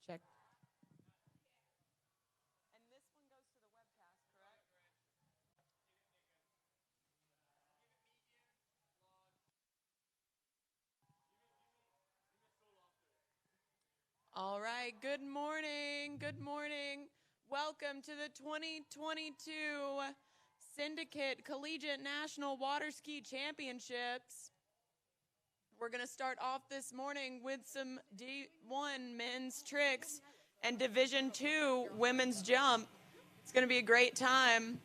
Check. All right, good morning, good morning. Welcome to the 2022 Syndicate Collegiate National Water Ski Championships. We're gonna start off this morning with some D1 men's tricks and Division II women's jump. It's gonna be a great time.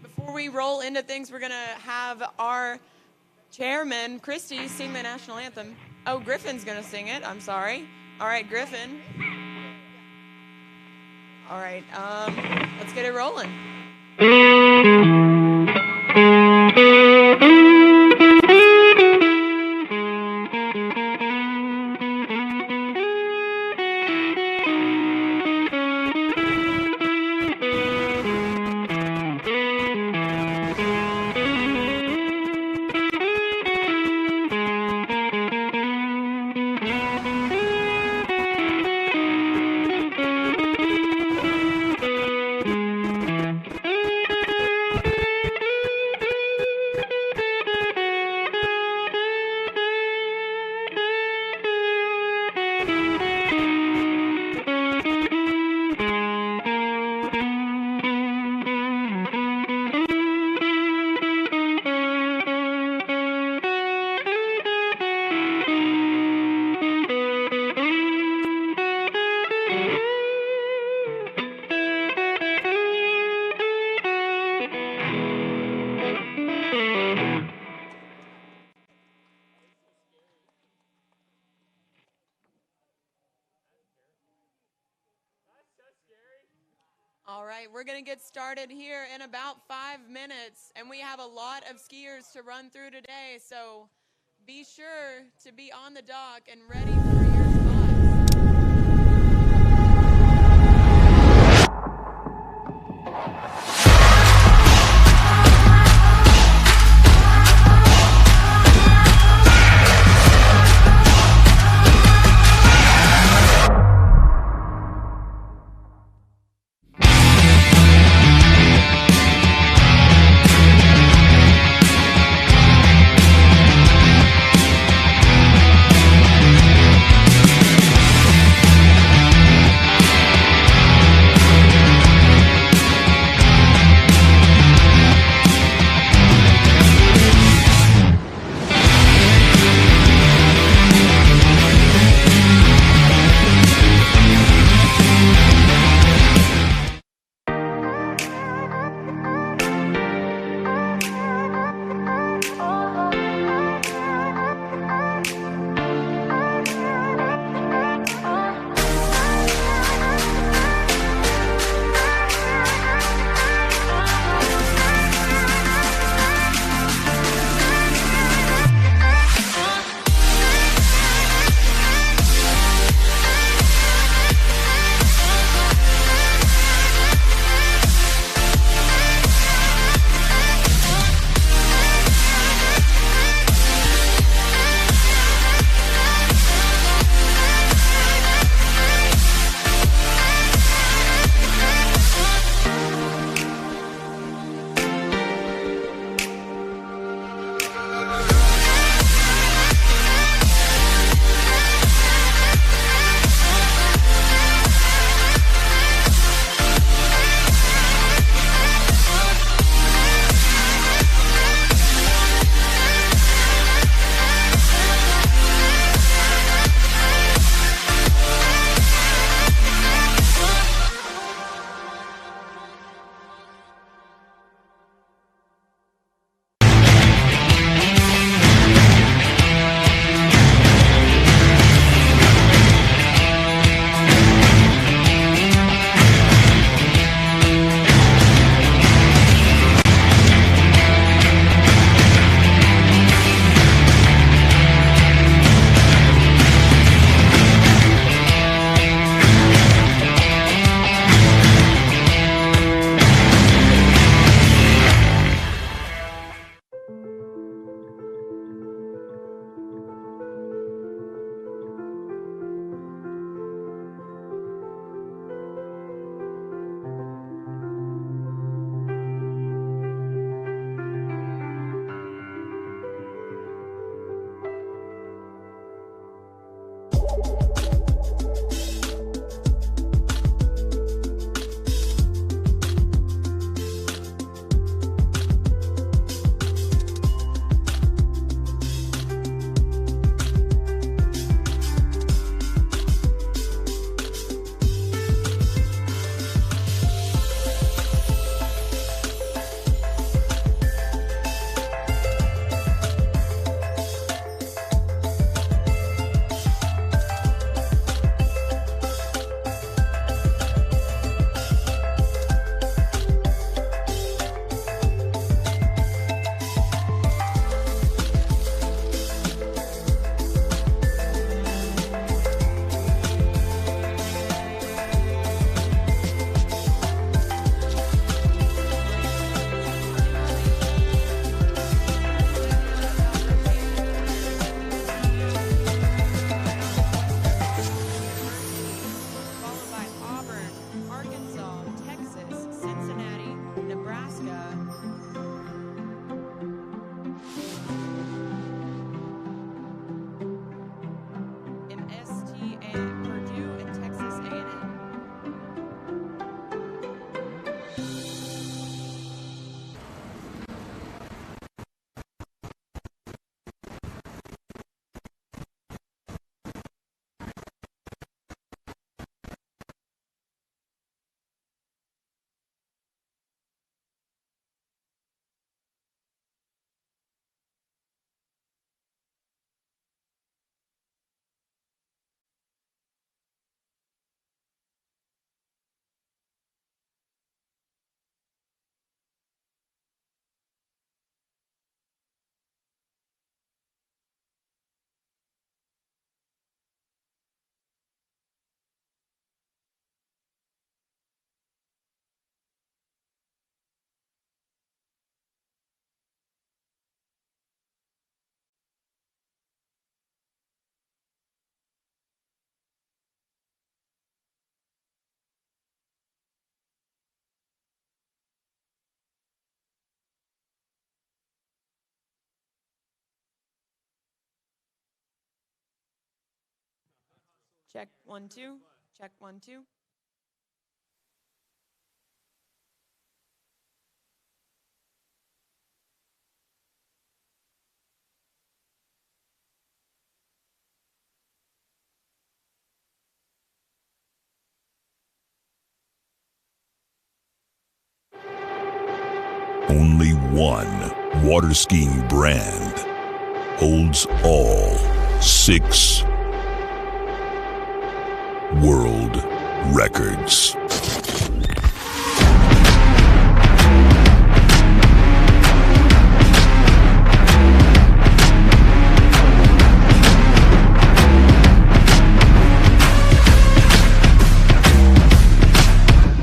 Before we roll into things, we're gonna have our chairman, Christy, sing the national anthem. Oh, Griffin's gonna sing it, I'm sorry. All right, Griffin. All right, let's get it rolling. All right, we're going to get started here in about 5 minutes, and we have a lot of skiers to run through today, so be sure to be on the dock and ready for your Check 1, 2. Check 1, 2. Only one water skiing brand holds all 6 world records.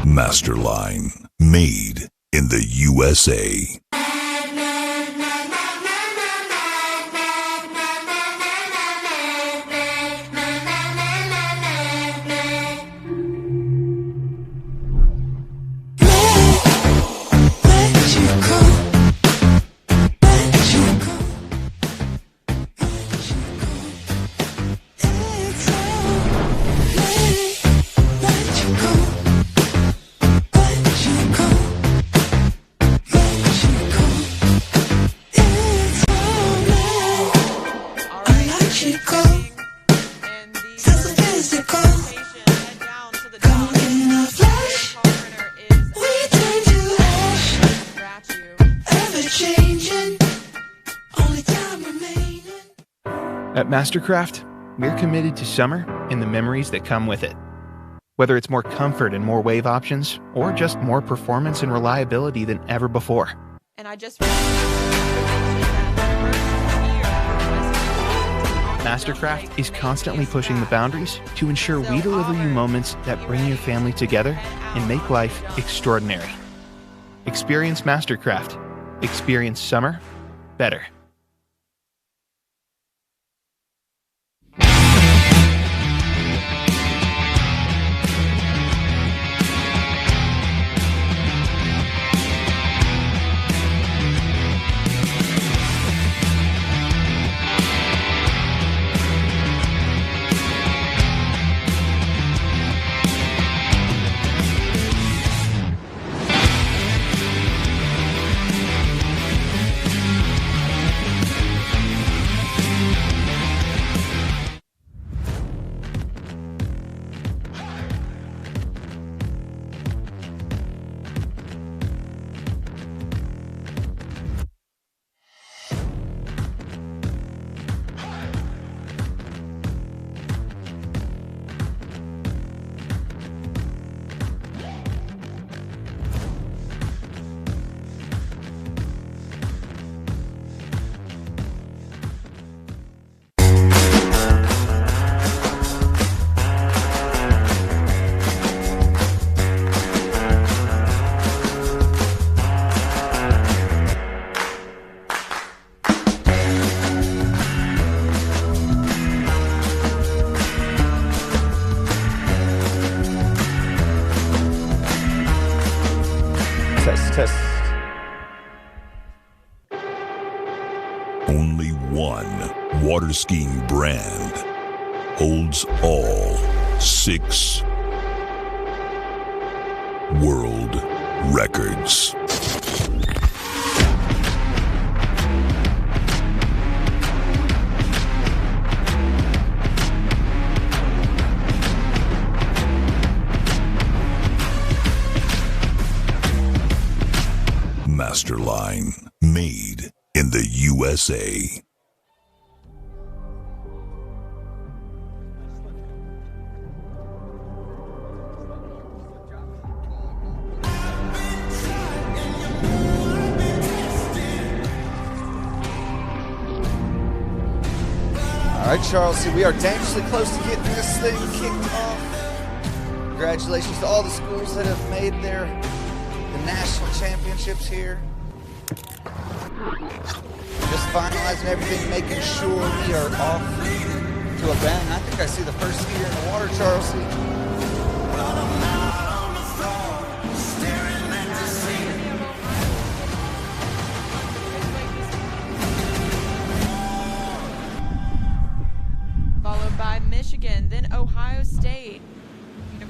Masterline, made in the USA. At Mastercraft, we're committed to summer and the memories that come with it. Whether it's more comfort and more wave options, or just more performance and reliability than ever before. And I just Mastercraft is constantly pushing the boundaries to ensure we deliver you moments that bring your family together and make life extraordinary. Experience Mastercraft. Experience summer better. Test. Only one water skiing brand holds all 6 world records. Masterline, made in the USA. All right, Charles, see, we are dangerously close to getting this thing kicked off. Congratulations to all the schools that have made the national championships here. Just finalizing everything, making sure we are off to a bang. I think I see the first skier in the water, Charles. Followed by Michigan, then Ohio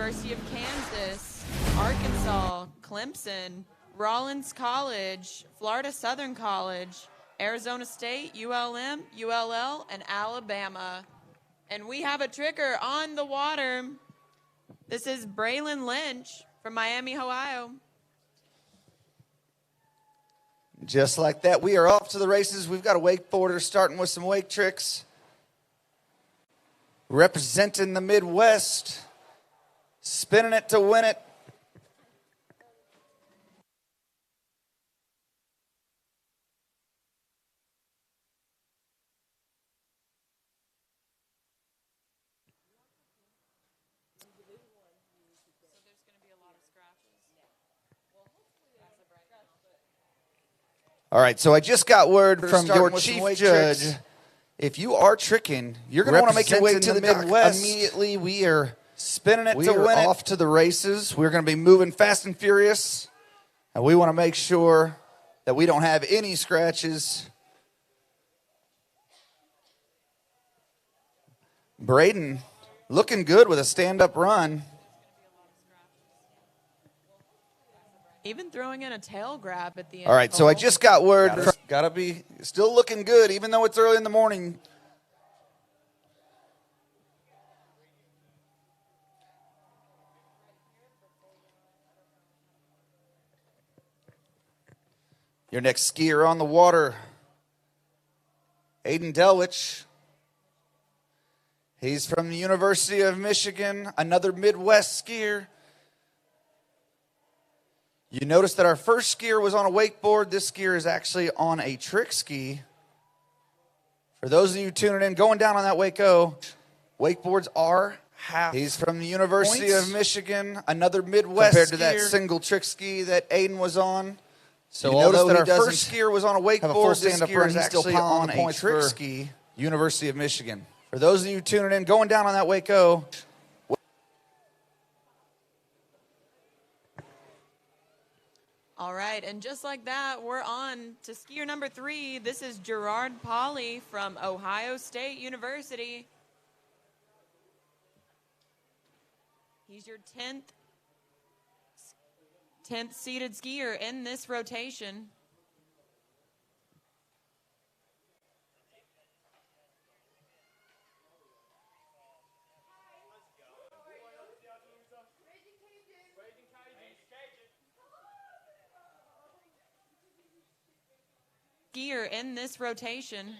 University of Kansas, Arkansas, Clemson, Rollins College, Florida Southern College, Arizona State, ULM, ULL, and Alabama. And we have a tricker on the water. This is Braylon Lynch from Miami, Ohio. Just like that, we are off to the races. We've got a wakeboarder starting with some wake tricks. Representing the Midwest. Spinning it to win it. All right, so I just got word from your chief judge. If you are tricking, you're going to want to make your way to the Midwest. Immediately, we are spinning it to win it. Off to the races. We're going to be moving fast and furious. And we want to make sure that we don't have any scratches. Braden looking good with a stand-up run. Even throwing in a tail grab at the end. All right, so I just got word. Gotta be still looking good, even though it's early in the morning. Your next skier on the water, Aiden Delwich. He's from the University of Michigan, another Midwest skier. You notice that our first skier was on a wakeboard. This skier is actually on a trick ski. For those of you tuning in, going down on that Waco, wakeboards are half. He's from the University of Michigan, another Midwest compared to that single trick ski that Aiden was on. So you notice that our first skier was on a wakeboard. This skier is actually on a trick ski, University of Michigan. For those of you tuning in, going down on that Waco. All right, and just like that, we're on to skier number 3. This is Gerard Polly from Ohio State University. He's your 10th seated skier in this rotation. Skier in this rotation.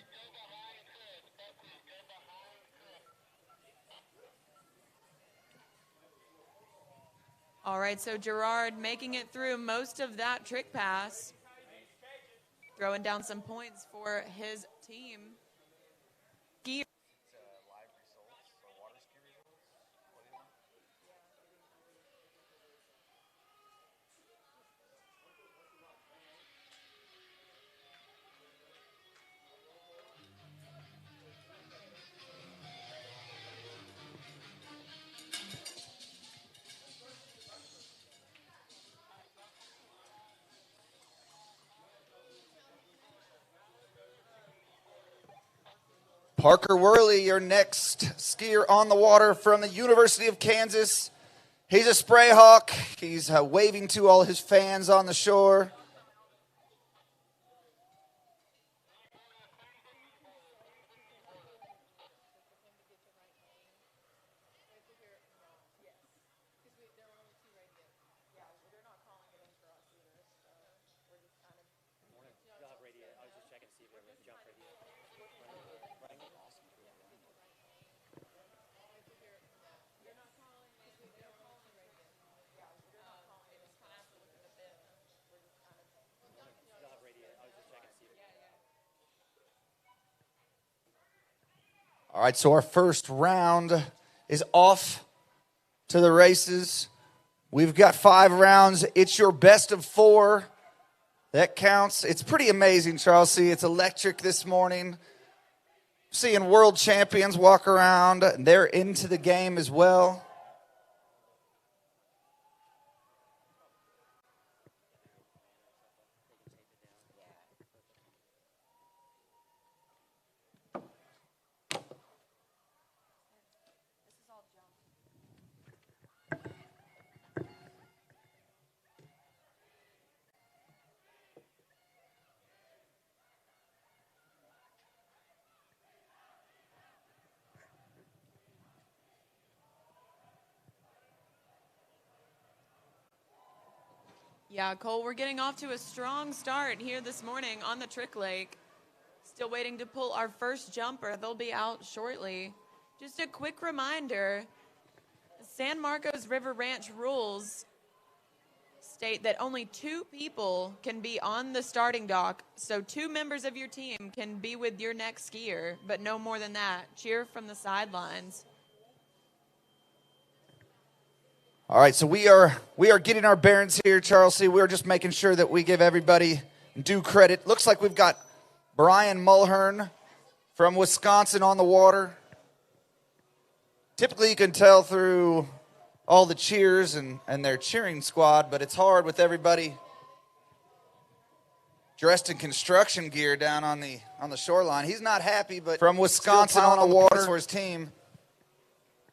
All right, so Gerard making it through most of that trick pass. Throwing down some points for his team. Skier. Parker Worley, your next skier on the water from the University of Kansas. He's a spray hawk. He's waving to all his fans on the shore. All right, so our first round is off to the races. We've got 5 rounds. It's your best of 4. That counts. It's pretty amazing, Charles. See, it's electric this morning. Seeing world champions walk around. They're into the game as well. Yeah, Cole, we're getting off to a strong start here this morning on the Trick Lake. Still waiting to pull our first jumper. They'll be out shortly. Just a quick reminder, San Marcos River Ranch rules state that only 2 people can be on the starting dock, so 2 members of your team can be with your next skier, but no more than that. Cheer from the sidelines. All right, so we are getting our bearings here, Charles C. We're just making sure that we give everybody due credit. Looks like we've got Brian Mulhern from Wisconsin on the water. Typically you can tell through all the cheers and their cheering squad, but it's hard with everybody dressed in construction gear down on the shoreline. He's not happy, but from Wisconsin on the water for his team.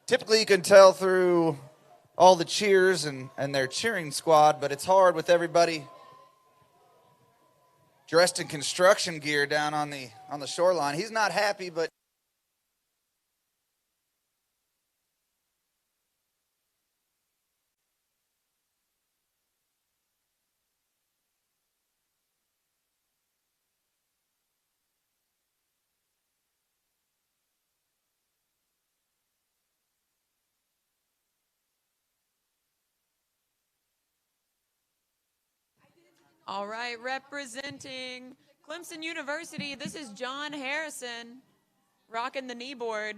Typically you can tell through all the cheers and their cheering squad, but it's hard with everybody dressed in construction gear down on the shoreline. He's not happy, but All right, representing Clemson University, this is John Harrison, rocking the kneeboard.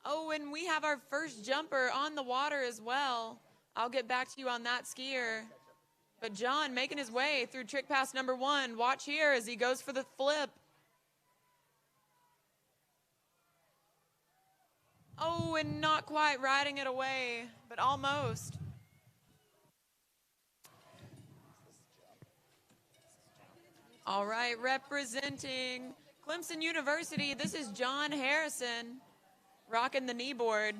Oh, and we have our first jumper on the water as well. I'll get back to you on that skier. But John making his way through trick pass number 1. Watch here as he goes for the flip. Oh, and not quite riding it away, but almost. All right, representing Clemson University, this is John Harrison, rocking the kneeboard.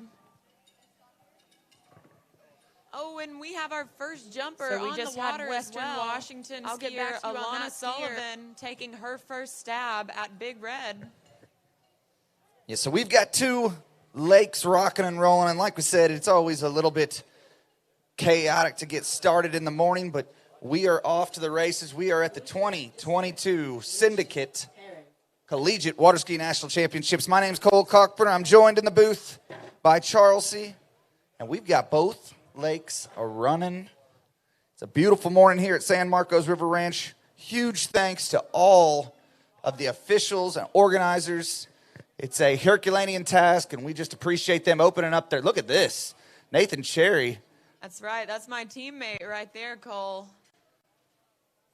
Oh, and we have our first jumper on the water Western as well. Washington I'll get back to you Alana Sullivan taking her first stab at Big Red. yeah, so we've got 2 lakes rocking and rolling, and like we said, it's always a little bit chaotic to get started in the morning, but we are off to the races. We are at the 2022 Syndicate Collegiate Water Ski National Championships. My name's Cole Cockburn. I'm joined in the booth by Charles C. And we've got both lakes are running. It's a beautiful morning here at San Marcos River Ranch. Huge thanks to all of the officials and organizers. It's a Herculean task, and we just appreciate them opening up there. Look at this. Nathan Cherry. That's right. That's my teammate right there, Cole.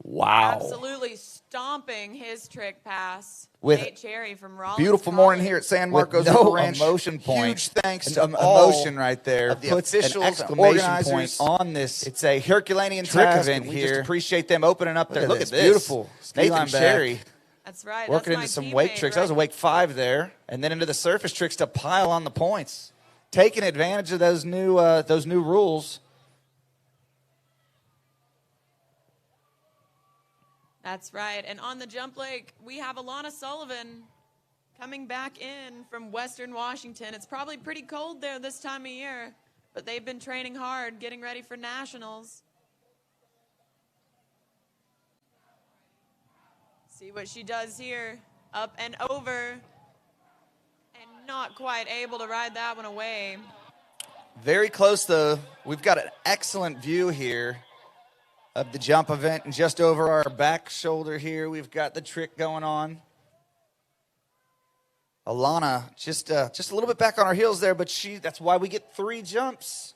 Wow. Absolutely stomping his trick pass. With Nate Cherry from Rollins beautiful College. morning here at San Marcos River Ranch. Emotion point. Huge thanks An to all emotion right there. of the Puts officials an exclamation and point organizers on this. It's a Herculean trick task, event and we here. just appreciate them opening up there. Look at this. Beautiful. Ski Nathan line back. Cherry That's right. working That's into my some wake teammate tricks. That was a right wake 5 there, and then into the surface tricks to pile on the points. Taking advantage of those new rules. That's right. And on the jump lake, we have Alana Sullivan coming back in from Western Washington. It's probably pretty cold there this time of year, but they've been training hard, getting ready for nationals. See what she does here. Up and over. And not quite able to ride that one away. Very close, though. We've got an excellent view here of the jump event, and just over our back shoulder here, we've got the trick going on. Alana just a little bit back on her heels there, but that's why we get 3 jumps.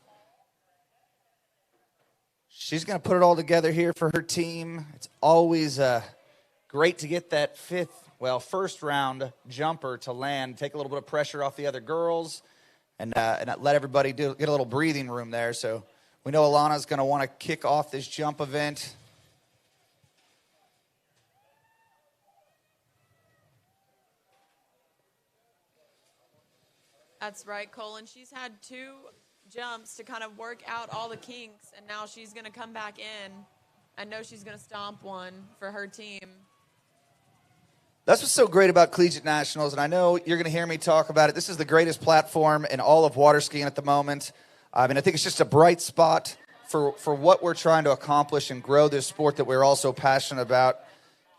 She's going to put it all together here for her team. It's always great to get that first round jumper to land, take a little bit of pressure off the other girls, and let everybody get a little breathing room there. So we know Alana's going to want to kick off this jump event. That's right, Colin. She's had 2 jumps to kind of work out all the kinks, and now she's going to come back in. I know she's going to stomp one for her team. That's what's so great about Collegiate Nationals, and I know you're going to hear me talk about it. This is the greatest platform in all of water skiing at the moment. I mean, I think it's just a bright spot for what we're trying to accomplish and grow this sport that we're all so passionate about.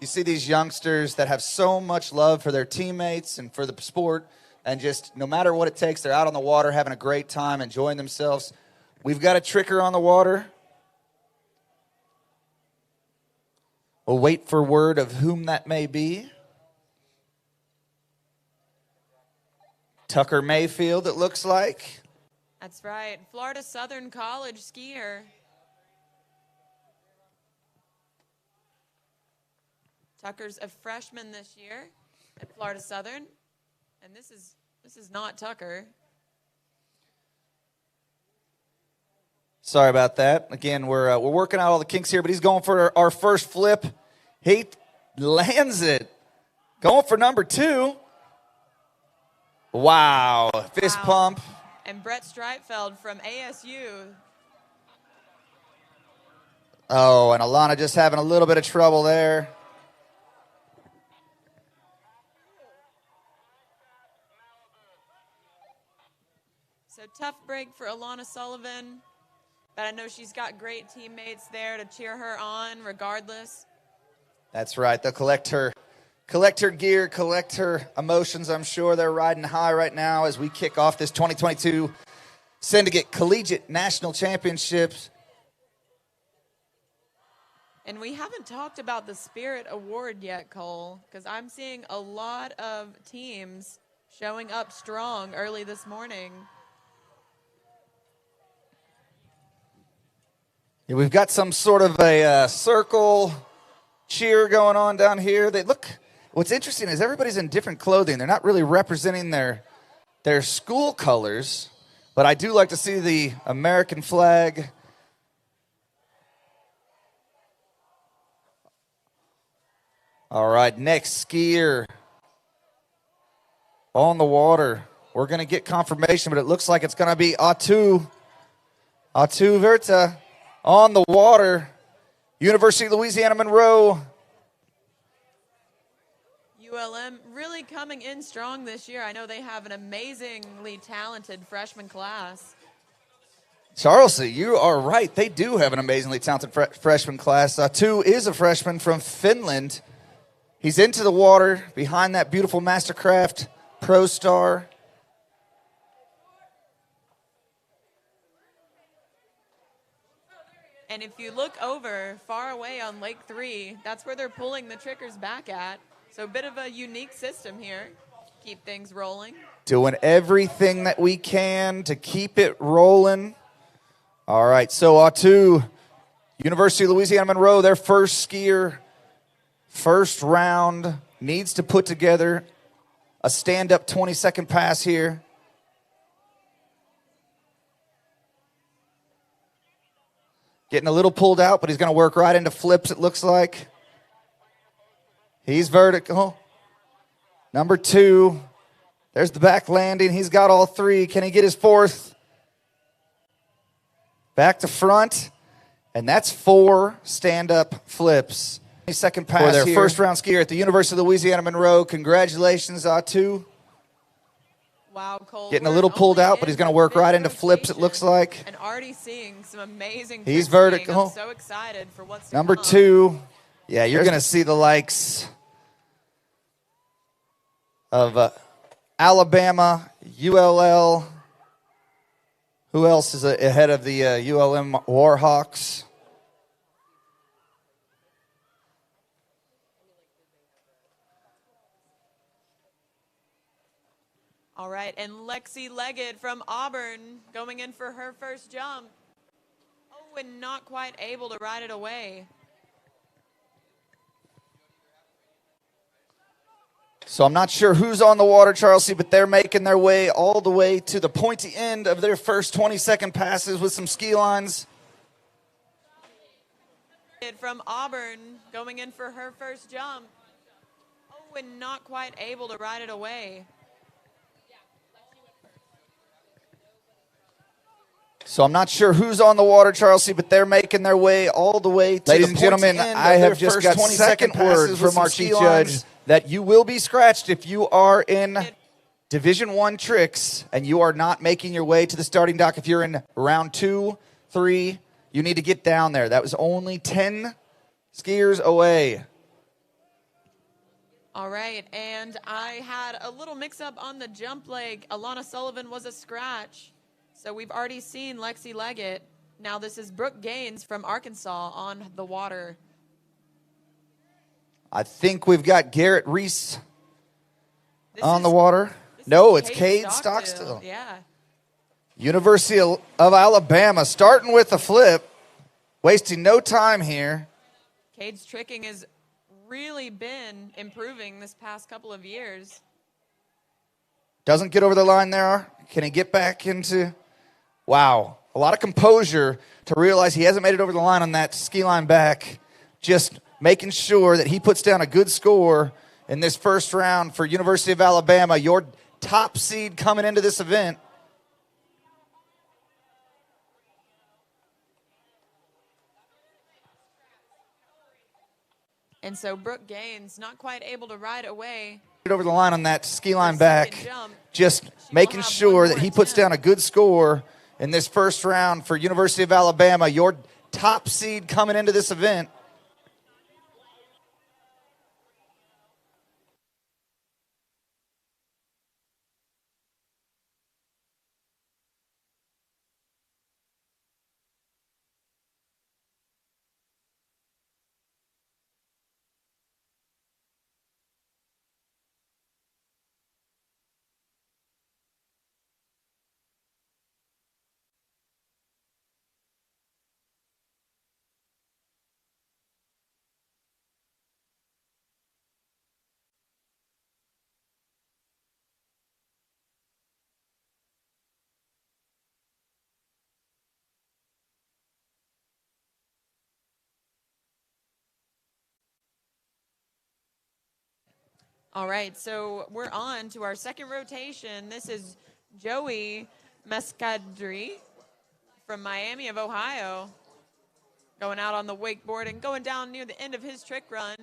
You see these youngsters that have so much love for their teammates and for the sport, and just no matter what it takes, they're out on the water having a great time, enjoying themselves. We've got a tricker on the water. We'll wait for word of whom that may be. Tucker Mayfield, it looks like. That's right, Florida Southern College skier. Tucker's a freshman this year at Florida Southern, and this is not Tucker. Sorry about that. Again, we're working out all the kinks here, but he's going for our first flip. He lands it. Going for number 2. Wow. Fist pump. And Brett Streitfeld from ASU. Oh, and Alana just having a little bit of trouble there. So tough break for Alana Sullivan, but I know she's got great teammates there to cheer her on regardless. That's right. They'll collect her gear, collect her emotions. I'm sure they're riding high right now as we kick off this 2022 Syndicate Collegiate National Championships. And we haven't talked about the Spirit Award yet, Cole, because I'm seeing a lot of teams showing up strong early this morning. Yeah, we've got some sort of a circle cheer going on down here. What's interesting is everybody's in different clothing. They're not really representing their school colors, but I do like to see the American flag. All right, next skier on the water. We're going to get confirmation, but it looks like it's going to be Atu Verta on the water. University of Louisiana Monroe. ULM really coming in strong this year. I know they have an amazingly talented freshman class. Charles, you are right. They do have an amazingly talented freshman class. Atu is a freshman from Finland. He's into the water behind that beautiful Mastercraft Pro Star. And if you look over far away on Lake 3, that's where they're pulling the trickers back at. So a bit of a unique system here. Keep things rolling. Doing everything that we can to keep it rolling. All right, so Atu, University of Louisiana Monroe, their first skier, first round, needs to put together a stand-up 20-second pass here. Getting a little pulled out, but he's going to work right into flips, it looks like. He's vertical. Number 2. There's the back landing. He's got all 3. Can he get his 4th? Back to front. And that's 4 stand-up flips. Second pass for their first-round skier at the University of Louisiana Monroe. Congratulations, Atu. Wow, Cole. Getting a little pulled out, but he's going to work right into flips, it looks like. And already seeing some amazing He's trick vertical. skiing. I'm so excited for what's to Number come. 2. Yeah, you're going to see the likes of Alabama, ULL. Who else is ahead of the ULM Warhawks? All right, and Lexi Leggett from Auburn going in for her first jump. Oh, and not quite able to ride it away. So I'm not sure who's on the water, Charles, but they're making their way all the way to the pointy end of their first 20-second passes with some ski lines. From Auburn going in for her first jump. Oh, and not quite able to ride it away. So I'm not sure who's on the water, Charles, but they're making their way all the way to Ladies the and gentlemen, pointy end I of have their just first got 20-second second word passes from with our some ski chief lines judge that you will be scratched if you are in Division I tricks and you are not making your way to the starting dock. If you're in round 2, 3, you need to get down there. That was only 10 skiers away. All right, and I had a little mix-up on the jump leg. Alana Sullivan was a scratch. So we've already seen Lexi Leggett. Now this is Brooke Gaines from Arkansas on the water. I think we've got Garrett Reese on the water. No, it's Cade Stockstill. Yeah. University of Alabama starting with a flip. Wasting no time here. Cade's tricking has really been improving this past couple of years. Doesn't get over the line there. Can he get back into... Wow. A lot of composure to realize he hasn't made it over the line on that ski line back. Just making sure that he puts down a good score in this first round for University of Alabama, your top seed coming into this event. And so Brooke Gaines not quite able to ride away. Over the line on that ski line back. Just making sure that he puts down a good score in this first round for University of Alabama, your top seed coming into this event. All right, so we're on to our second rotation. This is Joey Mescadri from Miami of Ohio, going out on the wakeboard and going down near the end of his trick run.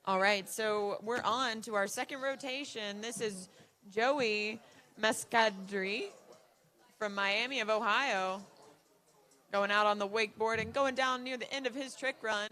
All right, so we're on to our second rotation. This is Joey Mescadri from Miami of Ohio, going out on the wakeboard and going down near the end of his trick run.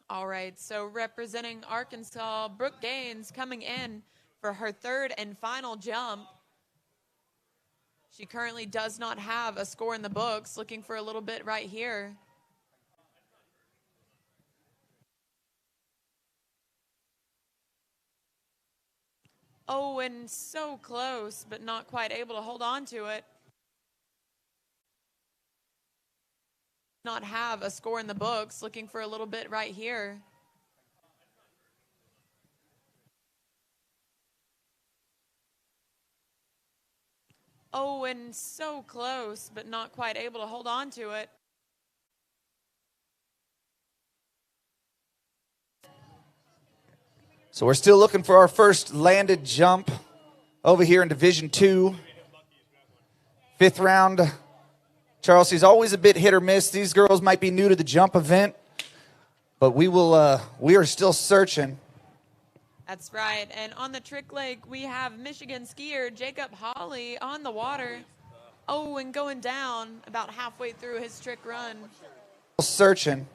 All right, so representing Arkansas, Brooke Gaines coming in for her third and final jump. She currently does not have a score in the books, looking for a little bit right here. Oh, and so close, but not quite able to hold on to it. Not have a score in the books, looking for a little bit right here. Oh, and so close, but not quite able to hold on to it. So we're still looking for our first landed jump over here in Division II. Fifth round. Charles, he's always a bit hit or miss. These girls might be new to the jump event, but we are still searching. That's right. And on the trick leg, we have Michigan skier Jacob Hawley on the water. Oh, and going down about halfway through his trick run. Searching.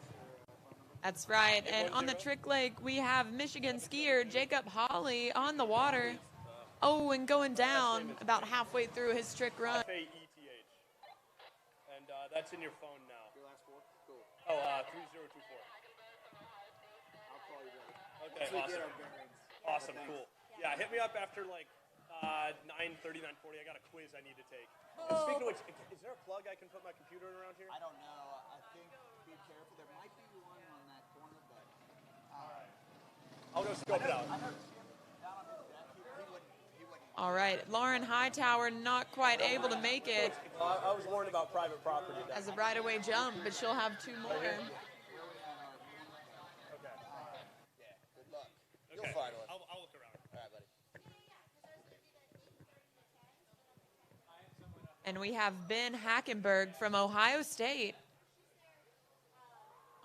That's right. And on the trick leg, we have Michigan skier Jacob Hawley on the water. Oh, and going down about halfway through his trick run. F-A-E-T-H. And that's in your phone now. Your last four? Cool. Oh, 3024. I'll call you later. Okay, awesome. Awesome, cool. Yeah, hit me up after like 9:30, 9:40. I got a quiz I need to take. And speaking of which, is there a plug I can put my computer in around here? I don't know. I think be careful. There might be one on that corner, but. All right. I'll go scope it out. I heard Chip down on his deck. He wouldn't. All right, Lauren Hightower not quite able to make it I was warned about private property. as a right-away jump, but she'll have 2 more. Okay. Yeah, good luck. You'll Okay. find one. I'll look around. All right, buddy. And we have Ben Hackenberg from Ohio State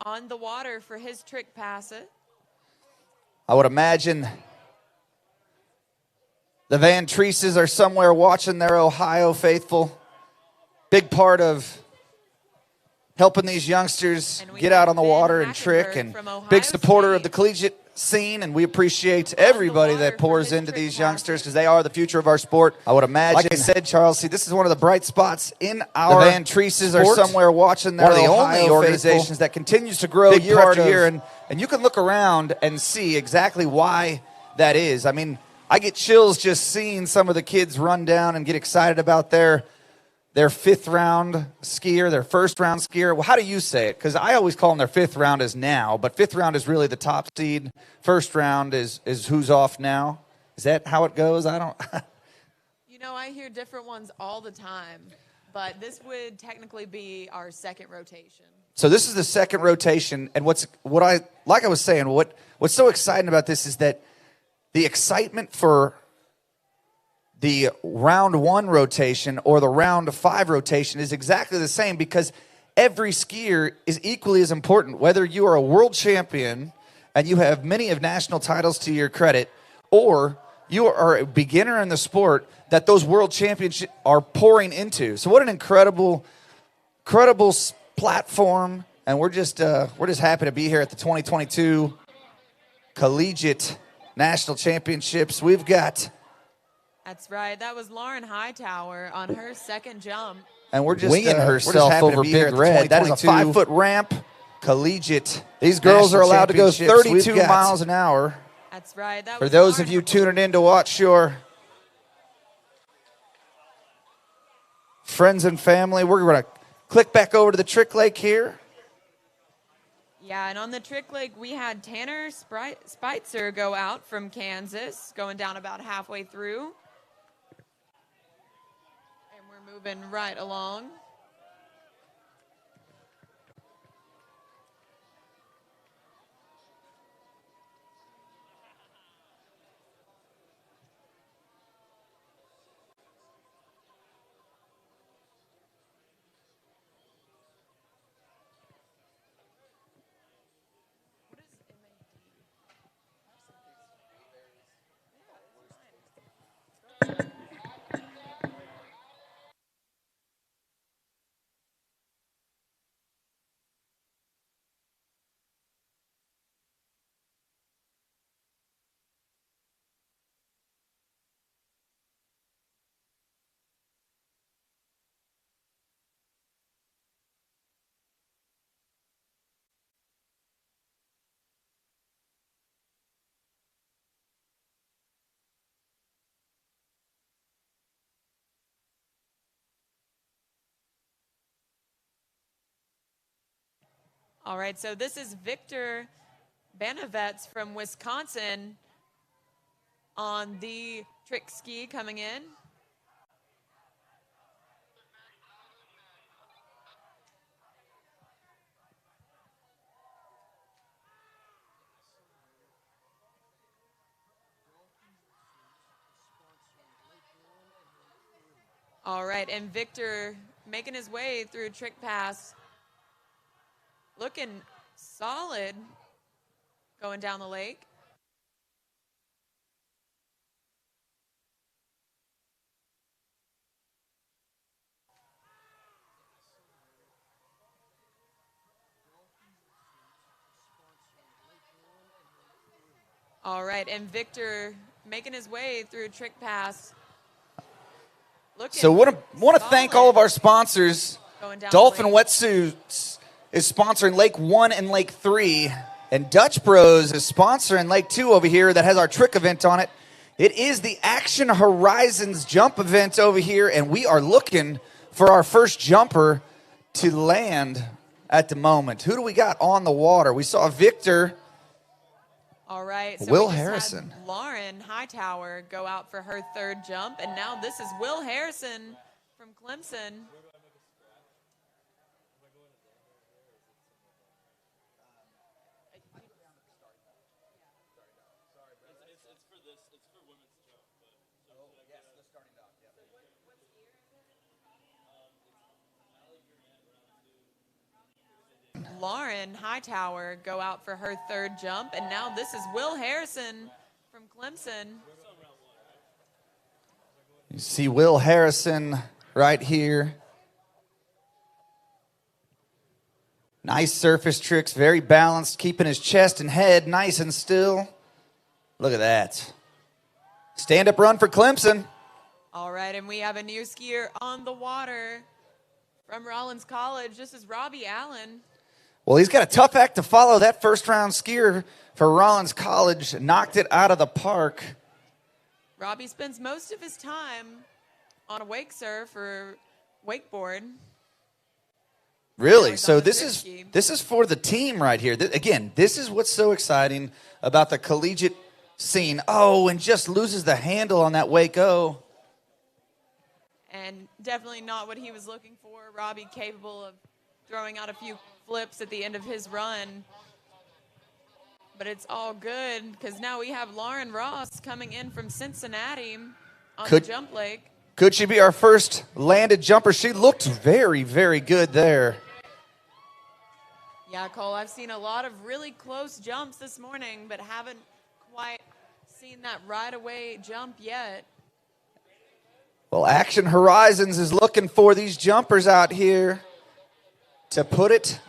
on the water for his trick pass it. I would imagine the Van Treeses are somewhere watching their Ohio faithful. Big part of helping these youngsters And we get out have on the Ben water and trick, Hackenberg and from Ohio big supporter State. of the collegiate scene, and we appreciate everybody water that for pours his into trick these pass. youngsters because they are the future of our sport. I would imagine, like I said, Charles, see, this is one of the bright spots in our the Van Treeses are sport. somewhere watching their One of the Ohio only organizations faithful. That continues to grow Big year part after year, of- and you can look around and see exactly why that is. I mean, I get chills just seeing some of the kids run down and get excited about their fifth round skier, their first round skier. Well, how do you say it? Because I always call them their fifth round is now, but fifth round is really the top seed. First round is who's off now. Is that how it goes? I don't. You know, I hear different ones all the time, but this would technically be our second rotation. So this is the second rotation, and what's so exciting about this is that the excitement for the round 1 rotation or the round 5 rotation is exactly the same because every skier is equally as important. Whether you are a world champion and you have many of national titles to your credit, or you are a beginner in the sport that those world championships are pouring into. So what an incredible platform, and we're just happy to be here at the 2022 Collegiate National Championships. We've got, That's right. That was Lauren Hightower on her second jump. and we're just Winging we're just herself happy to over be here Big at the Red. That is a 2022 5-foot ramp Collegiate. These girls National are allowed to go Championships. 32 We've got, miles an hour. That's right. That For was those Lauren of you tuning in to watch your friends and family, we're going to click back over to the trick lake here. Yeah, and on the trick leg, we had Tanner Spitzer go out from Kansas, going down about halfway through. And we're moving right along. All right, so this is Victor Banavets from Wisconsin on the trick ski coming in. All right, and Victor making his way through trick pass. Looking solid going down the lake. All right, and Victor making his way through a trick pass. So want to thank all of our sponsors. Dolphin Wetsuits is sponsoring Lake 1 and Lake 3. And Dutch Bros is sponsoring Lake 2 over here that has our trick event on it. It is the Action Horizons jump event over here, and we are looking for our first jumper to land at the moment. Who do we got on the water? We saw Victor. All right, so Will we just Harrison. had Lauren Hightower go out for her third jump, and now this is Will Harrison from Clemson. Lauren Hightower go out for her third jump, and now this is Will Harrison from Clemson. You see Will Harrison right here. Nice surface tricks, very balanced, keeping his chest and head nice and still. Look at that. Stand-up run for Clemson. All right, and we have a new skier on the water from Rollins College. This is Robbie Allen. Well, he's got a tough act to follow. That first-round skier for Rollins College knocked it out of the park. Robbie spends most of his time on a wake surf or wakeboard. Really? So this is for the team right here. Again, this is what's so exciting about the collegiate scene. Oh, and just loses the handle on that wake-o. And definitely not what he was looking for. Robbie capable of throwing out a few flips at the end of his run. But it's all good because now we have Lauren Ross coming in from Cincinnati on the jump lake. Could she be our first landed jumper? She looked very, very good there. Yeah, Cole, I've seen a lot of really close jumps this morning, but haven't quite seen that right away jump yet. Well, Action Horizons is looking for these jumpers out here to put it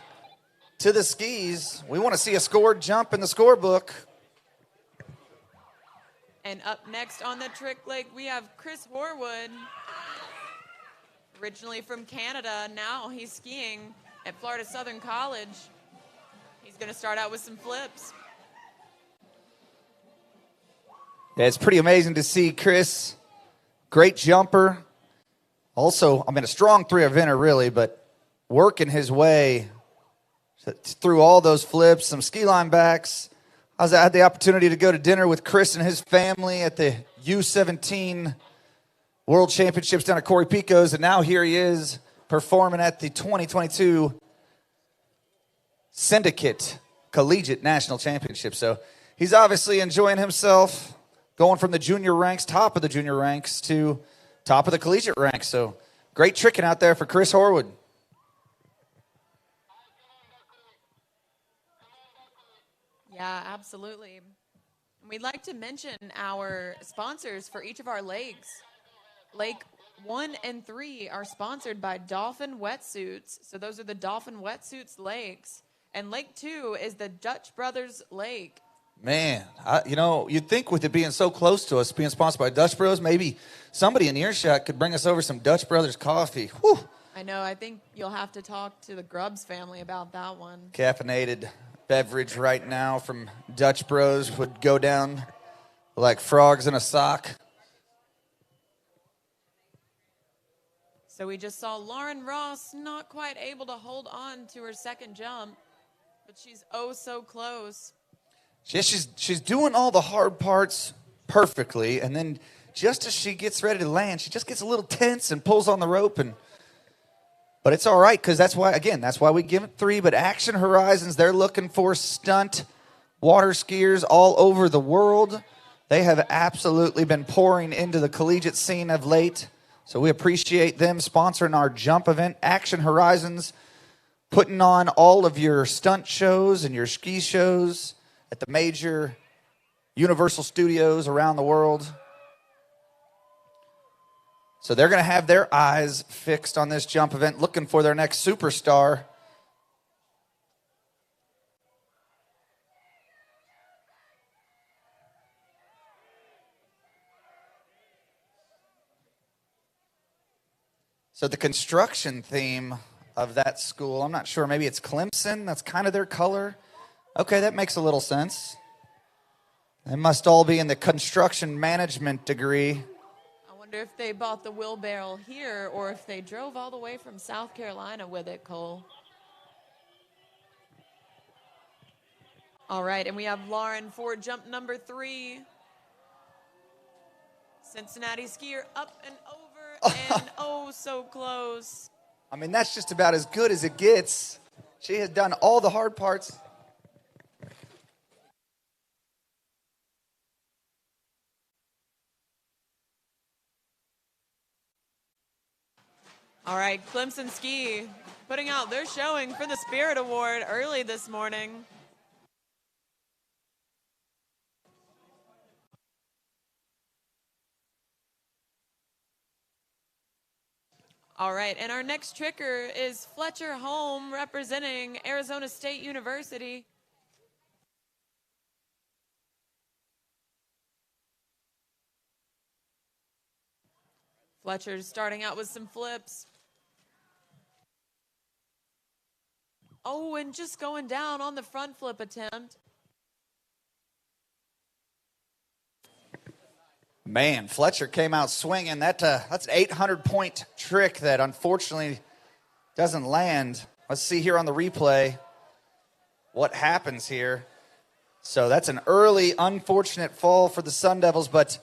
to the skis. We want to see a scored jump in the scorebook. And up next on the trick lake, we have Chris Horwood, originally from Canada. Now he's skiing at Florida Southern College. He's going to start out with some flips. Yeah, it's pretty amazing to see Chris. Great jumper. Also, I mean, a strong three-eventer, really, but working his way through all those flips, some ski line backs. I had the opportunity to go to dinner with Chris and his family at the U17 World Championships down at Corey Pico's, and now here he is performing at the 2022 Syndicate Collegiate National Championship. So he's obviously enjoying himself, going from the junior ranks, top of the junior ranks, to top of the collegiate ranks. So great tricking out there for Chris Horwood. Yeah, absolutely. We'd like to mention our sponsors for each of our lakes. Lake 1 and 3 are sponsored by Dolphin Wetsuits. So those are the Dolphin Wetsuits lakes. And Lake 2 is the Dutch Brothers Lake. Man, you'd think with it being so close to us, being sponsored by Dutch Bros, maybe somebody in earshot could bring us over some Dutch Brothers coffee. Whew. I know. I think you'll have to talk to the Grubbs family about that one. Caffeinated beverage right now from Dutch Bros would go down like frogs in a sock. So we just saw Lauren Ross not quite able to hold on to her second jump, but she's oh so close. She's doing all the hard parts perfectly, and then just as she gets ready to land, she just gets a little tense and pulls on the rope. But it's all right, because that's why we give it 3. But Action Horizons, they're looking for stunt water skiers all over the world. They have absolutely been pouring into the collegiate scene of late. So we appreciate them sponsoring our jump event. Action Horizons putting on all of your stunt shows and your ski shows at the major Universal Studios around the world. So they're going to have their eyes fixed on this jump event, looking for their next superstar. So the construction theme of that school, I'm not sure, maybe it's Clemson, that's kind of their color. Okay, that makes a little sense. They must all be in the construction management degree. I wonder if they bought the wheelbarrow here or if they drove all the way from South Carolina with it, Cole. All right, and we have Lauren for jump number 3. Cincinnati skier up and over, and oh, so close. I mean, that's just about as good as it gets. She has done all the hard parts. All right, Clemson Ski putting out their showing for the Spirit Award early this morning. All right, and our next tricker is Fletcher Holm representing Arizona State University. Fletcher's starting out with some flips. Oh, and just going down on the front flip attempt. Man, Fletcher came out swinging. That's an 800-point trick that unfortunately doesn't land. Let's see here on the replay what happens here. So that's an early, unfortunate fall for the Sun Devils, but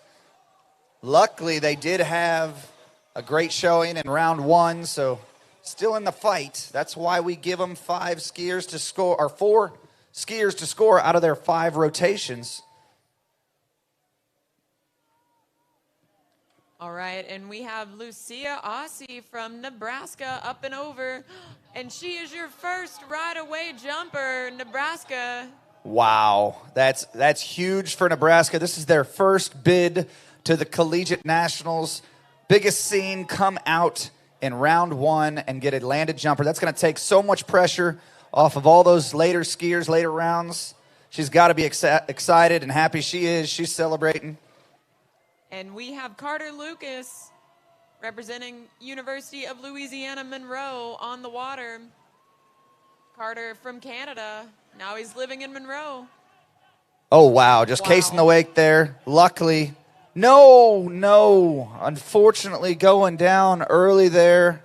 luckily they did have a great showing in round 1, so still in the fight. That's why we give them 5 skiers to score, or 4 skiers to score out of their 5 rotations. All right, and we have Lucia Ossie from Nebraska up and over, and she is your first right-away jumper, Nebraska. Wow, that's huge for Nebraska. This is their first bid to the Collegiate Nationals. Biggest scene, come out in round 1 and get a landed jumper. That's going to take so much pressure off of all those later skiers, later rounds. She's got to be excited and happy. She is. She's celebrating. And we have Carter Lucas representing University of Louisiana Monroe on the water. Carter from Canada. Now he's living in Monroe. Oh, wow. Just casing the wake there. Luckily. No. Unfortunately, going down early there.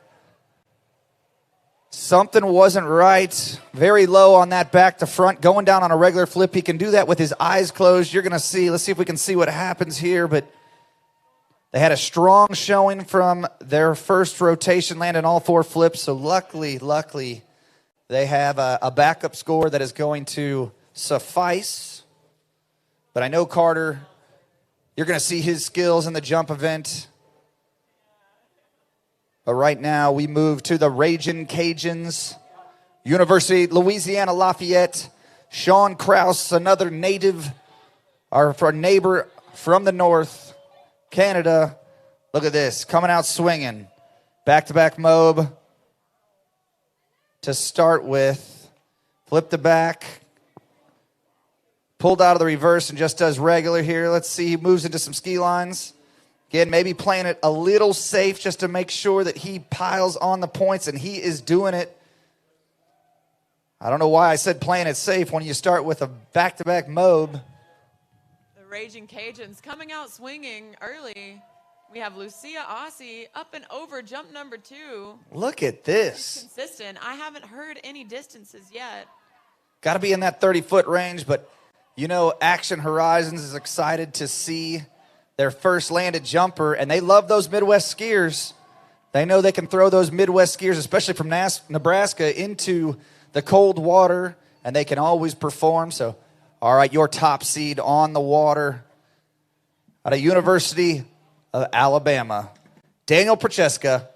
Something wasn't right. Very low on that back to front. Going down on a regular flip. He can do that with his eyes closed. You're going to see. Let's see if we can see what happens here. But they had a strong showing from their first rotation, landing all 4 flips. So luckily, they have a backup score that is going to suffice. But I know, Carter, you're going to see his skills in the jump event. But right now, we move to the Ragin' Cajuns. University of Louisiana Lafayette. Sean Krause, another native, or a neighbor from the north. Canada, look at this, coming out swinging. Back-to-back mob to start with. Flip the back. Pulled out of the reverse and just does regular here. Let's see, he moves into some ski lines. Again, maybe playing it a little safe just to make sure that he piles on the points, and he is doing it. I don't know why I said playing it safe when you start with a back-to-back mob. Raging Cajuns coming out swinging early. We have Lucia Ossie up and over jump number 2. Look at this. Consistent. I haven't heard any distances yet. Got to be in that 30-foot range, but you know Action Horizons is excited to see their first landed jumper, and they love those Midwest skiers. They know they can throw those Midwest skiers, especially from Nebraska, into the cold water, and they can always perform. So, all right, your top seed on the water out of University of Alabama, Daniel Prochaska.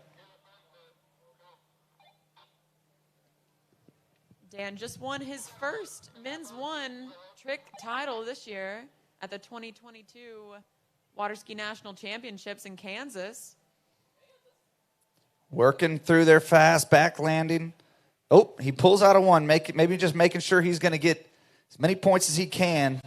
Dan just won his first men's 1 trick title this year at the 2022 Water Ski National Championships in Kansas. Working through their fast back landing. Oh, he pulls out a 1, maybe just making sure he's going to get as many points as he can.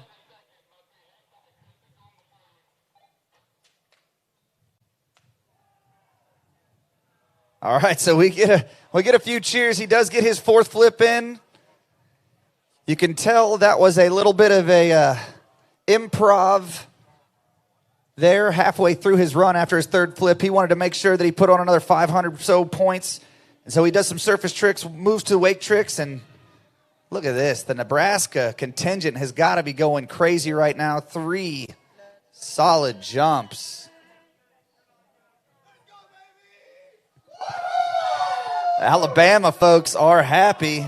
All right, so we get a few cheers. He does get his fourth flip in. You can tell that was a little bit of a improv there halfway through his run after his third flip. He wanted to make sure that he put on another 500 or so points. And so he does some surface tricks, moves to wake tricks, and look at this. The Nebraska contingent has got to be going crazy right now. 3 solid jumps. Alabama folks are happy.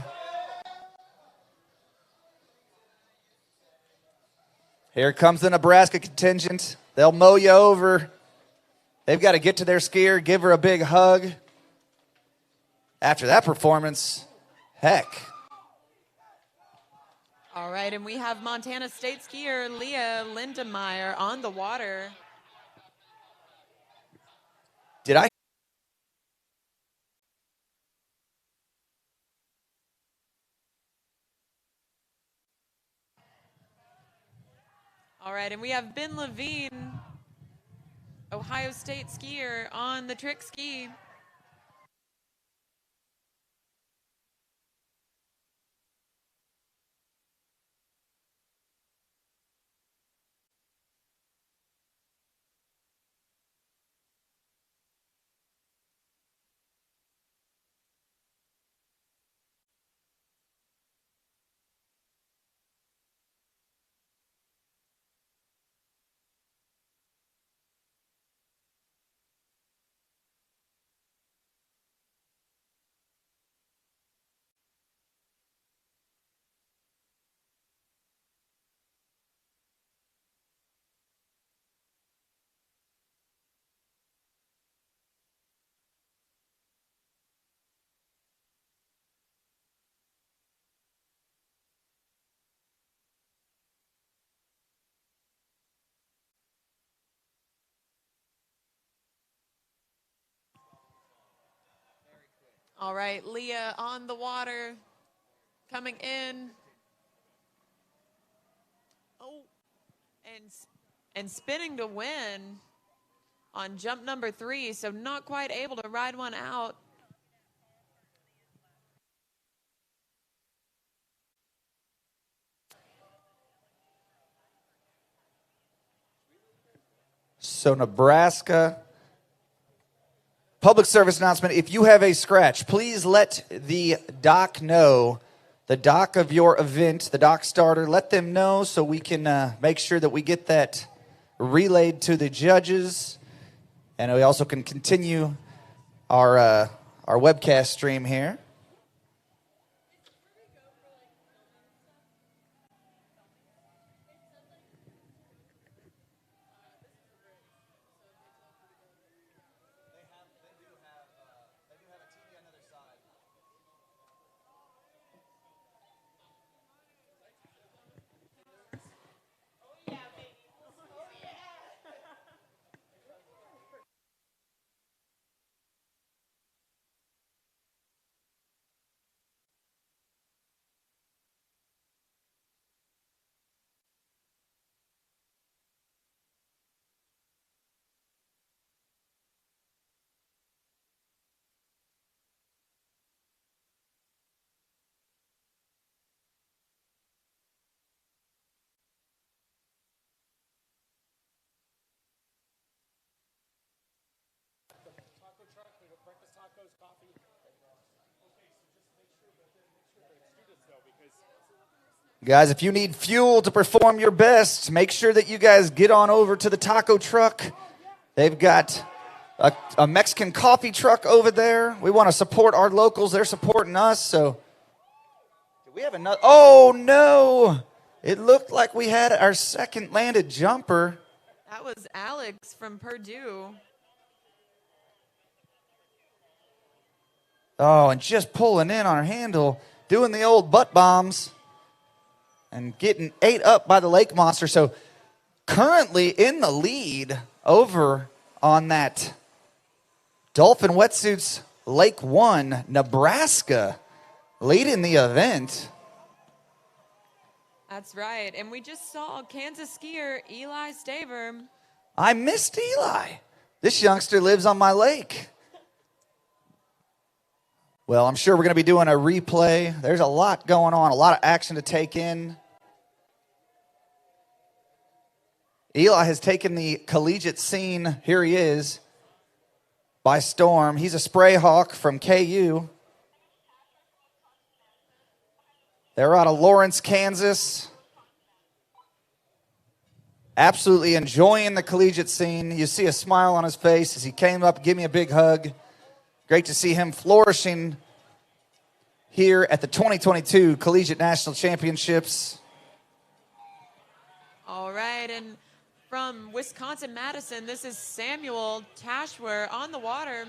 Here comes the Nebraska contingent. They'll mow you over. They've got to get to their skier, give her a big hug. After that performance, heck. All right, and we have Montana State skier Leah Lindemeyer on the water. Did I? All right, and we have Ben Levine, Ohio State skier, on the trick ski. All right, Leah on the water, coming in. Oh, and spinning to win on jump number 3, so not quite able to ride one out. So Nebraska, public service announcement, if you have a scratch, please let the doc know, the doc of your event, the doc starter, let them know so we can make sure that we get that relayed to the judges. And we also can continue our webcast stream here. Guys, if you need fuel to perform your best, make sure that you guys get on over to the taco truck. They've got a Mexican coffee truck over there. We want to support our locals. They're supporting us. So, do we have another? Oh, no. It looked like we had our second landed jumper. That was Alex from Purdue. Oh, and just pulling in on her handle, doing the old butt bombs. And getting ate up by the Lake Monster. So currently in the lead over on that Dolphin Wetsuits Lake 1, Nebraska leading the event. That's right. And we just saw Kansas skier Eli Staver. I missed Eli. This youngster lives on my lake. Well, I'm sure we're going to be doing a replay. There's a lot going on, a lot of action to take in. Eli has taken the collegiate scene, here he is, by storm. He's a spray hawk from KU. They're out of Lawrence, Kansas. Absolutely enjoying the collegiate scene. You see a smile on his face as he came up, gave me a big hug. Great to see him flourishing here at the 2022 Collegiate National Championships. All right, and from Wisconsin-Madison, this is Samuel Tashwer on the water.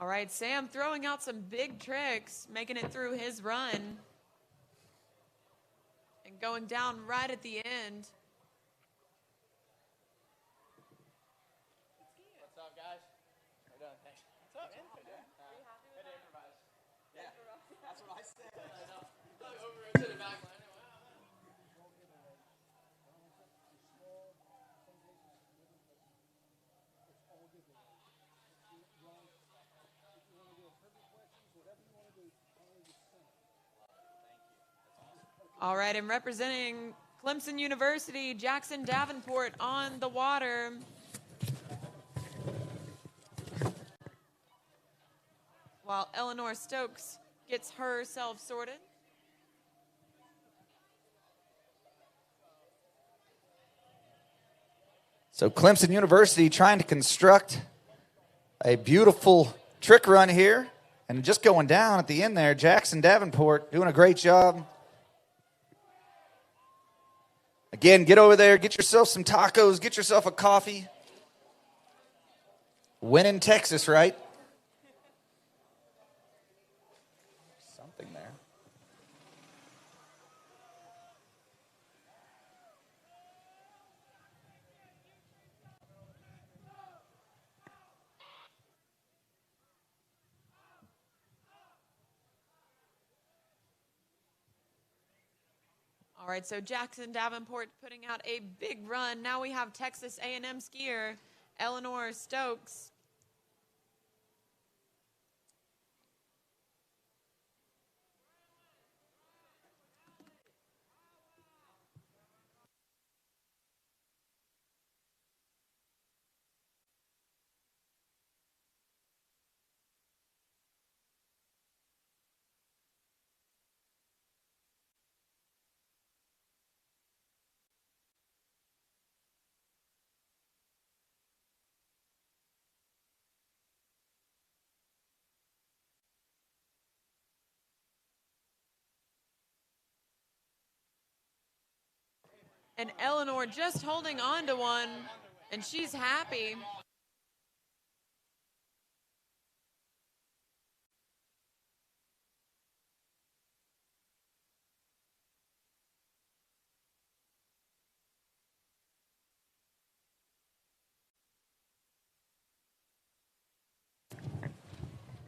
All right, Sam throwing out some big tricks, making it through his run. And going down right at the end. What's up, guys? We're done. Thanks. What's up, man? Good to improvise. Yeah, that's what I said. Over into the back line. All right, and representing Clemson University, Jackson Davenport on the water. While Eleanor Stokes gets herself sorted. So Clemson University trying to construct a beautiful trick run here. And just going down at the end there, Jackson Davenport doing a great job. Again, get over there, get yourself some tacos, get yourself a coffee. Win in Texas, right? Something there. All right, so Jackson Davenport putting out a big run. Now we have Texas A&M skier Eleanor Stokes. And Eleanor just holding on to one, and she's happy.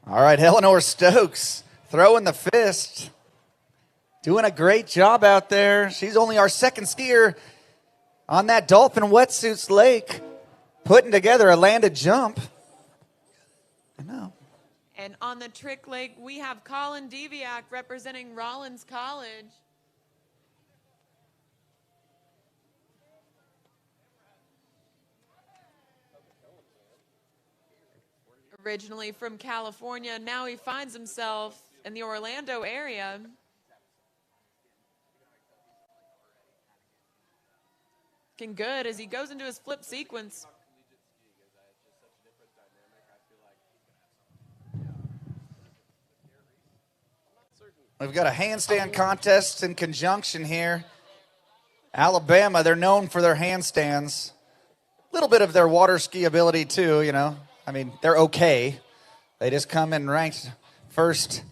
All right, Eleanor Stokes throwing the fist. Doing a great job out there. She's only our second skier on that Dolphin Wetsuits Lake, putting together a landed jump. I know. And on the trick lake, we have Colin Deviak representing Rollins College. Originally from California, now he finds himself in the Orlando area. Looking good as he goes into his flip sequence. We've got a handstand contest in conjunction here. Alabama, they're known for their handstands. A little bit of their water ski ability too, you know. I mean, they're okay. They just come in ranked first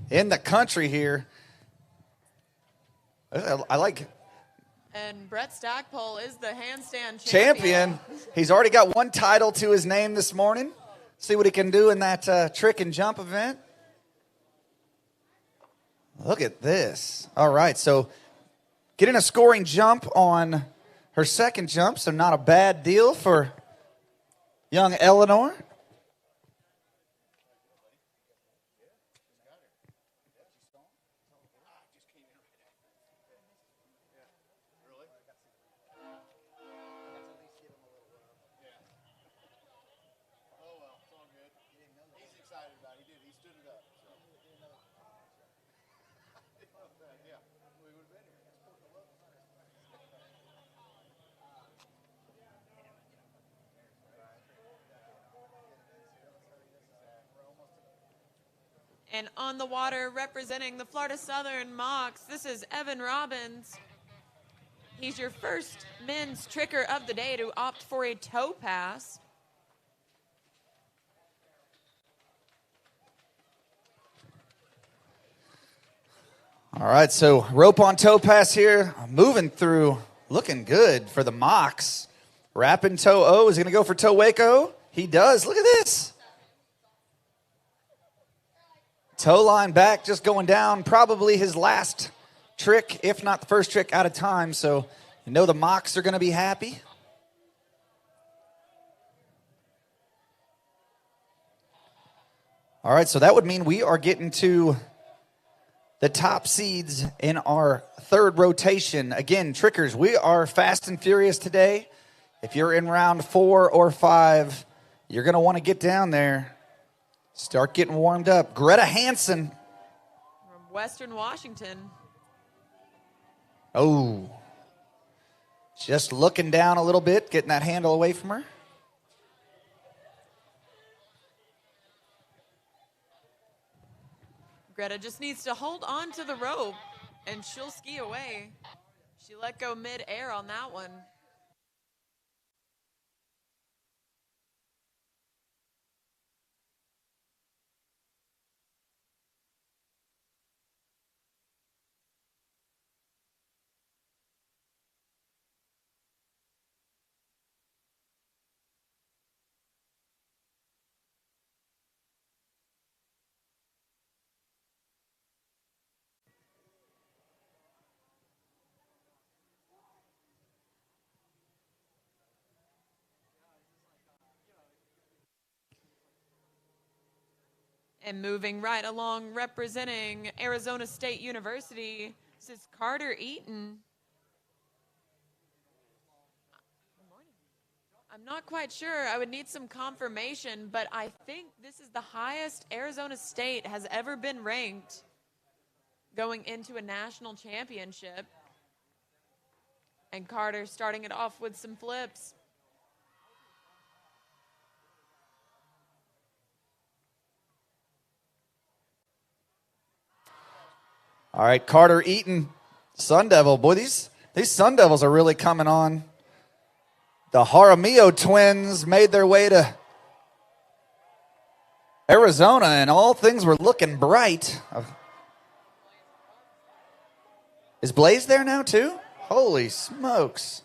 in the country here. I like And Brett Stackpole is the handstand Champion. He's already got one title to his name this morning. See what he can do in that trick and jump event. Look at this. All right, so getting a scoring jump on her second jump, so not a bad deal for young Eleanor. And on the water, representing the Florida Southern Mocs, this is Evan Robbins. He's your first men's tricker of the day to opt for a toe pass. All right, so rope on toe pass here, moving through, looking good for the Mocs. Wrapping toe O, is he going to go for toe Waco? He does, look at this. Toe line back, just going down, probably his last trick, if not the first trick out of time, so you know the Mocs are going to be happy. All right, so that would mean we are getting to the top seeds in our third rotation. Again, trickers, we are fast and furious today. If you're in round 4 or 5, you're going to want to get down there. Start getting warmed up. Greta Hansen. From Western Washington. Oh. Just looking down a little bit, getting that handle away from her. Greta just needs to hold on to the rope, and she'll ski away. She let go mid-air on that one. And moving right along, representing Arizona State University, this is Carter Eaton. Good morning. I'm not quite sure. I would need some confirmation, but I think this is the highest Arizona State has ever been ranked going into a national championship. And Carter starting it off with some flips. All right, Carter Eaton, Sun Devil. Boy, these Sun Devils are really coming on. The Jaramillo twins made their way to Arizona, and all things were looking bright. Is Blaze there now, too? Holy smokes.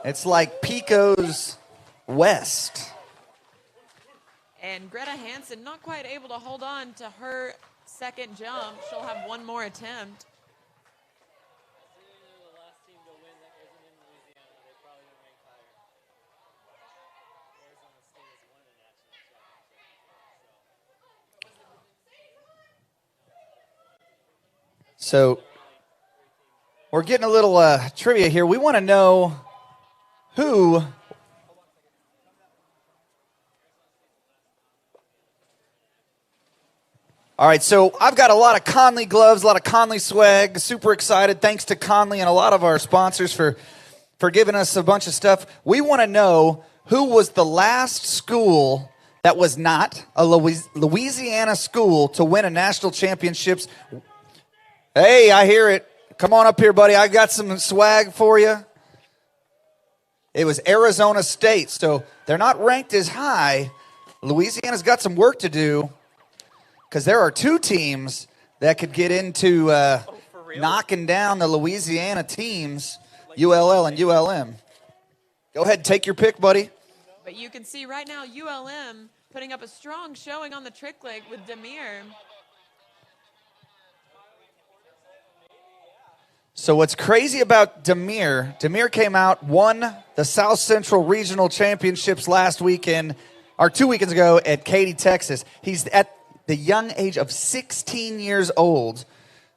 It's like Pico's West. And Greta Hansen not quite able to hold on to her second jump. She'll have one more attempt. So we're getting a little trivia here. We want to know who All right, so I've got a lot of Conley gloves, a lot of Conley swag. Super excited. Thanks to Conley and a lot of our sponsors for giving us a bunch of stuff. We want to know who was the last school that was not a Louisiana school to win a national championships. Hey, I hear it. Come on up here, buddy. I got some swag for you. It was Arizona State, so they're not ranked as high. Louisiana's got some work to do because there are two teams that could get into knocking down the Louisiana teams, ULL and ULM. Go ahead, take your pick, buddy. But you can see right now ULM putting up a strong showing on the trick leg with Demir. So what's crazy about Demir came out, won the South Central Regional Championships last weekend, or 2 weekends ago at Katy, Texas. He's at the young age of 16 years old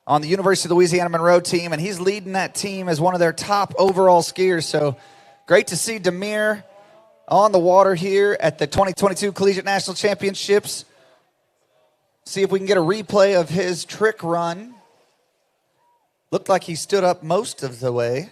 on the University of Louisiana Monroe team, and he's leading that team as one of their top overall skiers. So great to see Demir on the water here at the 2022 Collegiate National Championships. See if we can get a replay of his trick run. Looked like he stood up most of the way.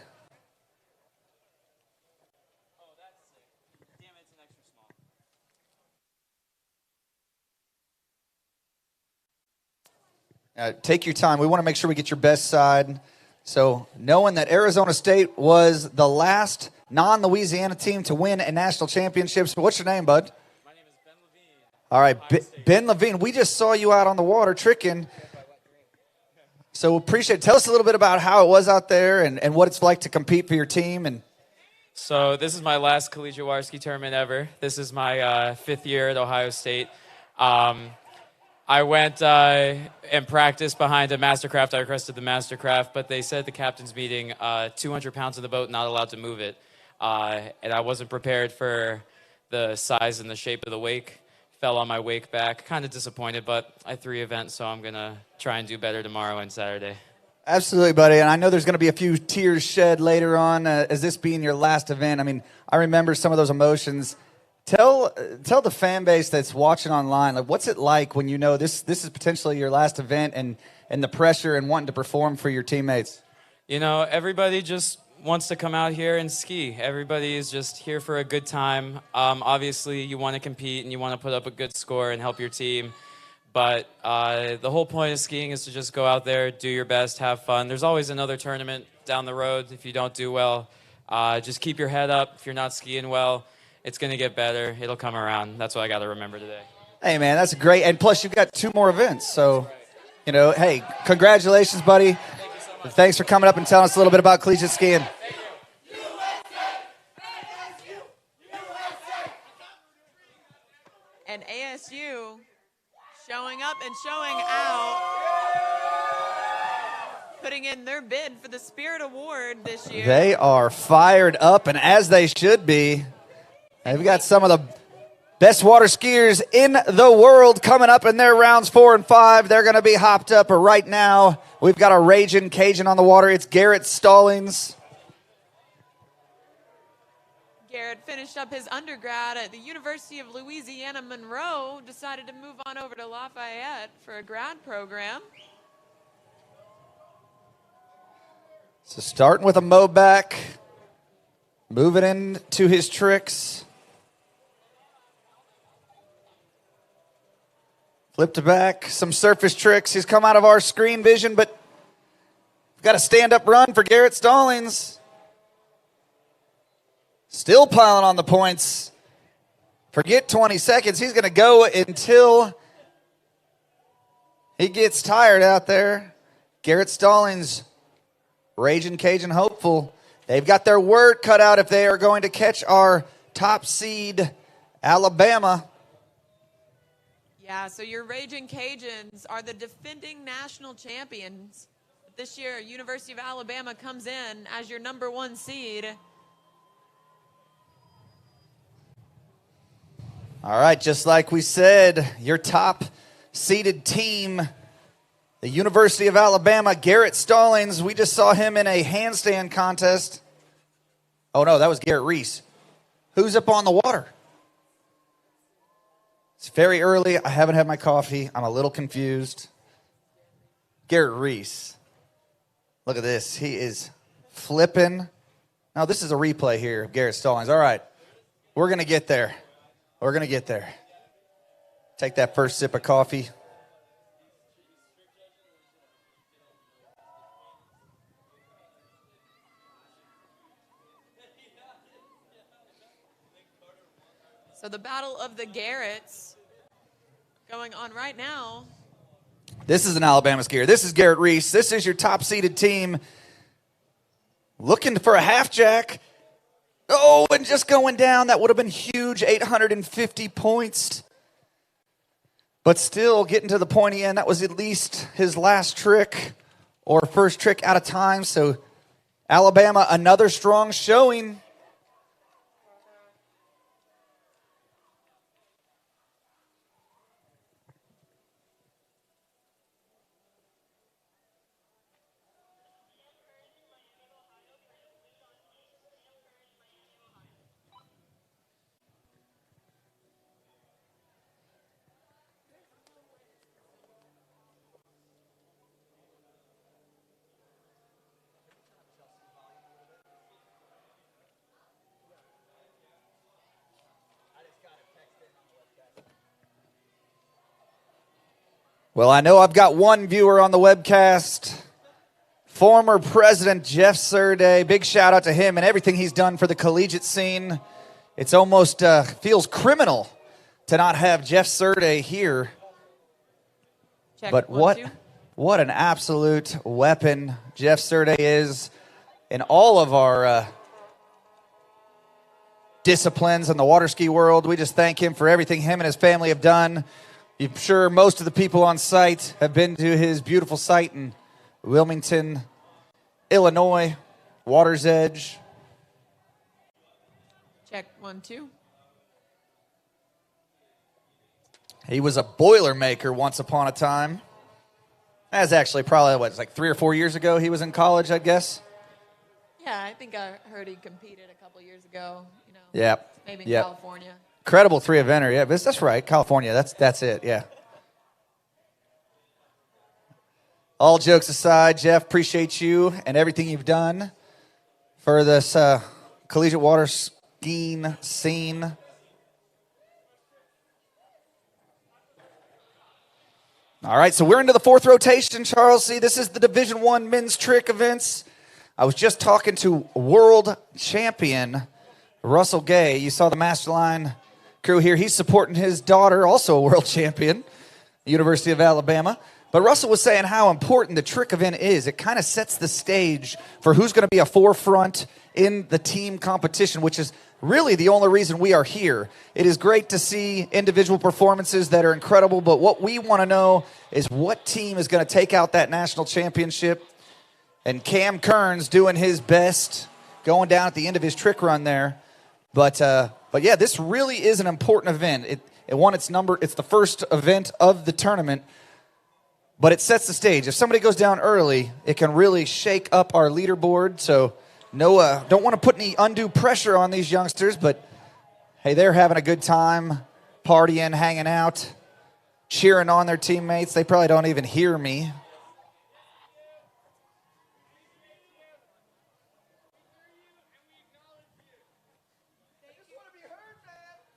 Take your time. We want to make sure we get your best side. So knowing that Arizona State was the last non-Louisiana team to win a national championship. What's your name, bud? My name is Ben Levine. All right, Ben Levine. We just saw you out on the water tricking. So appreciate it. Tell us a little bit about how it was out there and what it's like to compete for your team. So this is my last collegiate water ski tournament ever. This is my 5th year at Ohio State. I went and practiced behind a Mastercraft. I requested the Mastercraft, but they said at the captain's meeting, 200 pounds in the boat, not allowed to move it. And I wasn't prepared for the size and the shape of the wake. Fell on my wake back. Kind of disappointed, but I had 3 events, so I'm going to try and do better tomorrow and Saturday. Absolutely, buddy. And I know there's going to be a few tears shed later on as this being your last event. I mean, I remember some of those emotions. Tell the fan base that's watching online, like, what's it like when you know this is potentially your last event and the pressure and wanting to perform for your teammates? You know, everybody just wants to come out here and ski. Everybody is just here for a good time. Obviously, you want to compete and you want to put up a good score and help your team. But the whole point of skiing is to just go out there, do your best, have fun. There's always another tournament down the road. If you don't do well, just keep your head up. If you're not skiing well, it's going to get better. It'll come around. That's what I got to remember today. Hey, man, that's great. And plus, you've got 2 more events. So, you know, hey, congratulations, buddy. Thanks for coming up and telling us a little bit about collegiate skiing. And ASU showing up and showing out, putting in their bid for the Spirit Award this year. They are fired up, and as they should be. They've got some of the best water skiers in the world coming up in their rounds 4 and 5. They're going to be hopped up right now. We've got a raging Cajun on the water. It's Garrett Stallings. Garrett finished up his undergrad at the University of Louisiana Monroe, decided to move on over to Lafayette for a grad program. So starting with a mow back, moving into his tricks. Flip to back, some surface tricks. He's come out of our screen vision, but we've got a stand-up run for Garrett Stallings. Still piling on the points. Forget 20 seconds. He's going to go until he gets tired out there. Garrett Stallings, raging Cajun hopeful. They've got their work cut out if they are going to catch our top seed, Alabama. Yeah, so your Raging Cajuns are the defending national champions. This year, University of Alabama comes in as your number 1 seed. All right, just like we said, your top seeded team, the University of Alabama, Garrett Stallings. We just saw him in a handstand contest. Oh, no, that was Garrett Reese. Who's up on the water? It's very early. I haven't had my coffee. I'm a little confused. Garrett Reese. Look at this. He is flipping. Now, this is a replay here of Garrett Stallings. All right. We're going to get there. We're going to get there. Take that first sip of coffee. So the battle of the Garretts going on right now. This is an Alabama skier. This is Garrett Reese. This is your top-seeded team looking for a half jack. Oh, and just going down. That would have been huge, 850 points. But still getting to the pointy end. That was at least his last trick or first trick out of time. So Alabama, another strong showing. Well, I know I've got one viewer on the webcast, former President Jeff Surday. Big shout out to him and everything he's done for the collegiate scene. It's almost feels criminal to not have Jeff Surday here. Check, but one, what an absolute weapon Jeff Surday is in all of our disciplines in the water ski world. We just thank him for everything him and his family have done. I'm sure most of the people on site have been to his beautiful site in Wilmington, Illinois, Water's Edge. Check, 1, 2. He was a Boilermaker once upon a time. That's actually probably, it's like 3 or 4 years ago he was in college, I guess. Yeah, I think I heard he competed a couple years ago. Yep. Maybe in Yep. California. Incredible 3-eventer, yeah. That's right, California. That's it, yeah. All jokes aside, Jeff, appreciate you and everything you've done for this collegiate water skiing scene. All right, so we're into the fourth rotation, Charles. See, this is the Division I men's trick events. I was just talking to world champion Russell Gay. You saw the Masterline crew here. He's supporting his daughter, also a world champion, University of Alabama. But Russell was saying how important the trick event is. It kind of sets the stage for who's going to be a forefront in the team competition, which is really the only reason we are here. It is great to see individual performances that are incredible, but what we want to know is what team is going to take out that national championship. And Cam Kearns doing his best, going down at the end of his trick run there. But yeah, this really is an important event. It won its number. It's the first event of the tournament, but it sets the stage. If somebody goes down early, it can really shake up our leaderboard. So don't want to put any undue pressure on these youngsters, but hey, they're having a good time, partying, hanging out, cheering on their teammates. They probably don't even hear me.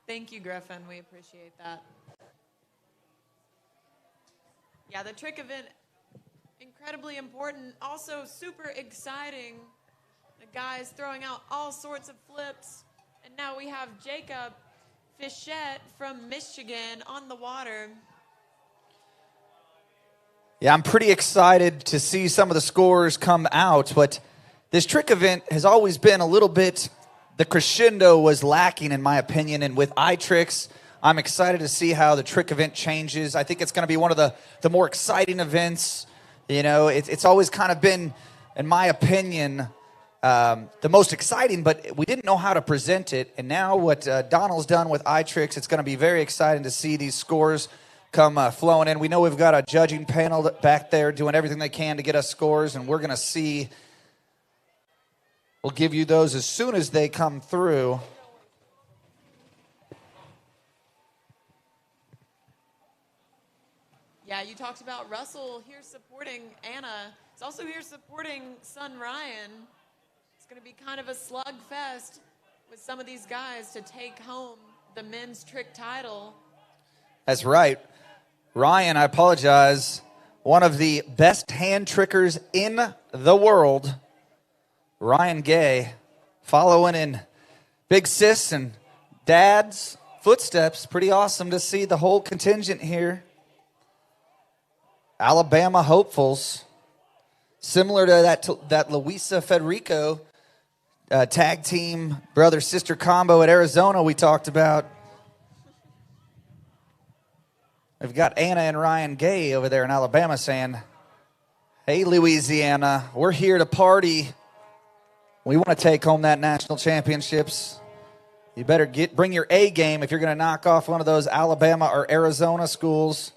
Thank you, Griffin. We appreciate that. Yeah, the trick event, incredibly important. Also super exciting. The guys throwing out all sorts of flips. And now we have Jacob Fischette from Michigan on the water. Yeah, I'm pretty excited to see some of the scores come out, but this trick event has always been a little bit, the crescendo was lacking in my opinion, and with iTricks, I'm excited to see how the trick event changes. I think it's going to be one of the more exciting events. You know, it's always kind of been, in my opinion, the most exciting, but we didn't know how to present it. And now what Donald's done with iTricks, it's going to be very exciting to see these scores come flowing in. We know we've got a judging panel back there doing everything they can to get us scores, and we're going to see. We'll give you those as soon as they come through. Yeah, you talked about Russell here supporting Anna. He's also here supporting son Ryan. It's going to be kind of a slugfest with some of these guys to take home the men's trick title. That's right. Ryan, I apologize, one of the best hand trickers in the world, Ryan Gay, following in Big Sis and Dad's footsteps. Pretty awesome to see the whole contingent here. Alabama hopefuls, similar to that Luisa Federico tag team brother-sister combo at Arizona we talked about. We've got Anna and Ryan Gay over there in Alabama saying, hey, Louisiana, we're here to party. We want to take home that national championships. You better bring your A game if you're going to knock off one of those Alabama or Arizona schools.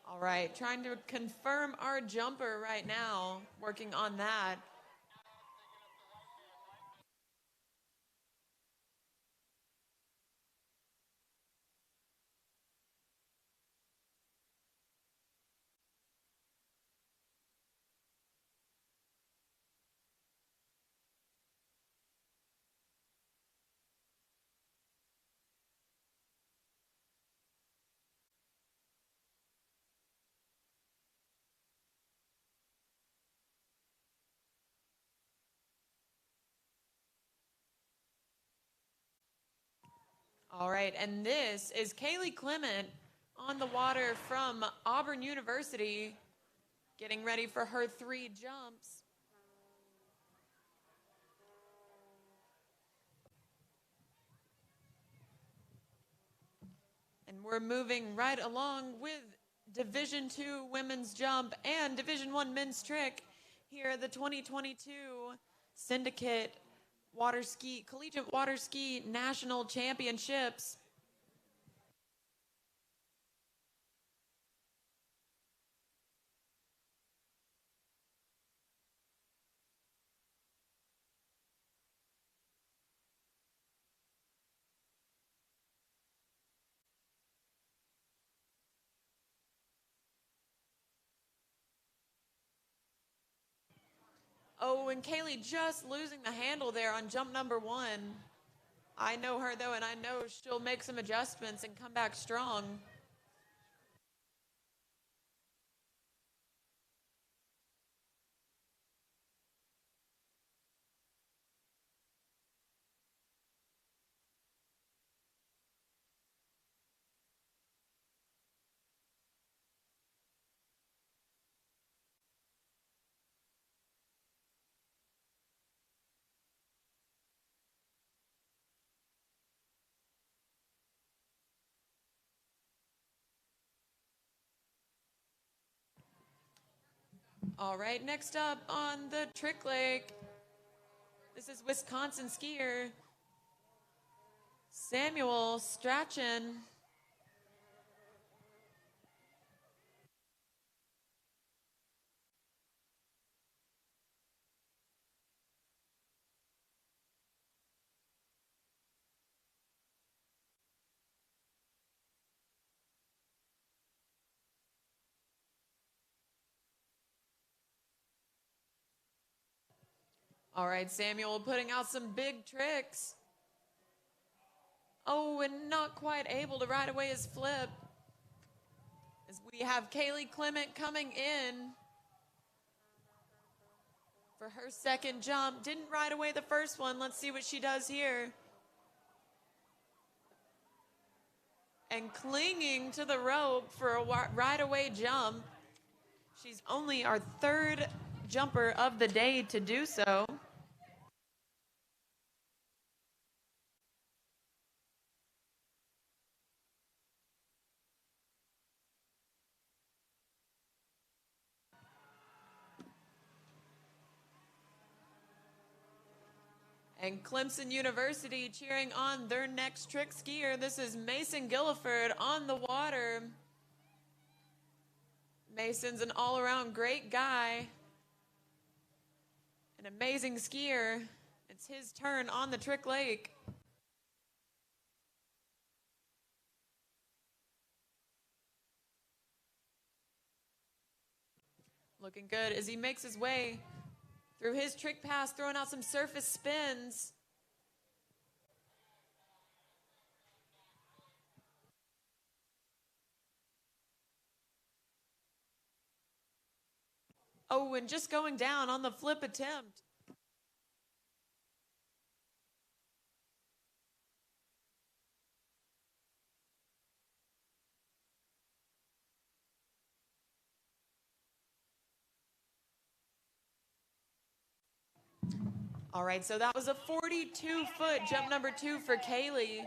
All right, trying to confirm our jumper right now, working on that. All right, and this is Kaylee Clement on the water from Auburn University, getting ready for her 3 jumps. And we're moving right along with Division II women's jump and Division I men's trick here at the 2022 Syndicate Collegiate Water Ski National Championships. Oh, and Kaylee just losing the handle there on jump number 1. I know her, though, and I know she'll make some adjustments and come back strong. All right, next up on the trick leg, this is Wisconsin skier Samuel Strachan. All right, Samuel putting out some big tricks. Oh, and not quite able to ride away his flip. As we have Kaylee Clement coming in for her second jump. Didn't ride away the first one. Let's see what she does here. And clinging to the rope for a ride away jump. She's only our 3rd jumper of the day to do so. And Clemson University cheering on their next trick skier. This is Mason Gilliford on the water. Mason's an all-around great guy. An amazing skier. It's his turn on the trick lake. Looking good as he makes his way through his trick pass, throwing out some surface spins. Oh, and just going down on the flip attempt. All right, so that was a 42-foot jump number 2 for Kaylee.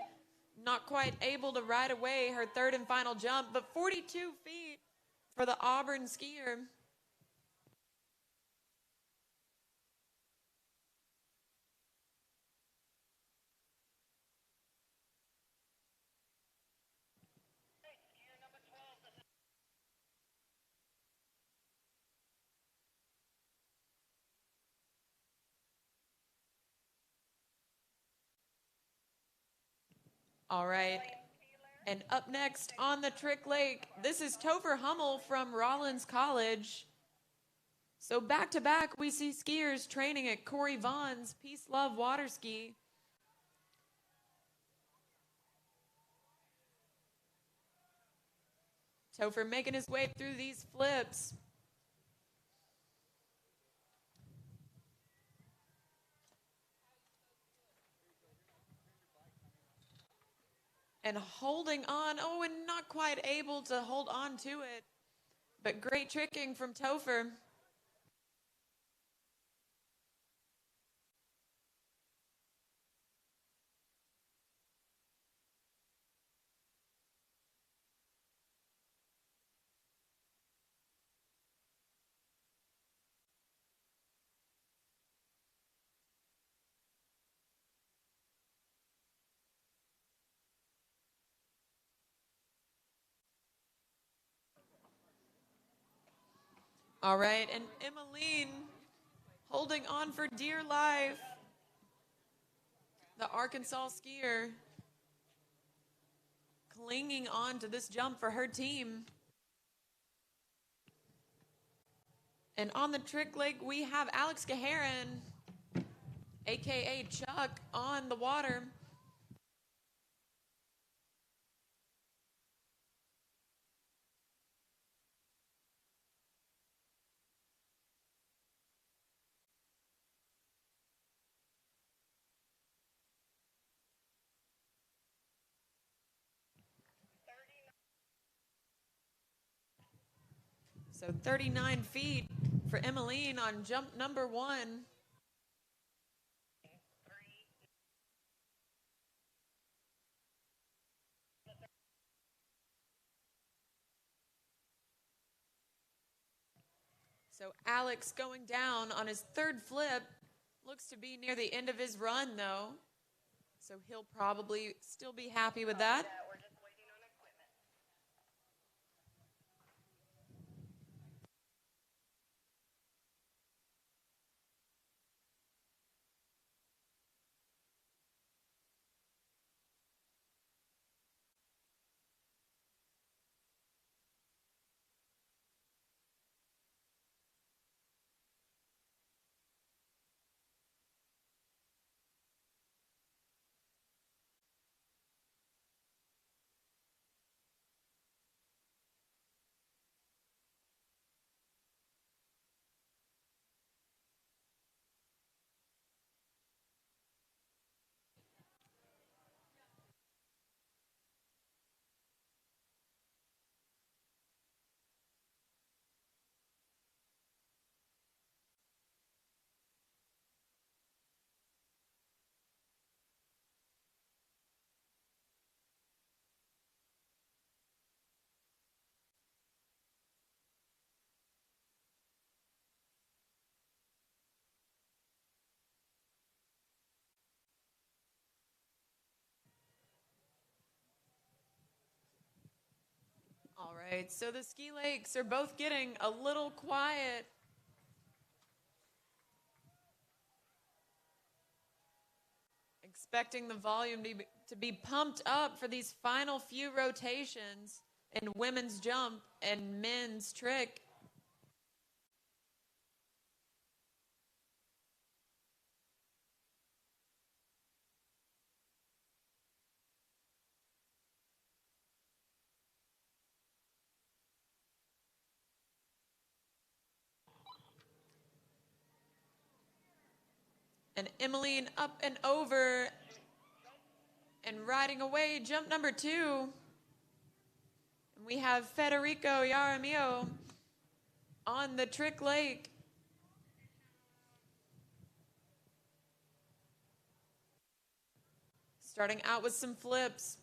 Not quite able to ride away her third and final jump, but 42 feet for the Auburn skier. All right. And up next on the Trick Lake, this is Topher Hummel from Rollins College. So back to back, we see skiers training at Corey Vaughn's Peace Love Water Ski. Topher making his way through these flips. And holding on, oh, and not quite able to hold on to it. But great tricking from Topher. All right, and Emmeline holding on for dear life. The Arkansas skier clinging on to this jump for her team. And on the Trick Lake, we have Alex Gaharin, AKA Chuck, on the water. So 39 feet for Emmeline on jump number 1. So Alex going down on his third flip. Looks to be near the end of his run, though. So he'll probably still be happy with that. All right, so the ski lakes are both getting a little quiet. Expecting the volume to be pumped up for these final few rotations in women's jump and men's trick. And Emmeline up and over and riding away, jump number 2. And we have Federico Yaramillo on the trick leg. Starting out with some flips.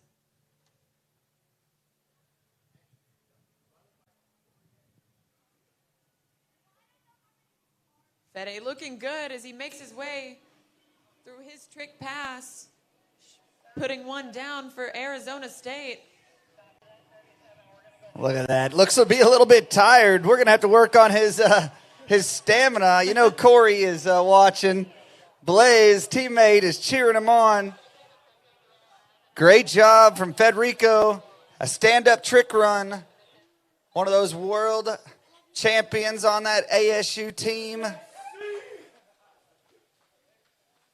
Fede looking good as he makes his way through his trick pass, putting one down for Arizona State. Look at that. Looks to be a little bit tired. We're going to have to work on his stamina. You know Corey is watching. Blaze, teammate, is cheering him on. Great job from Federico. A stand-up trick run. One of those world champions on that ASU team.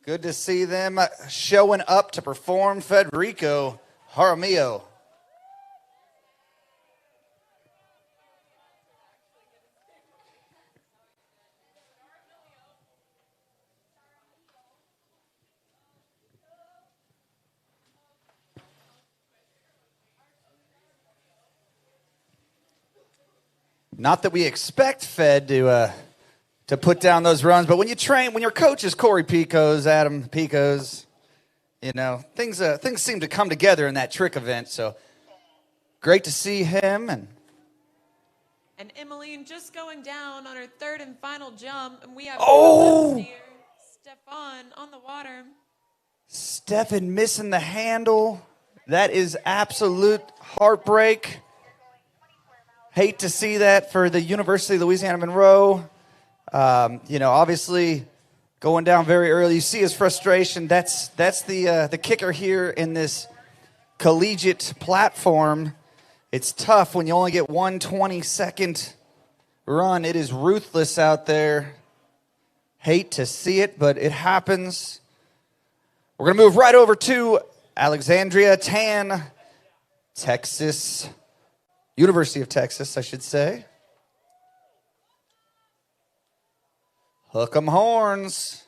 Good to see them showing up to perform. Federico Jaramillo. Not that we expect Fed to put down those runs, but when you train, when your coach is Corey Picos, Adam Picos, you know, things seem to come together in that trick event. So great to see him. And Emmeline just going down on her third and final jump, and we have Stefan on the water. Stefan missing the handle. That is absolute heartbreak. Hate to see that for the University of Louisiana Monroe. You know, obviously going down very early. You see his frustration. That's the kicker here in this collegiate platform. It's tough when you only get 1 20-second run. It is ruthless out there. Hate to see it, but it happens. We're going to move right over to Alexandria Tan, Texas. University of Texas, I should say. Hook 'em horns.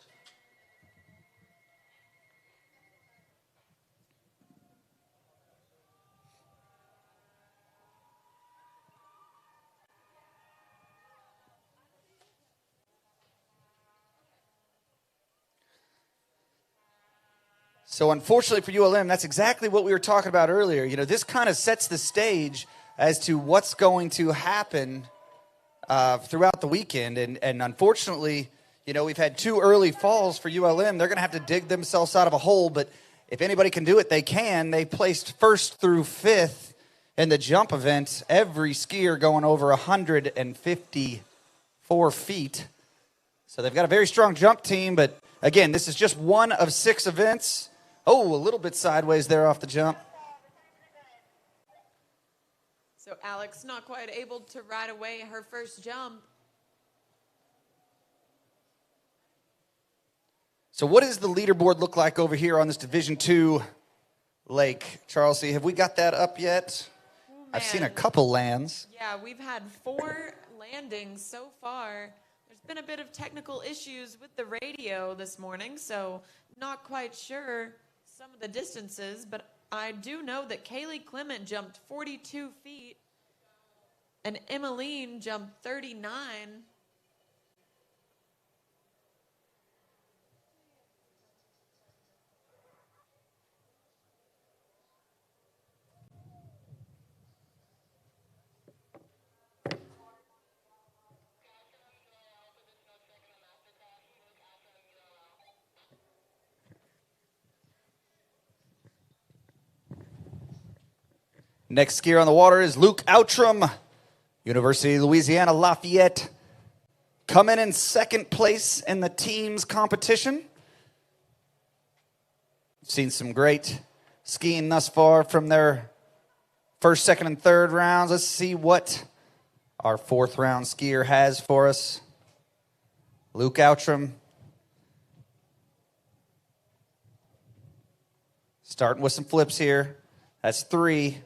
So unfortunately for ULM, that's exactly what we were talking about earlier. You know, this kind of sets the stage as to what's going to happen throughout the weekend. And unfortunately, you know, we've had 2 early falls for ULM. They're going to have to dig themselves out of a hole, but if anybody can do it, they can. They placed 1st through 5th in the jump event. Every skier going over 154 feet. So they've got a very strong jump team, but again, this is just one of 6 events. Oh, a little bit sideways there off the jump. So Alex not quite able to ride away her first jump. So what does the leaderboard look like over here on this Division II lake? Charles, have we got that up yet? Oh, I've seen a couple lands. Yeah, we've had 4 landings so far. There's been a bit of technical issues with the radio this morning, so not quite sure some of the distances, but I do know that Kaylee Clement jumped 42 feet and Emmeline jumped 39. Next skier on the water is Luke Outram, University of Louisiana Lafayette, coming in 2nd place in the teams competition. Seen some great skiing thus far from their 1st, 2nd, and 3rd rounds. Let's see what our 4th round skier has for us. Luke Outram. Starting with some flips here. That's 3.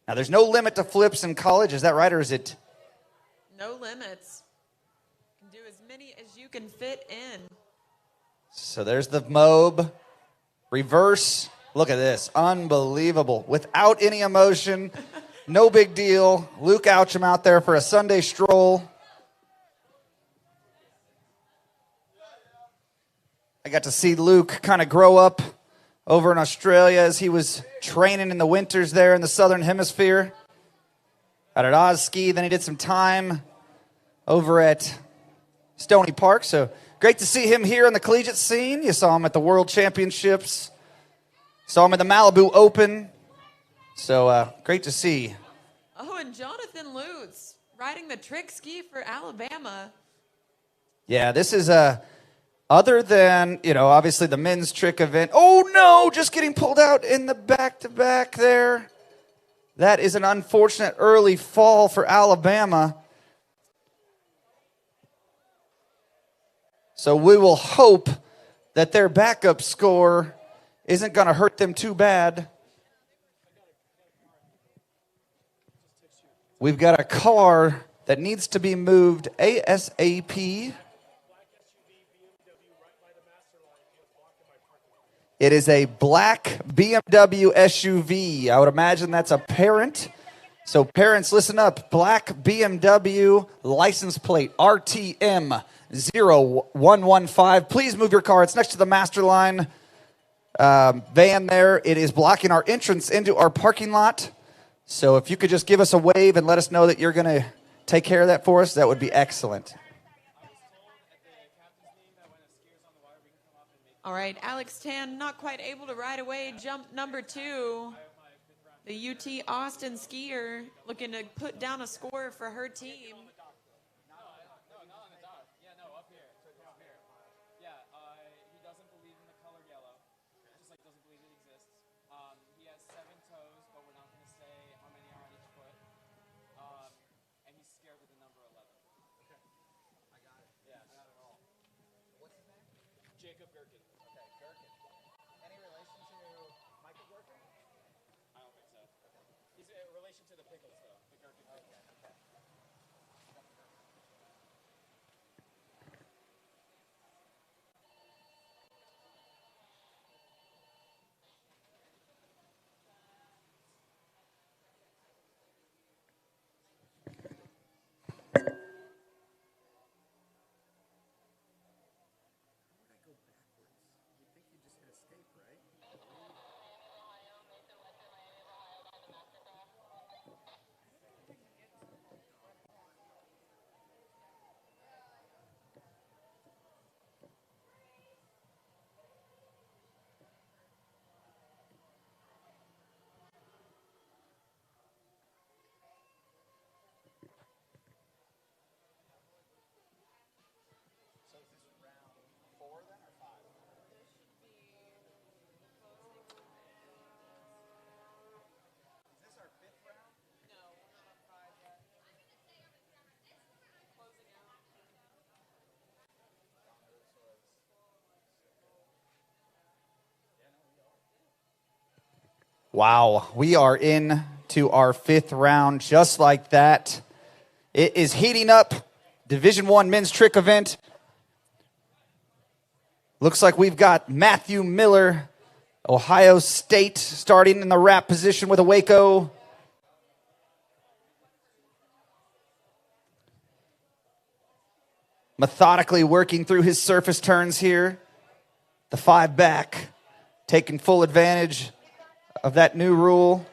Now, there's no limit to flips in college. Is that right, or is it? No limits. You can do as many as you can fit in. So there's the Mobe. Reverse. Look at this. Unbelievable. Without any emotion. No big deal. Luke Oucham out there for a Sunday stroll. I got to see Luke kind of grow up over in Australia as he was training in the winters there in the Southern Hemisphere. Out at Ozski. Then he did some time over at Stony Park. So great to see him here on the collegiate scene. You saw him at the World Championships. Saw him at the Malibu Open. So great to see. Oh, and Jonathan Lutz riding the trick ski for Alabama. Yeah, this is other than, obviously the men's trick event. Oh, no, just getting pulled out in the back-to-back there. That is an unfortunate early fall for Alabama. So we will hope that their backup score isn't going to hurt them too bad. We've got a car that needs to be moved ASAP. It is a black BMW SUV. I would imagine that's a parent. So parents, listen up. Black BMW license plate RTM 0115. Please move your car. It's next to the Masterline van there. It is blocking our entrance into our parking lot. So if you could just give us a wave and let us know that you're going to take care of that for us, that would be excellent. All right, Alex Tan not quite able to ride away. Jump number 2. The UT Austin skier looking to put down a score for her team. Wow, we are in to our 5th round just like that. It is heating up. Division I men's trick event. Looks like we've got Matthew Miller, Ohio State, starting in the wrap position with a Waco. Methodically working through his surface turns here. The 5 back, taking full advantage of that new rule.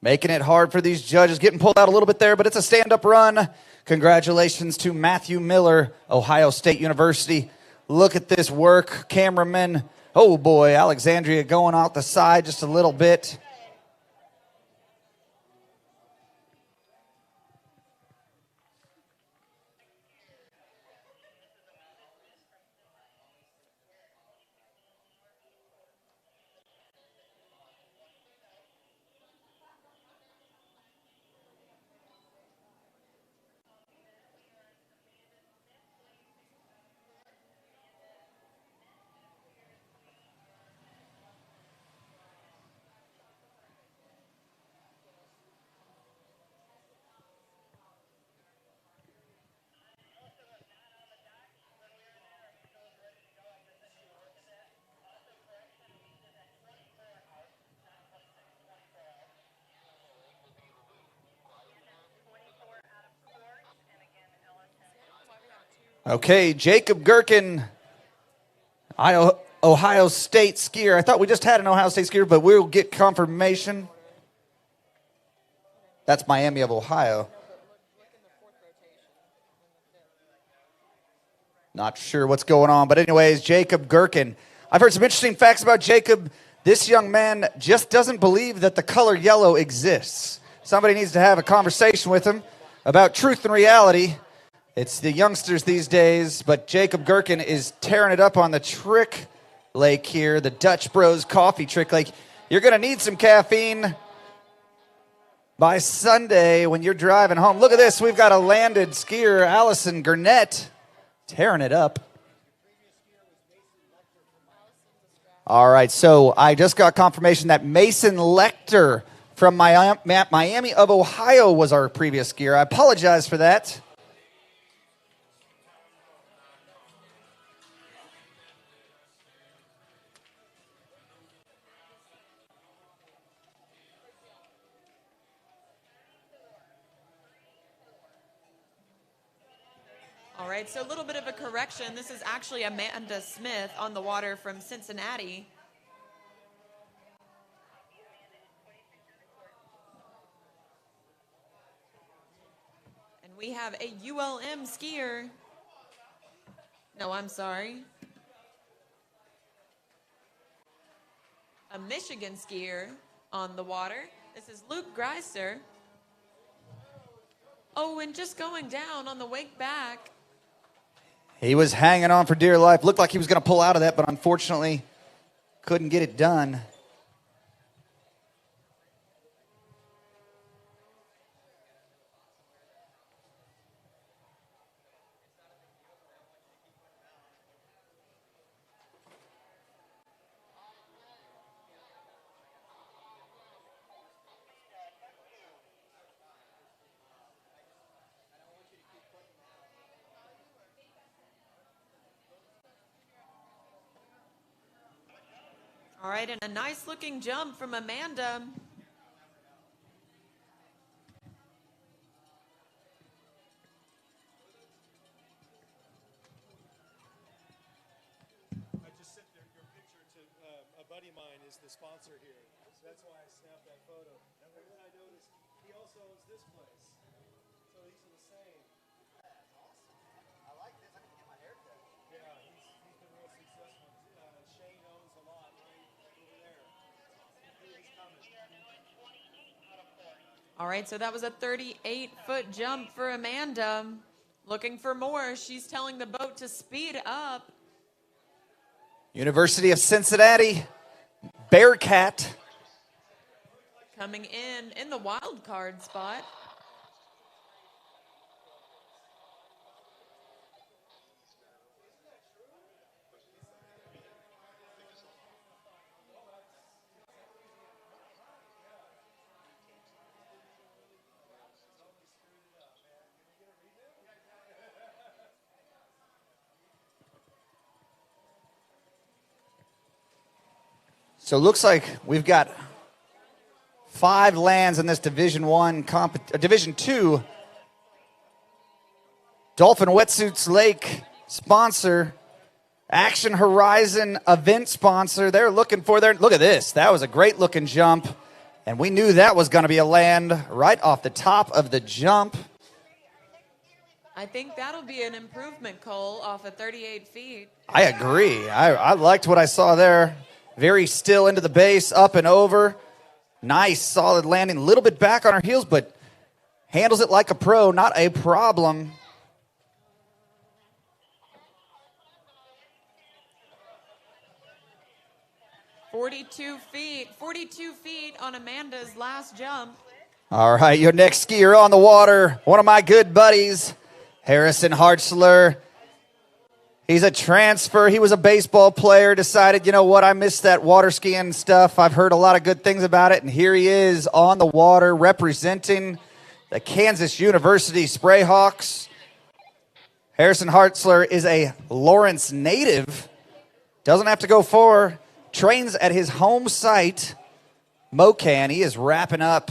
Making it hard for these judges. Getting pulled out a little bit there, but it's a stand-up run. Congratulations to Matthew Miller, Ohio State University. Look at this work. Cameraman, oh boy, Alexandria going out the side just a little bit. Okay, Jacob Gherkin, Ohio State skier. I thought we just had an Ohio State skier, but we'll get confirmation. That's Miami of Ohio. Not sure what's going on, but anyways, Jacob Gherkin. I've heard some interesting facts about Jacob. This young man just doesn't believe that the color yellow exists. Somebody needs to have a conversation with him about truth and reality. It's the youngsters these days, but Jacob Gherkin is tearing it up on the Trick Lake here, the Dutch Bros Coffee Trick Lake. You're going to need some caffeine by Sunday when you're driving home. Look at this. We've got a landed skier, Allison Gurnett, tearing it up. All right, so I just got confirmation that Mason Lecter from Miami of Ohio was our previous skier. I apologize for that. All right, so a little bit of a correction. This is actually Amanda Smith on the water from Cincinnati. And we have a ULM skier. No, I'm sorry. A Michigan skier on the water. This is Luke Greiser. Oh, and just going down on the wake back. He was hanging on for dear life. Looked like he was going to pull out of that, but unfortunately couldn't get it done. All right, and a nice looking jump from Amanda. I just sent your picture to a buddy of mine is the sponsor here. So that's why I snapped that photo. And then I noticed he also owns this place. So these are the same. That's awesome. I like this. I need to get my hair cut. Yeah, he's been real successful. Shane owns a lot right over there. He's coming. All right, so that was a 38-foot jump for Amanda. Looking for more. She's telling the boat to speed up. University of Cincinnati, Bearcat. Coming in the wild card spot. So it looks like we've got 5 lands in this Division Division 2 Dolphin Wetsuits Lake sponsor, Action Horizon event sponsor. They're looking for their, look at this. That was a great looking jump. And we knew that was going to be a land right off the top of the jump. I think that'll be an improvement, Cole, off of 38 feet. I agree. I liked what I saw there. Very still into the base, up and over. Nice, solid landing. A little bit back on her heels, but handles it like a pro. Not a problem. Forty-two feet on Amanda's last jump. All right, your next skier on the water. One of my good buddies, Harrison Hartzler. He's a transfer. He was a baseball player, decided, you know what, I missed that water skiing stuff. I've heard a lot of good things about it, and here he is on the water representing the Kansas University Sprayhawks. Harrison Hartzler is a Lawrence native. Doesn't have to go far. Trains at his home site, Mocan. He is wrapping up.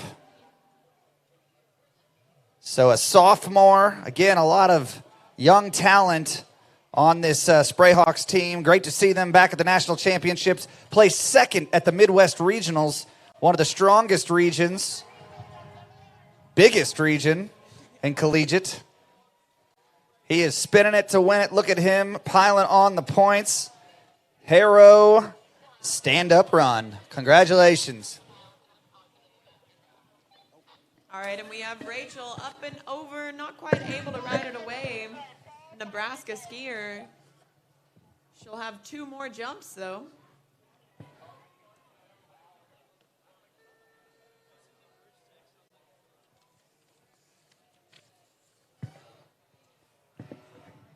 So a sophomore. Again, a lot of young talent on this Sprayhawks team. Great to see them back at the national championships. Placed second at the Midwest Regionals, one of the strongest regions, biggest region in collegiate. He is spinning it to win it. Look at him piling on the points. Harrow, stand-up run. Congratulations. All right, and we have Rachel up and over, not quite able to ride it away. Nebraska skier. She'll have 2 more jumps, though.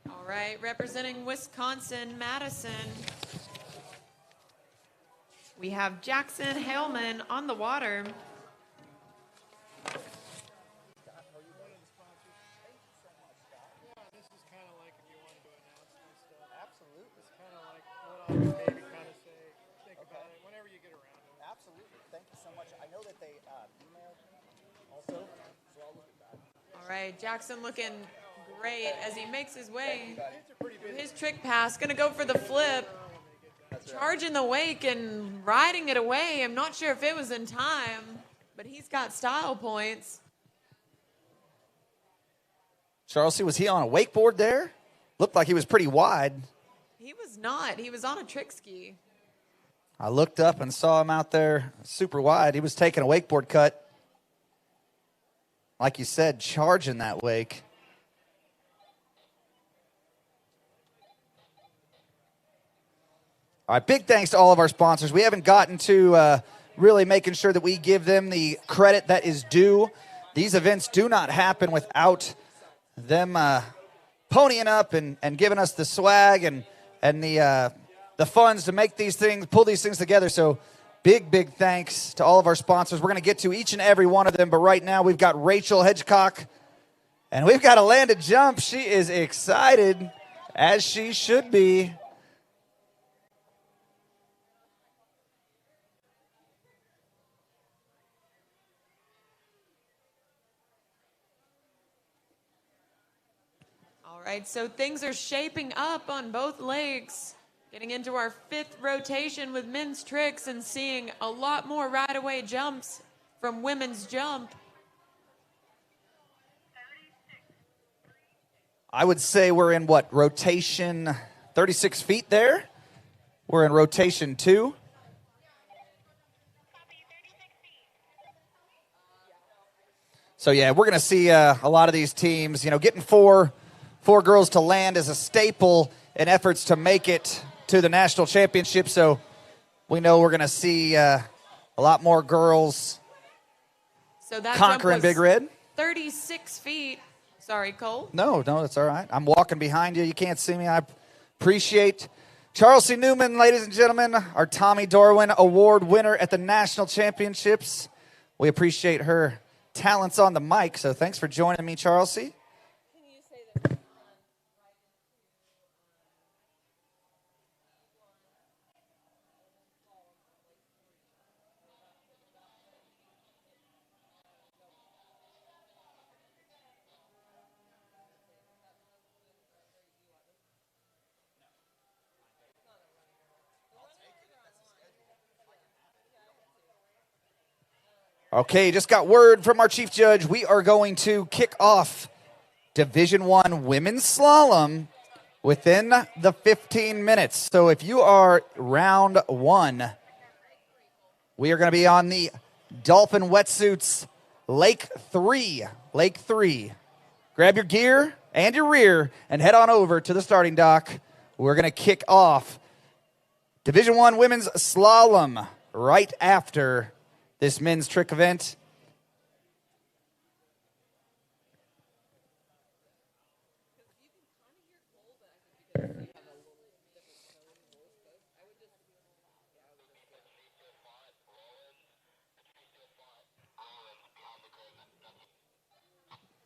All right, representing Wisconsin, Madison, we have Jackson Haleman on the water. Maybe kind of say, think about it whenever you get around it. Absolutely. Thank you so much. I know that they emailed me also, so I'll look at that. All right, Jackson looking great as he makes his way through his trick pass. Going to go for the flip. Charging the wake and riding it away. I'm not sure if it was in time, but he's got style points. Charles, was he on a wakeboard there? Looked like he was pretty wide. He was not. He was on a trick ski. I looked up and saw him out there super wide. He was taking a wakeboard cut. Like you said, charging that wake. All right, big thanks to all of our sponsors. We haven't gotten to really making sure that we give them the credit that is due. These events do not happen without them ponying up and giving us the swag and the funds to make these things, pull these things together. So big thanks to all of our sponsors. We're going to get to each and every one of them, but right now we've got Rachel Hedgecock, and we've got a landed jump. She is excited, as she should be. All right, so things are shaping up on both legs. Getting into our 5th rotation with men's tricks and seeing a lot more right-away jumps from women's jump. I would say we're in what, rotation 36 feet there? We're in rotation 2. So yeah, we're going to see a lot of these teams, getting four girls to land is a staple in efforts to make it to the national championship. So we know we're going to see a lot more girls so that conquering Big Red. 36 feet. Sorry, Cole. No, that's all right. I'm walking behind you. You can't see me. I appreciate Charles C. Newman, ladies and gentlemen, our Tommy Dorwin Award winner at the national championships. We appreciate her talents on the mic. So thanks for joining me, Charles C. Okay, just got word from our chief judge. We are going to kick off Division I Women's Slalom within the 15 minutes. So if you are round 1, we are going to be on the Dolphin Wetsuits Lake 3. Lake 3. Grab your gear and your rear and head on over to the starting dock. We're going to kick off Division I Women's Slalom right after this men's trick event.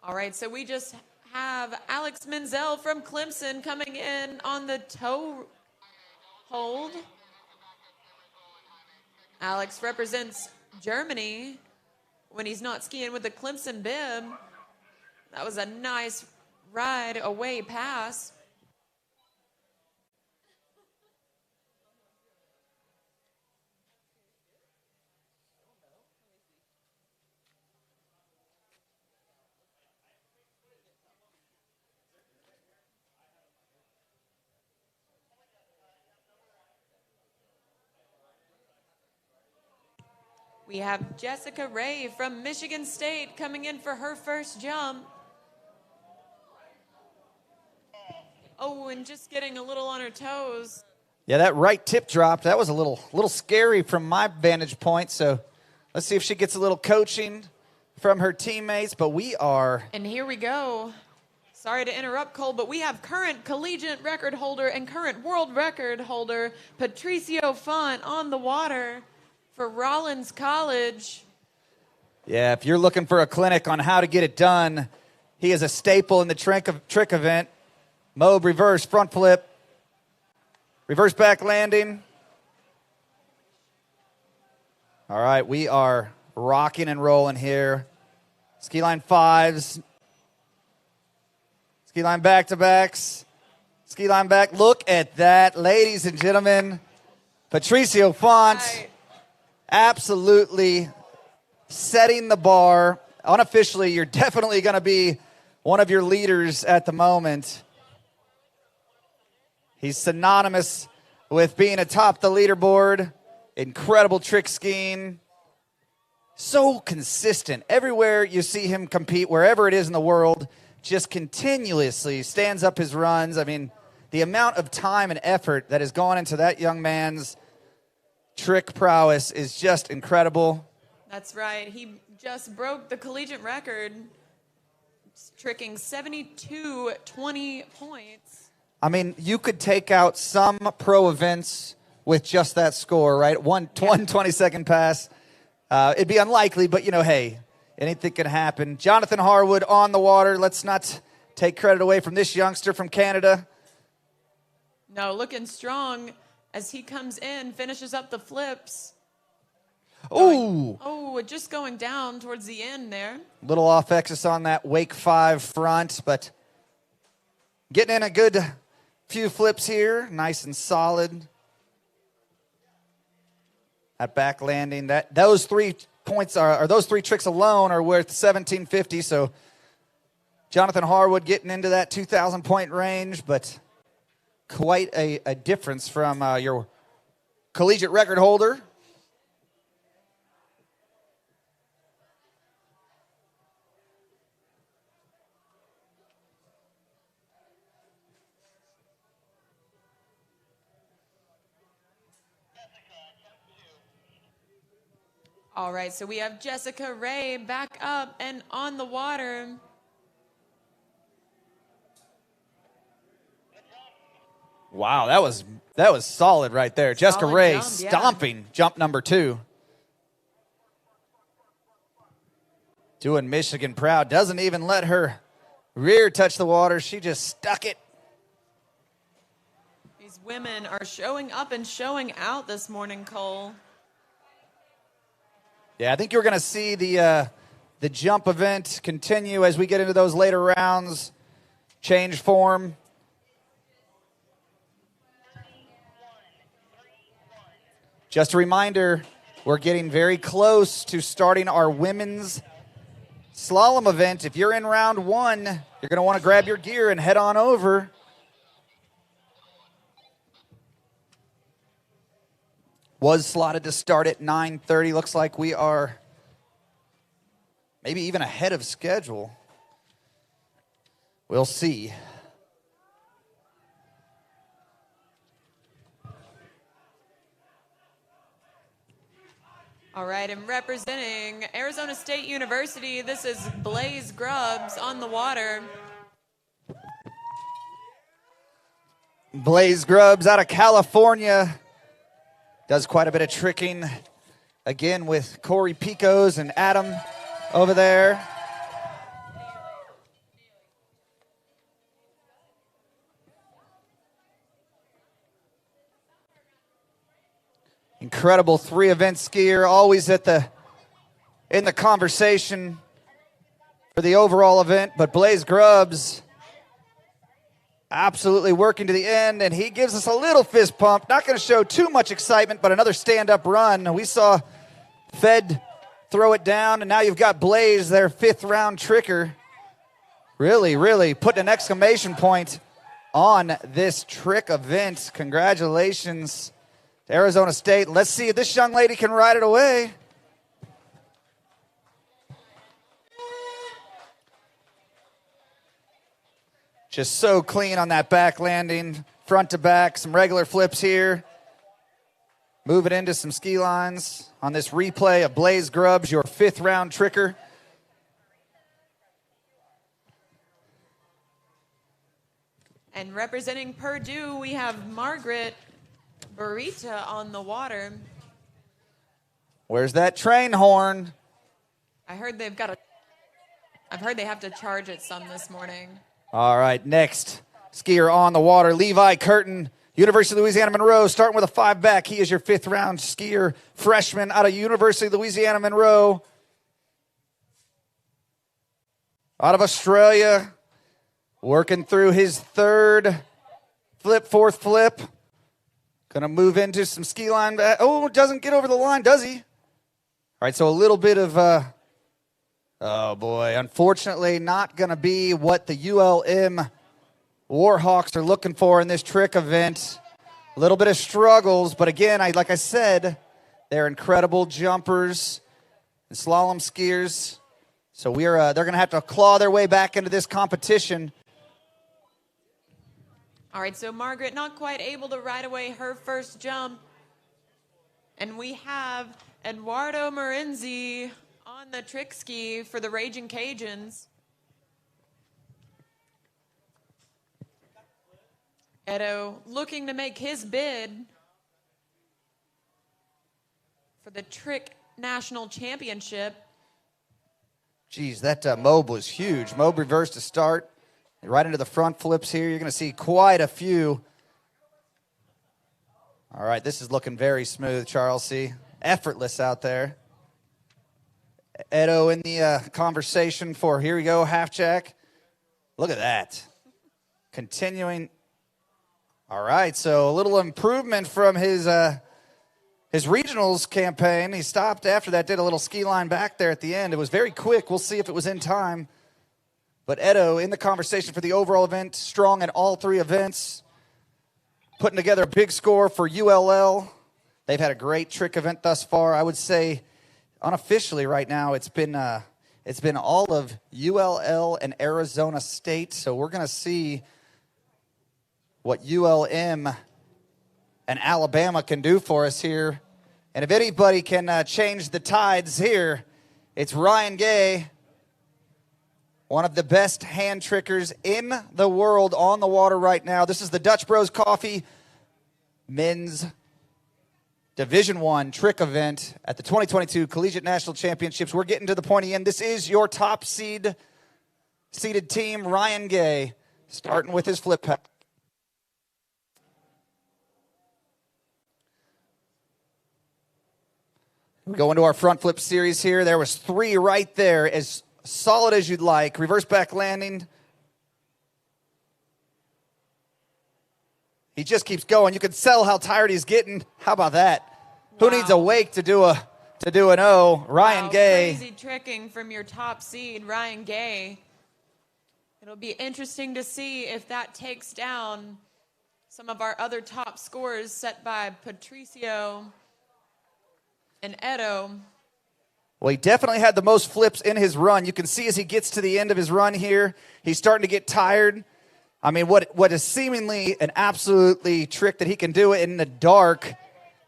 All right, so we just have Alex Menzel from Clemson coming in on the toe hold. Alex represents Germany when he's not skiing with the Clemson bib. That was a nice ride away pass. We have Jessica Ray from Michigan State coming in for her first jump. Oh, and just getting a little on her toes. Yeah, that right tip drop, that was a little scary from my vantage point. So let's see if she gets a little coaching from her teammates. But we are... And here we go. Sorry to interrupt, Cole, but we have current collegiate record holder and current world record holder Patricio Font on the water for Rollins College. Yeah, if you're looking for a clinic on how to get it done, he is a staple in the trick event. Mobe reverse, front flip, reverse back landing. All right, we are rocking and rolling here. Ski line fives. Ski line back-to-backs. Ski line back. Look at that, ladies and gentlemen. Patricio Font absolutely setting the bar. Unofficially, you're definitely going to be one of your leaders at the moment. He's synonymous with being atop the leaderboard. Incredible trick skiing. So consistent. Everywhere you see him compete, wherever it is in the world, just continuously stands up his runs. I mean, the amount of time and effort that has gone into that young man's trick prowess is just incredible. That's right. He just broke the collegiate record, tricking 72.20 points. I mean, you could take out some pro events with just that score, right? One 20-second pass. It'd be unlikely, but, hey, anything can happen. Jonathan Harwood on the water. Let's not take credit away from this youngster from Canada. No, looking strong as he comes in, finishes up the flips. Ooh. Oh, just going down towards the end there. Little off axis on that wake 5 front, but getting in a good few flips here, nice and solid. That back landing, those 3 points those 3 tricks alone are worth $1,750. So Jonathan Harwood getting into that 2,000 point range, but quite a difference from your collegiate record holder. All right, so we have Jessica Ray back up and on the water. Wow, that was solid right there. Jessica Solid Ray jump, stomping jump number 2. Doing Michigan proud. Doesn't even let her rear touch the water. She just stuck it. These women are showing up and showing out this morning, Cole. Yeah, I think you're going to see the jump event continue as we get into those later rounds. Change form. Just a reminder, we're getting very close to starting our women's slalom event. If you're in round 1, you're going to want to grab your gear and head on over. Was slotted to start at 9:30. Looks like we are maybe even ahead of schedule. We'll see. All right, and representing Arizona State University, this is Blaze Grubbs on the water. Blaze Grubbs out of California. Does quite a bit of tricking, again, with Corey Picos and Adam over there. Incredible 3-event skier, always in the conversation for the overall event, but Blaze Grubbs absolutely working to the end, and he gives us a little fist pump. Not going to show too much excitement, but another stand-up run. We saw Fed throw it down, and now you've got Blaze, their 5th-round tricker. Really putting an exclamation point on this trick event. Congratulations to Arizona State. Let's see if this young lady can ride it away. Just so clean on that back landing, front to back, some regular flips here. Move it into some ski lines on this replay of Blaze Grubbs, your 5th round tricker. And representing Purdue, we have Margaret Barita on the water. Where's that train horn? I've heard they have to charge it some this morning. All right, next skier on the water, Levi Curtin, University of Louisiana Monroe, starting with a 5 back. He is your 5th round skier, freshman out of University of Louisiana Monroe. Out of Australia, working through his 3rd flip, 4th flip. Gonna move into some ski line back. Oh, doesn't get over the line, does he? All right, so a little bit of, oh boy, unfortunately not gonna be what the ULM Warhawks are looking for in this trick event. A little bit of struggles, but again, like I said, they're incredible jumpers and slalom skiers. So they're going to have to claw their way back into this competition. All right, so Margaret not quite able to ride away her first jump. And we have Eduardo Marinzi on the trick ski for the Raging Cajuns. Edo looking to make his bid for the Trick National Championship. Geez, that mob was huge. Mob reversed to start. Right into the front flips here. You're going to see quite a few. All right, this is looking very smooth, Charles C. Effortless out there. Edo in the conversation for, here we go, half jack. Look at that. Continuing. All right, so a little improvement from his regionals campaign. He stopped after that, did a little ski line back there at the end. It was very quick. We'll see if it was in time. But Edo in the conversation for the overall event, strong in all 3 events, putting together a big score for ULL. They've had a great trick event thus far. I would say unofficially right now it's been all of ULL and Arizona State. So we're going to see what ULM and Alabama can do for us here. And if anybody can change the tides here, it's Ryan Gay, one of the best hand trickers in the world on the water right now. This is the Dutch Bros Coffee Men's Division I trick event at the 2022 Collegiate National Championships. We're getting to the pointy end. This is your top seeded team, Ryan Gay, starting with his flip pack. We go into our front flip series here. There was 3 right there, as solid as you'd like. Reverse back landing. He just keeps going. You can tell how tired he's getting. How about that? Wow. Who needs a wake to do an O? Ryan Gay. Crazy tricking from your top seed, Ryan Gay. It'll be interesting to see if that takes down some of our other top scores set by Patricio and Edo. Well, he definitely had the most flips in his run. You can see as he gets to the end of his run here, he's starting to get tired. I mean, what is seemingly an absolutely trick that he can do in the dark,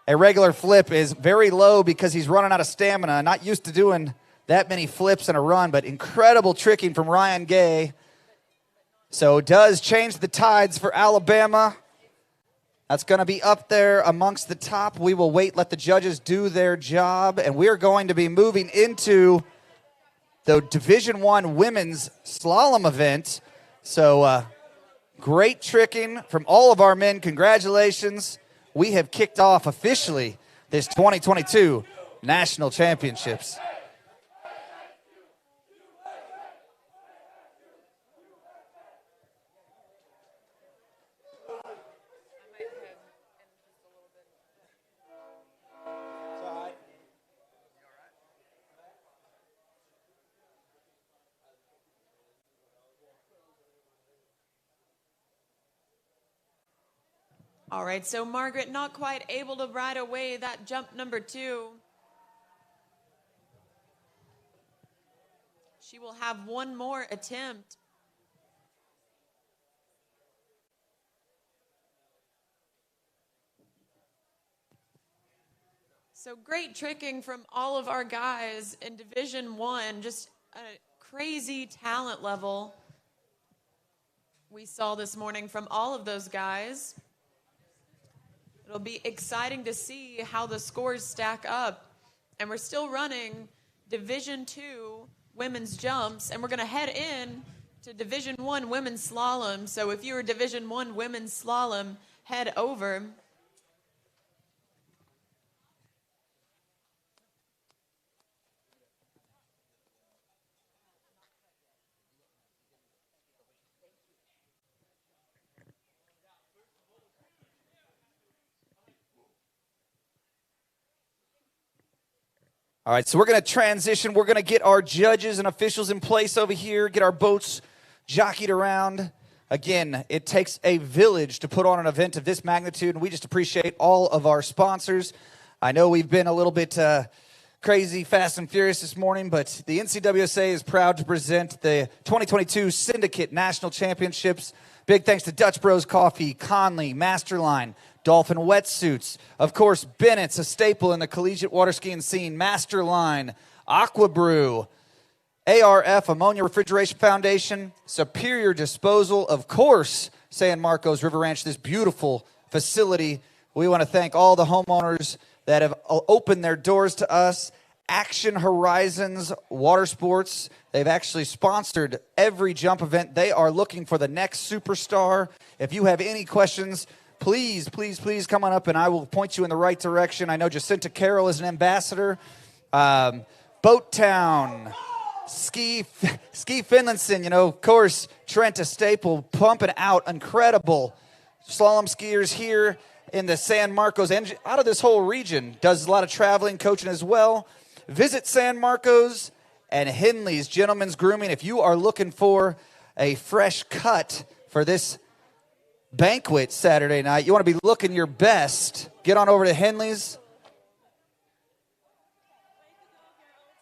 a regular flip, is very low because he's running out of stamina. Not used to doing that many flips in a run, but incredible tricking from Ryan Gay. So does change the tides for Alabama. That's going to be up there amongst the top. We will wait, let the judges do their job, and we're going to be moving into the Division I women's slalom event. So great tricking from all of our men. Congratulations. We have kicked off officially this 2022 National Championships. All right, so Margaret not quite able to ride away that jump number 2. She will have one more attempt. So great tricking from all of our guys in Division I. Just a crazy talent level we saw this morning from all of those guys. It'll be exciting to see how the scores stack up. And we're still running Division II women's jumps, and we're going to head in to Division I women's slalom. So if you're Division I women's slalom, head over. All right, so we're going to transition. We're going to get our judges and officials in place over here, get our boats jockeyed around. Again, it takes a village to put on an event of this magnitude, and we just appreciate all of our sponsors. I know we've been a little bit crazy, fast and furious this morning, but the NCWSA is proud to present the 2022 Syndicate National Championships. Big thanks to Dutch Bros Coffee, Conley, Masterline, Dolphin Wetsuits. Of course, Bennett's, a staple in the collegiate water skiing scene. Masterline, Aqua Brew, ARF, Ammonia Refrigeration Foundation, Superior Disposal, of course, San Marcos River Ranch, this beautiful facility. We want to thank all the homeowners that have opened their doors to us. Action Horizons Water Sports, they've actually sponsored every jump event. They are looking for the next superstar. If you have any questions, please come on up and I will point you in the right direction. I know Jacinta Carroll is an ambassador. Boat Town, Ski Finlandson, of course, Trent, a staple, pumping out incredible slalom skiers here in the San Marcos and out of this whole region. Does a lot of traveling, coaching as well. Visit San Marcos and Henley's Gentlemen's Grooming. If you are looking for a fresh cut for this banquet Saturday night, you want to be looking your best, get on over to Henley's.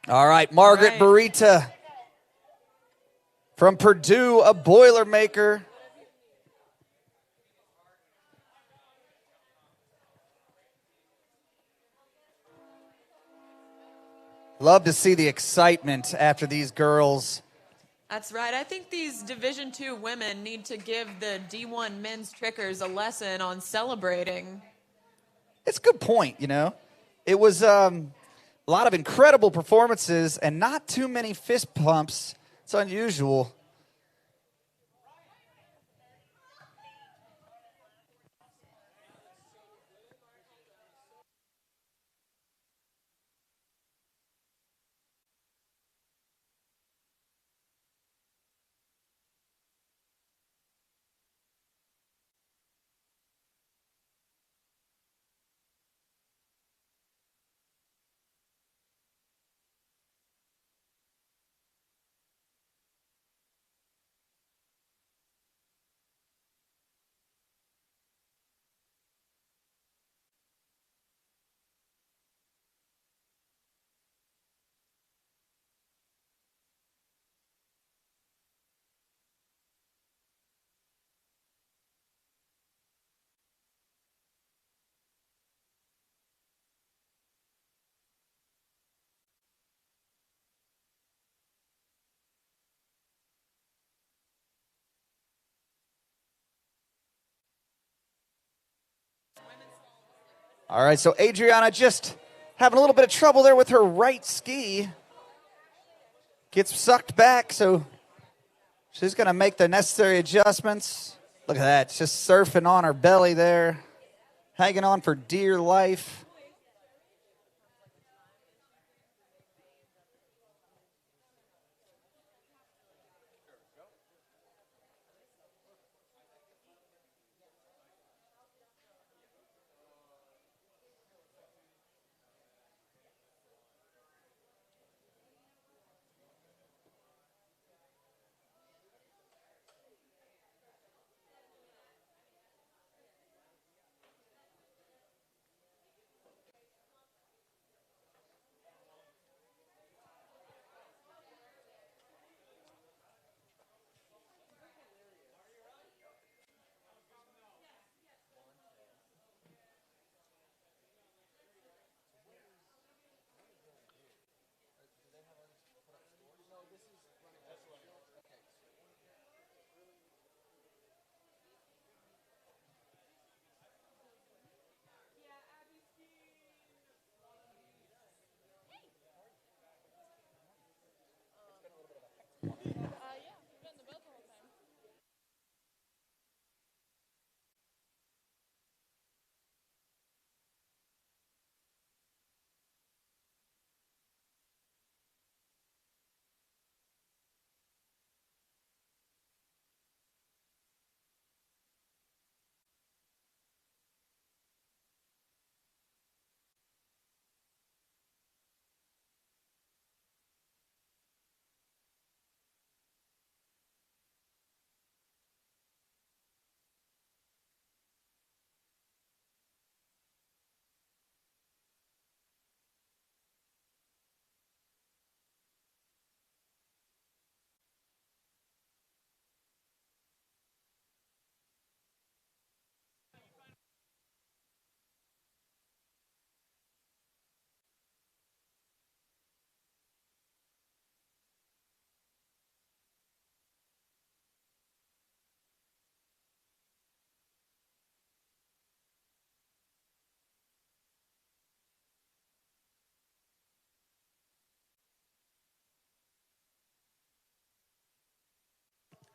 All right, Margaret Barita from Purdue, a Boilermaker. Love to see the excitement after these girls. That's right. I think these Division II women need to give the D1 men's trickers a lesson on celebrating. It's a good point, It was a lot of incredible performances and not too many fist pumps. It's unusual. All right, so Adriana just having a little bit of trouble there with her right ski. Gets sucked back, so she's going to make the necessary adjustments. Look at that, just surfing on her belly there, hanging on for dear life.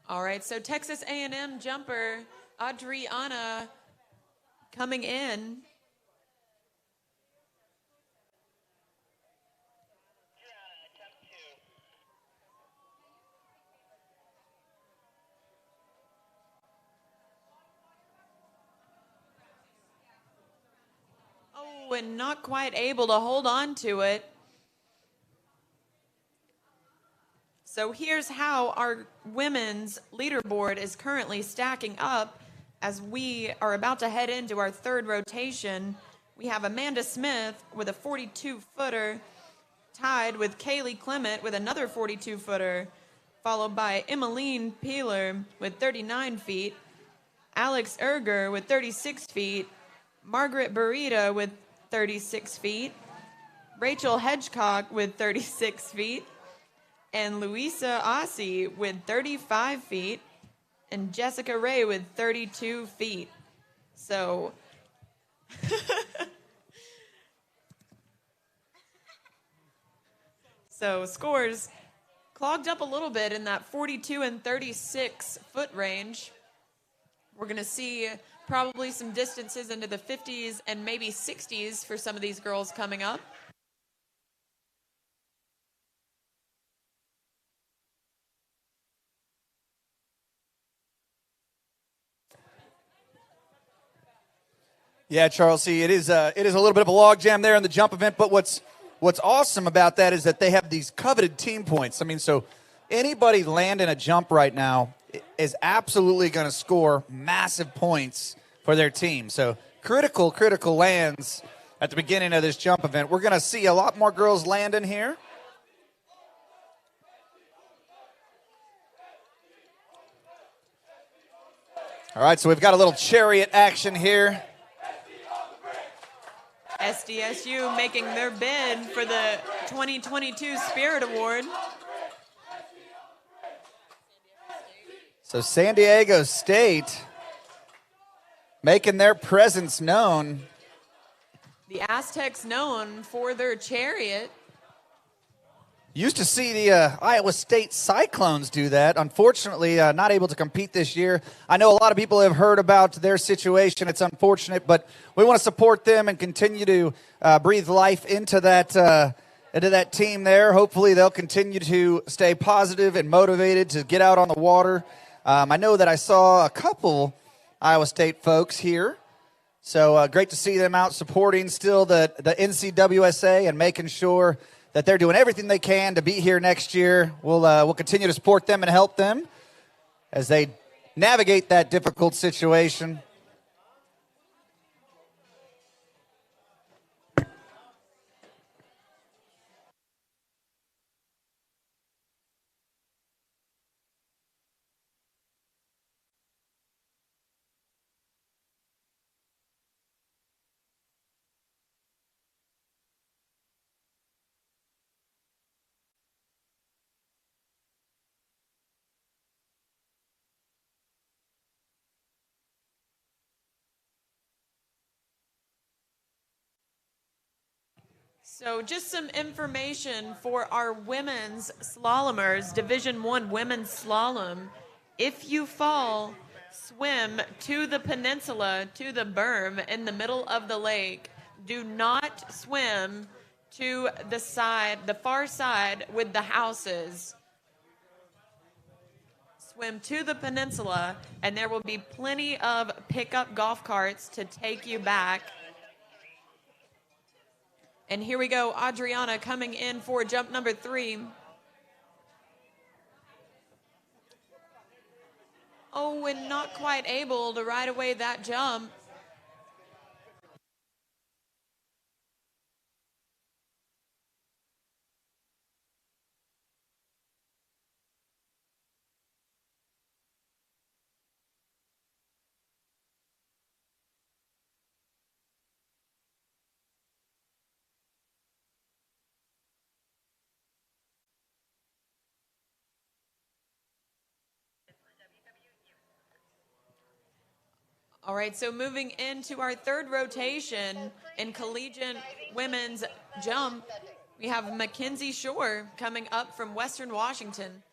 All right, so Texas A&M jumper Adriana coming in. Oh, and not quite able to hold on to it. So here's how our women's leaderboard is currently stacking up as we are about to head into our third rotation. We have Amanda Smith with a 42-footer, tied with Kaylee Clement with another 42-footer, followed by Emmeline Peeler with 39 feet, Alex Erger with 36 feet, Margaret Burita with 36 feet, Rachel Hedgecock with 36 feet, and Louisa Ossie with 35 feet, and Jessica Ray with 32 feet. So, scores clogged up a little bit in that 42 and 36 foot range. We're going to see probably some distances into the 50s and maybe 60s for some of these girls coming up. Yeah, Charles, see, it is a little bit of a logjam there in the jump event, but what's awesome about that is that they have these coveted team points. I mean, so anybody landing a jump right now is absolutely going to score massive points for their team. So critical lands at the beginning of this jump event. We're going to see a lot more girls landing here. All right, so we've got a little chariot action here. SDSU making their bid for the 2022 Spirit Award. So San Diego State making their presence known. The Aztecs known for their chariot. Used to see the Iowa State Cyclones do that. Unfortunately, not able to compete this year. I know a lot of people have heard about their situation. It's unfortunate, but we want to support them and continue to breathe life into that team there. Hopefully, they'll continue to stay positive and motivated to get out on the water. I know that I saw a couple Iowa State folks here. So great to see them out supporting still the NCWSA and making sure that they're doing everything they can to be here next year. We'll continue to support them and help them as they navigate that difficult situation. So just some information for our women's slalomers, Division I women's slalom. If you fall, swim to the peninsula, to the berm in the middle of the lake. Do not swim to the side, the far side with the houses. Swim to the peninsula, and there will be plenty of pickup golf carts to take you back. And here we go, Adriana coming in for jump number 3. Oh, and not quite able to ride away that jump. All right, so moving into our third rotation in collegiate women's jump, we have Mackenzie Shore coming up from Western Washington.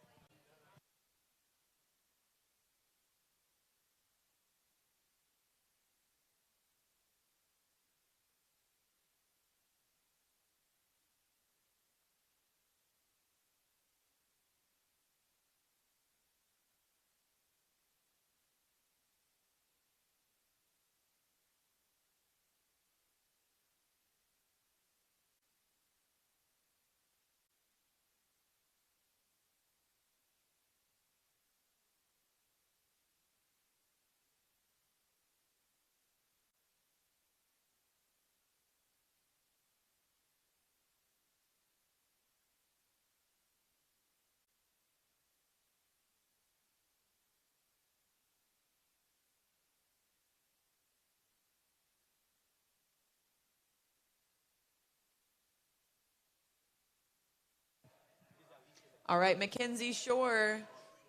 All right, Mackenzie Shore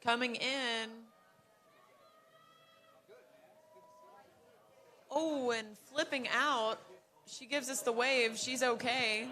coming in. Oh, and flipping out. She gives us the wave. She's okay.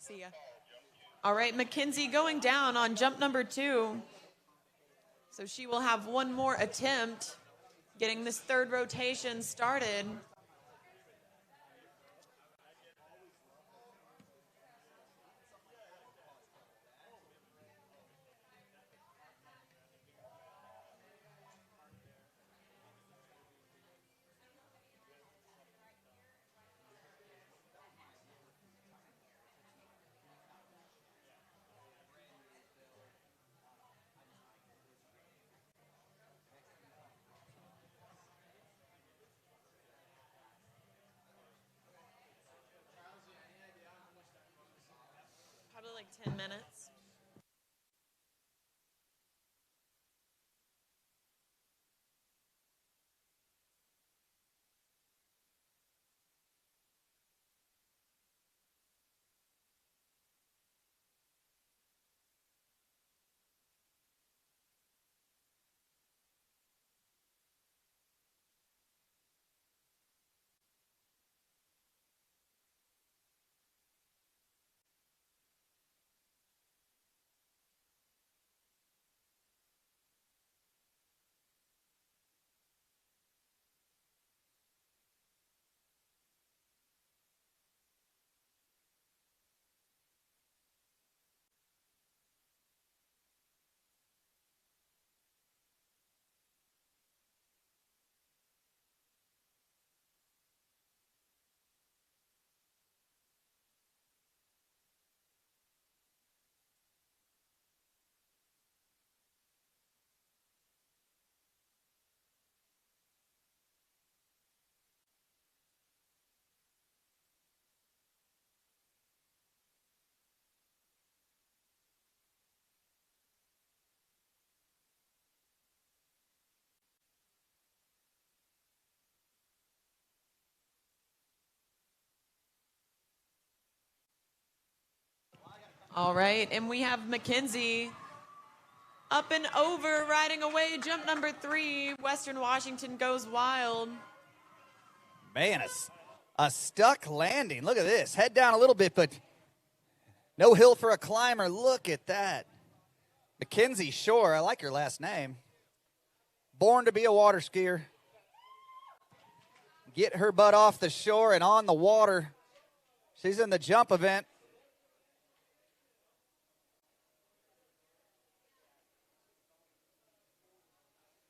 See ya. All right, Mackenzie going down on jump number 2. So she will have one more attempt getting this third rotation started. Probably like 10 minutes. All right, and we have Mackenzie up and over, riding away, jump number 3. Western Washington goes wild. Man, a stuck landing. Look at this. Head down a little bit, but no hill for a climber. Look at that. Mackenzie Shore, I like your last name. Born to be a water skier. Get her butt off the shore and on the water. She's in the jump event.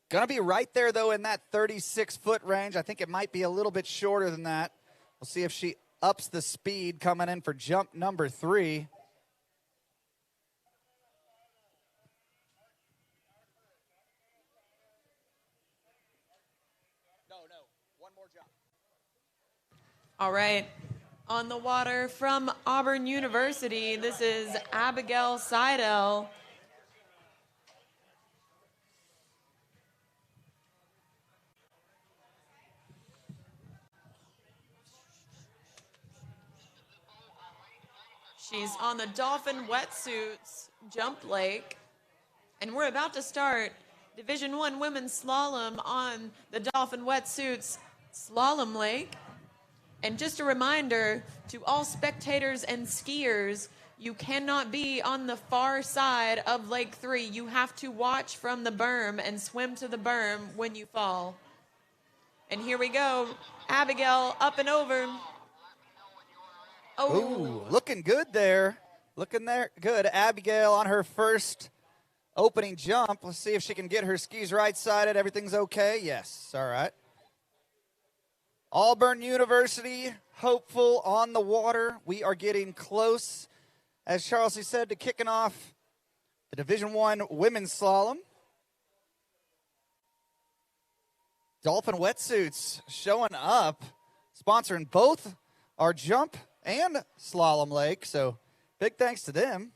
Going to be right there, though, in that 36-foot range. I think it might be a little bit shorter than that. We'll see if she ups the speed coming in for jump number 3. No, one more jump. All right, on the water from Auburn University, this is Abigail Seidel. She's on the Dolphin Wetsuits Jump Lake, and we're about to start Division I Women's Slalom on the Dolphin Wetsuits Slalom Lake. And just a reminder to all spectators and skiers, you cannot be on the far side of Lake 3. You have to watch from the berm and swim to the berm when you fall. And here we go, Abigail up and over. Oh. Ooh, looking good there. Looking there good. Abigail on her first opening jump. Let's see if she can get her skis right-sided. Everything's okay? Yes. All right. Auburn University, hopeful on the water. We are getting close, as Charles said, to kicking off the Division I Women's Slalom. Dolphin Wetsuits showing up, sponsoring both our jump and slalom lake, so big thanks to them.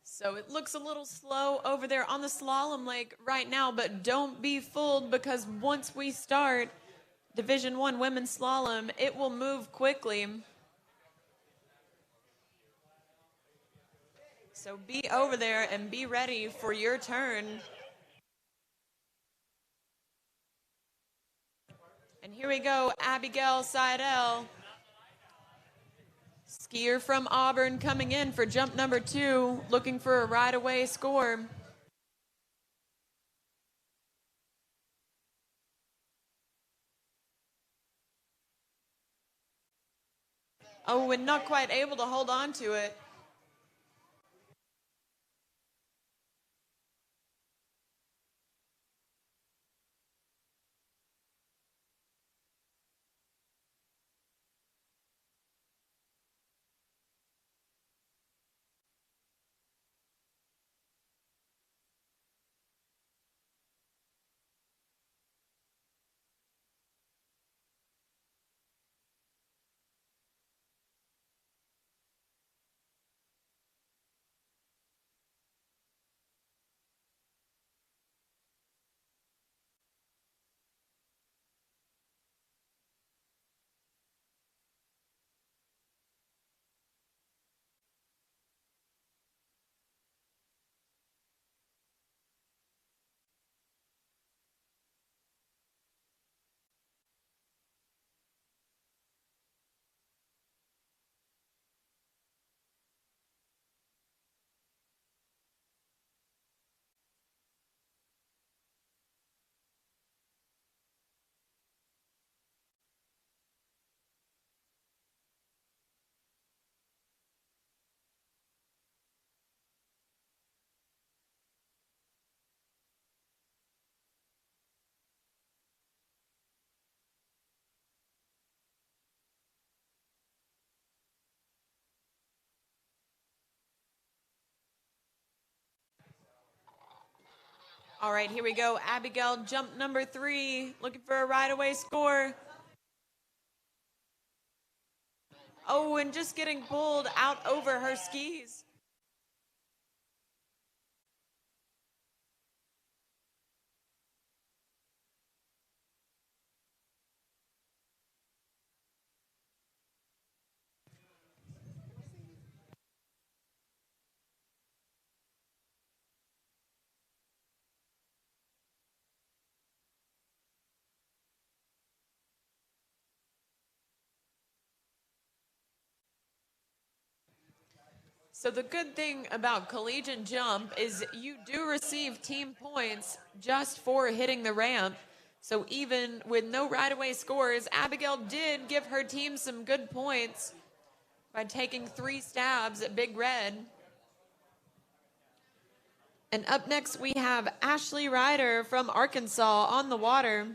So it looks a little slow over there on the slalom lake right now, but don't be fooled, because once we start Division I Women's Slalom, it will move quickly. So be over there and be ready for your turn. And here we go, Abigail Seidel. Skier from Auburn coming in for jump number 2, looking for a right-away score. Oh, and not quite able to hold on to it. All right, here we go. Abigail, jump number 3, looking for a right-away score. Oh, and just getting pulled out over her skis. So the good thing about collegiate jump is you do receive team points just for hitting the ramp. So even with no right-away scores, Abigail did give her team some good points by taking 3 stabs at Big Red. And up next we have Ashley Ryder from Arkansas on the water.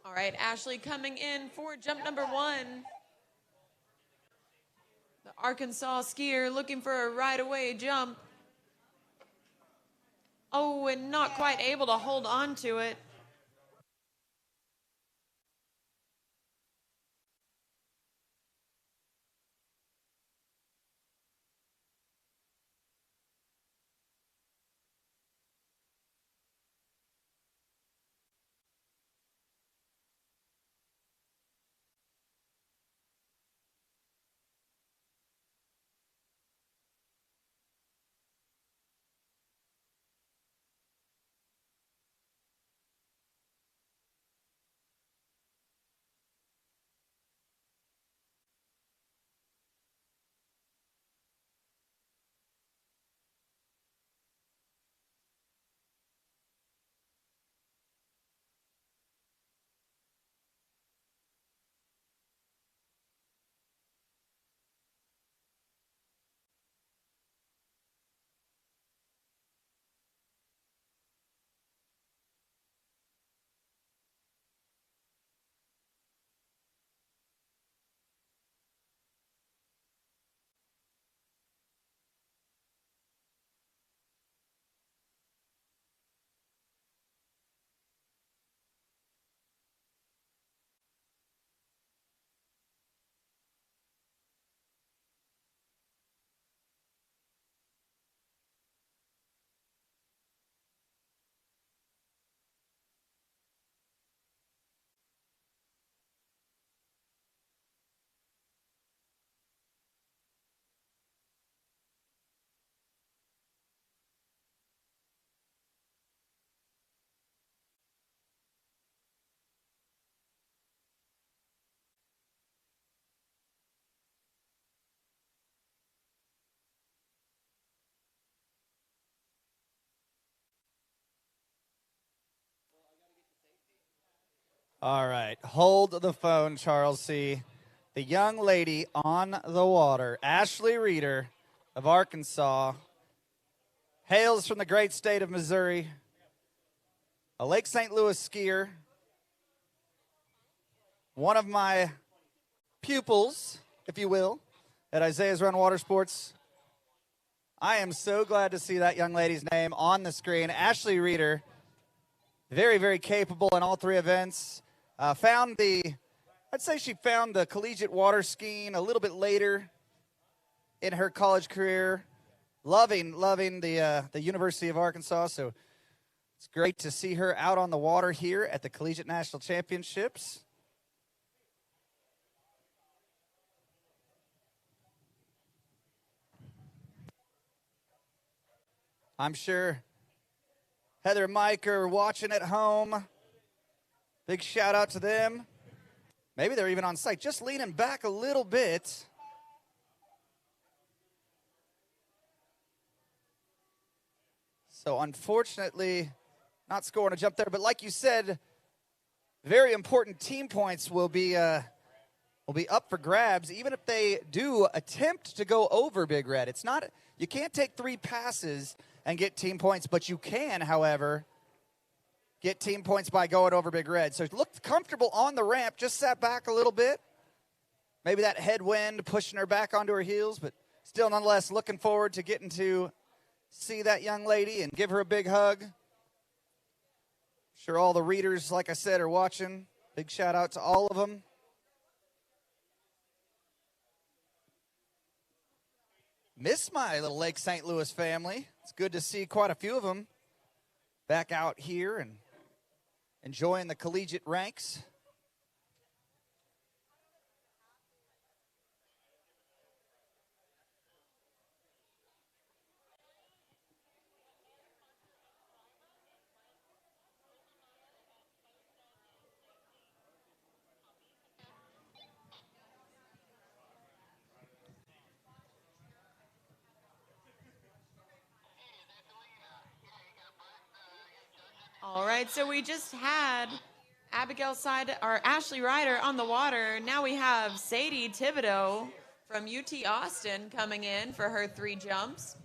All right, Ashley coming in for jump number 1. The Arkansas skier looking for a right-away jump. Oh, and not quite able to hold on to it. All right, hold the phone, Charles C. The young lady on the water, Ashley Reeder of Arkansas, hails from the great state of Missouri, a Lake St. Louis skier, one of my pupils, if you will, at Isaiah's Run Water Sports. I am so glad to see that young lady's name on the screen. Ashley Reeder, very, very capable in all 3 events. I'd say she found the collegiate water skiing a little bit later in her college career. Loving the University of Arkansas, so it's great to see her out on the water here at the Collegiate National Championships. I'm sure Heather and Mike are watching at home. Big shout out to them. Maybe they're even on site, just leaning back a little bit. So unfortunately, not scoring a jump there. But like you said, very important team points will be up for grabs, even if they do attempt to go over Big Red. It's not, you can't take 3 passes and get team points, but you can, however, get team points by going over Big Red. So looked comfortable on the ramp, just sat back a little bit. Maybe that headwind pushing her back onto her heels, but still nonetheless looking forward to getting to see that young lady and give her a big hug. Sure all the readers, like I said, are watching. Big shout out to all of them. Miss my little Lake St. Louis family. It's good to see quite a few of them back out here and enjoying the collegiate ranks. All right, so we just had Ashley Ryder on the water. Now we have Sadie Thibodeau from UT Austin coming in for her 3 jumps.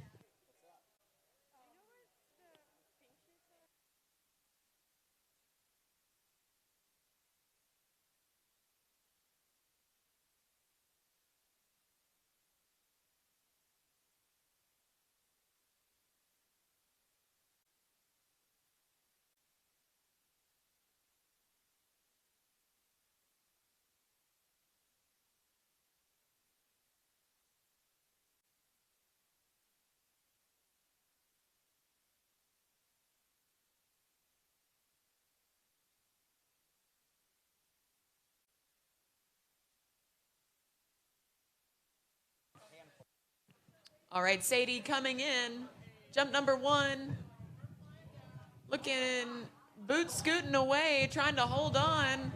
All right, Sadie coming in. Jump number 1. Looking, boot scooting away, trying to hold on.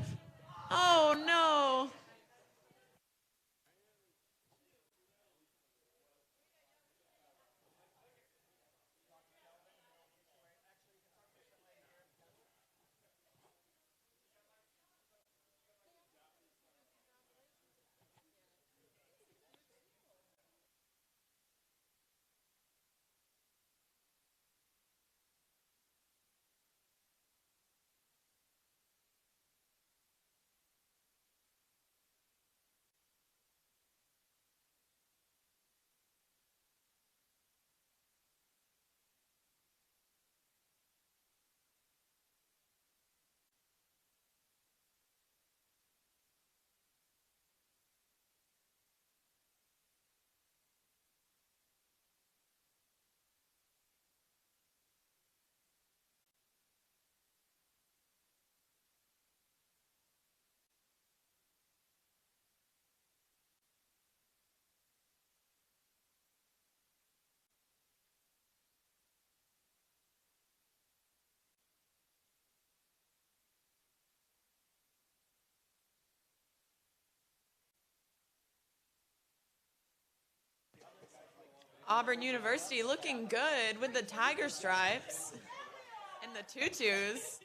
Oh, no. Auburn University looking good with the tiger stripes and the tutus.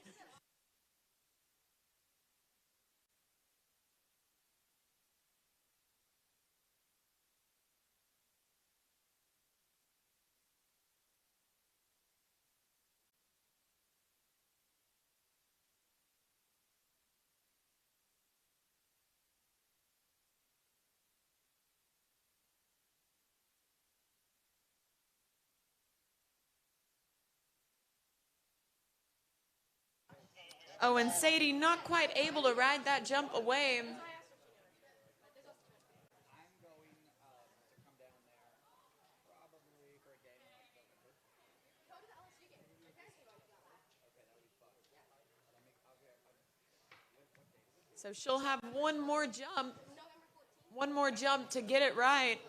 Oh, and Sadie not quite able to ride that jump away. So she'll have one more jump to get it right.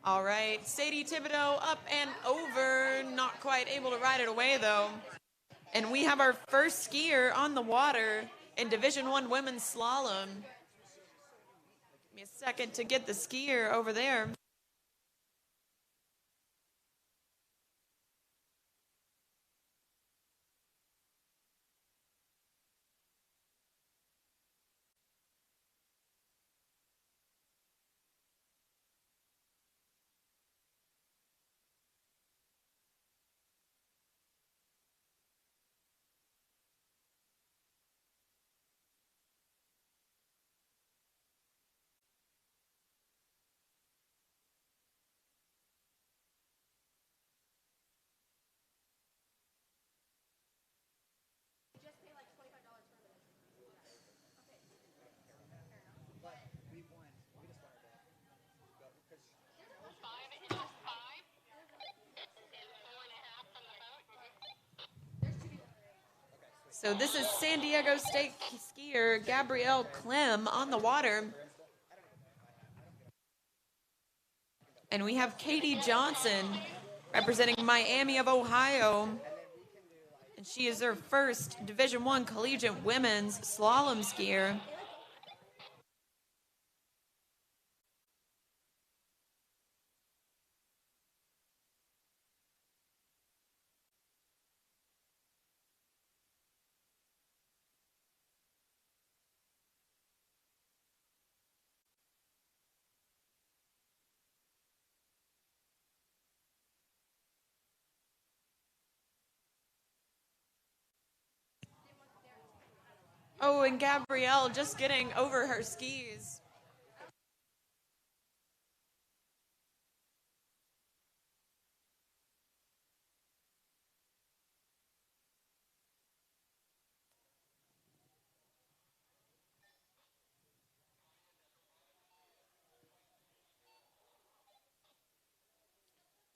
All right, Sadie Thibodeau up and over. Not quite able to ride it away, though. And we have our first skier on the water in Division I women's slalom. Give me a second to get the skier over there. So this is San Diego State skier Gabrielle Clem on the water. And we have Katie Johnson representing Miami of Ohio. And she is her first Division I collegiate women's slalom skier. Oh, and Gabrielle just getting over her skis.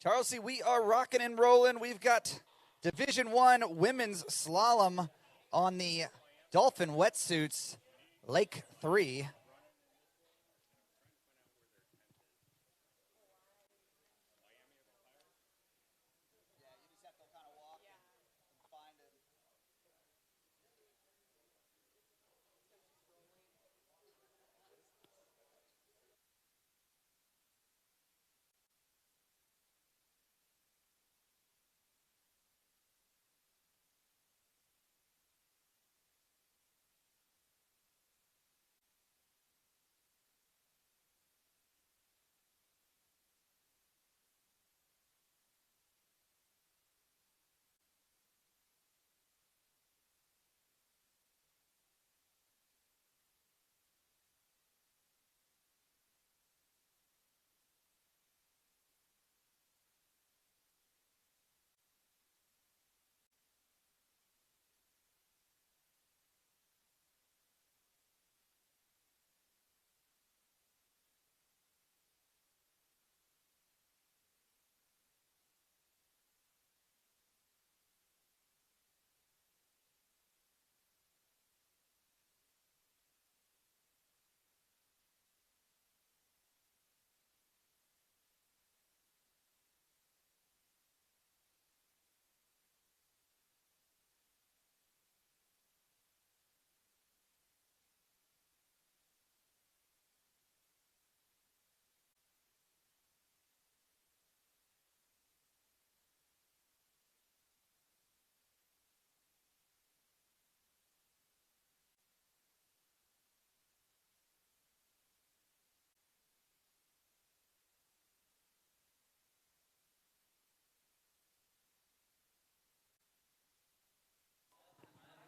Charles, see, we are rocking and rolling. We've got Division I women's slalom on the Dolphin wetsuits, Lake 3.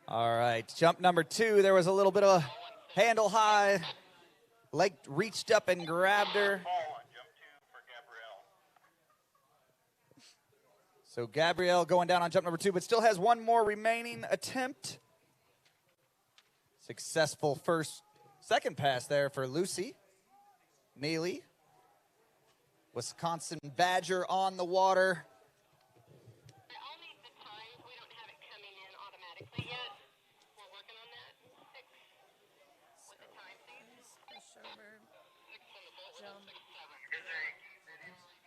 All right, jump number 2. There was a little bit of a handle high. Leg reached up and grabbed her. So Gabrielle going down on jump number 2, but still has one more remaining attempt. Successful second pass there for Lucy Neely. Wisconsin Badger on the water. I'll need the times. We don't have it coming in automatically yet. We're working on that. 6. What the time, please? Push over. 6 on the boat. Jump. 6, 7.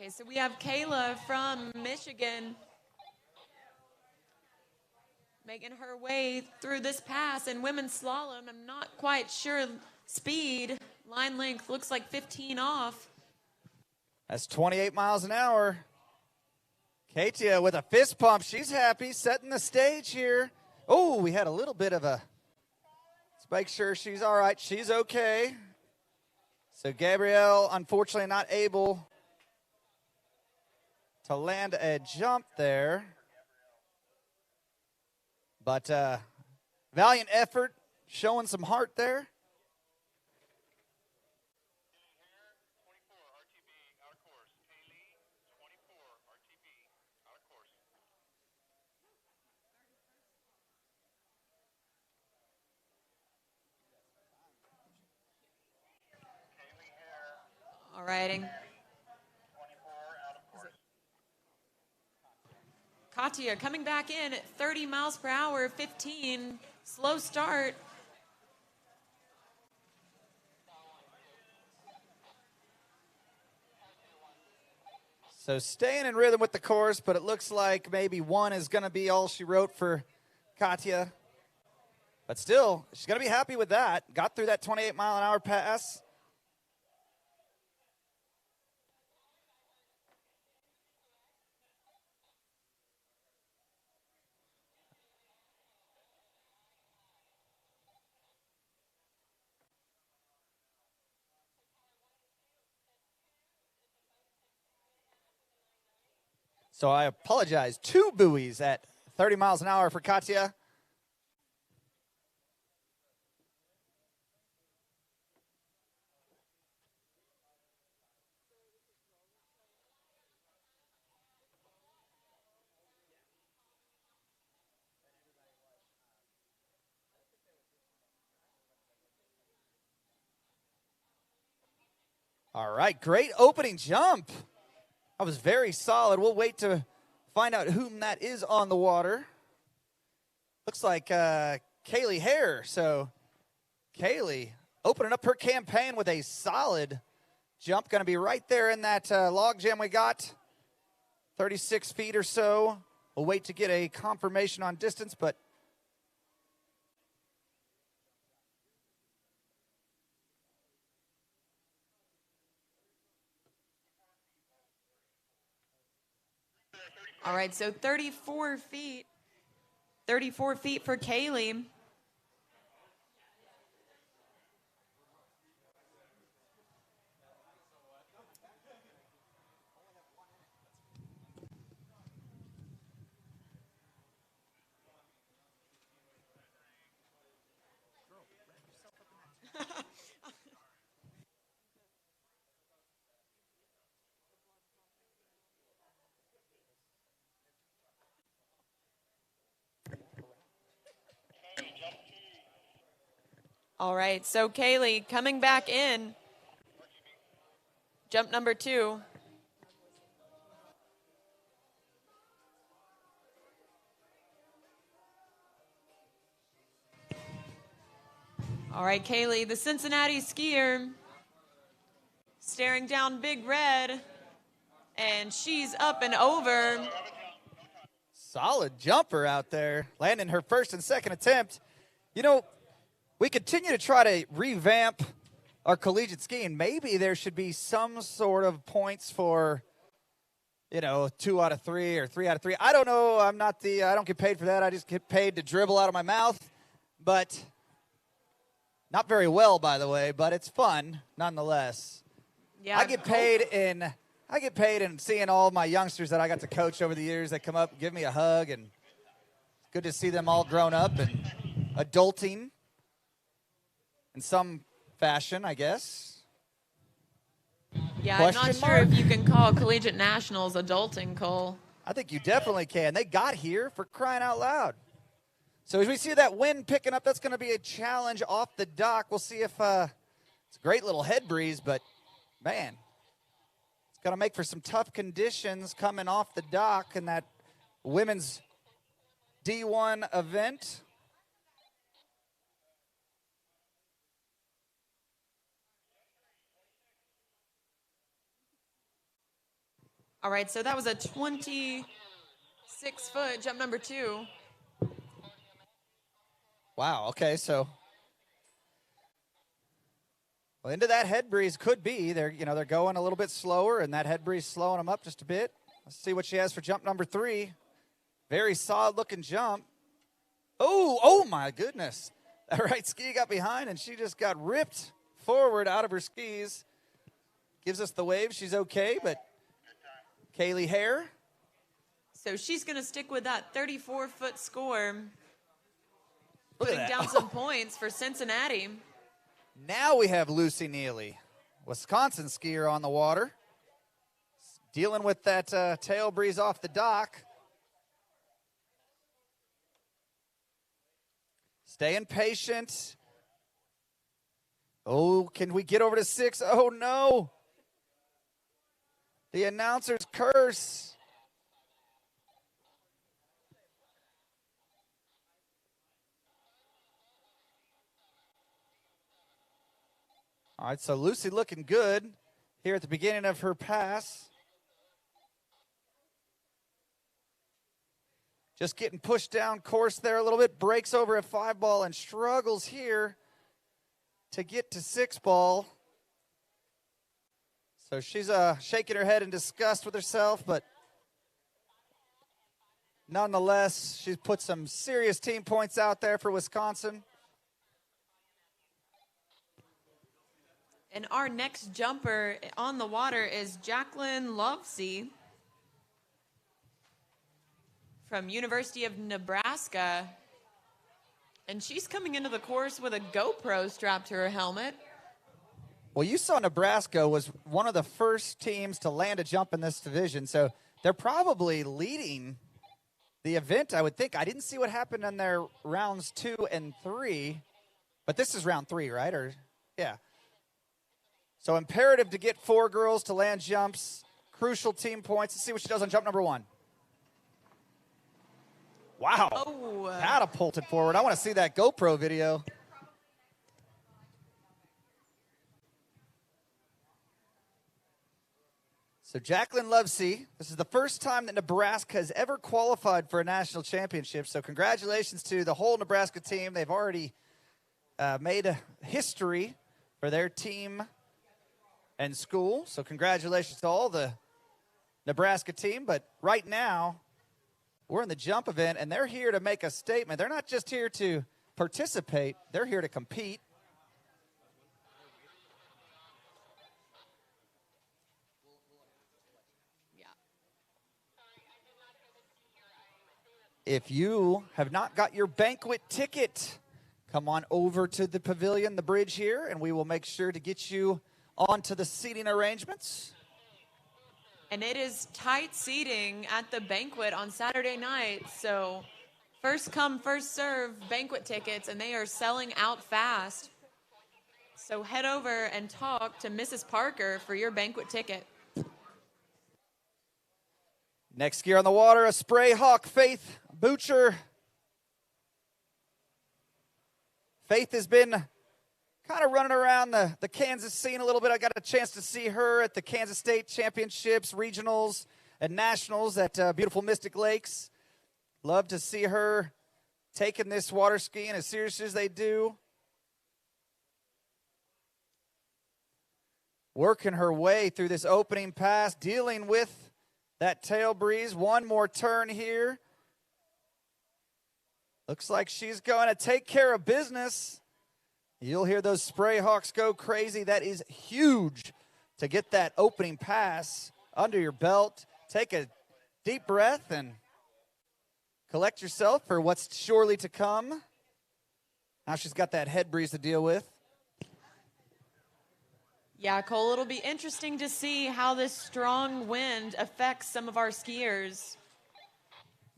Okay, so we have Kayla from Michigan making her way through this pass in women's slalom. I'm not quite sure speed. Line length looks like 15 off. That's 28 miles an hour. Katia with a fist pump. She's happy, setting the stage here. Oh, we had a little bit of a... Let's make sure she's all right. She's okay. So Gabrielle, unfortunately, not able to land a jump there. But valiant effort, showing some heart there. All righty. Katia coming back in at 30 miles per hour, 15. Slow start. So staying in rhythm with the course, but it looks like maybe 1 is going to be all she wrote for Katia. But still, she's going to be happy with that. Got through that 28-mile-an-hour pass. So I apologize. 2 buoys at 30 miles an hour for Katia. All right, great opening jump. That was very solid. We'll wait to find out whom that is on the water. Looks like Kaylee Hare. So Kaylee opening up her campaign with a solid jump. Going to be right there in that log jam we got. 36 feet or so. We'll wait to get a confirmation on distance, but All right, so 34 feet. 34 feet for Kaylee. All right, so Kaylee coming back in. Jump number 2. All right, Kaylee, the Cincinnati skier, staring down Big Red, and she's up and over. solid jumper out there, landing her first and second attempt. You know, we continue to try to revamp our collegiate skiing. Maybe there should be some sort of points for, you know, 2 out of 3 or 3 out of 3. I don't know. I don't get paid for that. I just get paid to dribble out of my mouth. But not very well, by the way, but it's fun nonetheless. Yeah, I get paid in seeing all my youngsters that I got to coach over the years that come up and give me a hug, and it's good to see them all grown up and adulting in some fashion, I guess. Yeah, Question I'm not sure mark? if you can call Collegiate Nationals adulting, Cole. I think you definitely can. They got here for crying out loud. So as we see that wind picking up, that's going to be a challenge off the dock. We'll see if it's a great little head breeze, but man, it's going to make for some tough conditions coming off the dock in that women's D1 event. All right, so that was a 26-foot jump number 2. Wow, okay, so well, into that head breeze could be. They're going a little bit slower, and that head breeze slowing them up just a bit. Let's see what she has for jump number 3. Very solid-looking jump. Oh my goodness. That right ski got behind, and she just got ripped forward out of her skis. Gives us the wave. She's okay, but Kaylee Hare. So she's going to stick with that 34-foot score. Look at Putting that. down some points for Cincinnati. Now we have Lucy Neely, Wisconsin skier on the water, dealing with that tail breeze off the dock. Staying patient. Oh, can we get over to 6? Oh, no. The announcer's curse. All right, so Lucy looking good here at the beginning of her pass. Just getting pushed down course there a little bit. Breaks over at 5-ball and struggles here to get to 6-ball. So she's shaking her head in disgust with herself, but nonetheless, she's put some serious team points out there for Wisconsin. And our next jumper on the water is Jacqueline Lovesey from University of Nebraska. And she's coming into the course with a GoPro strapped to her helmet. Well, you saw Nebraska was one of the first teams to land a jump in this division, so they're probably leading the event, I would think. I didn't see what happened in their rounds 2 and 3, but this is round 3, right? Or yeah. So imperative to get 4 girls to land jumps. Crucial team points. Let's see what she does on jump number 1. Wow. Oh. Catapulted forward. I want to see that GoPro video. So Jacqueline Lovesey, this is the first time that Nebraska has ever qualified for a national championship. So congratulations to the whole Nebraska team. They've already made a history for their team and school. So congratulations to all the Nebraska team. But right now, we're in the jump event, and they're here to make a statement. They're not just here to participate. They're here to compete. If you have not got your banquet ticket, come on over to the pavilion, the bridge here, and we will make sure to get you onto the seating arrangements. And it is tight seating at the banquet on Saturday night. So first come, first serve banquet tickets, and they are selling out fast. So head over and talk to Mrs. Parker for your banquet ticket. Next skier on the water, a spray hawk, Faith Butcher. Faith has been kind of running around the Kansas scene a little bit. I got a chance to see her at the Kansas State Championships, regionals, and nationals at beautiful Mystic Lakes. Love to see her taking this water skiing as serious as they do. Working her way through this opening pass, dealing with that tail breeze. One more turn here. Looks like she's going to take care of business. You'll hear those spray hawks go crazy. That is huge to get that opening pass under your belt. Take a deep breath and collect yourself for what's surely to come. Now she's got that head breeze to deal with. Yeah, Cole, it'll be interesting to see how this strong wind affects some of our skiers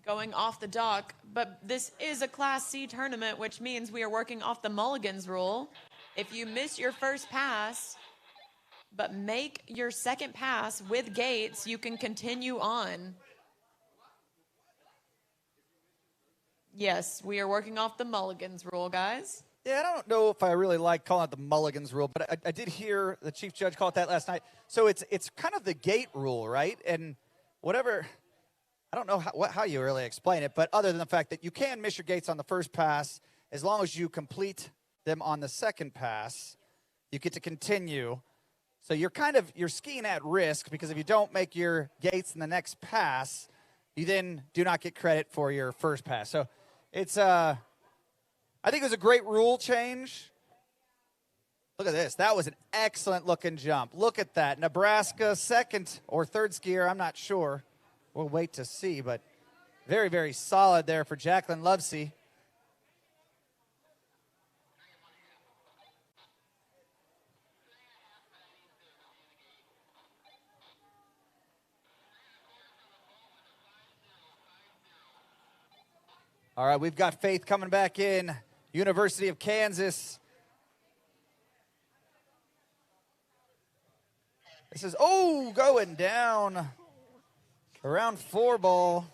going off the dock. But this is a Class C tournament, which means we are working off the mulligans rule. If you miss your first pass, but make your second pass with gates, you can continue on. Yes, we are working off the mulligans rule, guys. Yeah, I don't know if I really like calling it the mulligans rule, but I did hear the chief judge call it that last night. So it's kind of the gate rule, right? And whatever, I don't know how you really explain it, but other than the fact that you can miss your gates on the first pass, as long as you complete them on the second pass, you get to continue. So you're skiing at risk, because if you don't make your gates in the next pass, you then do not get credit for your first pass. So it's, I think it was a great rule change. Look at this. That was an excellent looking jump. Look at that. Nebraska second or third skier, I'm not sure. We'll wait to see, but very, very solid there for Jacqueline Lovesey. All right, we've got Faith coming back in, University of Kansas. This is, going down around 4 ball.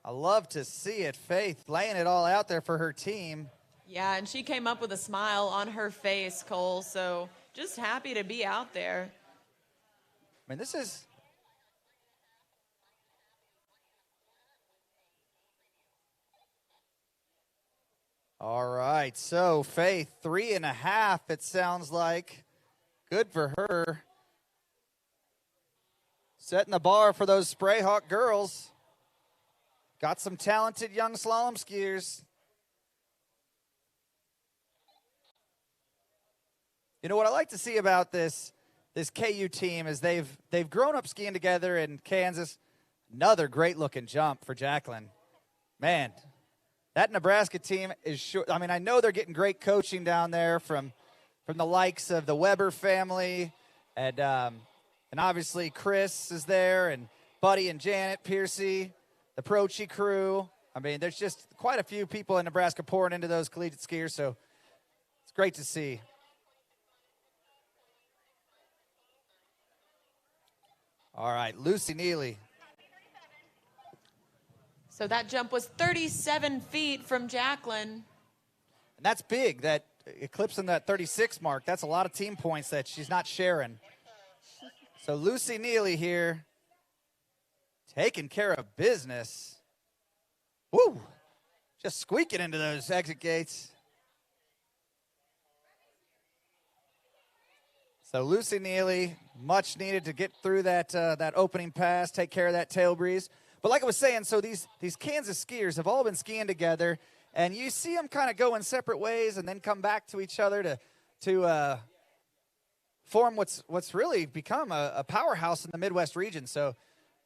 I love to see it. Faith laying it all out there for her team. Yeah, and she came up with a smile on her face, Cole, so just happy to be out there. I mean, this is... All right, so Faith, 3.5, it sounds like. Good for her. Setting the bar for those Spray Hawk girls. Got some talented young slalom skiers. You know what I like to see about this KU team is they've grown up skiing together in Kansas. Another great looking jump for Jacqueline. Man, that Nebraska team is sure. I mean, I know they're getting great coaching down there from the likes of the Weber family, and obviously Chris is there, and Buddy and Janet Piercy, the Prochi crew. I mean, there's just quite a few people in Nebraska pouring into those collegiate skiers, so it's great to see. All right, Lucy Neely. So that jump was 37 feet from Jacqueline. And that's big, that eclipsing that 36 mark. That's a lot of team points that she's not sharing. So Lucy Neely here, taking care of business. Woo! Just squeaking into those exit gates. So Lucy Neely, much needed to get through that opening pass, take care of that tail breeze. But like I was saying, so these Kansas skiers have all been skiing together, and you see them kind of go in separate ways and then come back to each other to form what's really become a powerhouse in the Midwest region. So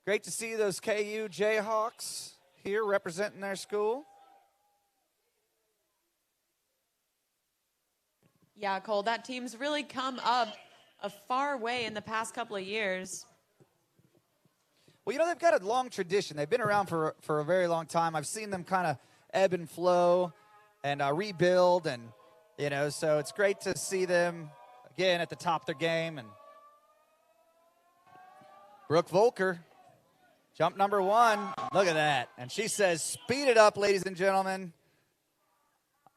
great to see those KU Jayhawks here representing their school. Yeah, Cole, that team's really come up a far way in the past couple of years. Well, you know, they've got a long tradition. They've been around for a very long time. I've seen them kind of ebb and flow and rebuild, and, you know, so it's great to see them, again, at the top of their game. And Brooke Volker, jump number 1. Look at that. And she says, speed it up, ladies and gentlemen.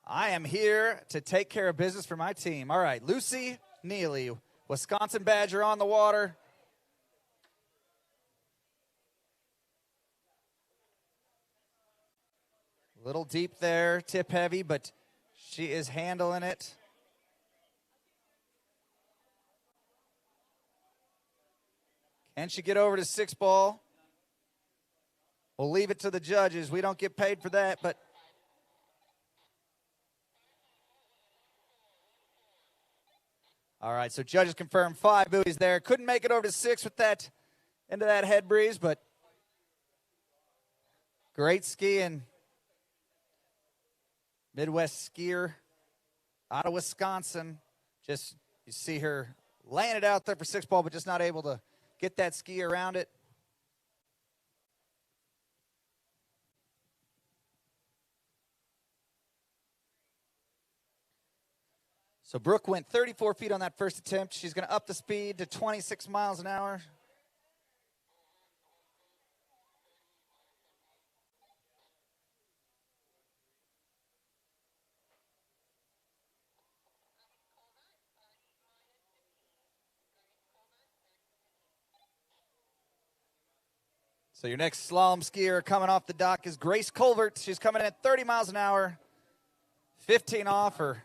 I am here to take care of business for my team. All right, Lucy Neely, Wisconsin Badger on the water. A little deep there, tip heavy, but she is handling it. Can she get over to 6 ball? We'll leave it to the judges. We don't get paid for that, but all right, so judges confirm 5 buoys there. Couldn't make it over to 6 with that into that head breeze, but great skiing. Midwest skier out of Wisconsin. Just, you see her laying it out there for 6 ball, but just not able to get that ski around it. So Brooke went 34 feet on that first attempt. She's going to up the speed to 26 miles an hour. So your next slalom skier coming off the dock is Grace Colvert. She's coming in at 30 miles an hour, 15 off or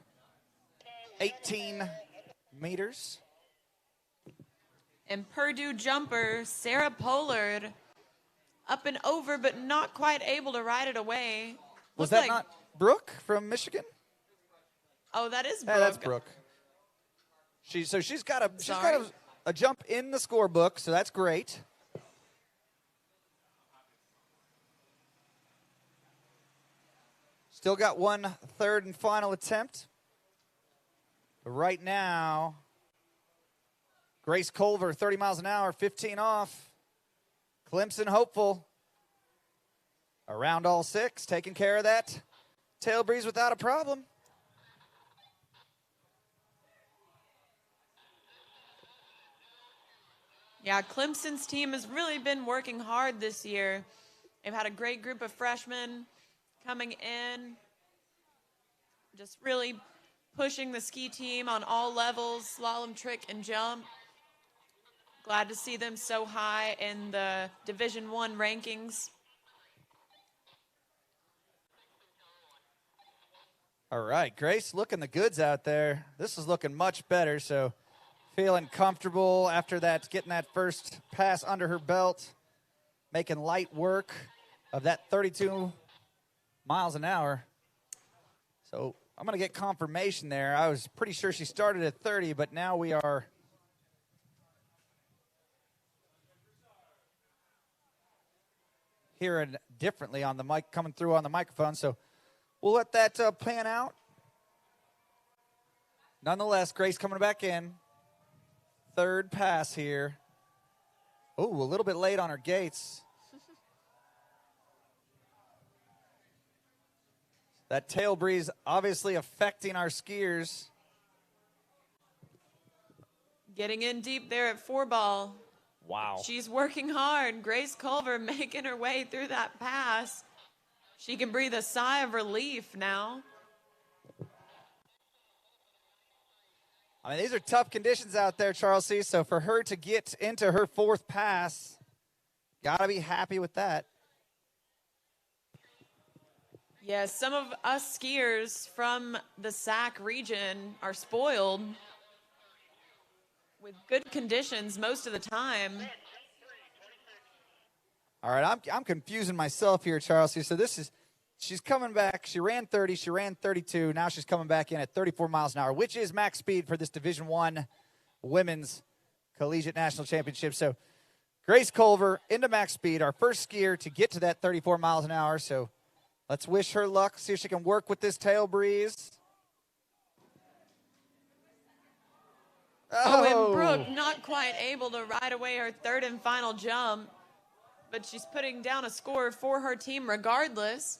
18 meters. And Purdue jumper Sarah Pollard up and over, but not quite able to ride it away. Was Looks that like, not Brooke from Michigan? Oh, that is Brooke. Yeah, that's Brooke. She's got a jump in the scorebook, so that's great. Still got one third and final attempt. But right now, Grace Culver, 30 miles an hour, 15 off. Clemson hopeful. Around all six, taking care of that tail breeze without a problem. Yeah, Clemson's team has really been working hard this year. They've had a great group of freshmen coming in, just really pushing the ski team on all levels, slalom, trick, and jump. Glad to see them so high in the Division I rankings. All right, Grace looking the goods out there. This is looking much better, so feeling comfortable after that, getting that first pass under her belt, making light work of that 32 miles an hour. So I'm going to get confirmation there. I was pretty sure she started at 30, but now we are hearing differently on the mic, coming through on the microphone. So we'll let that pan out. Nonetheless, Grace coming back in. Third pass here. Oh, a little bit late on her gates. That tail breeze obviously affecting our skiers. Getting in deep there at 4-ball. Wow. She's working hard. Grace Culver making her way through that pass. She can breathe a sigh of relief now. I mean, these are tough conditions out there, Charles C. So for her to get into her fourth pass, got to be happy with that. Yeah, some of us skiers from the SAC region are spoiled with good conditions most of the time. All right, I'm confusing myself here, Charles C. So she's coming back. She ran 30, she ran 32. Now she's coming back in at 34 miles an hour, which is max speed for this Division I Women's Collegiate National Championship. So Grace Culver into max speed, our first skier to get to that 34 miles an hour. So let's wish her luck, see if she can work with this tail breeze. Oh, and Brooke not quite able to ride away her third and final jump, but she's putting down a score for her team regardless.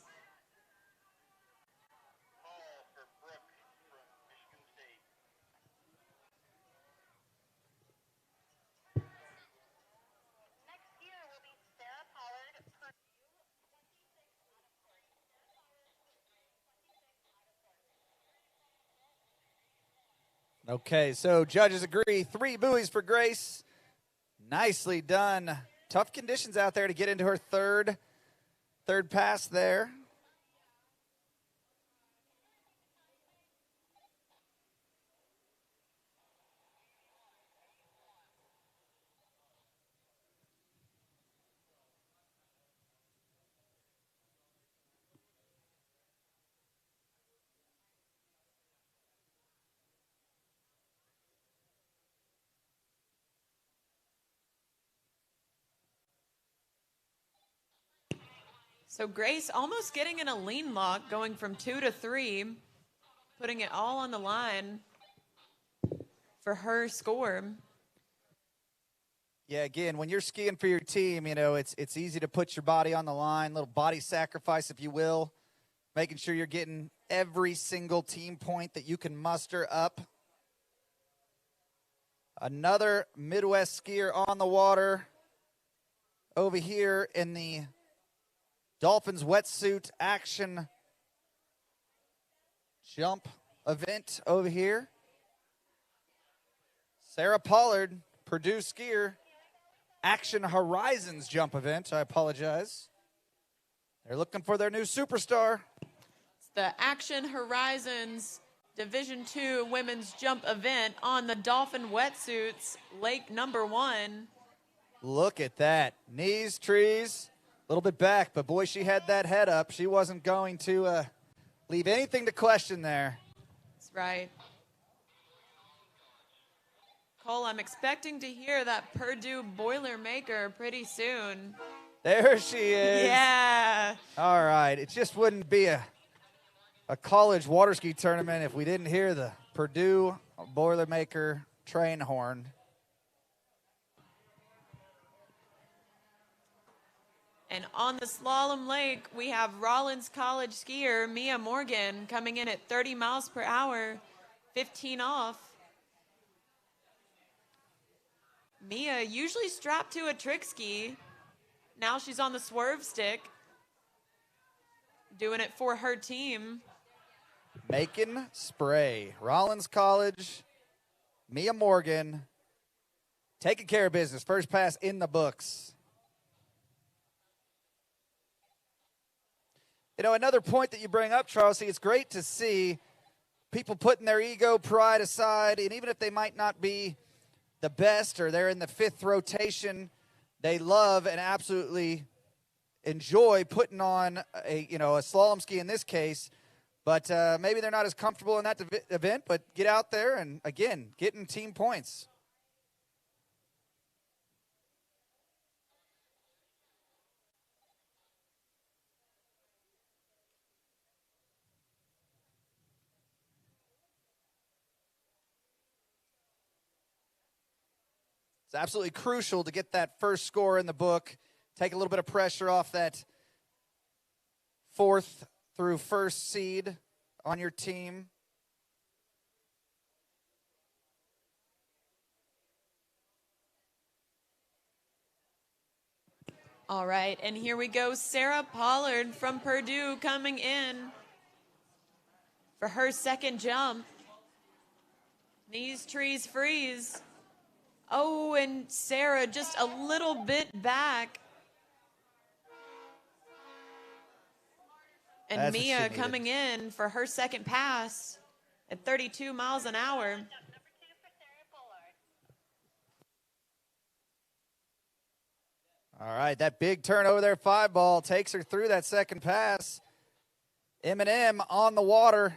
Okay, so judges agree. 3 buoys for Grace. Nicely done. Tough conditions out there to get into her third pass there. So Grace almost getting in a lean lock, going from 2 to 3, putting it all on the line for her score. Yeah, again, when you're skiing for your team, you know, it's easy to put your body on the line, little body sacrifice, if you will, making sure you're getting every single team point that you can muster up. Another Midwest skier on the water over here in the Dolphins wetsuit action jump event over here. Sarah Pollard, Purdue skier, Action Horizons jump event. I apologize. They're looking for their new superstar. It's the Action Horizons Division II women's jump event on the Dolphin wetsuits, lake number 1. Look at that. Knees, trees, a little bit back, but boy, she had that head up. She wasn't going to leave anything to question there. That's right. Cole, I'm expecting to hear that Purdue Boilermaker pretty soon. There she is. Yeah. All right. It just wouldn't be a college water ski tournament if we didn't hear the Purdue Boilermaker train horn. And on the slalom lake, we have Rollins College skier Mia Morgan coming in at 30 miles per hour, 15 off. Mia usually strapped to a trick ski. Now she's on the swerve stick, doing it for her team. Making spray. Rollins College, Mia Morgan, taking care of business. First pass in the books. You know, another point that you bring up, Charles, it's great to see people putting their ego, pride aside, and even if they might not be the best or they're in the 5th rotation, they love and absolutely enjoy putting on a slalom ski in this case, but maybe they're not as comfortable in that event, but get out there and, again, getting team points. It's absolutely crucial to get that first score in the book, take a little bit of pressure off that 4th through 1st seed on your team. All right, and here we go. Sarah Pollard from Purdue coming in for her second jump. Knees, trees, freeze. Oh, and Sarah just a little bit back. And That's what she Mia needed. coming in for her second pass at 32 miles an hour. All right, that big turn over there, 5-ball, takes her through that second pass. M&M on the water.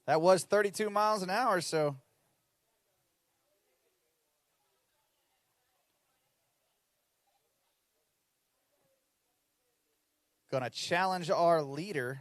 That was 32 miles an hour, so. Gonna challenge our leader.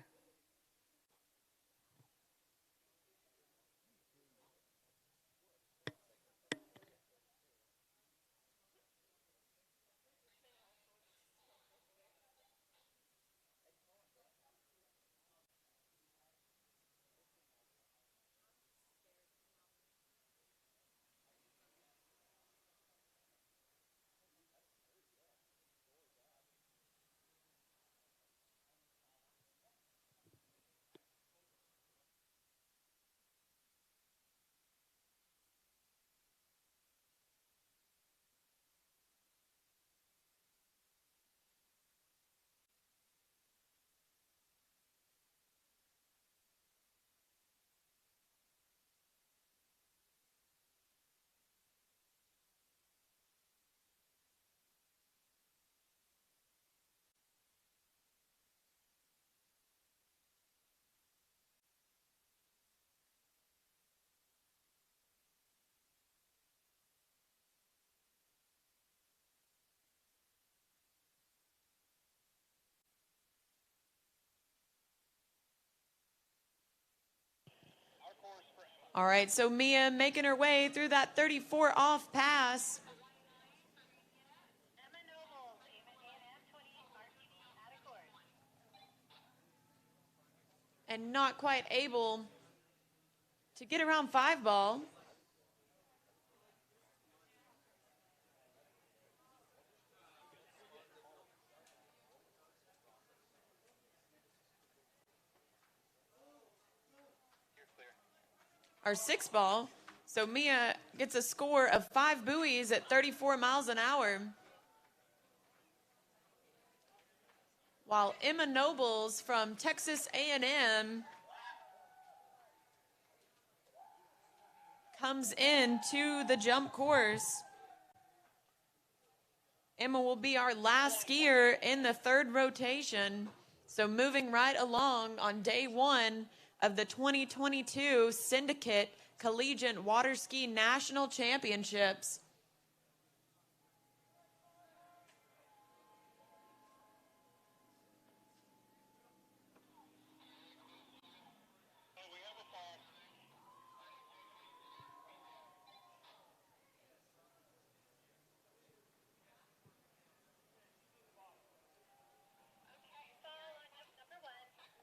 All right, so Mia making her way through that 34 off pass. And not quite able to get around 5-ball. Our 6-ball, So Mia gets a score of 5 buoys at 34 miles an hour. While Emma Nobles from Texas A&M comes in to the jump course. Emma will be our last skier in the third rotation. So moving right along on day 1 of the 2022 Syndicate Collegiate Water Ski National Championships.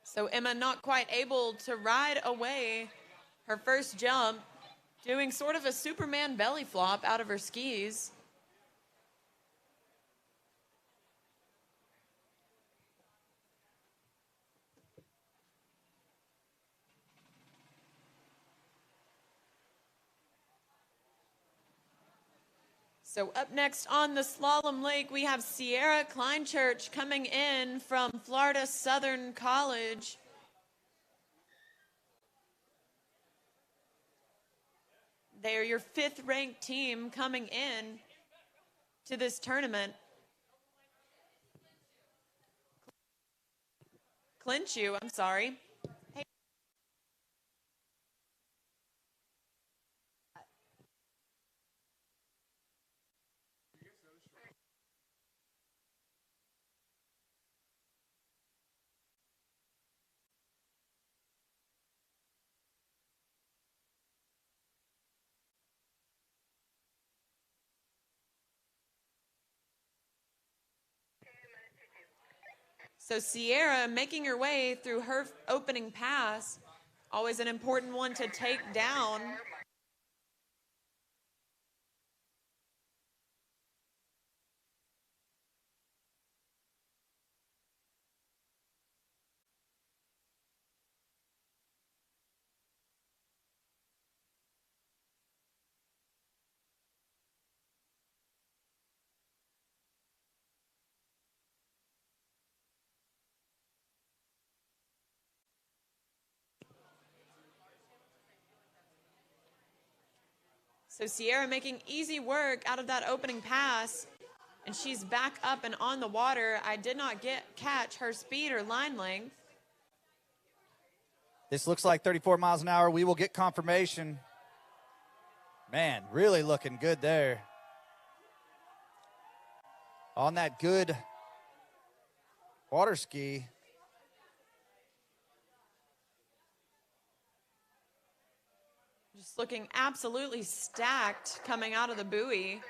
So Emma not quite able to ride away her first jump, doing sort of a Superman belly flop out of her skis. So up next on the slalom lake, we have Sierra Kleinchurch coming in from Florida Southern College. They are your 5th ranked team coming in to this tournament. Clinchu, I'm sorry. Hey. So Sierra making her way through her opening pass, always an important one to take down. So Sierra making easy work out of that opening pass, and she's back up and on the water. I did not catch her speed or line length. This looks like 34 miles an hour. We will get confirmation. Man, really looking good there. On that good water ski. Just looking absolutely stacked coming out of the buoy.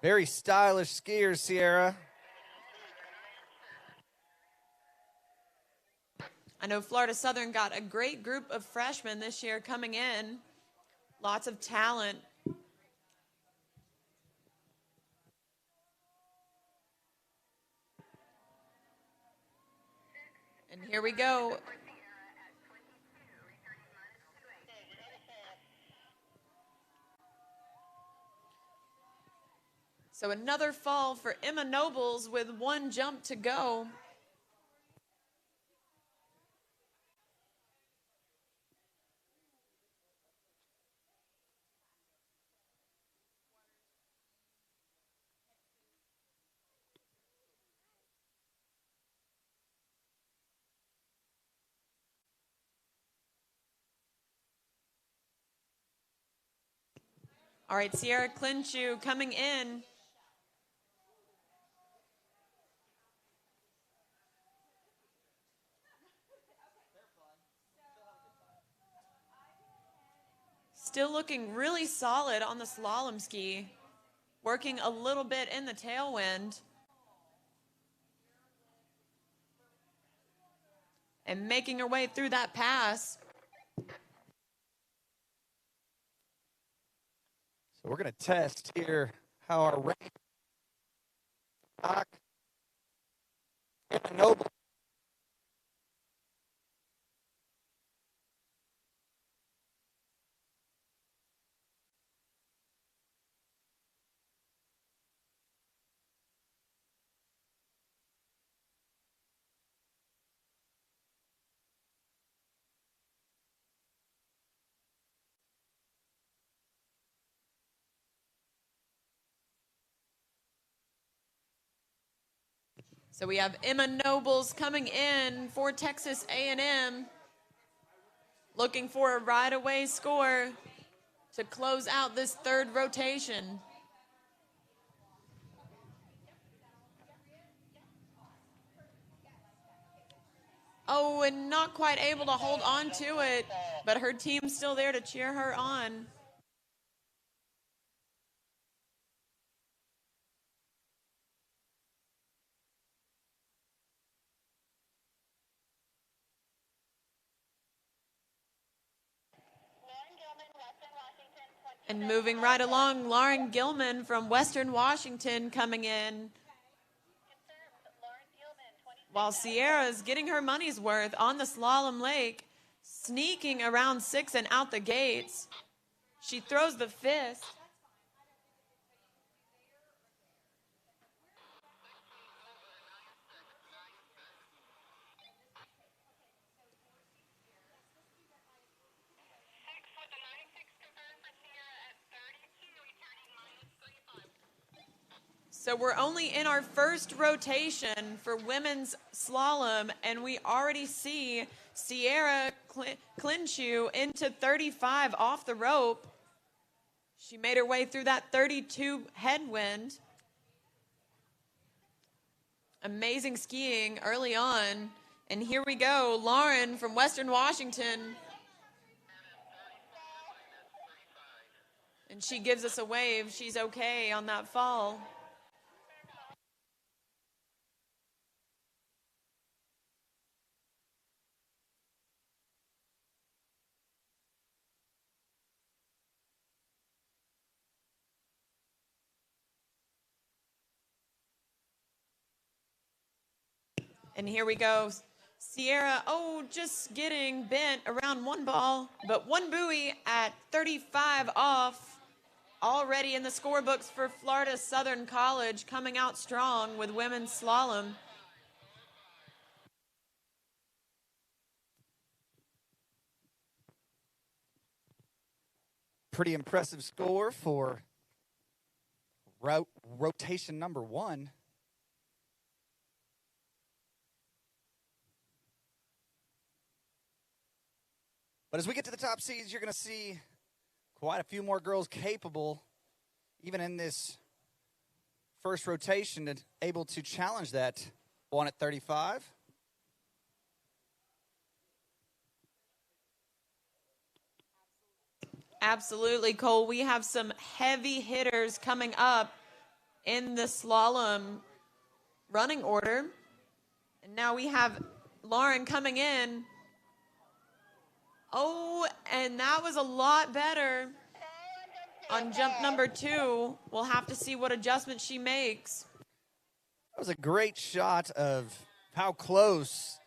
Very stylish skiers, Sierra. I know Florida Southern got a great group of freshmen this year coming in. Lots of talent. And here we go. So another fall for Emma Nobles with 1 jump to go. All right, Sierra Clinchu coming in. Still looking really solid on the slalom ski. Working a little bit in the tailwind. And making her way through that pass. So we're going to test here how our range Noble. So we have Emma Nobles coming in for Texas A&M, looking for a right-away score to close out this third rotation. Oh, and not quite able to hold on to it, but her team's still there to cheer her on. And moving right along, Lauren Gilman from Western Washington coming in. While Sierra's getting her money's worth on the slalom lake, sneaking around 6 and out the gates. She throws the fist. So we're only in our first rotation for women's slalom, and we already see Sierra clinch you into 35 off the rope. She made her way through that 32 headwind. Amazing skiing early on. And here we go, Lauren from Western Washington. And she gives us a wave. She's okay on that fall. And here we go. Sierra, just getting bent around one ball, but one buoy at 35 off. Already in the scorebooks for Florida Southern College, coming out strong with women's slalom. Pretty impressive score for rotation number 1. But as we get to the top seeds, you're going to see quite a few more girls capable, even in this first rotation, and able to challenge that one at 35. Absolutely, Cole. We have some heavy hitters coming up in the slalom running order. And now we have Lauren coming in. Oh, and that was a lot better on jump number 2. We'll have to see what adjustment she makes. That was a great shot of how close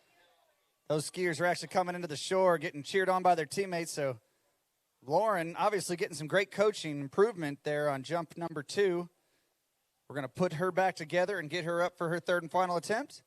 those skiers are actually coming into the shore, getting cheered on by their teammates. So Lauren obviously getting some great coaching improvement there on jump number 2. We're going to put her back together and get her up for her third and final attempt.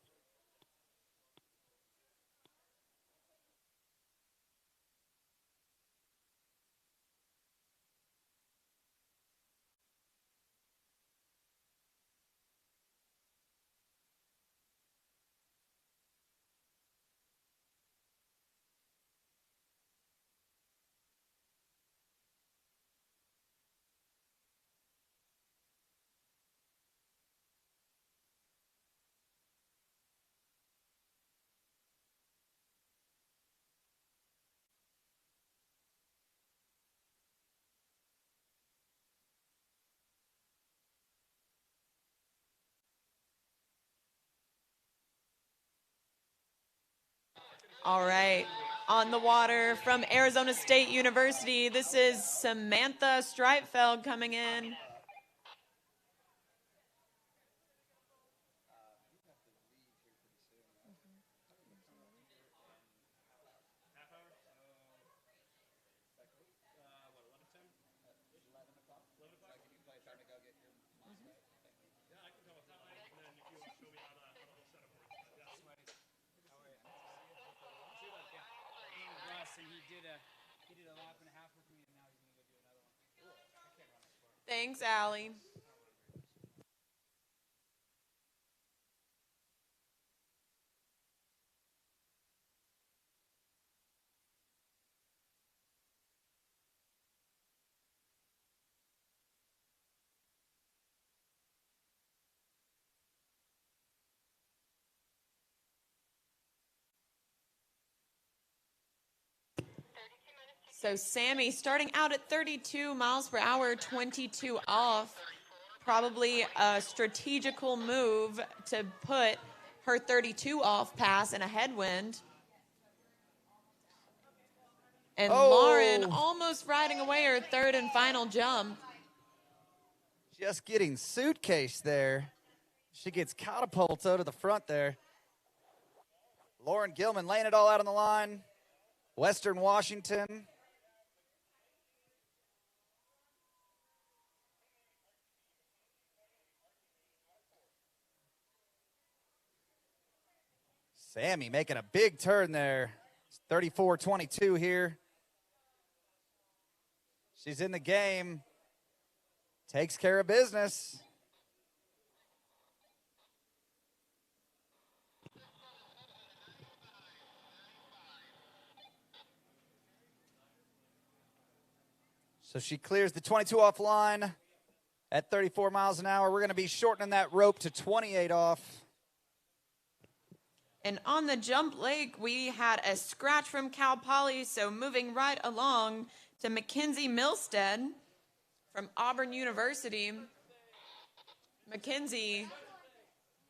All right, on the water from Arizona State University, this is Samantha Streitfeld coming in. Thanks, Allie. So Sammy starting out at 32 miles per hour, 22 off. Probably a strategical move to put her 32 off pass in a headwind. And Lauren almost riding away her third and final jump. Just getting suitcase there. She gets catapulted to the front there. Lauren Gilman laying it all out on the line. Western Washington. Sammy making a big turn there. 34-22 here. She's in the game. Takes care of business. So she clears the 22 off line at 34 miles an hour. We're going to be shortening that rope to 28 off. And on the jump leg, we had a scratch from Cal Poly, so moving right along to Mackenzie Milstead from Auburn University. Mackenzie,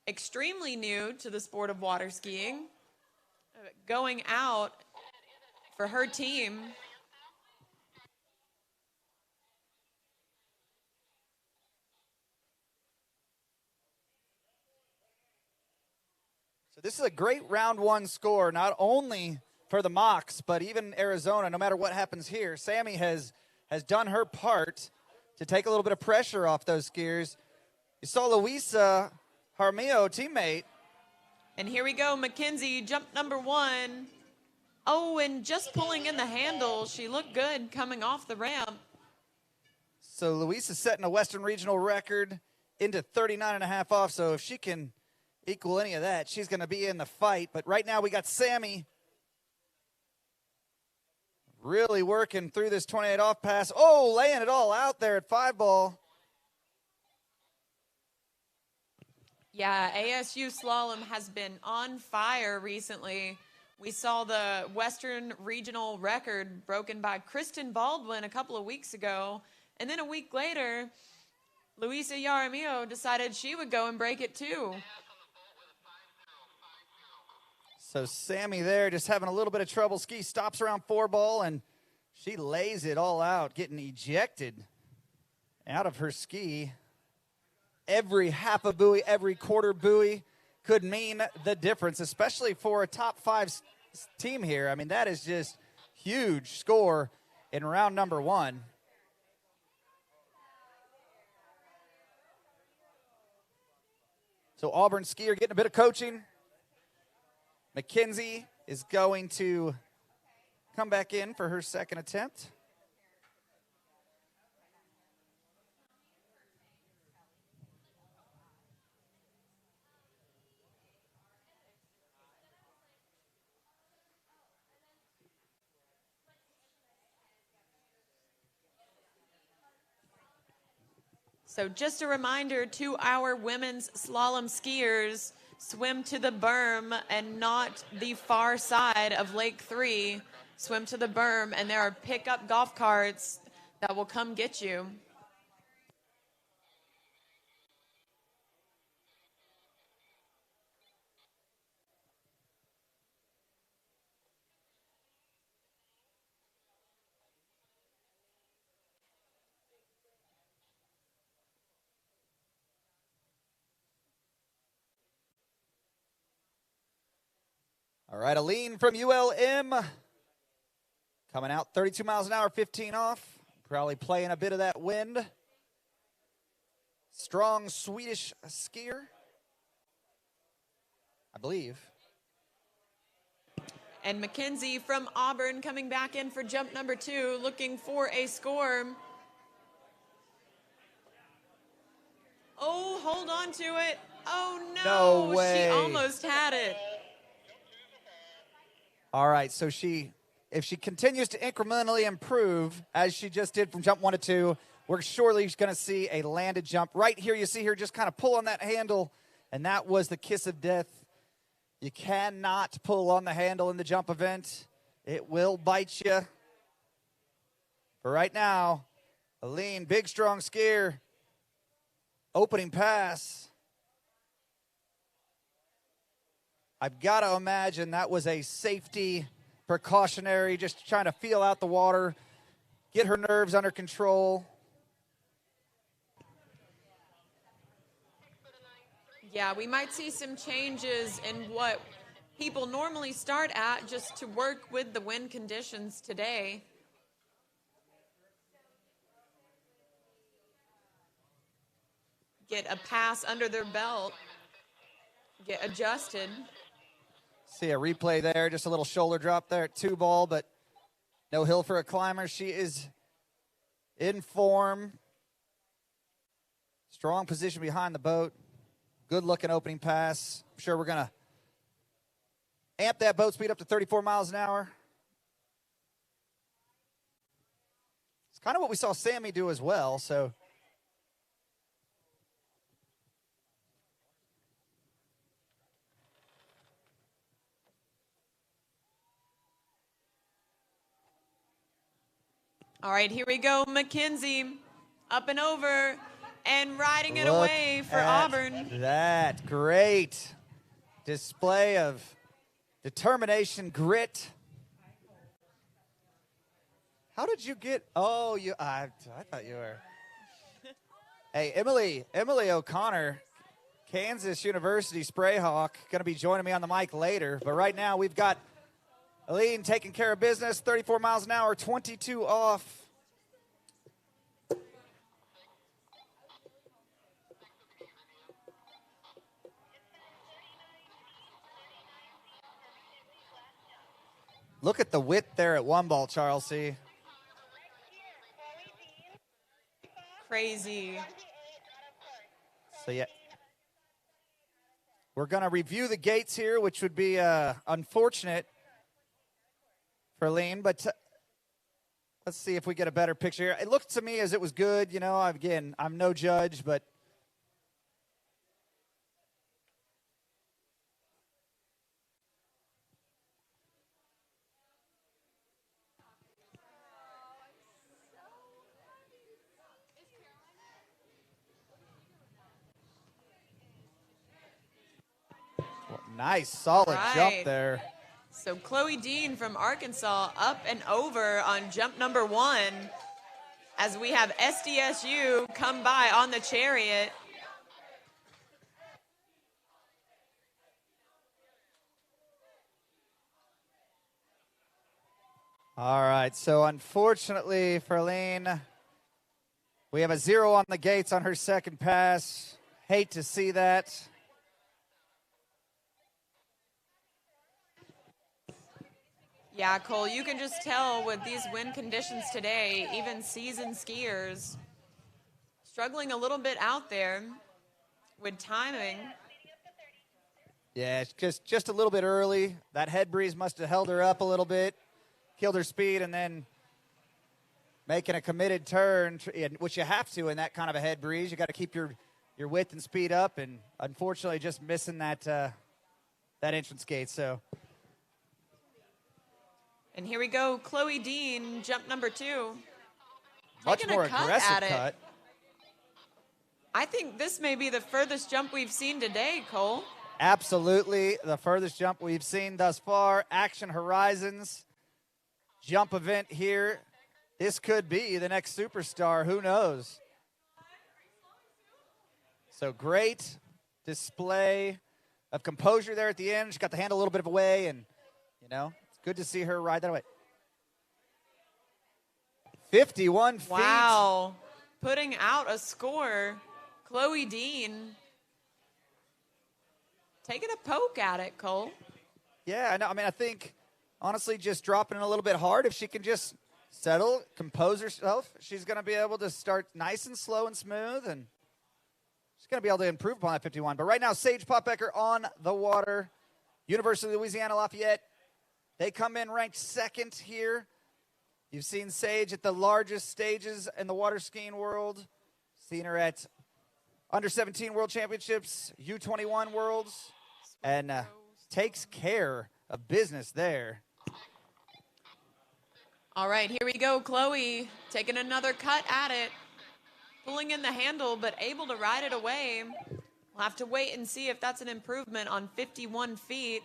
extremely new to the sport of water skiing, going out for her team. So this is a great round one score, not only for the Mocs, but even Arizona. No matter what happens here, Sammy has done her part to take a little bit of pressure off those skiers. You saw Luisa Jaramillo, teammate. And here we go, Mackenzie, jump number one. Oh, and just pulling in the handle. She looked good coming off the ramp. So Luisa setting a Western Regional record into 39.5 off. So if she can equal any of that, she's going to be in the fight. But right now we got Sammy really working through this 28 off pass. Oh, laying it all out there at 5-ball. Yeah, ASU Slalom has been on fire recently. We saw the Western Regional record broken by Kristen Baldwin a couple of weeks ago. And then a week later, Luisa Jaramillo decided she would go and break it too. So Sammy there just having a little bit of trouble. Ski stops around 4-ball, and she lays it all out, getting ejected out of her ski. Every half a buoy, every quarter buoy could mean the difference, especially for a top 5 team here. I mean, that is just huge score in round number 1. So Auburn skier getting a bit of coaching. Mackenzie is going to come back in for her second attempt. So just a reminder to our women's slalom skiers, swim to the berm and not the far side of Lake 3. Swim to the berm, and there are pickup golf carts that will come get you. All right, Aline from ULM coming out 32 miles an hour, 15 off. Probably playing a bit of that wind. Strong Swedish skier, I believe. And Mackenzie from Auburn coming back in for jump number 2, looking for a score. Oh, hold on to it. Oh, no. No way. She almost had it. All right, so if she continues to incrementally improve, as she just did from jump 1 to 2, we're surely going to see a landed jump. Right here, you see her just kind of pull on that handle, and that was the kiss of death. You cannot pull on the handle in the jump event. It will bite you. But right now, Aline, big, strong skier. Opening pass. I've got to imagine that was a safety precautionary, just trying to feel out the water, get her nerves under control. Yeah, we might see some changes in what people normally start at just to work with the wind conditions today. Get a pass under their belt, get adjusted. See a replay there, just a little shoulder drop there at 2-ball, but no hill for a climber. She is in form. Strong position behind the boat. Good looking opening pass. I'm sure we're going to amp that boat speed up to 34 miles an hour. It's kind of what we saw Sammy do as well, so. All right, here we go. Mackenzie up and over and riding it Look away for at Auburn. That great display of determination, grit. How did you get? Oh, I thought you were. Hey, Emily O'Connor, Kansas University Sprayhawk, going to be joining me on the mic later. But right now we've got Aline taking care of business, 34 miles an hour, 22 off. Look at the width there at 1-ball, Charles C. Crazy. So, yeah. We're going to review the gates here, which would be unfortunate for Aline, but let's see if we get a better picture here. It looked to me as it was good. You know, again, I'm no judge, but nice, solid jump there. So Chloe Dean from Arkansas up and over on jump number 1 as we have SDSU come by on the chariot. All right, so unfortunately for Aline, we have a 0 on the gates on her second pass. Hate to see that. Yeah, Cole, you can just tell with these wind conditions today, even seasoned skiers struggling a little bit out there with timing. Yeah, it's just a little bit early. That head breeze must have held her up a little bit, killed her speed, and then making a committed turn, which you have to in that kind of a head breeze. You got to keep your width and speed up, and unfortunately just missing that entrance gate. So. And here we go, Chloe Dean, jump number 2. Much more aggressive cut. I think this may be the furthest jump we've seen today, Cole. Absolutely, the furthest jump we've seen thus far. Action Horizons jump event here. This could be the next superstar, who knows? So great display of composure there at the end. She got the hand a little bit of away, and, you know, good to see her ride that away. 51 feet. Wow. Putting out a score. Chloe Dean taking a poke at it, Cole. Yeah, I mean, I think, honestly, just dropping it a little bit hard, if she can just settle, compose herself, she's going to be able to start nice and slow and smooth, and she's going to be able to improve upon that 51. But right now, Sage Popbecker on the water. University of Louisiana Lafayette. They come in ranked 2nd here. You've seen Sage at the largest stages in the water skiing world. Seen her at Under 17 World Championships, U21 Worlds, and takes care of business there. All right, here we go. Chloe taking another cut at it. Pulling in the handle, but able to ride it away. We'll have to wait and see if that's an improvement on 51 feet.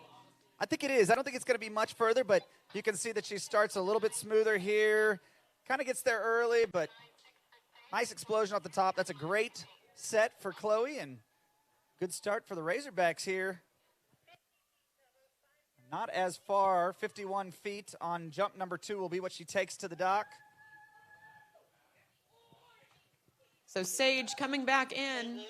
I think it is. I don't think it's going to be much further, but you can see that she starts a little bit smoother here. Kind of gets there early, but nice explosion off the top. That's a great set for Chloe, and good start for the Razorbacks here. Not as far. 51 feet on jump number 2 will be what she takes to the dock. So Sage coming back in.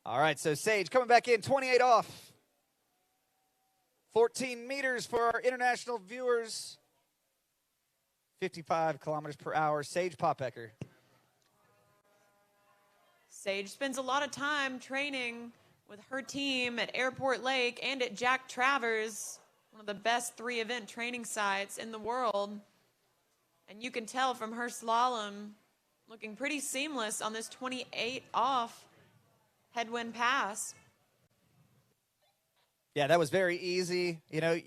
All right, so Sage coming back in, 28 off. 14 meters for our international viewers. 55 kilometers per hour. Sage Poppecker. Sage spends a lot of time training with her team at Airport Lake and at Jack Travers, one of the best 3-event training sites in the world. And you can tell from her slalom looking pretty seamless on this 28 off headwind pass. Yeah, that was very easy. You know,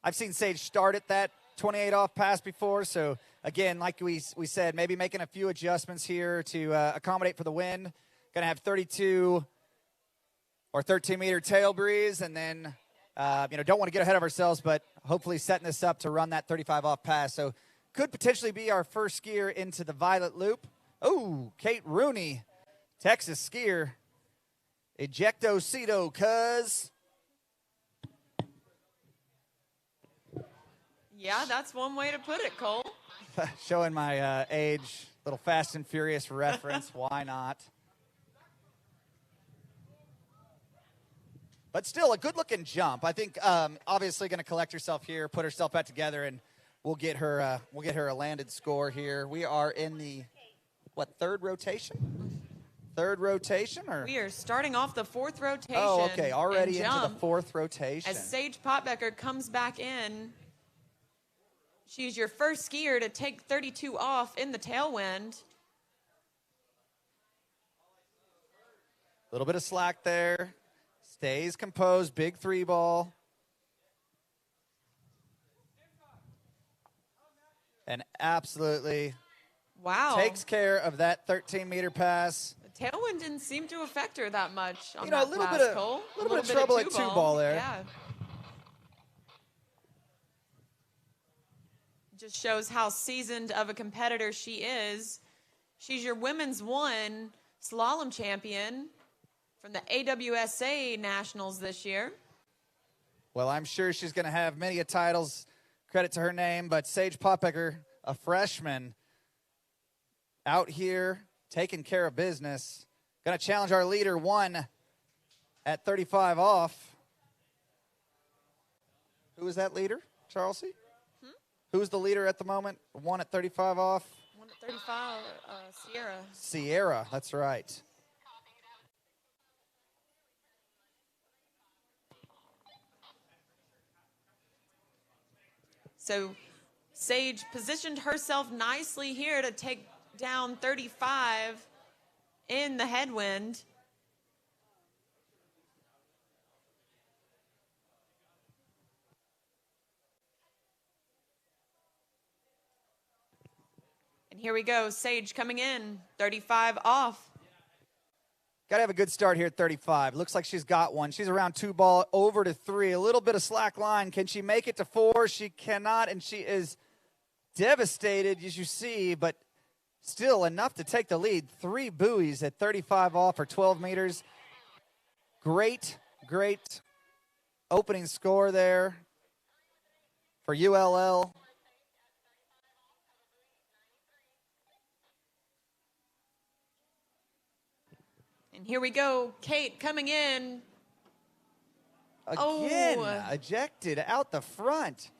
I've seen Sage start at that 28 off pass before. So, again, like we said, maybe making a few adjustments here to accommodate for the wind. Going to have 32 or 13-meter tail breeze. And then, don't want to get ahead of ourselves, but hopefully setting this up to run that 35 off pass. So, could potentially be our first skier into the Violet Loop. Oh, Kate Rooney, Texas skier. Ejecto-cedo, cuz. Yeah, that's one way to put it, Cole. Showing my age, little Fast and Furious reference. Why not? But still, a good-looking jump. I think obviously going to collect herself here, put herself back together, and we'll get her a landed score here. We are in the third rotation? Third rotation, or we are starting off the 4th rotation. Oh, okay, already into the 4th rotation. As Sage Poppecker comes back in, she's your first skier to take 32 off in the tailwind. A little bit of slack there. Stays composed, big 3-ball. And absolutely takes care of that 13-meter pass. The tailwind didn't seem to affect her that much on a that little pass, bit of Cole. a little bit of trouble at 2-ball there. Yeah. Just shows how seasoned of a competitor she is. She's your women's 1 slalom champion from the AWSA Nationals this year. Well, I'm sure she's going to have many titles. Credit to her name, but Sage Poppecker, a freshman, out here taking care of business. Going to challenge our leader, 1 at 35 off. Who is that leader, Charlesy? Who's the leader at the moment? 1 at 35 off? 1 at 35, Sierra. Sierra, that's right. So Sage positioned herself nicely here to take down 35 in the headwind. And here we go, Sage coming in, 35 off. Got to have a good start here at 35. Looks like she's got one. She's around 2-ball, over to 3. A little bit of slack line. Can she make it to 4? She cannot, and she is devastated, as you see, but still enough to take the lead. 3 buoys at 35 off for 12 meters. Great opening score there for ULL. And here we go, Kate coming in. Again, ejected out the front.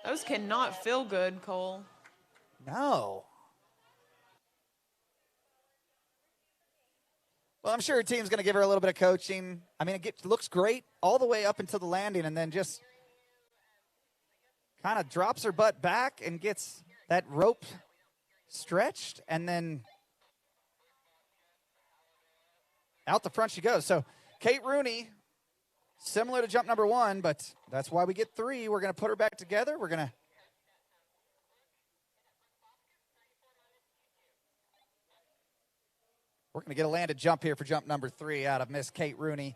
Those cannot feel good, Cole. No. Well, I'm sure her team's going to give her a little bit of coaching. I mean, it looks great all the way up until the landing, and then just kind of drops her butt back and gets that rope stretched, and then out the front she goes. So Kate Rooney, similar to jump number 1, but that's why we get 3. We're going to put her back together. We're going to get a landed jump here for jump number 3 out of Miss Kate Rooney.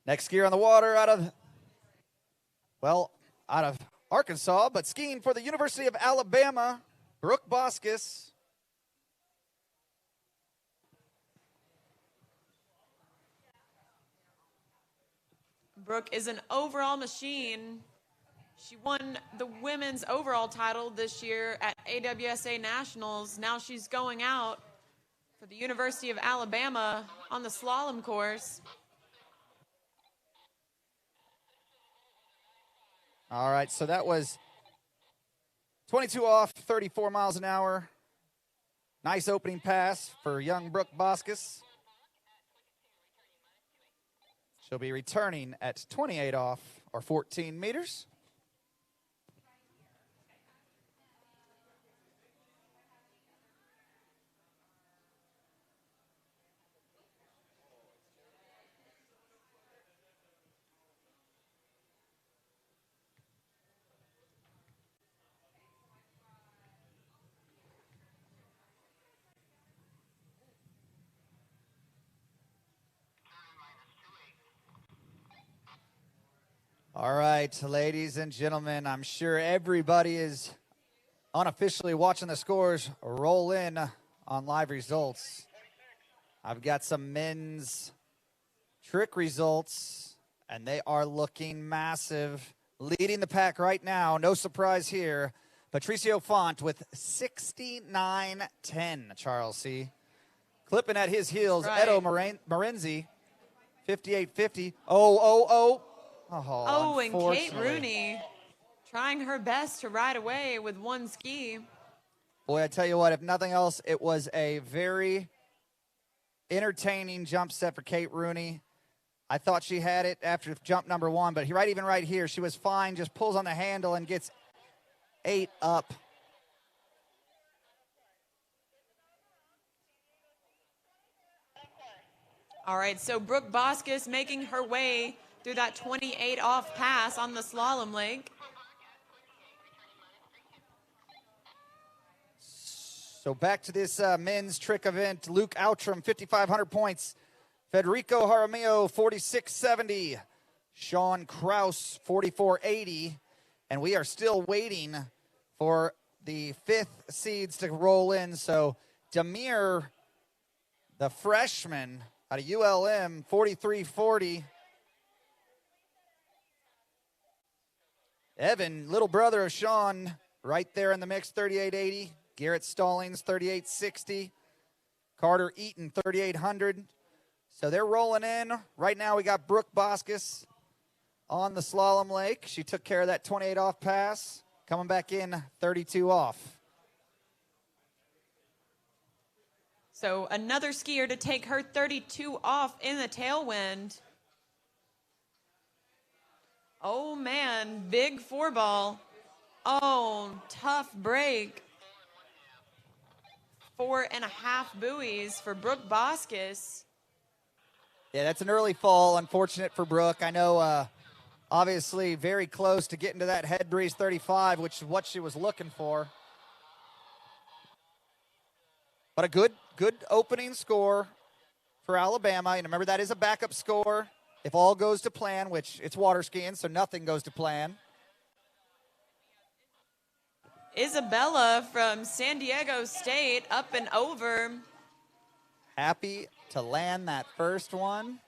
Next skier on the water out of Arkansas, but skiing for the University of Alabama, Brooke Boskus. Brooke is an overall machine. She won the women's overall title this year at AWSA Nationals. Now she's going out for the University of Alabama on the slalom course. All right, so that was 22 off, 34 miles an hour. Nice opening pass for young Brooke Boskus. She'll be returning at 28 off, or 14 meters. All right, ladies and gentlemen, I'm sure everybody is unofficially watching the scores roll in on live results. I've got some men's trick results, and they are looking massive. Leading the pack right now, no surprise here, Patricio Font with 69.10, Charles C. Clipping at his heels, Right. Edo Marenzi, 58.50. Oh, and Kate unfortunately. Rooney trying her best to ride away with one ski. Boy, I tell you what, if nothing else, it was a very entertaining jump set for Kate Rooney. I thought she had it after jump number 1, but even right here, she was fine, just pulls on the handle and gets 8 up. All right, so Brooke Boskus making her way through that 28 off pass on the slalom lake. So back to this men's trick event. Luke Outram, 5,500 points. Federico Jaramillo, 46.70. Sean Kraus, 44.80. And we are still waiting for the 5th seeds to roll in. So Demir, the freshman out of ULM, 43.40. Evan, little brother of Sean, right there in the mix, 38.80. Garrett Stallings, 38.60. Carter Eaton, 3,800. So they're rolling in. Right now we got Brooke Boskus on the slalom lake. She took care of that 28 off pass. Coming back in 32 off. So another skier to take her 32 off in the tailwind. Oh man, big 4-ball. Oh, tough break. 4.5 buoys for Brooke Boskus. Yeah, that's an early fall. Unfortunate for Brooke. I know, obviously, very close to getting to that head breeze 35, which is what she was looking for. But a good opening score for Alabama. And remember, that is a backup score if all goes to plan, which it's water skiing, so nothing goes to plan. Isabella from San Diego State up and over. Happy to land that first one.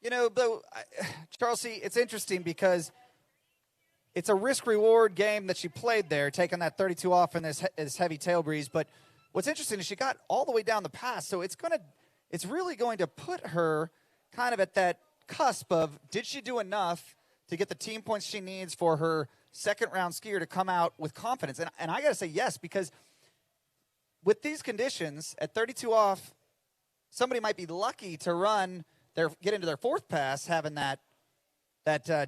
You know, though, Charles C., it's interesting because it's a risk-reward game that she played there, taking that 32 off in this heavy tail breeze. But what's interesting is she got all the way down the pass, so it's really going to put her kind of at that cusp of, did she do enough to get the team points she needs for her second-round skier to come out with confidence? And I got to say yes, because with these conditions, at 32 off, somebody might be lucky to get into their fourth pass having that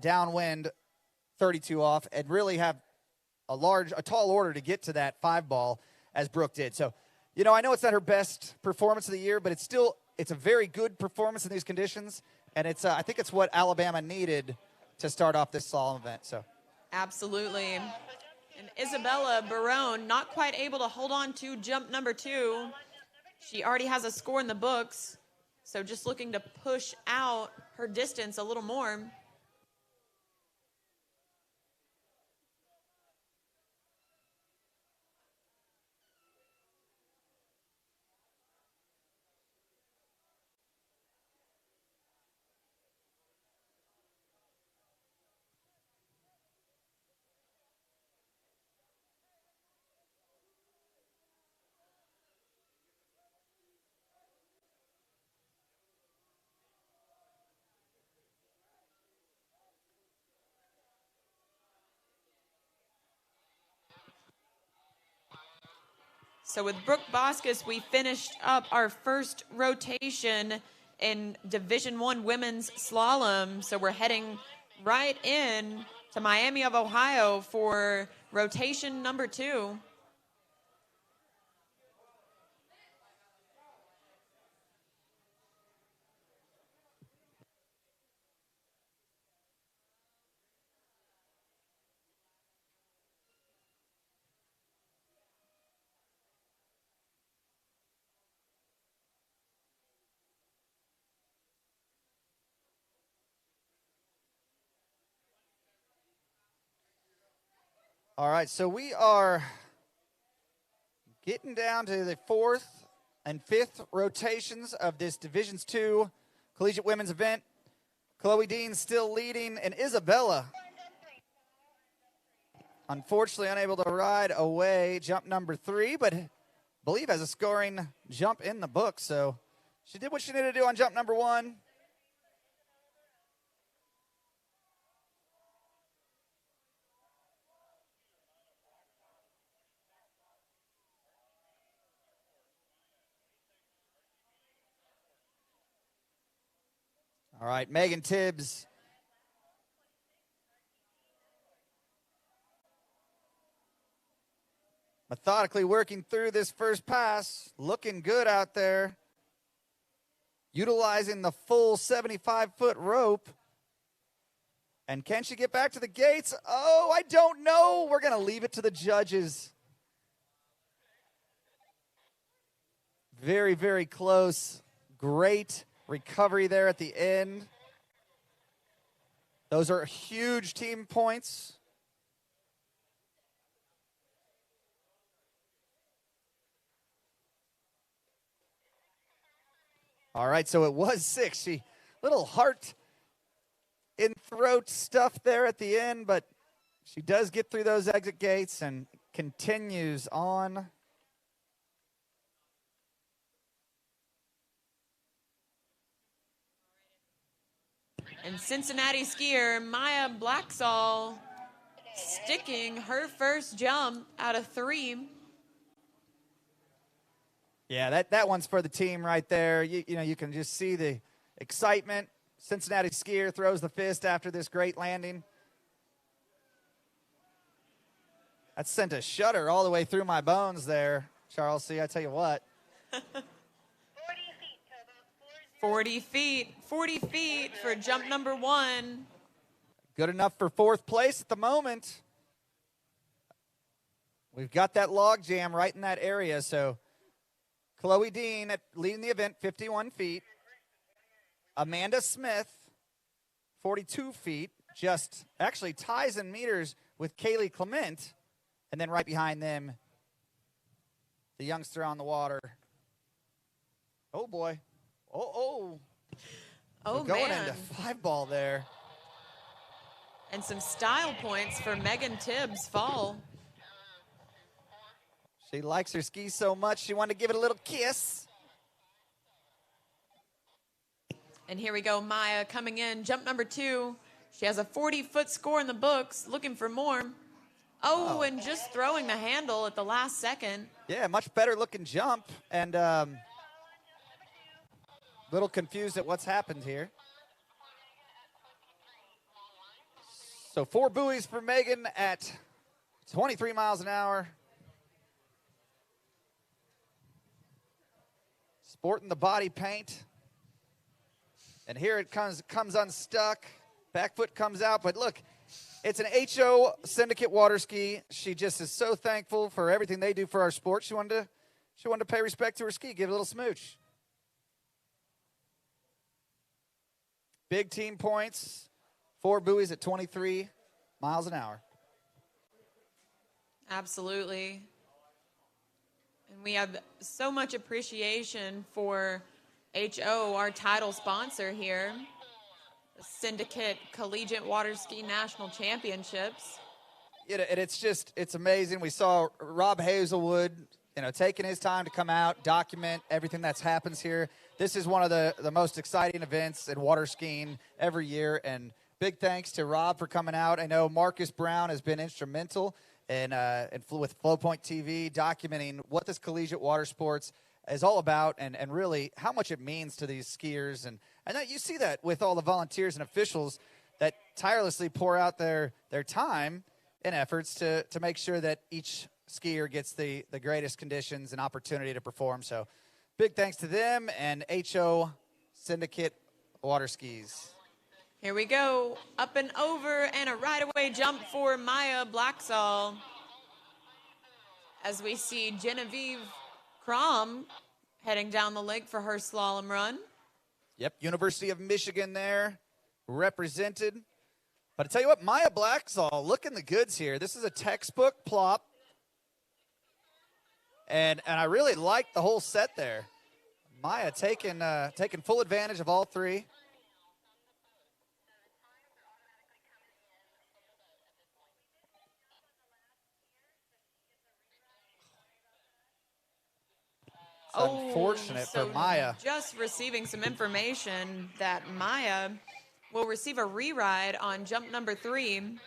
downwind 32 off and really have a tall order to get to that 5-ball as Brooke did. So, I know it's not her best performance of the year, but it's a very good performance in these conditions, and I think it's what Alabama needed to start off this slalom event. So, absolutely. And Isabella Barone not quite able to hold on to jump number 2. She already has a score in the books, so just looking to push out her distance a little more. So with Brooke Boscus, we finished up our first rotation in Division I women's slalom. So we're heading right in to Miami of Ohio for rotation number 2. all right, so we are getting down to the 4th and 5th rotations of this Division II Collegiate Women's event. Chloe Dean still leading, and Isabella, unfortunately unable to ride away jump number 3, but I believe has a scoring jump in the book. So she did what she needed to do on jump number 1. All right, Megan Tibbs. Methodically working through this first pass, looking good out there. Utilizing the full 75-foot rope. And can she get back to the gates? Oh, I don't know. We're going to leave it to the judges. Very, very close. Great recovery there at the end. Those are huge team points. All right, so it was 6. She little heart in throat stuff there at the end, but she does get through those exit gates and continues on. And Cincinnati skier Maya Blacksall sticking her first jump out of 3. Yeah, that one's for the team right there. You know, you can just see the excitement. Cincinnati skier throws the fist after this great landing. That sent a shudder all the way through my bones there, Charles C. I tell you what. 40 feet for jump number 1. Good enough for 4th place at the moment. We've got that log jam right in that area, so Chloe Dean leading the event, 51 feet. Amanda Smith, 42 feet, just actually ties in meters with Kaylee Clement. And then right behind them, the youngster on the water. Oh, boy. Oh, Oh, going man. into 5-ball there. And some style points for Megan Tibbs fall. She likes her skis so much, she wanted to give it a little kiss. And here we go, Maya coming in, jump number 2. She has a 40-foot score in the books, looking for more. Oh, and just throwing the handle at the last second. Yeah, much better looking jump, and a little confused at what's happened here. So 4 buoys for Megan at 23 miles an hour. Sporting the body paint. And here it comes unstuck. Back foot comes out, but look, it's an HO Syndicate water ski. She just is so thankful for everything they do for our sport. She wanted to pay respect to her ski, give it a little smooch. Big team points. 4 buoys at 23 miles an hour. Absolutely. And we have so much appreciation for HO, our title sponsor here, the Syndicate Collegiate Water Ski National Championships. It's amazing. We saw Rob Hazelwood, taking his time to come out, document everything that's happens here. This is one of the most exciting events in water skiing every year, and big thanks to Rob for coming out. I know Marcus Brown has been instrumental with Flowpoint TV, documenting what this collegiate water sports is all about, and really how much it means to these skiers. And that you see that with all the volunteers and officials that tirelessly pour out their time and efforts to make sure that each skier gets the greatest conditions and opportunity to perform. So big thanks to them and HO Syndicate water skis. Here we go, up and over, and a right-away jump for Maya Blacksall. As we see Genevieve Crom heading down the lake for her slalom run. Yep, University of Michigan there, represented. But I tell you what, Maya Blacksall looking the goods here. This is a textbook plop. And I really like the whole set there. Maya taking full advantage of all 3. Unfortunate for Maya. Just receiving some information that Maya will receive a re-ride on jump number 3.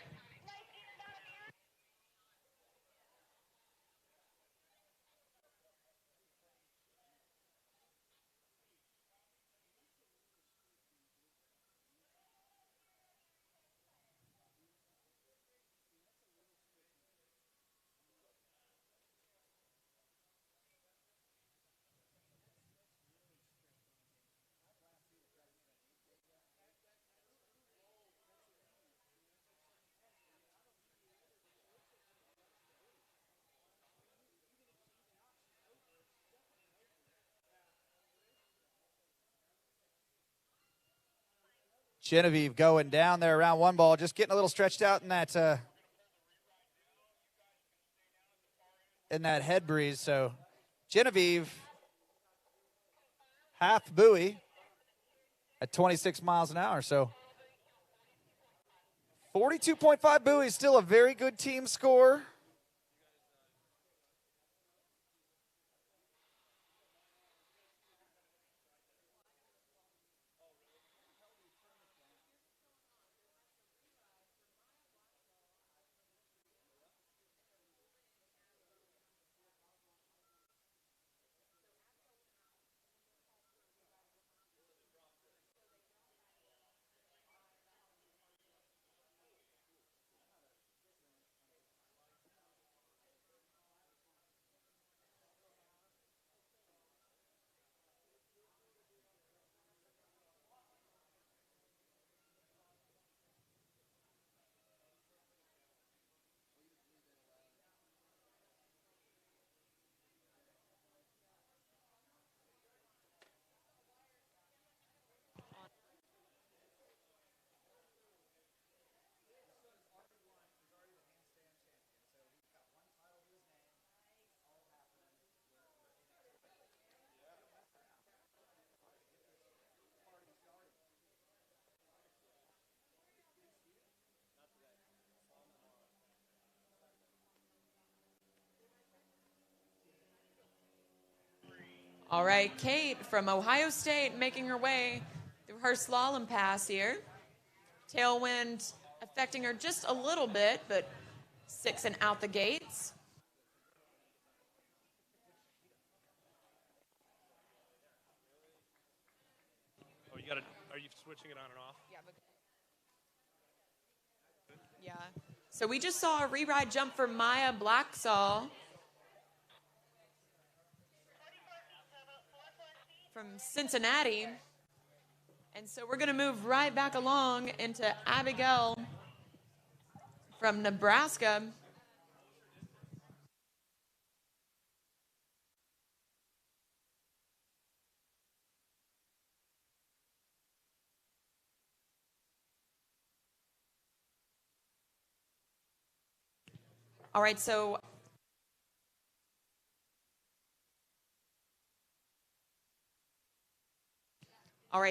Genevieve going down there around 1 ball, just getting a little stretched out in that head breeze. So Genevieve, half buoy at 26 miles an hour. So 42.5 buoy is still a very good team score. All right, Kate from Ohio State making her way through her slalom pass here. Tailwind affecting her just a little bit, but 6 and out the gates. Oh, are you switching it on and off? Yeah. So we just saw a re-ride jump for Maya Blacksaw from Cincinnati. And so we're going to move right back along into Abigail from Nebraska. All right,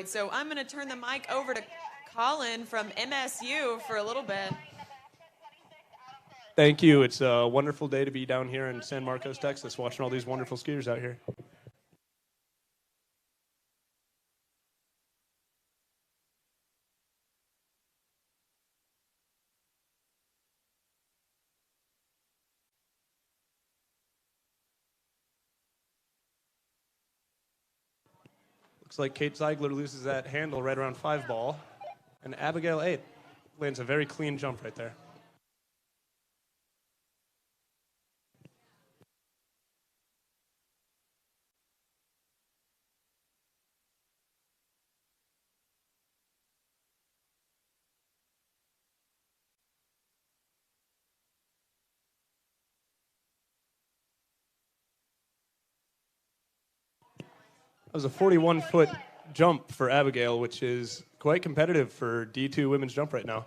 so I'm going to turn the mic over to Colin from MSU for a little bit. Thank you. It's a wonderful day to be down here in San Marcos, Texas, watching all these wonderful skiers out here. Looks like Kate Zeigler loses that handle right around 5 ball, and Abigail 8 lands a very clean jump right there. That was a 41-foot jump for Abigail, which is quite competitive for D2 women's jump right now.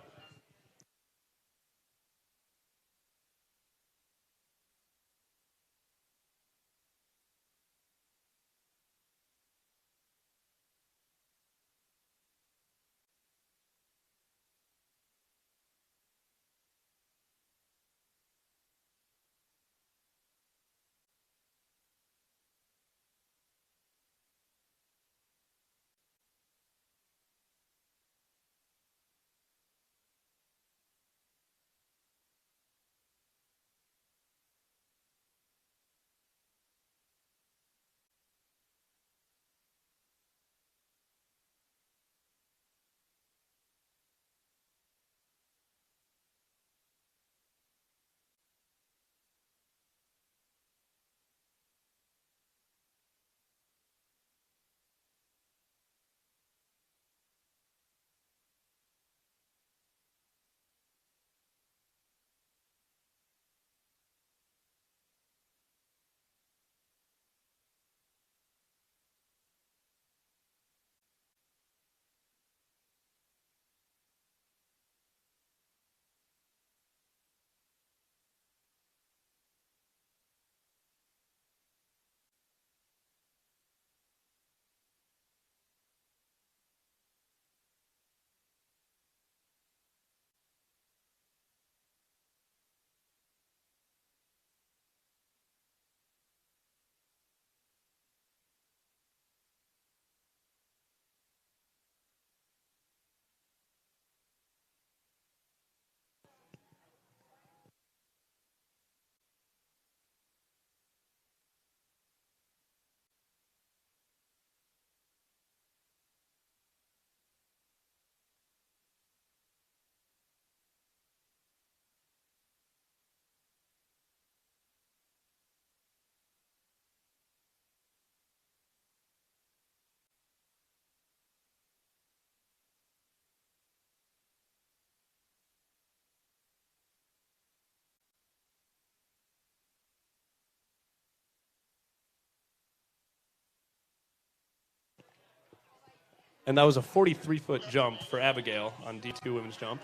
And that was a 43-foot jump for Abigail on D2 women's jump.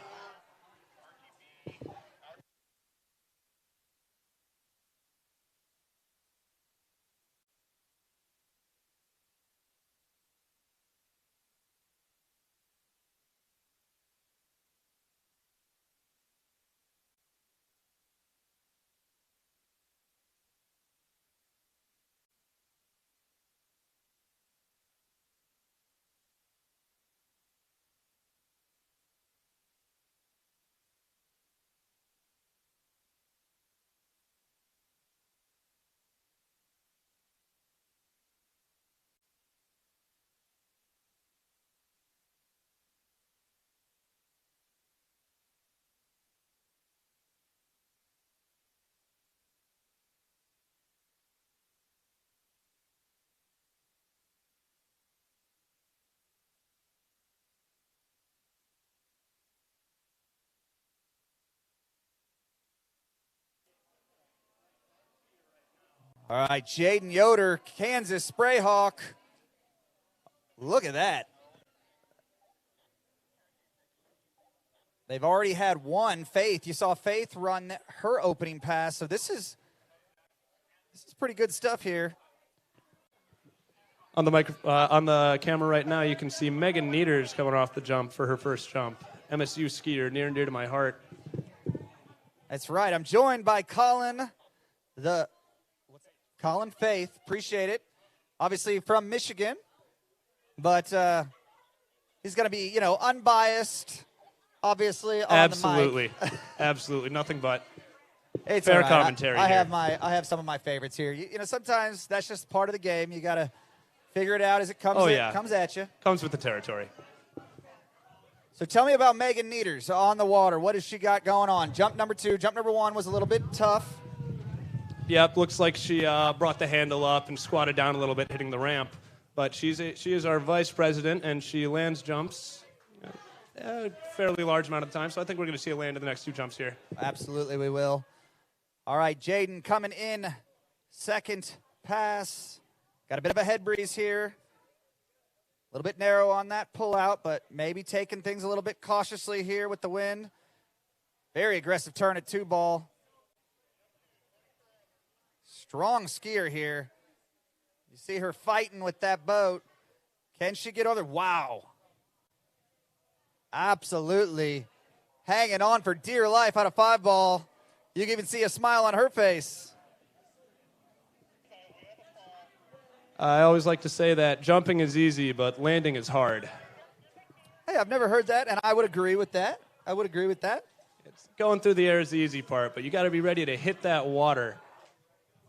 All right, Jaden Yoder, Kansas Sprayhawk. Look at that. They've already had one. Faith, you saw Faith run her opening pass, so this is pretty good stuff here. On the camera right now, you can see Megan Nieters coming off the jump for her first jump. MSU skier, near and dear to my heart. That's right. I'm joined by Colin Faith. Appreciate it. Obviously from Michigan, but he's going to be, unbiased. Obviously on the mic. Absolutely, nothing but it's fair right. commentary. I have some of my favorites here. Sometimes that's just part of the game. You got to figure it out as it comes. Comes at you. Comes with the territory. So tell me about Megan Nieters on the water. What has she got going on? Jump number 2. Jump number 1 was a little bit tough. Yep, looks like she brought the handle up and squatted down a little bit, hitting the ramp. But she is our vice president, and she lands jumps a fairly large amount of the time. So I think we're going to see a land in the next 2 jumps here. Absolutely, we will. All right, Jaden coming in, second pass. Got a bit of a head breeze here. A little bit narrow on that pull out, but maybe taking things a little bit cautiously here with the wind. Very aggressive turn at 2 ball. Strong skier here. You see her fighting with that boat. Can she get over? Wow. Absolutely hanging on for dear life out of 5 ball. You can even see a smile on her face. I always like to say that jumping is easy, but landing is hard. Hey, I've never heard that, and I would agree with that. It's going through the air is the easy part, but you got to be ready to hit that water.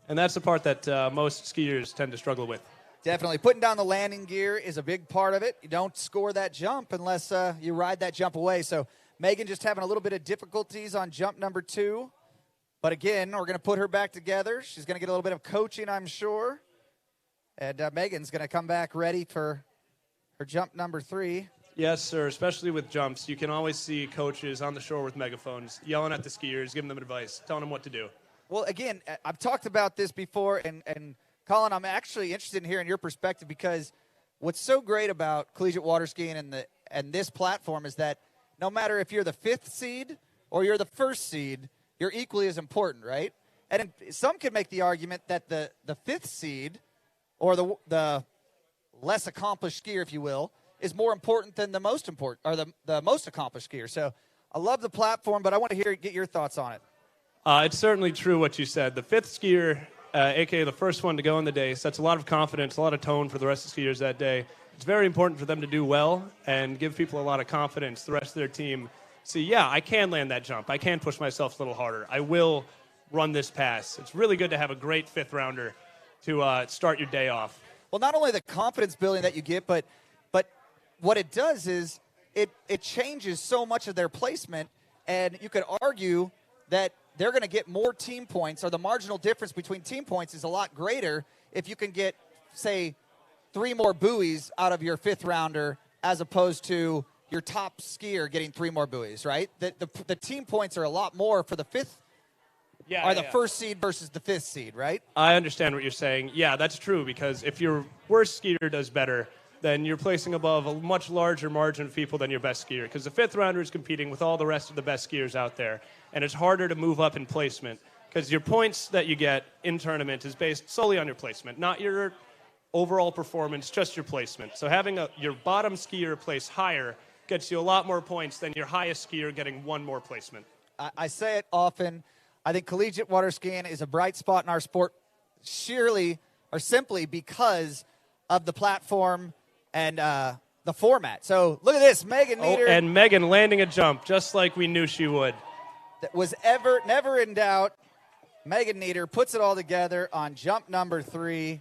And that's the part that most skiers tend to struggle with. Definitely. Putting down the landing gear is a big part of it. You don't score that jump unless you ride that jump away. So Megan just having a little bit of difficulties on jump number 2. But again, we're going to put her back together. She's going to get a little bit of coaching, I'm sure. And Megan's going to come back ready for her jump number 3. Yes, sir, especially with jumps. You can always see coaches on the shore with megaphones yelling at the skiers, giving them advice, telling them what to do. Well, again, I've talked about this before, and Colin, I'm actually interested in hearing your perspective because what's so great about collegiate water skiing and this platform is that no matter if you're the 5th seed or you're the 1st seed, you're equally as important, right? And some could make the argument that the 5th seed or the less accomplished skier, if you will, is more important than the most important or the most accomplished skier. So I love the platform, but I want to get your thoughts on it. It's certainly true what you said. The 5th skier, a.k.a. the first one to go in the day, sets a lot of confidence, a lot of tone for the rest of the skiers that day. It's very important for them to do well and give people a lot of confidence, the rest of their team. See, yeah, I can land that jump. I can push myself a little harder. I will run this pass. It's really good to have a great 5th rounder to start your day off. Well, not only the confidence building that you get, but what it does is it changes so much of their placement, and you could argue that they're going to get more team points, or the marginal difference between team points is a lot greater if you can get, say, 3 more buoys out of your 5th rounder as opposed to your top skier getting 3 more buoys, right? The team points are a lot more for the 5th or the 1st seed versus the 5th seed, right? I understand what you're saying. Yeah, that's true, because if your worst skier does better, then you're placing above a much larger margin of people than your best skier, because the 5th rounder is competing with all the rest of the best skiers out there, and it's harder to move up in placement because your points that you get in tournament is based solely on your placement, not your overall performance, just your placement. So having your bottom skier place higher gets you a lot more points than your highest skier getting 1 more placement. I say it often. I think collegiate water skiing is a bright spot in our sport, surely or simply because of the platform and the format. So look at this, Megan Nieder. Oh, and Megan landing a jump just like we knew she would. That was never in doubt. Megan Nieder puts it all together on jump number 3.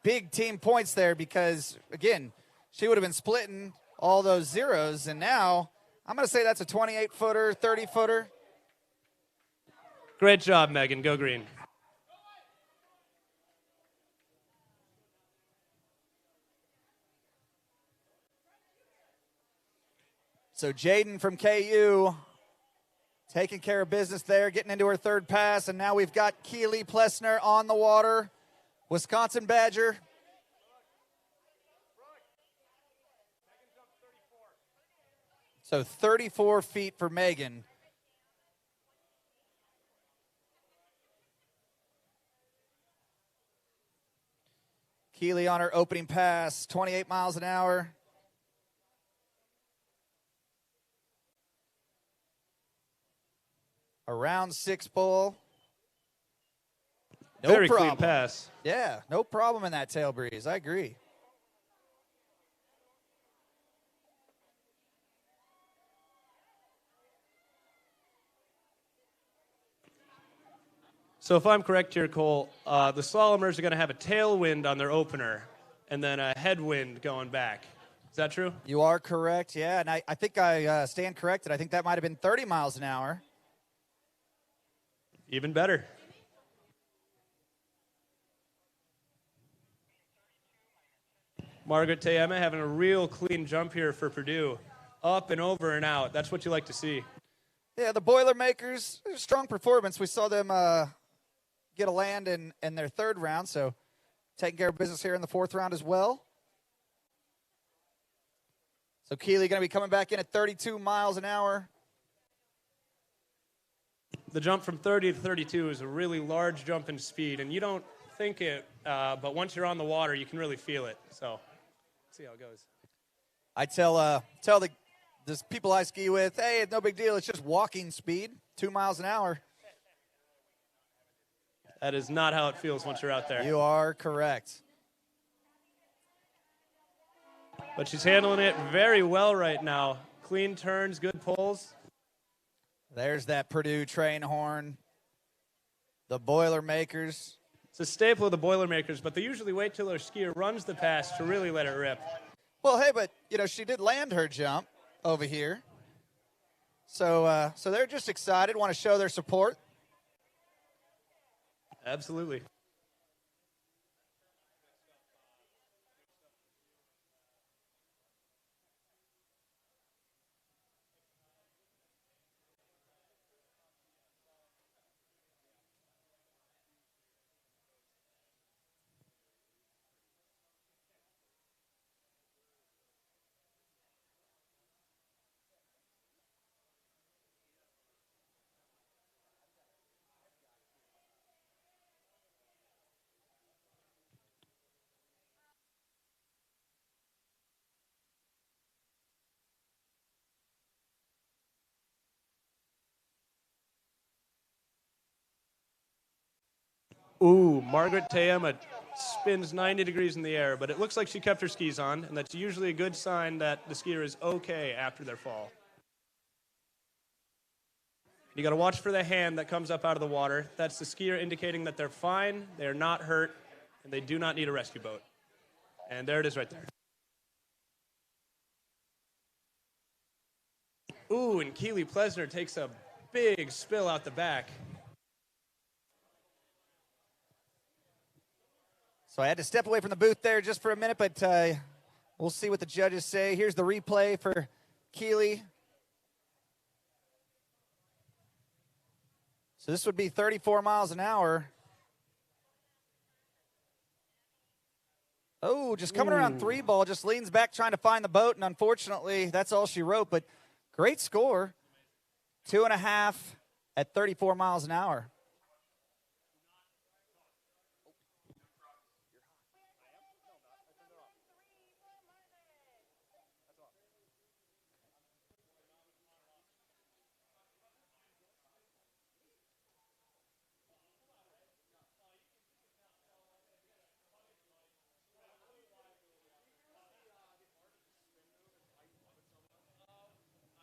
Big team points there because, again, she would have been splitting all those zeros, and now I'm going to say that's a 28-footer, 30-footer. Great job, Megan. Go green. So Jaden from KU Taking care of business there, getting into her third pass, and now we've got Keely Plessner on the water. Wisconsin Badger. So 34 feet for Megan. Keely on her opening pass, 28 miles an hour. Around 6 pole. No Very problem. clean pass. Yeah, no problem in that tail breeze. I agree. So if I'm correct here, Cole, the slalomers are going to have a tailwind on their opener and then a headwind going back. Is that true? You are correct, yeah. And I think I stand corrected. I think that might have been 30 miles an hour. Even better. Margaret Tayema having a real clean jump here for Purdue. Up and over and out. That's what you like to see. Yeah, the Boilermakers, strong performance. We saw them get a land in their third round, so taking care of business here in the fourth round as well. So Keely going to be coming back in at 32 miles an hour. The jump from 30 to 32 is a really large jump in speed, and you don't think it, but once you're on the water, you can really feel it. So, see how it goes. I tell the people I ski with, hey, it's no big deal. It's just walking speed, 2 miles an hour. That is not how it feels once you're out there. You are correct. But she's handling it very well right now. Clean turns, good pulls. There's that Purdue train horn. The Boilermakers. It's a staple of the Boilermakers, but they usually wait till their skier runs the pass to really let it rip. Well, hey, but, she did land her jump over here. So they're just excited, want to show their support. Absolutely. Ooh, Margaret Tayema spins 90 degrees in the air, but it looks like she kept her skis on, and that's usually a good sign that the skier is okay after their fall. You got to watch for the hand that comes up out of the water. That's the skier indicating that they're fine, they're not hurt, and they do not need a rescue boat. And there it is right there. Ooh, and Keely Plessner takes a big spill out the back. So I had to step away from the booth there just for a minute, but we'll see what the judges say. Here's the replay for Keely. So this would be 34 miles an hour. Oh, just coming around 3 ball, just leans back trying to find the boat, and unfortunately, that's all she wrote. But great score, 2.5 at 34 miles an hour.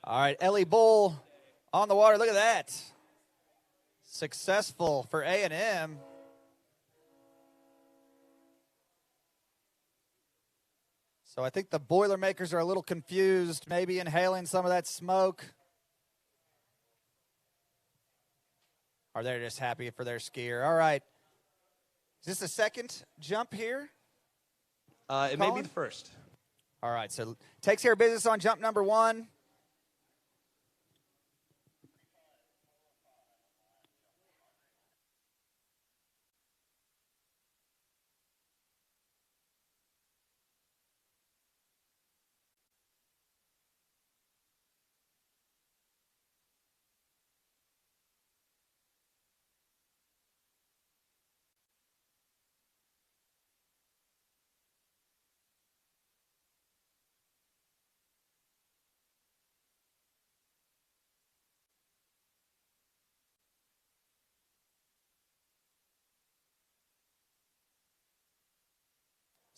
All right, Ellie Bull on the water. Look at that. Successful for A&M. So I think the Boilermakers are a little confused, maybe inhaling some of that smoke. Or they're just happy for their skier. All right. Is this the second jump here? It may be the first. All right, so takes care of business on jump number 1.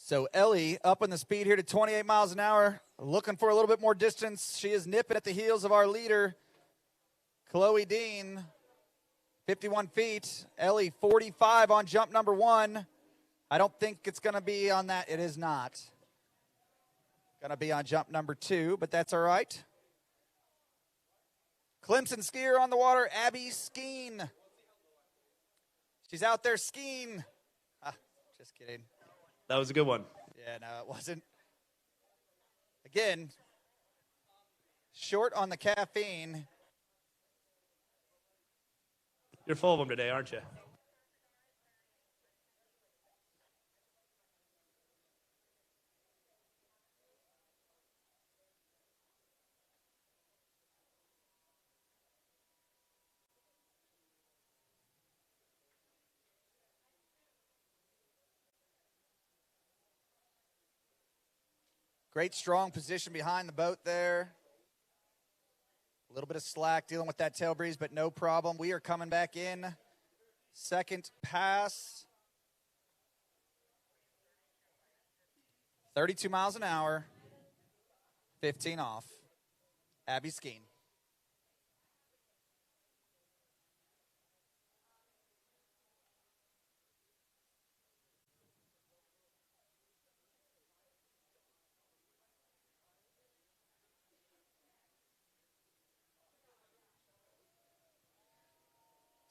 So Ellie up in the speed here to 28 miles an hour, looking for a little bit more distance. She is nipping at the heels of our leader, Chloe Dean, 51 feet. Ellie, 45 on jump number 1. I don't think it's going to be on that. It is not. Going to be on jump number 2, but that's all right. Clemson skier on the water, Abby Skeen. She's out there skiing. Just kidding. That was a good one. Yeah, no, it wasn't. Again, short on the caffeine. You're full of them today, aren't you? Great strong position behind the boat there. A little bit of slack dealing with that tail breeze, but no problem. We are coming back in. Second pass. 32 miles an hour. 15 off. Abby Skeen.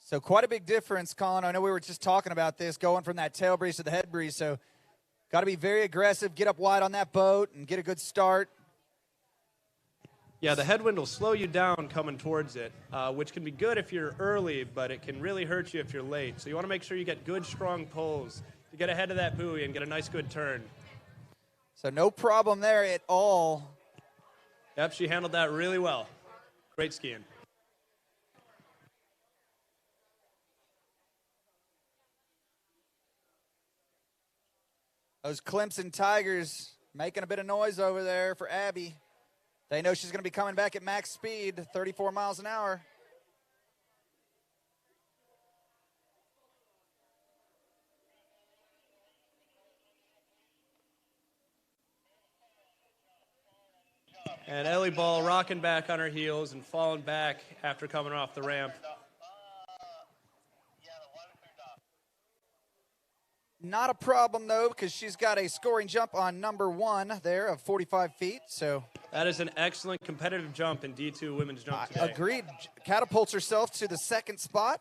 So quite a big difference, Colin. I know we were just talking about this, going from that tail breeze to the head breeze. So got to be very aggressive, get up wide on that boat, and get a good start. Yeah, the headwind will slow you down coming towards it, which can be good if you're early, but it can really hurt you if you're late. So you want to make sure you get good, strong pulls to get ahead of that buoy and get a nice, good turn. So no problem there at all. Yep, she handled that really well. Great skiing. Those Clemson Tigers making a bit of noise over there for Abby. They know she's going to be coming back at max speed, 34 miles an hour. And Ellie Ball rocking back on her heels and falling back after coming off the ramp. Not a problem, though, because she's got a scoring jump on number 1 there of 45 feet. So that is an excellent competitive jump in D2 women's jump today. Agreed. Catapults herself to the second spot.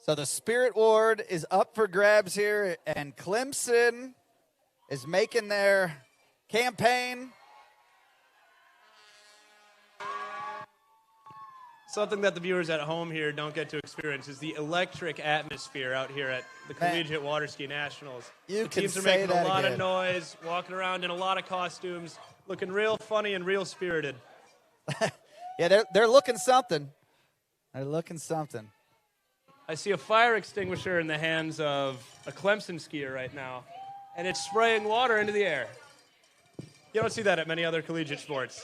So the Spirit Award is up for grabs here, and Clemson is making their campaign. Something that the viewers at home here don't get to experience is the electric atmosphere out here at the Collegiate Water Ski Nationals. The teams are making a lot of noise, walking around in a lot of costumes, looking real funny and real spirited. Yeah, they're looking something. They're looking something. I see a fire extinguisher in the hands of a Clemson skier right now, and it's spraying water into the air. You don't see that at many other collegiate sports.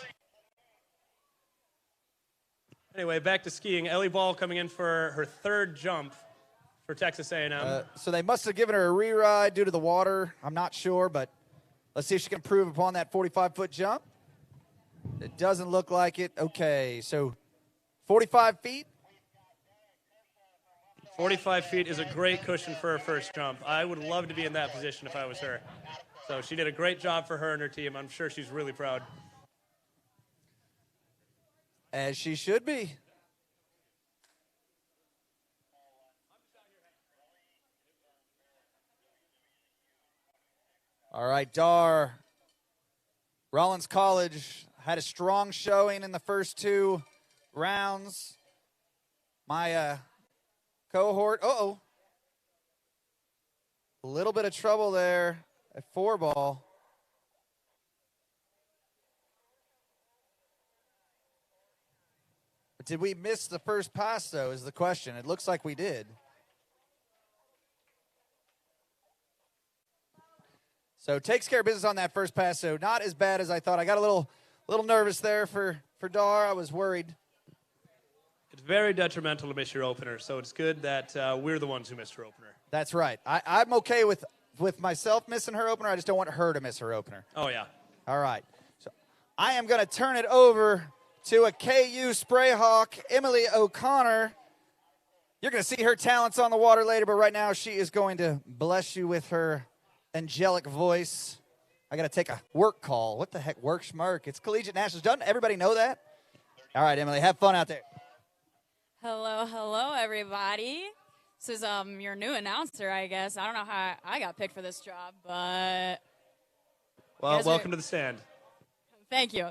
Anyway, back to skiing. Ellie Ball coming in for her third jump for Texas A&M. So they must have given her a re-ride due to the water. I'm not sure, but let's see if she can improve upon that 45-foot jump. It doesn't look like it. Okay, so 45 feet. 45 feet is a great cushion for her first jump. I would love to be in that position if I was her. So she did a great job for her and her team. I'm sure she's really proud. As she should be. All right, Dar. Rollins College had a strong showing in the first 2 rounds. My cohort, A little bit of trouble there at 4-ball. Did we miss the first pass, though, is the question. It looks like we did. So takes care of business on that first pass, so not as bad as I thought. I got a little nervous there for Dar. I was worried. It's very detrimental to miss your opener, so it's good that we're the ones who missed her opener. That's right. I'm okay with myself missing her opener. I just don't want her to miss her opener. Oh, yeah. All right. So I am going to turn it over to a KU spray hawk, Emily O'Connor. You're going to see her talents on the water later, but right now she is going to bless you with her angelic voice. I got to take a work call. What the heck, work schmark? It's Collegiate Nationals. Doesn't everybody know that? All right, Emily, have fun out there. Hello, everybody. This is your new announcer, I guess. I don't know how I got picked for this job, but... Well, welcome to the stand. Thank you.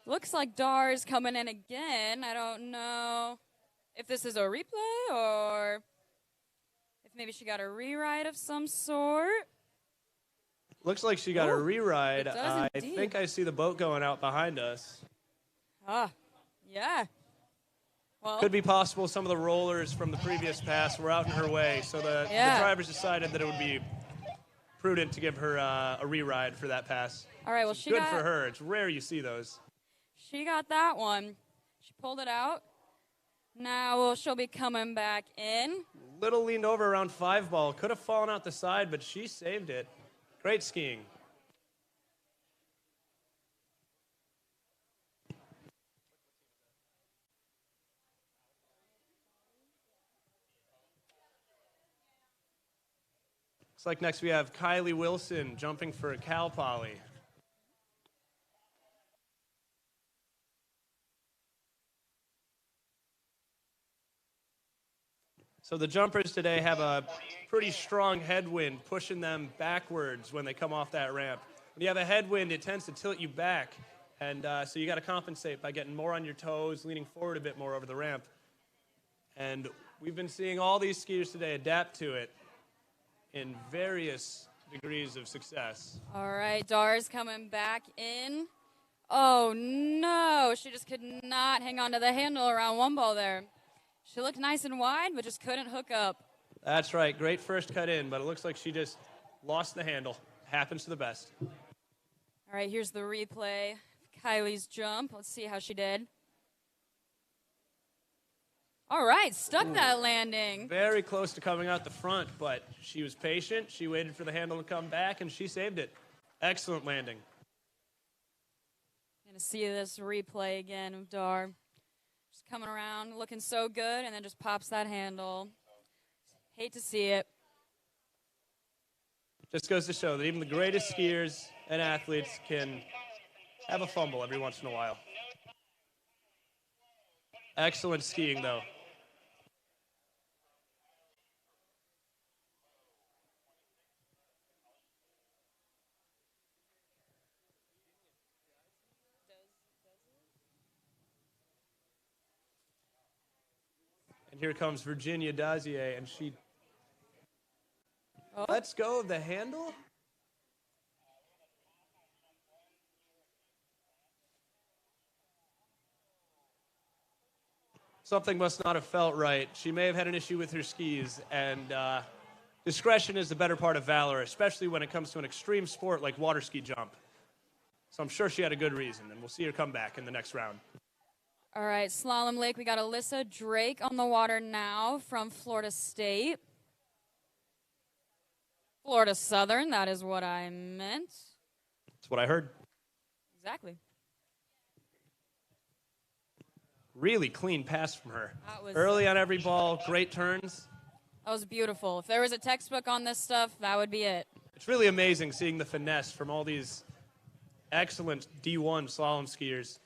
Looks like Dar's coming in again. I don't know if this is a replay or if maybe she got a rewrite of some sort. Looks like she got a rewrite. I indeed. think I see the boat going out behind us. Yeah. Well, Could be possible some of the rollers from the previous pass were out in her way, so the drivers decided that it would be prudent to give her a reride for that pass. all right, well, Good for her. It's rare you see those. She got that one. She pulled it out. Now she'll be coming back in. Little leaned over around 5-ball. Could have fallen out the side, but she saved it. Great skiing. Looks like next we have Kylie Wilson jumping for Cal Poly. So the jumpers today have a pretty strong headwind pushing them backwards when they come off that ramp. When you have a headwind, it tends to tilt you back, and so you got to compensate by getting more on your toes, leaning forward a bit more over the ramp. And we've been seeing all these skiers today adapt to it in various degrees of success. All right, Dar's coming back in. Oh, no. She just could not hang on to the handle around 1-ball there. She looked nice and wide, but just couldn't hook up. That's right. Great first cut in, but it looks like she just lost the handle. Happens to the best. All right, here's the replay. Kylie's jump. Let's see how she did. All right, stuck that landing. Very close to coming out the front, but she was patient. She waited for the handle to come back, and she saved it. Excellent landing. Going to see this replay again of Dar. Just coming around, looking so good, and then just pops that handle. Hate to see it. Just goes to show that even the greatest skiers and athletes can have a fumble every once in a while. Excellent skiing, though. And here comes Virginia Dazier, and she lets go of the handle. Something must not have felt right. She may have had an issue with her skis, and discretion is the better part of valor, especially when it comes to an extreme sport like water ski jump. So I'm sure she had a good reason, and we'll see her come back in the next round. All right, Slalom Lake, we got Alyssa Drake on the water now from Florida State. Florida Southern, that is what I meant. That's what I heard. Exactly. Really clean pass from her. That was- Early on every ball, great turns. That was beautiful. If there was a textbook on this stuff, that would be it. It's really amazing seeing the finesse from all these excellent D1 slalom skiers.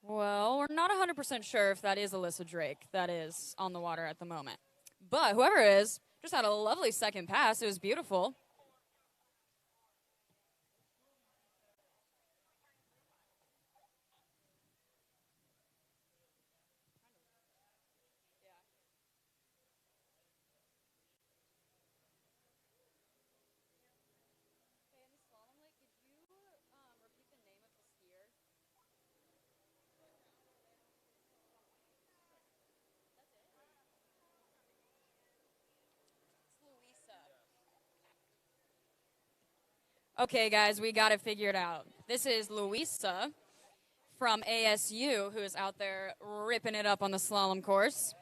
Well, we're not 100% sure if that is Alyssa Drake that is on the water at the moment. But whoever it is just had a lovely second pass. It was beautiful. Okay, guys, we got it figured out. This is Louisa from ASU who is out there ripping it up on the slalom course.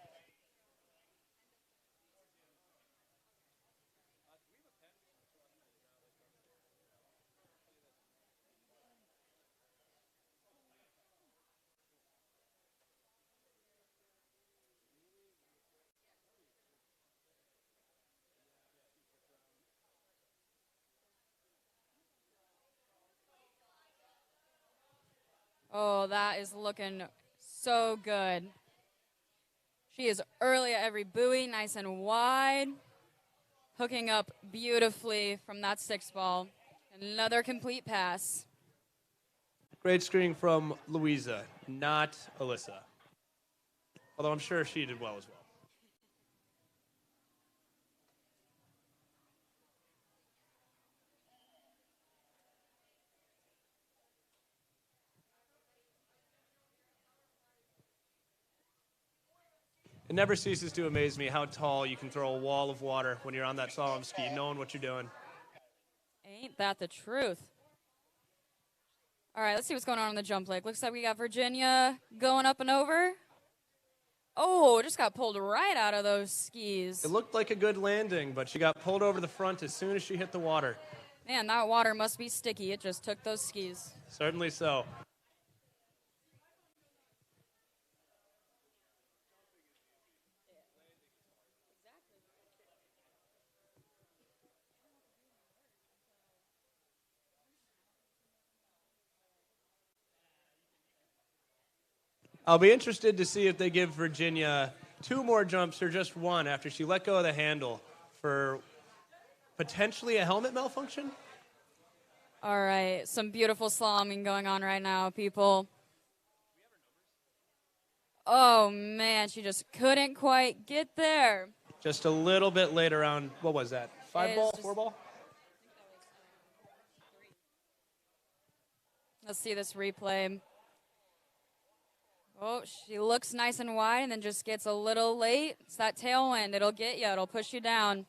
Oh, that is looking so good. She is early at every buoy, nice and wide. Hooking up beautifully from that 6-ball. Another complete pass. Great screening from Louisa, not Alyssa. Although I'm sure she did well as well. It never ceases to amaze me how tall you can throw a wall of water when you're on that slalom ski, knowing what you're doing. Ain't that the truth? All right, let's see what's going on the jump leg. Looks like we got Virginia going up and over. Oh, just got pulled right out of those skis. It looked like a good landing, but she got pulled over the front as soon as she hit the water. Man, that water must be sticky. It just took those skis. Certainly so. I'll be interested to see if they give Virginia 2 more jumps or just 1 after she let go of the handle for potentially a helmet malfunction. All right, some beautiful slaloming going on right now, people. Oh, man, she just couldn't quite get there. Just a little bit later on, what was that? 5-ball, 4-ball? Let's see this replay. Oh, she looks nice and wide and then just gets a little late. It's that tailwind. It'll get you. It'll push you down.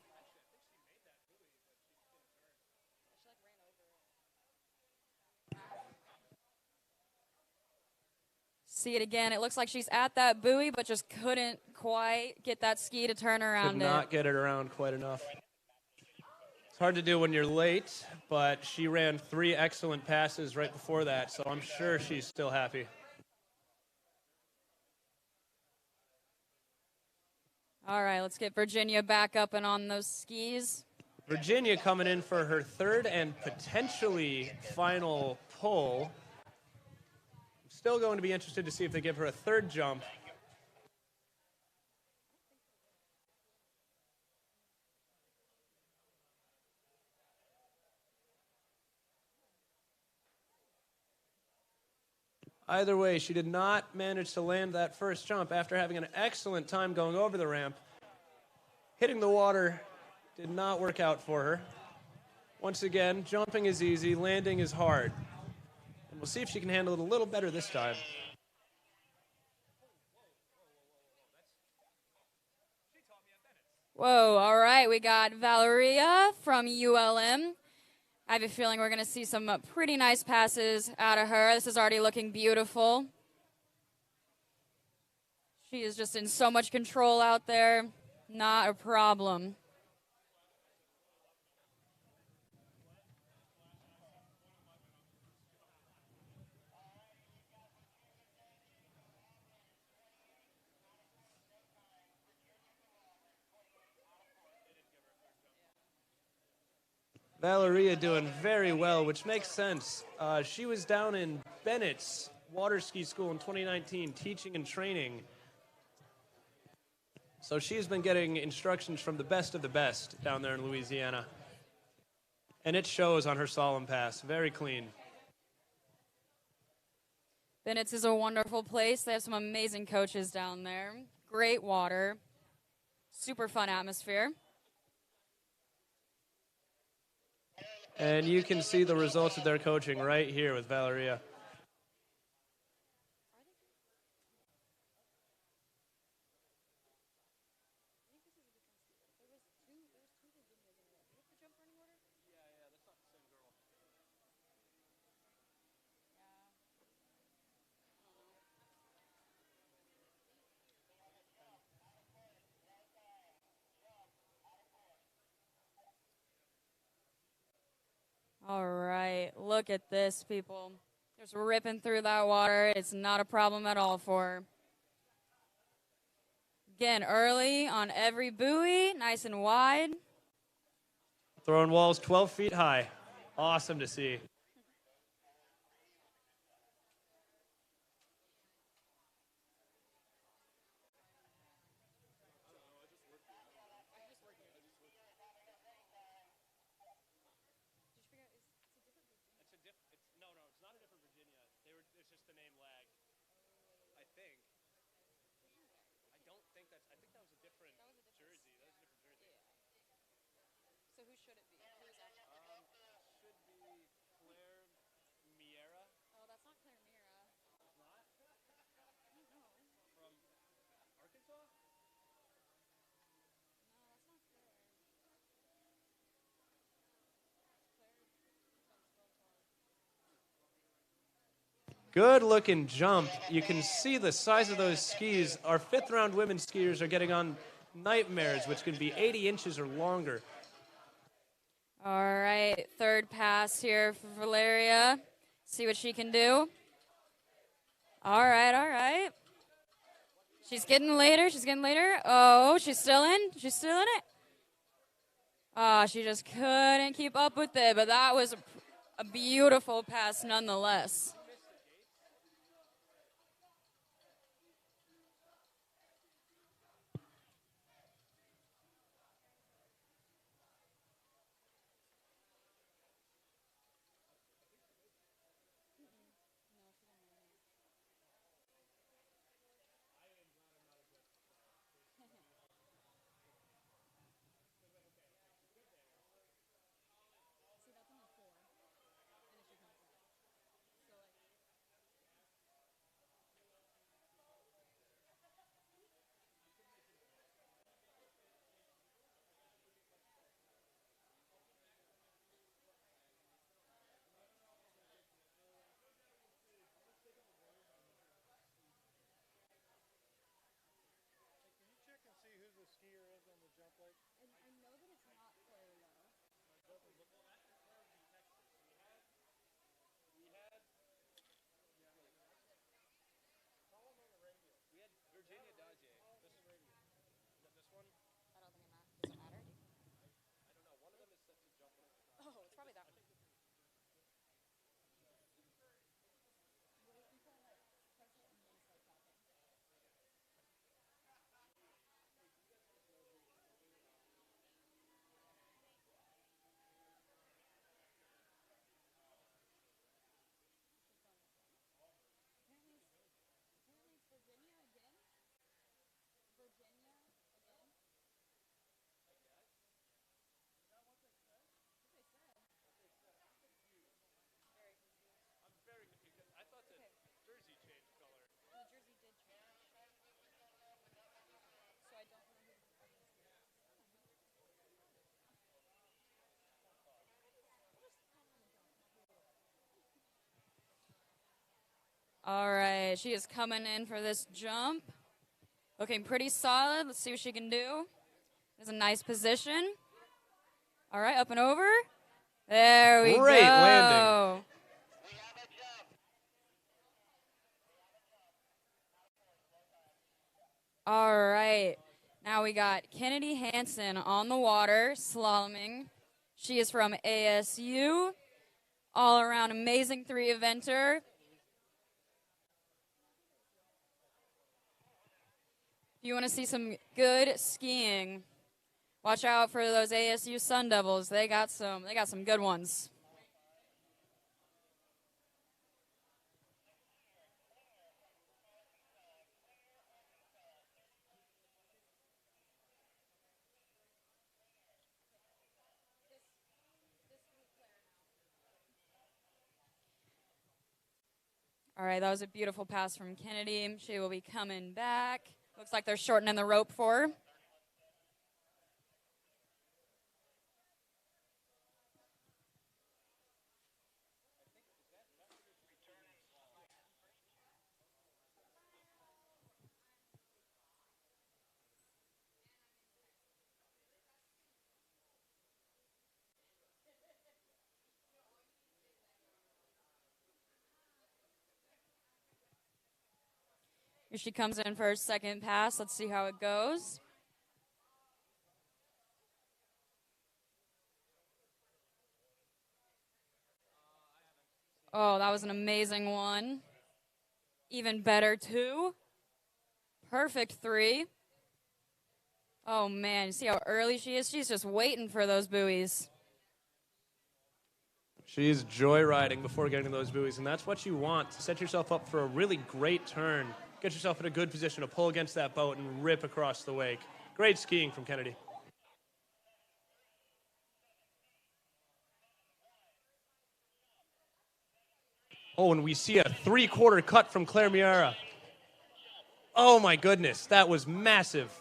See it again. It looks like she's at that buoy, but just couldn't quite get that ski to turn around. Could not get it around quite enough. It's hard to do when you're late, but she ran 3 excellent passes right before that, so I'm sure she's still happy. All right, let's get Virginia back up and on those skis. Virginia coming in for her 3rd and potentially final pull. I'm still going to be interested to see if they give her a 3rd jump. Either way, she did not manage to land that first jump after having an excellent time going over the ramp. Hitting the water did not work out for her. Once again, jumping is easy, landing is hard. And we'll see if she can handle it a little better this time. Whoa, all right, we got Valeria from ULM. I have a feeling we're going to see some pretty nice passes out of her. This is already looking beautiful. She is just in so much control out there. Not a problem. Valeria doing very well, which makes sense. She was down in Bennett's water ski school in 2019, teaching and training. So she's been getting instructions from the best of the best down there in Louisiana. And it shows on her slalom pass. Very clean. Bennett's is a wonderful place. They have some amazing coaches down there. Great water. Super fun atmosphere. And you can see the results of their coaching right here with Valeria. All right, look at this, people. Just ripping through that water. It's not a problem at all for her. Again, early on every buoy, nice and wide. Throwing walls 12 feet high. Awesome to see. Good looking jump. You can see the size of those skis. Our fifth round women's skiers are getting on Nightmares, which can be 80 inches or longer. All right, third pass here for Valeria. See what she can do. All right, all right. She's getting later, she's getting later. Oh, she's still in, she's still in it. Oh, she just couldn't keep up with it, but that was a beautiful pass nonetheless. All right, she is coming in for this jump. Looking pretty solid. Let's see what she can do. There's a nice position. All right, up and over. There we go. Great landing. All right, now we got Kennedy Hansen on the water, slaloming. She is from ASU. All around amazing three-eventer. If you want to see some good skiing, watch out for those ASU Sun Devils. They got some good ones. All right, that was a beautiful pass from Kennedy. She will be coming back. Looks like they're shortening the rope for her. Here she comes in for her second pass. Let's see how it goes. Oh, that was an amazing one. Even better, 2. Perfect 3. Oh, man, you see how early she is? She's just waiting for those buoys. She's joyriding before getting to those buoys, and that's what you want, to set yourself up for a really great turn. Get yourself in a good position to pull against that boat and rip across the wake. Great skiing from Kennedy. Oh, and we see a 3/4 cut from Claire Miera. Oh, my goodness. That was massive.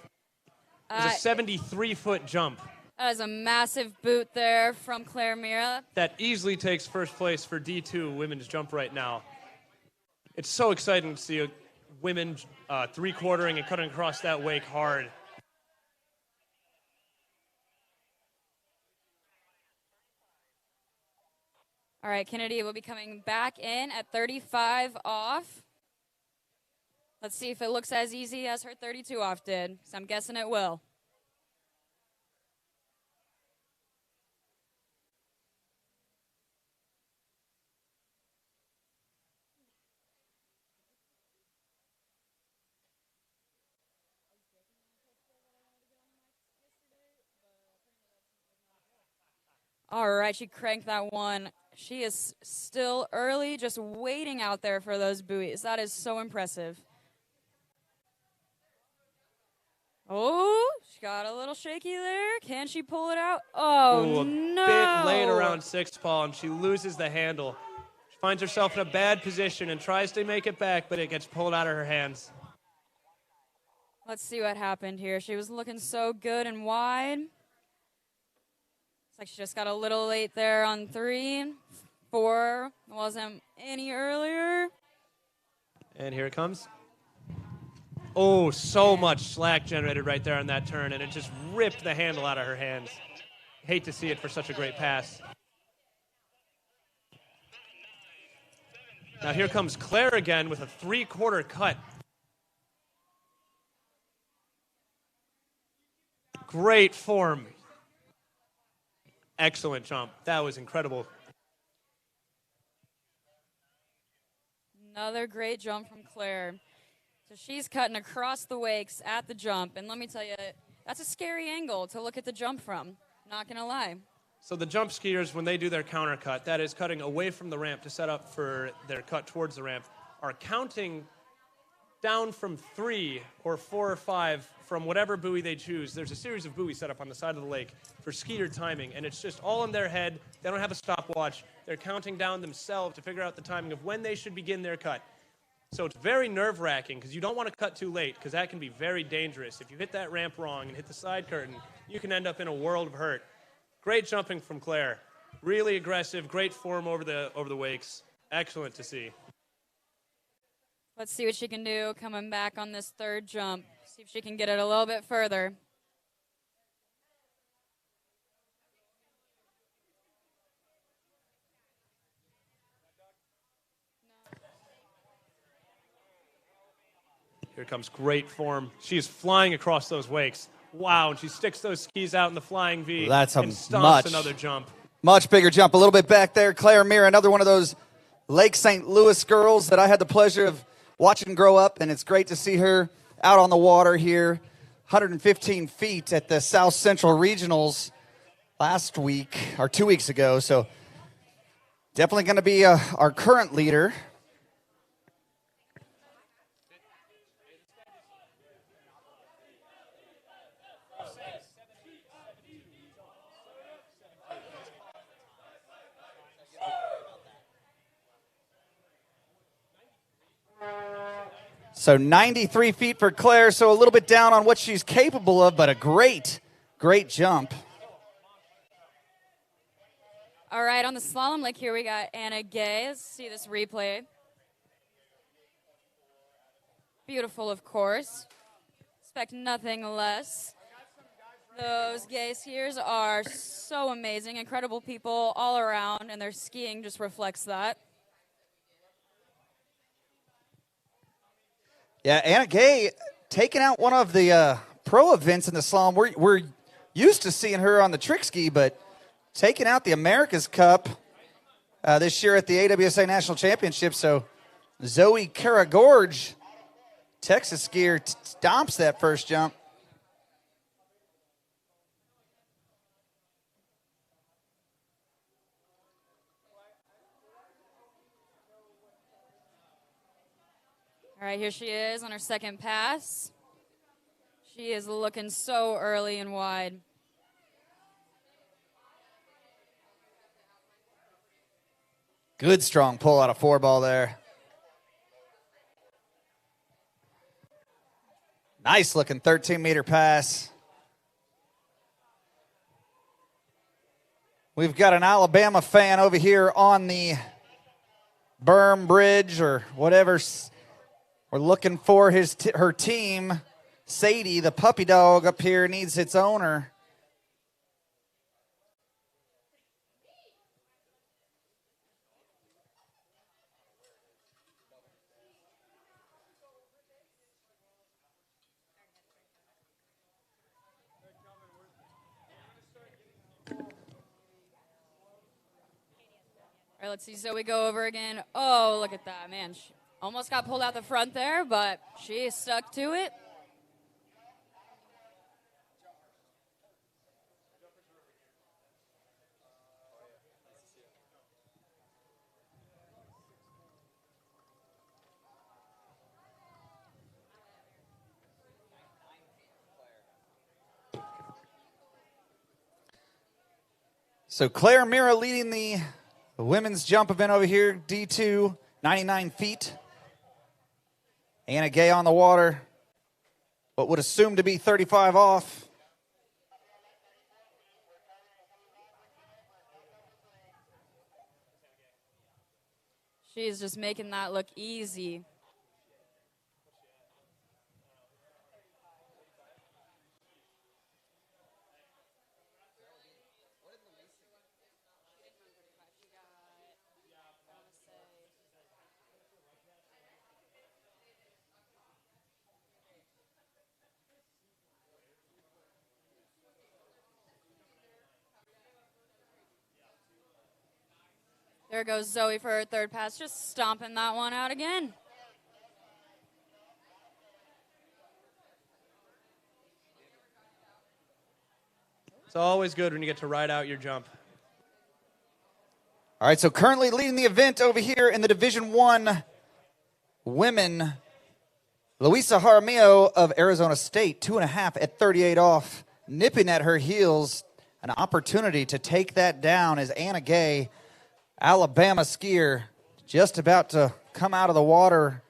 It was a 73-foot jump. That is a massive boot there from Claire Miera. That easily takes first place for D2 women's jump right now. It's so exciting to see women 3/4ing and cutting across that wake hard. All right, Kennedy will be coming back in at 35 off. Let's see if it looks as easy as her 32 off did, so I'm guessing it will. All right, she cranked that one. She is still early, just waiting out there for those buoys. That is so impressive. Oh, she got a little shaky there. Can she pull it out? Oh, Ooh, no. Bit late around 6, Paul, and she loses the handle. She finds herself in a bad position and tries to make it back, but it gets pulled out of her hands. Let's see what happened here. She was looking so good and wide. Looks like she just got a little late there on 3. 4 wasn't any earlier. And here it comes. Oh, so much slack generated right there on that turn, and it just ripped the handle out of her hands. Hate to see it for such a great pass. Now here comes Claire again with a 3/4 cut. Great form. Excellent jump. That was incredible. Another great jump from Claire. So she's cutting across the wakes at the jump. And let me tell you, that's a scary angle to look at the jump from. Not going to lie. So the jump skiers, when they do their counter cut, that is cutting away from the ramp to set up for their cut towards the ramp, are counting down from 3 or 4 or 5 from whatever buoy they choose. There's a series of buoys set up on the side of the lake for skier timing, and it's just all in their head. They don't have a stopwatch. They're counting down themselves to figure out the timing of when they should begin their cut. So it's very nerve-wracking because you don't want to cut too late because that can be very dangerous. If you hit that ramp wrong and hit the side curtain, you can end up in a world of hurt. Great jumping from Claire. Really aggressive, great form over the wakes. Excellent to see. Let's see what she can do coming back on this third jump. See if she can get it a little bit further. Here comes great form. She's flying across those wakes. Wow, and she sticks those skis out in the flying V. That's a and stomps another jump. Much bigger jump. A little bit back there. Claire Miera, another one of those Lake St. Louis girls that I had the pleasure of watching grow up, and it's great to see her out on the water here. 115 feet at the South Central Regionals last week, or 2 weeks ago. So definitely going to be our current leader. So 93 feet for Claire, so a little bit down on what she's capable of, but a great, great jump. All right, on the slalom leg here, we got Anna Gay. Let's see this replay. Beautiful, of course. Expect nothing less. Those Gay skiers are so amazing, incredible people all around, and their skiing just reflects that. Yeah, Anna Gay taking out one of the pro events in the slalom. We're used to seeing her on the trick ski, but taking out the America's Cup this year at the AWSA National Championship. So Zoe Caragorge, Texas skier, stomps that first jump. All right, here she is on her second pass. She is looking so early and wide. Good strong pull out of four ball there. Nice looking 13-meter pass. We've got an Alabama fan over here on the berm bridge or whatever. We're looking for her team. Sadie, the puppy dog up here, needs its owner. All right, let's see Zoe go over again. Oh, look at that, man. She almost got pulled out the front there, but she stuck to it. So Claire Mira leading the women's jump event over here, D2, 99 feet. Anna Gay on the water, what would assume to be 35 off. She is just making that look easy. There goes Zoe for her third pass, just stomping that one out again. It's always good when you get to ride out your jump. All right, so currently leading the event over here in the Division I women, Luisa Jaramillo of Arizona State, 2.5 at 38 off, nipping at her heels. An opportunity to take that down as Anna Gay, Alabama skier, just about to come out of the water.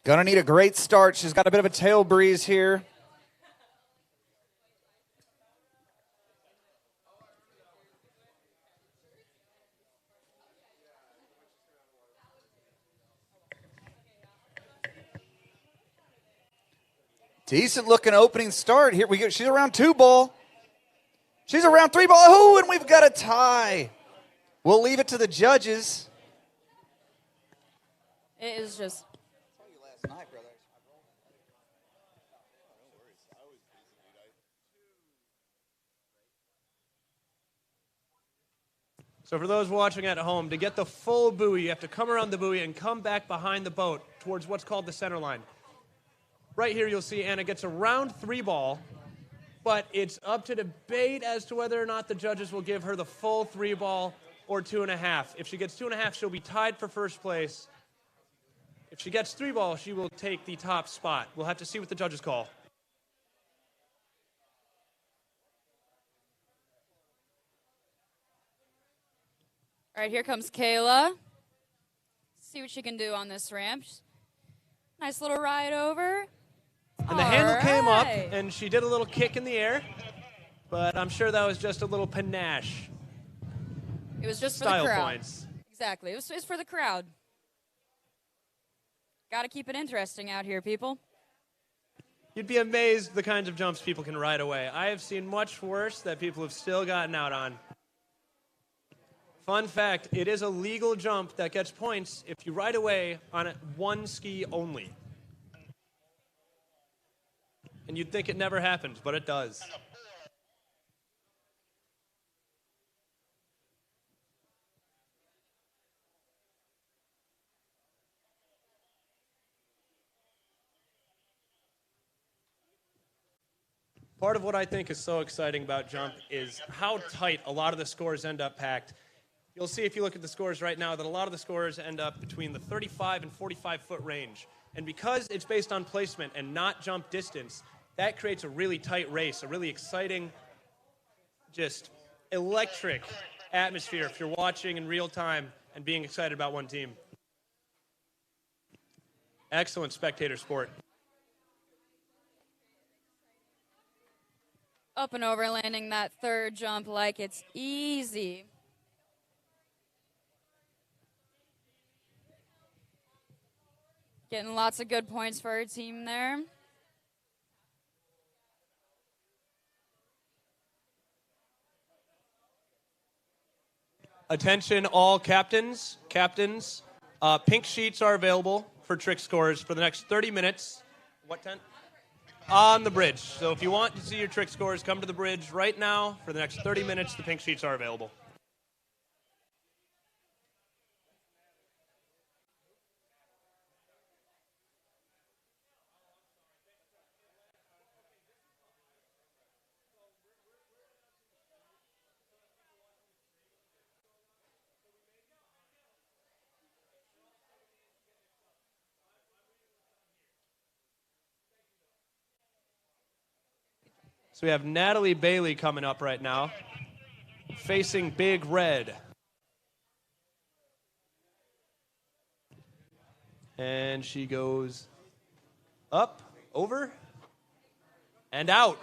Gonna need a great start. She's got a bit of a tail breeze here. Decent looking opening start. Here we go. She's around 2 ball. She's around 3 ball. Oh, and we've got a tie. We'll leave it to the judges. It is just... So for those watching at home, to get the full buoy, you have to come around the buoy and come back behind the boat towards what's called the center line. Right here you'll see Anna gets a round 3 ball, but it's up to debate as to whether or not the judges will give her the full 3 ball or 2.5. If she gets 2.5, she'll be tied for first place. If she gets 3 ball, she will take the top spot. We'll have to see what the judges call. All right, here comes Kayla. See what she can do on this ramp. Nice little ride over. And the handle came up, and she did a little kick in the air, but I'm sure that was just a little panache. It was just for Style the crowd. points. Exactly. It was for the crowd. Got to keep it interesting out here, people. You'd be amazed the kinds of jumps people can ride away. I have seen much worse that people have still gotten out on. Fun fact, it is a legal jump that gets points if you ride away on one ski only. And you'd think it never happens, but it does. Part of what I think is so exciting about jump is how tight a lot of the scores end up packed. You'll see if you look at the scores right now that a lot of the scores end up between the 35 and 45 foot range. And because it's based on placement and not jump distance, that creates a really tight race, a really exciting, just electric atmosphere if you're watching in real time and being excited about one team. Excellent spectator sport. Up and over, landing that third jump like it's easy. Getting lots of good points for her team there. Attention all captains. Captains, pink sheets are available for trick scores for the next 30 minutes. What tent? On the bridge. So if you want to see your trick scores, come to the bridge right now. For the next 30 minutes, the pink sheets are available. So we have Natalie Bailey coming up right now, facing Big Red. And she goes up, over, and out.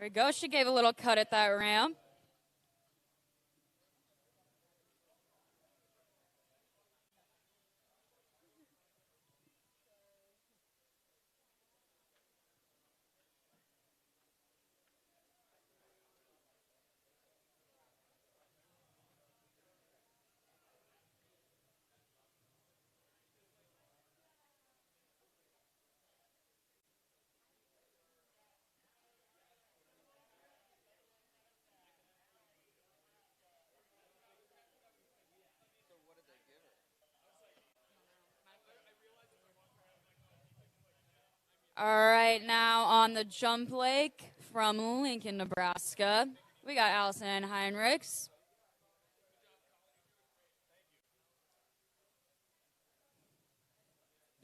There we go. She gave a little cut at that ramp. All right, now on the jump lake from Lincoln, Nebraska, we got Allison Heinrichs.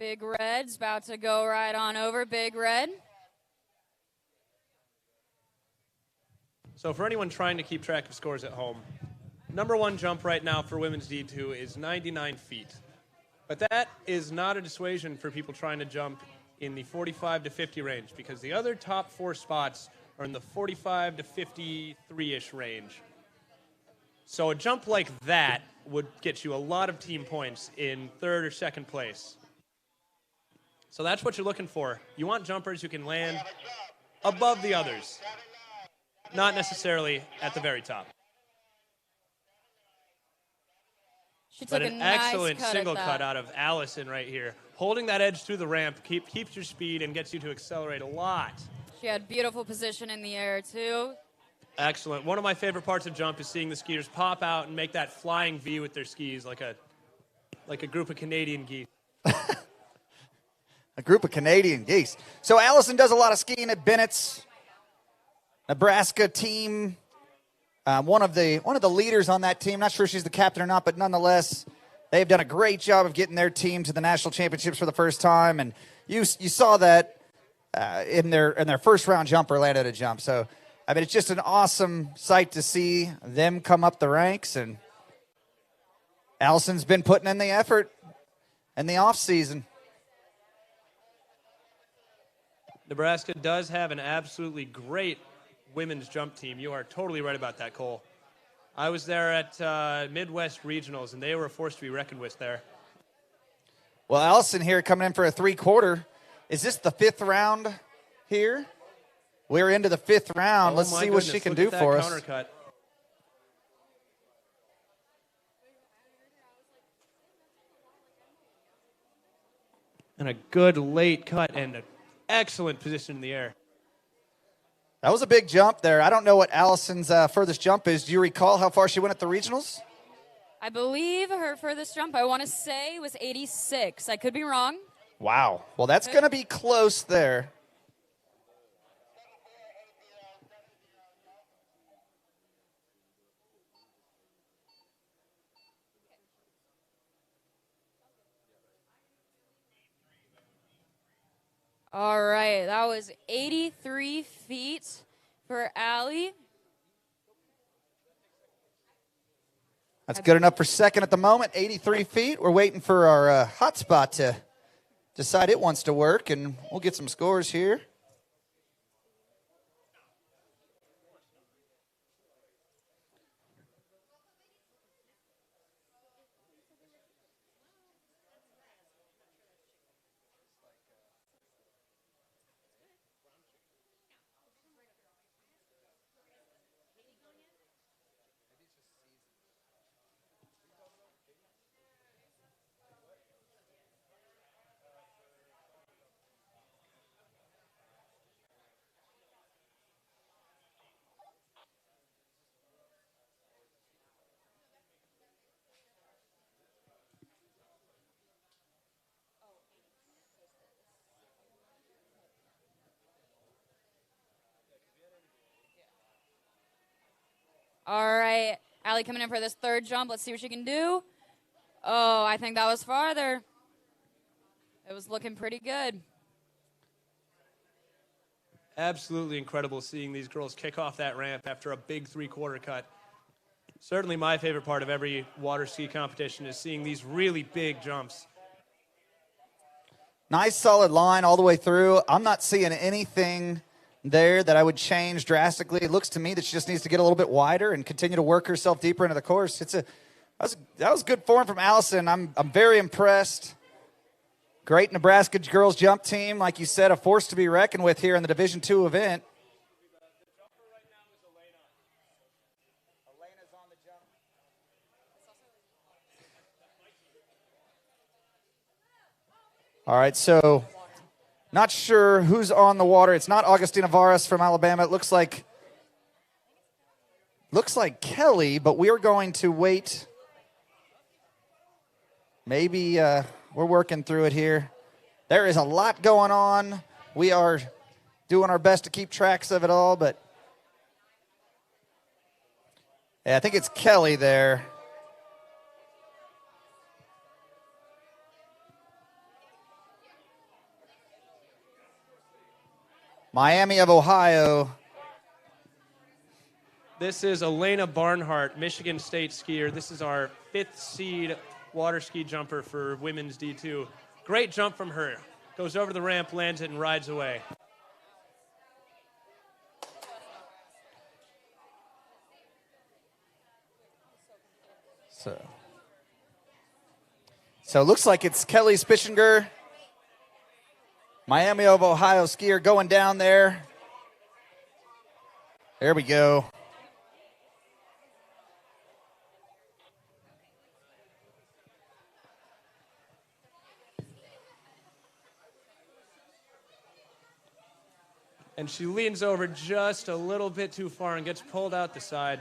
Big Red's about to go right on over. Big Red. So for anyone trying to keep track of scores at home, number one jump right now for women's D2 is 99 feet. But that is not a dissuasion for people trying to jump in the 45 to 50 range, because the other top 4 spots are in the 45 to 53-ish range. So a jump like that would get you a lot of team points in third or second place. So that's what you're looking for. You want jumpers who can land above the others, not necessarily at the very top. She took But a an nice excellent cut single at cut that. out of Allison right here. Holding that edge through the ramp keeps your speed and gets you to accelerate a lot. She had beautiful position in the air, too. Excellent. One of my favorite parts of jump is seeing the skiers pop out and make that flying V with their skis like a group of Canadian geese. A group of Canadian geese. So Allison does a lot of skiing at Bennett's Nebraska team. One of the leaders on that team. Not sure if she's the captain or not, but nonetheless, they've done a great job of getting their team to the national championships for the first time. And you saw that in their first round jumper landed a jump. So I mean, it's just an awesome sight to see them come up the ranks. And Allison's been putting in the effort in the off season. Nebraska does have an absolutely great women's jump team. You are totally right about that, Cole. I was there at Midwest Regionals, and they were a force to be reckoned with there. Well, Allison here coming in for a 3/4. Is this the 5th round here? We're into the 5th round. Let's see what she can do for us. Countercut. And a good late cut and an excellent position in the air. That was a big jump there. I don't know what Allison's furthest jump is. Do you recall how far she went at the regionals? I believe her furthest jump, I want to say, was 86. I could be wrong. Wow. Well, that's going to be close there. All right, that was 83 feet for Allie. That's good enough for second at the moment, 83 feet. We're waiting for our hot spot to decide it wants to work, and we'll get some scores here. All right, Allie coming in for this third jump. Let's see what she can do. Oh, I think that was farther. It was looking pretty good. Absolutely incredible seeing these girls kick off that ramp after a big 3/4 cut. Certainly my favorite part of every water ski competition is seeing these really big jumps. Nice solid line all the way through. I'm not seeing anything there that I would change drastically. It looks to me that she just needs to get a little bit wider and continue to work herself deeper into the course. That was good form from Allison. I'm very impressed. Great Nebraska girls jump team. Like you said, a force to be reckoned with here in the Division II event. All right, so not sure who's on the water. It's not Augustina Varas from Alabama. It looks like Kelly, but we are going to wait. Maybe we're working through it here. There is a lot going on. We are doing our best to keep tracks of it all, but yeah, I think it's Kelly there. Miami of Ohio. This is Elena Barnhart, Michigan State skier. This is our 5th seed water ski jumper for women's D2. Great jump from her. Goes over the ramp, lands it, and rides away. So it looks like it's Kelly Spichinger, Miami of Ohio skier going down there. There we go. And she leans over just a little bit too far and gets pulled out the side.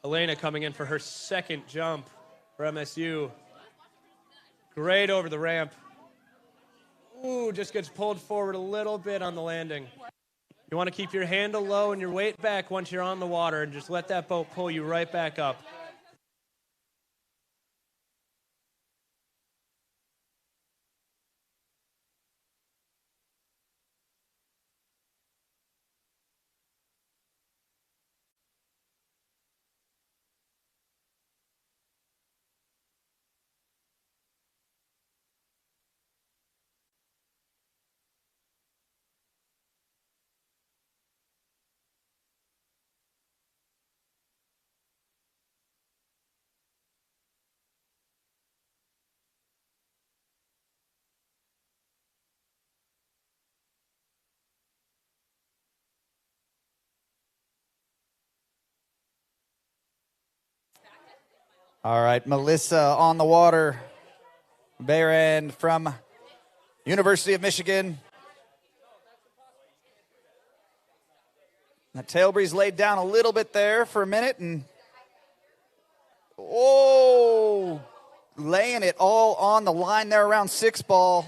Elena coming in for her second jump for MSU. Great over the ramp. Ooh, just gets pulled forward a little bit on the landing. You want to keep your handle low and your weight back once you're on the water and just let that boat pull you right back up. All right, Melissa on the water. Bare end from University of Michigan. The tail breeze laid down a little bit there for a minute, and oh, laying it all on the line there around 6 ball.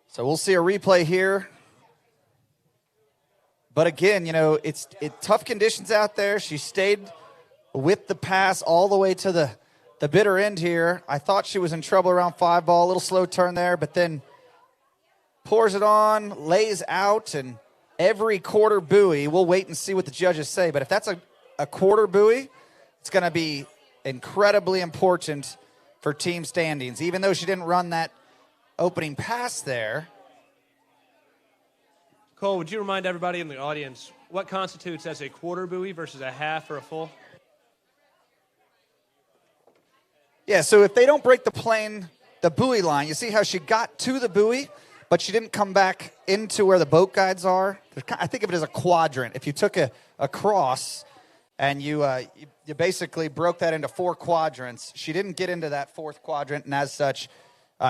So we'll see a replay here. But again, you know, it's tough conditions out there. She stayed with the pass all the way to the bitter end here. I thought she was in trouble around 5 ball, a little slow turn there, but then pours it on, lays out, and every quarter buoy, we'll wait and see what the judges say, but if that's a quarter buoy, it's going to be incredibly important for team standings. Even though she didn't run that opening pass there. Cole, would you remind everybody in the audience what constitutes as a quarter buoy versus a half or a full? Yeah, so if they don't break the buoy line, you see how she got to the buoy, but she didn't come back into where the boat guides are? I think of it as a quadrant. If you took a cross and you basically broke that into 4 quadrants, she didn't get into that 4th quadrant, and as such,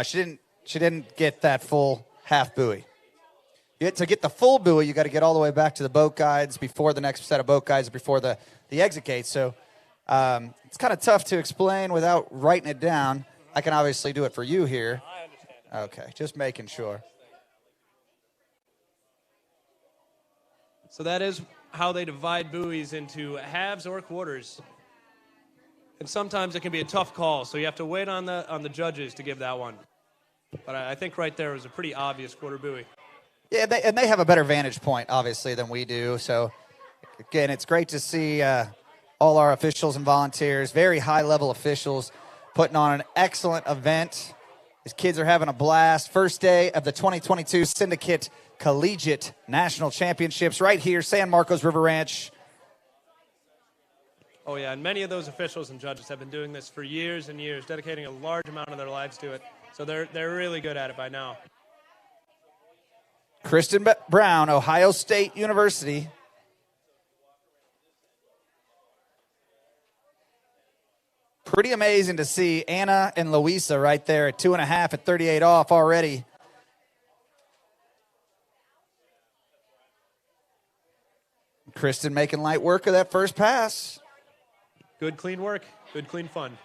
she didn't get that full half buoy. To get the full buoy, you got to get all the way back to the boat guides before the next set of boat guides, before the exit gate. So it's kind of tough to explain without writing it down. I can obviously do it for you here. I understand. Okay, just making sure. So that is how they divide buoys into halves or quarters. And sometimes it can be a tough call, so you have to wait on the judges to give that one. But I think right there was a pretty obvious quarter buoy. Yeah, they have a better vantage point, obviously, than we do. So, again, it's great to see all our officials and volunteers, very high-level officials, putting on an excellent event. These kids are having a blast. First day of the 2022 Syndicate Collegiate National Championships right here, San Marcos River Ranch. Oh, yeah, and many of those officials and judges have been doing this for years and years, dedicating a large amount of their lives to it. So they're really good at it by now. Kristen Brown, Ohio State University. Pretty amazing to see Anna and Louisa right there at 2.5 at 38 off already. Kristen making light work of that first pass. Good, clean work. Good, clean fun.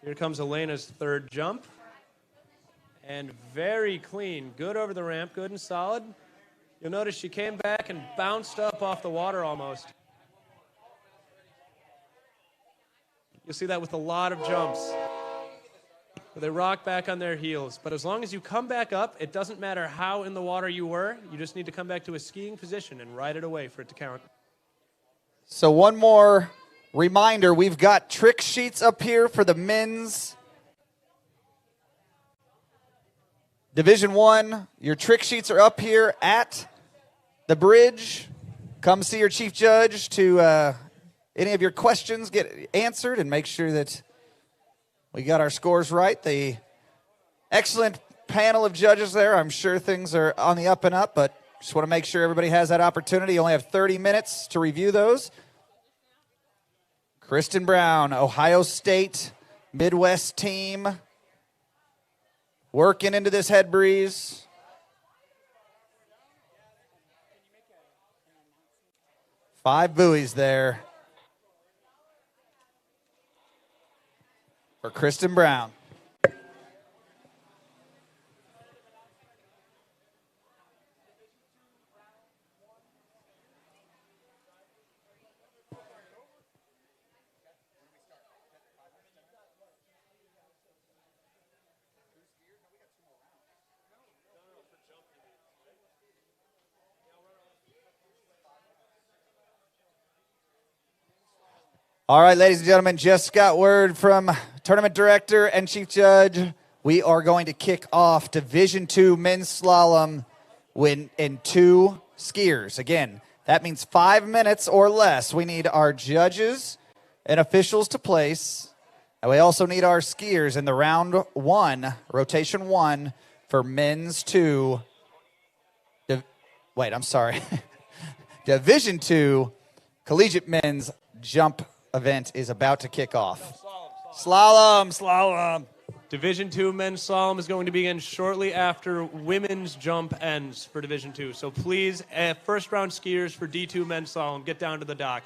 Here comes Elena's third jump. And very clean. Good over the ramp, good and solid. You'll notice she came back and bounced up off the water almost. You'll see that with a lot of jumps. They rock back on their heels. But as long as you come back up, it doesn't matter how in the water you were. You just need to come back to a skiing position and ride it away for it to count. So one more reminder, we've got trick sheets up here for the men's Division 1. Your trick sheets are up here at the bridge. Come see your chief judge to any of your questions get answered and make sure that we got our scores right. The excellent panel of judges there. I'm sure things are on the up and up, but just want to make sure everybody has that opportunity. You only have 30 minutes to review those. Kristen Brown, Ohio State Midwest team, working into this head breeze. Five buoys there for Kristen Brown. All right, ladies and gentlemen, just got word from tournament director and chief judge. We are going to kick off Division II men's slalom in 2 skiers. Again, that means 5 minutes or less. We need our judges and officials to place. And we also need our skiers in the round 1, rotation 1 for men's 2. Division II collegiate men's jump event is about to kick off. Slalom. Division II men's slalom is going to begin shortly after women's jump ends for Division II. So please, first round skiers for D2 men's slalom, get down to the dock.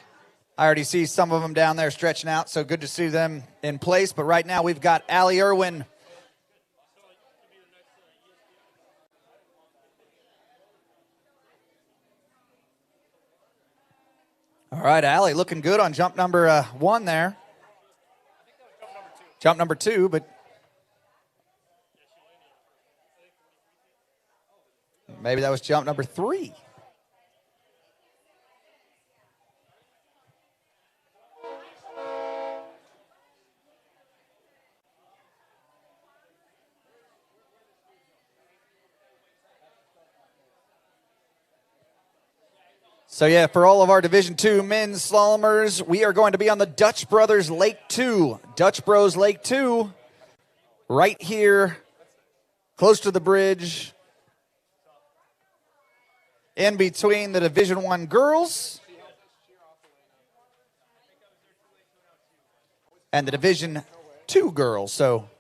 I already see some of them down there stretching out, so good to see them in place. But right now we've got Allie Irwin. All right, Allie, looking good on jump number 1 there. Jump number 2, but maybe that was jump number 3. So yeah, for all of our Division II men's slalomers, we are going to be on the Dutch Brothers Lake 2. Dutch Bros Lake 2, right here, close to the bridge, in between the Division I girls and the Division II girls. So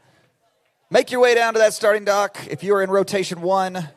make your way down to that starting dock if you are in rotation 1.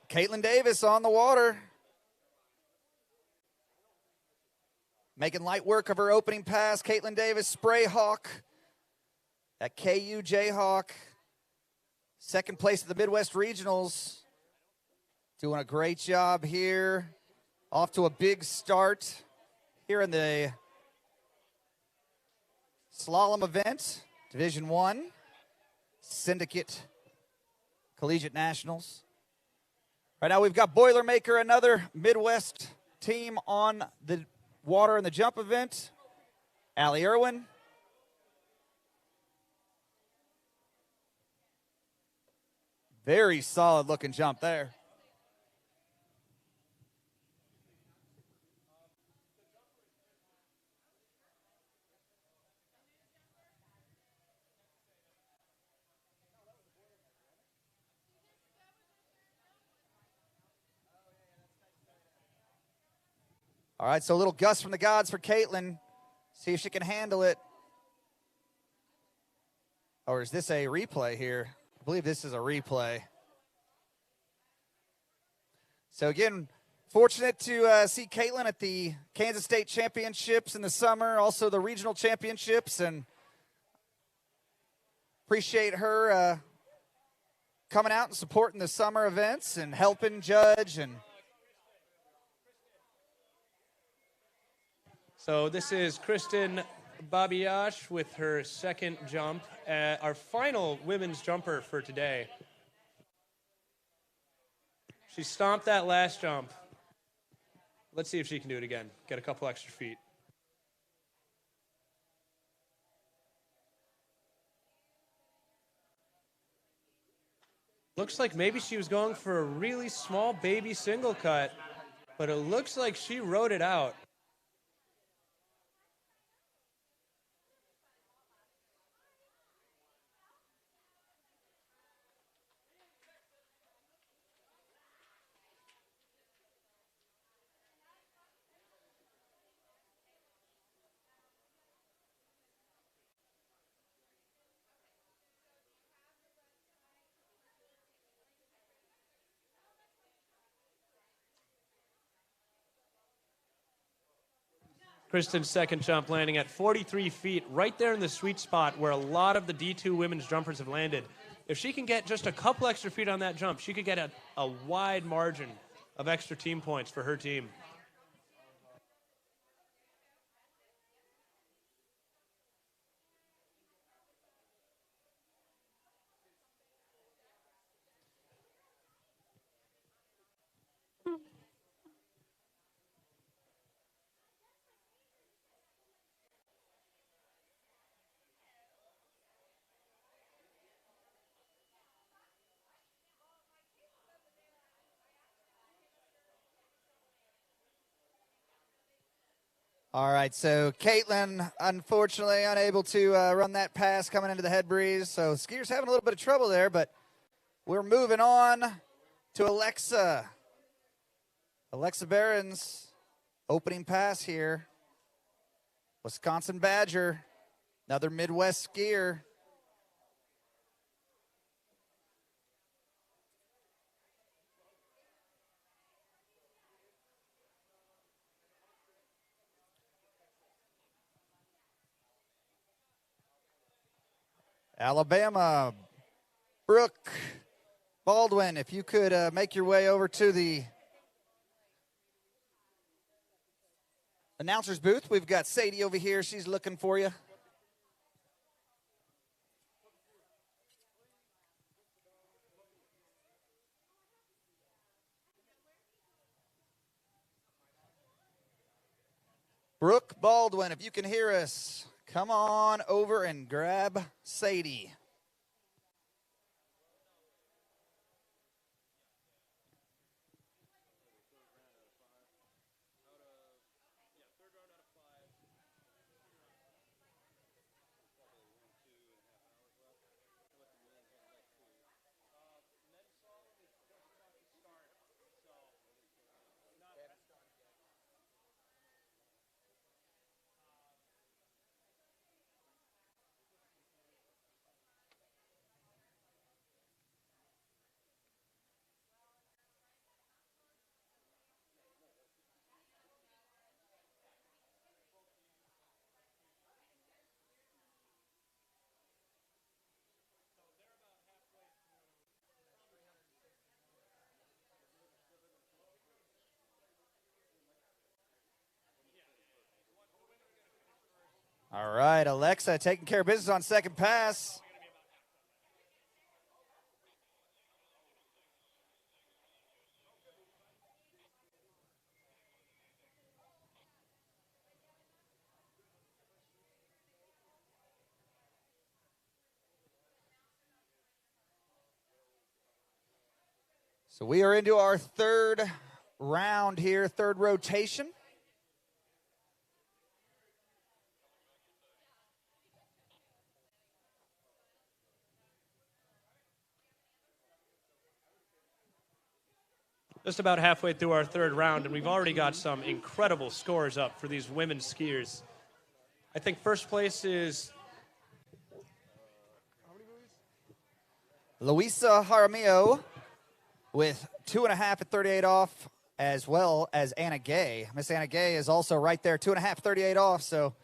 Caitlin Davis on the water. Making light work of her opening pass. Caitlin Davis, Spray Hawk at KU Jayhawk. Second place at the Midwest Regionals. Doing a great job here. Off to a big start here in the slalom event. Division I. Syndicate Collegiate Nationals. Right now we've got Boilermaker, another Midwest team on the water in the jump event. Allie Irwin. Very solid looking jump there. All right, so a little gust from the gods for Caitlin. See if she can handle it. Or is this a replay here? I believe this is a replay. So again, fortunate to see Caitlin at the Kansas State Championships in the summer, also the regional championships, and appreciate her coming out and supporting the summer events and helping judge. And So this is Kristen Babiash with her second jump, our final women's jumper for today. She stomped that last jump. Let's see if she can do it again. Get a couple extra feet. Looks like maybe she was going for a really small baby single cut, but it looks like she rode it out. Kristen's second jump landing at 43 feet, right there in the sweet spot where a lot of the D2 women's jumpers have landed. If she can get just a couple extra feet on that jump, she could get a wide margin of extra team points for her team. all right, so Caitlin, unfortunately, unable to run that pass coming into the head breeze. So skier's having a little bit of trouble there, but we're moving on to Alexa. Alexa Barron's opening pass here. Wisconsin Badger, another Midwest skier. Alabama, Brooke Baldwin, if you could make your way over to the announcer's booth. We've got Sadie over here. She's looking for you. Brooke Baldwin, if you can hear us, come on over and grab Sadie. All right, Alexa taking care of business on second pass. So we are into our third round here, third rotation. just about halfway through our third round, and we've already got some incredible scores up for these women skiers. I think first place is Luisa Jaramillo with 2.5 at 38 off, as well as Anna Gay. Miss Anna Gay is also right there, 2.5, 38 off. So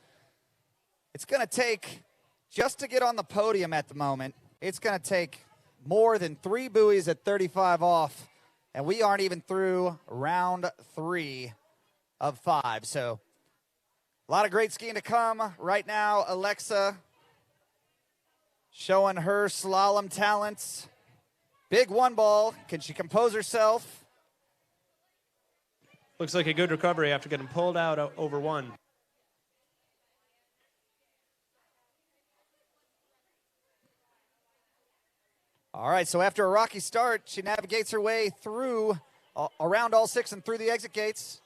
it's going to take, just to get on the podium at the moment, it's going to take more than 3 buoys at 35 off. And we aren't even through round 3 of 5. So a lot of great skiing to come. Right now, Alexa showing her slalom talents. Big one ball. Can she compose herself? looks like a good recovery after getting pulled out over one. All right, so after a rocky start, she navigates her way through, around all 6 and through the exit gates.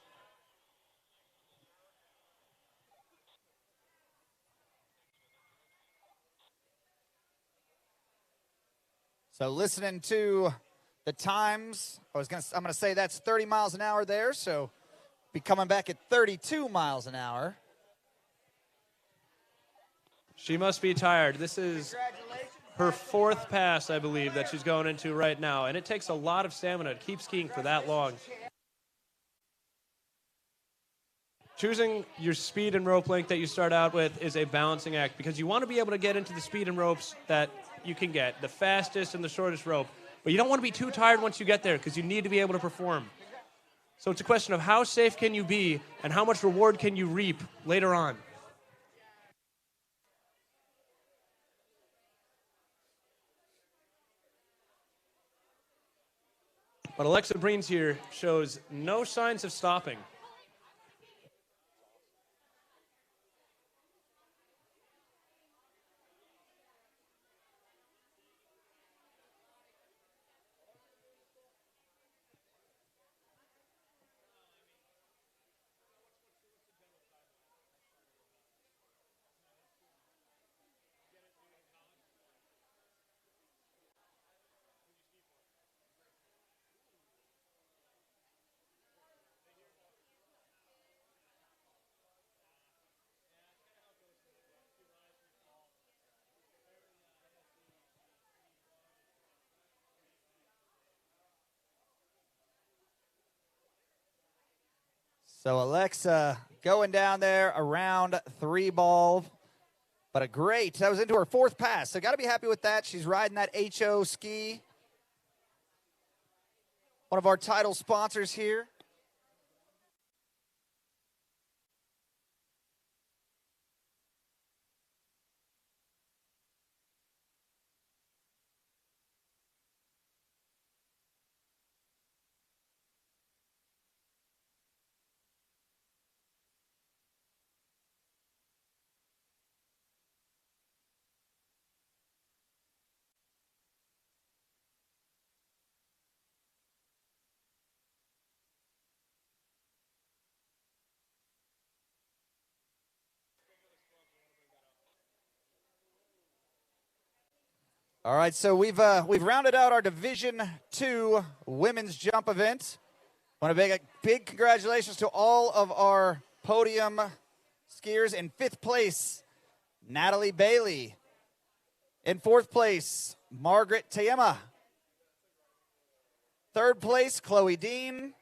So listening to the times, I'm gonna say that's 30 miles an hour there, so be coming back at 32 miles an hour. She must be tired. This is her 4th pass, I believe, that she's going into right now, and it takes a lot of stamina to keep skiing for that long. Choosing your speed and rope length that you start out with is a balancing act because you want to be able to get into the speed and ropes that you can get, the fastest and the shortest rope. But you don't want to be too tired once you get there because you need to be able to perform. So it's a question of how safe can you be and how much reward can you reap later on. But Alexa Breen's here shows no signs of stopping. So Alexa going down there around 3 ball, but that was into her 4th pass. So got to be happy with that. She's riding that HO ski. One of our title sponsors here. All right, so we've rounded out our Division II women's jump event. Want to make a big congratulations to all of our podium skiers. In 5th place, Natalie Bailey. In 4th place, Margaret Tayema. 3rd place, Chloe Dean.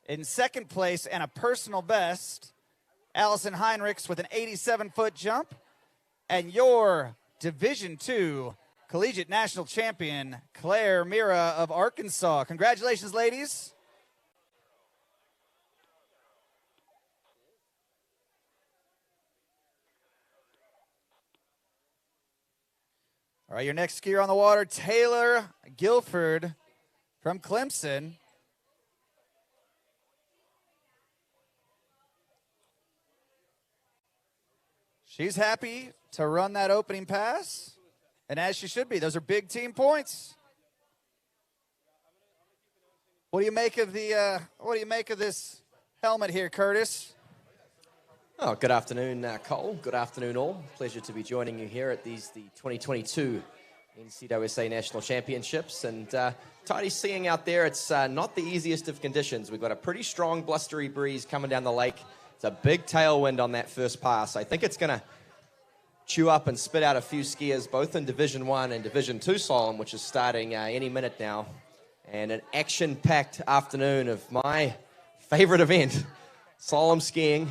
In 2nd place, and a personal best, Allison Heinrichs with an 87-foot jump. And your Division II Collegiate National Champion, Claire Mira of Arkansas. Congratulations, ladies. All right, your next skier on the water, Taylor Guilford from Clemson. She's happy to run that opening pass. And as she should be, those are big team points. What do you make of this helmet here, Curtis? Oh, good afternoon, Cole. Good afternoon, all. Pleasure to be joining you here at the 2022 NCWSA National Championships. And tidy skiing out there, it's not the easiest of conditions. We've got a pretty strong blustery breeze coming down the lake. It's a big tailwind on that first pass. I think it's going to chew up and spit out a few skiers, both in Division 1 and Division 2 slalom, which is starting any minute now. And an action-packed afternoon of my favorite event, slalom skiing,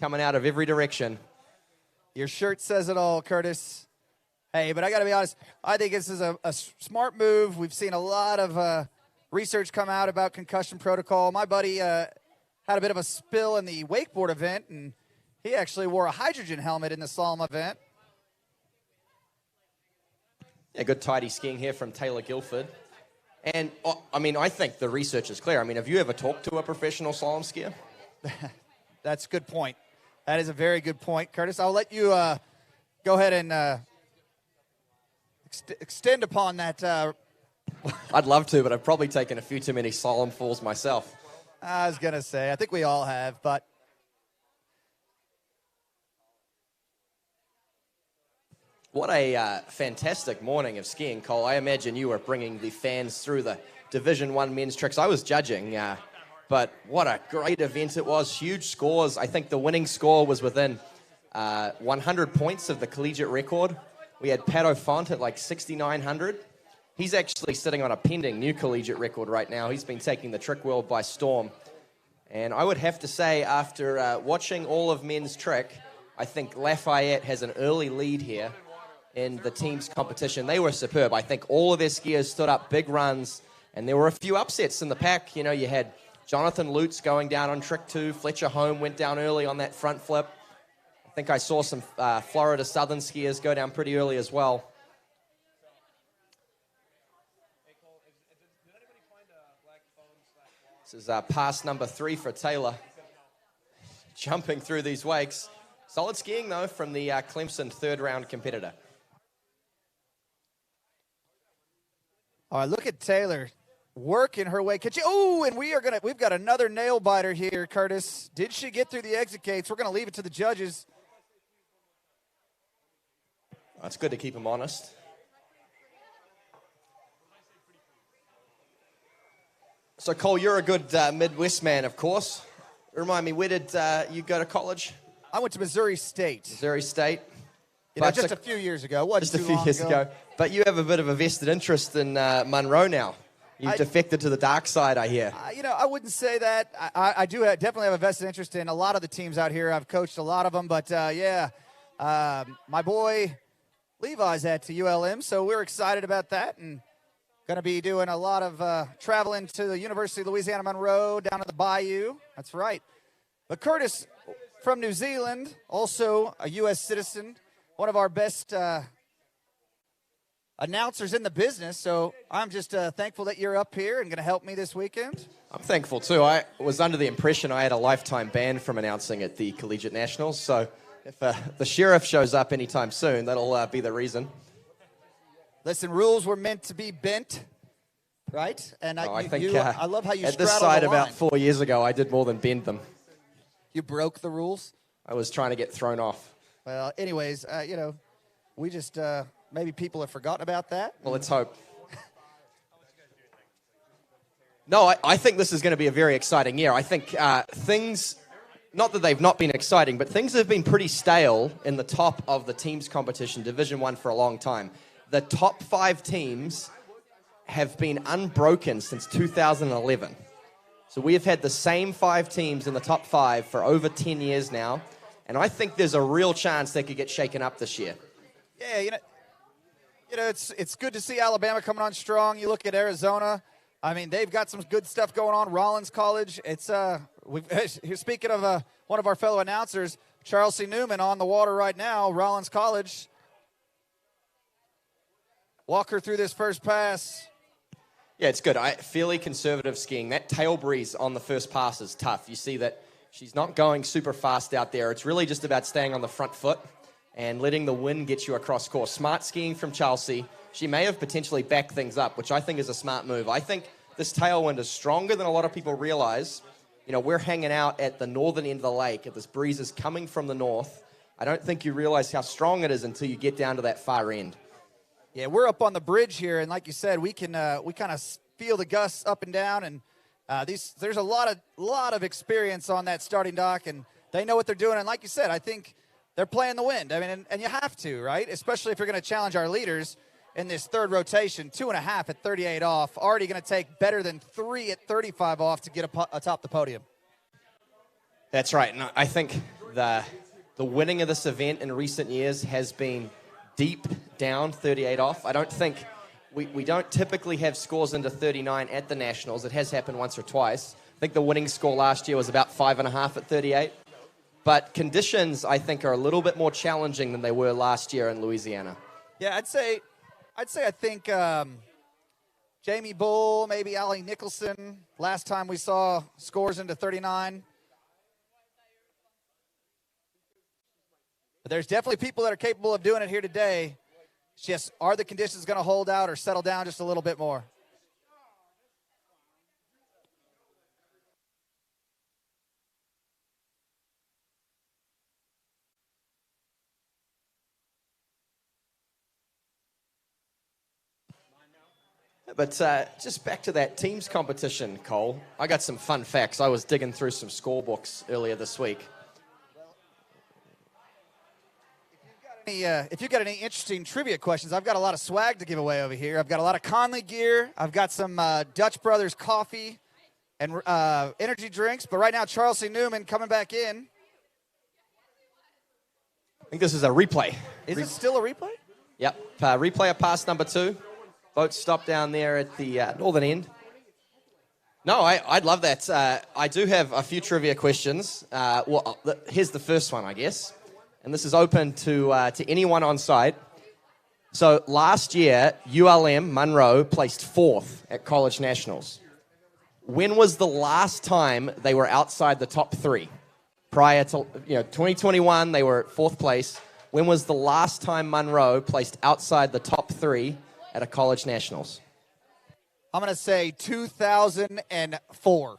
coming out of every direction. Your shirt says it all, Curtis. Hey, but I got to be honest, I think this is a smart move. We've seen a lot of research come out about concussion protocol. My buddy had a bit of a spill in the wakeboard event, and he actually wore a hydrogen helmet in the slalom event. Yeah, good tidy skiing here from Taylor Guilford. And, I mean, I think the research is clear. I mean, have you ever talked to a professional slalom skier? That's a good point. That is a very good point, Curtis. I'll let you go ahead and extend upon that. I'd love to, but I've probably taken a few too many slalom falls myself. I was going to say, I think we all have, but. What a fantastic morning of skiing, Cole. I imagine you were bringing the fans through the Division 1 men's tricks. I was judging, but what a great event it was. Huge scores. I think the winning score was within 100 points of the collegiate record. We had Pat O'Font at like 6,900. He's actually sitting on a pending new collegiate record right now. He's been taking the trick world by storm. And I would have to say, after watching all of men's trick, I think Lafayette has an early lead here in the team's competition. They were superb. I think all of their skiers stood up big runs, and there were a few upsets in the pack. You know, you had Jonathan Lutz going down on trick 2. Fletcher Home went down early on that front flip. I think I saw some Florida Southern skiers go down pretty early as well. This is pass number 3 for Taylor. Jumping through these wakes. Solid skiing, though, from the Clemson third-round competitor. All right, look at Taylor working her way. And we've got another nail biter here, Curtis. Did she get through the exit gates? We're going to leave it to the judges. It's good to keep them honest. So, Cole, you're a good Midwest man, of course. Remind me, where did you go to college? I went to Missouri State. Missouri State. Just a few years ago. Just a few years ago. But you have a bit of a vested interest in Monroe now. You've defected to the dark side, I hear. I wouldn't say that. I do definitely have a vested interest in a lot of the teams out here. I've coached a lot of them. But, my boy Levi's at ULM, so we're excited about that. And going to be doing a lot of traveling to the University of Louisiana Monroe, down to the Bayou. That's right. But Curtis, from New Zealand, also a U.S. citizen, one of our best announcers in the business. So I'm just thankful that you're up here and going to help me this weekend. I'm thankful, too. I was under the impression I had a lifetime ban from announcing at the Collegiate Nationals. So if the sheriff shows up anytime soon, that'll be the reason. Listen, rules were meant to be bent, right? And I love how you at this side about 4 years ago, I did more than bend them. You broke the rules? I was trying to get thrown off. Well, anyways, we just maybe people have forgotten about that. Well, let's hope. No, I think this is going to be a very exciting year. I think things, not that they've not been exciting, but things have been pretty stale in the top of the teams competition, Division 1, for a long time. The top 5 teams have been unbroken since 2011. So we have had the same 5 teams in the top 5 for over 10 years now, and I think there's a real chance they could get shaken up this year. Yeah, it's good to see Alabama coming on strong. You look at Arizona. I mean, they've got some good stuff going on. Rollins College. It's speaking of one of our fellow announcers, Charles C. Newman, on the water right now. Rollins College. Walk her through this first pass. Yeah, it's good. Fairly conservative skiing. That tail breeze on the first pass is tough. You see that she's not going super fast out there. It's really just about staying on the front foot and letting the wind get you across course. Smart skiing from Chelsea. She may have potentially backed things up, which I think is a smart move. I think this tailwind is stronger than a lot of people realize. We're hanging out at the northern end of the lake, and this breeze is coming from the north. I don't think you realize how strong it is until you get down to that far end. Yeah, we're up on the bridge here, and like you said, we kind of feel the gusts up and down, and there's a lot of experience on that starting dock, and they know what they're doing. And like you said, I think they're playing the wind. I mean, and you have to, right? Especially if you're going to challenge our leaders in this third rotation, 2.5 at 38 off. Already going to take better than 3 at 35 off to get atop the podium. That's right. And I think the winning of this event in recent years has been deep down 38 off. I don't think we don't typically have scores into 39 at the Nationals. It has happened once or twice. I think the winning score last year was about 5.5 at 38. But conditions, I think, are a little bit more challenging than they were last year in Louisiana. Yeah, I think Jamie Bull, maybe Allie Nicholson. Last time we saw scores into 39. But there's definitely people that are capable of doing it here today. It's just, are the conditions going to hold out or settle down just a little bit more? But just back to that teams competition, Cole. I got some fun facts. I was digging through some scorebooks earlier this week. If you've got any interesting trivia questions, I've got a lot of swag to give away over here. I've got a lot of Conley gear. I've got some Dutch Brothers coffee and energy drinks. But right now, Charles C. Newman coming back in. I think this is a replay. Is it still a replay? Yep. Replay of pass number 2. Boat stop down there at the northern end. No, I'd love that. I do have a few trivia questions. Here's the first one, I guess. And this is open to anyone on site. So last year, ULM Monroe placed 4th at College Nationals. When was the last time they were outside the top 3? Prior to 2021, they were 4th place. When was the last time Monroe placed outside the top 3 at a College Nationals? I'm going to say 2004.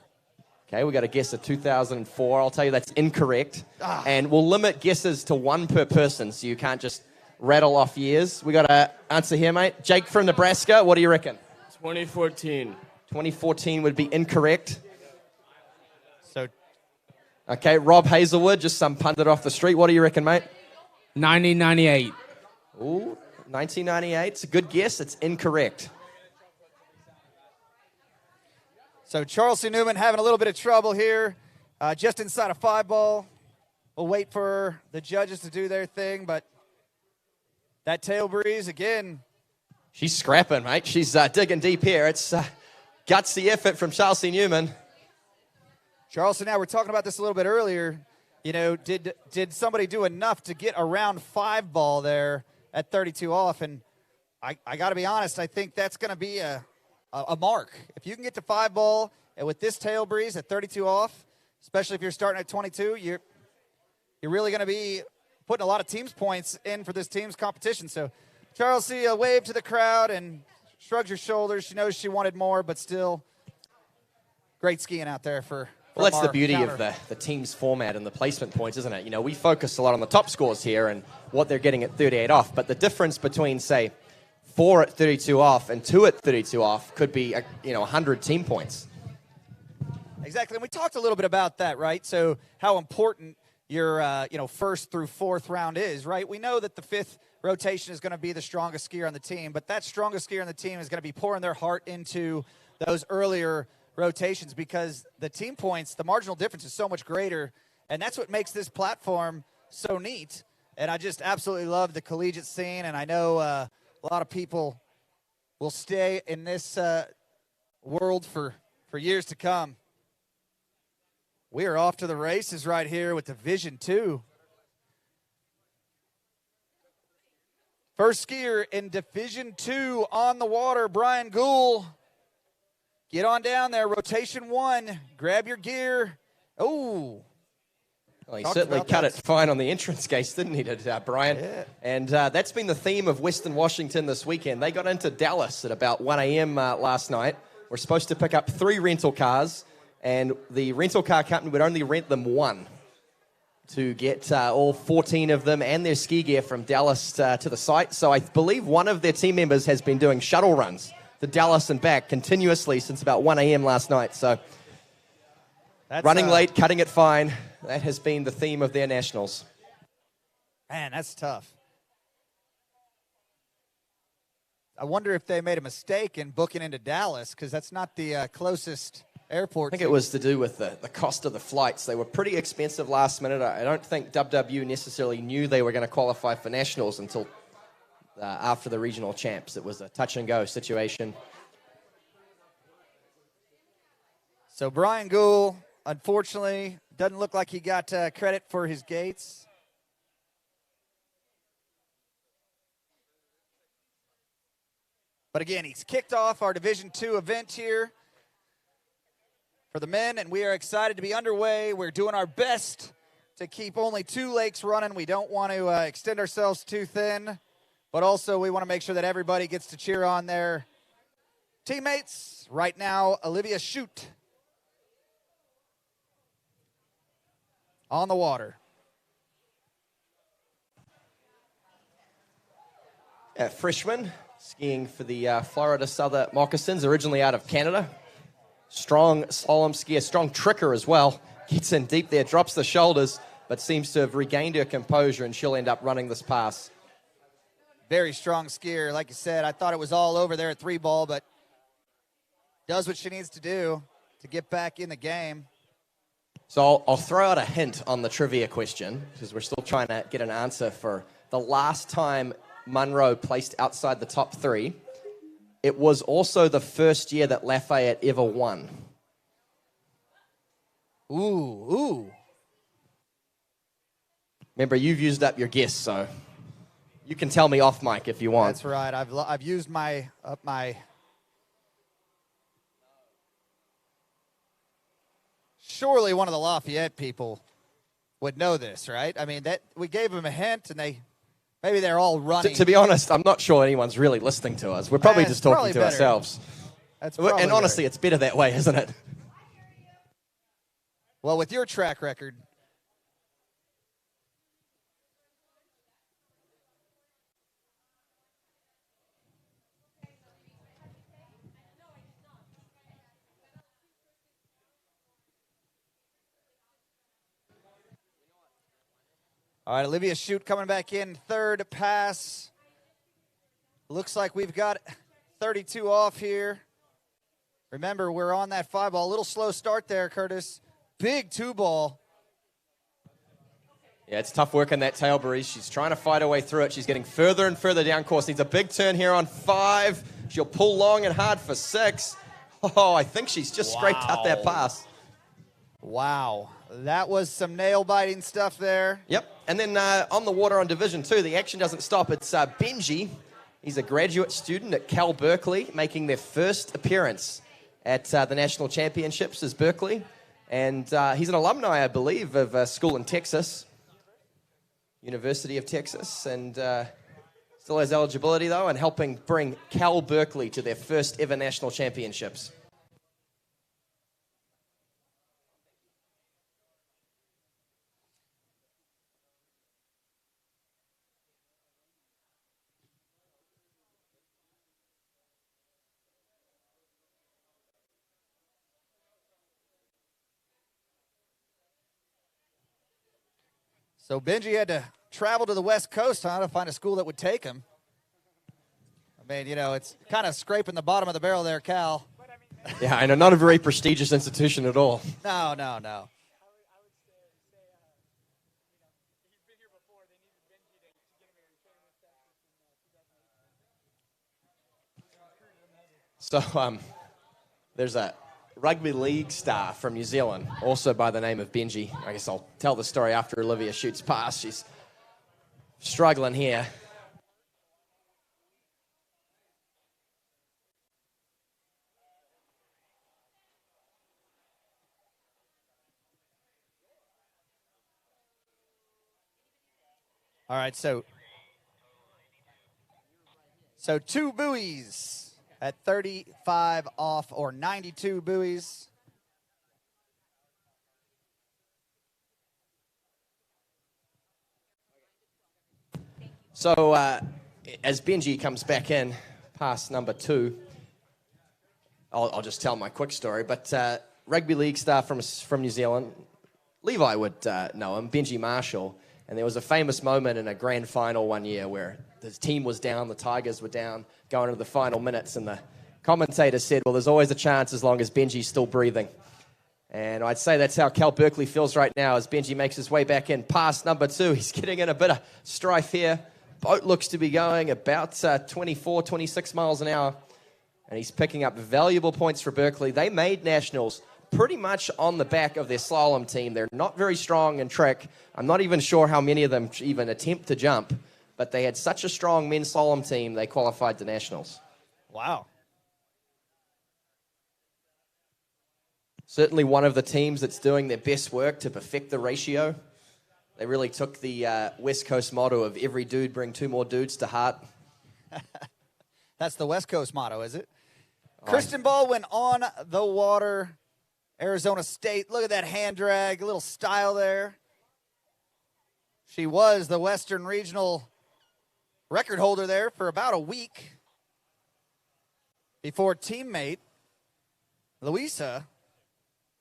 Okay, we got a guess of 2004. I'll tell you that's incorrect. And we'll limit guesses to 1 per person, so you can't just rattle off years. We got an answer here, mate. Jake from Nebraska, what do you reckon? 2014. 2014 would be incorrect. So, okay, Rob Hazelwood, just some pundit off the street. What do you reckon, mate? 1998. Ooh, 1998. It's a good guess. It's incorrect. So Charles C. Newman having a little bit of trouble here, just inside a 5-ball. We'll wait for the judges to do their thing, but that tail breeze, again. She's scrapping, mate. She's digging deep here. It's gutsy effort from Charles C. Newman. Charles, and now we're talking about this a little bit earlier. You know, did somebody do enough to get around 5-ball there at 32 off? And I got to be honest, I think that's going to be a mark. If you can get to 5-ball and with this tail breeze at 32 off, especially if you're starting at 22, you're really going to be putting a lot of teams points in for this team's competition. So Charles C. waved to the crowd and shrugs her shoulders. She knows she wanted more, but still great skiing out there for well, that's the beauty of the team's format and the placement points, isn't it? You know, we focus a lot on the top scores here and what they're getting at 38 off, but the difference between, say, 4 at 32 off and 2 at 32 off could be, 100 team points. Exactly, and we talked a little bit about that, right? So how important your, first through fourth round is, right? We know that the 5th rotation is going to be the strongest skier on the team, but that strongest skier on the team is going to be pouring their heart into those earlier rotations because the team points, the marginal difference is so much greater, and that's what makes this platform so neat. And I just absolutely love the collegiate scene, and I know a lot of people will stay in this world for years to come. We are off to the races right here with Division II. First skier in Division II on the water, Brian Gould. Get on down there, rotation 1. Grab your gear. Oh. Well, he certainly cut it fine on the entrance case, didn't he, Brian? Yeah. And that's been the theme of Western Washington this weekend. They got into Dallas at about 1 a.m. Last night. We're supposed to pick up 3 rental cars, and the rental car company would only rent them 1. to get all 14 of them and their ski gear from Dallas to the site. So I believe one of their team members has been doing shuttle runs to Dallas and back continuously since about 1 a.m. last night. So running late, cutting it fine. That has been the theme of their nationals. Man, that's tough. I wonder if they made a mistake in booking into Dallas, because that's not the closest airport. I think it was to do with the cost of the flights. They were pretty expensive last minute. I don't think WW necessarily knew they were going to qualify for nationals until after the regional champs. It was a touch-and-go situation. So Brian Gould, unfortunately, doesn't look like he got credit for his gates. But again, he's kicked off our Division II event here for the men, and we are excited to be underway. We're doing our best to keep only 2 lakes running. We don't want to extend ourselves too thin, but also we want to make sure that everybody gets to cheer on their teammates. Right now, Olivia Shute on the water. Freshman, skiing for the Florida Southern Moccasins, originally out of Canada. Strong slalom skier, strong tricker as well. Gets in deep there, drops the shoulders, but seems to have regained her composure, and she'll end up running this pass. Very strong skier. Like you said, I thought it was all over there at 3-ball, but does what she needs to do to get back in the game. So I'll throw out a hint on the trivia question, because we're still trying to get an answer for the last time Munro placed outside the top 3. It was also the first year that Lafayette ever won. Ooh. Remember, you've used up your guess, so you can tell me off mic if you want. That's right. I've used my Surely one of the Lafayette people would know this, right? I mean, that we gave them a hint, and maybe they're all running. To be honest, I'm not sure anyone's really listening to us. We're probably just talking to ourselves. And honestly, it's better that way, isn't it? Well, with your track record, all right, Olivia Shute coming back in, third pass. Looks like we've got 32 off here. Remember, we're on that 5-ball. A little slow start there, Curtis. Big 2-ball. Yeah, it's tough work in that tail breeze. She's trying to fight her way through it. She's getting further and further down course. Needs a big turn here on 5. She'll pull long and hard for 6. Oh, I think she's just scraped out that pass. Wow. That was some nail-biting stuff there. Yep. And then on the water on Division 2, the action doesn't stop. It's Benji. He's a graduate student at Cal Berkeley, making their first appearance at the National Championships as Berkeley. And he's an alumni, I believe, of a school in Texas, University of Texas. And still has eligibility, though, and helping bring Cal Berkeley to their first ever National Championships. So Benji had to travel to the West Coast, to find a school that would take him. I mean, you know, it's kind of scraping the bottom of the barrel there, Cal. Yeah, I know, not a very prestigious institution at all. No. So there's a rugby league star from New Zealand, also by the name of Benji. I guess I'll tell the story after Olivia shoots past. She's struggling here. All right, so 2 buoys at 35 off, or 92 buoys. So as Benji comes back in past number 2, I'll just tell my quick story. But rugby league star from New Zealand, Levi would know him, Benji Marshall. And there was a famous moment in a grand final one year where the team was down, the Tigers were down, going into the final minutes, and the commentator said, well, there's always a chance as long as Benji's still breathing. And I'd say that's how Cal Berkeley feels right now as Benji makes his way back in past number 2. He's getting in a bit of strife here. Boat looks to be going about 24, 26 miles an hour. And he's picking up valuable points for Berkeley. They made nationals pretty much on the back of their slalom team. They're not very strong in track. I'm not even sure how many of them even attempt to jump. But they had such a strong men's slalom team, they qualified to nationals. Wow. Certainly one of the teams that's doing their best work to perfect the ratio. They really took the West Coast motto of every dude bring 2 more dudes to heart. That's the West Coast motto, is it? Kristen Baldwin on the water. Arizona State. Look at that hand drag. A little style there. She was the Western Regional record holder there for about a week before teammate Louisa.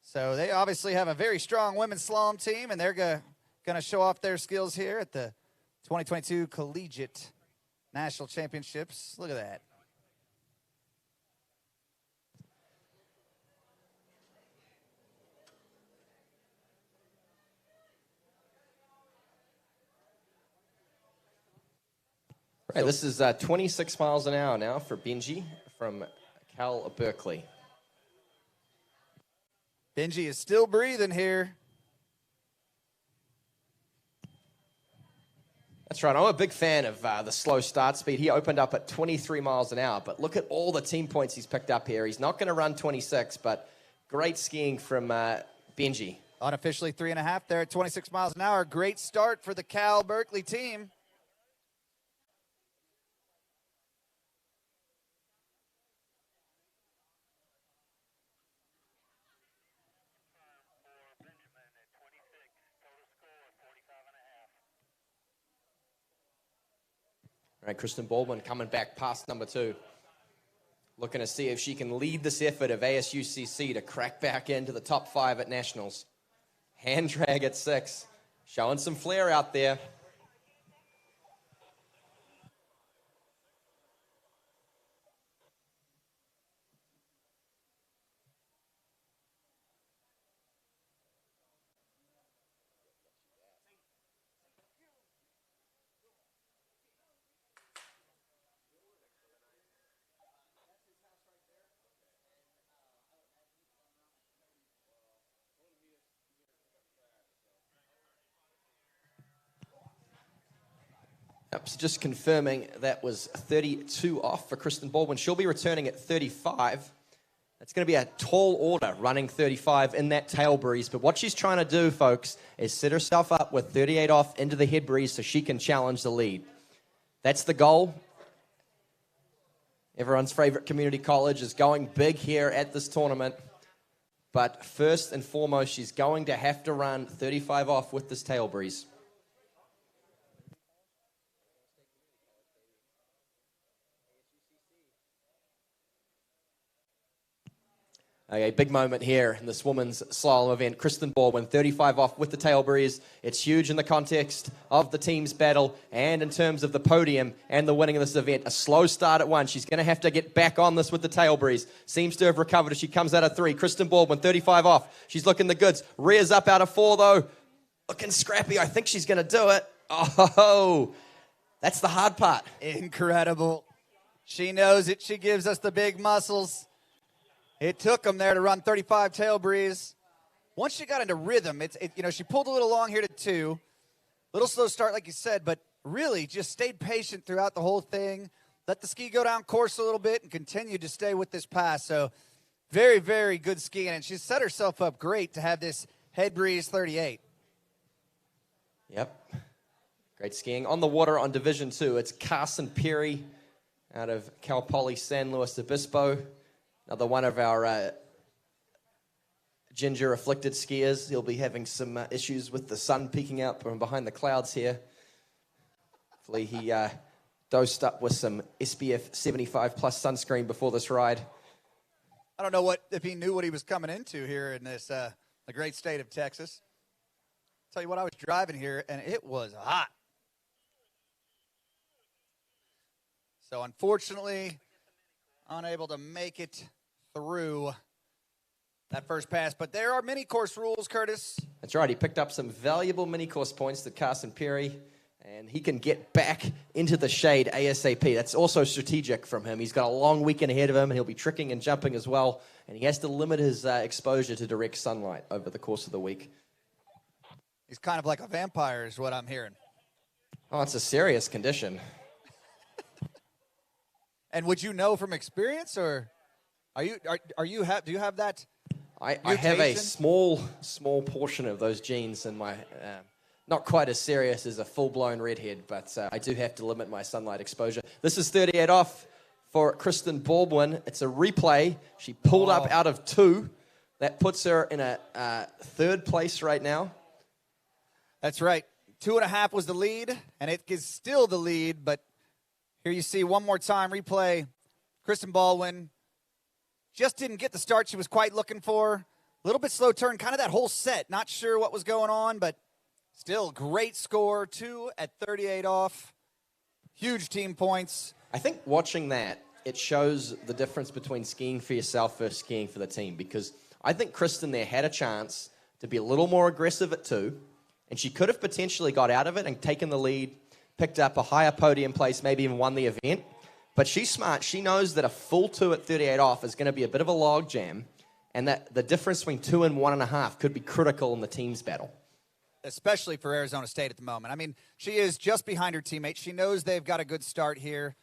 So they obviously have a very strong women's slalom team, and they're going to show off their skills here at the 2022 Collegiate National Championships. Look at that. Right, this is 26 miles an hour now for Benji from Cal Berkeley. Benji is still breathing here. That's right. I'm a big fan of the slow start speed. He opened up at 23 miles an hour, but look at all the team points he's picked up here. He's not going to run 26, but great skiing from Benji. Unofficially 3.5 there at 26 miles an hour. Great start for the Cal Berkeley team. All right, Kristen Baldwin coming back past number 2. Looking to see if she can lead this effort of ASUCC to crack back into the top 5 at nationals. Hand drag at 6. Showing some flair out there. So just confirming that was 32 off for Kristen Baldwin. She'll be returning at 35. That's going to be a tall order running 35 in that tail breeze. But what she's trying to do, folks, is set herself up with 38 off into the head breeze so she can challenge the lead. That's the goal. Everyone's favorite community college is going big here at this tournament. But first and foremost, she's going to have to run 35 off with this tail breeze. Okay, big moment here in this women's slalom event. Kristen Baldwin, 35 off with the tail breeze. It's huge in the context of the team's battle and in terms of the podium and the winning of this event. A slow start at 1. She's going to have to get back on this with the tail breeze. Seems to have recovered as she comes out of 3. Kristen Baldwin, 35 off. She's looking the goods. Rears up out of 4, though. Looking scrappy. I think she's going to do it. Oh, that's the hard part. Incredible. She knows it. She gives us the big muscles. It took them there to run 35 tail breeze. Once she got into rhythm, she pulled a little long here to 2. Little slow start, like you said, but really just stayed patient throughout the whole thing. Let the ski go down course a little bit and continued to stay with this pass. So very, very good skiing. And she's set herself up great to have this head breeze 38. Yep. Great skiing. On the water on Division 2, it's Carson Perry out of Cal Poly San Luis Obispo. Another one of our ginger-afflicted skiers. He'll be having some issues with the sun peeking out from behind the clouds here. Hopefully he dosed up with some SPF 75 plus sunscreen before this ride. I don't know if he knew what he was coming into here in this the great state of Texas. Tell you what, I was driving here and it was hot. So unfortunately, unable to make it through that first pass. But there are mini course rules, Curtis. That's right. He picked up some valuable mini course points to Carson Perry, and he can get back into the shade ASAP. That's also strategic from him. He's got a long weekend ahead of him, and he'll be tricking and jumping as well. And he has to limit his exposure to direct sunlight over the course of the week. He's kind of like a vampire is what I'm hearing. Oh, it's a serious condition. And would you know from experience, or do you have that? I have a small portion of those genes in my, not quite as serious as a full-blown redhead, but I do have to limit my sunlight exposure. This is 38 off for Kristen Baldwin. It's a replay. She pulled up out of 2. That puts her in a 3rd place right now. That's right. 2.5 was the lead, and it is still the lead, but here you see one more time, replay. Kristen Baldwin just didn't get the start she was quite looking for. A little bit slow turn, kind of that whole set. Not sure what was going on, but still great score. 2 at 38 off. Huge team points. I think watching that, it shows the difference between skiing for yourself versus skiing for the team, because I think Kristen there had a chance to be a little more aggressive at 2, and she could have potentially got out of it and taken the lead, picked up a higher podium place, maybe even won the event. But she's smart. She knows that a full 2 at 38 off is going to be a bit of a log jam, and that the difference between 2 and 1.5 could be critical in the team's battle. Especially for Arizona State at the moment. I mean, she is just behind her teammates. She knows they've got a good start here,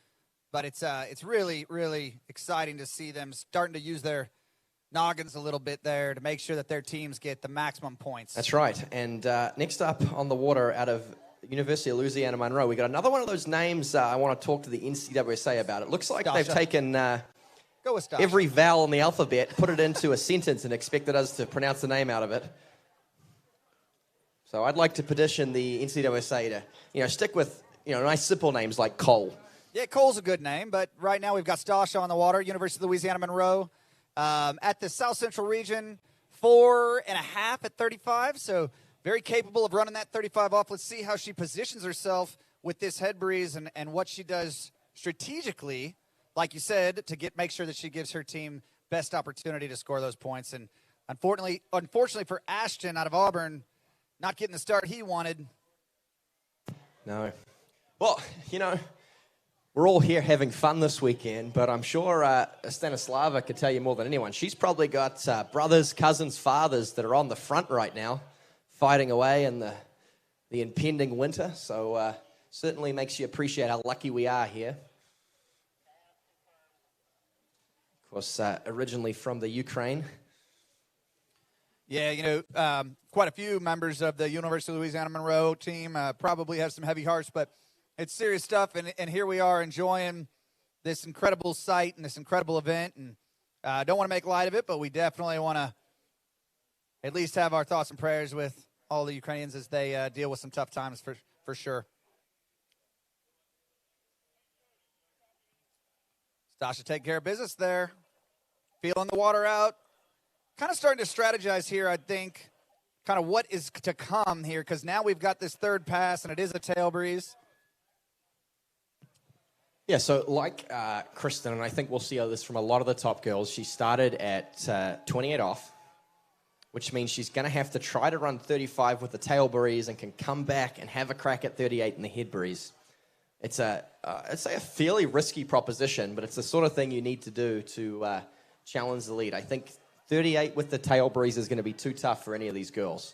but it's really, really exciting to see them starting to use their noggins a little bit there to make sure that their teams get the maximum points. That's right. And next up on the water out of University of Louisiana Monroe, we got another one of those names I want to talk to the NCWSA about. It looks like they've taken every vowel in the alphabet, put it into a sentence, and expected us to pronounce the name out of it. So I'd like to petition the NCWSA to, stick with, nice simple names like Cole. Yeah, Cole's a good name, but right now we've got Stasha on the water, University of Louisiana Monroe, at the South Central region, 4.5 at 35, so very capable of running that 35 off. Let's see how she positions herself with this head breeze and what she does strategically, like you said, to make sure that she gives her team best opportunity to score those points. And unfortunately for Ashton out of Auburn, not getting the start he wanted. No. Well, we're all here having fun this weekend, but I'm sure Stanislava could tell you more than anyone. She's probably got brothers, cousins, fathers that are on the front right now, fighting away in the impending winter. So certainly makes you appreciate how lucky we are here. Of course, originally from the Ukraine. Yeah, quite a few members of the University of Louisiana Monroe team probably have some heavy hearts, but it's serious stuff, and here we are enjoying this incredible sight and this incredible event, and I don't want to make light of it, but we definitely want to at least have our thoughts and prayers with all the Ukrainians as they deal with some tough times for sure. Stasha taking care of business there, feeling the water out. Kind of starting to strategize here, I think, kind of what is to come here, because now we've got this third pass, and it is a tail breeze. Yeah, so like Kristen, and I think we'll see this from a lot of the top girls, she started at 28 off, which means she's going to have to try to run 35 with the tail breeze and can come back and have a crack at 38 in the head breeze. It's I'd say a fairly risky proposition, but it's the sort of thing you need to do to challenge the lead. I think 38 with the tail breeze is going to be too tough for any of these girls.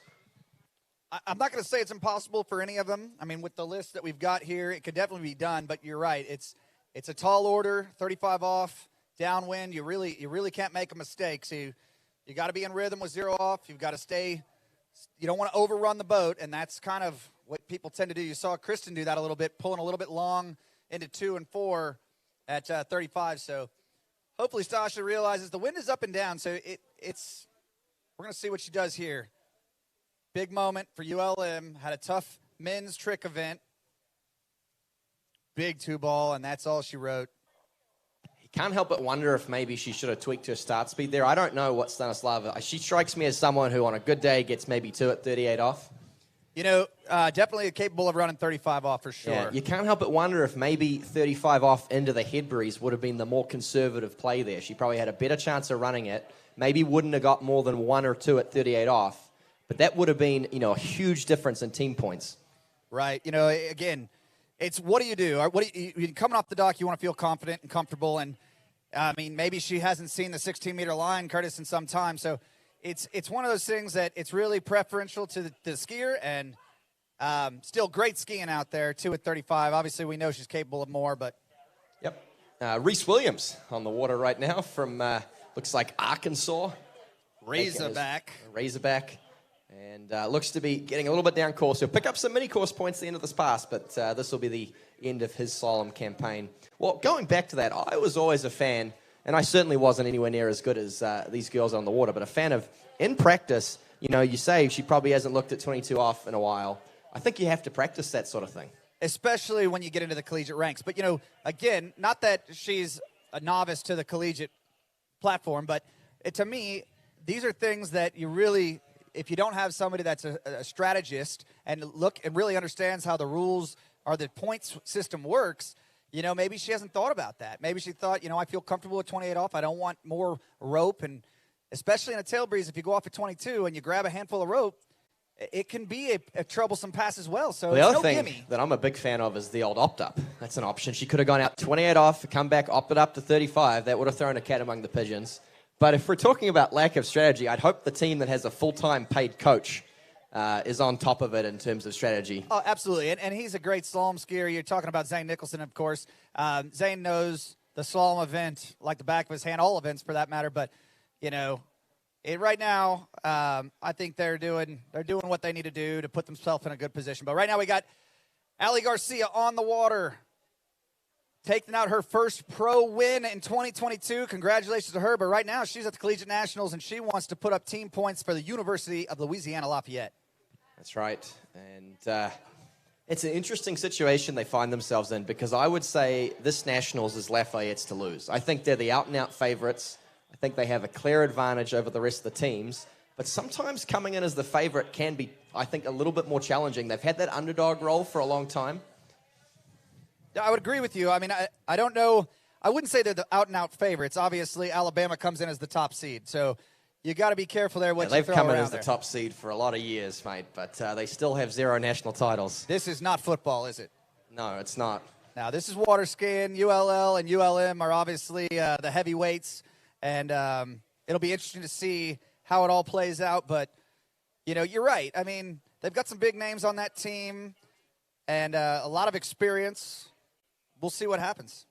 I'm not going to say it's impossible for any of them. I mean, with the list that we've got here, it could definitely be done, but you're right. It's a tall order, 35 off, downwind. You really can't make a mistake. So you got to be in rhythm with 0 off. You've got to stay. You don't want to overrun the boat, and that's kind of what people tend to do. You saw Kristen do that a little bit, pulling a little bit long into 2 and 4 at 35. So hopefully Stasha realizes the wind is up and down, so we're going to see what she does here. Big moment for ULM. Had a tough men's trick event. big two ball, and that's all she wrote. Can't help but wonder if maybe she should have tweaked her start speed there. I don't know what Stanislava. She strikes me as someone who on a good day gets maybe 2 at 38 off. You know, definitely capable of running 35 off for sure. Yeah, you can't help but wonder if maybe 35 off into the head breeze would have been the more conservative play there. She probably had a better chance of running it. Maybe wouldn't have got more than 1 or 2 at 38 off. But that would have been, you know, a huge difference in team points. Right. You know, again, it's what do you do? What do you coming off the dock, you want to feel confident and comfortable. And, I mean, maybe she hasn't seen the 16-meter line, Curtis, in some time. So it's one of those things that it's really preferential to the skier. And still great skiing out there, 2 at 35. Obviously, we know she's capable of more, but. Yep. Reese Williams on the water right now from, looks like Arkansas. Razorback. And looks to be getting a little bit down course. He'll pick up some mini course points at the end of this pass, but this will be the end of his slalom campaign. Well, going back to that, I was always a fan, and I certainly wasn't anywhere near as good as these girls on the water, but a fan of, in practice, you know, you say she probably hasn't looked at 22 off in a while. I think you have to practice that sort of thing. Especially when you get into the collegiate ranks. But, you know, again, not that she's a novice to the collegiate platform, but to me, these are things that you really, if you don't have somebody that's a strategist and really understands how the rules or the points system works, you know, maybe she hasn't thought about that. Maybe she thought, you know, I feel comfortable with 28 off. I don't want more rope. And especially in a tail breeze, if you go off at 22 and you grab a handful of rope, it can be a troublesome pass as well. So the other no thing gimme. that I'm a big fan of is the old opt-up. That's an option. She could have gone out 28 off, come back, opted up to 35. That would have thrown a cat among the pigeons. But if we're talking about lack of strategy, I'd hope the team that has a full-time paid coach is on top of it in terms of strategy. Oh, absolutely. And he's a great slalom skier. You're talking about Zane Nicholson, of course. Zane knows the slalom event like the back of his hand, all events for that matter. But, you know, right now, I think they're doing what they need to do to put themselves in a good position. But right now we got Ali Garcia on the water, taking out her first pro win in 2022. Congratulations to her. But right now she's at the Collegiate Nationals, and she wants to put up team points for the University of Louisiana Lafayette. That's right. And it's an interesting situation they find themselves in, because I would say this Nationals is Lafayette's to lose. I think they're the out-and-out favorites. I think they have a clear advantage over the rest of the teams. But sometimes coming in as the favorite can be, I think, a little bit more challenging. They've had that underdog role for a long time. I would agree with you. I mean, I don't know. I wouldn't say they're the out-and-out favorites. Obviously, Alabama comes in as the top seed. So you got to be careful there what you throw around there. They've come in as the top seed for a lot of years, mate. But they still have 0 national titles. This is not football, is it? No, it's not. Now, this is water skiing. ULL and ULM are obviously the heavyweights. And it'll be interesting to see how it all plays out. But, you know, you're right. I mean, they've got some big names on that team and a lot of experience. We'll see what happens.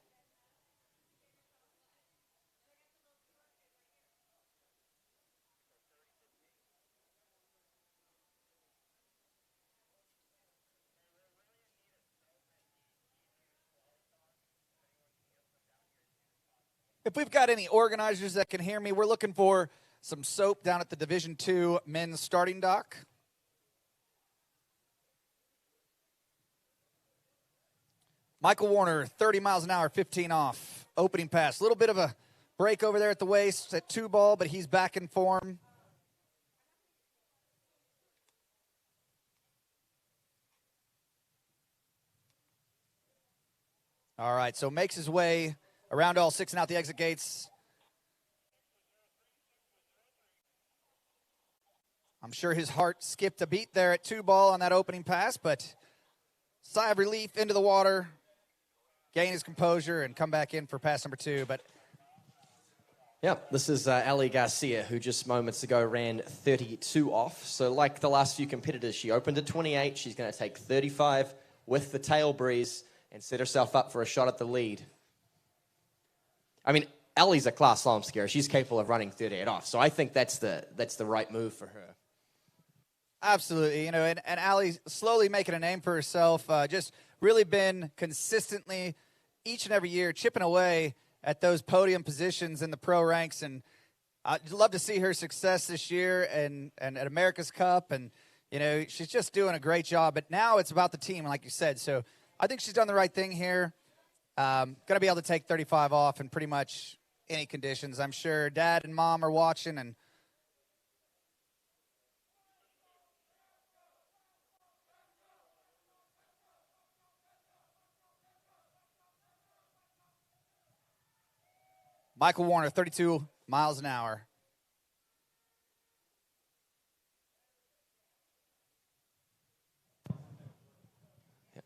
If we've got any organizers that can hear me, we're looking for some soap down at the Division II men's starting dock. Michael Warner, 30 miles an hour, 15 off. Opening pass. A little bit of a break over there at the waist at 2 ball, but he's back in form. All right, so makes his way around all 6 and out the exit gates. I'm sure his heart skipped a beat there at 2 ball on that opening pass, but sigh of relief into the water, gain his composure, and come back in for pass number 2. But yeah, this is Ali Garcia, who just moments ago ran 32 off. So like the last few competitors, she opened at 28. She's going to take 35 with the tail breeze and set herself up for a shot at the lead. I mean, Ali's a class slalom skier. She's capable of running 38 off. So I think that's the right move for her. Absolutely. You know, and Ali's slowly making a name for herself. Just really been consistently each and every year chipping away at those podium positions in the pro ranks. And I'd love to see her success this year and at America's Cup. And, you know, she's just doing a great job. But now it's about the team, like you said. So I think she's done the right thing here. Going to be able to take 35 off in pretty much any conditions. I'm sure Dad and Mom are watching, and Michael Warner, 32 miles an hour.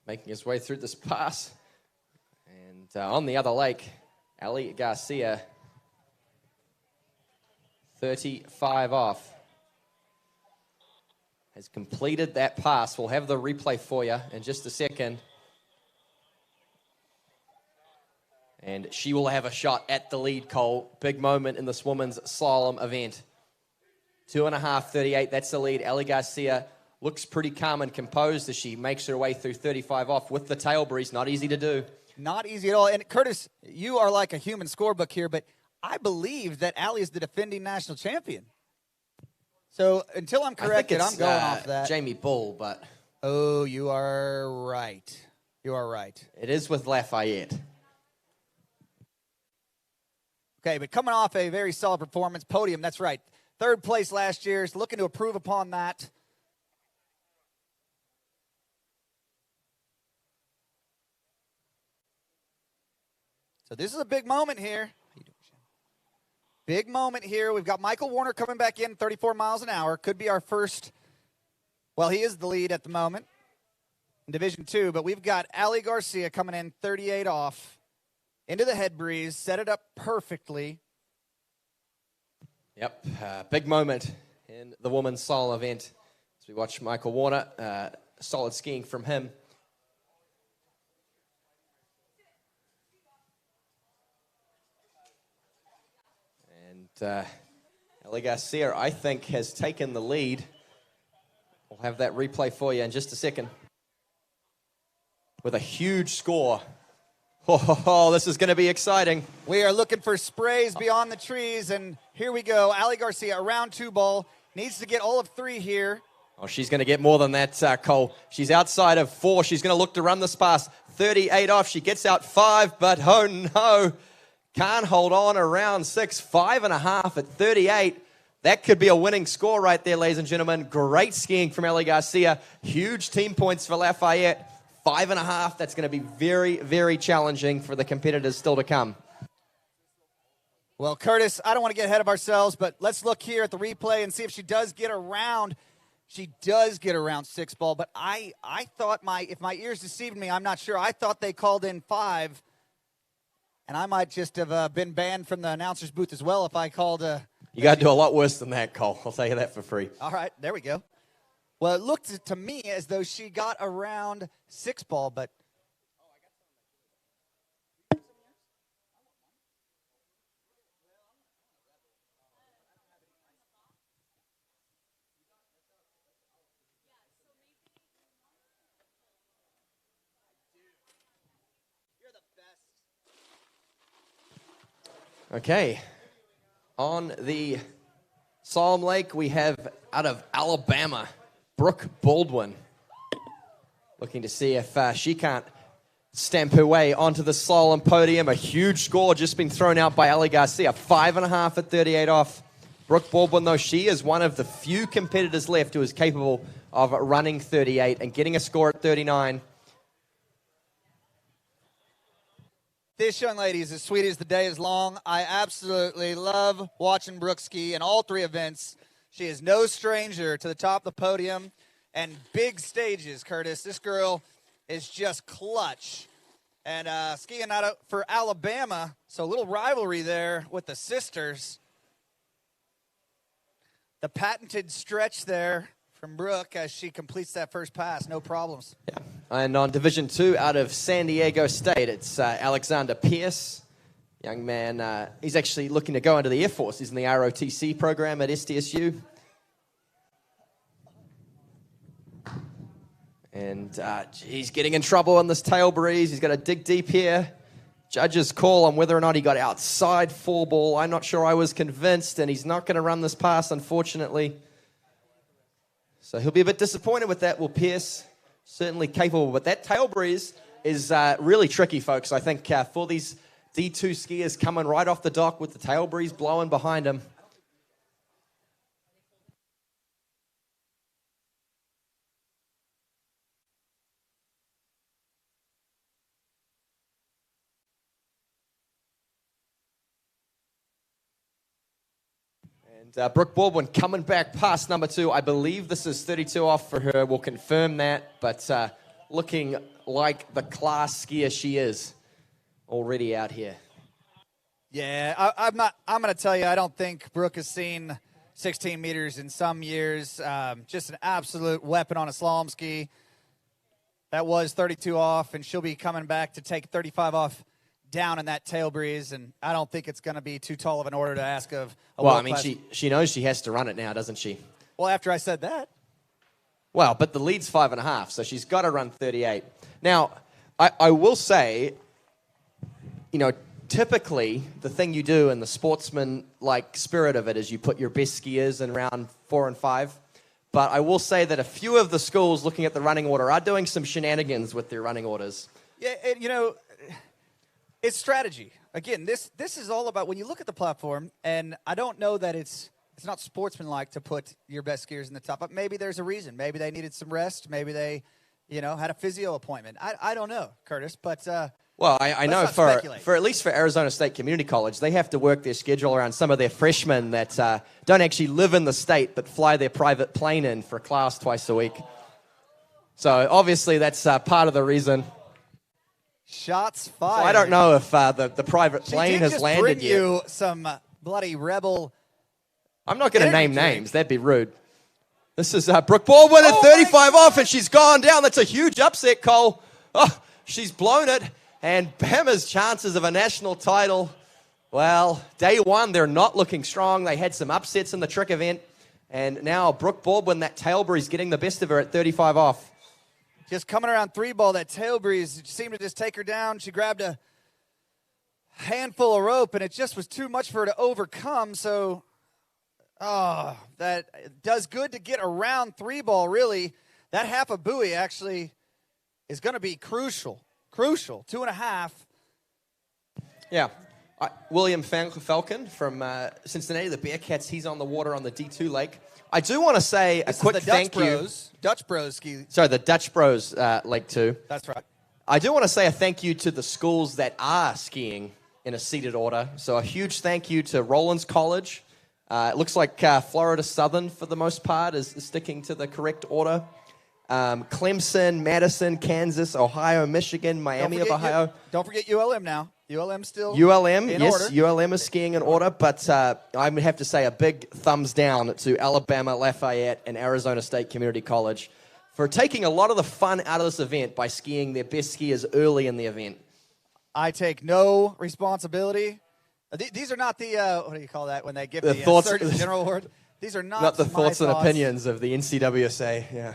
Making his way through this pass. And on the other lake, Ali Garcia, 35 off, has completed that pass. We'll have the replay for you in just a second. And she will have a shot at the lead, Cole. Big moment in this women's slalom event. 2:5:38, that's the lead. Ali Garcia looks pretty calm and composed as she makes her way through 35 off with the tail breeze. Not easy to do. Not easy at all. And Curtis, you are like a human scorebook here, but I believe that Ali is the defending national champion. So until I'm corrected, I'm going off that. Jamie Bull, but... Oh, you are right. You are right. It is with Lafayette. Okay, but coming off a very solid performance, podium, that's right. Third place last year, is looking to improve upon that. So this is a big moment here. Big moment here. We've got Michael Warner coming back in, 34 miles an hour. Could be our first, well, he is the lead at the moment in Division 2, but we've got Ali Garcia coming in 38 off into the head breeze, set it up perfectly. Yep, big moment in the women's slalom event as we watch Michael Warner, solid skiing from him. And Ali Garcia, I think, has taken the lead. We'll have that replay for you in just a second. With a huge score. Oh, this is going to be exciting. We are looking for sprays beyond the trees, and here we go. Ali Garcia, around 2 ball, needs to get all of 3 here. Oh, she's going to get more than that, Cole. She's outside of 4. She's going to look to run this pass. 38 off. She gets out 5, but oh no. Can't hold on around 6. 5.5 at 38. That could be a winning score right there, ladies and gentlemen. Great skiing from Ali Garcia. Huge team points for Lafayette. 5.5. That's going to be very, very challenging for the competitors still to come. Well, Curtis, I don't want to get ahead of ourselves, but let's look here at the replay and see if she does get around. She does get around 6 ball, but I thought if my ears deceived me, I'm not sure. I thought they called in 5, and I might just have been banned from the announcer's booth as well if I called. You got to do a lot worse than that, Cole. I'll tell you that for free. All right, there we go. Well, it looked to me as though she got around 6 ball, but Okay. On the Slalom Lake, we have out of Alabama, Brooke Baldwin, looking to see if she can't stamp her way onto the slalom podium. A huge score just been thrown out by Ali Garcia. 5.5 at 38 off. Brooke Baldwin, though, she is one of the few competitors left who is capable of running 38 and getting a score at 39. This young lady is as sweet as the day is long. I absolutely love watching Brooke ski in all 3 events. She is no stranger to the top of the podium and big stages, Curtis. This girl is just clutch. And skiing out for Alabama, so a little rivalry there with the sisters. The patented stretch there from Brooke as she completes that first pass, no problems. Yeah. And on Division 2 out of San Diego State, it's Alexander Pierce. Young man, he's actually looking to go into the Air Force. He's in the ROTC program at SDSU. And he's getting in trouble on this tail breeze. He's got to dig deep here. Judges call on whether or not he got outside 4 ball. I'm not sure I was convinced, and he's not going to run this pass, unfortunately. So he'll be a bit disappointed with that. Will Pierce certainly capable, but that tail breeze is really tricky, folks. I think for these D2 skiers coming right off the dock with the tail breeze blowing behind them. And Brooke Baldwin coming back past number 2. I believe this is 32 off for her. We'll confirm that, but looking like the class skier she is already out here. Yeah, I'm going to tell you, I don't think Brooke has seen 16 meters in some years. Just an absolute weapon on a slalom ski. That was 32 off, and she'll be coming back to take 35 off down in that tail breeze, and I don't think it's going to be too tall of an order to ask of a Well, I mean, world-class. she knows she has to run it now, doesn't she? Well, after I said that. Well, but the lead's 5.5, so she's got to run 38. Now, I will say, you know, typically the thing you do in the sportsman-like spirit of it is you put your best skiers in round 4 and 5. But I will say that a few of the schools looking at the running order are doing some shenanigans with their running orders. Yeah, and, you know, it's strategy. Again, this is all about when you look at the platform, and I don't know that it's not sportsmanlike to put your best skiers in the top, but maybe there's a reason. Maybe they needed some rest. Maybe they, you know, had a physio appointment. I don't know, Curtis, but well, I know for at least for Arizona State Community College, they have to work their schedule around some of their freshmen that don't actually live in the state but fly their private plane in for class twice a week. So obviously that's part of the reason. Shots fired. So I don't know if the private plane has landed bring yet. You some bloody rebel. I'm not going to name names. That'd be rude. This is Brooke Baldwin at 35 off, and she's gone down. That's a huge upset, Cole. Oh, she's blown it. And Bama's chances of a national title, well, day one, they're not looking strong. They had some upsets in the trick event. And now Brooke Baldwin, that tail breeze, getting the best of her at 35 off. Just coming around 3-ball, that tail breeze seemed to just take her down. She grabbed a handful of rope, and it just was too much for her to overcome. So, that does good to get around 3-ball, really. That half a buoy actually is going to be crucial. Crucial. 2.5. Yeah. William Falcon from Cincinnati, the Bearcats, he's on the water on the D2 lake. I do want to say a quick thank you. Dutch Bros ski. Sorry, the Dutch Bros Lake 2. That's right. I do want to say a thank you to the schools that are skiing in a seated order. So a huge thank you to Rollins College. It looks like Florida Southern, for the most part, is sticking to the correct order. Clemson, Madison, Kansas, Ohio, Michigan, Miami of Ohio. Don't forget ULM now. ULM still ULM, in yes, order. ULM is skiing in order, but I would have to say a big thumbs down to Alabama, Lafayette, and Arizona State Community College for taking a lot of the fun out of this event by skiing their best skiers early in the event. I take no responsibility. These are not the, what do you call that when they give the the Surgeon General Award? These are not the my thoughts and opinions of the NCWSA, yeah.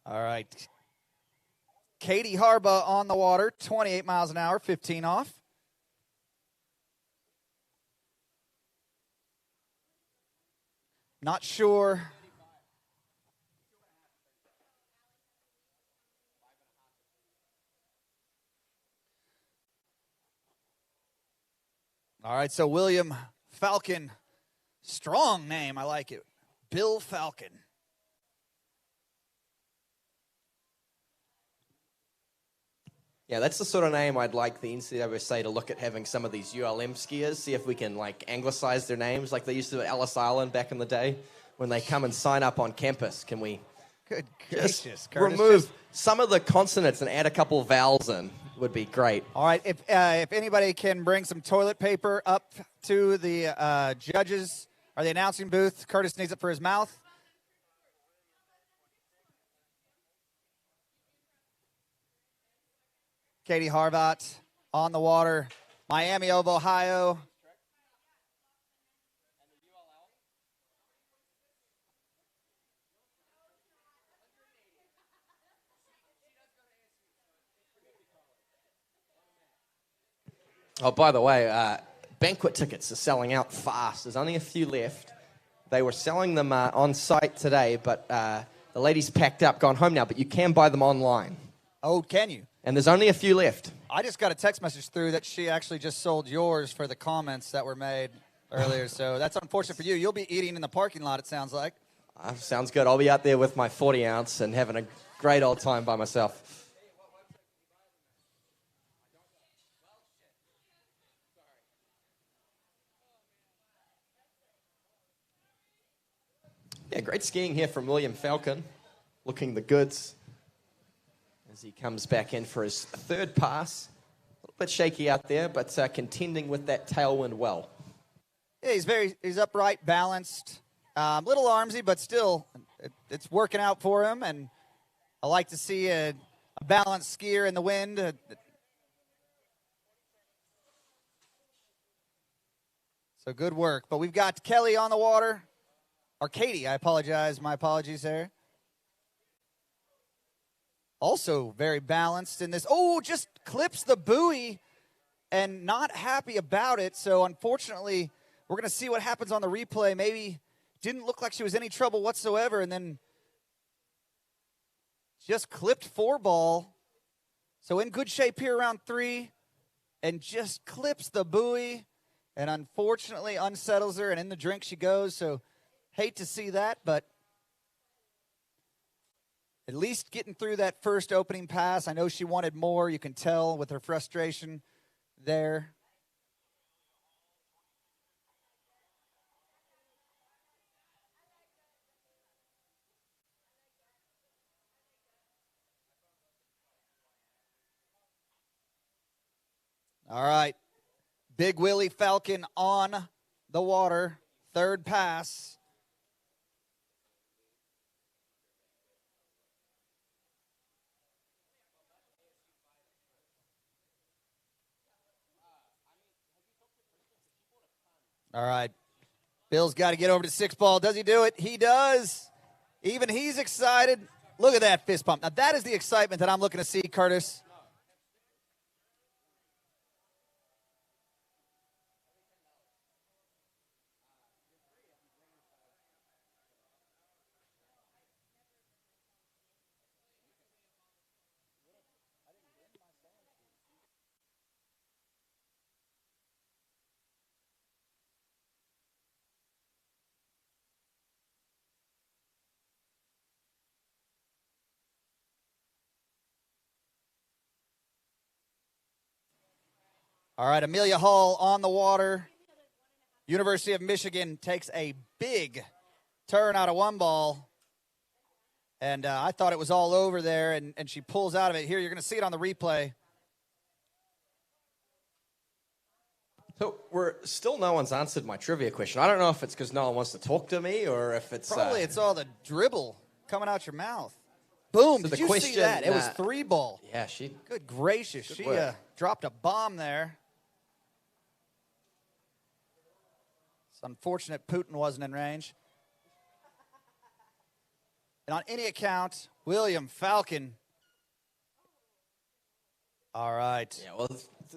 All right. Katie Harbaugh on the water, 28 miles an hour, 15 off. Not sure. All right, so William Falcon, strong name, I like it. Bill Falcon. Yeah, that's the sort of name I'd like the NCWSA to look at having some of these ULM skiers, see if we can, like, anglicize their names like they used to at Ellis Island back in the day when they come and sign up on campus. Can we just remove some of the consonants and add a couple of vowels in? Would be great. All right, if anybody can bring some toilet paper up to the judges or the announcing booth. Curtis needs it for his mouth. Katie Harbaugh on the water, Miami of Ohio. Oh, by the way, banquet tickets are selling out fast. There's only a few left. They were selling them on site today, but the ladies packed up, gone home now, but you can buy them online. Oh, can you? And there's only a few left. I just got a text message through that she actually just sold yours for the comments that were made earlier, so that's unfortunate for you. You'll be eating in the parking lot, it sounds like. Sounds good. I'll be out there with my 40-ounce and having a great old time by myself. Yeah, great skiing here from William Falcon, looking the goods as he comes back in for his third pass. A little bit shaky out there, but contending with that tailwind well. Yeah, he's upright, balanced, little armsy, but still, it's working out for him. And I like to see a balanced skier in the wind. So good work. But we've got Kelly on the water. Or Katie, I apologize. My apologies there. Also very balanced in this. Oh, just clips the buoy and not happy about it. So unfortunately, we're going to see what happens on the replay. Maybe didn't look like she was any trouble whatsoever, and then just clipped 4 ball. So in good shape here around 3, and just clips the buoy, and unfortunately unsettles her, and in the drink she goes. So hate to see that, but at least getting through that first opening pass. I know she wanted more. You can tell with her frustration there. All right. Big Willie Falcon on the water. Third pass. All right. Bill's got to get over to 6 ball. Does he do it? He does. Even he's excited. Look at that fist pump. Now, that is the excitement that I'm looking to see, Curtis. All right, Amelia Hall on the water. University of Michigan takes a big turn out of 1 ball. And I thought it was all over there, and she pulls out of it. Here, you're going to see it on the replay. So no one's answered my trivia question. I don't know if it's because no one wants to talk to me or if it's... Probably it's all the dribble coming out your mouth. Boom, so did you see that? It was 3 ball. Yeah, she... Good gracious. She dropped a bomb there. It's unfortunate Putin wasn't in range. And on any account, William Falcon. All right. Yeah, well,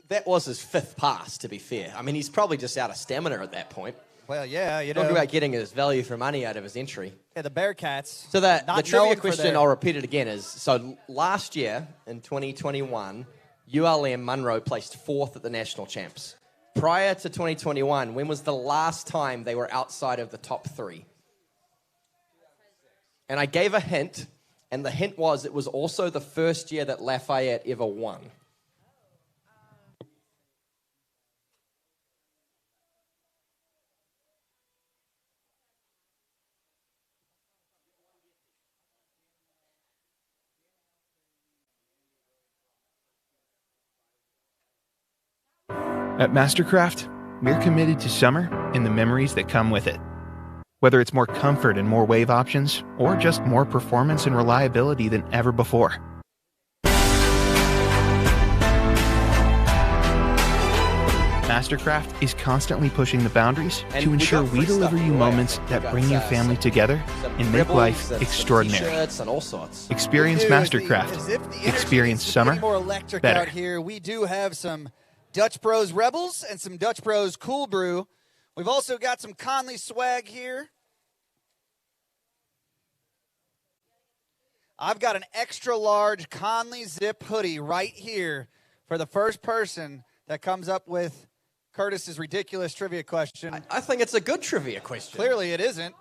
that was his 5th pass, to be fair. I mean, he's probably just out of stamina at that point. Well, yeah, you know. Talking about getting his value for money out of his entry. Yeah, the Bearcats. So the trivia question, I'll repeat it again, is, so last year, in 2021, ULM Munro placed 4th at the national champs. Prior to 2021, when was the last time they were outside of the top 3? And I gave a hint, and the hint was it was also the first year that Lafayette ever won. At Mastercraft, we're committed to summer and the memories that come with it. Whether it's more comfort and more wave options, or just more performance and reliability than ever before. Mastercraft is constantly pushing the boundaries to ensure we deliver you moments that bring your family together and make life extraordinary. Experience Mastercraft. Experience summer more electric better. out here. We do have some Dutch Bros Rebels and some Dutch Bros Cool Brew. We've also got some Conley swag here. I've got an extra large Conley Zip hoodie right here for the first person that comes up with Curtis's ridiculous trivia question. I think it's a good trivia question. Clearly it isn't.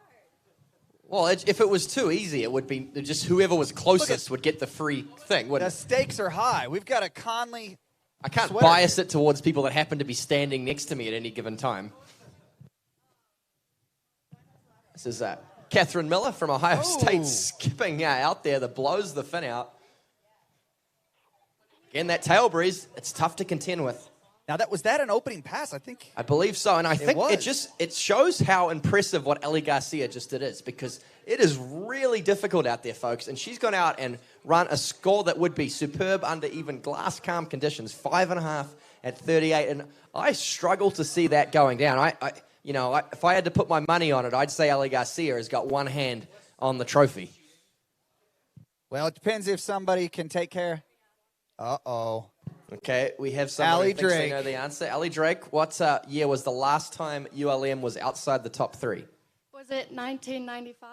Well, if it was too easy, it would be just whoever was closest would get the free thing, wouldn't The it? stakes are high. We've got a Conley I can't sweater. bias it towards people that happen to be standing next to me at any given time. This is Catherine Miller from Ohio State skipping out there that blows the fin out. Again, that tail breeze, it's tough to contend with. Now, was that an opening pass? I believe so, and I think was. it shows how impressive what Ellie Garcia just did is, because it is really difficult out there, folks, and she's gone out and run a score that would be superb under even glass calm conditions, 5.5 at 38, and I struggle to see that going down. If I had to put my money on it, I'd say Ellie Garcia has got one hand on the trophy. Well, it depends if somebody can take care. Uh-oh. Okay, we have somebody Allie who thinks they Drake. know the answer. Allie Drake, what year was the last time ULM was outside the top 3? Was it 1995?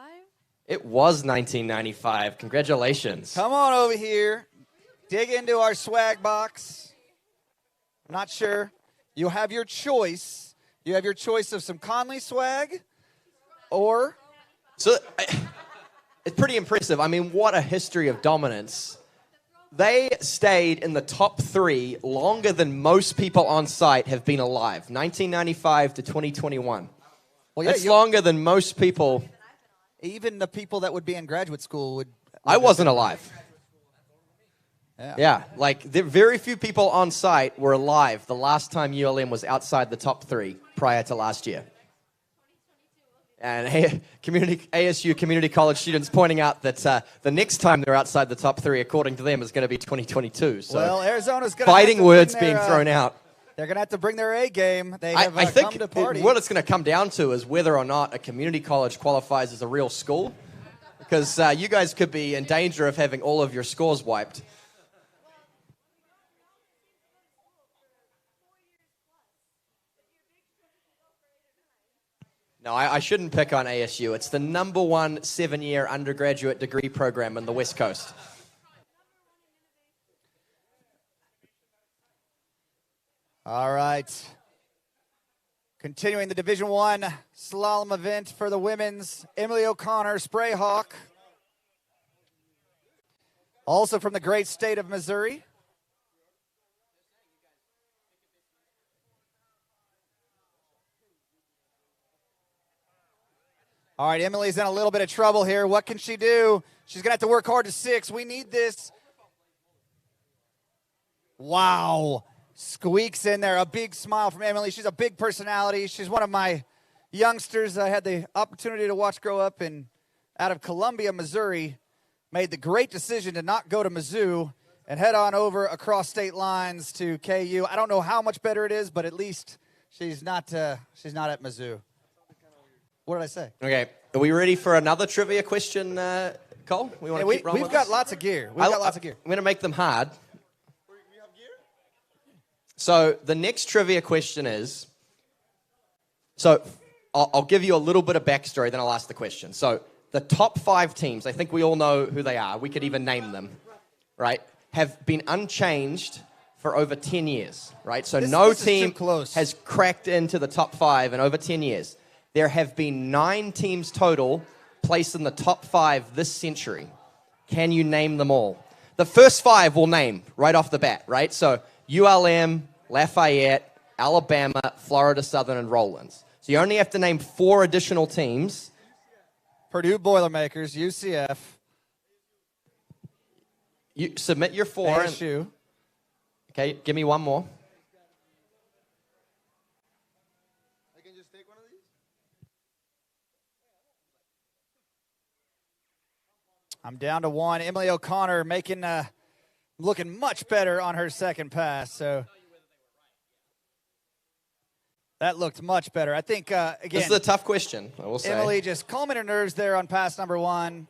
It was 1995. Congratulations. Come on over here. Dig into our swag box. I'm not sure. You'll have your choice. You have your choice of some Conley swag or... So, it's pretty impressive. I mean, what a history of dominance. They stayed in the top 3 longer than most people on site have been alive. 1995 to 2021. Well, yeah, That's longer than most people. Even the people that would be in graduate school would... I wasn't alive. Yeah. Very few people on site were alive the last time ULM was outside the top 3 prior to last year. And ASU community college students pointing out that the next time they're outside the top 3, according to them, is going to be 2022. So well, Arizona's going to fighting words being thrown out. They're going to have to bring their A game. They have I think come to party. what it's going to come down to is whether or not a community college qualifies as a real school, because you guys could be in danger of having all of your scores wiped. No, I shouldn't pick on ASU. It's the number 1 7-year undergraduate degree program in the West Coast. All right. Continuing the Division I slalom event for the women's, Emily O'Connor, Spray Hawk. Also from the great state of Missouri. All right, Emily's in a little bit of trouble here. What can she do? She's going to have to work hard to 6. We need this. Wow. Squeaks in there. A big smile from Emily. She's a big personality. She's one of my youngsters I had the opportunity to watch grow up out of Columbia, Missouri. Made the great decision to not go to Mizzou and head on over across state lines to KU. I don't know how much better it is, but at least she's not at Mizzou. What did I say? Okay, are we ready for another trivia question, Cole? We want to keep rolling We've with got this? lots of gear. I'm going to make them hard. So the next trivia question is, I'll give you a little bit of backstory, then I'll ask the question. So the top 5 teams, I think we all know who they are. We could even name them, right? Have been unchanged for over 10 years, right? So no team has cracked into the top 5 in over 10 years. There have been 9 teams total placed in the top 5 this century. Can you name them all? The first 5 we'll name right off the bat, right? So ULM, Lafayette, Alabama, Florida Southern, and Rollins. So you only have to name 4 additional teams. Purdue Boilermakers, UCF. You submit your 4. ASU. Okay, give me one more. I'm down to 1. Emily O'Connor looking much better on her second pass. So that looked much better. I think, again. This is a tough question, I will say. Emily just calming her nerves there on pass number 1.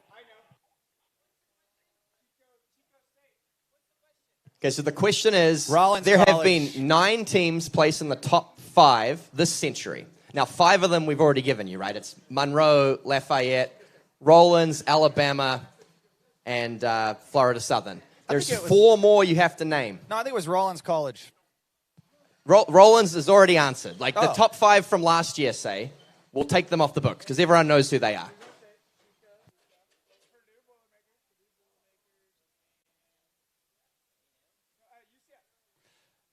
Okay, so the question is, Rollins there have College. been 9 teams placed in the top 5 this century. Now, 5 of them we've already given you, right? It's Monroe, Lafayette, Rollins, Alabama, and Florida Southern. There's 4 more you have to name. No, I think it was Rollins College. Rollins is already answered. Like the Oh. top 5 from last year, say, we'll take them off the books because everyone knows who they are.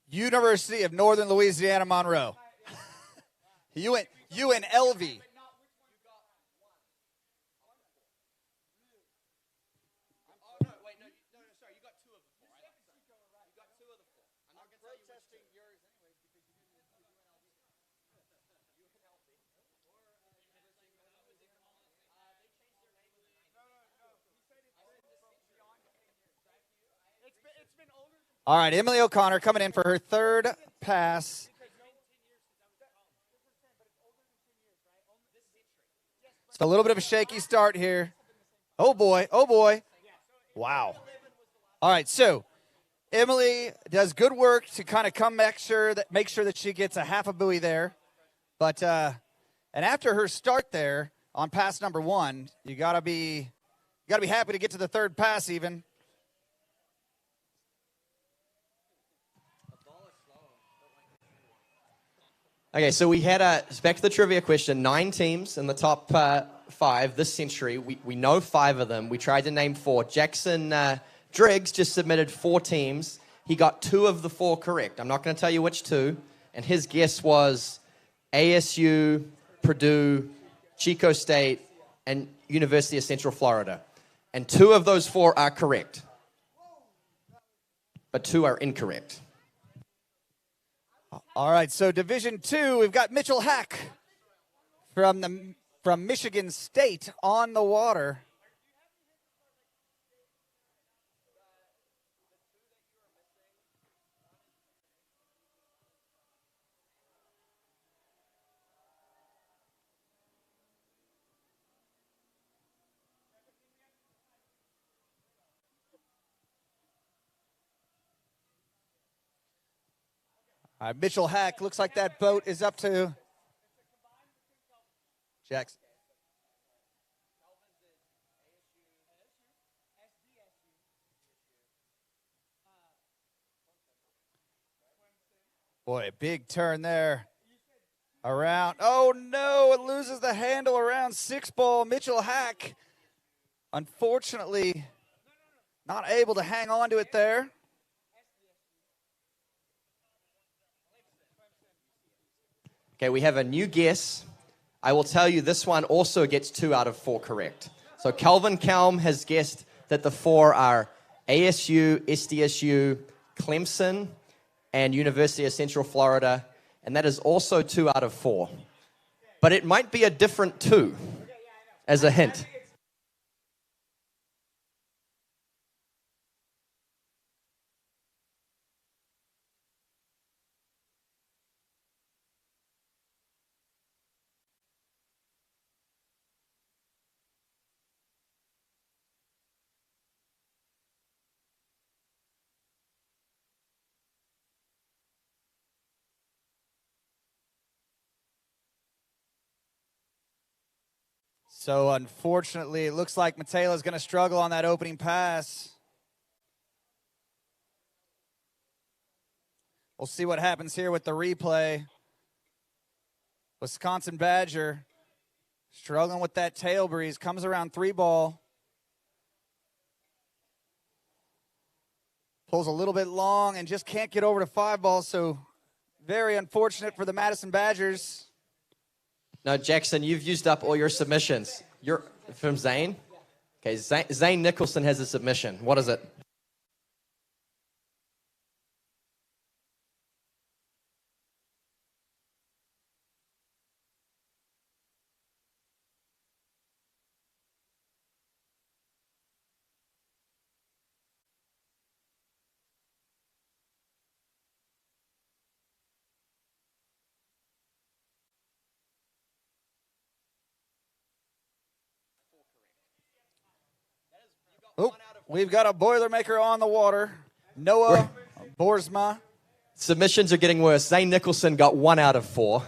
University of Northern Louisiana, Monroe. UNLV. All right, Emily O'Connor coming in for her third pass. It's a little bit of a shaky start here. Oh, boy. Oh, boy. Wow. All right, so Emily does good work to kind of make sure that she gets a half a buoy there. But and after her start there on pass number 1, you gotta be happy to get to the third pass even. Okay, so we had back to the trivia question, 9 teams in the top 5 this century. We know 5 of them. We tried to name 4. Jackson Driggs just submitted 4 teams. He got 2 of the 4 correct. I'm not going to tell you which 2. And his guess was ASU, Purdue, Chico State, and University of Central Florida. And 2 of those 4 are correct. But 2 are incorrect. All right, so Division II, we've got Mitchell Hack from Michigan State on the water. All right, Mitchell Hack, looks like that boat is up to Jackson. Boy, big turn there. Around. Oh, no, it loses the handle around 6 ball. Mitchell Hack, unfortunately, not able to hang on to it there. Okay, we have a new guess. I will tell you this one also gets 2 out of 4 correct. So Calvin Kelm has guessed that the 4 are ASU, SDSU, Clemson, and University of Central Florida, and that is also 2 out of 4. But it might be a different 2, as a hint. So unfortunately, it looks like Matela's going to struggle on that opening pass. We'll see what happens here with the replay. Wisconsin Badger struggling with that tail breeze. Comes around 3 ball. Pulls a little bit long and just can't get over to 5 ball. So very unfortunate for the Madison Badgers. No, Jackson, you've used up all your submissions. You're from Zane? Okay, Zane Nicholson has a submission. What is it? Oh, we've got a Boilermaker on the water. Noah Boersma. Submissions are getting worse. Zane Nicholson got 1 out of 4.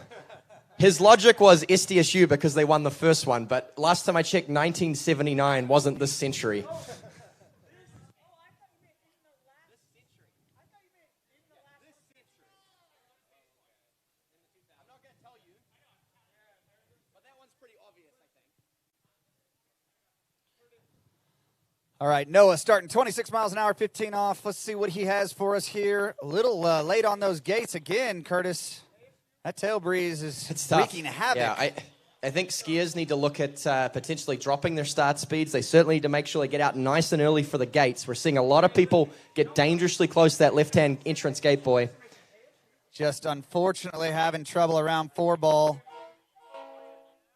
His logic was SDSU because they won the first one, but last time I checked, 1979 wasn't this century. All right, Noah starting 26 miles an hour, 15 off. Let's see what he has for us here. A little late on those gates again, Curtis. That tail breeze is wreaking havoc. Yeah, I think skiers need to look at potentially dropping their start speeds. They certainly need to make sure they get out nice and early for the gates. We're seeing a lot of people get dangerously close to that left-hand entrance gate, boy. Just unfortunately having trouble around 4-ball.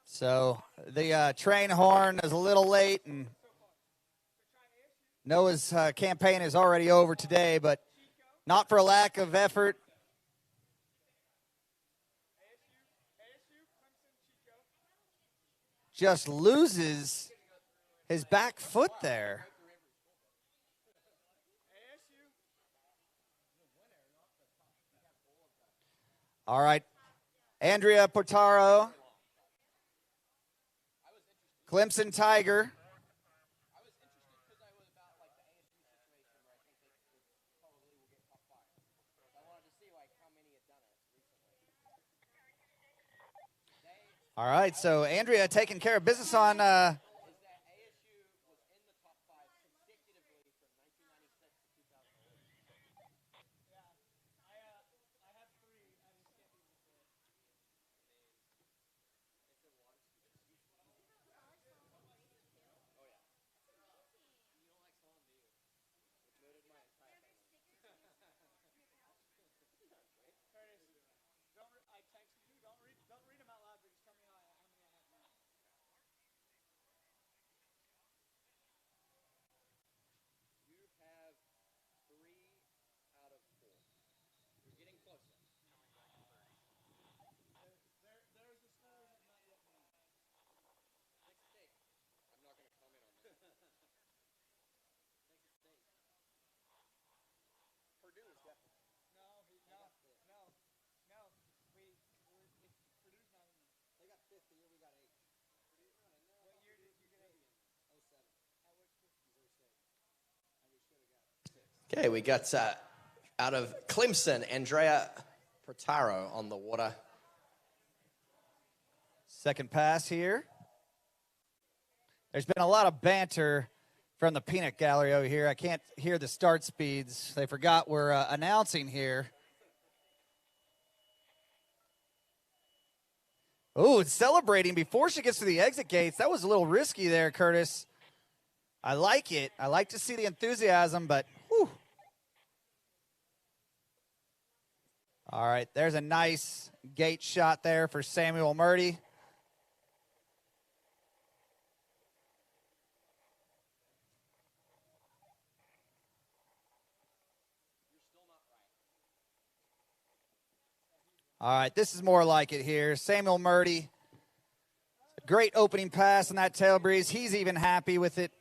So the train horn is a little late, and Noah's campaign is already over today, but not for a lack of effort. Just loses his back foot there. All right, Andrea Portaro, Clemson Tiger. All right, so Andrea taking care of business on Okay, we got out of Clemson, Andrea Portaro on the water. second pass here. There's been a lot of banter from the peanut gallery over here. I can't hear the start speeds. They forgot we're announcing here. Oh, it's celebrating before she gets to the exit gates. That was a little risky there, Curtis. I like it. I like to see the enthusiasm, but whew. All right, there's a nice gate shot there for Samuel Murdy. All right, this is more like it here. Samuel Murdy, great opening pass on that tail breeze. He's even happy with it.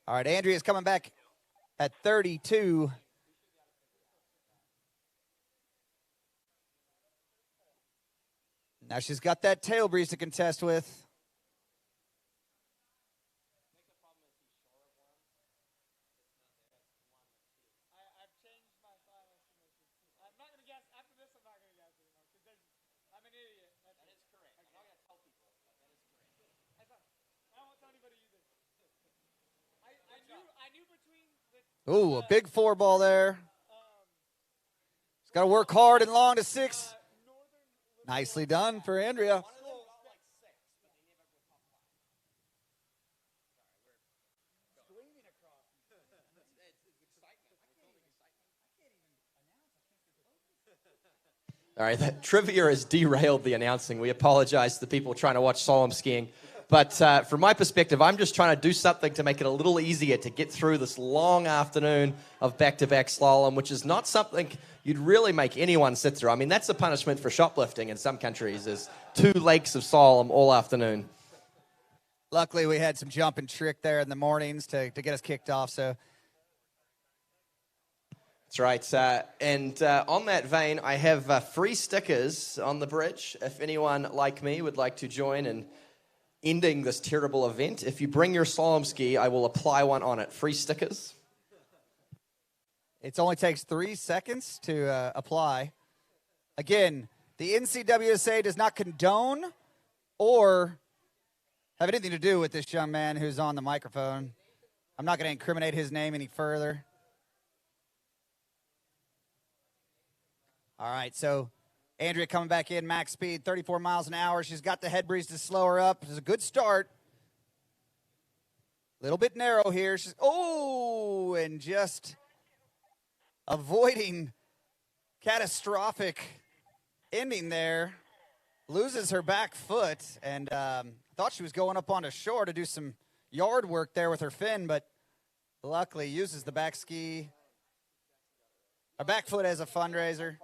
All right, Andrea's coming back at 32. Now she's got that tail breeze to contest with. Ooh, a big 4-ball there. He's got to work hard and long to 6. Nicely done for Andrea. All right, that trivia has derailed the announcing. We apologize to the people trying to watch slalom skiing. But from my perspective, I'm just trying to do something to make it a little easier to get through this long afternoon of back-to-back slalom, which is not something you'd really make anyone sit through. I mean, that's the punishment for shoplifting in some countries, is 2 lakes of slalom all afternoon. Luckily, we had some jump and trick there in the mornings to get us kicked off, so. That's right. And on that vein, I have free stickers on the bridge. If anyone like me would like to join in ending this terrible event, if you bring your slalom ski, I will apply one on it. Free stickers. It only takes 3 seconds to apply. Again, the NCWSA does not condone or have anything to do with this young man who's on the microphone. I'm not going to incriminate his name any further. All right, so Andrea coming back in, max speed, 34 miles an hour. She's got the head breeze to slow her up. It's a good start. A little bit narrow here. She's, and just avoiding catastrophic ending there. Loses her back foot, and thought she was going up onto shore to do some yard work there with her fin, but luckily uses the back ski, or back foot as a fundraiser.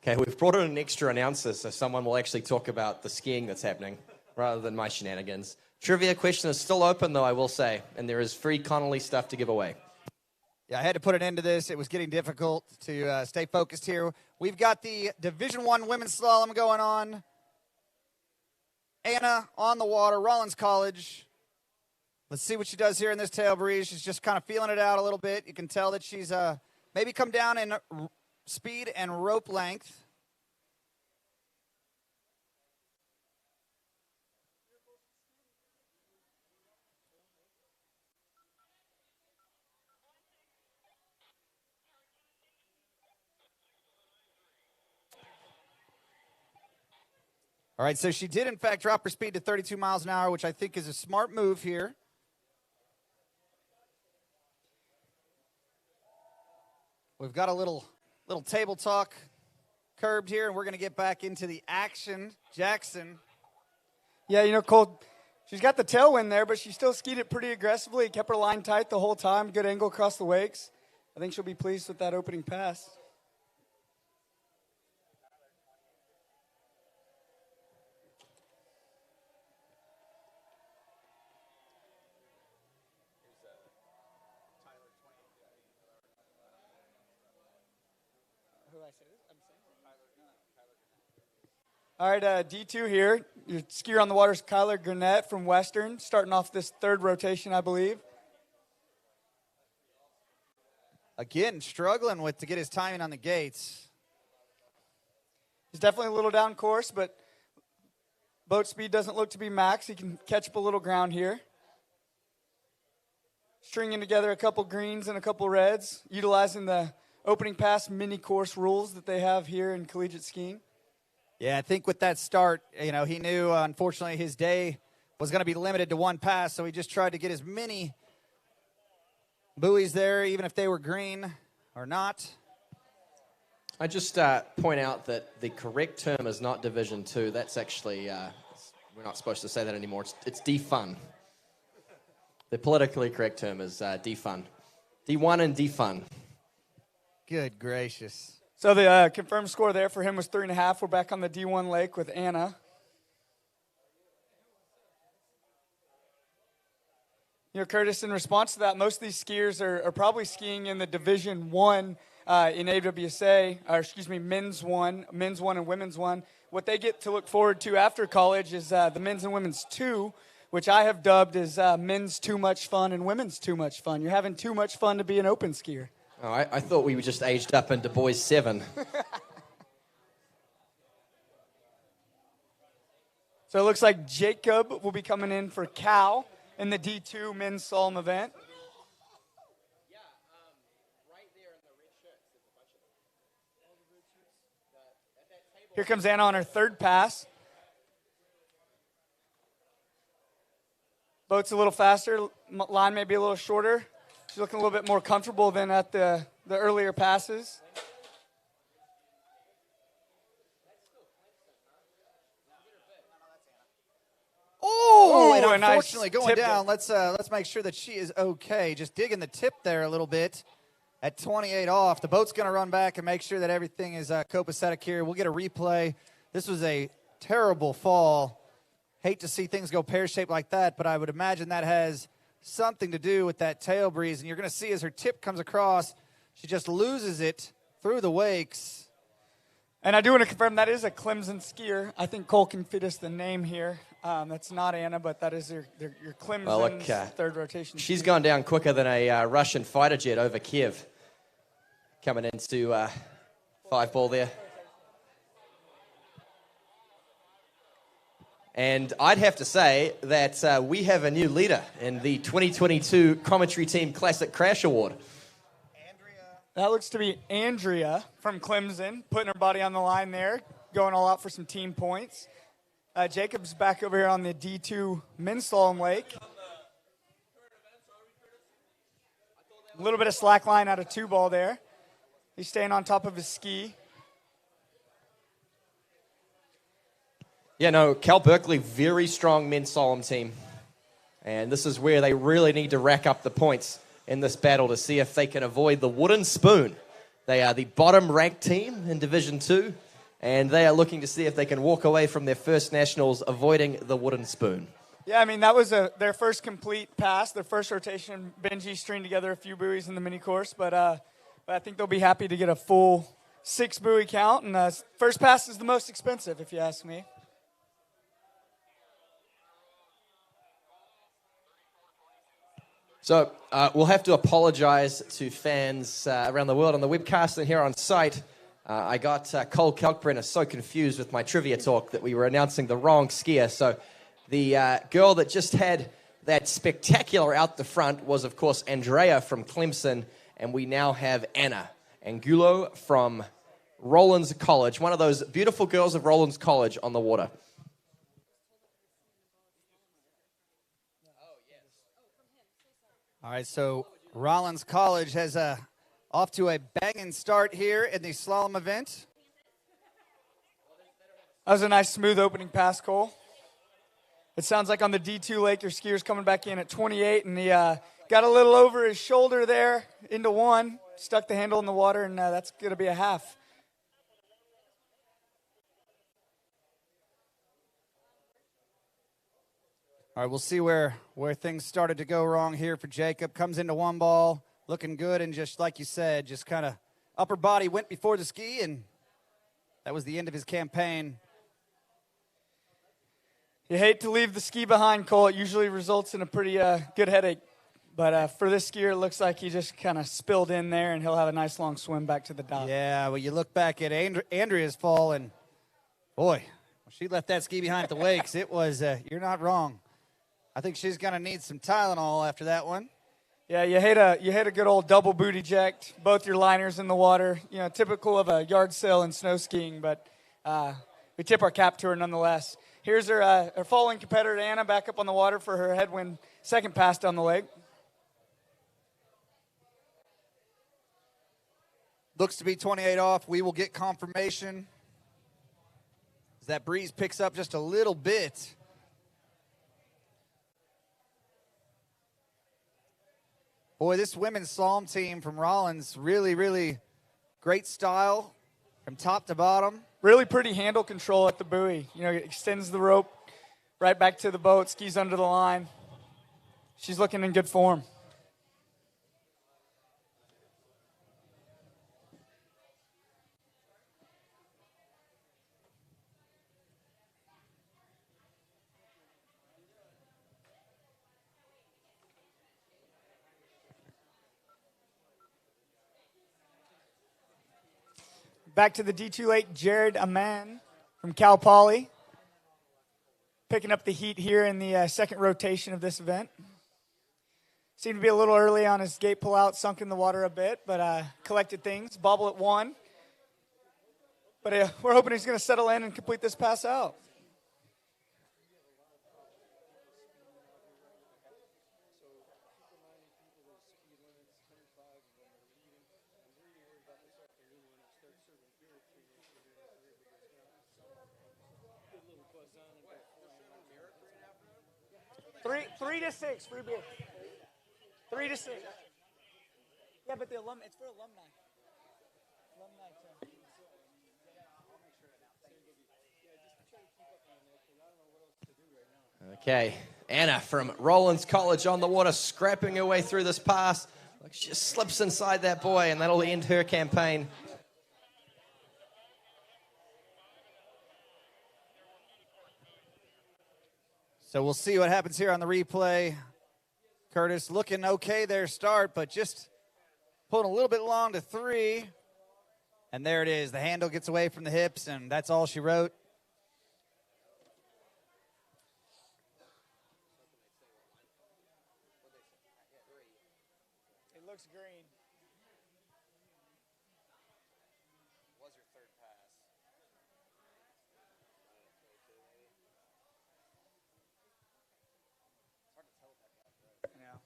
Okay, we've brought in an extra announcer, so someone will actually talk about the skiing that's happening rather than my shenanigans. Trivia question is still open, though, I will say, and there is free Connolly stuff to give away. Yeah, I had to put an end to this. It was getting difficult to stay focused here. We've got the Division I women's slalom going on. Anna on the water, Rollins College. Let's see what she does here in this tail breeze. She's just kind of feeling it out a little bit. You can tell that she's maybe come down in speed and rope length. All right, so she did, in fact, drop her speed to 32 miles an hour, which I think is a smart move here. We've got a little table talk curbed here, and we're going to get back into the action. Jackson. Yeah, you know, Cole, she's got the tailwind there, but she still skied it pretty aggressively. Kept her line tight the whole time. Good angle across the wakes. I think she'll be pleased with that opening pass. All right, D2 here. Your skier on the water is Kyler Gurnett from Western, starting off this third rotation, I believe. Again, struggling to get his timing on the gates. He's definitely a little down course, but boat speed doesn't look to be max. He can catch up a little ground here. Stringing together a couple greens and a couple reds, utilizing the opening pass mini course rules that they have here in collegiate skiing. Yeah, I think with that start, he knew, unfortunately, his day was going to be limited to one pass, so he just tried to get as many buoys there, even if they were green or not. I just point out that the correct term is not Division 2. That's actually, we're not supposed to say that anymore. It's D-Fun. The politically correct term is D-Fun. D1 and D-Fun. Good gracious. So the confirmed score there for him was 3.5. We're back on the D1 lake with Anna. You know, Curtis, in response to that, most of these skiers are probably skiing in the Division I in AWSA, or excuse me, men's one and women's one. What they get to look forward to after college is the men's and women's two, which I have dubbed as men's too much fun and women's too much fun. You're having too much fun to be an open skier. Oh, I thought we were just aged up into boys 7. So it looks like Jacob will be coming in for Cal in the D2 men's slalom event. Here comes Anna on her third pass. Boat's a little faster, line may be a little shorter. She's looking a little bit more comfortable than at the earlier passes. Oh, and and unfortunately I going tipped down. it. Let's make sure that she is okay. Just digging the tip there a little bit at 28 off. The boat's going to run back and make sure that everything is copacetic here. We'll get a replay. This was a terrible fall. Hate to see things go pear-shaped like that, but I would imagine that has something to do with that tail breeze. And you're going to see as her tip comes across, she just loses it through the wakes. And I do want to confirm that is a Clemson skier. I think Cole can fit us the name here. That's not Anna, but that is your Clemson third rotation. She's gone down quicker than a Russian fighter jet over Kiev. Coming into 5-ball there. And I'd have to say that we have a new leader in the 2022 Commentary Team Classic Crash Award. That looks to be Andrea from Clemson, putting her body on the line there, going all out for some team points. Jacob's back over here on the D2 men's slalom lake. A little bit of slack line out of 2-ball there. He's staying on top of his ski. Yeah, no, Cal Berkeley, very strong men's slalom team. And this is where they really need to rack up the points in this battle to see if they can avoid the wooden spoon. They are the bottom-ranked team in Division 2, and they are looking to see if they can walk away from their first nationals avoiding the wooden spoon. Yeah, I mean, that was their first complete pass, their first rotation. Benji stringed together a few buoys in the mini course, but I think they'll be happy to get a full 6-buoy count, and first pass is the most expensive, if you ask me. So we'll have to apologize to fans around the world on the webcast and here on site. I got Cole Kalkbrenner so confused with my trivia talk that we were announcing the wrong skier. So the girl that just had that spectacular out the front was, of course, Andrea from Clemson, and we now have Anna Angulo from Rollins College, one of those beautiful girls of Rollins College on the water. All right, so Rollins College has off to a banging start here in the slalom event. That was a nice, smooth opening pass, Cole. It sounds like on the D2 lake, your skier's coming back in at 28, and he got a little over his shoulder there into 1, stuck the handle in the water, and that's going to be a half. All right, we'll see where things started to go wrong here for Jacob. Comes into 1-ball, looking good, and just like you said, just kind of upper body went before the ski, and that was the end of his campaign. You hate to leave the ski behind, Cole. It usually results in a pretty good headache. But for this skier, it looks like he just kind of spilled in there, and he'll have a nice long swim back to the dock. Yeah, well, you look back at Andrea's fall, and boy, she left that ski behind at the wakes. It was, you're not wrong. I think she's going to need some Tylenol after that one. Yeah, you hate a good old double boot eject, both your liners in the water. You know, typical of a yard sale in snow skiing, but we tip our cap to her nonetheless. Here's her following competitor, Anna, back up on the water for her headwind second pass down the lake. Looks to be 28 off. We will get confirmation as that breeze picks up just a little bit. Boy, this women's slalom team from Rollins, really, really great style from top to bottom. Really pretty handle control at the buoy. You know, extends the rope right back to the boat, skis under the line. She's looking in good form. Back to the D2 lake, Jared Aman from Cal Poly. Picking up the heat here in the second rotation of this event. Seemed to be a little early on his gate pullout, sunk in the water a bit, but collected things. Bobble at 1. But we're hoping he's going to settle in and complete this pass out. Three to six, free beer. 3 to 6. Yeah, but it's for alumni. Okay, Anna from Rollins College on the water, scrapping her way through this pass. She just slips inside that boy, and that'll end her campaign. So we'll see what happens here on the replay. Curtis looking okay there start, but just pulling a little bit long to 3. And there it is. The handle gets away from the hips, and that's all she wrote. It looks green. Was her third pass. It's hard to tell with that gap, right? Yeah.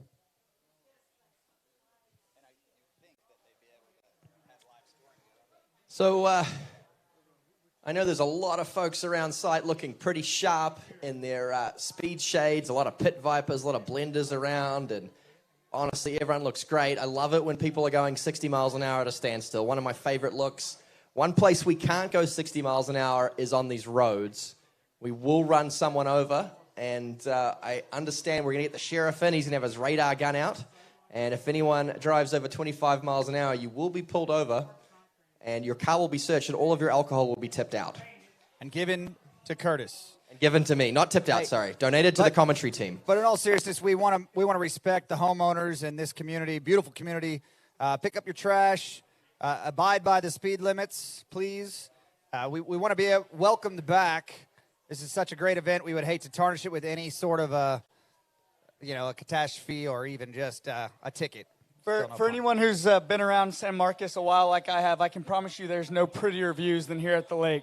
And you think that they'd be able to have live scoring. So I know there's a lot of folks around site looking pretty sharp in their speed shades, a lot of pit vipers, a lot of blenders around, and honestly, everyone looks great. I love it when people are going 60 miles an hour at a standstill. One of my favorite looks. One place we can't go 60 miles an hour is on these roads. We will run someone over, and I understand we're going to get the sheriff in. He's going to have his radar gun out, and if anyone drives over 25 miles an hour, you will be pulled over, and your car will be searched, and all of your alcohol will be tipped out. And given to Curtis. And given to me. Not tipped out, sorry. Donated to the commentary team. But in all seriousness, we want to respect the homeowners in this community, beautiful community. Pick up your trash. Abide by the speed limits, please. We want to be welcomed back. This is such a great event. We would hate to tarnish it with any sort of a catastrophe or even just a ticket. For anyone who's been around San Marcos a while like I have, I can promise you there's no prettier views than here at the lake.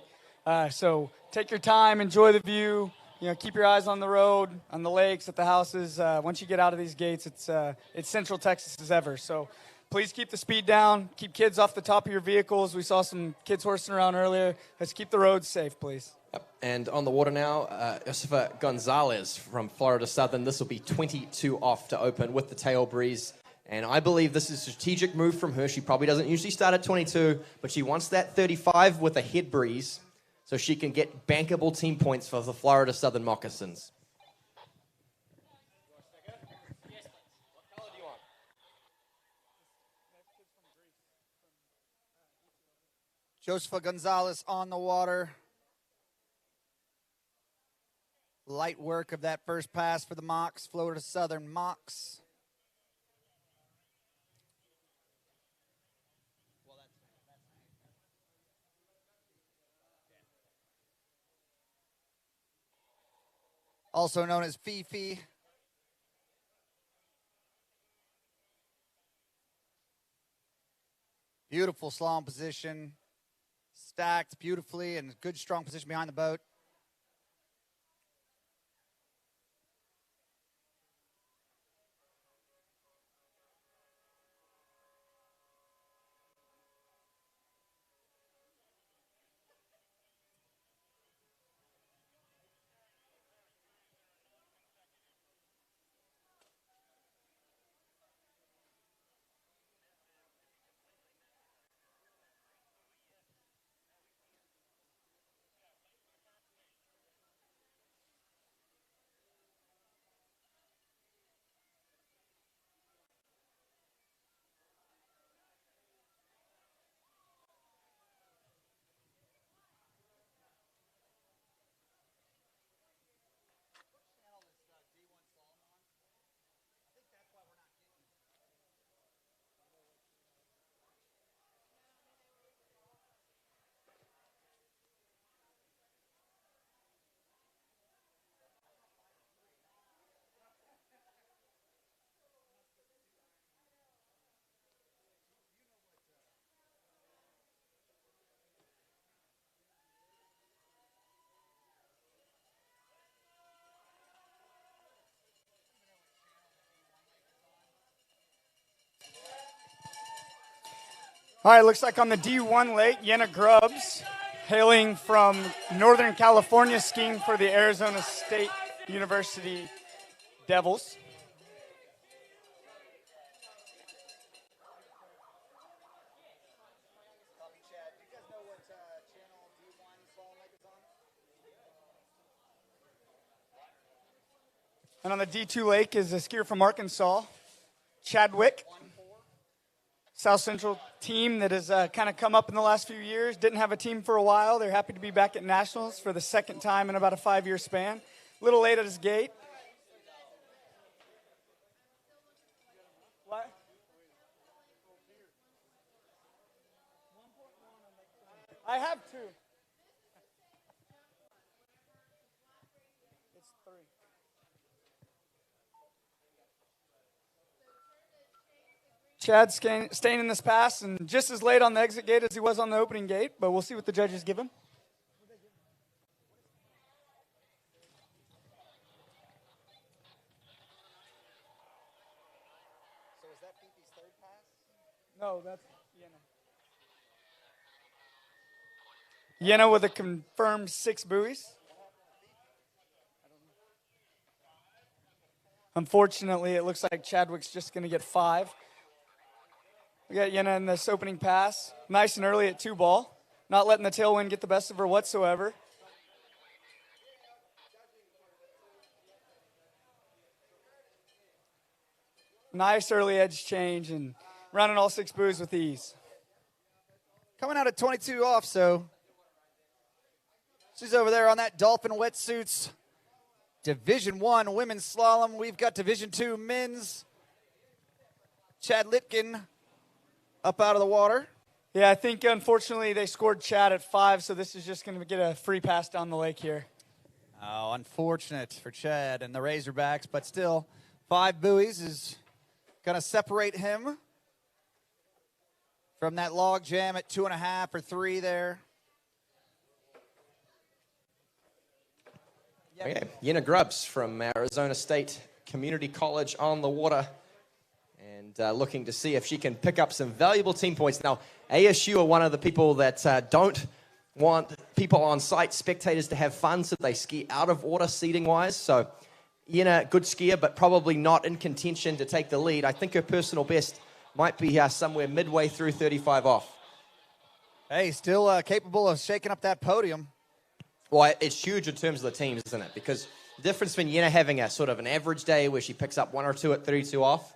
So take your time, enjoy the view. Keep your eyes on the road, on the lakes, at the houses. Once you get out of these gates, it's Central Texas as ever. So please keep the speed down. Keep kids off the top of your vehicles. We saw some kids horsing around earlier. Let's keep the roads safe, please. Yep. And on the water now, Josefa Gonzalez from Florida Southern. This will be 22 off to open with the tail breeze. And I believe this is a strategic move from her. She probably doesn't usually start at 22, but she wants that 35 with a head breeze so she can get bankable team points for the Florida Southern Moccasins. Josefa Gonzalez on the water. Light work of that first pass for the Mocs, Florida Southern Mocs. Also known as Fifi. Beautiful slalom position. Stacked beautifully and good strong position behind the boat. All right, looks like on the D1 lake, Yenna Grubbs, hailing from Northern California, skiing for the Arizona State University Devils. And on the D2 lake is a skier from Arkansas, Chadwick. South Central team that has kind of come up in the last few years. Didn't have a team for a while. They're happy to be back at Nationals for the second time in about a 5-year span. A little late at his gate. What? I have 2. It's 3. Chad staying in this pass and just as late on the exit gate as he was on the opening gate, but we'll see what the judges give him. So is that Fifi's third pass? No, that's Yenna. Yenna with a confirmed 6 buoys. Unfortunately, it looks like Chadwick's just going to get 5. We got Yenna in this opening pass. Nice and early at 2 ball. Not letting the tailwind get the best of her whatsoever. Nice early edge change and running all 6 buoys with ease. Coming out at 22 off, so she's over there on that Dolphin Wetsuits Division 1 women's slalom. We've got Division 2 men's. Chad Litkin up out of the water. Yeah, I think unfortunately they scored Chad at 5, so this is just going to get a free pass down the lake here. Oh, unfortunate for Chad and the Razorbacks, but still 5 buoys is going to separate him from that log jam at 2.5 or 3 there. Okay, Yenna Grubbs from Arizona State Community College on the water. And looking to see if she can pick up some valuable team points. Now, ASU are one of the people that don't want people on site, spectators, to have fun, so they ski out of order seating-wise. So, Yenna, good skier, but probably not in contention to take the lead. I think her personal best might be somewhere midway through 35 off. Hey, still capable of shaking up that podium. Well, it's huge in terms of the teams, isn't it? Because the difference between Yenna having a sort of an average day where she picks up 1 or 2 at 32 off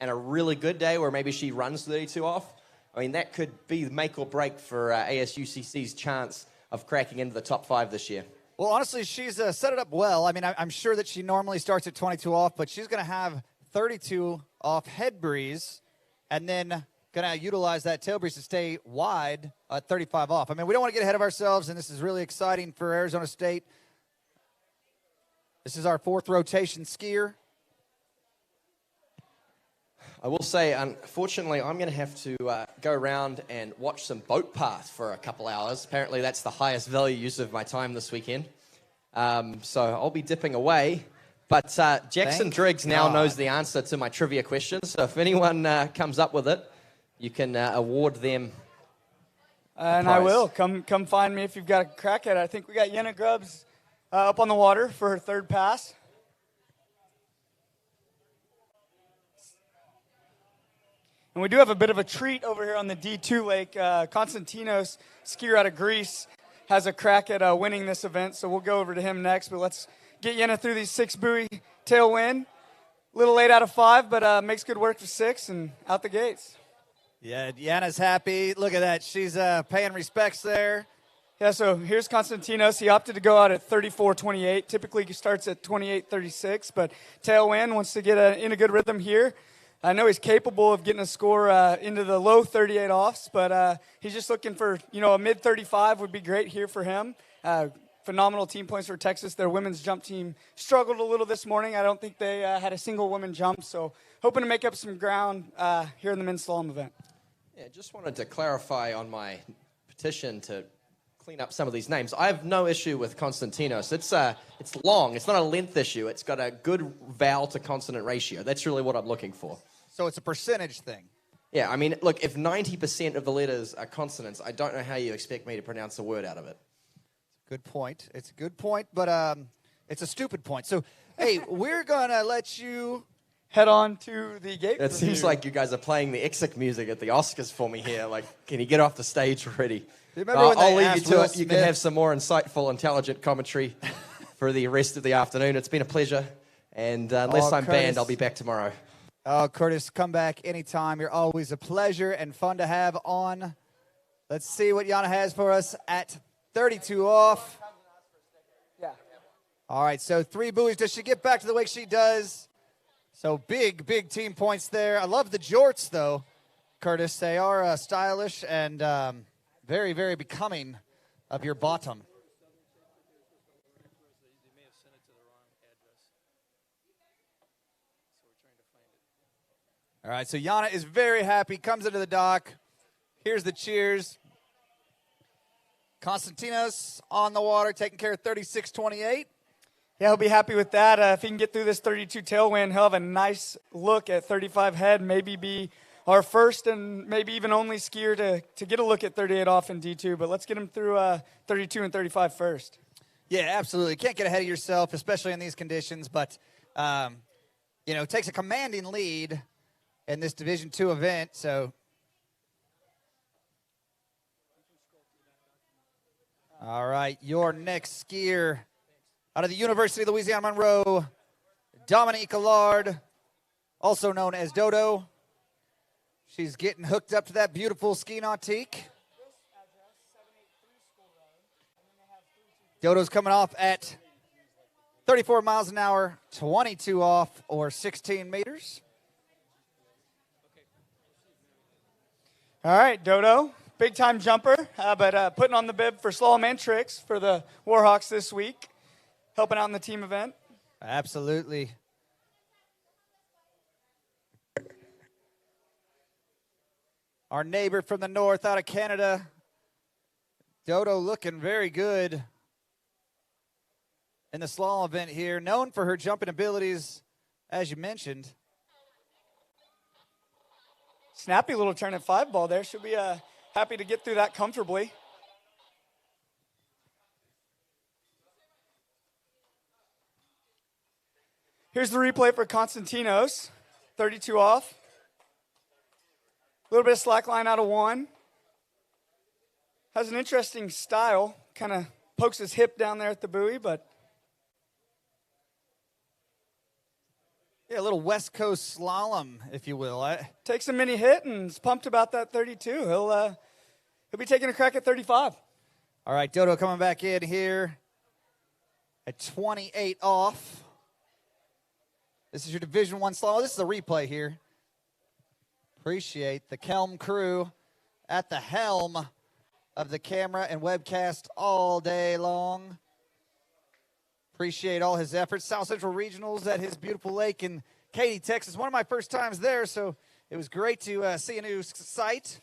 and a really good day where maybe she runs 32 off, I mean, that could be make or break for ASUCC's chance of cracking into the top 5 this year. Well, honestly, she's set it up well. I mean, I'm sure that she normally starts at 22 off, but she's going to have 32 off head breeze and then going to utilize that tail breeze to stay wide at 35 off. I mean, we don't want to get ahead of ourselves, and this is really exciting for Arizona State. This is our 4th rotation skier. I will say, unfortunately, I'm going to have to go around and watch some boat path for a couple hours. Apparently, that's the highest value use of my time this weekend. So I'll be dipping away. But Jackson Driggs now knows the answer to my trivia question. So if anyone comes up with it, you can award them and I will. Come find me if you've got a crack at it. I think we got Yenna Grubbs up on the water for her 3rd pass. And we do have a bit of a treat over here on the D2 lake. Konstantinos, skier out of Greece, has a crack at winning this event, so we'll go over to him next. But let's get Yenna through these 6 buoy tailwind. A little late out of 5, but makes good work for 6 and out the gates. Yeah, Yenna's happy. Look at that. She's paying respects there. Yeah, so here's Konstantinos. He opted to go out at 34.28. Typically he starts at 28.36, but tailwind wants to get in a good rhythm here. I know he's capable of getting a score into the low 38 offs, but he's just looking for, a mid-35 would be great here for him. Phenomenal team points for Texas. Their women's jump team struggled a little this morning. I don't think they had a single woman jump, so hoping to make up some ground here in the men's slalom event. Yeah, just wanted to clarify on my petition to clean up some of these names. I have no issue with Konstantinos. It's long. It's not a length issue. It's got a good vowel to consonant ratio. That's really what I'm looking for. So it's a percentage thing. Yeah, I mean, look, if 90% of the letters are consonants, I don't know how you expect me to pronounce a word out of it. Good point. It's a good point, but it's a stupid point. So, hey, we're going to let you head on to the gate. It seems like you guys are playing the exit music at the Oscars for me here. Like, can you get off the stage already? I'll leave you to it. You can have some more insightful, intelligent commentary for the rest of the afternoon. It's been a pleasure. And unless I'm banned, I'll be back tomorrow. Oh, Curtis, come back anytime. You're always a pleasure and fun to have on. Let's see what Yana has for us at 32 off. Yeah. All right, so 3 buoys. Does she get back to the wake? She does. So big, big team points there. I love the jorts, though, Curtis. They are stylish and very, very becoming of your bottom. All right, so Yana is very happy, comes into the dock. Here's the cheers. Konstantinos on the water, taking care of 36-28. Yeah, he'll be happy with that. If he can get through this 32 tailwind, he'll have a nice look at 35 head, maybe be our first and maybe even only skier to get a look at 38 off in D2. But let's get him through 32 and 35 first. Yeah, absolutely. Can't get ahead of yourself, especially in these conditions. But, it takes a commanding lead in this Division II event. So, all right, your next skier out of the University of Louisiana Monroe, Dominique Allard, also known as Dodo. She's getting hooked up to that beautiful ski nautique. Dodo's coming off at 34 miles an hour, 22 off, or 16 meters. All right, Dodo, big-time jumper, but putting on the bib for slalom and tricks for the Warhawks this week. Helping out in the team event. Absolutely. Our neighbor from the north out of Canada, Dodo, looking very good in the slalom event here. Known for her jumping abilities, as you mentioned. Snappy little turn at 5 ball there. She'll be happy to get through that comfortably. Here's the replay for Konstantinos, 32 off. A little bit of slack line out of 1. Has an interesting style, kind of pokes his hip down there at the buoy, but. Yeah, a little West Coast slalom, if you will. Takes a mini hit and is pumped about that 32. He'll be taking a crack at 35. All right, Dodo coming back in here at 28 off. This is your Division I slalom. This is a replay here. Appreciate the Kelm crew at the helm of the camera and webcast all day long. Appreciate all his efforts. South Central Regionals at his beautiful lake in Katy, Texas. One of my first times there, so it was great to see a new site.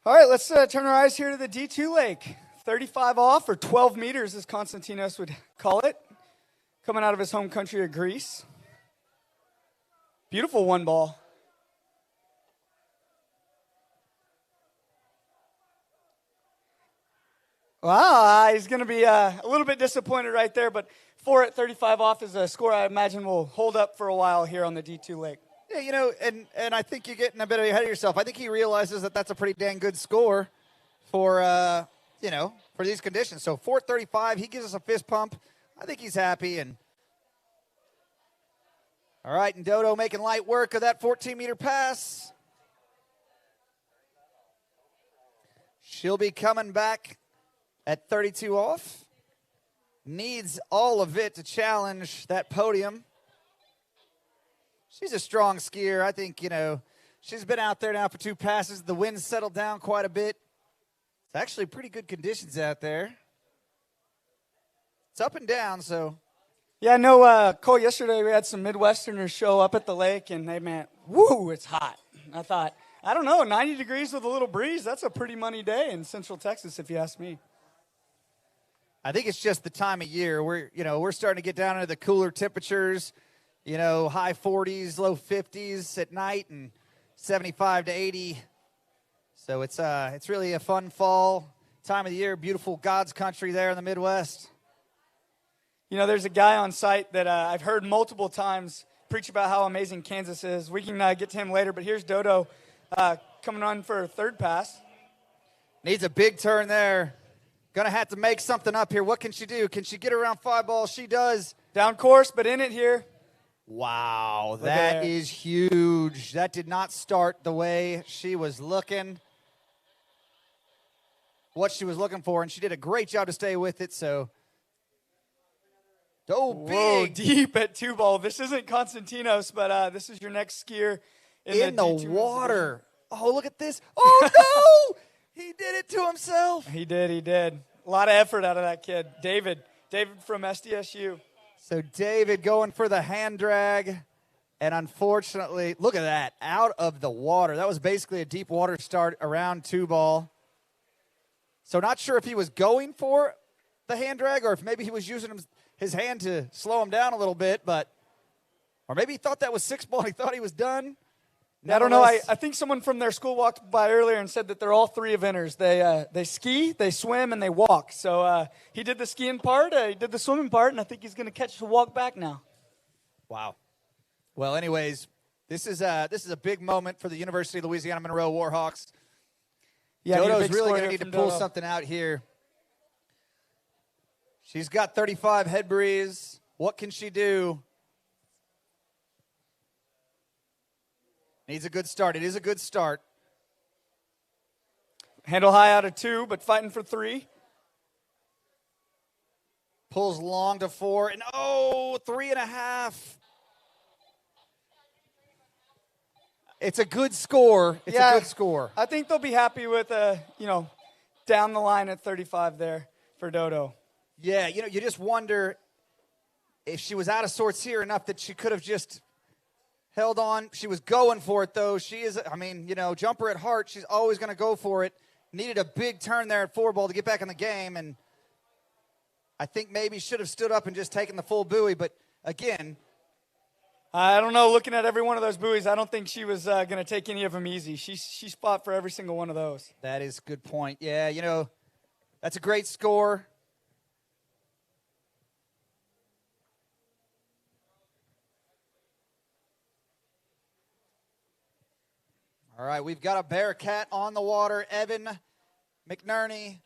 All right, let's turn our eyes here to the D2 lake. 35 off, or 12 meters, as Konstantinos would call it. Coming out of his home country of Greece. Beautiful 1 ball. Wow, he's going to be a little bit disappointed right there, but 4 at 35 off is a score I imagine will hold up for a while here on the D2 lake. Yeah, and I think you're getting a bit ahead of yourself. I think he realizes that that's a pretty dang good score for, for these conditions. So 4:35, he gives us a fist pump. I think he's happy. And all right, and Dodo making light work of that 14-meter pass. She'll be coming back at 32 off. Needs all of it to challenge that podium. She's a strong skier. I think, she's been out there now for 2 passes. The wind's settled down quite a bit. It's actually pretty good conditions out there. It's up and down, so. Yeah, no, Cole, yesterday we had some Midwesterners show up at the lake, and they meant, woo, it's hot. I thought, I don't know, 90 degrees with a little breeze, that's a pretty money day in Central Texas, if you ask me. I think it's just the time of year. We're starting to get down into the cooler temperatures, high 40s, low 50s at night, and 75 to 80 So it's really a fun fall time of the year. Beautiful God's country there in the Midwest. You know, there's a guy on site that I've heard multiple times preach about how amazing Kansas is. We can get to him later, but here's Dodo coming on for a third pass. Needs a big turn there. Gonna have to make something up here. What can she do? Can she get around 5 balls? She does. Down course, but in it here. Wow, that is huge. That did not start the way she was looking. What she was looking for, and she did a great job to stay with it, so. Whoa, deep at 2 ball. This isn't Konstantinos, but this is your next skier in the water. Oh, look at this. Oh, no! He did it to himself. He did. A lot of effort out of that kid. David from SDSU. So David going for the hand drag, and unfortunately, look at that, out of the water. That was basically a deep water start around 2 ball. So not sure if he was going for the hand drag or if maybe he was using his hand to slow him down a little bit, or maybe he thought that was 6 ball and he thought he was done. I don't know. I think someone from their school walked by earlier and said that they're all 3 eventers. They ski, they swim, and they walk. So he did the skiing part, he did the swimming part, and I think he's going to catch the walk back now. Wow. Well, anyways, this is a big moment for the University of Louisiana Monroe Warhawks. Yeah, Dodo's really going to need to pull something out here. She's got 35 head breeze. What can she do? Needs a good start. It is a good start. Handle high out of 2, but fighting for 3. Pulls long to 4, and 3.5. It's a good score. It's a good score. I think they'll be happy with, down the line at 35 there for Dodo. Yeah, you just wonder if she was out of sorts here enough that she could have just held on. She was going for it, though. She is, jumper at heart. She's always going to go for it. Needed a big turn there at 4 ball to get back in the game, and I think maybe should have stood up and just taken the full buoy. But, again, I don't know. Looking at every one of those buoys, I don't think she was going to take any of them easy. She fought for every single one of those. That is a good point. Yeah, that's a great score. All right, we've got a Bearcat on the water, Evan McNerney.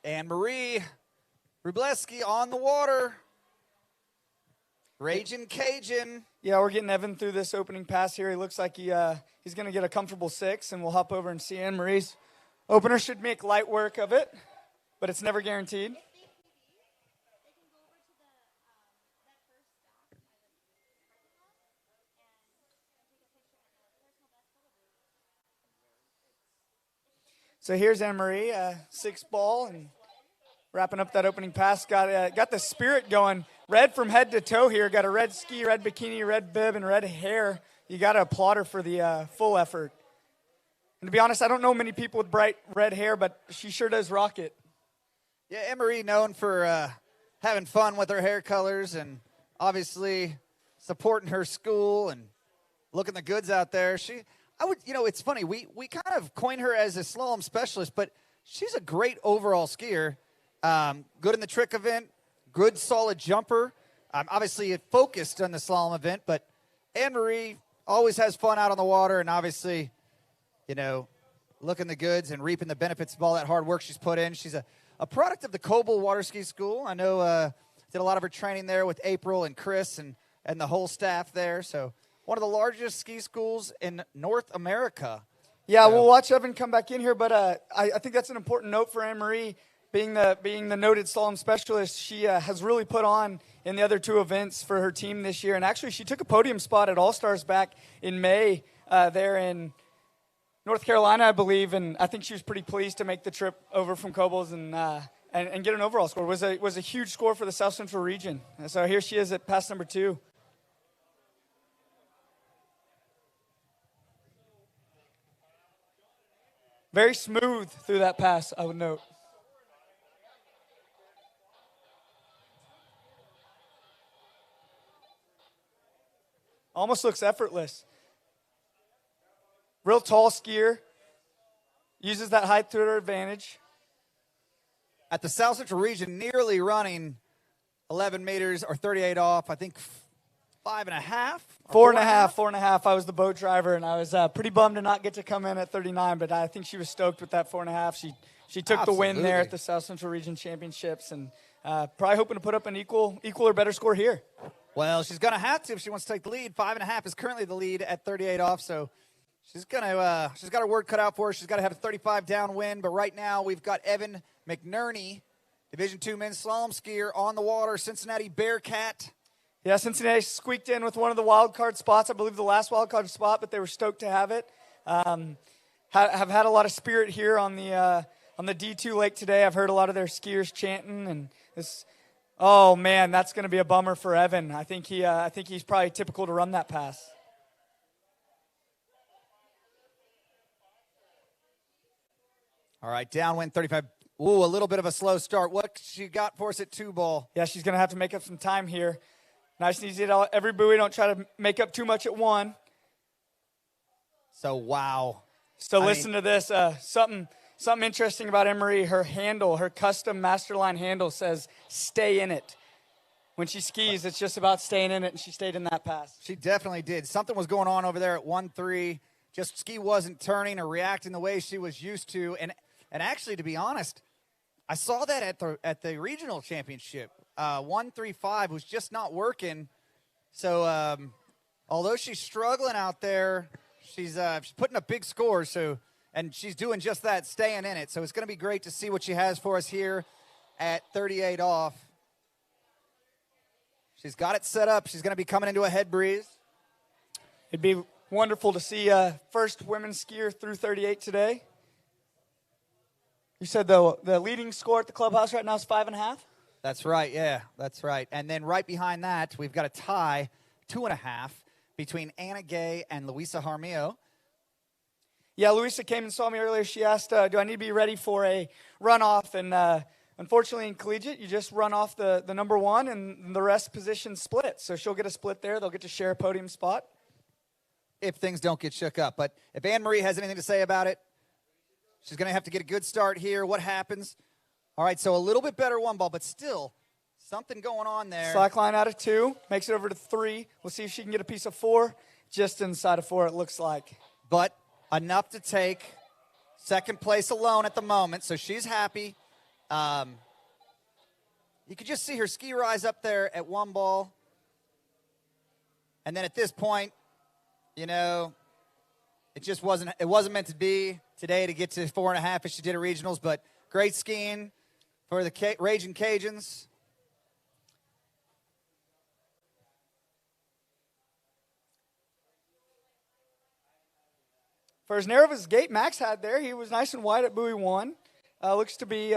And Marie Rubleski on the water. Raging Cajun. Yeah, we're getting Evan through this opening pass here. He looks like he's going to get a comfortable 6, and we'll hop over and see Anne-Marie's opener. Should make light work of it, but it's never guaranteed. So here's Anne-Marie, 6 ball, and wrapping up that opening pass. Got the spirit going. Red from head to toe here. Got a red ski, red bikini, red bib, and red hair. You got to applaud her for the full effort. And to be honest, I don't know many people with bright red hair, but she sure does rock it. Yeah, Anne-Marie known for having fun with her hair colors and obviously supporting her school and looking the goods out there. It's funny. We kind of coined her as a slalom specialist, but she's a great overall skier. Good in the trick event, good solid jumper. Obviously, it focused on the slalom event, but Anne-Marie always has fun out on the water and obviously, looking the goods and reaping the benefits of all that hard work she's put in. She's a product of the Coble Water Ski School. I know did a lot of her training there with April and Chris and the whole staff there. So one of the largest ski schools in North America. Yeah, we'll watch Evan come back in here, but I think that's an important note for Anne-Marie. Being the noted slalom specialist, she has really put on in the other 2 events for her team this year. And actually, she took a podium spot at All-Stars back in May there in North Carolina, I believe. And I think she was pretty pleased to make the trip over from Coble's and get an overall score. It was a huge score for the South Central region. And so here she is at pass number 2. Very smooth through that pass, I would note. Almost looks effortless. Real tall skier. Uses that height to her advantage. At the South Central region, nearly running 11 meters or 38 off. I think 5.5. 4.5. 4.5. I was the boat driver, and I was pretty bummed to not get to come in at 39, but I think she was stoked with that 4.5. She took the win there at the South Central Region Championships, and probably hoping to put up an equal or better score here. Well, she's going to have to if she wants to take the lead. 5.5 is currently the lead at 38 off, so she's got her work cut out for her. She's got to have a 35 down win, but right now we've got Evan McNerney, Division II men's slalom skier on the water, Cincinnati Bearcat. Yeah, Cincinnati squeaked in with one of the wild card spots, I believe the last wild card spot, but they were stoked to have it. Have had a lot of spirit here on the D2 lake today. I've heard a lot of their skiers chanting, and this. Oh man, that's going to be a bummer for Evan. I think he's probably typical to run that pass. All right, downwind 35. Ooh, a little bit of a slow start. What she got for us at 2-ball? Yeah, she's going to have to make up some time here. Nice and easy at every buoy. Don't try to make up too much at one. So, wow. So listen to this. Something interesting about Emery. Her handle, her custom Masterline handle says, stay in it. When she skis, it's just about staying in it, and she stayed in that pass. She definitely did. Something was going on over there at 1-3. Just ski wasn't turning or reacting the way she was used to. And actually, to be honest, I saw that at the regional championship. 1-3-5 was just not working. So although she's struggling out there, she's putting up big scores. And she's doing just that, staying in it. So it's going to be great to see what she has for us here at 38 off. She's got it set up. She's going to be coming into a head breeze. It'd be wonderful to see first women's skier through 38 today. You said the leading score at the clubhouse right now is 5.5? That's right, yeah, that's right. And then right behind that, we've got a tie, 2.5, between Anna Gay and Luisa Jaramillo. Yeah, Luisa came and saw me earlier. She asked, do I need to be ready for a runoff? And unfortunately in Collegiate, you just run off the number one and the rest positions split. So she'll get a split there. They'll get to share a podium spot. If things don't get shook up. But if Anne-Marie has anything to say about it, she's going to have to get a good start here. What happens? All right, so a little bit better 1-ball, but still something going on there. Slack line out of 2, makes it over to 3. We'll see if she can get a piece of 4. Just inside of 4, it looks like. But enough to take second place alone at the moment, so she's happy. You could just see her ski rise up there at 1-ball. And then at this point, you know, it wasn't meant to be today to get to 4.5 as she did at regionals, but great skiing for the Raging Cajuns. For as narrow of his gate Max had there, he was nice and wide at buoy 1. Looks to be,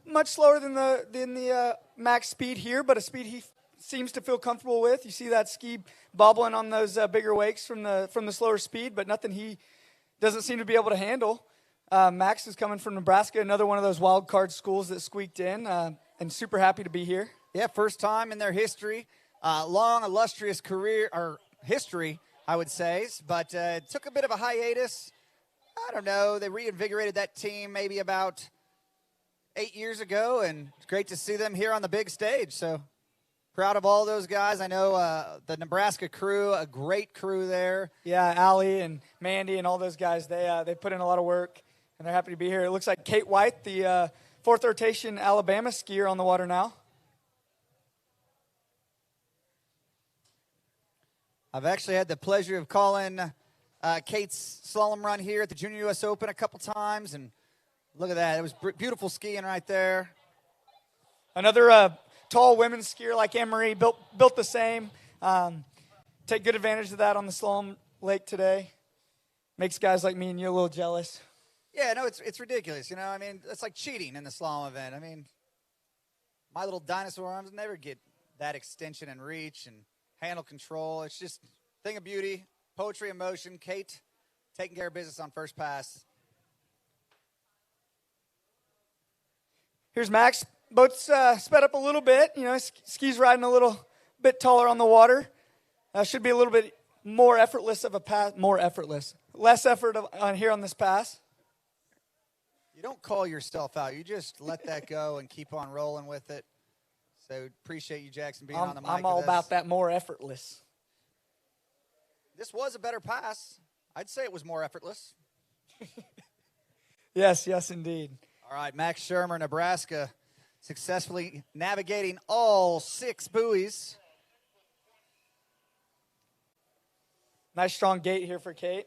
much slower than the max speed here, but a speed he seems to feel comfortable with. You see that ski bobbling on those bigger wakes from the slower speed, but nothing he doesn't seem to be able to handle. Max is coming from Nebraska, another one of those wild card schools that squeaked in, and super happy to be here. Yeah, first time in their history. Long, illustrious career, or history, I would say, but took a bit of a hiatus. I don't know. They reinvigorated that team maybe about 8 years ago, and it's great to see them here on the big stage. So proud of all those guys. I know the Nebraska crew, a great crew there. Yeah, Allie and Mandy and all those guys, they put in a lot of work, and they're happy to be here. It looks like Kate White, the fourth rotation Alabama skier, on the water now. I've actually had the pleasure of calling Kate's slalom run here at the Junior U.S. Open a couple times, and look at that. It was beautiful skiing right there. Another tall women's skier like Anne-Marie, built the same. Take good advantage of that on the slalom lake today. Makes guys like me and you a little jealous. Yeah, no, it's ridiculous. You know, I mean, it's like cheating in the slalom event. I mean, my little dinosaur arms never get that extension and reach and handle control. It's just a thing of beauty, poetry in motion. Kate taking care of business on first pass. Here's Max. Boats sped up a little bit. You know, skis riding a little bit taller on the water. Should be a little bit more effortless of a pass. More effortless. Less effort on here on this pass. You don't call yourself out. You just let that go and keep on rolling with it. So appreciate you, Jackson, being on the mic. I'm all about that more effortless. This was a better pass. I'd say it was more effortless. Yes, indeed. All right, Max Shermer, Nebraska, successfully navigating all 6 buoys. Nice strong gate here for Kate.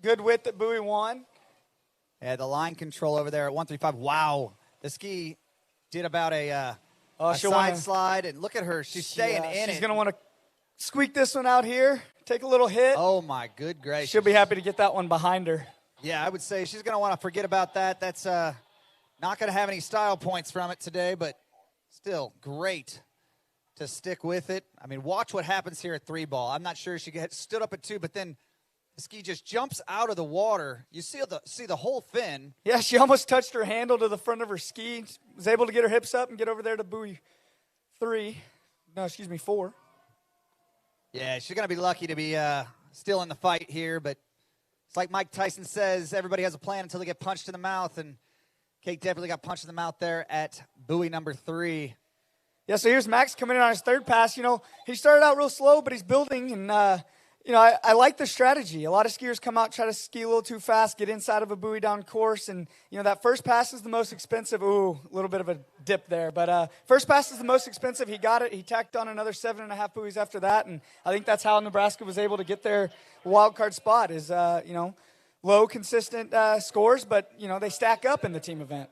Good width at buoy 1. Yeah, the line control over there at 135. Wow. The ski did about a side slide, and look at her. She's staying in it. She's going to want to squeak this one out here, take a little hit. Oh, my good gracious. She'll be happy to get that one behind her. Yeah, I would say she's going to want to forget about that. That's not going to have any style points from it today, but still great to stick with it. I mean, watch what happens here at 3-ball. I'm not sure she stood up at 2, but then the ski just jumps out of the water. You see the whole fin. Yeah, she almost touched her handle to the front of her ski. Was able to get her hips up and get over there to buoy 4. Yeah, she's going to be lucky to be still in the fight here, but it's like Mike Tyson says, everybody has a plan until they get punched in the mouth, and Kate definitely got punched in the mouth there at buoy number 3. Yeah, so here's Max coming in on his 3rd pass. You know, he started out real slow, but he's building, and I like the strategy. A lot of skiers come out, try to ski a little too fast, get inside of a buoy down course, and, that first pass is the most expensive. Ooh, a little bit of a dip there. But first pass is the most expensive. He got it. He tacked on another 7.5 buoys after that, and I think that's how Nebraska was able to get their wild card spot is, low, consistent scores, but, they stack up in the team event.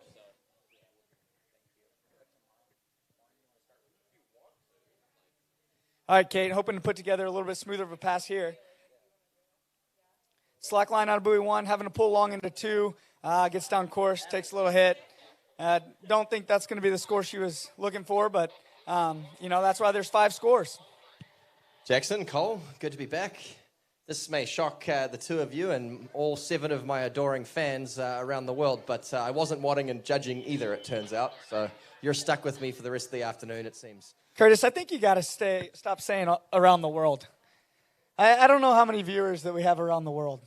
All right, Kate, hoping to put together a little bit smoother of a pass here. Slack line out of buoy 1, having to pull long into 2. Gets down course, takes a little hit. Don't think that's going to be the score she was looking for, but, that's why there's 5 scores. Jackson, Cole, good to be back. This may shock the 2 of you and all 7 of my adoring fans around the world, but I wasn't wanting and judging either, it turns out. So you're stuck with me for the rest of the afternoon, it seems. Curtis, I think you got to stop saying around the world. I don't know how many viewers that we have around the world.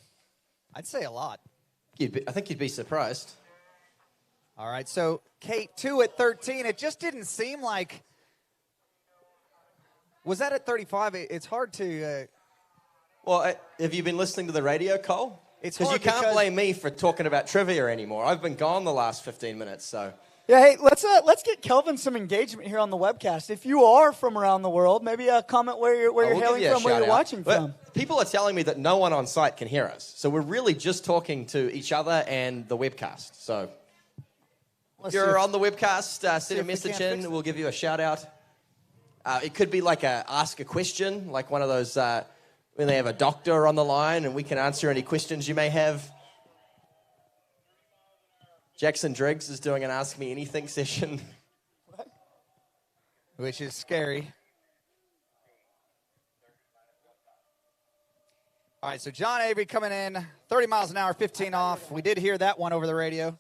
I'd say a lot. I think you'd be surprised. All right, so Kate, 2 at 13. It just didn't seem like... Was that at 35? It's hard to... Well, have you been listening to the radio, Cole? It's because hard you can't blame me for talking about trivia anymore. I've been gone the last 15 minutes, so... Yeah, hey, let's get Kelvin some engagement here on the webcast. If you are from around the world, maybe comment where you're hailing from, where you're watching from. People are telling me that no one on site can hear us, so we're really just talking to each other and the webcast. So if you're on the webcast, send a message in. We'll give you a shout out. It could be like ask a question, like one of those when they have a doctor on the line, and we can answer any questions you may have. Jackson Driggs is doing an Ask Me Anything session. What? Which is scary. All right, so John Avery coming in, 30 miles an hour, 15 off. We did hear that one over the radio.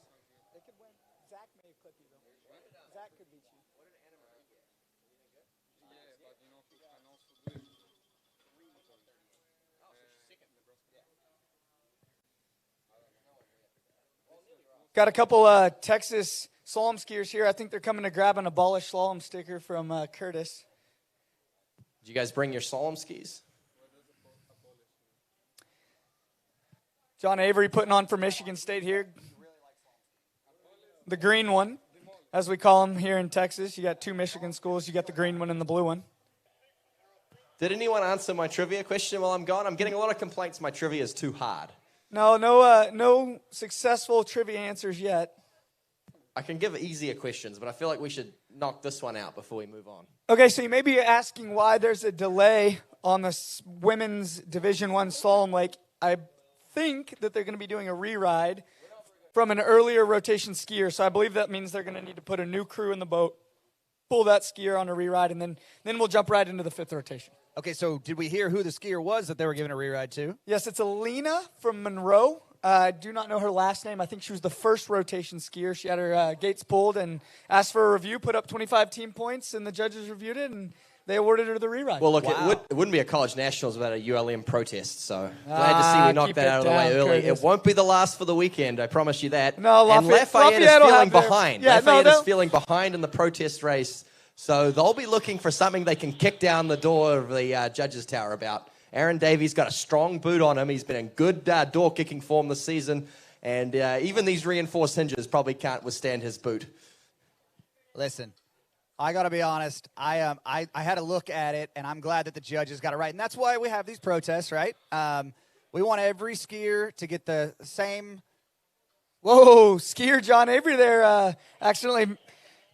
Got a couple Texas slalom skiers here. I think they're coming to grab an Abolish Slalom sticker from Curtis. Did you guys bring your slalom skis? John Avery putting on for Michigan State here. The green one, as we call them here in Texas. You got 2 Michigan schools. You got the green one and the blue one. Did anyone answer my trivia question while I'm gone? I'm getting a lot of complaints my trivia is too hard. No successful trivia answers yet. I can give easier questions, but I feel like we should knock this one out before we move on. Okay, so you may be asking why there's a delay on the women's Division I slalom lake. I think that they're going to be doing a re-ride from an earlier rotation skier, so I believe that means they're going to need to put a new crew in the boat, pull that skier on a re-ride, and then we'll jump right into the 5th rotation. Okay, so did we hear who the skier was that they were giving a re-ride to? Yes, it's Alina from Monroe. I do not know her last name. I think she was the first rotation skier. She had her gates pulled and asked for a review, put up 25 team points, and the judges reviewed it, and they awarded her the rewrite. Well, look, it wouldn't be a college nationals without a ULM protest, so glad to see we knocked that out of the way early. Curtis. It won't be the last for the weekend, I promise you that. No, and Lafayette is feeling behind. Yeah, Lafayette is feeling behind in the protest race, so they'll be looking for something they can kick down the door of the judges' tower about. Aaron Davies got a strong boot on him. He's been in good door-kicking form this season, and even these reinforced hinges probably can't withstand his boot. Listen, I got to be honest. I had a look at it, and I'm glad that the judges got it right. And that's why we have these protests, right? We want every skier to get the same. Whoa, skier John Avery there accidentally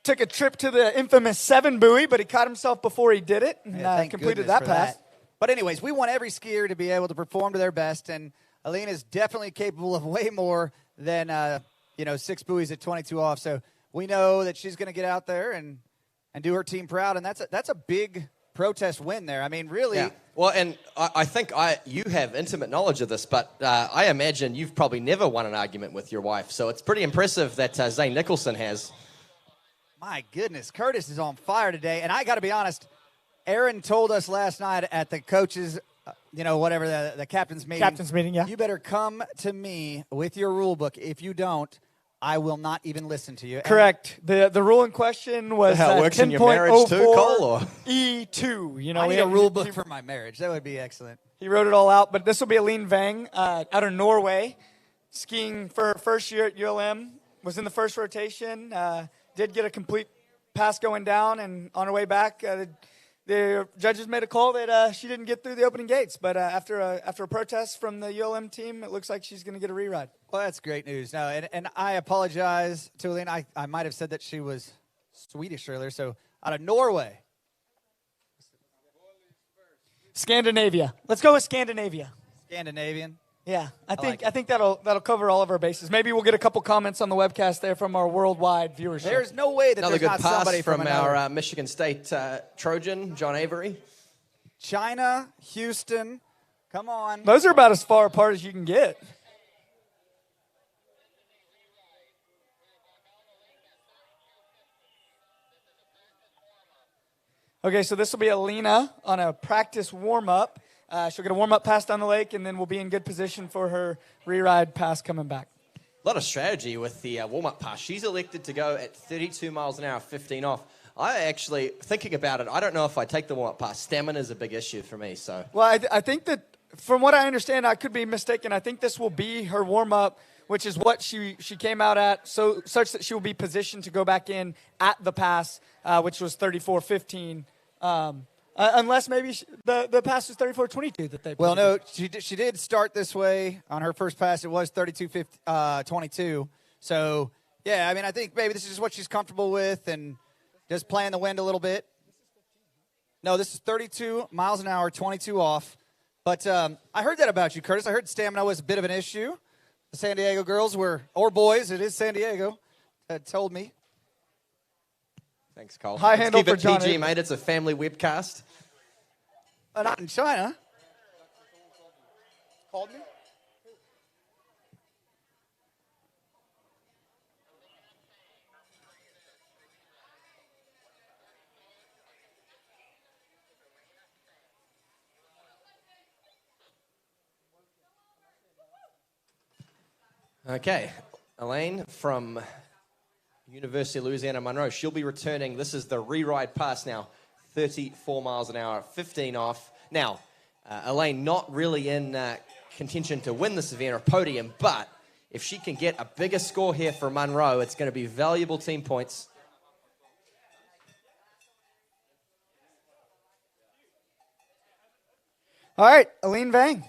took a trip to the infamous 7 buoy, but he caught himself before he did it and completed that pass. But anyways, we want every skier to be able to perform to their best, and Aline is definitely capable of way more than 6 buoys at 22 off. So we know that she's going to get out there and do her team proud, and that's a big protest win there. I mean, really. Yeah. Well, and I think you have intimate knowledge of this, but I imagine you've probably never won an argument with your wife, so it's pretty impressive that Zane Nicholson has. My goodness, Curtis is on fire today, and I got to be honest, Aaron told us last night at the coaches, the captain's meeting. Captain's meeting, yeah. You better come to me with your rule book. If you don't, I will not even listen to you. Correct. The rule in question was how it works in your marriage too, Cole? Or? E2. I need a rule book for my marriage. That would be excellent. He wrote it all out, but this will be Aline Vang out of Norway, skiing for her first year at ULM, was in the first rotation, did get a complete pass going down, and on her way back, the judges made a call that she didn't get through the opening gates, but after a protest from the ULM team, it looks like she's going to get a reride. Well, that's great news. No, and I apologize to Aline. I might have said that she was Swedish earlier, so out of Norway. Scandinavia. Let's go with Scandinavia. Scandinavian. Yeah, I think that'll cover all of our bases. Maybe we'll get a couple comments on the webcast there from our worldwide viewership. There's no way that another there's good not pass somebody from our Michigan State Trojan, John Avery. China, Houston, come on. Those are about as far apart as you can get. Okay, so this will be Alina on a practice warm-up. She'll get a warm-up pass down the lake, and then we'll be in good position for her re-ride pass coming back. A lot of strategy with the warm-up pass. She's elected to go at 32 miles an hour, 15 off. I actually, thinking about it, I don't know if I take the warm-up pass. Stamina is a big issue for me. So. Well, I think that, from what I understand, I could be mistaken. I think this will be her warm-up, which is what she came out at, such that she will be positioned to go back in at the pass, which was 34.15. Unless maybe the pass was 34.22 that they. Well, no, she did start this way on her first pass. It was 32.22. So yeah, I mean, I think maybe this is what she's comfortable with and just playing the wind a little bit. No, this is 32 miles an hour, 22 off. But I heard that about you, Curtis. I heard stamina was a bit of an issue. The San Diego girls or boys, it is San Diego, told me. Thanks, Cole. High handle for John. PG, mate. It's a family webcast. Not in China. Called me? Okay. Elaine from University of Louisiana Monroe. She'll be returning. This is the re-ride pass now. 34 miles an hour, 15 off. Now, Elaine not really in contention to win this event or podium, but if she can get a bigger score here for Monroe, it's going to be valuable team points. All right, Aline Vang.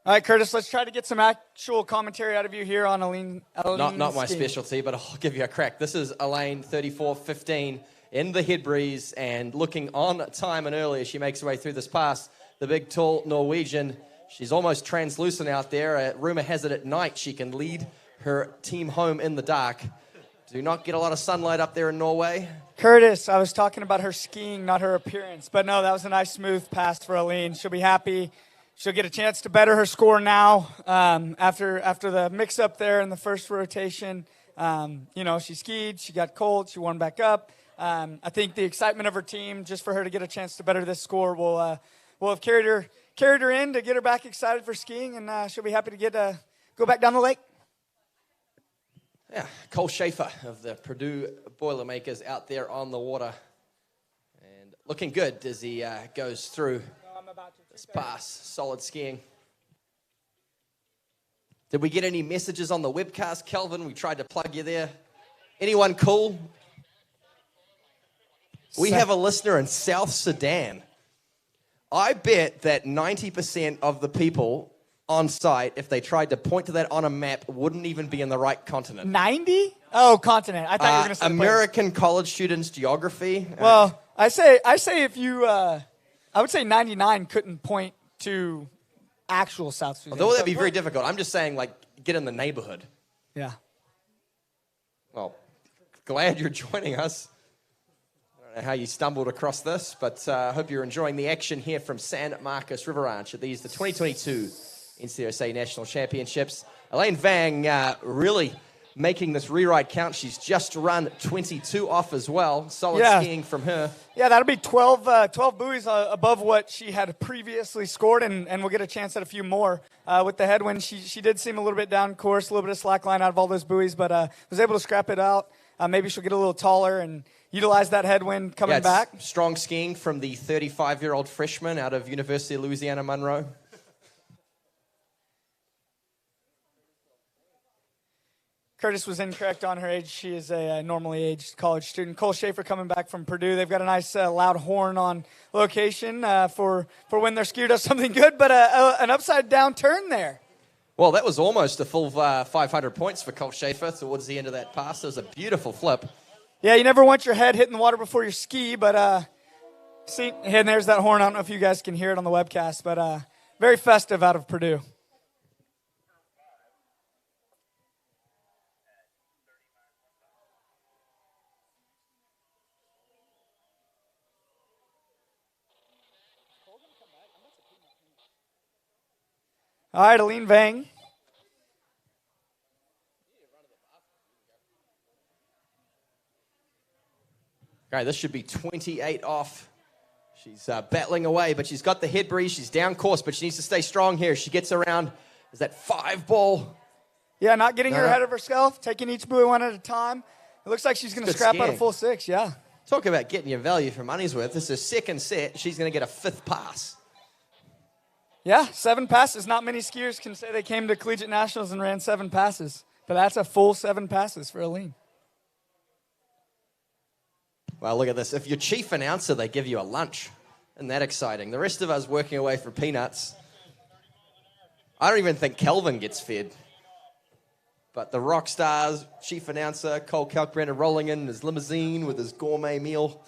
All right, Curtis, let's try to get some actual commentary out of you here on Aline. Not my specialty, but I'll give you a crack. This is Elaine, 34.15 in the head breeze and looking on time and early as she makes her way through this pass. The big, tall Norwegian, she's almost translucent out there. Rumor has it at night she can lead her team home in the dark. Do not get a lot of sunlight up there in Norway. Curtis, I was talking about her skiing, not her appearance. But no, that was a nice, smooth pass for Aline. She'll be happy. She'll get a chance to better her score now after the mix-up there in the first rotation. She skied, she got cold, she warmed back up. I think the excitement of her team, just for her to get a chance to better this score, will have carried her in to get her back excited for skiing, and she'll be happy to go back down the lake. Yeah, Cole Schaefer of the Purdue Boilermakers out there on the water. And looking good as he goes through this pass. Solid skiing. Did we get any messages on the webcast, Kelvin? We tried to plug you there. Anyone cool? We have a listener in South Sudan. I bet that 90% of the people on site, if they tried to point to that on a map, wouldn't even be in the right continent. 90? Oh, continent. I thought you were going to say American college students geography. Well, I say if you, I would say 99 couldn't point to actual South Sudan. Although that'd be very difficult. I'm just saying, get in the neighborhood. Yeah. Well, glad you're joining us. I don't know how you stumbled across this, but I hope you're enjoying the action here from San Marcos River Ranch at the 2022 NCWSA National Championships. Elaine Vang really making this rewrite count. She's just run 22 off as well. Solid skiing from her. Yeah, that'll be 12 buoys above what she had previously scored, and we'll get a chance at a few more. With the headwind, she did seem a little bit down course, a little bit of slack line out of all those buoys, but was able to scrap it out. Maybe she'll get a little taller and utilize that headwind coming back. Strong skiing from the 35-year-old freshman out of University of Louisiana Monroe. Curtis was incorrect on her age. She is a normally aged college student. Cole Schaefer coming back from Purdue. They've got a nice loud horn on location for when their skier does something good, but an upside-down turn there. Well, that was almost a full 500 points for Cole Schaefer towards the end of that pass. It was a beautiful flip. Yeah, you never want your head hitting the water before you ski, but see, and there's that horn. I don't know if you guys can hear it on the webcast, but very festive out of Purdue. All right, Aline Vang. All right, this should be 28 off. She's battling away, but she's got the head breeze. She's down course, but she needs to stay strong here. She gets around. Is that 5 ball? Yeah, not getting her ahead of herself, taking each buoy one at a time. It looks like she's going to scrap out a full 6, yeah. Talk about getting your value for money's worth. This is her second set. She's going to get a 5th pass. Yeah, 7 passes. Not many skiers can say they came to Collegiate Nationals and ran 7 passes. But that's a full 7 passes for Aline. Well, look at this. If you're chief announcer, they give you a lunch. Isn't that exciting? The rest of us working away for peanuts. I don't even think Kelvin gets fed. But the rock stars, chief announcer, Cole Kalkbrenner rolling in his limousine with his gourmet meal.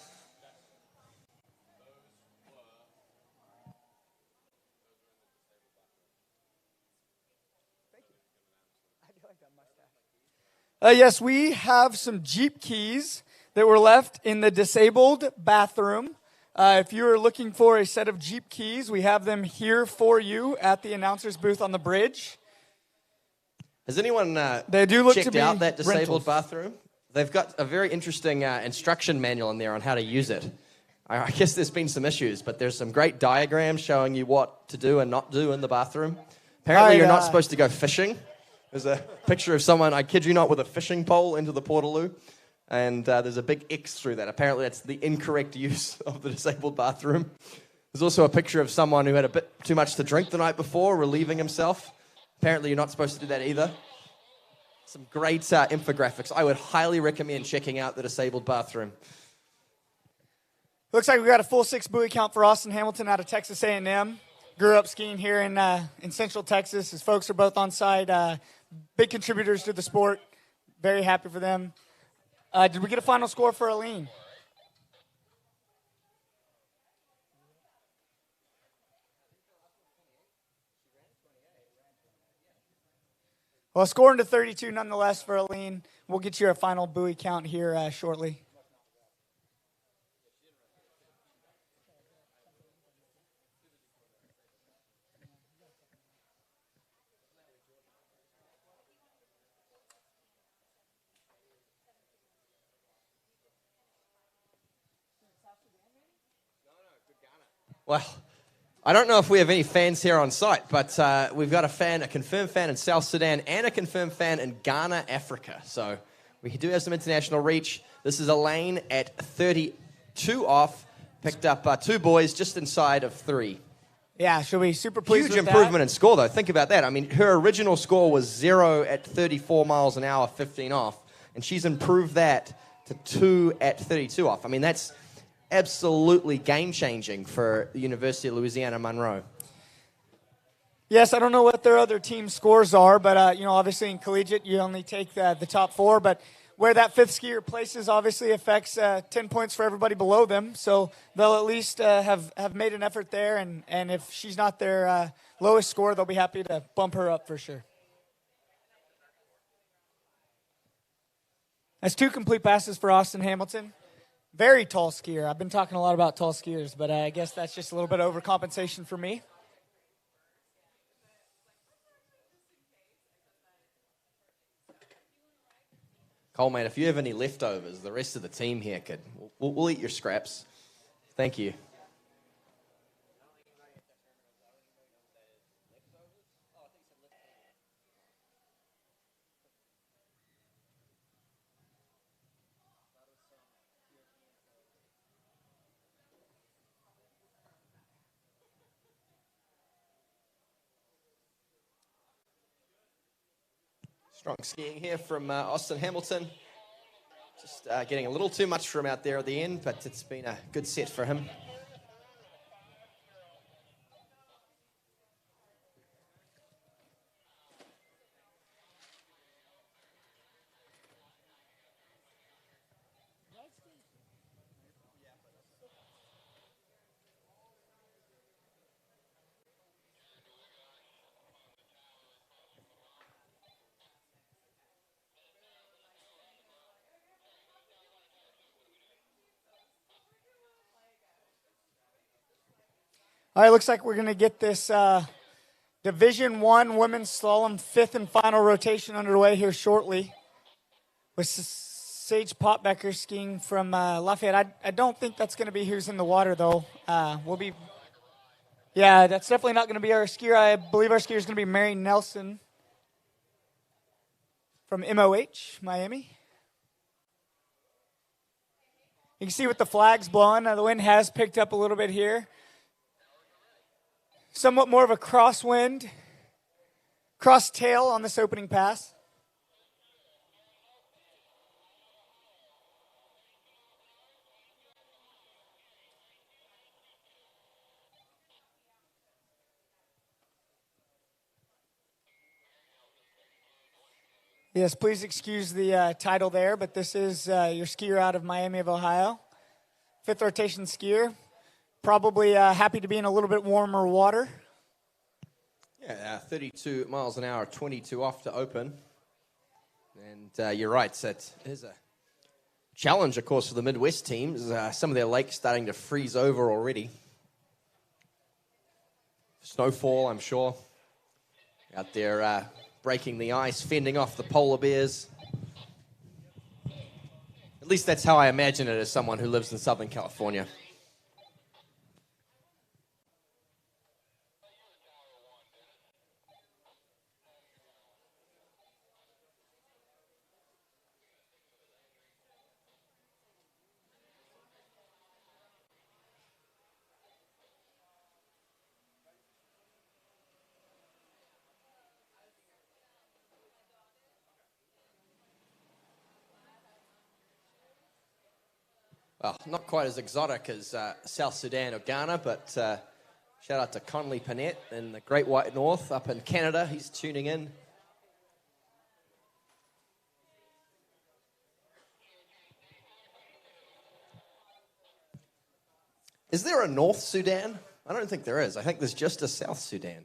Yes, we have some Jeep keys that were left in the disabled bathroom. If you are looking for a set of Jeep keys, we have them here for you at the announcer's booth on the bridge. Has anyone they do look checked to be out that disabled rentals. bathroom? They've got a very interesting instruction manual in there on how to use it. I guess there's been some issues, but there's some great diagrams showing you what to do and not do in the bathroom. Apparently, you're not supposed to go fishing. There's a picture of someone, I kid you not, with a fishing pole into the portaloo. And there's a big X through that. Apparently, that's the incorrect use of the disabled bathroom. There's also a picture of someone who had a bit too much to drink the night before, relieving himself. Apparently, you're not supposed to do that either. Some great infographics. I would highly recommend checking out the disabled bathroom. Looks like we got a full 6 buoy count for Austin Hamilton out of Texas A&M. Grew up skiing here in Central Texas. His folks are both on site. Big contributors to the sport. Very happy for them. Did we get a final score for Aline? Well, scoring to 32 nonetheless for Aline. We'll get you a final buoy count here shortly. Well, I don't know if we have any fans here on site, but we've got a confirmed fan in South Sudan and a confirmed fan in Ghana, Africa. So we do have some international reach. This is Elaine at 32 off, picked up 2 boys just inside of 3. Yeah, she'll be super pleased Huge with improvement that. in score, though. Think about that. I mean, her original score was 0 at 34 miles an hour, 15 off, and she's improved that to 2 at 32 off. I mean, that's absolutely game-changing for the University of Louisiana Monroe. Yes, I don't know what their other team scores are, but obviously in collegiate you only take the top 4. But where that 5th skier places obviously affects 10 points for everybody below them. So they'll at least have made an effort there, and if she's not their lowest score, they'll be happy to bump her up for sure. That's 2 complete passes for Austin Hamilton. Very tall skier. I've been talking a lot about tall skiers, but I guess that's just a little bit of overcompensation for me. Cole, mate, if you have any leftovers, the rest of the team here we'll eat your scraps. Thank you. Strong skiing here from Austin Hamilton. Just getting a little too much from out there at the end, but it's been a good set for him. All right, looks like we're going to get this Division I women's slalom 5th and final rotation underway here shortly with Sage Potbecker skiing from Lafayette. I don't think that's going to be who's in the water, though. Yeah, that's definitely not going to be our skier. I believe our skier is going to be Mary Nelson from MOH, Miami. You can see with the flags blowing, the wind has picked up a little bit here. Somewhat more of a crosswind, cross tail on this opening pass. Yes, please excuse the title there, but this is your skier out of Miami of Ohio. 5th rotation skier. Probably happy to be in a little bit warmer water. Yeah, 32 miles an hour, 22 off to open. And you're right, it is a challenge, of course, for the Midwest teams. Some of their lakes starting to freeze over already. Snowfall, I'm sure. Out there breaking the ice, fending off the polar bears. At least that's how I imagine it as someone who lives in Southern California. Well, not quite as exotic as South Sudan or Ghana, but shout out to Conley Panett in the Great White North up in Canada. He's tuning in. Is there a North Sudan? I don't think there is. I think there's just a South Sudan.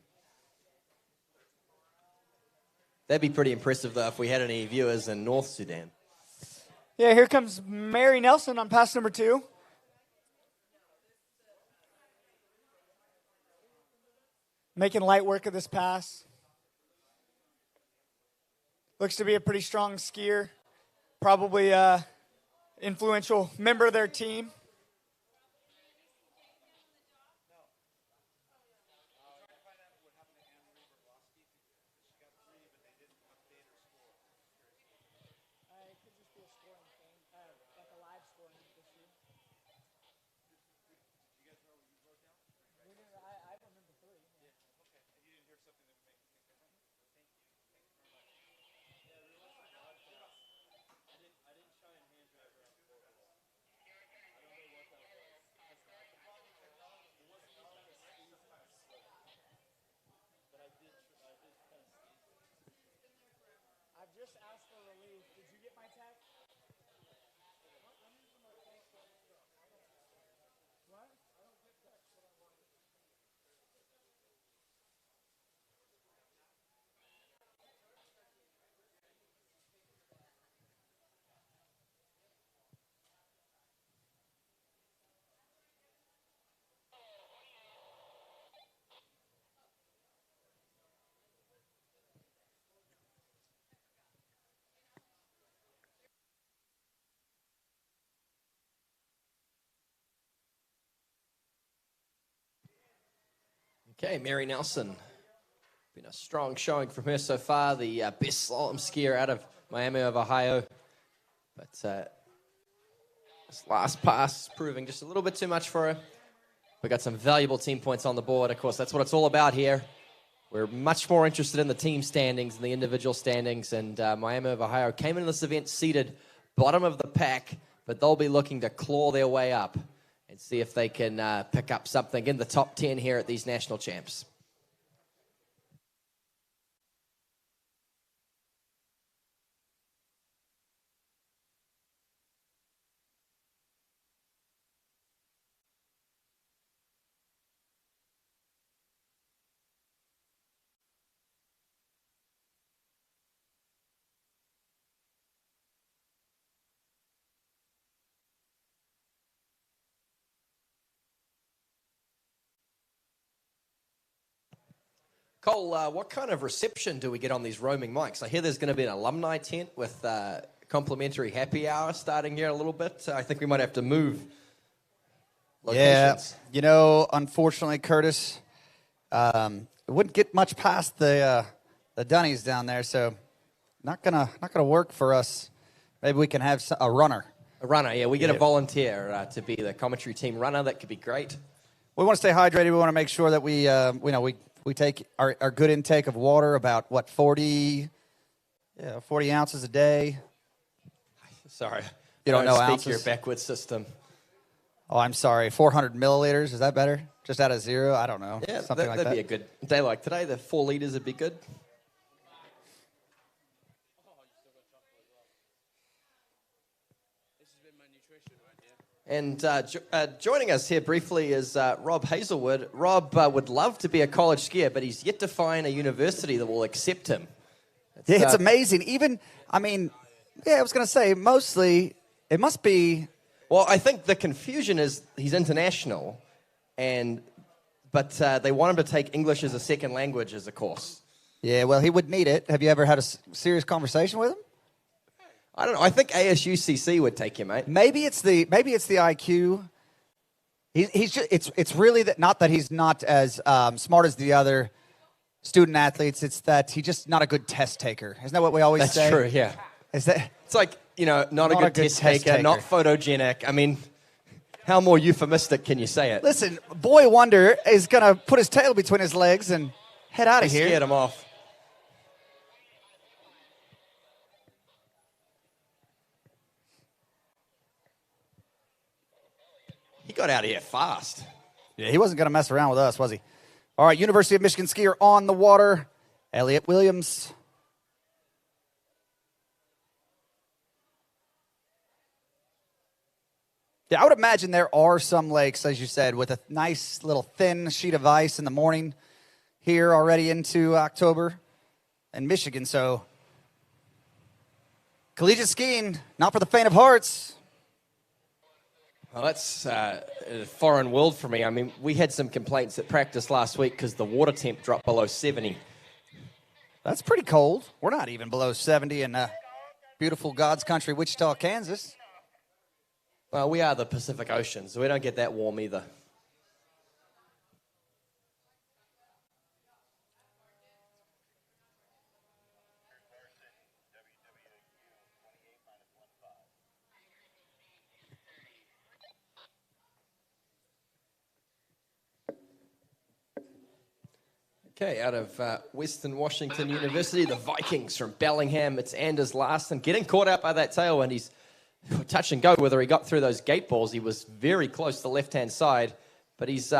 That'd be pretty impressive, though, if we had any viewers in North Sudan. Yeah, here comes Mary Nelson on pass number 2. Making light work of this pass. Looks to be a pretty strong skier. Probably influential member of their team. Okay, Mary Nelson. Been a strong showing from her so far. The best slalom skier out of Miami of Ohio. But this last pass is proving just a little bit too much for her. We got some valuable team points on the board. Of course, that's what it's all about here. We're much more interested in the team standings than the individual standings. And Miami of Ohio came into this event seated bottom of the pack, but they'll be looking to claw their way up and see if they can pick up something in the top 10 here at these national champs. Cole, what kind of reception do we get on these roaming mics? I hear there's going to be an alumni tent with complimentary happy hour starting here in a little bit. I think we might have to move locations. Yeah, unfortunately, Curtis, it wouldn't get much past the Dunnies down there, so not gonna work for us. Maybe we can have a runner. A runner, yeah. We get a volunteer to be the commentary team runner. That could be great. We want to stay hydrated. We want to make sure that we take our good intake of water, about 40 ounces a day. Sorry, you don't know speak ounces. Your backwards system. Oh, I'm sorry. 400 milliliters. Is that better? Just out of 0? I don't know. Yeah, something like that. That'd be a good day like today. The 4 liters would be good. And joining us here briefly is Rob Hazelwood. Rob would love to be a college skier, but he's yet to find a university that will accept him. It's amazing. I was going to say, mostly, it must be... Well, I think the confusion is he's international, but they want him to take English as a second language as a course. Yeah, well, he would need it. Have you ever had a serious conversation with him? I don't know. I think ASUCC would take you, mate. Maybe it's the IQ. He's just, it's really not that he's not as smart as the other student athletes. It's that he's just not a good test taker. Isn't that what we always say? That's true. Yeah. Is that? It's like not a good test taker, not photogenic. I mean, how more euphemistic can you say it? Listen, Boy Wonder is gonna put his tail between his legs and head out of here. Scared him off. He got out of here fast. Yeah, he wasn't going to mess around with us, was he? All right, University of Michigan skier on the water, Elliott Williams. Yeah, I would imagine there are some lakes, as you said, with a nice little thin sheet of ice in the morning here already into October. in Michigan. So collegiate skiing, not for the faint of hearts. Well, that's a foreign world for me. I mean, we had some complaints at practice last week because the water temp dropped below 70. That's pretty cold. We're not even below 70 in beautiful God's country, Wichita, Kansas. Well, we are the Pacific Ocean, so we don't get that warm either. Okay, out of Western Washington University, the Vikings from Bellingham. It's Anders Larson getting caught out by that tailwind. He's touch and go whether he got through those gate balls. He was very close to the left-hand side, but he's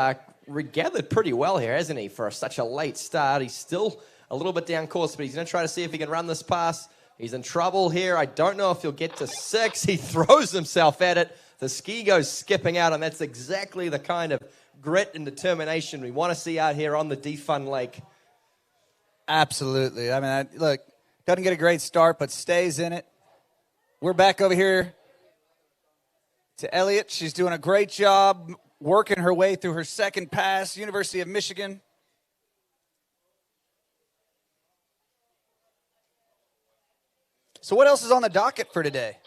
regathered pretty well here, hasn't he, for such a late start. He's still a little bit down course, but he's going to try to see if he can run this pass. He's in trouble here. I don't know if he'll get to 6. He throws himself at it. The ski goes skipping out, and that's exactly the kind of grit and determination we want to see out here on the Defun Lake. Absolutely. I mean, look, doesn't get a great start, but stays in it. We're back over here to Elliott. She's doing a great job working her way through her second pass, University of Michigan. So what else is on the docket for today?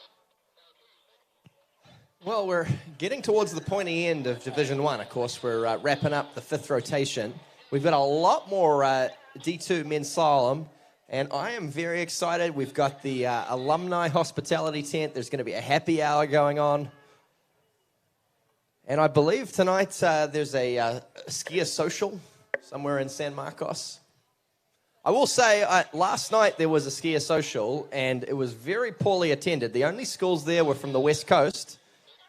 Well, we're getting towards the pointy end of Division 1. Of course, we're wrapping up the 5th rotation. We've got a lot more D2 men's slalom, and I am very excited. We've got the alumni hospitality tent. There's going to be a happy hour going on. And I believe tonight there's a skier social somewhere in San Marcos. I will say, last night there was a skier social, and it was very poorly attended. The only schools there were from the West Coast.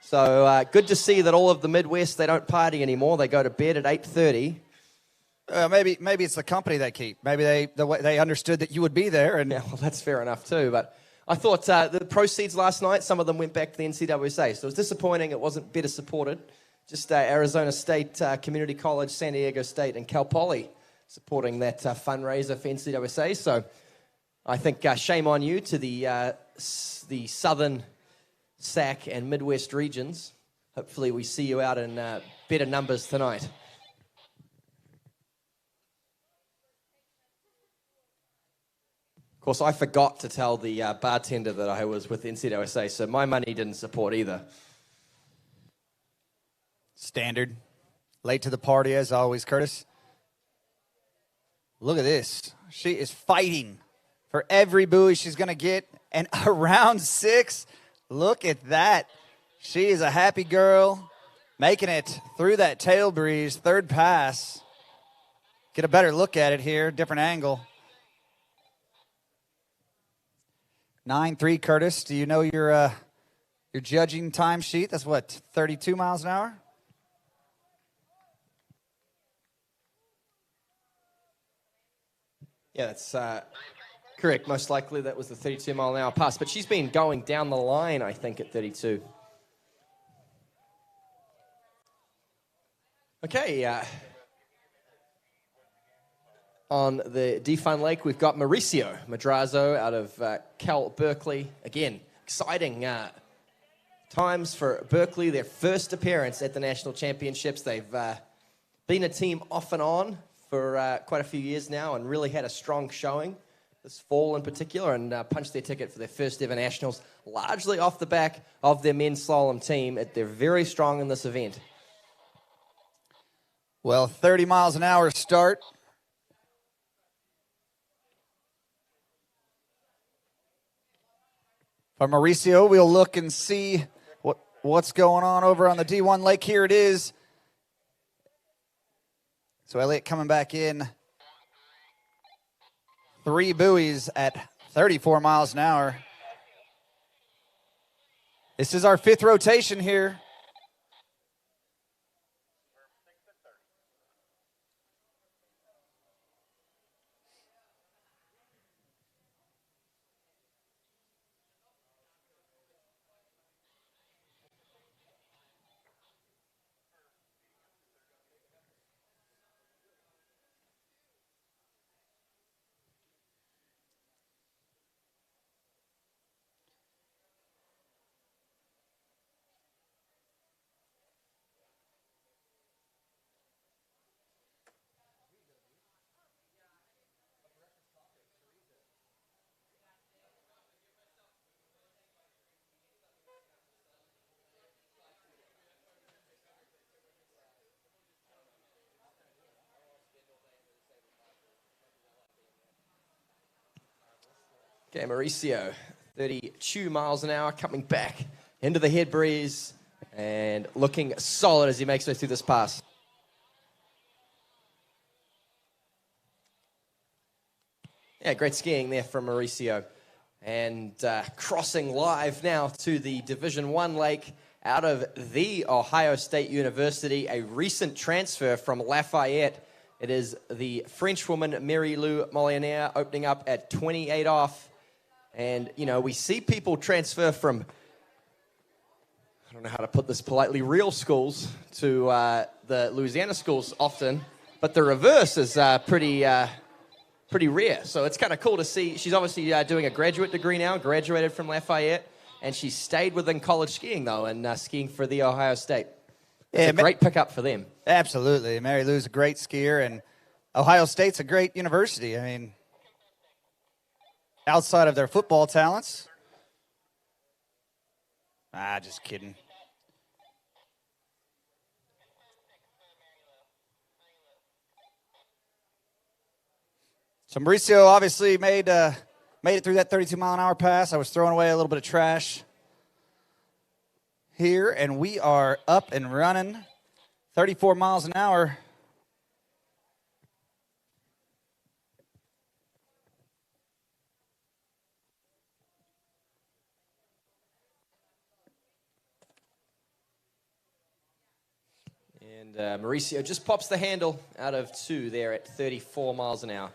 So good to see that all of the Midwest, they don't party anymore. They go to bed at 8:30. Maybe it's the company they keep. Maybe they understood that you would be there. And yeah, well, that's fair enough too. But I thought the proceeds last night, some of them went back to the NCWSA. So it was disappointing it wasn't better supported. Just Arizona State, Community College, San Diego State, and Cal Poly supporting that fundraiser for NCWSA. So I think shame on you to the southern SAC and Midwest regions. Hopefully we see you out in better numbers tonight. Of course, I forgot to tell the bartender that I was with NCWSA, so my money didn't support either. Standard. Late to the party as always, Curtis. Look at this. She is fighting for every buoy she's going to get. And around 6, look at that. She is a happy girl, making it through that tail breeze, third pass. Get a better look at it here, different angle. 9.3, Curtis. Do you know your judging time sheet? That's what, 32 miles an hour? Yeah, that's correct. Most likely that was the 32-mile-an-hour pass. But she's been going down the line, I think, at 32. Okay. On the Defun Lake, we've got Mauricio Madrazo out of Cal Berkeley. Again, exciting times for Berkeley. Their first appearance at the National Championships. They've been a team off and on for quite a few years now and really had a strong showing this fall in particular and punched their ticket for their first ever nationals, largely off the back of their men's slalom team. They're very strong in this event. Well, 30 miles an hour start. For Mauricio, we'll look and see what's going on over on the D1 Lake. Here it is. So Elliott coming back in. 3 buoys at 34 miles an hour. This is our 5th rotation here. Okay, Mauricio, 32 miles an hour, coming back into the head breeze and looking solid as he makes way through this pass. Yeah, great skiing there from Mauricio. And crossing live now to the Division I lake out of the Ohio State University, a recent transfer from Lafayette. It is the Frenchwoman Mary-Lou Molinier opening up at 28 off. And, you know, we see people transfer from, I don't know how to put this politely, real schools to the Louisiana schools often. But the reverse is pretty rare. So it's kind of cool to see. She's obviously doing a graduate degree now, graduated from Lafayette, and she stayed within college skiing, though, and skiing for the Ohio State. It's a great pickup for them. Absolutely. Mary Lou's a great skier, and Ohio State's a great university. I mean, outside of their football talents. Just kidding. So Mauricio obviously made it through that 32-mile-an-hour pass. I was throwing away a little bit of trash here, and we are up and running. 34 miles an hour. And Mauricio just pops the handle out of 2 there at 34 miles an hour.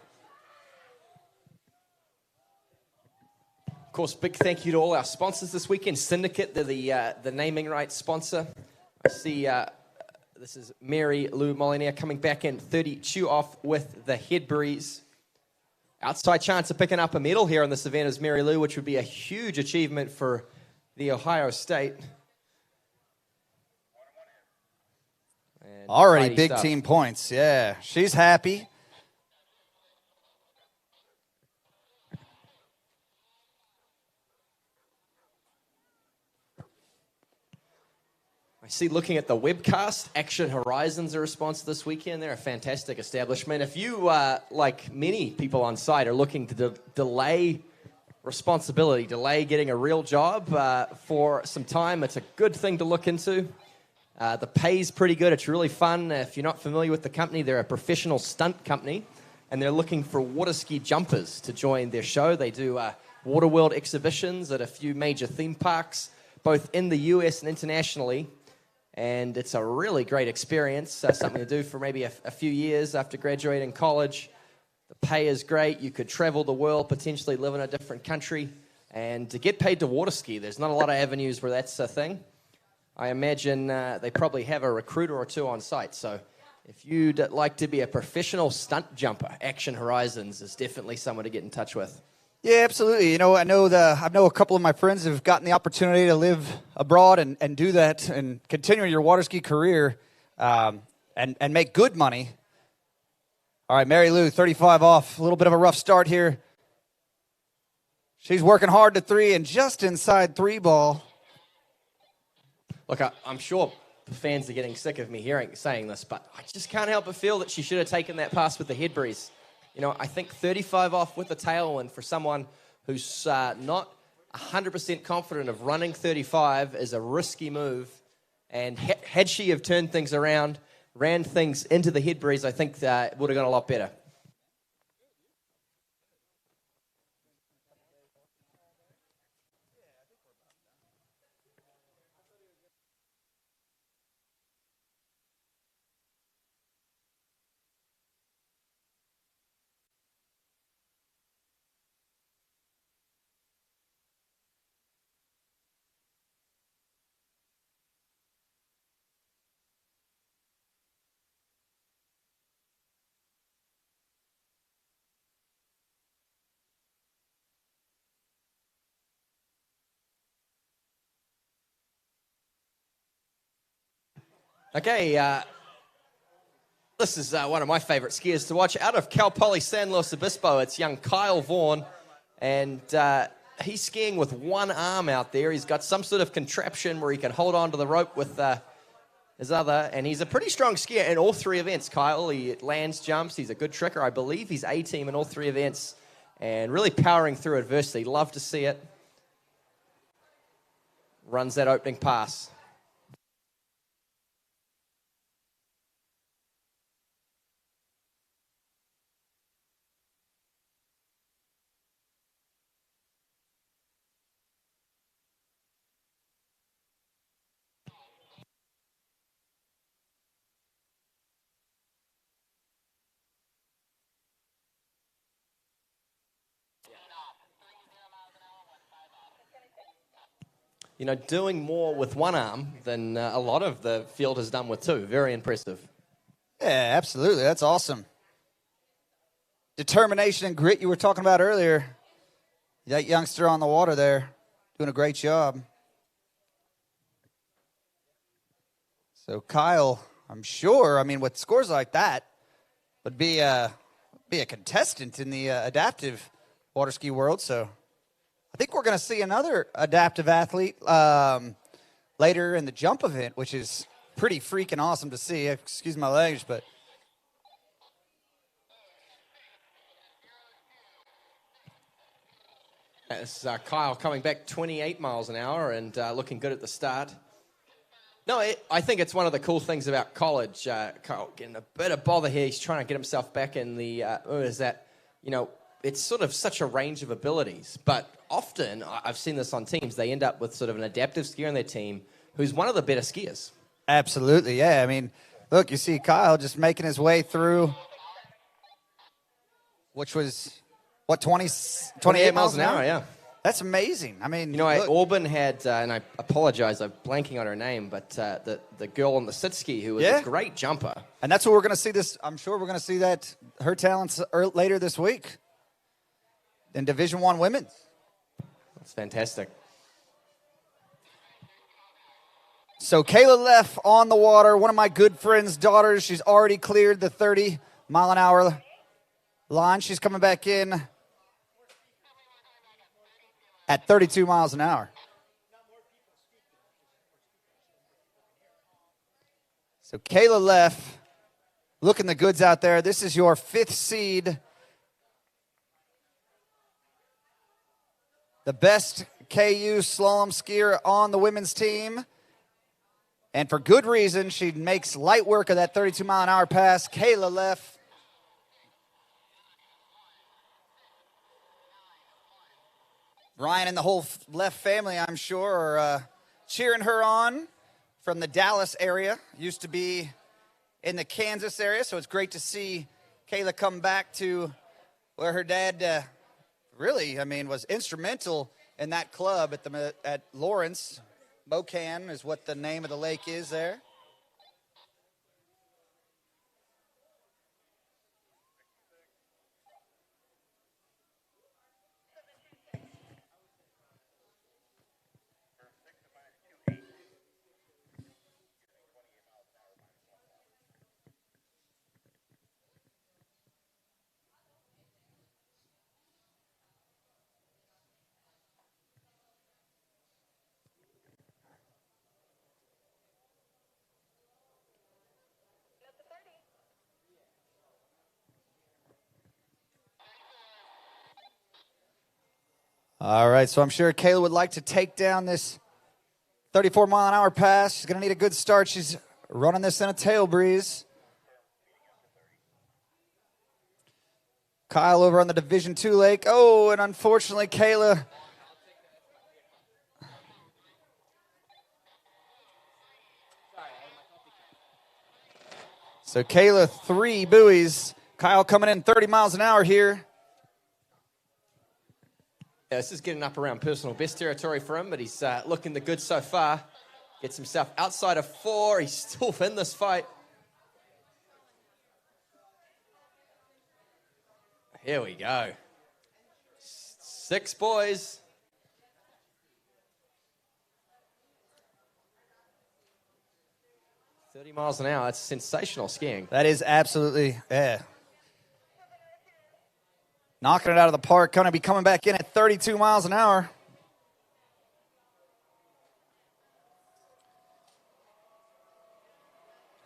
Of course, big thank you to all our sponsors this weekend. Syndicate, they're the naming rights sponsor. I see this is Mary-Lou Molinier coming back in 32 off with the head breeze. Outside chance of picking up a medal here on this event is Mary-Lou, which would be a huge achievement for the Ohio State. And already big stuff. team points. Yeah, she's happy. I see, looking at the webcast, Action Horizons are a sponsor this weekend. They're a fantastic establishment. If you, like many people on site, are looking to delay responsibility, delay getting a real job for some time, it's a good thing to look into. The pay's pretty good. It's really fun. If you're not familiar with the company, they're a professional stunt company, and they're looking for water ski jumpers to join their show. They do water world exhibitions at a few major theme parks, both in the US and internationally. And it's a really great experience, something to do for maybe a few years after graduating college. The pay is great. You could travel the world, potentially live in a different country. And to get paid to water ski, there's not a lot of avenues where that's a thing. I imagine they probably have a recruiter or two on site. So if you'd like to be a professional stunt jumper, Action Horizons is definitely someone to get in touch with. Yeah, absolutely. You know, I know a couple of my friends have gotten the opportunity to live abroad and do that and continue your water ski career and make good money. All right, Mary Lou, 35 off. A little bit of a rough start here. She's working hard to 3 and just inside 3 ball. Look, I'm sure the fans are getting sick of me saying this, but I just can't help but feel that she should have taken that pass with the head breeze. You know, I think 35 off with the tailwind for someone who's not 100% confident of running 35 is a risky move. And had she have turned things around, ran things into the head breeze, I think it would have gone a lot better. Okay, this is one of my favorite skiers to watch. Out of Cal Poly San Luis Obispo, it's young Kyle Vaughan, and he's skiing with one arm out there. He's got some sort of contraption where he can hold on to the rope with his other, and he's a pretty strong skier in all 3 events, Kyle. He lands, jumps, he's a good tricker. I believe he's A-team in all 3 events, and really powering through adversity. Love to see it. Runs that opening pass. You know, doing more with one arm than a lot of the field has done with two. Very impressive. Yeah, absolutely. That's awesome. Determination and grit you were talking about earlier. That youngster on the water there doing a great job. So Kyle, I'm sure, I mean, with scores like that, would be a contestant in the adaptive water ski world. So I think we're going to see another adaptive athlete later in the jump event, which is pretty freaking awesome to see. Excuse my language, but That's Kyle coming back 28 miles an hour and looking good at the start. No, I think it's one of the cool things about college. Kyle getting a bit of bother here. He's trying to get himself back in the, it's sort of such a range of abilities. But often, I've seen this on teams, they end up with sort of an adaptive skier on their team who's one of the better skiers. Absolutely, yeah. I mean, look, you see Kyle just making his way through, which was, what, 28 miles an hour? Yeah. That's amazing. I mean, Auburn had, and I apologize, I'm blanking on her name, but the girl on the sit ski who was a great jumper. And that's what we're going to see this, I'm sure we're going to see that, her talents later this week in Division I women's. That's fantastic. So Kayla Leff on the water, one of my good friend's daughters. She's already cleared the 30-mile-an-hour line. She's coming back in at 32 miles an hour. So Kayla Leff, looking the goods out there. This is your 5th seed. The best KU slalom skier on the women's team. And for good reason, she makes light work of that 32-mile-an-hour pass. Kayla Leff. Ryan and the whole Leff family, I'm sure, are cheering her on from the Dallas area. Used to be in the Kansas area, so it's great to see Kayla come back to where her dad was instrumental in that club at Lawrence. Mocan is what the name of the lake is there. All right, so I'm sure Kayla would like to take down this 34-mile-an-hour pass. She's going to need a good start. She's running this in a tail breeze. Kyle over on the Division II lake. Oh, and unfortunately, Kayla. So Kayla, 3 buoys. Kyle coming in 30 miles an hour here. Yeah, this is getting up around personal best territory for him, but he's looking the good so far. Gets himself outside of 4. He's still in this fight. Here we go. 6 boys. $30 miles an hour. That's sensational skiing. That is absolutely, knocking it out of the park. Going to be coming back in at 32 miles an hour.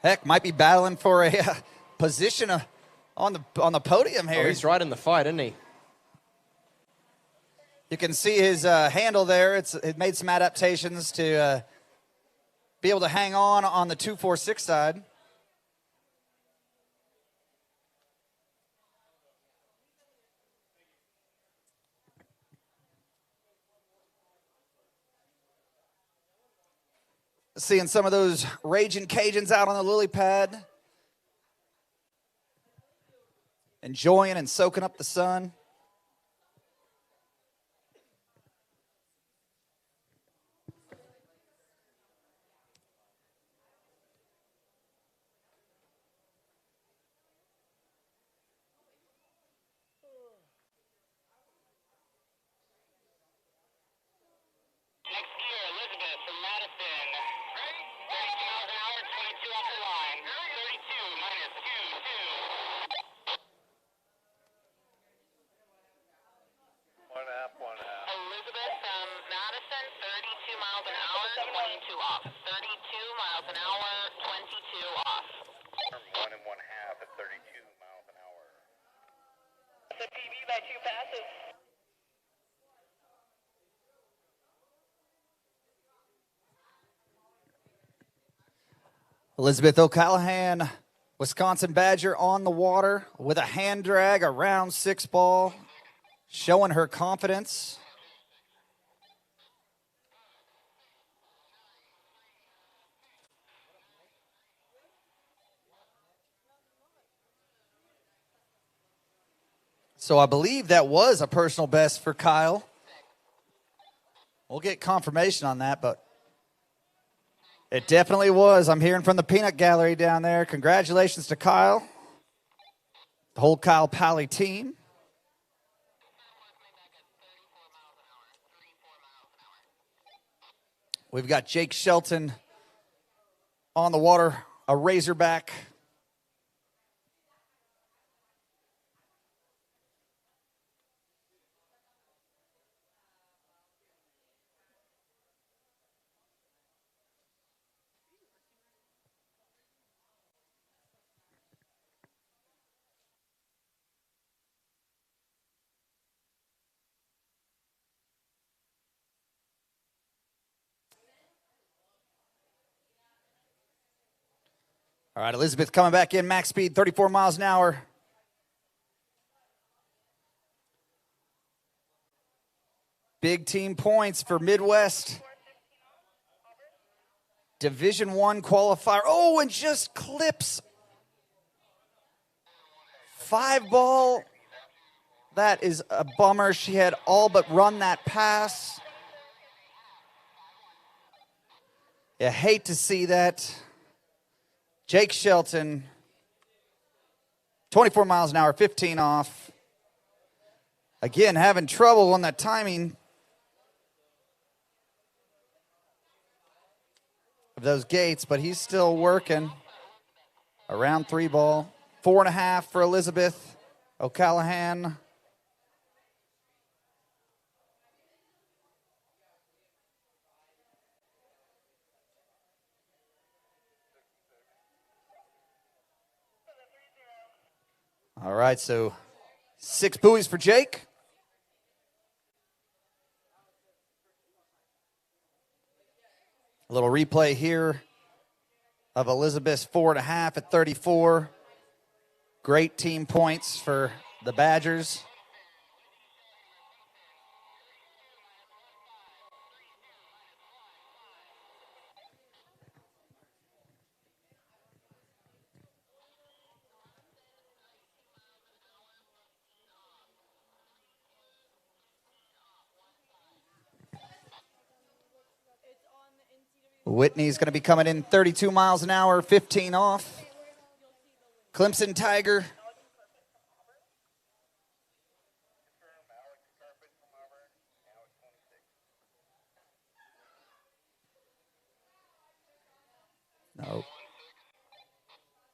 Heck, might be battling for a position on the podium here. Oh, he's right in the fight, isn't he? You can see his handle there. It made some adaptations to be able to hang on the 246 side. Seeing some of those raging Cajuns out on the lily pad. Enjoying and soaking up the sun. Next skier, Elizabeth from Madison. 32 miles an hour, 22 off the line. 32 minus 2, 2. 1.5. Elizabeth from Madison, 32 miles an hour, 22 off. 32 miles an hour, 22 off. 1.5 at 32 miles an hour. It's a PB by 2 passes. Elizabeth O'Callahan, Wisconsin Badger on the water with a hand drag around 6 ball, showing her confidence. So I believe that was a personal best for Kyle. We'll get confirmation on that, but it definitely was. I'm hearing from the peanut gallery down there. Congratulations to Kyle, the whole Kyle Pally team. We've got Jake Shelton on the water, a Razorback. All right, Elizabeth coming back in, max speed, 34 miles an hour. Big team points for Midwest. Division I qualifier. Oh, and just clips 5 ball. That is a bummer. She had all but run that pass. You hate to see that. Jake Shelton, 24 miles an hour, 15 off. Again, having trouble on that timing of those gates, but he's still working. Around 3 ball. 4.5 for Elizabeth O'Callahan. All right, so 6 buoys for Jake. A little replay here of Elizabeth's 4.5 at 34. Great team points for the Badgers. Whitney's going to be coming in 32 miles an hour, 15 off. Clemson Tiger. No.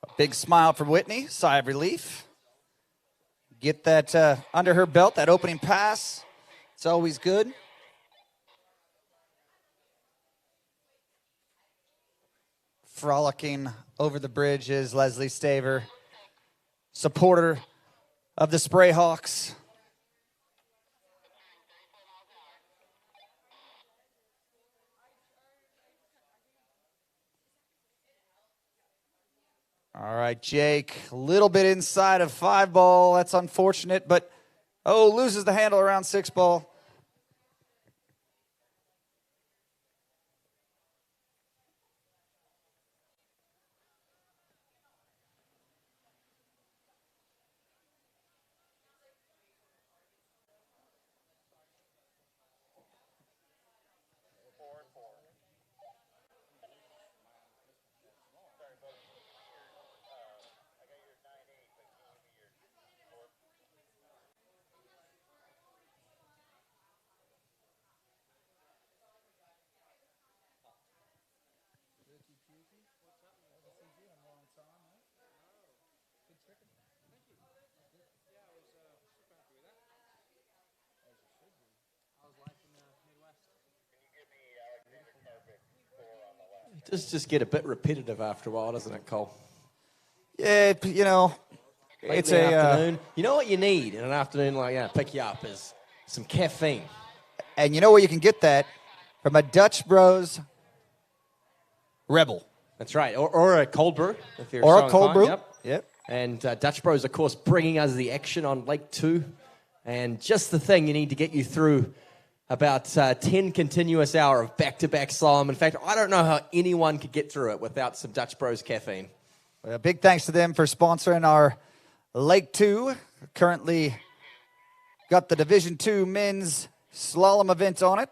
A big smile from Whitney, sigh of relief. Get that under her belt, that opening pass. It's always good. Frolicking over the bridge is Leslie Staver, supporter of the Spray Hawks. All right, Jake, a little bit inside of 5 ball. That's unfortunate, but, loses the handle around 6 ball. It does just get a bit repetitive after a while, doesn't it, Cole? Yeah, Late it's in the a afternoon. You know what you need in an afternoon like that, pick you up, is some caffeine. and you know where you can get that? From a Dutch Bros Rebel. That's right, or a cold brew. If you're Or so a cold inclined. brew. Yep. And Dutch Bros, of course, bringing us the action on Lake 2. And just the thing you need to get you through about 10 continuous hour of back-to-back slalom. In fact, I don't know how anyone could get through it without some Dutch Bros caffeine. Well, big thanks to them for sponsoring our Lake 2. Currently got the Division 2 men's slalom event on it.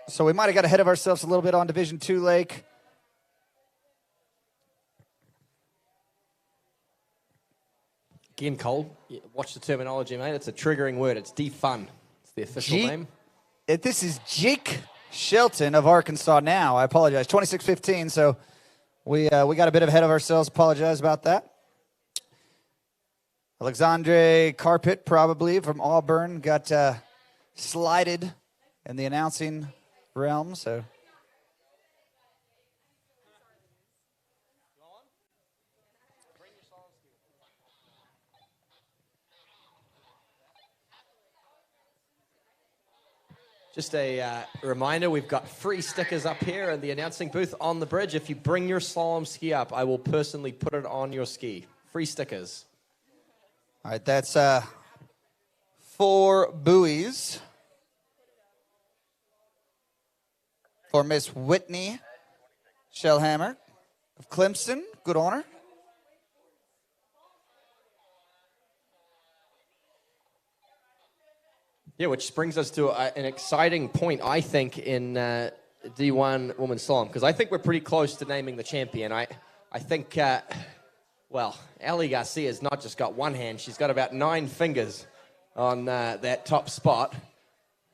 So we might have got ahead of ourselves a little bit on Division 2 Lake. Again, Cole, watch the terminology, mate. It's a triggering word. It's defun. It's the official name. This is Jake Shelton of Arkansas now. I apologize. 26-15, so we got a bit ahead of ourselves. Apologize about that. Alexandre Carpet, probably, from Auburn, got slided in the announcing realm, so... Just a reminder, we've got free stickers up here in the announcing booth on the bridge. If you bring your slalom ski up, I will personally put it on your ski. Free stickers. All right, that's 4 buoys for Miss Whitney Shellhammer of Clemson. Good honor. Yeah, which brings us to an exciting point, I think, in D1 Women's Slalom, because I think we're pretty close to naming the champion. I think, Ali Garcia's not just got one hand, she's got about 9 fingers on that top spot.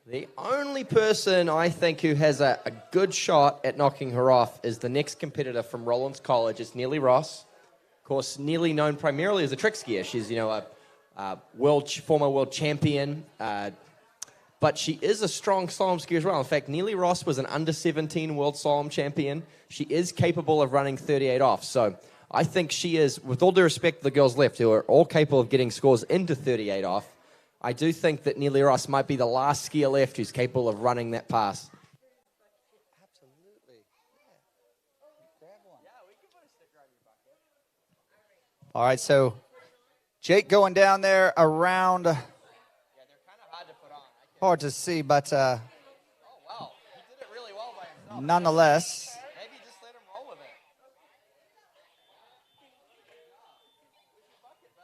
The only person I think who has a good shot at knocking her off is the next competitor from Rollins College. It's Neely Ross. Of course, Neely known primarily as a trick skier. She's, a former world champion, but she is a strong slalom skier as well. In fact, Neely Ross was an under-17 world slalom champion. She is capable of running 38 off. So I think she is, with all due respect to the girls left, who are all capable of getting scores into 38 off, I do think that Neely Ross might be the last skier left who's capable of running that pass. Absolutely. All right, so Jake going down there around... Hard to see, but nonetheless. Maybe just let him roll with it.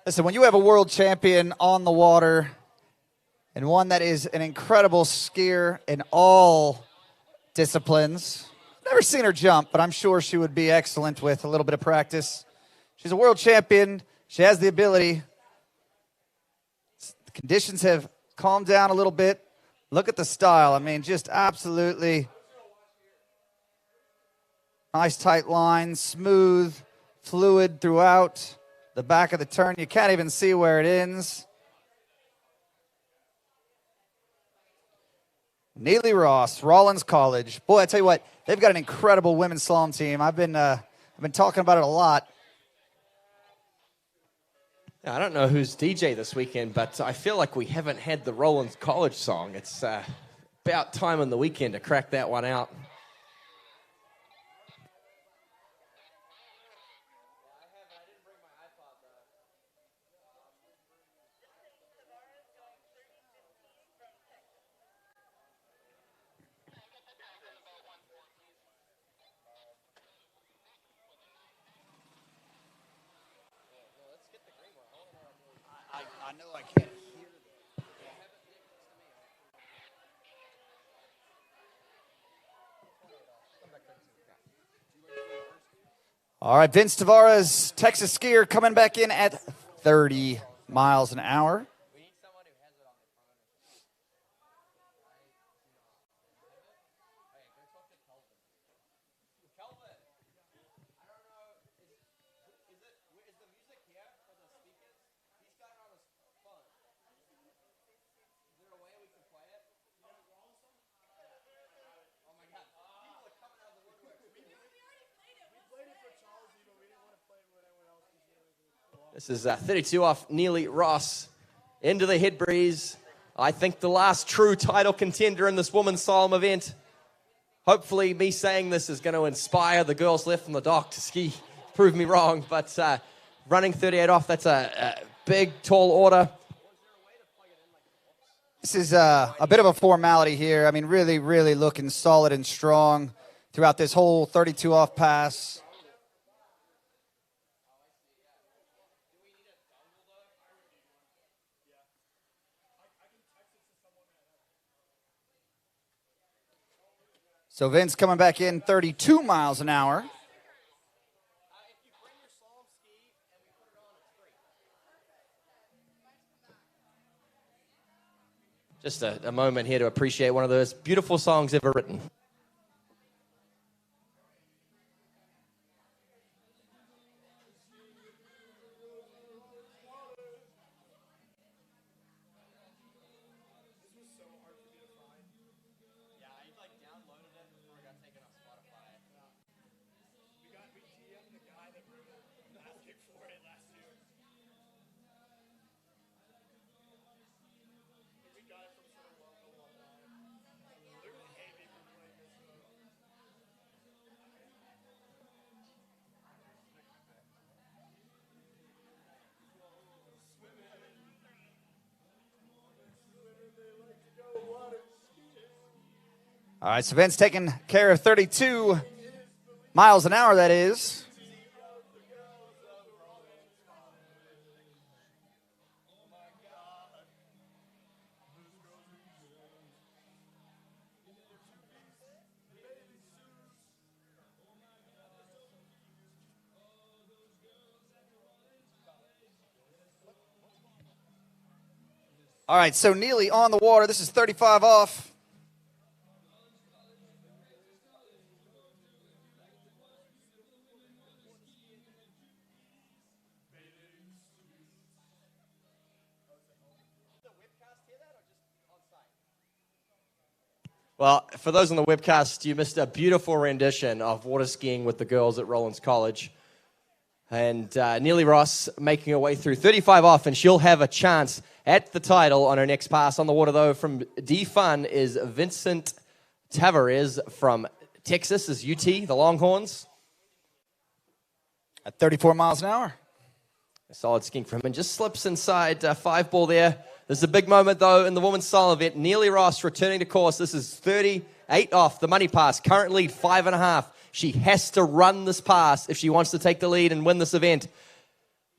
Listen, when you have a world champion on the water and one that is an incredible skier in all disciplines, never seen her jump, but I'm sure she would be excellent with a little bit of practice. She's a world champion. She has the ability. The conditions have calmed down a little bit. Look at the style. I mean, just absolutely nice tight lines, smooth, fluid throughout the back of the turn. You can't even see where it ends. Neely Ross, Rollins College. Boy, I tell you what, they've got an incredible women's slalom team. I've been talking about it a lot. Now, I don't know who's DJ this weekend, but I feel like we haven't had the Rollins College song. It's about time on the weekend to crack that one out. I know I can't hear. All right, Vince Tavares, Texas skier, coming back in at 30 miles an hour. This is 32 off Neely Ross into the head breeze. I think the last true title contender in this women's slalom event. Hopefully me saying this is going to inspire the girls left from the dock to ski. Prove me wrong, but running 38 off, that's a big, tall order. This is a bit of a formality here. I mean, really, really looking solid and strong throughout this whole 32 off pass. So Vince coming back in 32 miles an hour. Just a moment here to appreciate one of those beautiful songs ever written. All right, so Vince taking care of 32 miles an hour, that is. All right, so Neely on the water. This is 35 off. Well, for those on the webcast, you missed a beautiful rendition of water skiing with the girls at Rollins College. And Neely Ross making her way through 35 off, and she'll have a chance at the title on her next pass. On the water, though, from D-Fun is Vincent Tavares from Texas, is UT, the Longhorns. At 34 miles an hour. A solid skiing from him, and just slips inside 5-ball there. This is a big moment, though, in the women's slalom event. Neely Ross returning to course. This is 38 off the money pass. Current lead, 5.5. She has to run this pass if she wants to take the lead and win this event.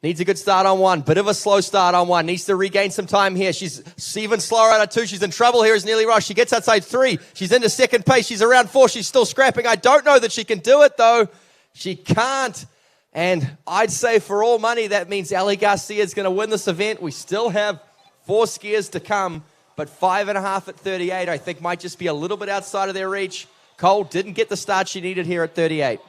Needs a good start on one. Bit of a slow start on one. Needs to regain some time here. She's even slower out of 2. She's in trouble here as Neely Ross. She gets outside 3. She's into second pace. She's around 4. She's still scrapping. I don't know that she can do it, though. She can't. And I'd say for all money, that means Ali Garcia is going to win this event. We still have 4 skiers to come, but 5.5 at 38, I think, might just be a little bit outside of their reach. Cole didn't get the start she needed here at 38.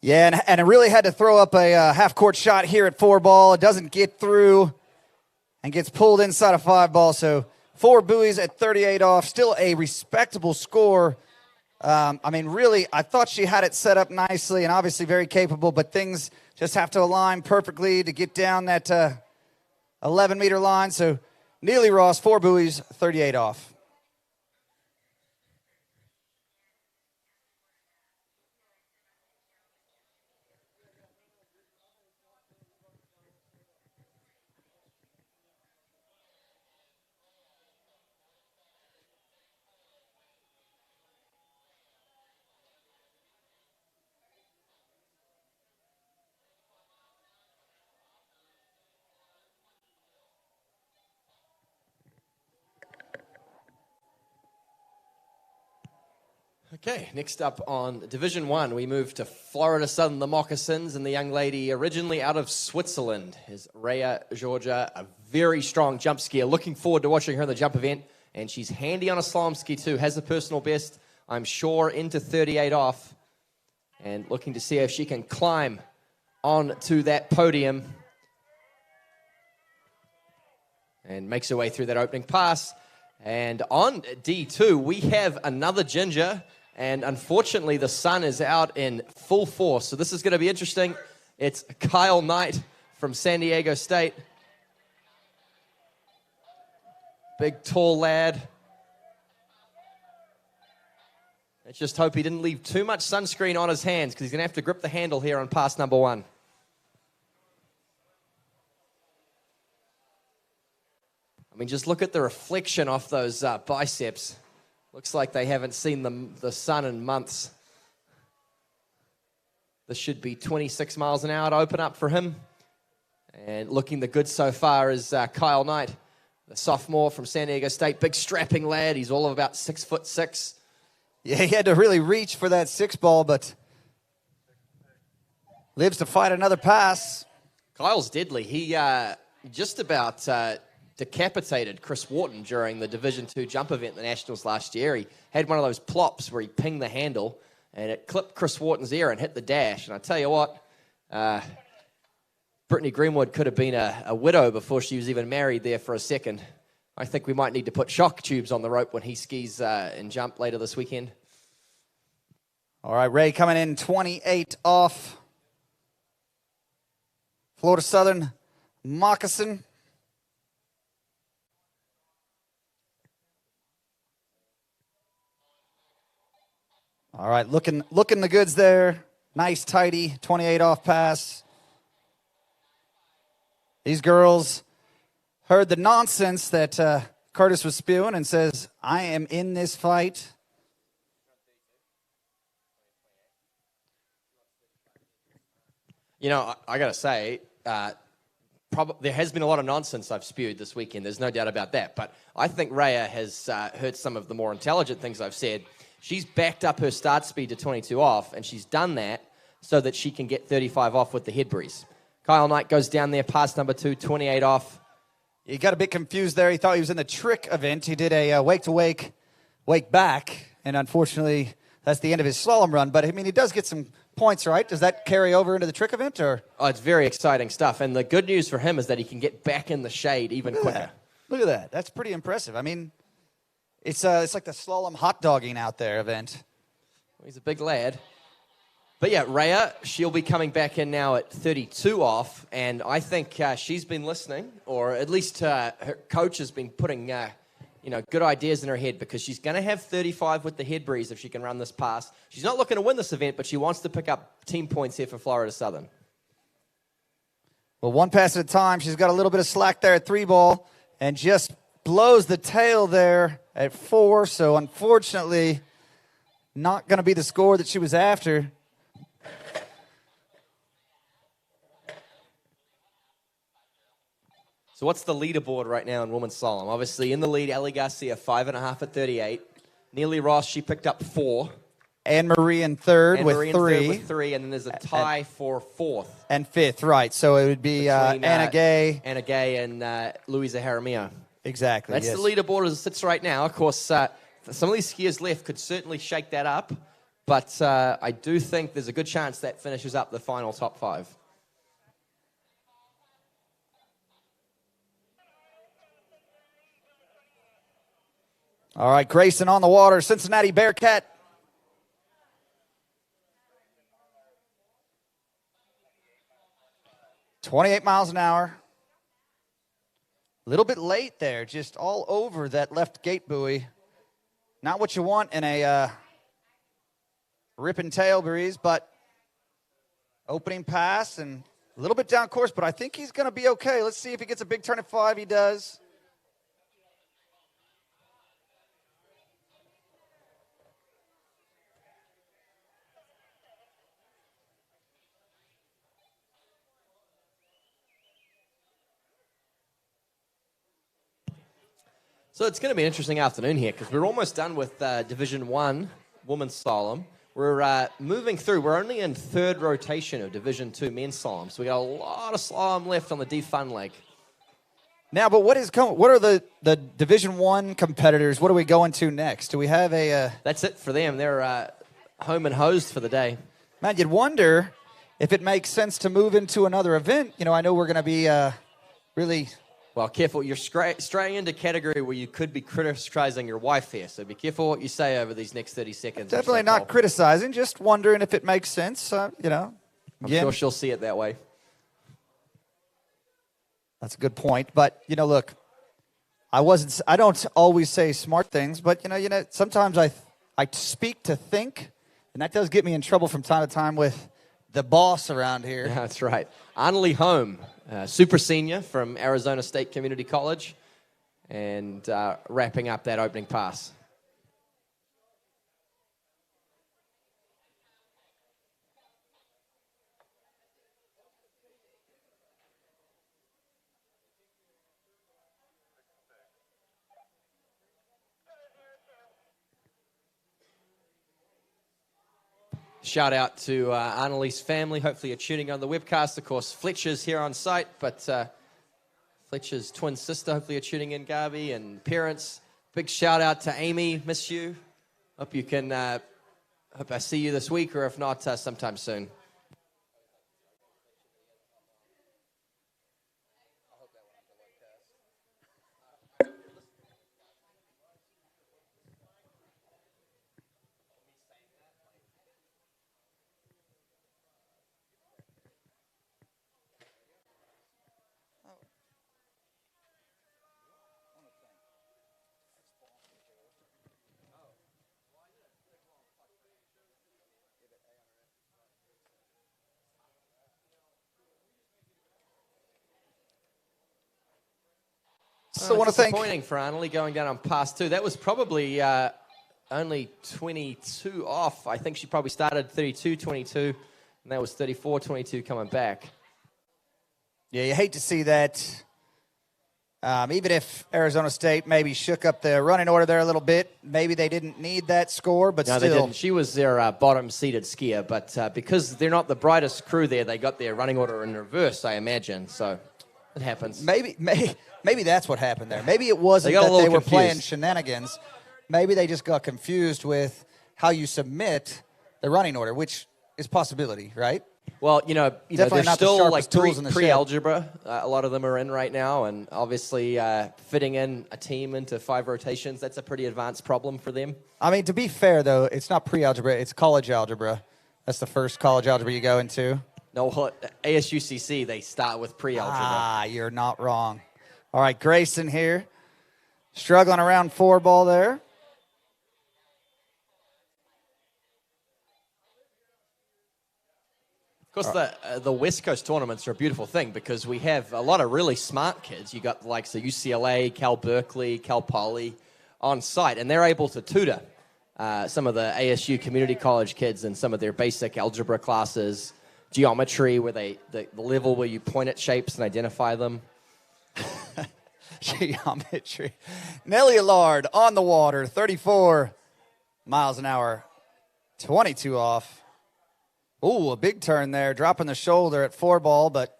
Yeah, and it really had to throw up a half-court shot here at 4-ball. It doesn't get through and gets pulled inside of 5-ball. So 4 buoys at 38 off, still a respectable score. I mean, really, I thought she had it set up nicely and obviously very capable, but things Just have to align perfectly to get down that 11-meter line. So Neely Ross, 4 buoys, 38 off. Okay, next up on Division 1, we move to Florida Southern, the Moccasins, and the young lady originally out of Switzerland is Rhea Georgia, a very strong jump skier. Looking forward to watching her in the jump event, and she's handy on a slalom ski too. Has a personal best, I'm sure, into 38 off, and looking to see if she can climb onto that podium and makes her way through that opening pass. And on D2, we have another ginger. And unfortunately, the sun is out in full force. So this is going to be interesting. It's Kyle Knight from San Diego State. Big, tall lad. Let's just hope he didn't leave too much sunscreen on his hands, because he's going to have to grip the handle here on pass number 1. I mean, just look at the reflection off those biceps. Looks like they haven't seen the sun in months. This should be 26 miles an hour to open up for him. And looking the good so far is Kyle Knight, the sophomore from San Diego State. Big strapping lad. He's all of about 6'6". Yeah, he had to really reach for that 6 ball, but lives to fight another pass. Kyle's deadly. He just about decapitated Chris Wharton during the Division 2 jump event in the Nationals last year. He had one of those plops where he pinged the handle, and it clipped Chris Wharton's ear and hit the dash. And I tell you what, Brittany Greenwood could have been a widow before she was even married there for a second. I think we might need to put shock tubes on the rope when he skis and jump later this weekend. All right, Ray coming in 28 off. Florida Southern Moccasin. All right, looking the goods there. Nice, tidy, 28 off pass. These girls heard the nonsense that Curtis was spewing and says, I am in this fight. You know, I got to say, there has been a lot of nonsense I've spewed this weekend. There's no doubt about that. But I think Rhea has heard some of the more intelligent things I've said. She's backed up her start speed to 22 off, and she's done that so that she can get 35 off with the head breeze. Kyle Knight goes down there, pass number 2, 28 off. He got a bit confused there. He thought he was in the trick event. He did a wake-to-wake, wake-back, and unfortunately, that's the end of his slalom run. But, I mean, he does get some points, right? Does that carry over into the trick event? Or? Oh, it's very exciting stuff. And the good news for him is that he can get back in the shade even quicker. Look at that. That's pretty impressive. I mean, it's like the slalom hot dogging out there event. He's a big lad. But yeah, Rhea, she'll be coming back in now at 32 off, and I think she's been listening, or at least her coach has been putting good ideas in her head, because she's going to have 35 with the head breeze if she can run this pass. She's not looking to win this event, but she wants to pick up team points here for Florida Southern. Well, one pass at a time. She's got a little bit of slack there at 3 ball, and just blows the tail there at 4, so unfortunately not going to be the score that she was after. So what's the leaderboard right now in women's slalom? Obviously in the lead, Ellie Garcia, 5.5 at 38. Neely Ross, she picked up 4. Anne-Marie in third with 3. And then there's a tie for 4th. And 5th, right. So it would be Anna Gay. Anna Gay and Louisa Jaramillo. Exactly, That's yes. the leaderboard as it sits right now. Of course, some of these skiers left could certainly shake that up. But I do think there's a good chance that finishes up the final top 5. All right, Grayson on the water, Cincinnati Bearcat. 28 miles an hour. A little bit late there, just all over that left gate buoy. Not what you want in a ripping tail breeze, but opening pass and a little bit down course, but I think he's going to be okay. Let's see if he gets a big turn at 5. He does. So it's going to be an interesting afternoon here because we're almost done with Division 1 Women's Slalom. We're moving through. We're only in third rotation of Division 2 Men's Slalom, so we got a lot of slalom left on the defun leg. Now, but what are the Division 1 competitors? What are we going to next? Do we have a... That's it for them. They're home and hosed for the day. Man, you'd wonder if it makes sense to move into another event. You know, I know we're going to be really... Well, careful. You're straying into a category where you could be criticizing your wife here, so be careful what you say over these next 30 seconds. Definitely not criticizing, just wondering if it makes sense, you know. I'm sure she'll see it that way. That's a good point. But, you know, look, I don't always say smart things, but, you know, sometimes I speak to think, and that does get me in trouble from time to time with the boss around here. Yeah, that's right. Annalie Holm, super senior from Arizona State Community College, and wrapping up that opening pass. Shout out to Annalie's family. Hopefully you're tuning on the webcast. Of course, Fletcher's here on site, but Fletcher's twin sister, hopefully you're tuning in, Garby, and parents. Big shout out to Amy. Miss you. Hope you can, hope I see you this week, or if not, sometime soon. So I want to thank... Disappointing for Annalie going down on pass 2. That was probably only 22 off. I think she probably started 32-22, and that was 34-22 coming back. Yeah, you hate to see that. Even if Arizona State maybe shook up the running order there a little bit, maybe they didn't need that score, but no, still. they didn't. She was their bottom-seeded skier, but because they're not the brightest crew there, they got their running order in reverse, I imagine, so it happens. Maybe that's what happened there. Maybe it wasn't that they were playing shenanigans. Maybe they just got confused with how you submit the running order, which is a possibility, right? Well, they're still like pre-algebra. A lot of them are in right now, and obviously fitting in a team into 5 rotations, that's a pretty advanced problem for them. I mean, to be fair, though, it's not pre-algebra, it's college algebra. That's the first college algebra you go into. No, ASUCC, they start with pre-algebra. Ah, you're not wrong. All right, Grayson here, struggling around 4 ball there. Of course, the West Coast tournaments are a beautiful thing because we have a lot of really smart kids. You got the likes of UCLA, Cal Berkeley, Cal Poly on site, and they're able to tutor some of the ASU community college kids in some of their basic algebra classes, geometry, where the level where you point at shapes and identify them. Geometry. Nellie Allard on the water, 34 miles an hour, 22 off. Ooh, a big turn there, dropping the shoulder at 4 ball, but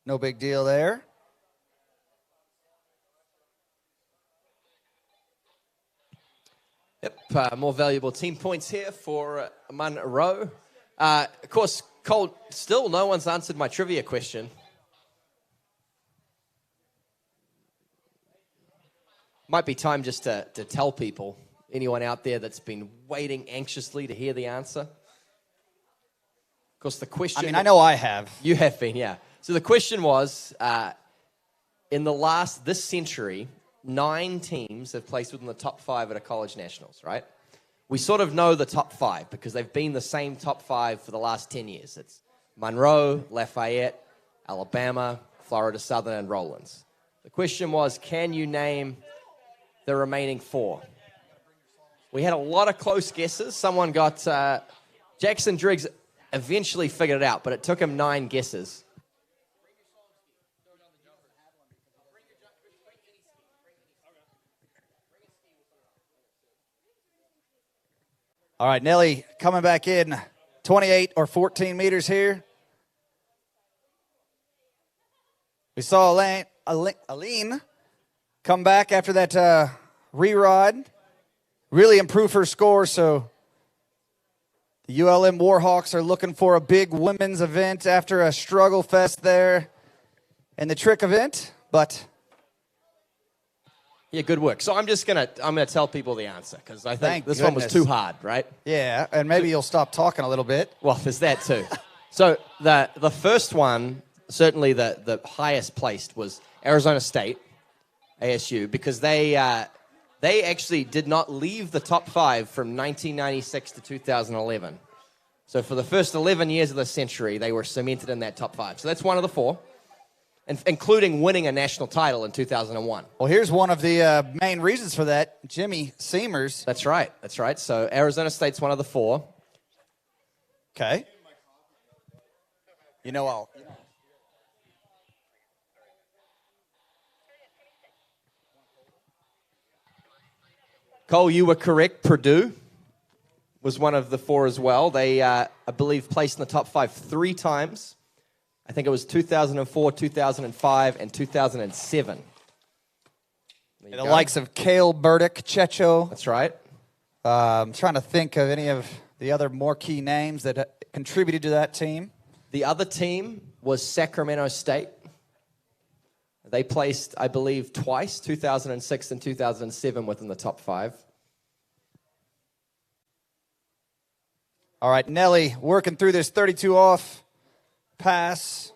no big deal there. Yep, more valuable team points here for Monroe. Of course, Cole, still no one's answered my trivia question. Might be time just to tell people, anyone out there that's been waiting anxiously to hear the answer. Of course, the question... I know I have. You have been, yeah. So the question was, in this century, 9 teams have placed within the top 5 at a college nationals, right? We sort of know the top 5 because they've been the same top 5 for the last 10 years. It's Monroe, Lafayette, Alabama, Florida Southern, and Rollins. The question was, can you name the remaining 4? We had a lot of close guesses. Someone got, Jackson Driggs eventually figured it out, but it took him 9 guesses. All right, Nelly coming back in 28 or 14 meters here. We saw Aline come back after that re-ride, really improve her score. So the ULM Warhawks are looking for a big women's event after a struggle fest there in the trick event, but... Yeah, good work. So I'm gonna tell people the answer because I think Thank this one was goodness. too hard, right? Yeah, and maybe you'll stop talking a little bit. Well, there's that too. So the first one, certainly the highest placed, was Arizona State, ASU, because they actually did not leave the top 5 from 1996 to 2011. So for the first 11 years of the century, they were cemented in that top 5. So that's one of the 4. Including winning a national title in 2001. Well, here's one of the main reasons for that, Jimmy Seamers. That's right. So Arizona State's one of the 4. Okay. You know, I'll... Cole, you were correct. Purdue was one of the 4 as well. They, I believe, placed in the top 5 3 times. I think it was 2004, 2005, and 2007. The likes of Cale Burdick, Checho. That's right. I'm trying to think of any of the other more key names that contributed to that team. The other team was Sacramento State. They placed, I believe, twice, 2006 and 2007, within the top 5. All right, Nelly working through this 32 off pass.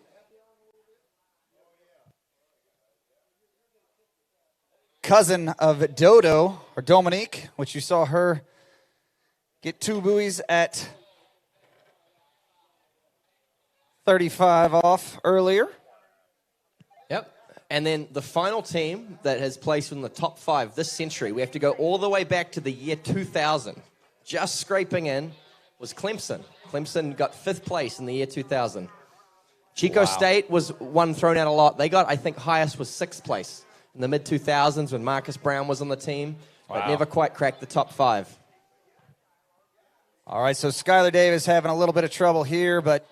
Cousin of Dodo, or Dominique, which you saw her get 2 buoys at 35 off earlier. Yep. And then the final team that has placed in the top 5 this century, we have to go all the way back to the year 2000. Just scraping in was Clemson. Clemson got 5th place in the year 2000. Chico State was one thrown out a lot. They got, I think, highest was 6th place in the mid-2000s when Marcus Brown was on the team, but never quite cracked the top 5. All right, so Skylar Davis having a little bit of trouble here, but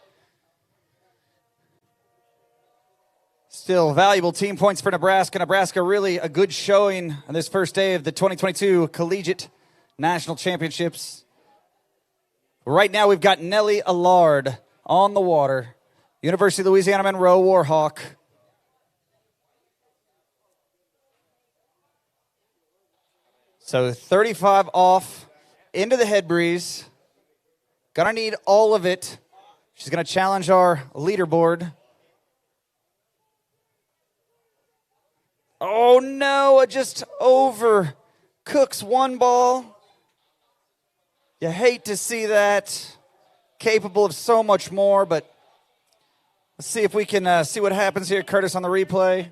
still valuable team points for Nebraska. Nebraska really a good showing on this first day of the 2022 Collegiate National Championships. Right now we've got Nellie Allard on the water. University of Louisiana Monroe Warhawk. So 35 off into the head breeze. Gonna need all of it. She's gonna challenge our leaderboard. Oh no, it just overcooks one ball. You hate to see that. Capable of so much more, but let's see if we can see what happens here, Curtis, on the replay.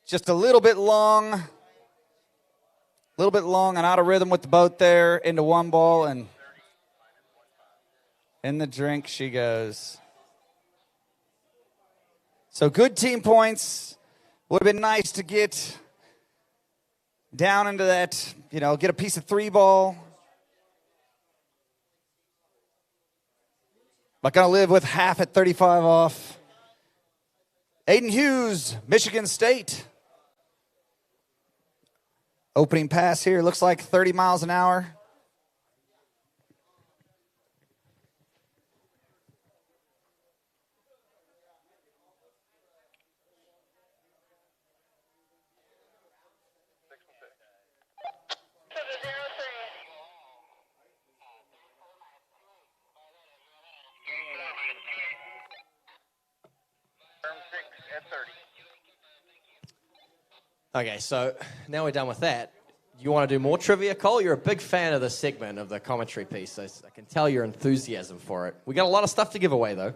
Just a little bit long and out of rhythm with the boat there into one ball, and in the drink she goes. So good team points. Would have been nice to get down into that, get a piece of 3 ball. But going to live with half at 35 off. Aiden Hughes, Michigan State. Opening pass here, looks like 30 miles an hour. Okay, so now we're done with that. You want to do more trivia, Cole? You're a big fan of this segment of the commentary piece, so I can tell your enthusiasm for it. We got a lot of stuff to give away, though.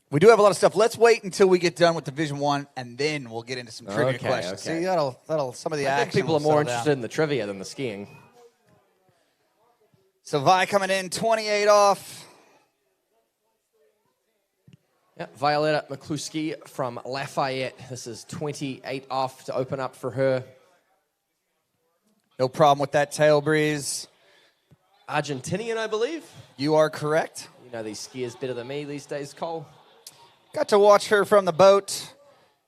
We do have a lot of stuff. Let's wait until we get done with Division I, and then we'll get into some trivia questions. Okay. See, that'll some of the I action. think people are will more settle interested down. in the trivia than the skiing. So Vi coming in, 28 off. Yeah, Violetta McCluskey from Lafayette. This is 28 off to open up for her. No problem with that tail breeze. Argentinian, I believe. You are correct. You know these skiers better than me these days, Cole. Got to watch her from the boat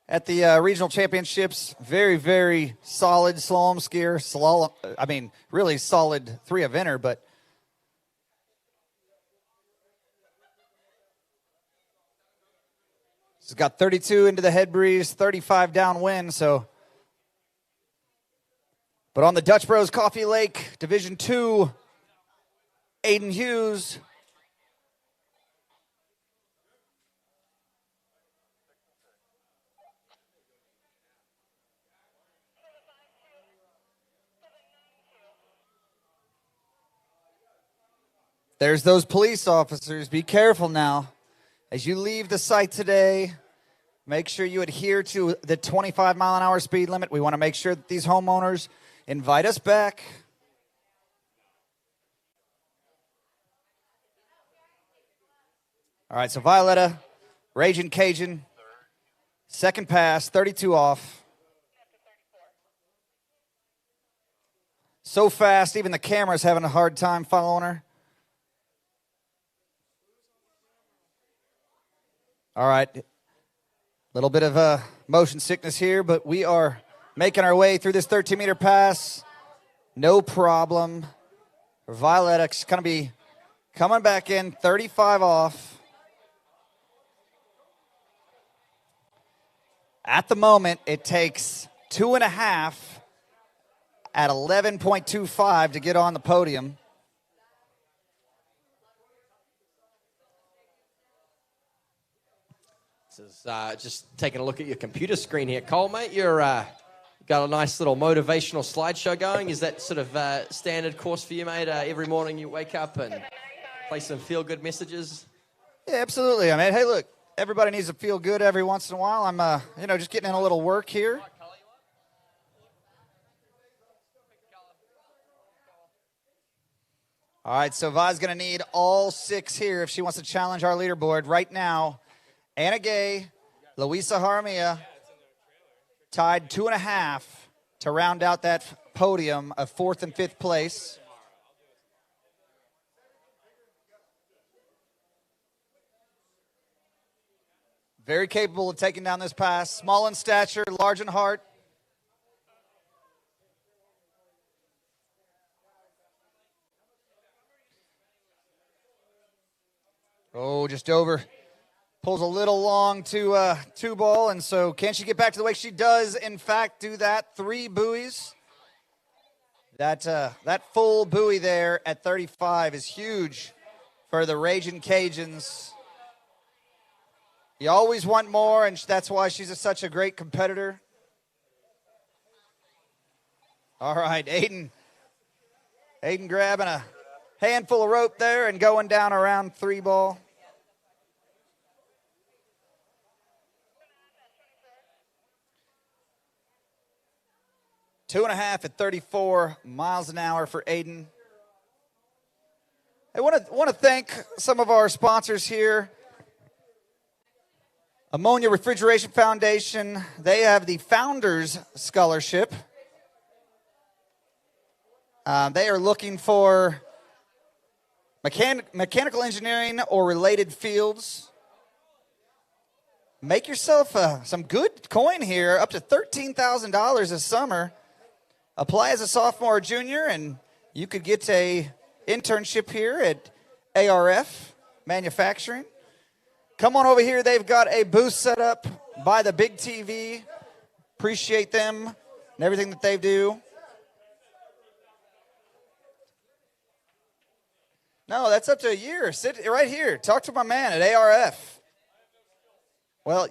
at the regional championships. Very, very solid slalom skier. Really solid 3-eventer, but she's got 32 into the head breeze, 35 downwind, so. But on the Dutch Bros Coffee Lake, Division II, Aiden Hughes. There's those police officers. Be careful now. As you leave the site today, make sure you adhere to the 25-mile-an-hour speed limit. We want to make sure that these homeowners invite us back. All right, so Violetta, Raging Cajun, second pass, 32 off. So fast, even the camera's having a hard time following her. All right, a little bit of motion sickness here, but we are making our way through this 13-meter pass. No problem. Violetta's going to be coming back in, 35 off. At the moment, it takes 2.5 at 11.25 to get on the podium. This is just taking a look at your computer screen here, Cole, mate. You're got a nice little motivational slideshow going. Is that sort of standard course for you, mate? Every morning you wake up and play some feel-good messages? Yeah, absolutely. I mean, hey, look, everybody needs to feel good every once in a while. I'm, just getting in a little work here. All right, so Vi's going to need all 6 here if she wants to challenge our leaderboard. Right now, Anna Gay, Luisa Jaramillo, tied 2.5 to round out that podium of 4th and 5th place. Very capable of taking down this pass. Small in stature, large in heart. Oh, just over. Pulls a little long to 2 ball, and so can she get back to the wake? She does, in fact, do that. 3 buoys. That full buoy there at 35 is huge for the Raging Cajuns. You always want more, and that's why she's such a great competitor. All right, Aiden grabbing a handful of rope there and going down around 3 ball. Two and a half at 34 miles an hour for Aiden. I want to thank some of our sponsors here. Ammonia Refrigeration Foundation. They have the Founders Scholarship. They are looking for mechanical engineering or related fields. Make yourself some good coin here, up to $13,000 this summer. Apply as a sophomore or junior, and you could get a internship here at ARF Manufacturing. Come on over here. They've got a booth set up by the big TV. Appreciate them and everything that they do. No, that's up to a year. Sit right here. Talk to my man at ARF. Well,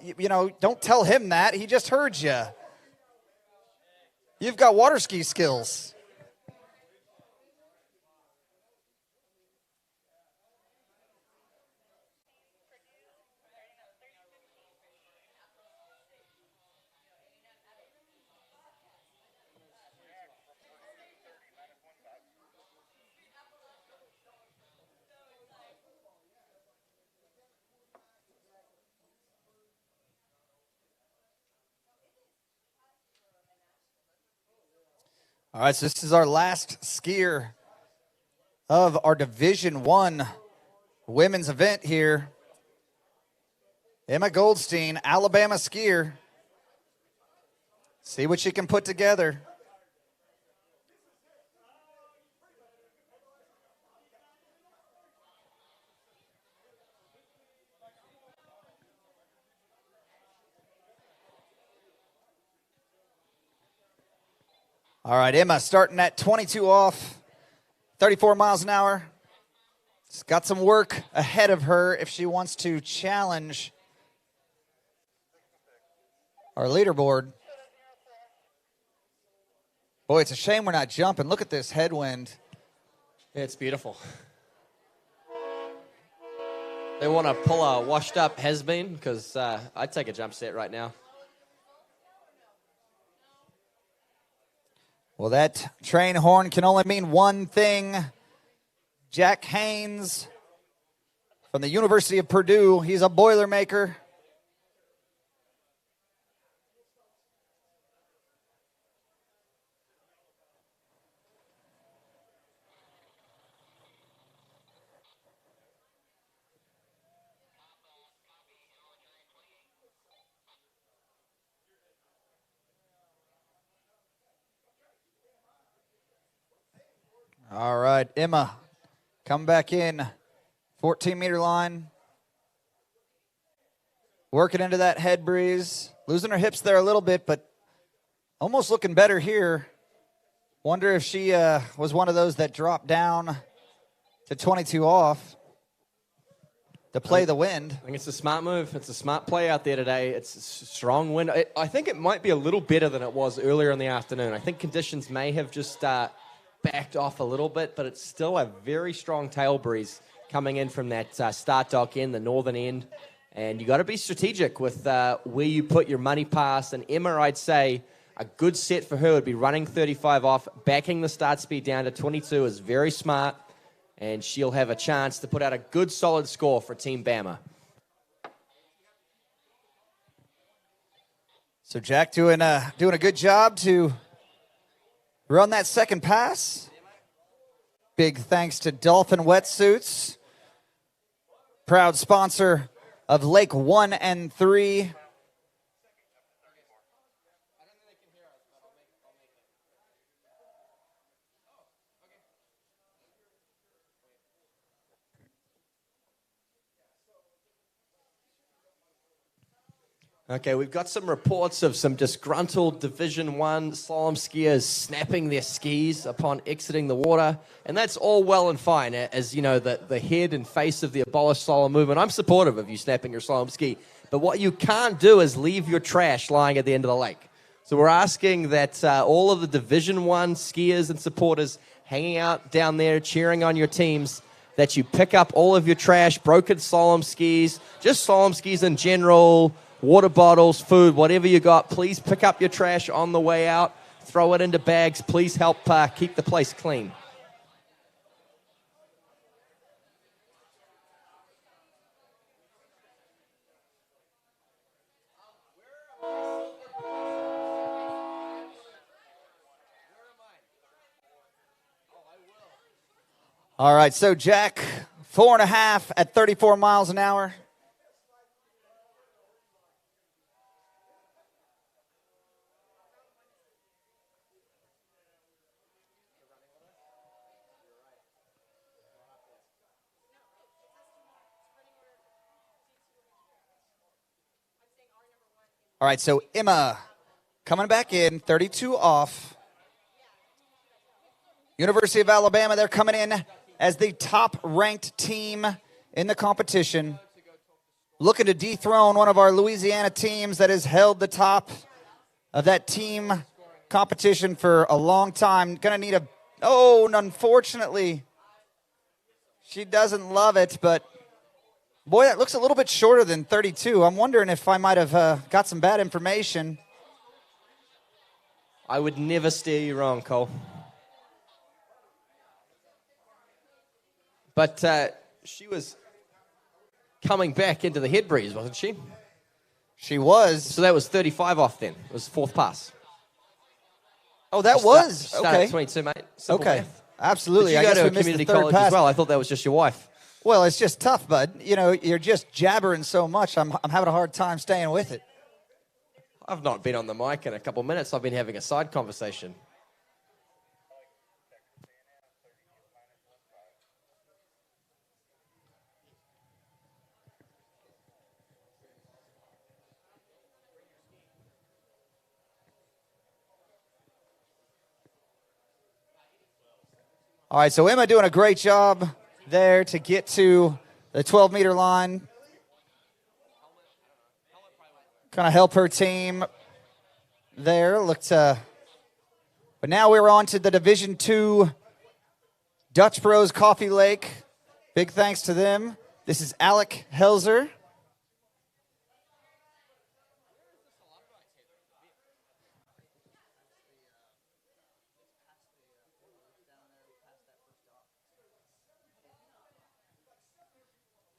don't tell him that. He just heard you. You've got water ski skills. All right, so this is our last skier of our Division I women's event here. Emma Goldstein, Alabama skier. See what she can put together. All right, Emma starting at 22 off, 34 miles an hour. She's got some work ahead of her if she wants to challenge our leaderboard. Boy, it's a shame we're not jumping. Look at this headwind. Yeah, it's beautiful. They want to pull a washed-up has-been because I'd take a jump set right now. Well, that train horn can only mean one thing. Jack Haynes from the University of Purdue. He's a Boilermaker. All right, Emma, come back in, 14-meter line. Working into that head breeze. Losing her hips there a little bit, but almost looking better here. Wonder if she was one of those that dropped down to 22 off to play the wind. I think it's a smart move. It's a smart play out there today. It's a strong wind. I think it might be a little better than it was earlier in the afternoon. I think conditions may have just backed off a little bit, but it's still a very strong tail breeze coming in from that start dock end, the northern end. And you got to be strategic with where you put your money pass. And Emma, I'd say a good set for her would be running 35 off, backing the start speed down to 22 is very smart, and she'll have a chance to put out a good, solid score for Team Bama. So Jack doing a good job to run that second pass. Big thanks to Dolphin Wetsuits, proud sponsor of Lake 1 and 3. Okay, we've got some reports of some disgruntled Division I slalom skiers snapping their skis upon exiting the water, and that's all well and fine. As you know, the head and face of the abolished slalom movement, I'm supportive of you snapping your slalom ski, but what you can't do is leave your trash lying at the end of the lake. So we're asking that all of the Division I skiers and supporters hanging out down there cheering on your teams, that you pick up all of your trash, broken slalom skis, just slalom skis in general, water bottles, food, whatever you got. Please pick up your trash on the way out. Throw it into bags. Please help keep the place clean. All right, so Jack, 4.5 at 34 miles an hour. All right, so Emma coming back in, 32 off. University of Alabama, they're coming in as the top-ranked team in the competition. Looking to dethrone one of our Louisiana teams that has held the top of that team competition for a long time. Gonna need a, oh, unfortunately, she doesn't love it, but boy, that looks a little bit shorter than 32. I'm wondering if I might have got some bad information. I would never steer you wrong, Cole. But she was coming back into the head breeze, wasn't she? She was. So that was 35 off then. It was fourth pass. Oh, that She was? started Okay. at 22, mate. Simple Okay. math. Absolutely. Did you I go guess to we a missed community the third college pass. as well? I thought that was just your wife. Well, it's just tough, bud. You know, you're just jabbering so much. I'm having a hard time staying with it. I've not been on the mic in a couple minutes. I've been having a side conversation. All right, so Emma doing a great job there to get to the 12-meter line. Kind of help her team there. But now we're on to the Division II Dutch Bros Coffee Lake. Big thanks to them. This is Alec Helzer.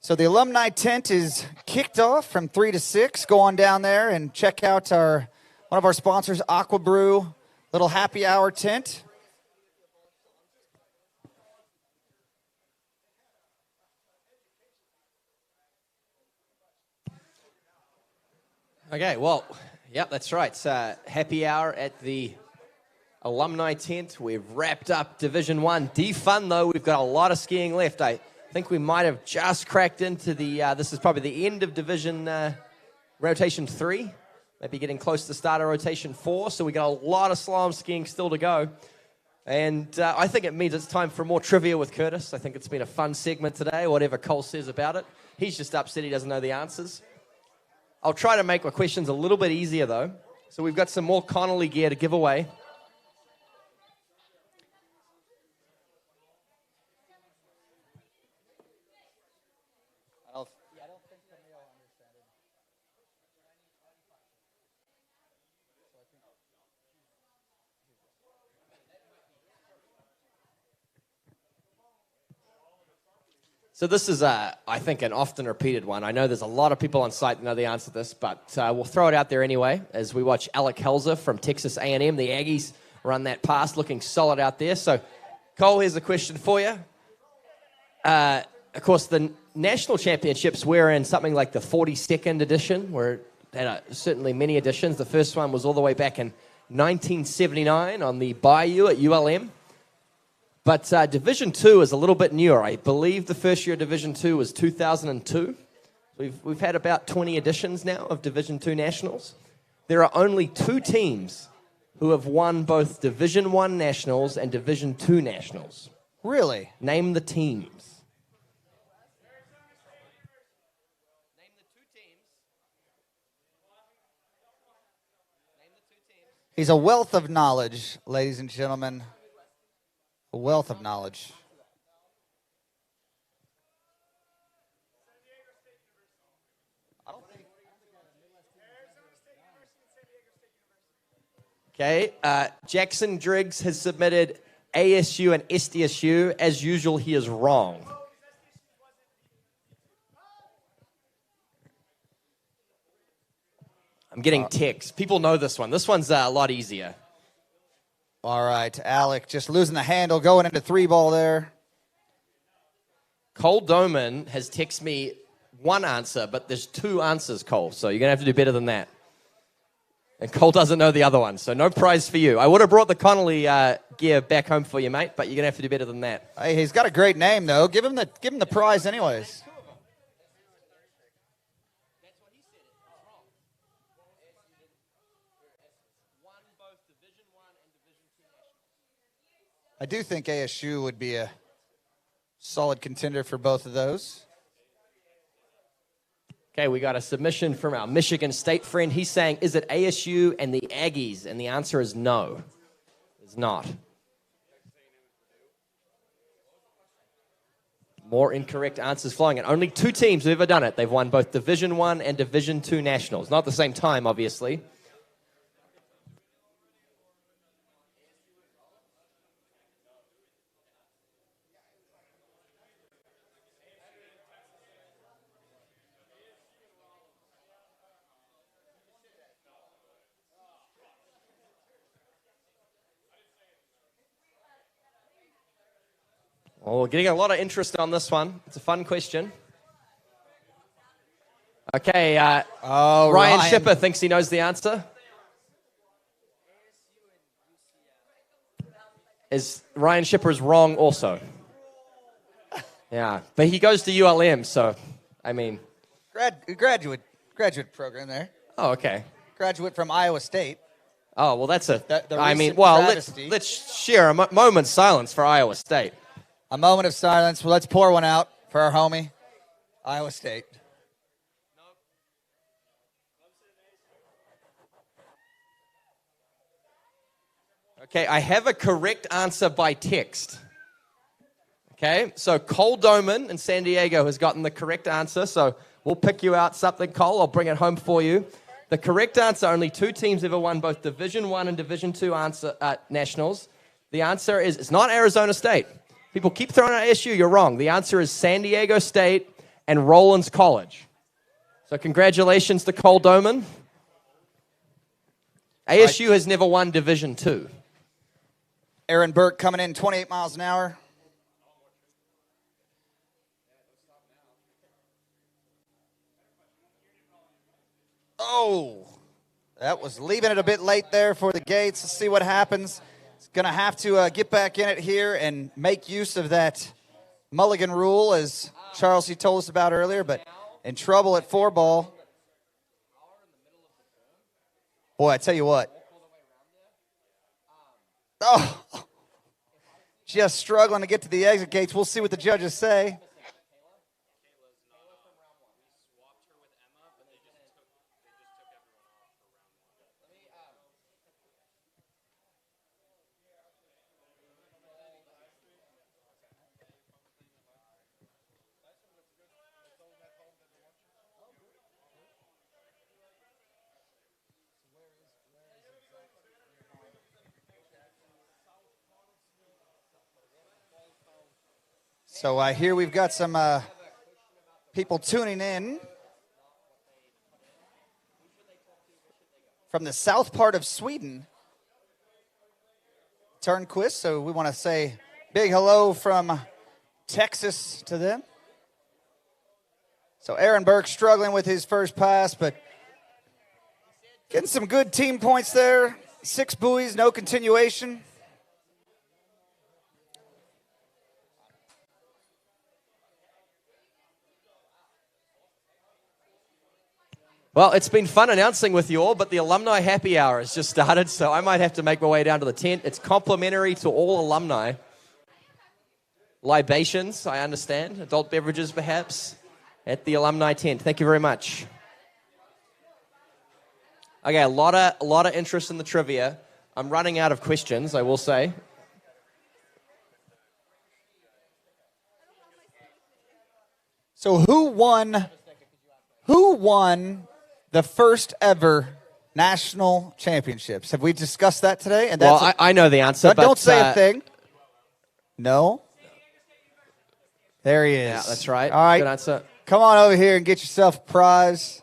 So the alumni tent is kicked off from 3 to 6. Go on down there and check out one of our sponsors, Aqua Brew, little happy hour tent. Okay, well, yep, that's right. It's happy hour at the alumni tent. We've wrapped up Division 1. Defun, though, we've got a lot of skiing left. I think we might have just cracked into this is probably the end of Division Rotation 3. Maybe getting close to the start of Rotation 4. So we got a lot of slalom skiing still to go. And I think it means it's time for more trivia with Curtis. I think it's been a fun segment today, whatever Cole says about it. He's just upset he doesn't know the answers. I'll try to make my questions a little bit easier, though. So we've got some more Connolly gear to give away. So this is, I think, an often repeated one. I know there's a lot of people on site that know the answer to this, but we'll throw it out there anyway as we watch Alec Helzer from Texas A&M. The Aggies run that pass, looking solid out there. So, Cole, here's a question for you. Of course, the national championships, we're in something like the 42nd edition. We're at certainly many editions. The first one was all the way back in 1979 on the Bayou at ULM. But Division 2 is a little bit newer. I believe the first year of Division 2 was 2002. We've had about 20 editions now of Division 2 Nationals. There are only 2 teams who have won both Division 1 Nationals and Division 2 Nationals. Really? Name the teams. He's a wealth of knowledge, ladies and gentlemen. A wealth of knowledge. Okay, Jackson Driggs has submitted ASU and SDSU. As usual, he is wrong. I'm getting texts. People know this one. This one's a lot easier. All right, Alec just losing the handle, going into 3-ball there. Cole Doman has texted me one answer, but there's 2 answers, Cole. So you're going to have to do better than that. And Cole doesn't know the other one, so no prize for you. I would have brought the Connolly gear back home for you, mate, but you're going to have to do better than that. Hey, he's got a great name, though. Give him the prize anyways. I do think ASU would be a solid contender for both of those. Okay, we got a submission from our Michigan State friend. He's saying, is it ASU and the Aggies? And the answer is no. It's not. More incorrect answers flowing in. Only 2 teams have ever done it. They've won both Division I and Division II nationals. Not at the same time, obviously. Well, we're getting a lot of interest on this one. It's a fun question. Okay, Ryan Shipper thinks he knows the answer. Ryan Shipper is wrong also. Yeah, but he goes to ULM, so, I mean. Graduate program there. Oh, okay. Graduate from Iowa State. Oh, well, that's travesty. let's share a moment's silence for Iowa State. A moment of silence. Well, let's pour one out for our homie, Iowa State. Okay, I have a correct answer by text. Okay, so Cole Doman in San Diego has gotten the correct answer, so we'll pick you out something, Cole. I'll bring it home for you. The correct answer, only 2 teams ever won both Division I and Division II nationals. The answer is, it's not Arizona State. People keep throwing out ASU, you're wrong. The answer is San Diego State and Rollins College. So congratulations to Cole Doman. ASU has never won Division II. Aaron Burke coming in 28 miles an hour. Oh, that was leaving it a bit late there for the gates. Let's see what happens. It's going to have to get back in it here and make use of that mulligan rule, as Charles, he told us about earlier, but in trouble at 4-ball. Boy, I tell you what. Oh, just struggling to get to the exit gates. We'll see what the judges say. So here we've got some people tuning in from the south part of Sweden, Turnquist. So we want to say big hello from Texas to them. So Aaron Burke struggling with his first pass, but getting some good team points there. 6 buoys, no continuation. Well, it's been fun announcing with you all, but the alumni happy hour has just started, so I might have to make my way down to the tent. It's complimentary to all alumni. Libations, I understand. Adult beverages, perhaps, at the alumni tent. Thank you very much. Okay, a lot of interest in the trivia. I'm running out of questions, I will say. So who won the first ever national championships? Have we discussed that today? And well, I know the answer, but don't say a thing. No. There he is. Yeah, that's right. All right. Good answer. Come on over here and get yourself a prize.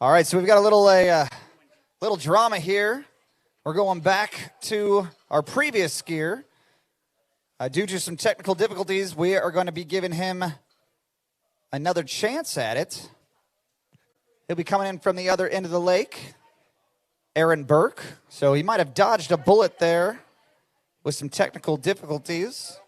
All right, so we've got a little drama here. We're going back to our previous skier. Due to some technical difficulties, we are going to be giving him another chance at it. He'll be coming in from the other end of the lake. Aaron Burke. So he might have dodged a bullet there with some technical difficulties.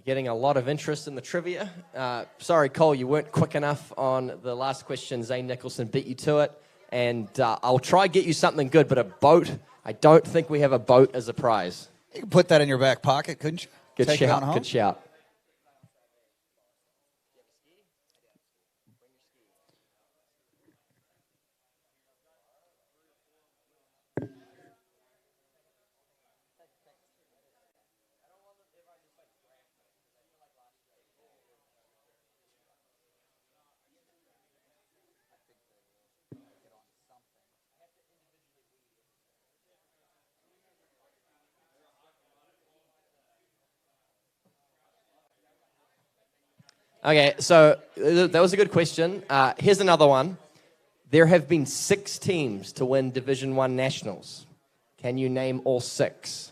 Getting a lot of interest in the trivia. Sorry, Cole, you weren't quick enough on the last question. Zane Nicholson beat you to it. And I'll try get you something good, but a boat, I don't think we have a boat as a prize. You could put that in your back pocket, couldn't you? Good Take it on shout, home. good shout. Okay, so that was a good question. Here's another one. There have been 6 teams to win Division 1 Nationals. Can you name all 6?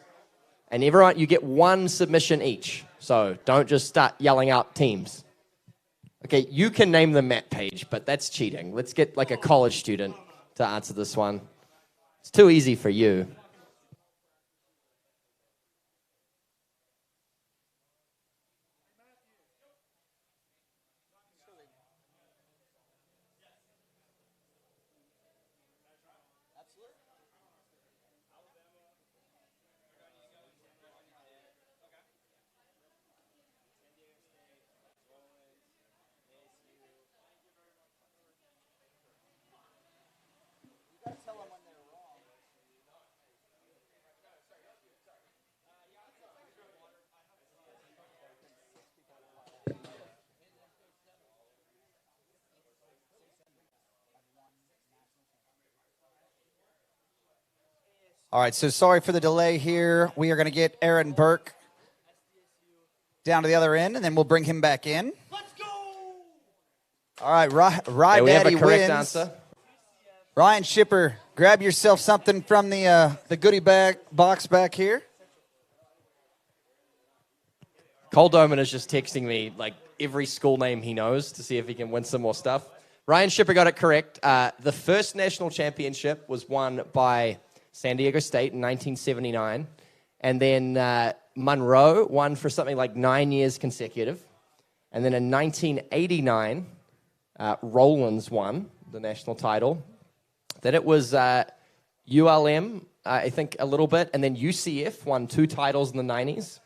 And everyone, you get 1 submission each. So don't just start yelling out teams. Okay, you can name them, Matt Page, but that's cheating. Let's get like a college student to answer this one. It's too easy for you. All right, so sorry for the delay here. We are going to get Aaron Burke down to the other end, and then we'll bring him back in. Let's go! All right, Rye we have Daddy a correct wins. answer. Ryan Shipper, grab yourself something from the goodie bag box back here. Cole Doman is just texting me like every school name he knows to see if he can win some more stuff. Ryan Shipper got it correct. The first national championship was won by San Diego State in 1979. And then Monroe won for something like 9 years consecutive. And then in 1989, Rollins won the national title. Then it was ULM, I think a little bit. And then UCF won 2 titles in the 90s.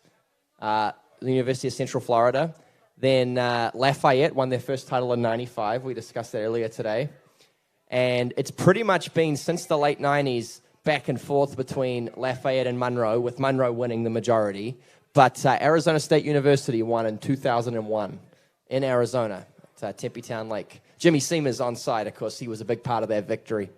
The University of Central Florida. Then Lafayette won their first title in 95. We discussed that earlier today. And it's pretty much been since the late 90s back and forth between Lafayette and Monroe, with Monroe winning the majority. But Arizona State University won in 2001 in Arizona at Tempe Town Lake. Jimmy Seamer's on site, of course. He was a big part of that victory.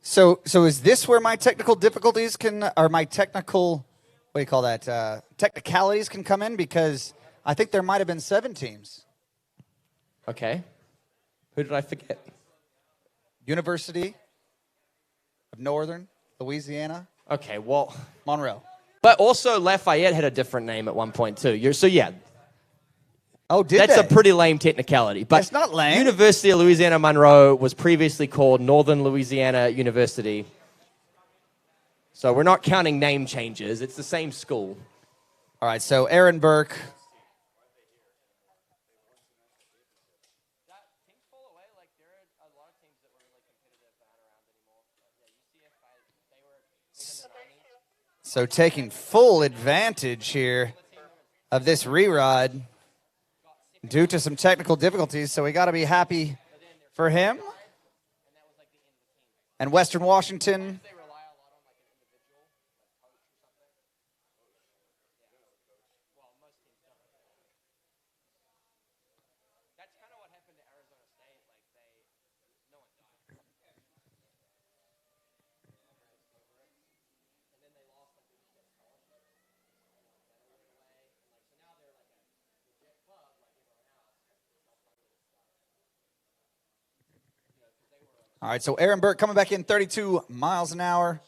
So is this where my technical difficulties or my technical, what do you call that, technicalities can come in? Because I think there might have been 7 teams. Okay. Who did I forget? University of Northern Louisiana. Okay, well. Monroe. But also Lafayette had a different name at one point, too. So, yeah. Oh, That's a pretty lame technicality. But it's not lame. University of Louisiana Monroe was previously called Northern Louisiana University. So we're not counting name changes. It's the same school. All right, so Aaron Burke. So taking full advantage here of this re-rod due to some technical difficulties. So we got to be happy for him. And Western Washington. All right, so Aaron Burke coming back in 32 miles an hour.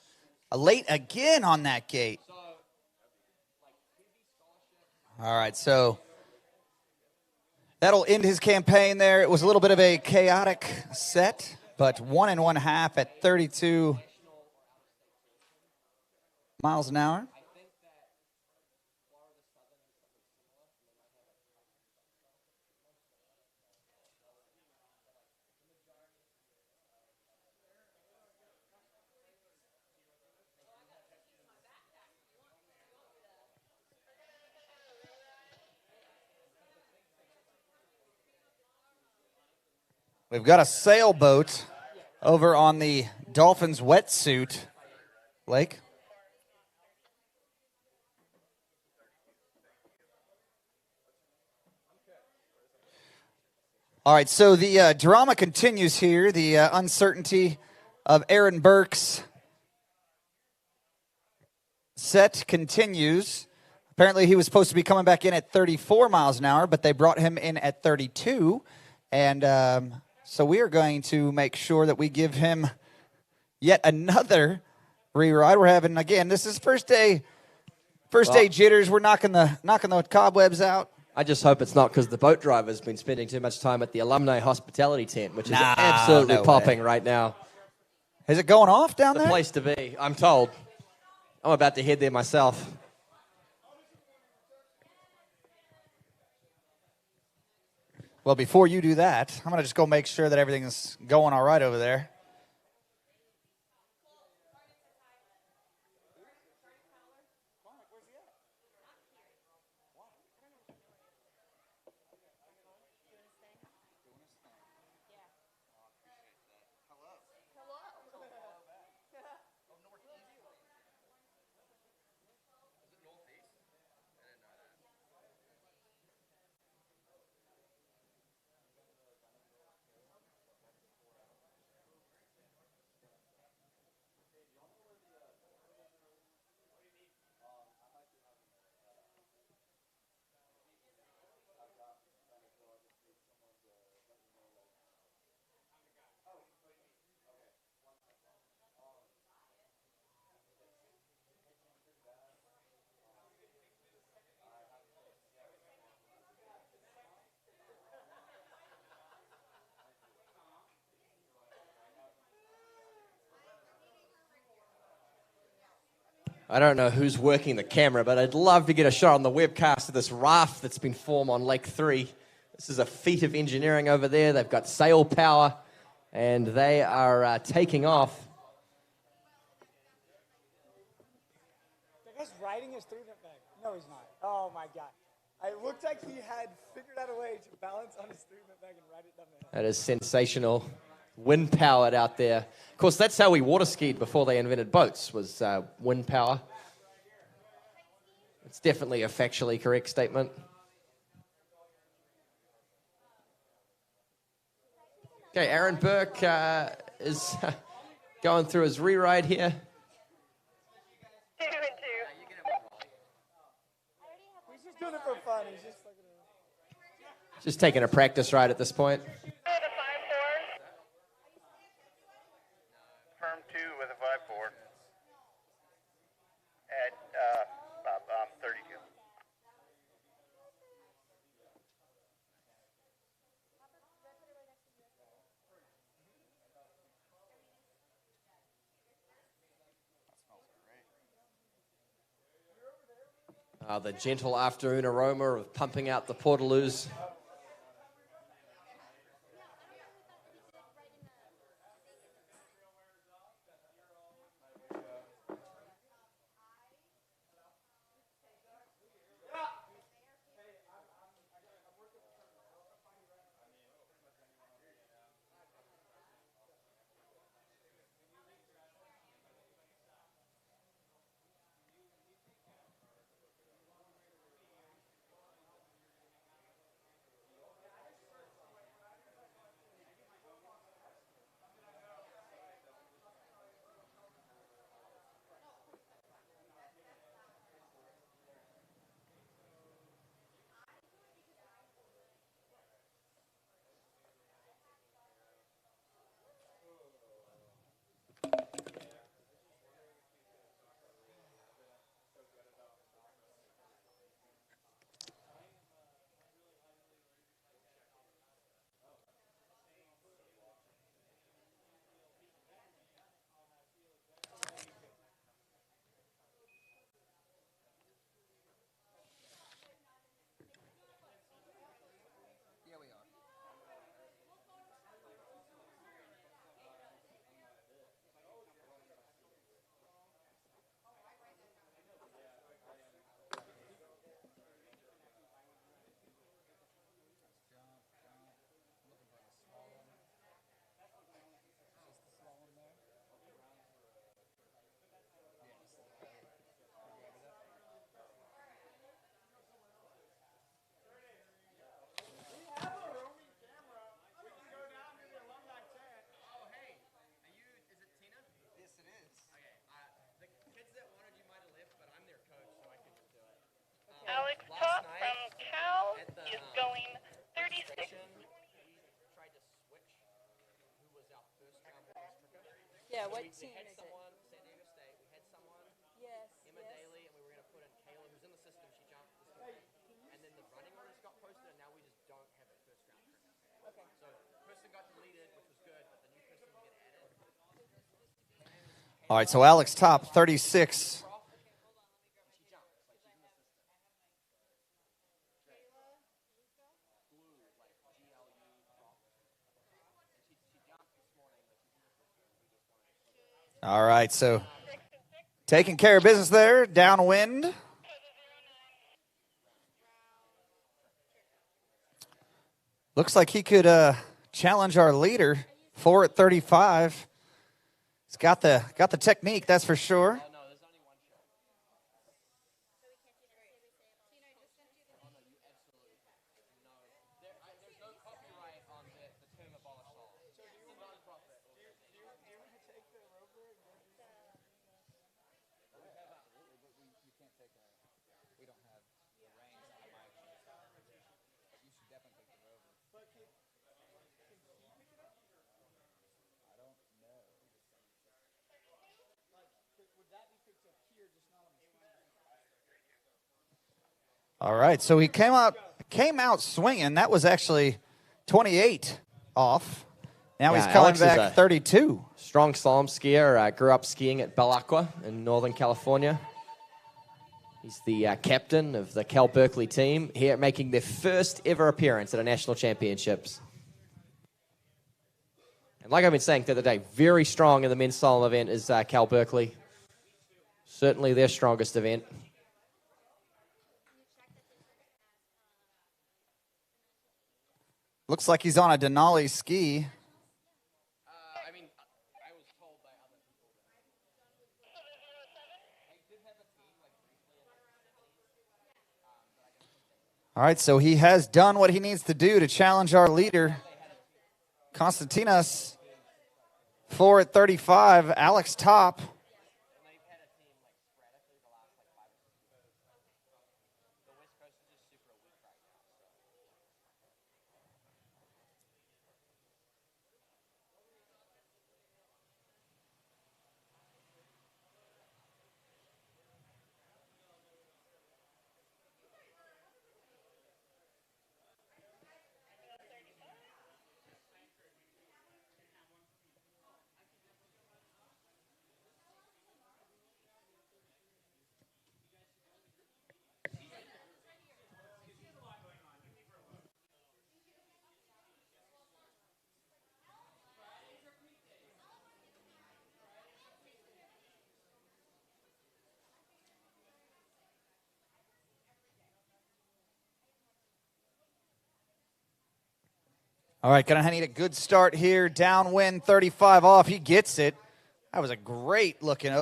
Late again on that gate. All right, so that'll end his campaign there. It was a little bit of a chaotic set, but 1 1/2 at 32 miles an hour. We've got a sailboat over on the Dolphins wetsuit lake. All right, so the drama continues here. The uncertainty of Aaron Burke's set continues. Apparently, he was supposed to be coming back in at 34 miles an hour, but they brought him in at 32. And so we are going to make sure that we give him yet another re-ride. We're having, again, this is first day jitters. We're knocking the cobwebs out. I just hope it's not because the boat driver's been spending too much time at the alumni hospitality tent, which is absolutely popping right now. Is it going off down there? The place to be, I'm told. I'm about to head there myself. Well, before you do that, I'm going to just go make sure that everything is going all right over there. I don't know who's working the camera, but I'd love to get a shot on the webcast of this raft that's been formed on Lake 3. This is a feat of engineering over there. They've got sail power, and they are taking off. The guy's riding his 3-minute bag. No, he's not. Oh, my God. It looked like he had figured out a way to balance on his 3-minute bag and ride it down the hill. That is sensational. Wind powered out there. Of course, that's how we water skied before they invented boats, was wind power. It's definitely a factually correct statement. Okay, Aaron Burke is going through his re-ride here. He's just doing it for fun. He's Just taking a practice ride at this point. Firm 2 with a 5-4 at 32. The gentle afternoon aroma of pumping out the portaloos. Alex Top from Cal is going 36. Yeah, what team is it? All right, so Alex Top, 36. All right, so taking care of business there, downwind. Looks like he could challenge our leader, 4 at 35. He's got the technique, that's for sure. All right, so he came out swinging. That was actually 28 off. Now he's coming Alex back is a 32. Strong slalom skier. Grew up skiing at Belacqua in Northern California. He's the captain of the Cal Berkeley team here, making their first ever appearance at a national championships. And like I've been saying the other day, very strong in the men's slalom event is Cal Berkeley. Certainly their strongest event. Looks like he's on a Denali ski. All right, so he has done what he needs to do to challenge our leader. Konstantinos, 4 at 35. Alex Top. All right, gonna need a good start here. Downwind, 35 off. He gets it. That was a great looking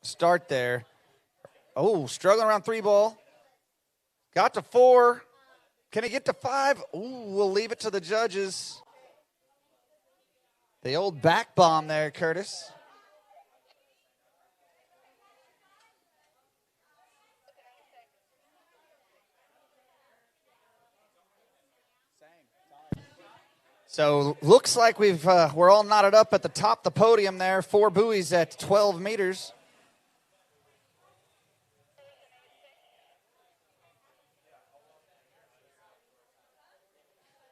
start there. Oh, struggling around 3 ball. Got to 4. Can he get to 5? Ooh, we'll leave it to the judges. The old back bomb there, Curtis. So looks like we're all knotted up at the top of the podium there. 4 buoys at 12 meters.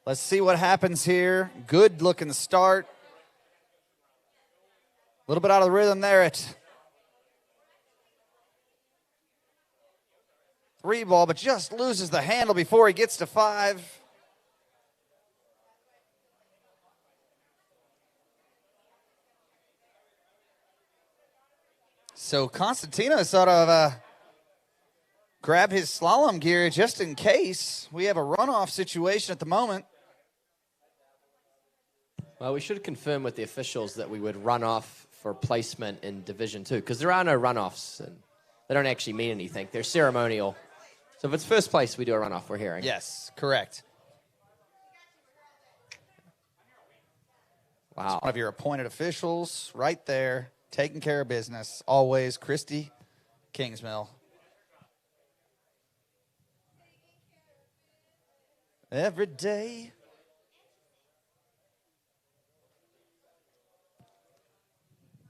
Let's see what happens here. Good looking start. A little bit out of the rhythm there at 3 ball, but just loses the handle before he gets to 5. So Konstantinos ought to grab his slalom gear just in case. We have a runoff situation at the moment. Well, we should confirm with the officials that we would run off for placement in Division 2, because there are no runoffs, and they don't actually mean anything. They're ceremonial. So if it's first place, we do a runoff, we're hearing. Yes, correct. Wow. That's one of your appointed officials right there, taking care of business. Always, Christy Kingsmill. every day.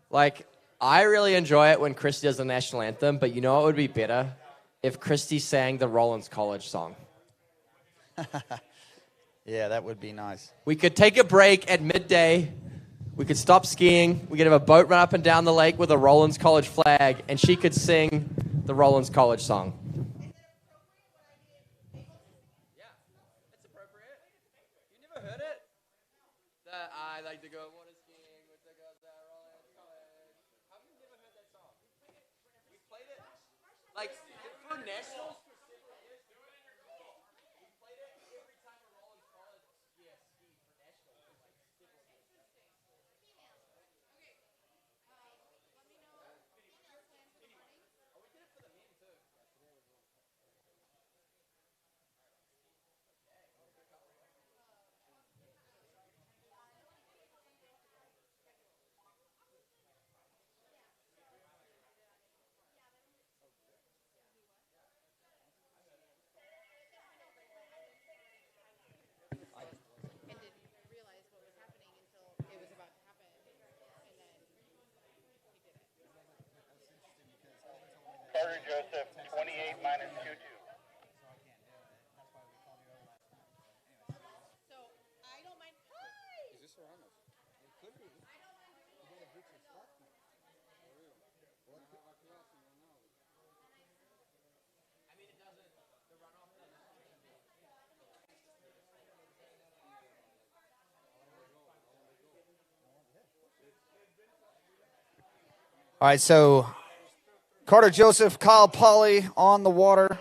Like, I really enjoy it when Christy does the national anthem, but you know what would be better? If Christy sang the Rollins College song. Yeah, that would be nice. We could take a break at midday. We could stop skiing. We could have a boat run up and down the lake with a Rollins College flag, and she could sing the Rollins College song. Yeah, it's appropriate. You never heard it? I like to go water skiing with the girls at Rollins College. How have you never heard that song? We played it like for nationals. Carter Joseph, 28 minus 22. All right, so Carter Joseph, Kyle Polly on the water.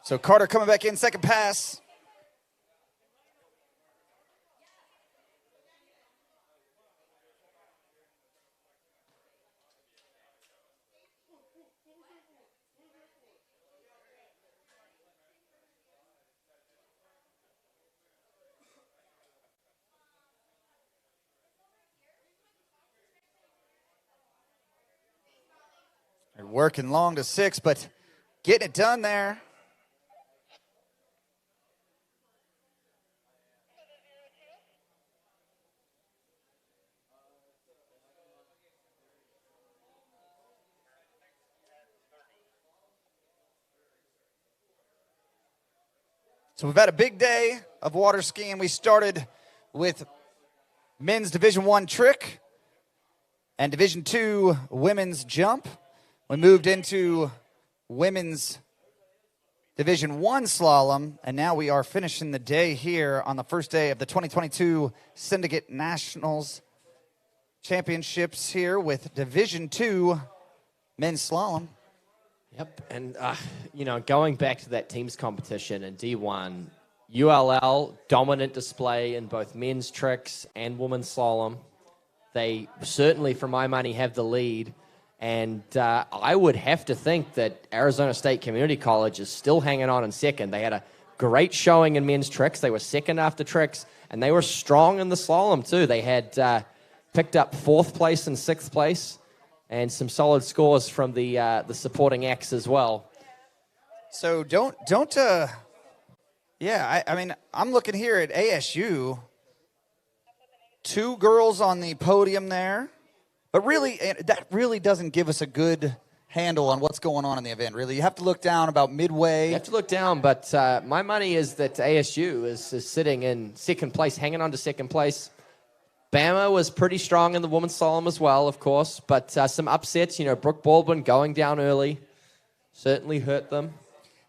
So Carter coming back in, second pass. They're working long to 6, but getting it done there. So we've had a big day of water skiing. We started with men's Division I trick and Division II women's jump. We moved into women's Division I slalom, and now we are finishing the day here on the first day of the 2022 Syndicate Nationals Championships here with Division II men's slalom. Yep, and going back to that teams competition in D1, ULL, dominant display in both men's tricks and women's slalom. They certainly, for my money, have the lead. And I would have to think that Arizona State Community College is still hanging on in second. They had a great showing in men's tricks. They were second after tricks, and they were strong in the slalom, too. They had picked up 4th place and 6th place, and some solid scores from the supporting acts as well. So I mean, I'm looking here at ASU. 2 girls on the podium there. But really, that really doesn't give us a good handle on what's going on in the event, really. You have to look down about midway. You have to look down, but my money is that ASU is sitting in second place, hanging on to second place. Bama was pretty strong in the women's slalom as well, of course, but some upsets, Brooke Baldwin going down early certainly hurt them.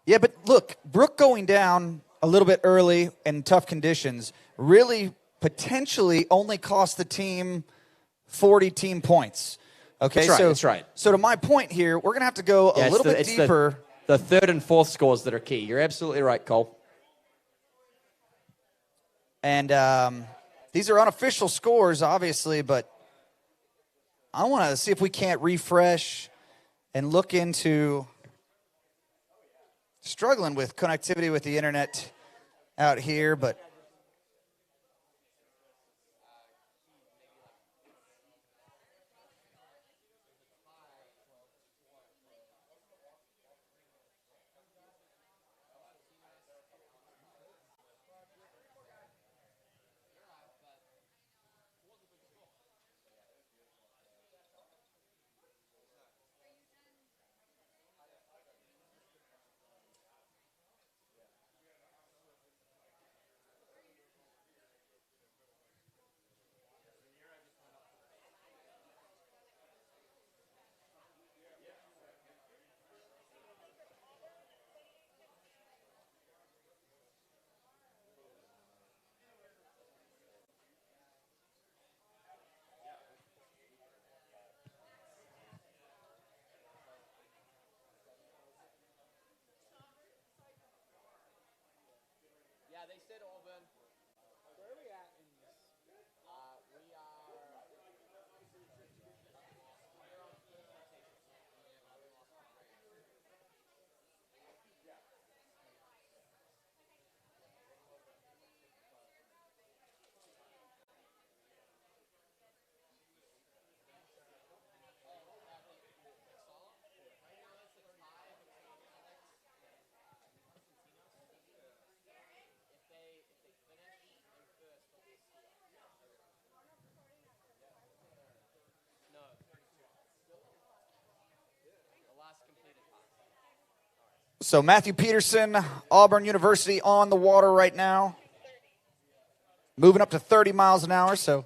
Yeah, but look, Brooke going down a little bit early in tough conditions really potentially only cost the team 40 team points. Okay, that's right. So to my point here, we're going to have to go a little bit deeper. The third and fourth scores that are key. You're absolutely right, Cole. And these are unofficial scores, obviously, but I want to see if we can't refresh and look into struggling with connectivity with the internet out here, but so Matthew Peterson, Auburn University on the water right now. Moving up to 30 miles an hour, so.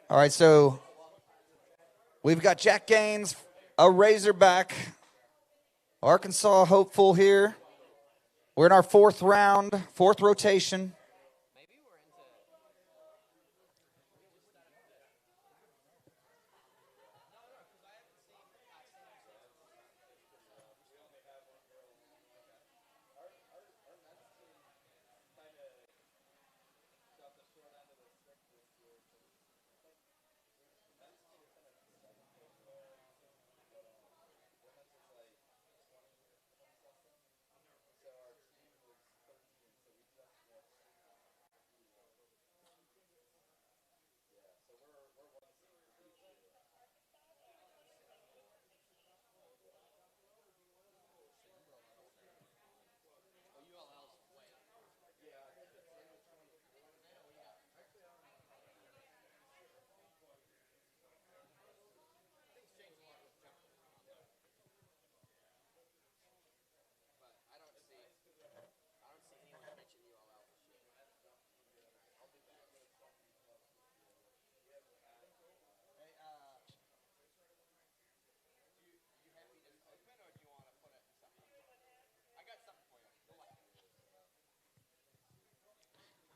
All right, so we've got Jack Gaines, a Razorback, Arkansas hopeful here. We're in our fourth round, fourth rotation.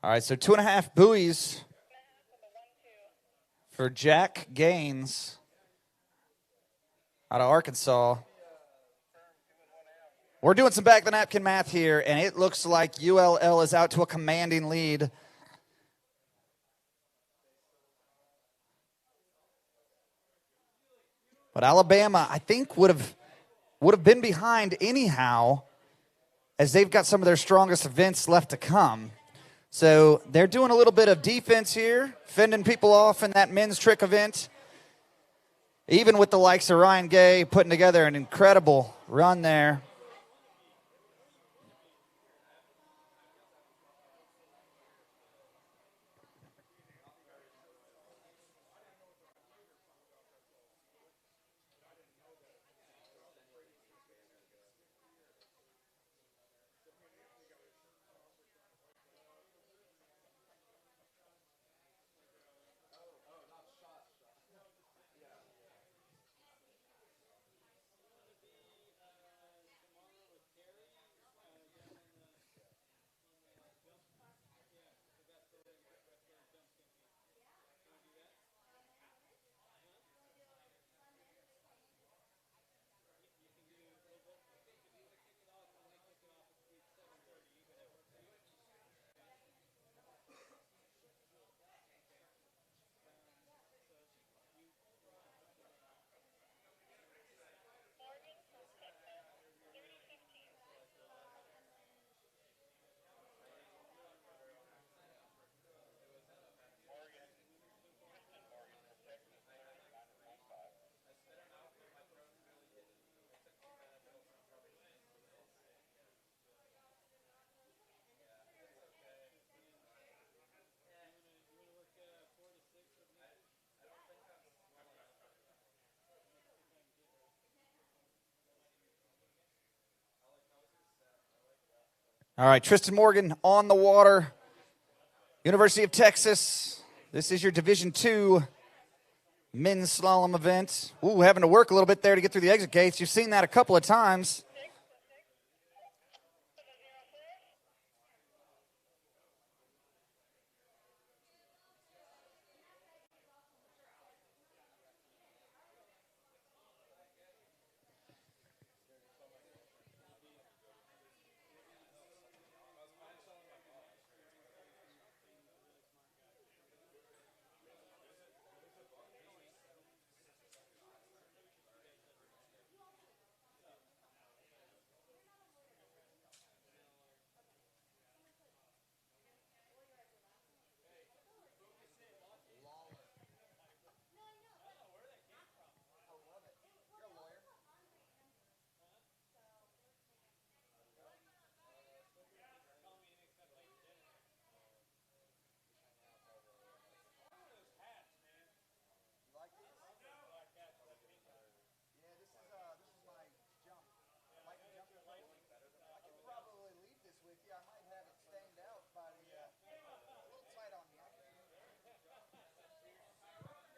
All right, so 2.5 buoys for Jack Gaines out of Arkansas. We're doing some back-the-napkin math here, and it looks like ULL is out to a commanding lead. But Alabama, I think, would have been behind anyhow, as they've got some of their strongest events left to come. So they're doing a little bit of defense here, fending people off in that men's trick event. Even with the likes of Ryan Gay putting together an incredible run there. All right, Tristan Morgan on the water. University of Texas. This is your Division II men's slalom event. Ooh, having to work a little bit there to get through the exit gates. You've seen that a couple of times.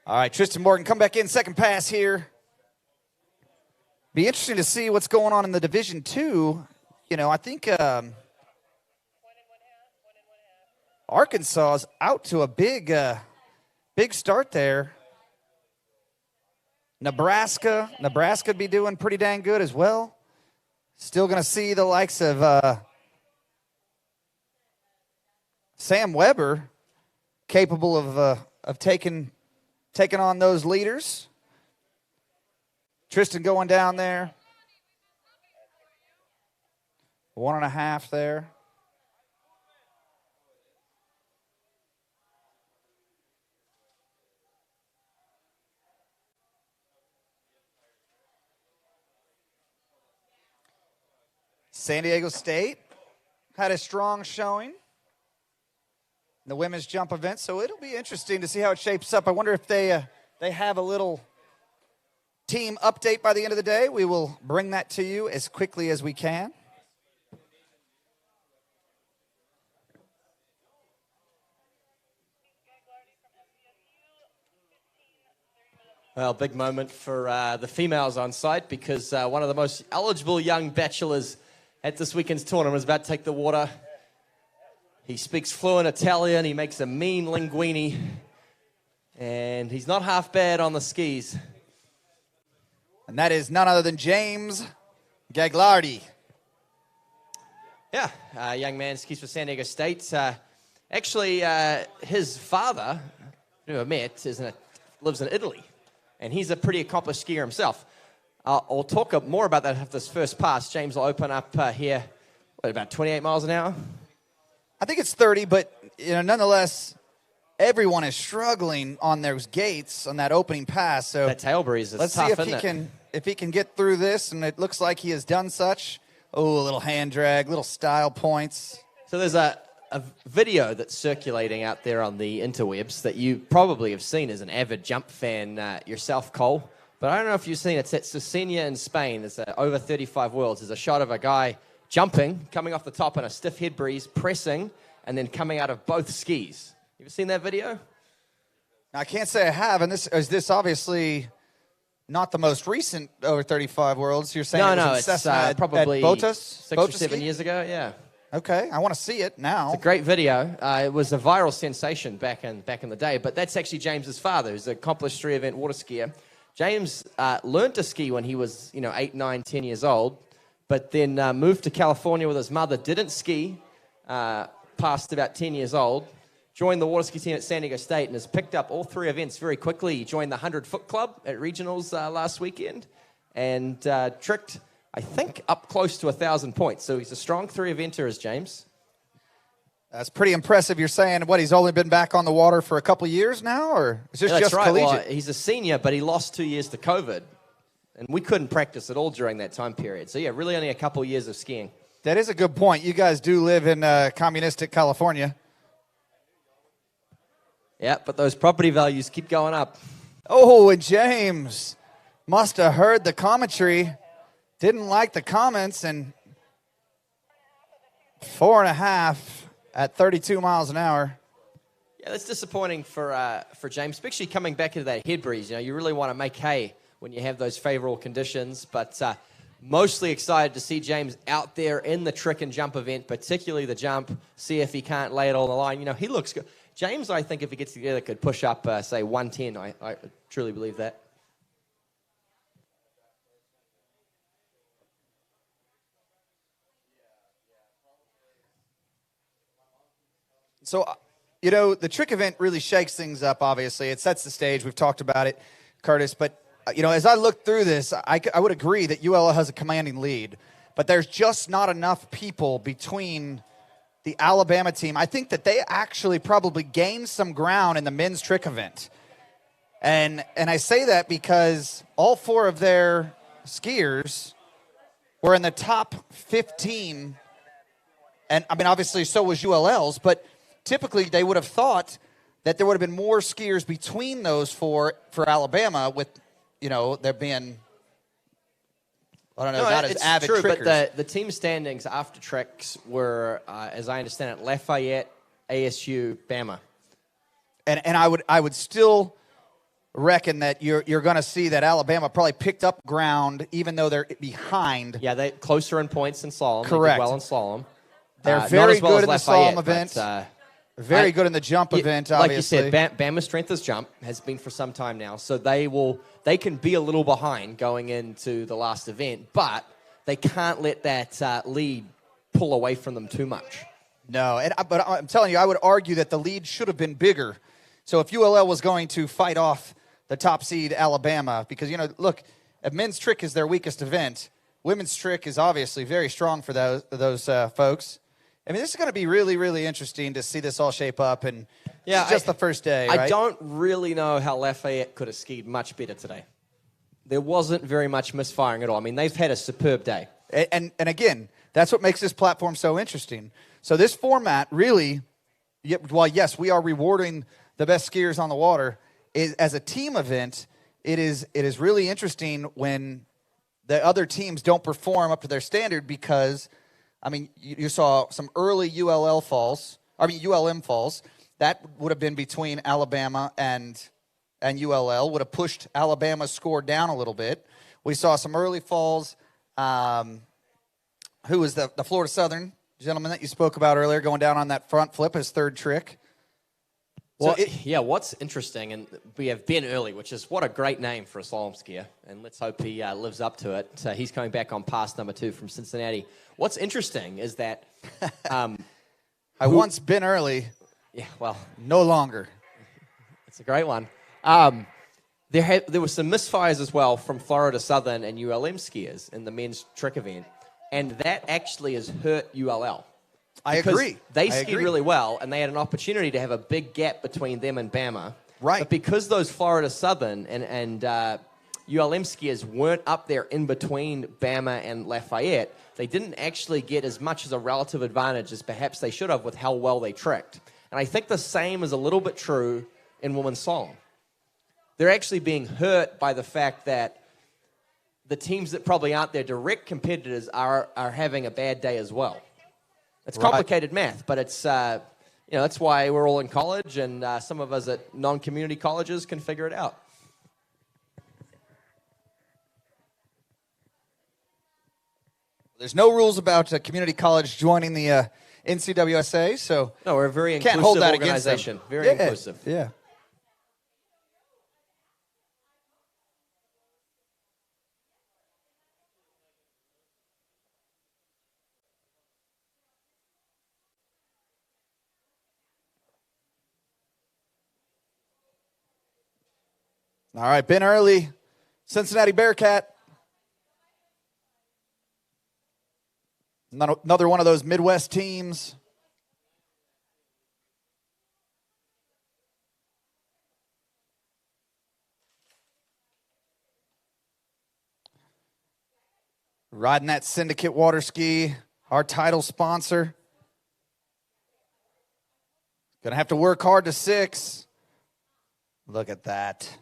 All right, Tristan Morgan, come back in, second pass here. Be interesting to see what's going on in the Division II. You know, I think Arkansas is out to a big start there. Nebraska would be doing pretty dang good as well. Still going to see the likes of Sam Weber capable of taking on those leaders. Tristan going down there. 1.5 there. San Diego State had a strong showing in the women's jump event, so it'll be interesting to see how it shapes up. I wonder if they have a little team update by the end of the day. We will bring that to you as quickly as we can. Well, big moment for the females on site because one of the most eligible young bachelors at this weekend's tournament is about to take the water. He speaks fluent Italian. He makes a mean linguine. And he's not half bad on the skis. And that is none other than James Gagliardi. Yeah, young man skis for San Diego State. Actually, his father, who I met, lives in Italy. And he's a pretty accomplished skier himself. I'll talk more about that after this first pass. James will open up here, about 28 miles an hour? I think it's 30, but nonetheless, everyone is struggling on those gates on that opening pass. So that tail breeze is let's tough, see if he can get through this, and it looks like he has done such. Oh, a little hand drag, little style points. So there's a video that's circulating out there on the interwebs that you probably have seen as an avid jump fan yourself, Cole. But I don't know if you've seen it. It's at Cesena in Spain. It's over 35 worlds. There's a shot of a guy jumping, coming off the top in a stiff head breeze, pressing, and then coming out of both skis. You ever seen that video? Now, I can't say I have, and this obviously not the most recent over 35 worlds. You're saying it's probably at Botas? 6 or 7 years ago, yeah. Okay, I want to see it now. It's a great video. It was a viral sensation back in the day, but that's actually James's father, who's an accomplished three-event water skier. James learned to ski when he was 8, 9, 10 years old, but then moved to California with his mother, didn't ski past about 10 years old, joined the water ski team at San Diego State, and has picked up all 3 events very quickly. He joined the 100-foot club at regionals last weekend and tricked, I think, up close to 1,000 points. So he's a strong 3-eventer, is James. That's pretty impressive. You're saying, he's only been back on the water for a couple of years now, or is this just right. collegiate? Well, he's a senior, but he lost 2 years to COVID, and we couldn't practice at all during that time period. So, yeah, really only a couple of years of skiing. That is a good point. You guys do live in communistic California. Yeah, but those property values keep going up. Oh, and James must have heard the commentary, didn't like the comments, and 4.5 at 32 miles an hour. Yeah, that's disappointing for James, especially coming back into that head breeze. You really want to make hay when you have those favorable conditions, but mostly excited to see James out there in the trick and jump event, particularly the jump, see if he can't lay it on the line. He looks good. James, I think, if he gets together, could push up, say, 110. I truly believe that. So, the trick event really shakes things up, obviously. It sets the stage. We've talked about it, Curtis. But, as I look through this, I would agree that ULL has a commanding lead. But there's just not enough people between the Alabama team. I think that they actually probably gained some ground in the men's trick event. And I say that because all 4 of their skiers were in the top 15. And, obviously, so was ULL's, but typically they would have thought that there would have been more skiers between those 4 for Alabama with, there being, not as avid true, trickers. But the team standings after tricks were, as I understand it, Lafayette, ASU, Bama. And I would still reckon that you're going to see that Alabama probably picked up ground even though they're behind. Yeah, they're closer in points than slalom. Correct. They did well in slalom. They're very well good in the slalom event. Very good in the jump event, obviously. Like you said, Bama's strength is jump, has been for some time now. So they can be a little behind going into the last event, but they can't let that lead pull away from them too much. No, but I'm telling you, I would argue that the lead should have been bigger. So if ULL was going to fight off the top seed Alabama, because, look, if men's trick is their weakest event, women's trick is obviously very strong for those folks. This is going to be really, really interesting to see this all shape up, and it's just the first day, right? I don't really know how Lafayette could have skied much better today. There wasn't very much misfiring at all. They've had a superb day. And again, that's what makes this platform so interesting. So this format really, while yes, we are rewarding the best skiers on the water, as a team event, it is really interesting when the other teams don't perform up to their standard because, you saw some early ULM falls. That would have been between Alabama and ULL, would have pushed Alabama's score down a little bit. We saw some early falls. Who was the Florida Southern? gentleman that you spoke about earlier, going down on that front flip, his third trick. Well, yeah, what's interesting, and we have Ben Early, which is what a great name for a slalom skier, and let's hope he lives up to it. So he's coming back on pass number 2 from Cincinnati. What's interesting is that... I once been early. Yeah, well... No longer. It's a great one. There were some misfires as well from Florida Southern and ULM skiers in the men's trick event, and that actually has hurt ULL. I agree. They skied really well, and they had an opportunity to have a big gap between them and Bama. Right. But because those Florida Southern and ULM skiers weren't up there in between Bama and Lafayette, they didn't actually get as much as a relative advantage as perhaps they should have with how well they tricked. And I think the same is a little bit true in women's slalom. They're actually being hurt by the fact that the teams that probably aren't their direct competitors are having a bad day as well. It's complicated math, but it's that's why we're all in college, and some of us at non-community colleges can figure it out. There's no rules about community college joining the NCWSA, so no, we're a very can't inclusive hold that organization. Against them. Very inclusive. Yeah. All right, Ben Early, Cincinnati Bearcat. Another one of those Midwest teams. Riding that Syndicate water ski, our title sponsor. Gonna have to work hard to 6. Look at that.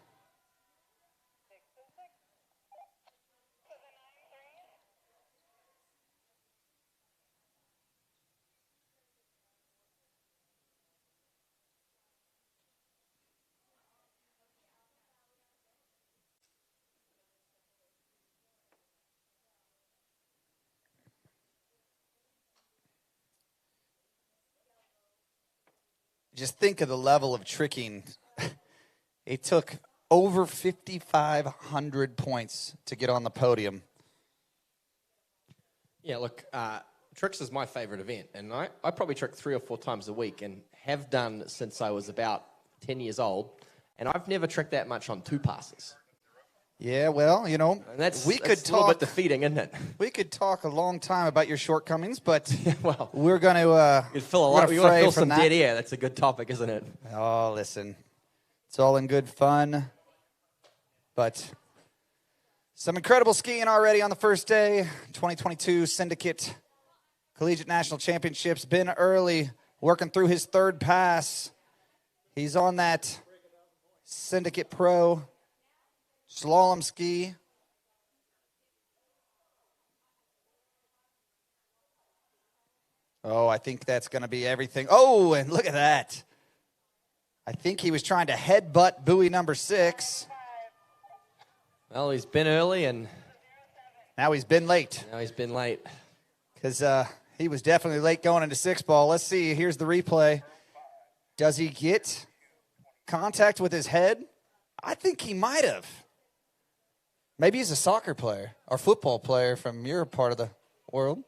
Just think of the level of tricking. It took over 5,500 points to get on the podium. Yeah, look, tricks is my favorite event, and I probably trick 3 or 4 times a week and have done since I was about 10 years old, and I've never tricked that much on 2 passes. Yeah, well, and that's a little bit defeating, isn't it? We could talk a long time about your shortcomings, but well, we're going to you'd fill a lot. We want to fill some dead air. That's a good topic, isn't it? Oh, listen, it's all in good fun, but some incredible skiing already on the first day. 2022 Syndicate Collegiate National Championships. Ben Early working through his 3rd pass. He's on that Syndicate Pro slalom ski. Oh, I think that's going to be everything. Oh, and look at that. I think he was trying to headbutt buoy number 6. Well, he's been early, and now he's been late. Because he was definitely late going into 6 ball. Let's see. Here's the replay. Does he get contact with his head? I think he might have. Maybe he's a soccer player or football player from your part of the world.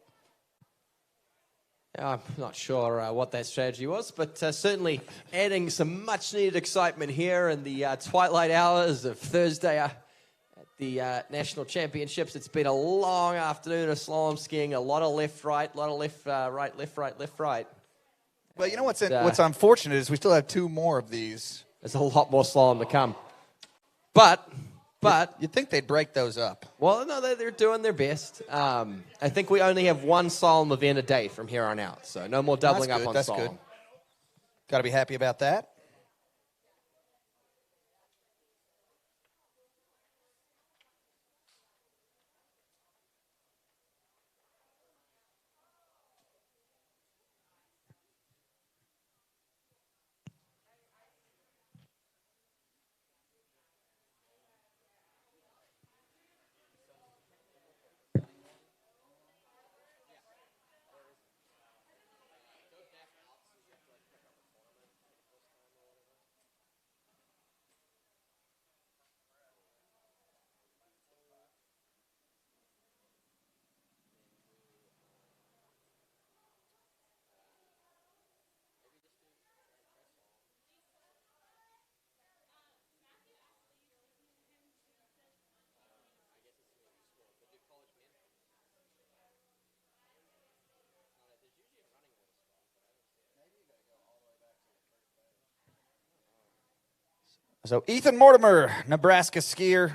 I'm not sure what that strategy was, but certainly adding some much-needed excitement here in the twilight hours of Thursday at the National Championships. It's been a long afternoon of slalom skiing, a lot of left-right, a lot of left-right, left-right, left-right. Well, you know what's unfortunate is we still have 2 more of these. There's a lot more slalom to come. But you'd think they'd break those up. Well, no, they're doing their best. I think we only have 1 slalom event a day from here on out, so no more doubling up on That's slalom. Good. Got to be happy about that. So Ethan Mortimer, Nebraska skier.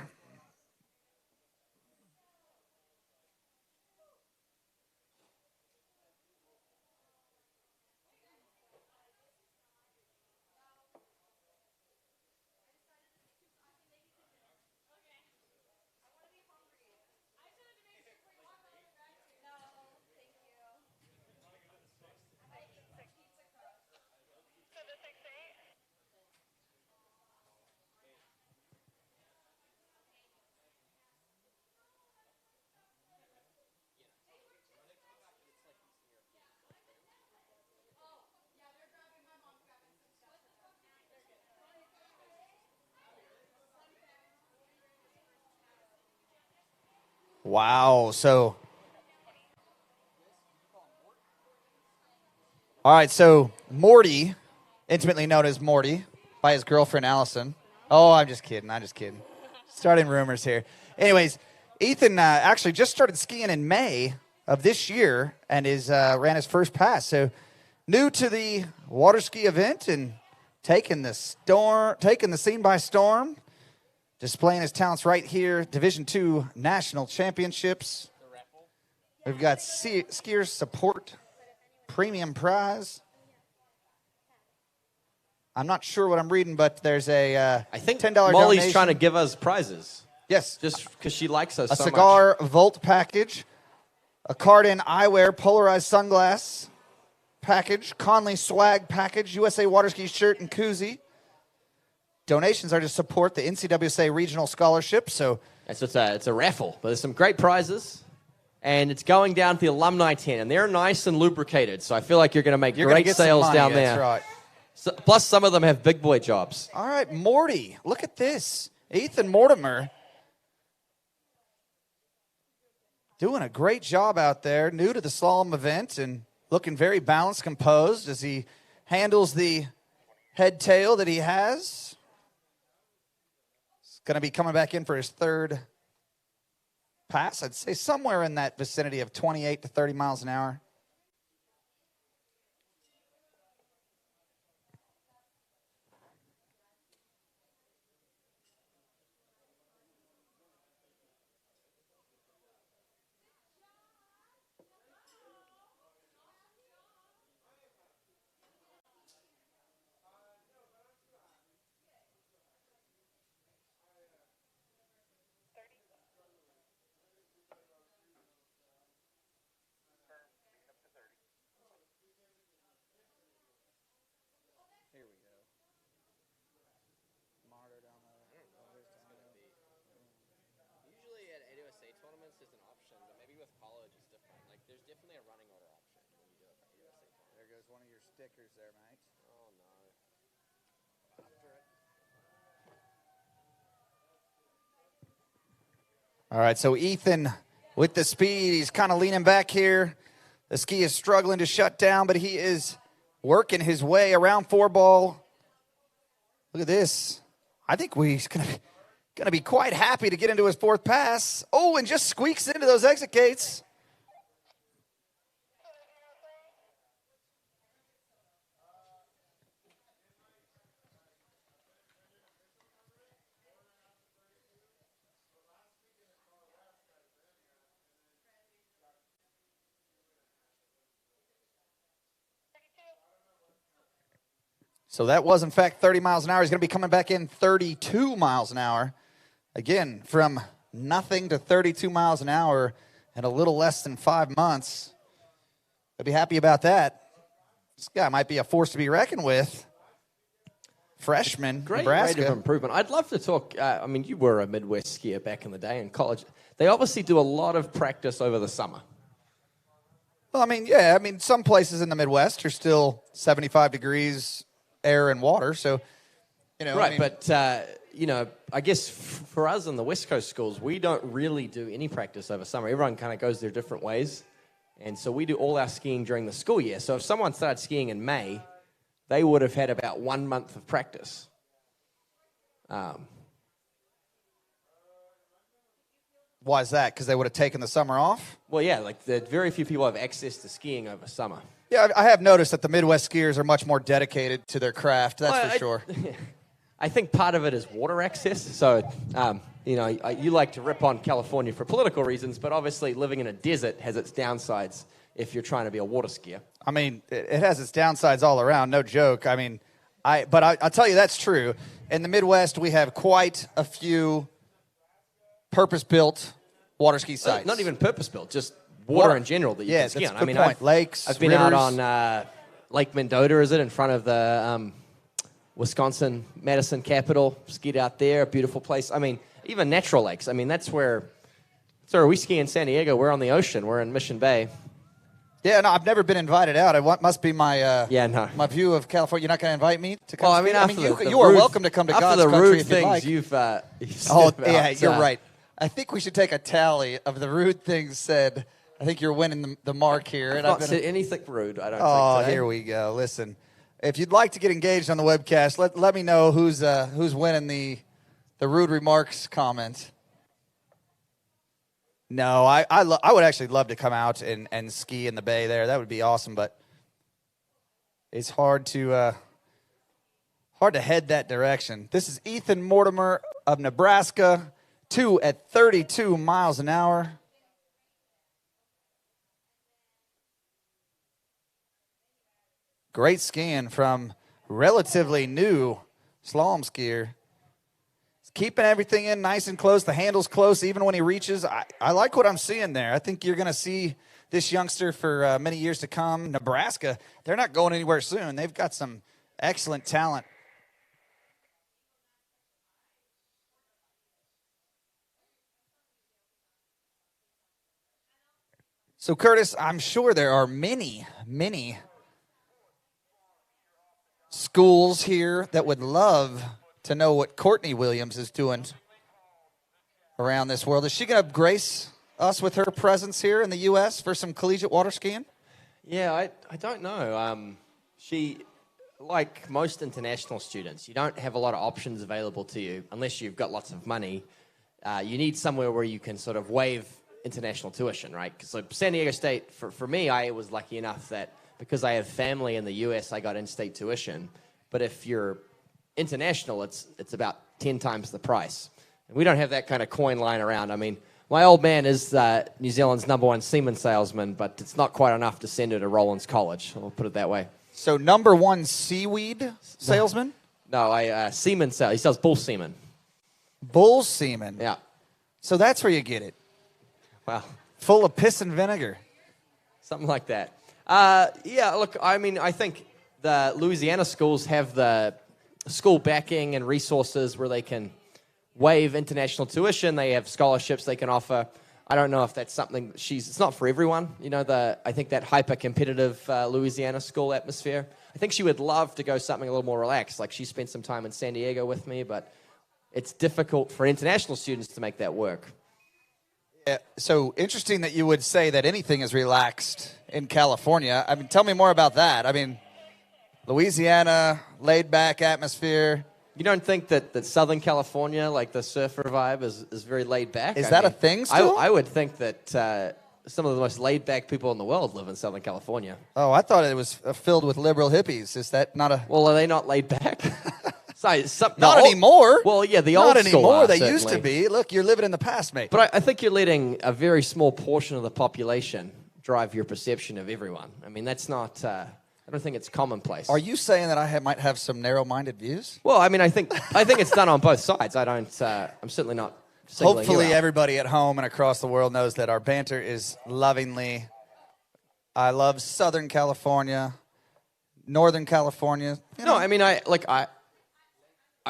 Wow. So, all right. So Morty, intimately known as Morty by his girlfriend Allison. Oh, I'm just kidding. Starting rumors here. Anyways, Ethan actually just started skiing in May of this year and ran his first pass. So new to the water ski event and taking the scene by storm. Displaying his talents right here, Division II National Championships. We've got skier support premium prize. I'm not sure what I'm reading, but there's a I think $10 Molly's donation. trying to give us prizes. Yes. Just because she likes us A so cigar much. Volt package, a Cardin eyewear polarized sunglass package, Conley swag package, USA water ski shirt and koozie. Donations are to support the NCWSA regional scholarship. So it's a raffle, but there's some great prizes. And it's going down to the alumni tent, and they're nice and lubricated. So I feel like you're going to make great get some sales money, down that's there. right. So, plus, some of them have big boy jobs. All right, Morty, look at this. Ethan Mortimer doing a great job out there, new to the slalom event and looking very balanced, composed as he handles the head tail that he has. He's going to be coming back in for his third pass. I'd say somewhere in that vicinity of 28 to 30 miles an hour. Usually at NCWSA tournaments, there's an option, but maybe with college, it's different. Like, there's definitely a running order option when you do it for NCWSA tournaments. There goes one of your stickers there, mate. Oh, no. All right, so Ethan with the speed, he's kind of leaning back here. The ski is struggling to shut down, but he is working his way around four ball. Look at this. I think he's going to be quite happy to get into his fourth pass. Oh, and just squeaks into those exit gates. So that was, in fact, 30 miles an hour. He's going to be coming back in 32 miles an hour. Again, from nothing to 32 miles an hour in a little less than 5 months. I'd be happy about that. This guy might be a force to be reckoned with. Freshman, Great Nebraska. rate of improvement. I'd love to talk. I mean, you were a Midwest skier back in the day in college. They obviously do a lot of practice over the summer. Well, I mean, yeah. I mean, some places in the Midwest are still 75 degrees air and water. So, you know. Right, I mean, but, you know, I guess for us in the West Coast schools, we don't really do any practice over summer. Everyone kind of goes their different ways. And so we do all our skiing during the school year. So if someone started skiing in May, they would have had about 1 month of practice. Why is that? Because they would have taken the summer off? Well, yeah, like very few people have access to skiing over summer. Yeah, I have noticed that the Midwest skiers are much more dedicated to their craft. That's for sure. I think part of it is water access. So, you like to rip on California for political reasons, but obviously living in a desert has its downsides if you're trying to be a water skier. I mean, it has its downsides all around, no joke. I mean, I'll tell you that's true. In the Midwest, we have quite a few purpose-built water ski sites. Not even purpose-built, just water in general that you can ski on. That's a good point. Lakes, I've been rivers. out on Lake Mendota, is it, in front of the Wisconsin Madison Capitol, skied out there, a beautiful place. I mean, even natural lakes. I mean, that's where we ski in San Diego. We're on the ocean. We're in Mission Bay. Yeah, no, I've never been invited out. It must be my my view of California. You're not going to invite me to come. Well, I mean, you are welcome to come to God's country rude if you'd like. things you've said you're right. I think we should take a tally of the rude things said. I think you're winning the mark here. I've not said anything rude, I don't think. Oh, today. here we go. Listen, if you'd like to get engaged on the webcast, let me know who's winning the rude remarks comment. No, I would actually love to come out and ski in the bay there. That would be awesome, but it's hard to head that direction. This is Ethan Mortimer of Nebraska, 2 at 32 miles an hour. Great skiing from relatively new slalom skier. Keeping everything in nice and close. The handle's close even when he reaches. I like what I'm seeing there. I think you're going to see this youngster for many years to come. Nebraska, they're not going anywhere soon. They've got some excellent talent. So, Curtis, I'm sure there are many, many schools here that would love to know what Courtney Williams is doing around this world. Is she going to grace us with her presence here in the U.S. for some collegiate water skiing? Yeah, I don't know. She, like most international students, you don't have a lot of options available to you unless you've got lots of money. You need somewhere where you can sort of waive international tuition, right? So San Diego State, for me, I was lucky enough that because I have family in the U.S., I got in-state tuition. But if you're international, it's about 10 times the price. And we don't have that kind of coin lying around. I mean, my old man is New Zealand's #1 semen salesman, but it's not quite enough to send her to Rollins College. I'll put it that way. So #1 seaweed salesman? No, semen sales. He sells bull semen. Bull semen? Yeah. So that's where you get it? Wow. Full of piss and vinegar? Something like that. Yeah, look, I mean, I think the Louisiana schools have the school backing and resources where they can waive international tuition. They have scholarships they can offer. I don't know if that's something it's not for everyone. You know, I think that hyper-competitive Louisiana school atmosphere. I think she would love to go something a little more relaxed. Like she spent some time in San Diego with me, but it's difficult for international students to make that work. Yeah, so interesting that you would say that anything is relaxed in California. I mean, tell me more about that. I mean, Louisiana, laid-back atmosphere. You don't think that Southern California, like the surfer vibe, is very laid back? Is that a thing still? I would think that some of the most laid back people in the world live in Southern California. Oh, I thought it was filled with liberal hippies. Is that not a... Well, are they not laid back? Not anymore. Well, yeah, the old Not school anymore. are, They certainly. used to be. Look, you're living in the past, mate. But I think you're letting a very small portion of the population drive your perception of everyone. I mean, that's not... I don't think it's commonplace. Are you saying that I might have some narrow-minded views? Well, I mean, I think it's done on both sides. I'm certainly not singling Hopefully you out. everybody at home and across the world knows that our banter is lovingly. I love Southern California, Northern California. No, I mean, I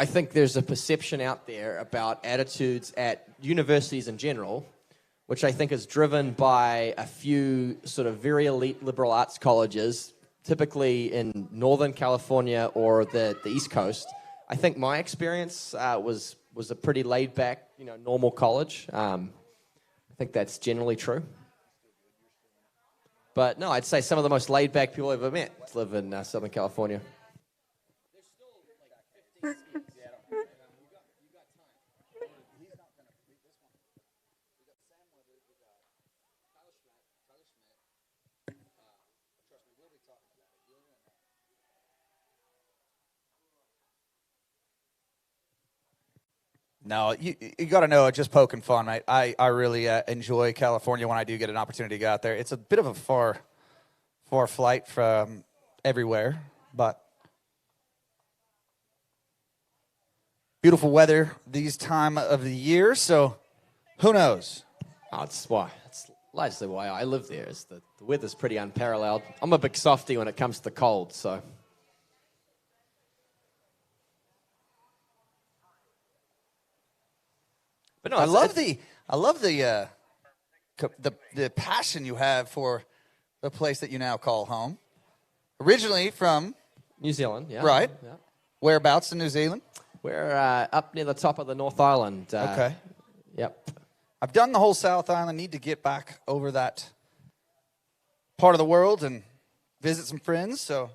think there's a perception out there about attitudes at universities in general, which I think is driven by a few sort of very elite liberal arts colleges, typically in Northern California or the East Coast. I think my experience was a pretty laid-back, normal college. I think that's generally true. But no, I'd say some of the most laid-back people I've ever met live in Southern California. No, you got to know, just poking fun, mate. I really enjoy California when I do get an opportunity to go out there. It's a bit of a far flight from everywhere, but beautiful weather these time of the year, so who knows? Oh, it's largely why I live there. Is the weather's pretty unparalleled. I'm a big softie when it comes to the cold, so. But no, I love the passion you have for the place that you now call home. Originally from New Zealand, yeah. Right. Yeah. Whereabouts in New Zealand? We're up near the top of the North Island. Okay. Yep. I've done the whole South Island. Need to get back over that part of the world and visit some friends. So.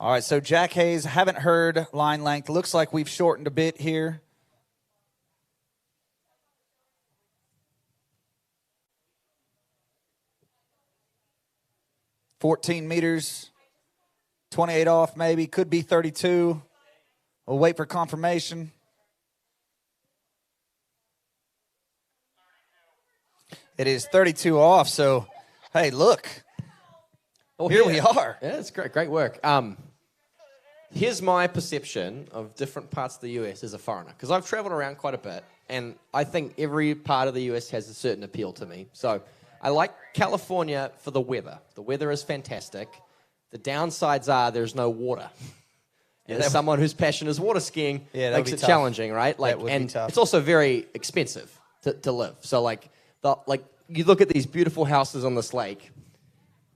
All right, so Jack Hayes, haven't heard line length. Looks like we've shortened a bit here. $14 meters, 28 off maybe, could be 32. We'll wait for confirmation. It is 32 off, so hey, look. Oh, here we are. Yeah, it's great work. Here's my perception of different parts of the U.S. as a foreigner, because I've traveled around quite a bit, and I think every part of the U.S. has a certain appeal to me. So I like California for the weather. The weather is fantastic. The downsides are there's no water. And as someone whose passion is water skiing, makes it challenging, right? Like, and it's also very expensive to live. So you look at these beautiful houses on this lake.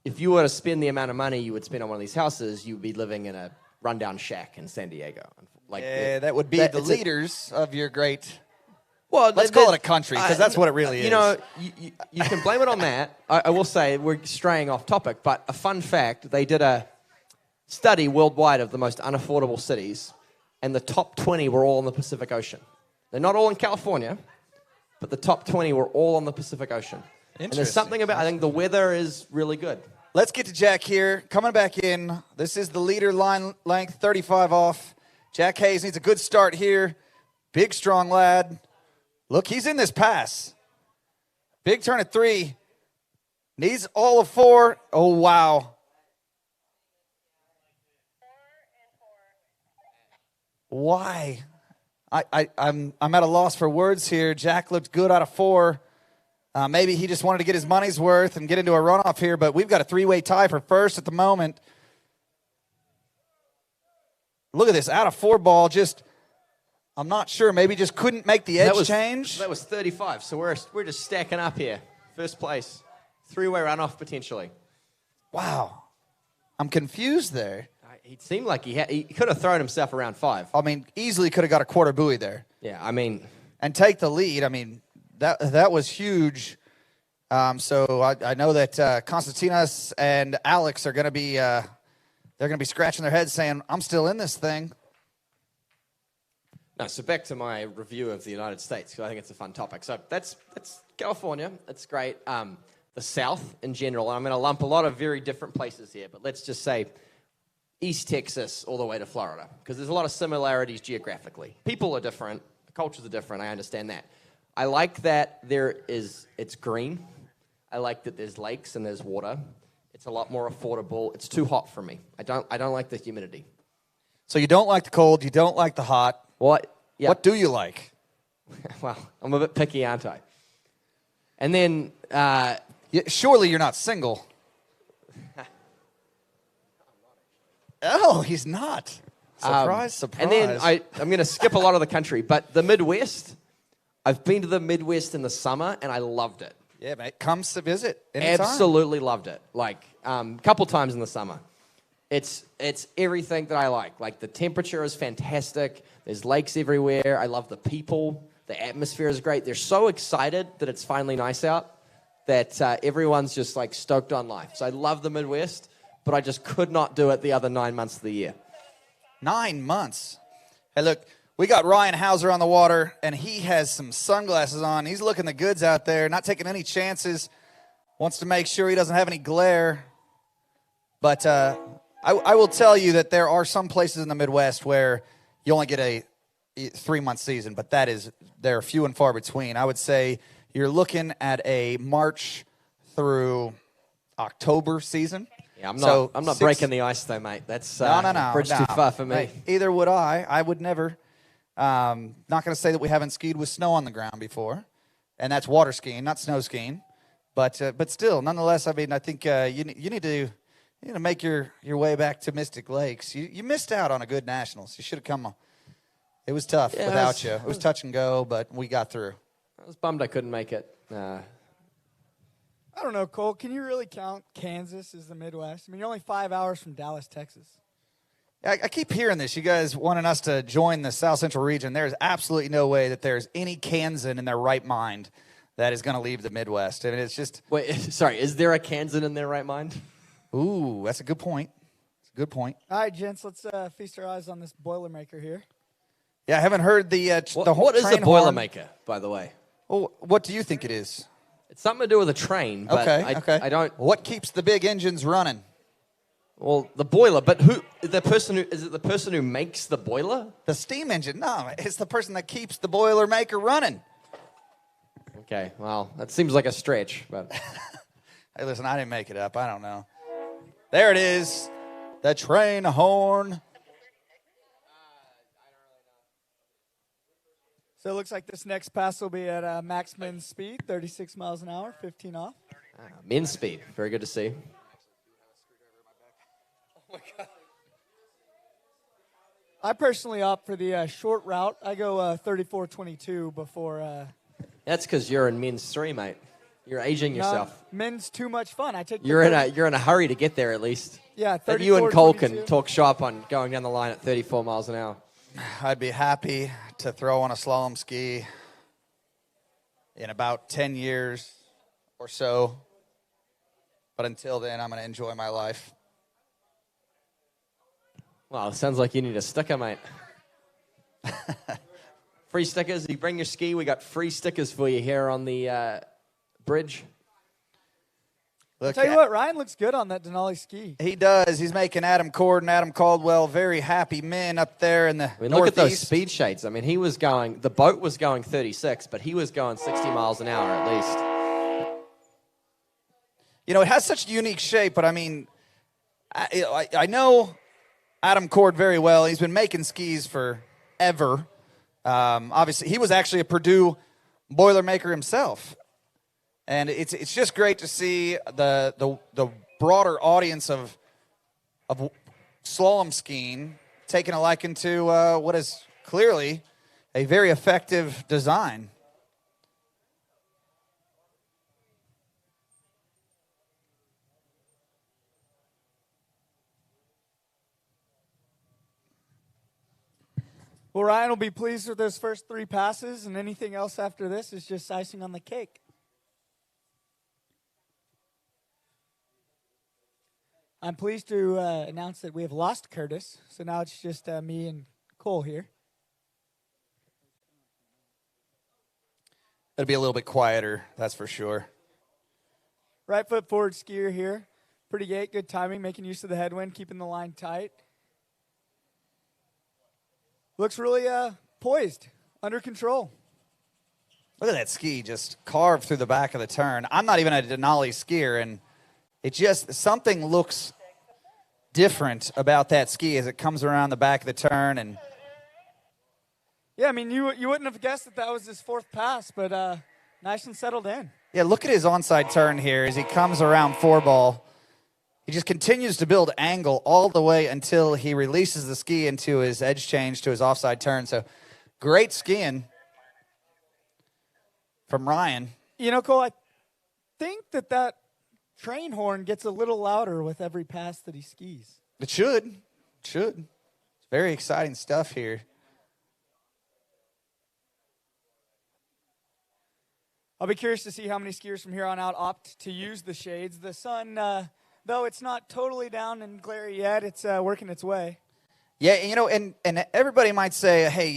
If you were to spend the amount of money you would spend on one of these houses, you would be living in a rundown shack in San Diego. That would be the leaders of your great. Well, let's call it a country, because that's what it really is. You know, you can blame it on that. I will say we're straying off topic, but a fun fact: they did a study worldwide of the most unaffordable cities, and the top 20 were all in the Pacific Ocean. They're not all in California, but the top 20 were all on the Pacific Ocean. And there's something about, I think the weather is really good. Let's get to Jack here. Coming back in. This is the leader line length, 35 off. Jack Hayes needs a good start here. Big, strong lad. Look, he's in this pass. Big turn at 3. Needs all of 4. Oh, wow. Why? I'm at a loss for words here. Jack looked good out of 4. Maybe he just wanted to get his money's worth and get into a runoff here, but we've got a 3-way tie for first at the moment. Look at this, out of 4 ball, I'm not sure, maybe just couldn't make the edge change. That was 35, so we're just stacking up here. First place, 3-way runoff potentially. Wow, I'm confused there. He seemed like he could have thrown himself around 5. I mean, easily could have got a quarter buoy there. Yeah, I mean. And take the lead, I mean. That was huge. So I know that Konstantinos and Alex are going to be they're going to be scratching their heads saying, I'm still in this thing. No, so back to my review of the United States, because I think it's a fun topic. So that's California. That's great. The South in general, and I'm going to lump a lot of very different places here, but let's just say East Texas all the way to Florida, because there's a lot of similarities geographically. People are different. The cultures are different. I understand that. I like that it's green. I like that there's lakes and there's water. It's a lot more affordable. It's too hot for me. I don't like the humidity. So you don't like the cold, you don't like the hot. What do you like? Well, I'm a bit picky, aren't I? And then surely you're not single. Oh, he's not. Surprise. And then I'm going to skip a lot of the country, but the Midwest. I've been to the Midwest in the summer, and I loved it. Yeah, mate. Comes to visit anytime. Absolutely loved it. Like, a couple times in the summer. It's everything that I like. Like, the temperature is fantastic. There's lakes everywhere. I love the people. The atmosphere is great. They're so excited that it's finally nice out that everyone's just like stoked on life. So I love the Midwest, but I just could not do it the other 9 months of the year. 9 months. Hey, look, we got Ryan Hauser on the water, and he has some sunglasses on. He's looking the goods out there, not taking any chances. Wants to make sure he doesn't have any glare. But I will tell you that there are some places in the Midwest where you only get a 3-month season, but they're few and far between. I would say you're looking at a March through October season. Yeah, I'm not breaking the ice though, mate. That's no, bridge too far for me. Hey, either would I. I would never. Not going to say that we haven't skied with snow on the ground before, and that's water skiing, not snow skiing. But still, nonetheless, I mean, I think you need to make your way back to Mystic Lakes. You missed out on a good nationals. You should have come. It was tough without you. It was touch and go, but we got through. I was bummed I couldn't make it. I don't know, Cole. Can you really count Kansas as the Midwest? I mean, you're only 5 hours from Dallas, Texas. I keep hearing this. You guys wanting us to join the South Central region. There's absolutely no way that there's any Kansan in their right mind that is going to leave the Midwest. I mean, it's just... Wait, sorry, is there a Kansan in their right mind? Ooh, that's a good point. That's a good point. All right, gents, let's feast our eyes on this Boilermaker here. Yeah, I haven't heard the whole What is a train horn. Boilermaker, by the way? Well, what do you think it is? It's something to do with a train, but okay. I don't... What keeps the big engines running? Well, the boiler, but is it the person who makes the boiler? The steam engine? No, it's the person that keeps the Boilermaker running. Okay, well, that seems like a stretch, but... Hey, listen, I didn't make it up. I don't know. There it is. The train horn. So it looks like this next pass will be at max men's speed, 36 miles an hour, 15 off. Men's speed. Very good to see. Oh, my God. I personally opt for the short route. I go 34.22 before... That's because you're in men's 3, mate. You're aging yourself. Men's too much fun. You're in a hurry to get there at least. Yeah, 34. But you and Cole can talk shop on going down the line at 34 miles an hour. I'd be happy to throw on a slalom ski in about 10 years or so. But until then, I'm going to enjoy my life. Well, it sounds like you need a sticker, mate. Free stickers. You bring your ski. We got free stickers for you here on the bridge. I'll tell you what, Ryan looks good on that Denali ski. He does. He's making Adam Cord and Adam Caldwell very happy men up there in the northeast. Look at those speed shades. I mean, the boat was going 36, but he was going 60 miles an hour at least. You know, it has such a unique shape, but I mean, I know Adam Cord very well. He's been making skis forever. Obviously, he was actually a Purdue Boilermaker himself. And it's just great to see the broader audience of slalom skiing taking a liking to what is clearly a very effective design. Well, Ryan will be pleased with those first 3 passes, and anything else after this is just icing on the cake. I'm pleased to announce that we have lost Curtis, so now it's just me and Cole here. It'll be a little bit quieter, that's for sure. Right foot forward skier here. Pretty good timing, making use of the headwind, keeping the line tight. Looks really poised, under control. Look at that ski just carved through the back of the turn. I'm not even a Denali skier, and it just, something looks different about that ski as it comes around the back of the turn. And yeah, I mean, you wouldn't have guessed that was his 4th pass, but nice and settled in. Yeah, look at his onside turn here as he comes around 4-ball. He just continues to build angle all the way until he releases the ski into his edge change to his offside turn. So great skiing from Ryan. You know, Cole, I think that train horn gets a little louder with every pass that he skis. It should. It should. It's very exciting stuff here. I'll be curious to see how many skiers from here on out opt to use the shades. The sun, though it's not totally down and glary yet, it's working its way. Yeah, and everybody might say, hey,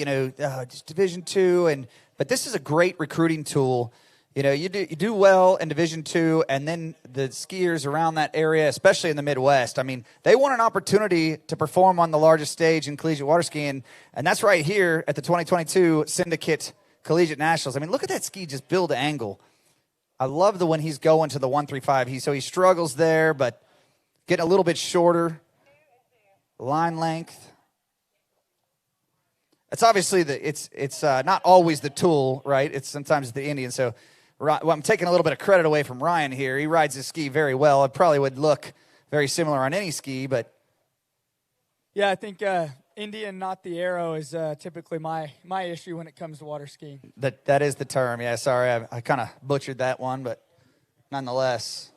just Division II, but this is a great recruiting tool. You do well in Division II, and then the skiers around that area, especially in the Midwest, I mean, they want an opportunity to perform on the largest stage in collegiate water skiing, and that's right here at the 2022 Syndicate Collegiate Nationals. I mean, look at that ski just build angle. I love when he's going to the 135. So he struggles there, but getting a little bit shorter line length. It's obviously it's not always the tool, right? It's sometimes the Indian. So I'm taking a little bit of credit away from Ryan here. He rides his ski very well. It probably would look very similar on any ski, but yeah, I think Indian, not the arrow, is typically my issue when it comes to water skiing. That is the term. Yeah, sorry, I kind of butchered that one, but nonetheless.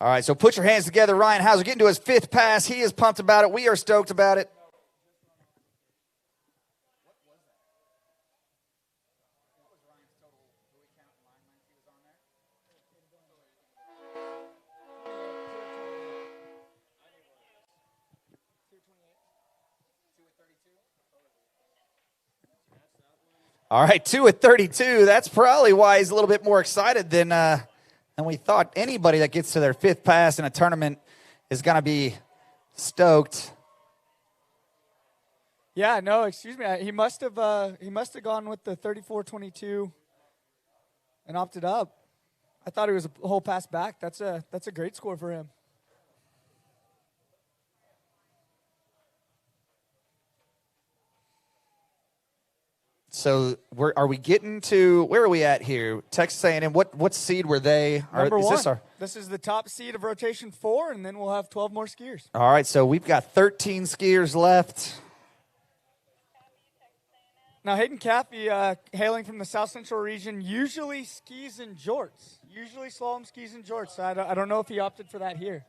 All right, so put your hands together. Ryan Hauser getting to his 5th pass. He is pumped about it. We are stoked about it. All right, 2 at 32. That's probably why he's a little bit more excited than we thought. Anybody that gets to their 5th pass in a tournament is going to be stoked. Yeah, no, excuse me. He must have gone with the 34-22 and opted up. I thought he was a whole pass back. That's a great score for him. So are we getting to, where are we at here? Texas A&M, what seed were they? Number 1. This is the top seed of rotation 4, and then we'll have 12 more skiers. All right, so we've got 13 skiers left. Now, Hayden Caffey, hailing from the South Central region, usually skis in jorts. Usually slalom skis in jorts. So I don't know if he opted for that here.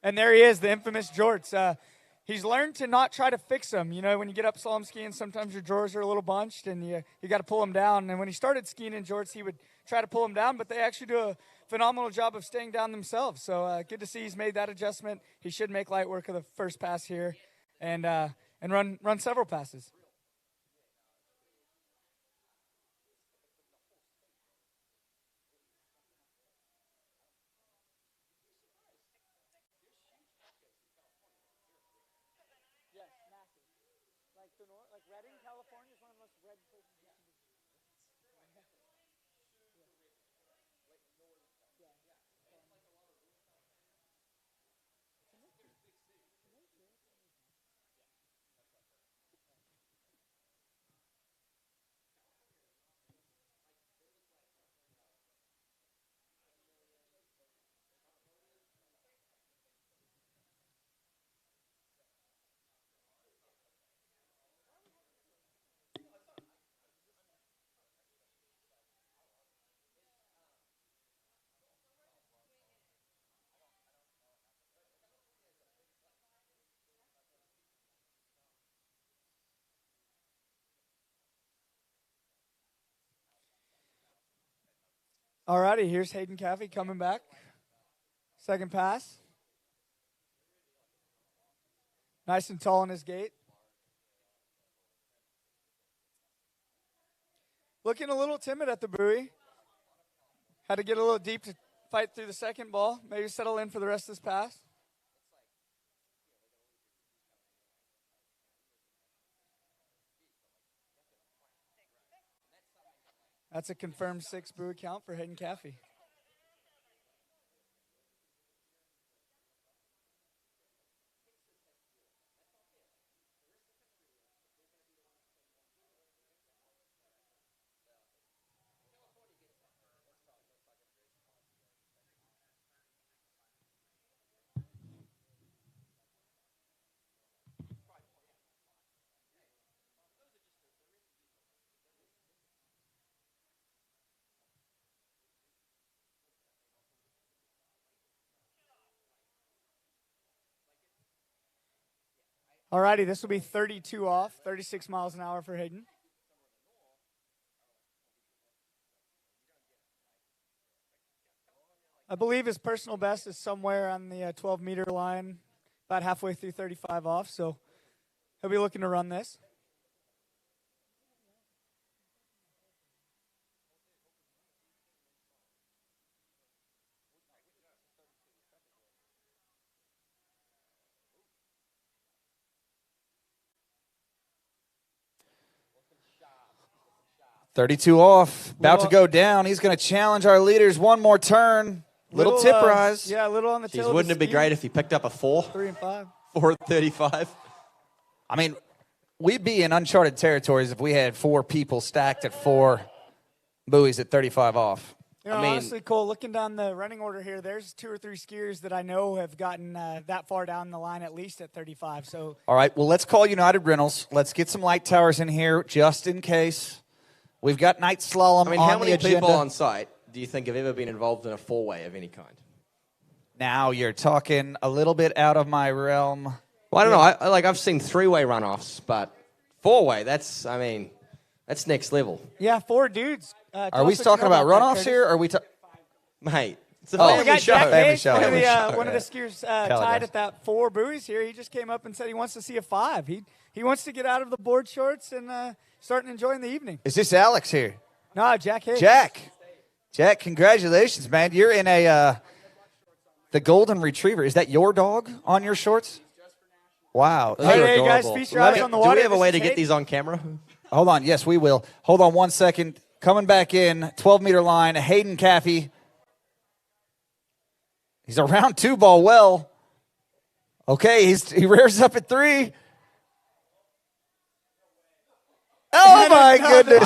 And there he is, the infamous jorts. He's learned to not try to fix them. When you get up slalom skiing, sometimes your drawers are a little bunched, and you got to pull them down. And when he started skiing in jorts, he would try to pull them down, but they actually do a phenomenal job of staying down themselves. So good to see he's made that adjustment. He should make light work of the first pass here, and run several passes. Redding, California is one of the most red places you can be. All righty, here's Hayden Caffey coming back. Second pass. Nice and tall in his gait. Looking a little timid at the buoy. Had to get a little deep to fight through the second ball. Maybe settle in for the rest of this pass. That's a confirmed 6 buoy count for Hayden Caffey. All righty, this will be 32 off, 36 miles an hour for Hayden. I believe his personal best is somewhere on the 12-meter line, about halfway through 35 off, so he'll be looking to run this. $32 off, about to go down. He's going to challenge our leaders one more turn. Little tip rise. Yeah, a little on the tail. Wouldn't it be great if he picked up a 4? 3 and 5. 4:35. I mean, we'd be in uncharted territories if we had 4 people stacked at 4 buoys at 35 off. You know, honestly, Cole, looking down the running order here, there's 2 or 3 skiers that I know have gotten that far down the line, at least at 35. So, all right, well, let's call United Rentals. Let's get some light towers in here just in case. We've got night slalom on the agenda. How many people on site do you think have ever been involved in a 4-way of any kind? Now you're talking a little bit out of my realm. Well, I don't know. I've seen 3-way runoffs, but 4-way, that's next level. Yeah, 4 dudes. Are we talking about runoffs here? Or are we Mate, it's a we family got show. Jack Hayes, show. one of the skiers tied at that 4 buoys here. He just came up and said he wants to see a 5. He wants to get out of the board shorts and start enjoying the evening. Is this Alex here? No, Jack Hayes. Jack, congratulations, man. You're in the Golden Retriever. Is that your dog on your shorts? Wow. Hey, guys, feast your eyes on the water. Do we have a way to get these on camera? Hold on. Yes, we will. Hold on one second. Coming back in, 12-meter line, Hayden Caffey. He's around 2 ball well. Okay, he rears up at 3. Oh, my goodness.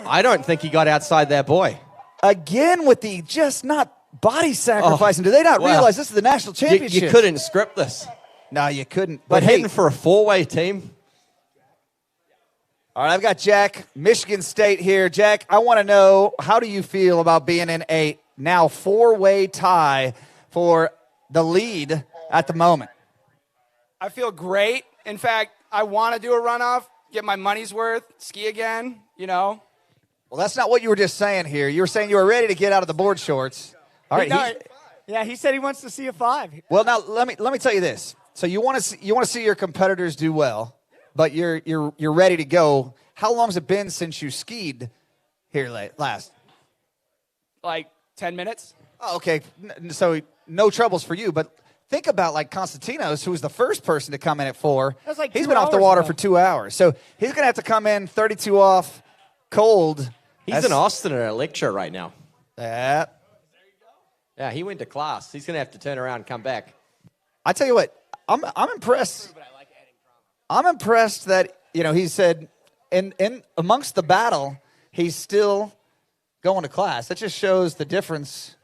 I don't think he got outside that buoy. Again with the just not body sacrificing. Do they not realize this is the national championship? You couldn't script this. No, you couldn't. But heading for a 4-way team. All right, I've got Jack, Michigan State here. Jack, I want to know, how do you feel about being in a now 4-way tie for the lead at the moment? I feel great. In fact, I want to do a runoff, get my money's worth, ski again, you know. Well, that's not what you were just saying here. You were saying you were ready to get out of the board shorts. All right. He said he wants to see a 5. Well, now let me tell you this. So you want to see your competitors do well, but you're ready to go. How long has it been since you skied here last? Like 10 minutes. Oh, okay. So no troubles for you, but think about like Konstantinos, who was the first person to come in at 4. That's like he's 2 been off the hours water ago. for 2 hours. So he's going to have to come in 32 off, cold. He's in Austin at a lecture right now. Yeah, he went to class. He's going to have to turn around and come back. I tell you what, I'm impressed. I'm impressed that, he said in amongst the battle, he's still going to class. That just shows the difference.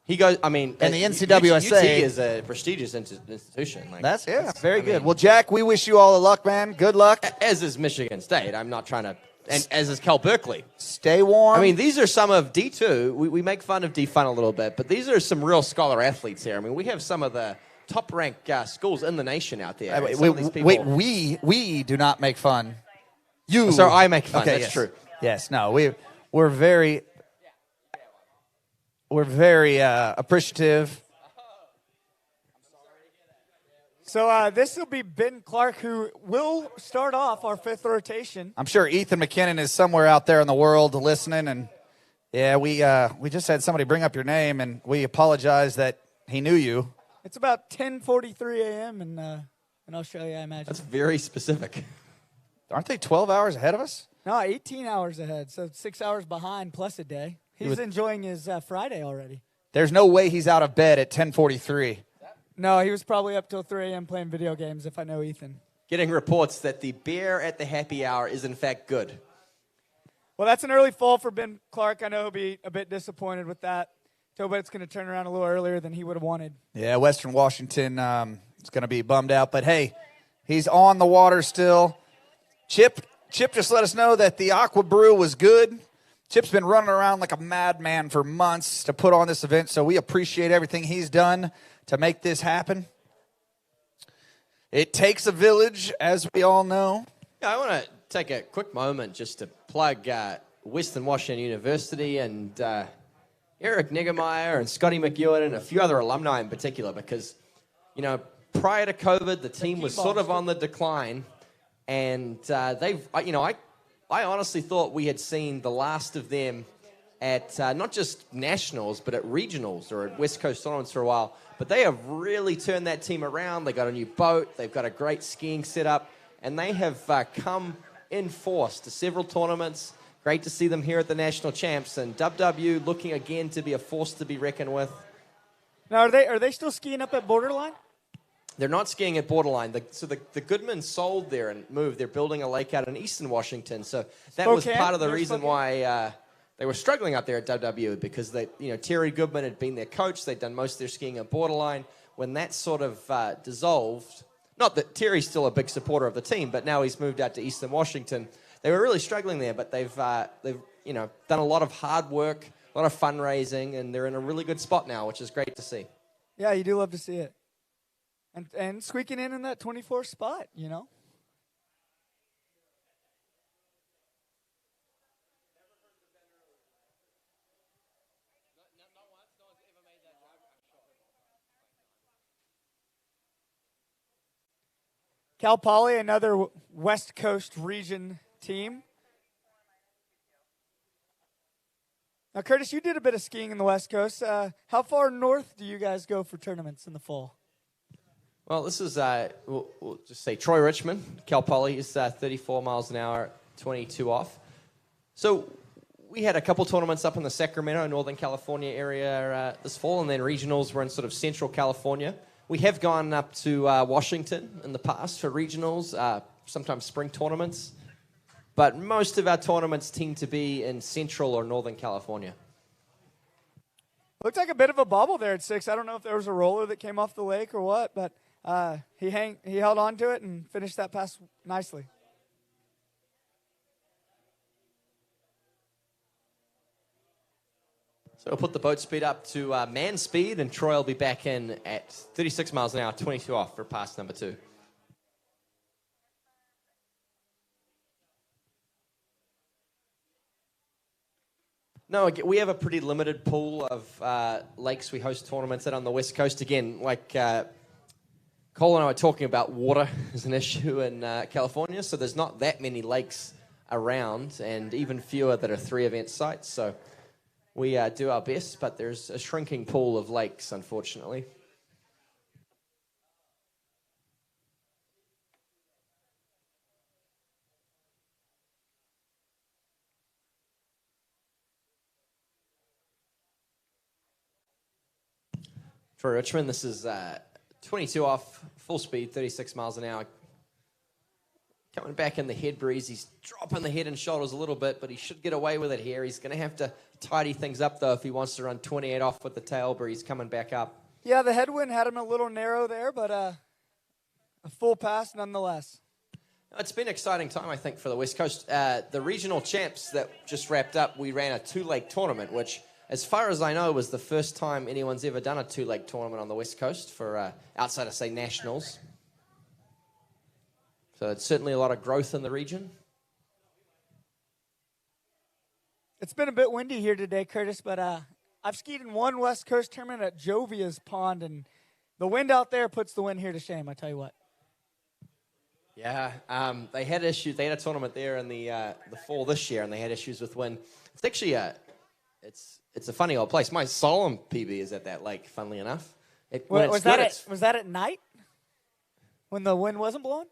He goes, I mean, and the NCWSA UT is a prestigious institution. That's very good. Well, Jack, we wish you all the luck, man. Good luck. As is Michigan State. I'm not trying to, and as is Cal Berkeley. Stay warm. I mean, these are some of D2. We make fun of D-Fun a little bit, but these are some real scholar athletes here. I mean, we have some of the top-ranked schools in the nation out there. We do not make fun. You. So I make fun. Okay, That's yes. true. Yes. No. We're very appreciative. So this will be Ben Clark, who will start off our 5th rotation. I'm sure Ethan McKinnon is somewhere out there in the world listening, and we just had somebody bring up your name, and we apologize that he knew you. It's about 10:43 a.m. in Australia, I imagine. That's very specific. Aren't they 12 hours ahead of us? No, 18 hours ahead, so 6 hours behind plus a day. He's enjoying his Friday already. There's no way he's out of bed at 10:43. No, he was probably up till 3 a.m. playing video games, if I know Ethan. Getting reports that the beer at the happy hour is, in fact, good. Well, that's an early fall for Ben Clark. I know he'll be a bit disappointed with that. But it's going to turn around a little earlier than he would have wanted. Yeah, Western Washington is going to be bummed out. But, hey, he's on the water still. Chip just let us know that the Aqua Brew was good. Chip's been running around like a madman for months to put on this event, so we appreciate everything he's done to make this happen. It takes a village, as we all know. Yeah, I want to take a quick moment just to plug Western Washington University and Eric Niggemeyer and Scotty McEwen and a few other alumni in particular because, you know, prior to COVID, the team was sort of on the decline. And they've, you know, I honestly thought we had seen the last of them at not just nationals, but at regionals or at West Coast tournaments for a while. But they have really turned that team around. They got a new boat. They've got a great skiing setup. And they have come in force to several tournaments. Great to see them here at the national champs. And WW looking again to be a force to be reckoned with. Now, are they still skiing up at Borderline? They're not skiing at Borderline. So the Goodman sold there and moved. They're building a lake out in Eastern Washington. So that was part of the reason why they were struggling up there at WW because Terry Goodman had been their coach. They'd done most of their skiing at Borderline. When that sort of dissolved, not that Terry's still a big supporter of the team, but now he's moved out to Eastern Washington. They were really struggling there, but they've done a lot of hard work, a lot of fundraising, and they're in a really good spot now, which is great to see. Yeah, you do love to see it. And squeaking in that 24th spot, you know. Cal Poly, another West Coast region team. Now, Curtis, you did a bit of skiing in the West Coast. How far north do you guys go for tournaments in the fall? Well, this is, we'll just say Troy Richmond. Cal Poly is 34 miles an hour, 22 off. So we had a couple tournaments up in the Sacramento, Northern California area this fall, and then regionals were in sort of Central California. We have gone up to Washington in the past for regionals, sometimes spring tournaments. But most of our tournaments tend to be in Central or Northern California. Looked like a bit of a bobble there at 6. I don't know if there was a roller that came off the lake or what, but he held on to it and finished that pass nicely. So we'll put the boat speed up to man speed, and Troy will be back in at 36 miles an hour, 22 off for pass number 2. No, we have a pretty limited pool of lakes we host tournaments at on the West Coast. Again, like Cole and I were talking about, water is an issue in California, so there's not that many lakes around, and even fewer that are 3-event sites. So we do our best, but there's a shrinking pool of lakes, unfortunately. For Richmond, this is 22 off, full speed, 36 miles an hour. Coming back in the head breeze, he's dropping the head and shoulders a little bit, but he should get away with it here. He's going to have to tidy things up, though, if he wants to run 28 off with the tail breeze coming back up. Yeah, the headwind had him a little narrow there, but a full pass nonetheless. It's been an exciting time, I think, for the West Coast. The regional champs that just wrapped up, we ran a 2-leg tournament, which, as far as I know, was the first time anyone's ever done a 2-leg tournament on the West Coast for outside of, say, nationals. So it's certainly a lot of growth in the region. It's been a bit windy here today, Curtis, but I've skied in one West Coast tournament at Jovia's Pond, and the wind out there puts the wind here to shame, I tell you what. Yeah, they had issues. They had a tournament there in the fall this year, and they had issues with wind. It's actually it's a funny old place. My Slalom PB is at that lake, funnily enough. Was that at night when the wind wasn't blowing?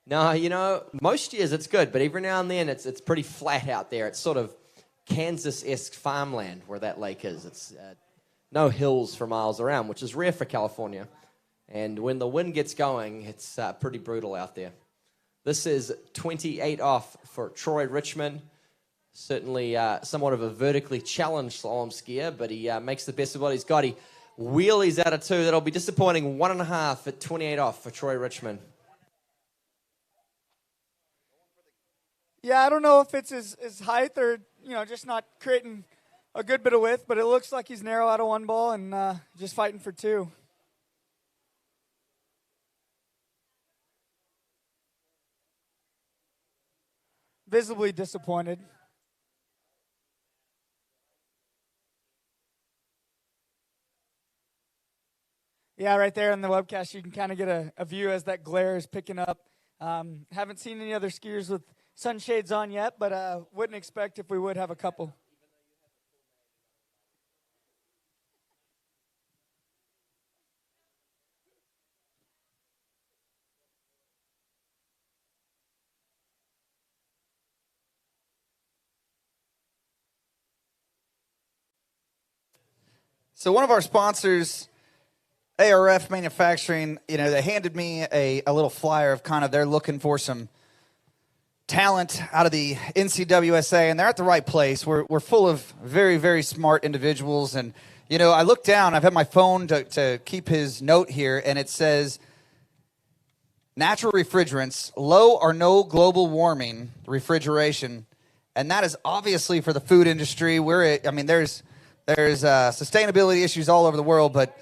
No, you know, most years it's good, but every now and then it's pretty flat out there. It's sort of Kansas-esque farmland where that lake is. It's no hills for miles around, which is rare for California. And when the wind gets going, it's pretty brutal out there. This is 28 off for Troy Richmond. Certainly somewhat of a vertically challenged slalom skier, but he makes the best of what he's got. He wheelies out of 2. That'll be disappointing. 1.5 at 28 off for Troy Richmond. Yeah, I don't know if it's his height or, just not creating a good bit of width, but it looks like he's narrow out of 1 ball and just fighting for 2. visibly disappointed. Yeah, right there in the webcast, you can kind of get a view as that glare is picking up. Haven't seen any other skiers with sunshades on yet, but wouldn't expect if we would have a couple. So one of our sponsors, ARF Manufacturing, they handed me a little flyer of kind of they're looking for some talent out of the NCWSA, and they're at the right place. We're full of very, very smart individuals. And, I look down. I've had my phone to keep his note here, and it says, natural refrigerants, low or no global warming refrigeration. And that is obviously for the food industry. There's sustainability issues all over the world, but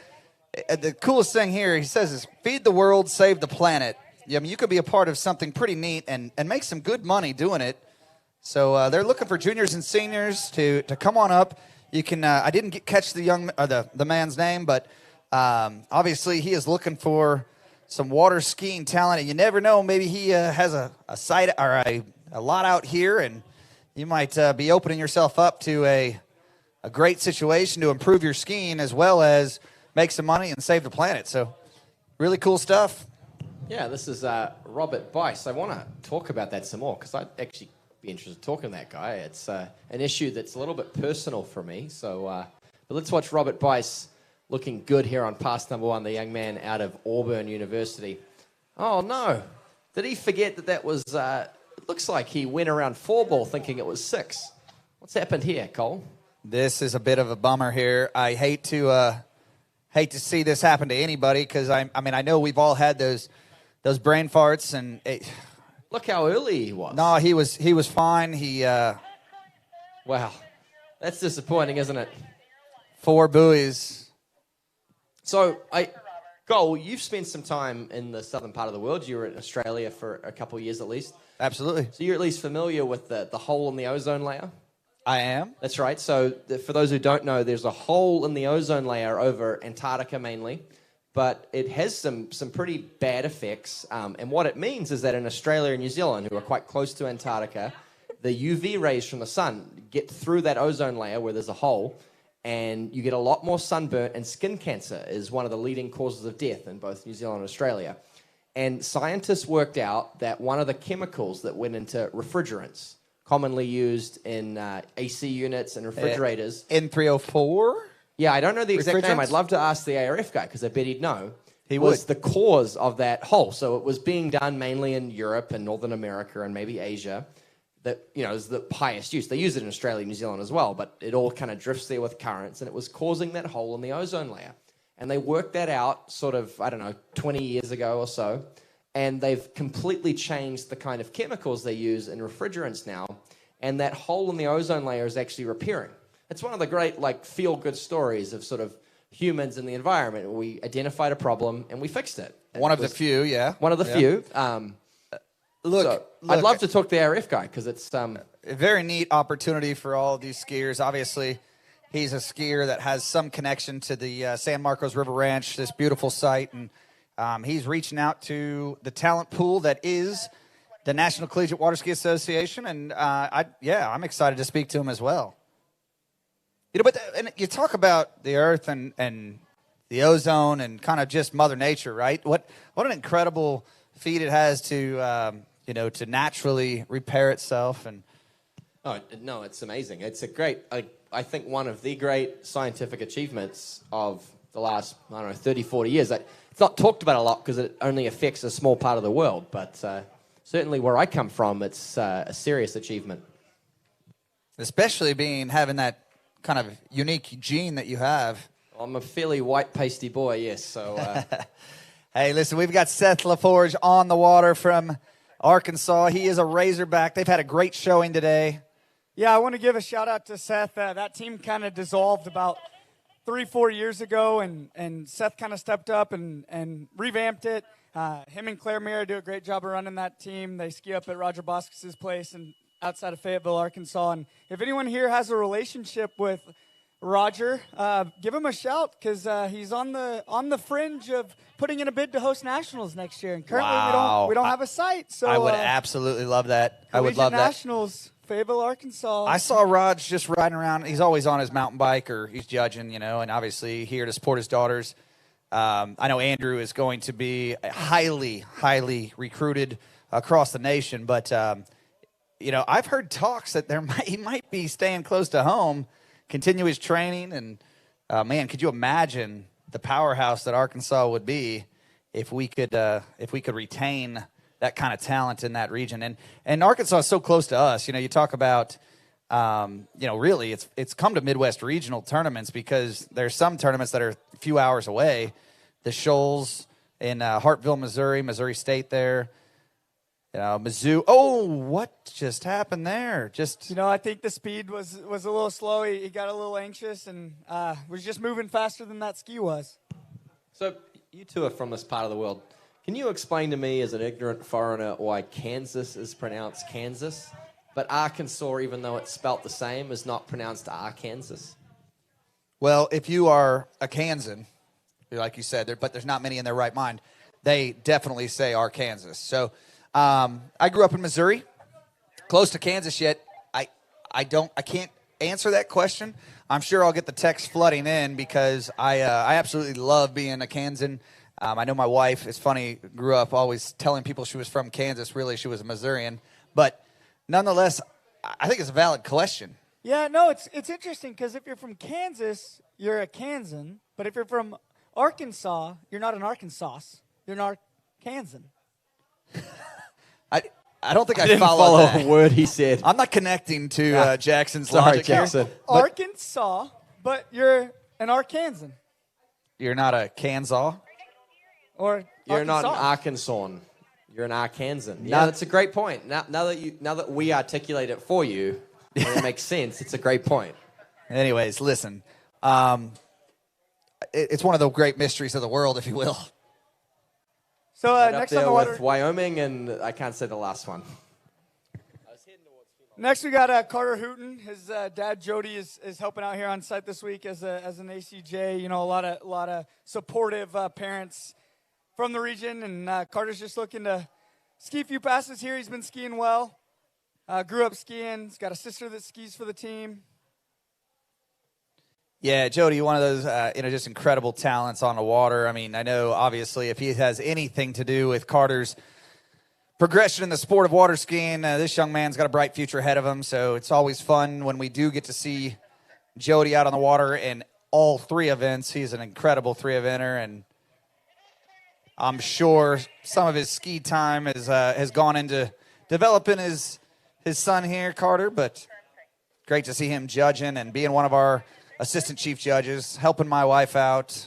the coolest thing here, he says, is feed the world, save the planet. You could be a part of something pretty neat and make some good money doing it. So they're looking for juniors and seniors to come on up. You can. I didn't catch the man's name, but obviously he is looking for some water skiing talent, and you never know. Maybe he has a site or a lot out here, and you might be opening yourself up to a great situation to improve your skiing as well as make some money and save the planet. So really cool stuff. Yeah, this is Robert Bice. I want to talk about that some more because I'd actually be interested in talking to that guy. It's an issue that's a little bit personal for me. So but let's watch Robert Bice looking good here on pass number 1, the young man out of Auburn University. Oh, no. Did he forget that was, it looks like he went around 4-ball thinking it was 6. What's happened here, Cole? This is a bit of a bummer here. I hate to see this happen to anybody because I know we've all had those brain farts and look how early he was. No, he was fine. Wow, that's disappointing, isn't it? 4 buoys. So Cole, you've spent some time in the southern part of the world. You were in Australia for a couple of years at least. Absolutely. So you're at least familiar with the hole in the ozone layer. I am. That's right. So for those who don't know, there's a hole in the ozone layer over Antarctica mainly, but it has some pretty bad effects. And what it means is that in Australia and New Zealand, who are quite close to Antarctica, the UV rays from the sun get through that ozone layer where there's a hole, and you get a lot more sunburn, and skin cancer is one of the leading causes of death in both New Zealand and Australia. And scientists worked out that one of the chemicals that went into refrigerants, commonly used in AC units and refrigerators. N304? Yeah, I don't know the exact name. I'd love to ask the ARF guy because I bet he'd know. Was the cause of that hole. So it was being done mainly in Europe and Northern America and maybe Asia. That, is the highest use. They use it in Australia and New Zealand as well, but it all kind of drifts there with currents, and it was causing that hole in the ozone layer. And they worked that out sort of, 20 years ago or so. And they've completely changed the kind of chemicals they use in refrigerants now. And that hole in the ozone layer is actually repairing. It's one of the great, feel-good stories of sort of humans and the environment. We identified a problem and we fixed it. One of the few, yeah. One of the few. Look, I'd love to talk to the ARF guy because it's a very neat opportunity for all of these skiers. Obviously, he's a skier that has some connection to the San Marcos River Ranch, this beautiful site, and he's reaching out to the talent pool that is the National Collegiate Water Ski Association, and I'm excited to speak to him as well. And you talk about the Earth and the ozone and kind of just Mother Nature, right? What an incredible feat it has to to naturally repair itself. And no, it's amazing. It's a great, I think one of the great scientific achievements of the last 30, 40 years. It's not talked about a lot because it only affects a small part of the world, but certainly where I come from, it's a serious achievement. Especially having that kind of unique gene that you have. I'm a fairly white pasty boy, yes. So, hey, listen, we've got Seth LaForge on the water from Arkansas. He is a Razorback. They've had a great showing today. Yeah, I want to give a shout out to Seth. That team kind of dissolved about 3-4 years ago, and Seth kind of stepped up and revamped it. Him and Claire Mira do a great job of running that team. They ski up at Roger Boskis' place, and outside of Fayetteville, Arkansas. And if anyone here has a relationship with Roger, give him a shout because he's on the fringe of putting in a bid to host nationals next year. And currently we don't have a site. So I would absolutely love that. I would love Collegiate Nationals, Fayetteville, Arkansas. I saw Raj just riding around. He's always on his mountain bike or he's judging, and obviously here to support his daughters. I know Andrew is going to be highly, highly recruited across the nation. But, I've heard talks that he might be staying close to home, continue his training. And, man, could you imagine the powerhouse that Arkansas would be if we could retain that kind of talent in that region? And Arkansas is so close to us. You talk about, really it's come to Midwest regional tournaments because there's some tournaments that are a few hours away. The Shoals in Hartville, Missouri State there. Mizzou. Oh, what just happened there? I think the speed was a little slow. He got a little anxious and was just moving faster than that ski was. So you two are from this part of the world. Can you explain to me as an ignorant foreigner why Kansas is pronounced Kansas, but Arkansas, even though it's spelt the same, is not pronounced Arkansas? Well, if you are a Kansan, like you said, but there's not many in their right mind, they definitely say Arkansas. So I grew up in Missouri, close to Kansas yet. I can't answer that question. I'm sure I'll get the text flooding in because I absolutely love being a Kansan. I know my wife, it's funny, grew up always telling people she was from Kansas. Really, she was a Missourian. But nonetheless, I think it's a valid question. Yeah, no, it's interesting because if you're from Kansas, you're a Kansan. But if you're from Arkansas, you're not an Arkansas. You're an Arkansan. I don't think I didn't follow a word he said. I'm not connecting to Jackson's Sorry, logic Jackson. here. Arkansas, but you're an Arkansan. You're not a Kansas? Or You're not an Arkansas. Arkansan. You're an Arkansan. Yeah, that's a great point. Now that we articulate it for you, and it makes sense. It's a great point. Anyways, listen. It's one of the great mysteries of the world, if you will. So Right next up on there the water, with Wyoming, and I can't say the last one. next we got Carter Hooten. His dad Jody is helping out here on site this week as an ACJ. A lot of supportive parents from the region, and Carter's just looking to ski a few passes here. He's been skiing well. Grew up skiing. He's got a sister that skis for the team. Yeah, Jody, one of those, just incredible talents on the water. I mean, I know, obviously, if he has anything to do with Carter's progression in the sport of water skiing, this young man's got a bright future ahead of him. So it's always fun when we do get to see Jody out on the water in all three events. He's an incredible three-eventer, and I'm sure some of his ski time has gone into developing his son here, Carter, but great to see him judging and being one of our assistant chief judges, helping my wife out.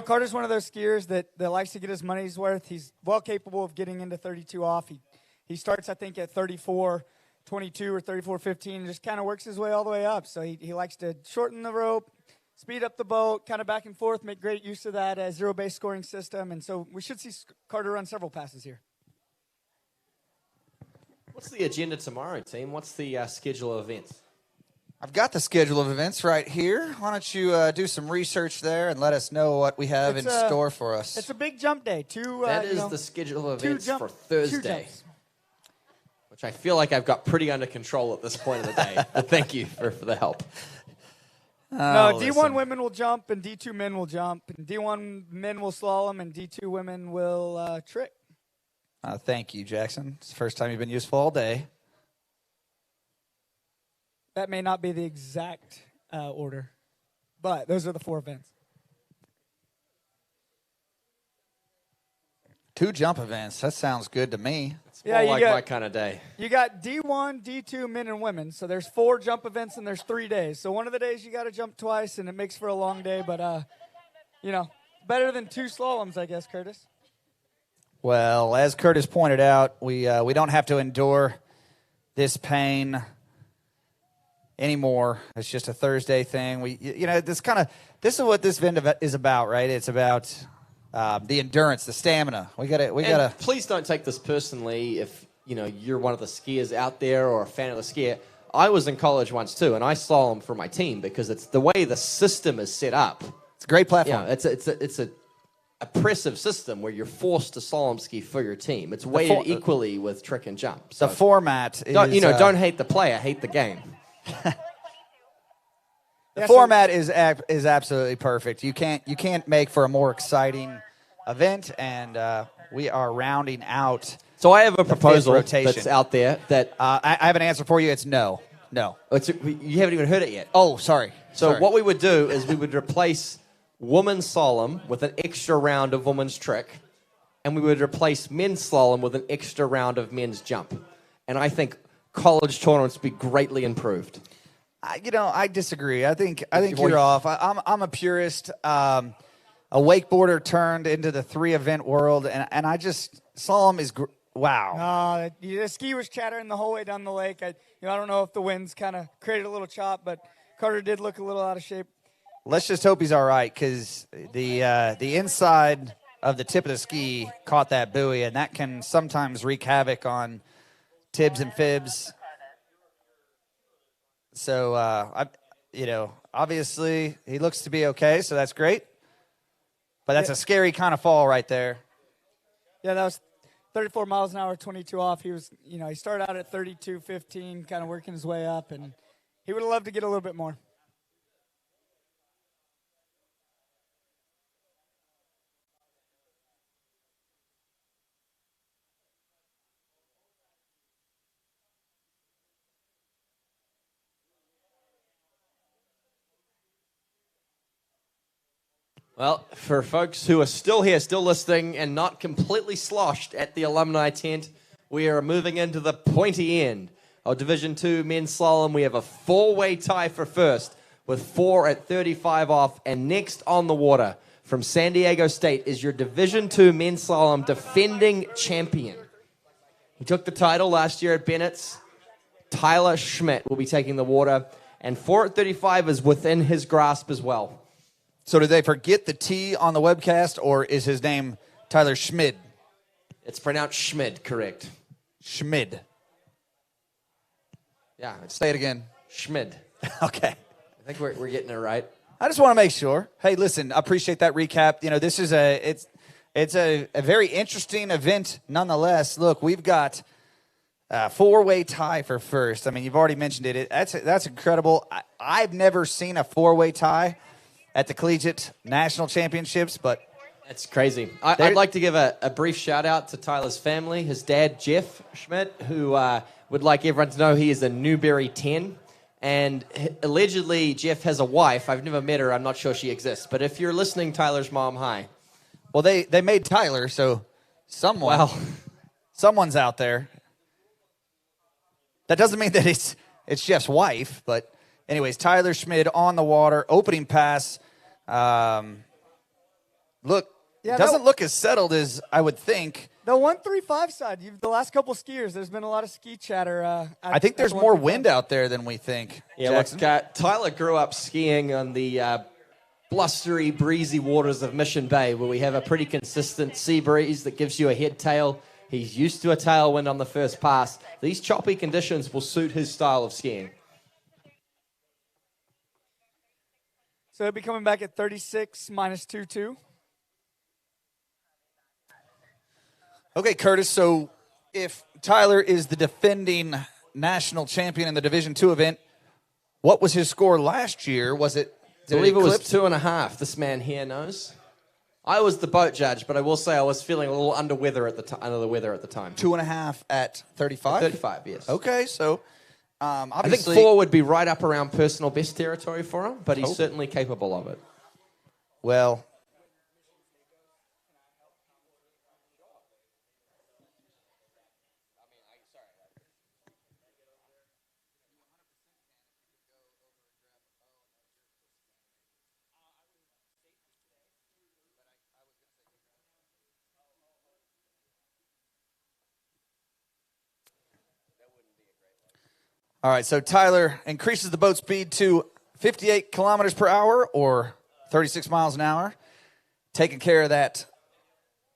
Carter's one of those skiers that likes to get his money's worth. He's well capable of getting into 32 off. He starts, I think, at 34.22 or 34.15 and just kind of works his way all the way up. So he likes to shorten the rope, speed up the boat, kind of back and forth, make great use of that zero-base scoring system. And so we should see Carter run several passes here. What's the agenda tomorrow, team? What's the schedule of events? I've got the schedule of events right here. Why don't you do some research there and let us know what we have in store for us. It's a big jump day. That is the schedule of events for Thursday, which I feel like I've got pretty under control at this point of the day. But thank you for the help. No, D1 women will jump and D2 men will jump. And D1 men will slalom and D2 women will trick. Thank you, Jackson. It's the first time you've been useful all day. That may not be the exact order, but those are the four events. 2 jump events. That sounds good to me. It's more like my kind of day. You got D1, D2, men and women. So there's 4 jump events and there's 3 days. So one of the days you got to jump twice, and it makes for a long day. But, better than 2 slaloms, I guess, Curtis. Well, as Curtis pointed out, we don't have to endure this pain anymore. It's just a Thursday thing. This is what this event is about, right? It's about the endurance, the stamina. We gotta. Please don't take this personally if you're one of the skiers out there or a fan of the skier. I was in college once too, and I slalom for my team because it's the way the system is set up. It's a great platform. It's a oppressive system where you're forced to slalom ski for your team. It's weighted equally with trick and jump. So the format is... don't hate the player, hate the game. The format is absolutely perfect. You can't make for a more exciting event, and we are rounding out. So I have a proposal that's out there that I have an answer for you. It's no. You haven't even heard it yet. Oh, sorry. So what we would do is we would replace women's slalom with an extra round of women's trick, and we would replace men's slalom with an extra round of men's jump. And I think college tournaments would be greatly improved. I disagree. I think you're off. I'm a purist. A wakeboarder turned into the 3-event world, and I just slalom is wow. The ski was chattering the whole way down the lake. I don't know if the winds kind of created a little chop, but Carter did look a little out of shape. Let's just hope he's all right, because the inside of the tip of the ski caught that buoy, and that can sometimes wreak havoc on tibs and fibs. So, obviously he looks to be okay, so that's great. But that's a scary kind of fall right there. Yeah, that was 34 miles an hour, 22 off. He was, he started out at 32.15, kind of working his way up, and he would have loved to get a little bit more. Well, for folks who are still here, still listening, and not completely sloshed at the alumni tent, we are moving into the pointy end of Division II men's slalom. We have a 4-way tie for first with 4 at 35 off, and next on the water from San Diego State is your Division II men's slalom defending champion. He took the title last year at Bennett's. Tyler Schmidt will be taking the water, and 4 at 35 is within his grasp as well. So did they forget the T on the webcast, or is his name Tyler Schmid? It's pronounced Schmid, correct. Schmid. Yeah. Say it again. Schmid. Okay. I think we're getting it right. I just want to make sure. Hey, listen, I appreciate that recap. This is it's a very interesting event nonetheless. Look, we've got a 4-way tie for first. I mean, you've already mentioned it. That's incredible. I've never seen a 4-way tie at the Collegiate National Championships, but it's crazy. I'd like to give a brief shout out to Tyler's family. His dad, Jeff Schmidt, who would like everyone to know he is a Newberry 10. And allegedly, Jeff has a wife. I've never met her. I'm not sure she exists. But if you're listening, Tyler's mom, hi. Well, they made Tyler, so someone's out there. That doesn't mean that it's Jeff's wife, but anyways, Tyler Schmid on the water, opening pass. Doesn't look as settled as I would think. The 135 side, the last couple skiers, there's been a lot of ski chatter. I think there's more wind out there than we think. Yeah, look, Tyler grew up skiing on the blustery, breezy waters of Mission Bay, where we have a pretty consistent sea breeze that gives you a head tail. He's used to a tailwind on the first pass. These choppy conditions will suit his style of skiing. So he'll be coming back at 36 minus 2.2. Okay, Curtis, so if Tyler is the defending national champion in the Division II event, what was his score last year? I believe it was 2.5. This man here knows. I was the boat judge, but I will say I was feeling a little under the weather at the time. 2.5 at 35? 35, yes. Okay, so obviously, I think 4 would be right up around personal best territory for him, but he's certainly capable of it. Well, all right, so Tyler increases the boat speed to 58 kilometers per hour or 36 miles an hour, taking care of that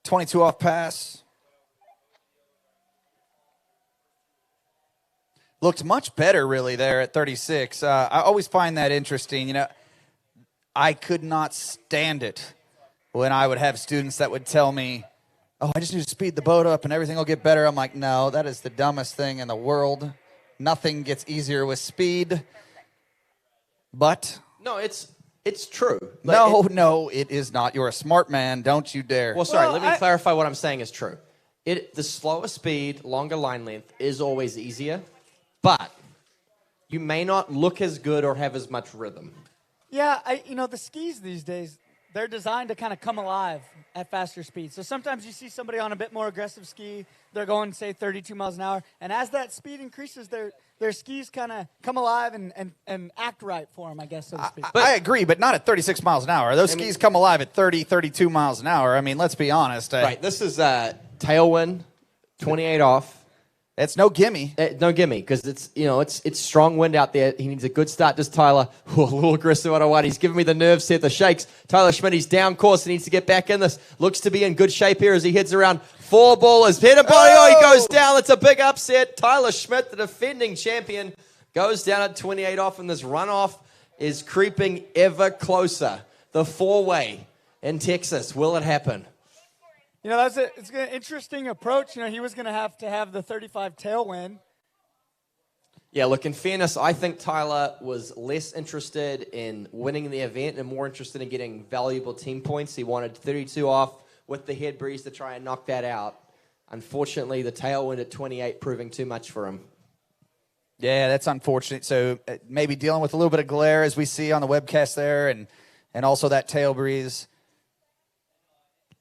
22 off pass. looked much better, really, there at 36. I always find that interesting. You know, I could not stand it when I would have students that would tell me, oh, I just need to speed the boat up and everything will get better. I'm like, no, that is the dumbest thing in the world. Nothing gets easier with speed. But No, it's true. no, it is not. You're a smart man. Don't you dare. Well, sorry, let me clarify what I'm saying is true. The slower speed, longer line length is always easier, but you may not look as good or have as much rhythm. Yeah, the skis these days, they're designed to kind of come alive at faster speeds. So sometimes you see somebody on a bit more aggressive ski, they're going, say, 32 miles an hour, and as that speed increases, their skis kind of come alive and act right for them, I guess, so to speak. I agree, but not at 36 miles an hour. Those skis come alive at 30, 32 miles an hour. I mean, let's be honest. Right, this is tailwind, 28 off. It's no gimme. No gimme, because it's strong wind out there. He needs a good start. Does Tyler? A little aggressive on a one. He's giving me the nerves here, the shakes. Tyler Schmidt, he's down course. He needs to get back in this. Looks to be in good shape here as he heads around. Four ballers. Hit a body. Oh, he goes down. It's a big upset. Tyler Schmidt, the defending champion, goes down at 28 off, and this runoff is creeping ever closer. The four-way in Texas. Will it happen? It's an interesting approach. He was going to have the 35 tailwind. Yeah, look, in fairness, I think Tyler was less interested in winning the event and more interested in getting valuable team points. He wanted 32 off with the head breeze to try and knock that out. Unfortunately, the tailwind at 28 proving too much for him. Yeah, that's unfortunate. So maybe dealing with a little bit of glare as we see on the webcast there and also that tail breeze.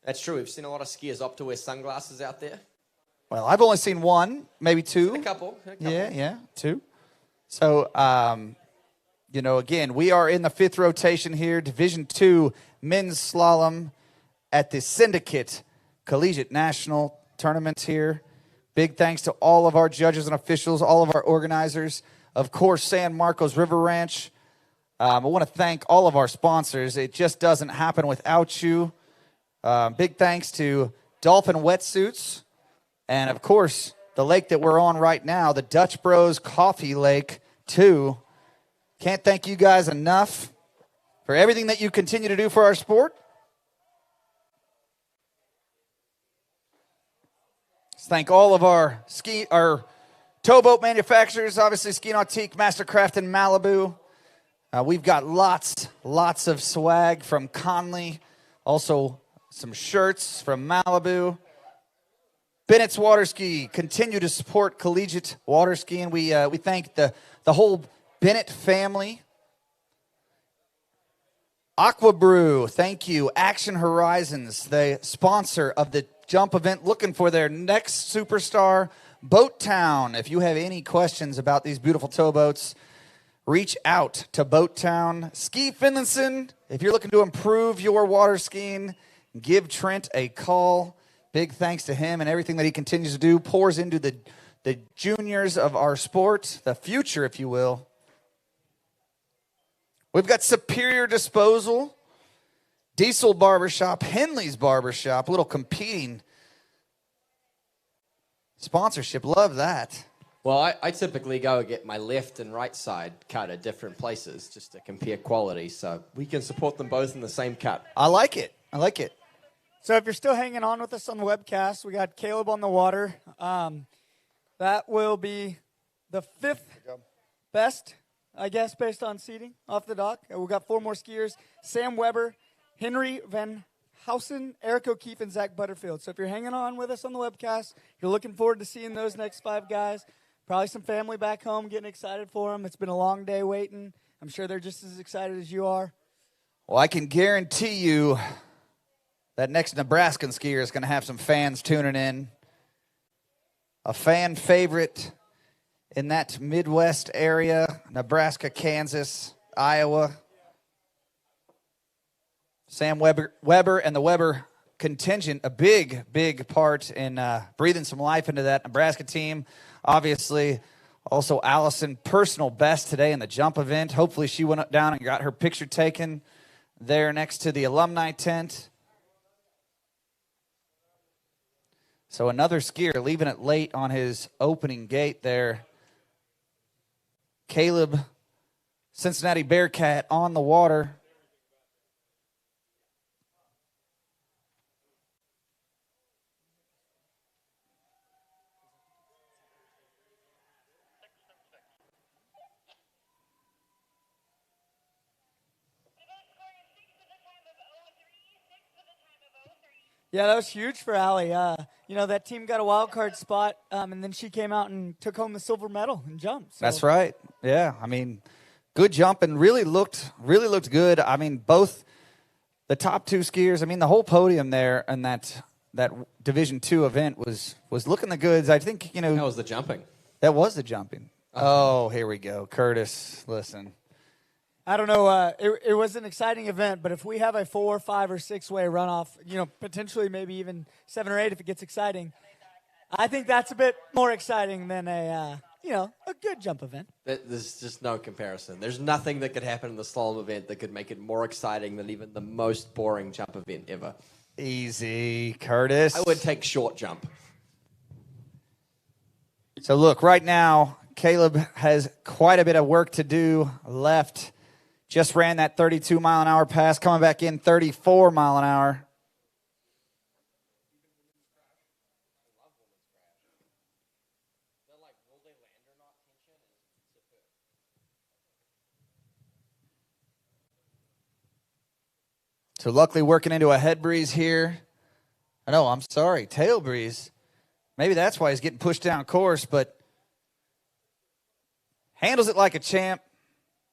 That's true. We've seen a lot of skiers opt to wear sunglasses out there. Well, I've only seen one, maybe two. A couple. Yeah, two. So, again, we are in the fifth rotation here, Division II men's slalom at the Syndicate Collegiate National Tournament here. Big thanks to all of our judges and officials, all of our organizers. Of course, San Marcos River Ranch. I want to thank all of our sponsors. It just doesn't happen without you. Big thanks to Dolphin Wetsuits, and of course, the lake that we're on right now, the Dutch Bros Coffee Lake 2. Can't thank you guys enough for everything that you continue to do for our sport. Let's thank all of our towboat manufacturers, obviously Ski Nautique, Mastercraft, and Malibu. We've got lots of swag from Conley, also some shirts from Malibu. Bennett's Water Ski, continue to support collegiate water skiing. We thank the whole Bennett family. Aqua Brew, thank you. Action Horizons, the sponsor of the jump event, looking for their next superstar. Boat Town, if you have any questions about these beautiful towboats, reach out to Boat Town. Ski Finlandson, if you're looking to improve your water skiing, give Trent a call. Big thanks to him and everything that he continues to do. Pours into the juniors of our sport, the future, if you will. We've got Superior Disposal, Diesel Barbershop, Henley's Barbershop, a little competing sponsorship. Love that. Well, I typically go get my left and right side cut at different places just to compare quality, so we can support them both in the same cut. I like it. So if you're still hanging on with us on the webcast, we got Caleb on the water. That will be the fifth best, I guess, based on seating off the dock. We've got four more skiers: Sam Weber, Henry Van Housen, Eric O'Keefe, and Zach Butterfield. So if you're hanging on with us on the webcast, you're looking forward to seeing those next five guys. Probably some family back home getting excited for them. It's been a long day waiting. I'm sure they're just as excited as you are. Well, I can guarantee you that next Nebraskan skier is going to have some fans tuning in. A fan favorite in that Midwest area, Nebraska, Kansas, Iowa. Sam Weber and the Weber contingent, a big part in breathing some life into that Nebraska team. Obviously, also Allison, personal best today in the jump event. Hopefully she went up down and got her picture taken there next to the alumni tent. So another skier leaving it late on his opening gate there. Caleb, Cincinnati Bearcat, on the water. Yeah, that was huge for Allie. That team got a wild card spot, and then she came out and took home the silver medal in jump. So. That's right. Yeah, I mean, good jump and really looked good. I mean, both the top two skiers. I mean, the whole podium there and that Division II event was looking the goods. I think That was the jumping. That was the jumping. Okay. Oh, here we go, Curtis. Listen. I don't know. It was an exciting event, but if we have a 4, 5, or 6-way runoff, potentially maybe even 7 or 8 if it gets exciting, I think that's a bit more exciting than a good jump event. There's just no comparison. There's nothing that could happen in the slalom event that could make it more exciting than even the most boring jump event ever. Easy, Curtis. I would take short jump. So look, right now, Caleb has quite a bit of work to do left. Just ran that 32-mile-an-hour pass, coming back in 34-mile-an-hour. So luckily working into a head breeze here. I'm sorry, tail breeze. Maybe that's why he's getting pushed down course, but handles it like a champ.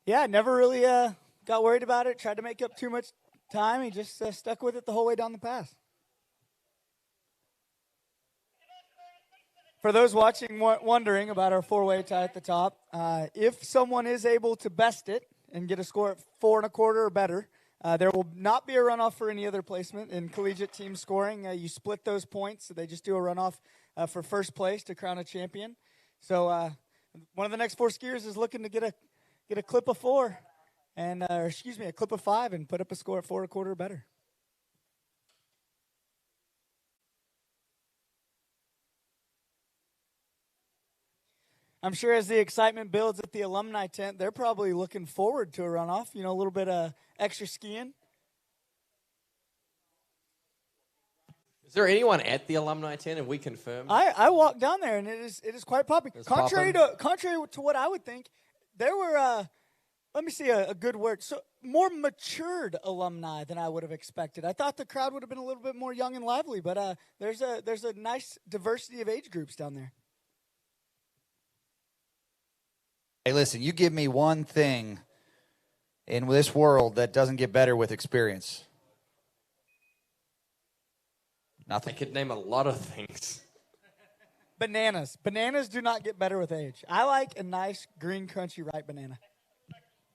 Yeah, never really got worried about it, tried to make up too much time. He just stuck with it the whole way down the pass. For those watching wondering about our 4-way tie at the top, if someone is able to best it and get a score at 4 1/4 or better, there will not be a runoff for any other placement. In collegiate team scoring, you split those points. So they just do a runoff for first place to crown a champion. So one of the next 4 skiers is looking to get a clip of 4, a clip of 5, and put up a score at 4 1/4 or better. I'm sure as the excitement builds at the alumni tent, they're probably looking forward to a runoff. A little bit of extra skiing. Is there anyone at the alumni tent? Have we confirmed? I walked down there, and it is quite popular. Contrary to what I would think, there were let me see a good word. So more matured alumni than I would have expected. I thought the crowd would have been a little bit more young and lively, but there's a nice diversity of age groups down there. Hey, listen, you give me one thing in this world that doesn't get better with experience. Nothing. I could name a lot of things. Bananas. Bananas do not get better with age. I like a nice green crunchy ripe banana.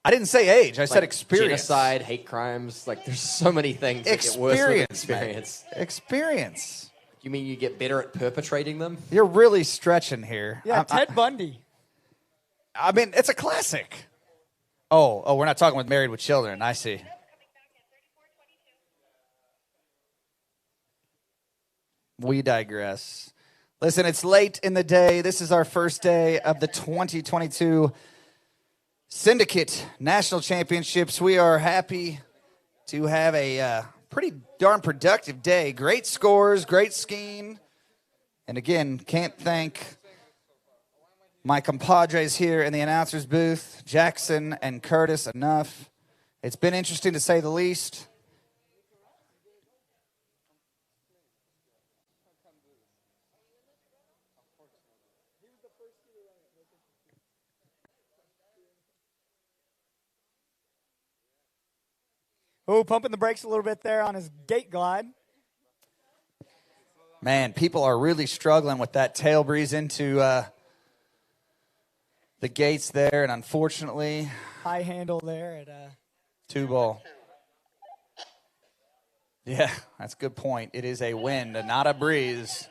I didn't say age. I said experience. Genocide, hate crimes. There's so many things that get worse with experience. Experience. You mean you get better at perpetrating them? You're really stretching here. Yeah, Ted Bundy. I mean, it's a classic. Oh, we're not talking with Married with Children. I see. We digress. Listen, it's late in the day. This is our first day of the 2022 Syndicate National Championships. We are happy to have a pretty darn productive day. Great scores, great skiing. And again, can't thank my compadres here in the announcer's booth, Jackson and Curtis, enough. It's been interesting to say the least. Oh, pumping the brakes a little bit there on his gate glide. Man, people are really struggling with that tail breeze into the gates there, and unfortunately, high handle there at 2-ball. Yeah, that's a good point. It is a wind and not a breeze.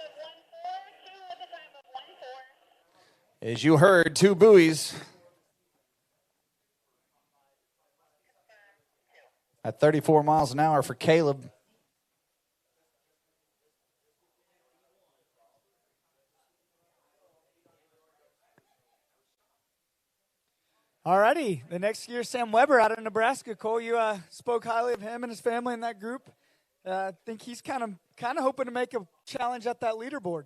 As you heard, 2 buoys. At 34 miles an hour for Caleb. Alrighty, the next skier, Sam Weber out of Nebraska. Cole, you spoke highly of him and his family in that group. I think he's kind of hoping to make a challenge at that leaderboard.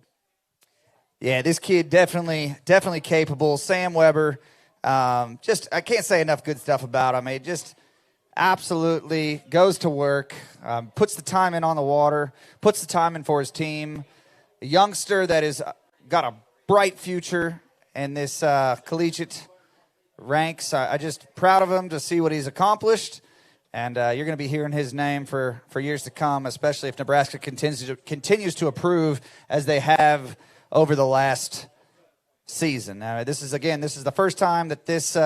Yeah, this kid definitely capable. Sam Weber, I can't say enough good stuff about him. He just absolutely goes to work, puts the time in on the water, puts the time in for his team. A youngster that has got a bright future in this collegiate ranks. I just proud of him to see what he's accomplished. And you're going to be hearing his name for years to come, especially if Nebraska continues to approve as they have over the last season. This is the first time that this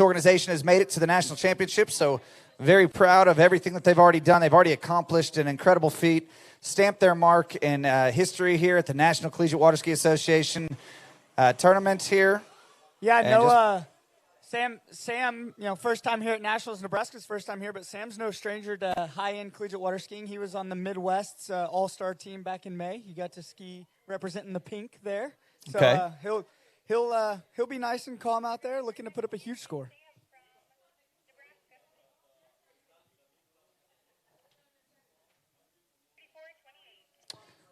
organization has made it to the national championship. So very proud of everything that they've already done. They've already accomplished an incredible feat, stamped their mark in history here at the National Collegiate Water Ski Association tournament here. Yeah, Sam, first time here at Nationals. Nebraska's first time here, but Sam's no stranger to high-end collegiate water skiing. He was on the Midwest's all-star team back in May. He got to ski representing the pink there. So okay. He'll be nice and calm out there, looking to put up a huge score.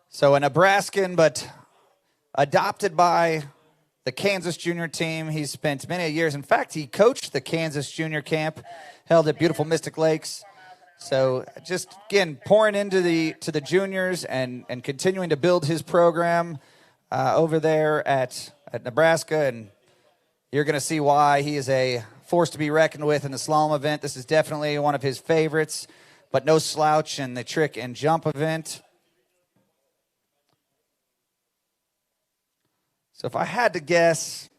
So a Nebraskan, but adopted by the Kansas junior team. He's spent many years. In fact, he coached the Kansas junior camp held at beautiful Mystic Lakes. So just, again, pouring into the juniors and continuing to build his program over there at Nebraska. And you're going to see why he is a force to be reckoned with in the slalom event. This is definitely one of his favorites, but no slouch in the trick and jump event. So if I had to guess,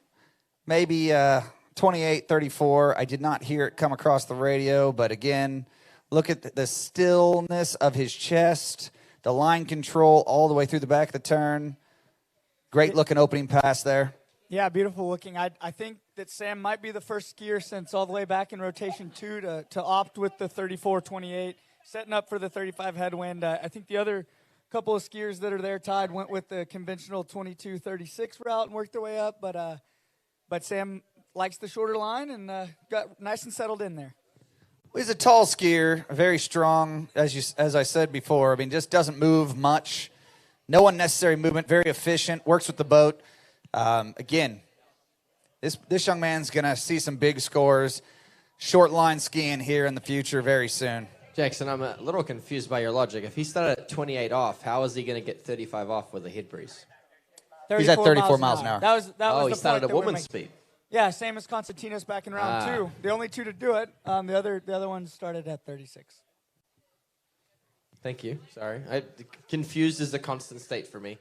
maybe 28-34. I did not hear it come across the radio, but again, look at the stillness of his chest, the line control all the way through the back of the turn. Great looking opening pass there. Yeah, beautiful looking. I think that Sam might be the first skier since all the way back in rotation 2 to opt with the 34-28, setting up for the 35 headwind. I think the other couple of skiers that are there tied went with the conventional 22-36 route and worked their way up, but Sam likes the shorter line and got nice and settled in there. Well, he's a tall skier, very strong, as I said before. I mean, just doesn't move much. No unnecessary movement, very efficient, works with the boat. Again, this young man's going to see some big scores, short line skiing here in the future very soon. Jackson, I'm a little confused by your logic. If he started at 28 off, how is he going to get 35 off with a head breeze? He's at 34 miles an hour. That was he started at woman's speed. Yeah, same as Constantinos back in round 2. The only 2 to do it. The other one started at 36. Thank you. Sorry. Confused is a constant state for me.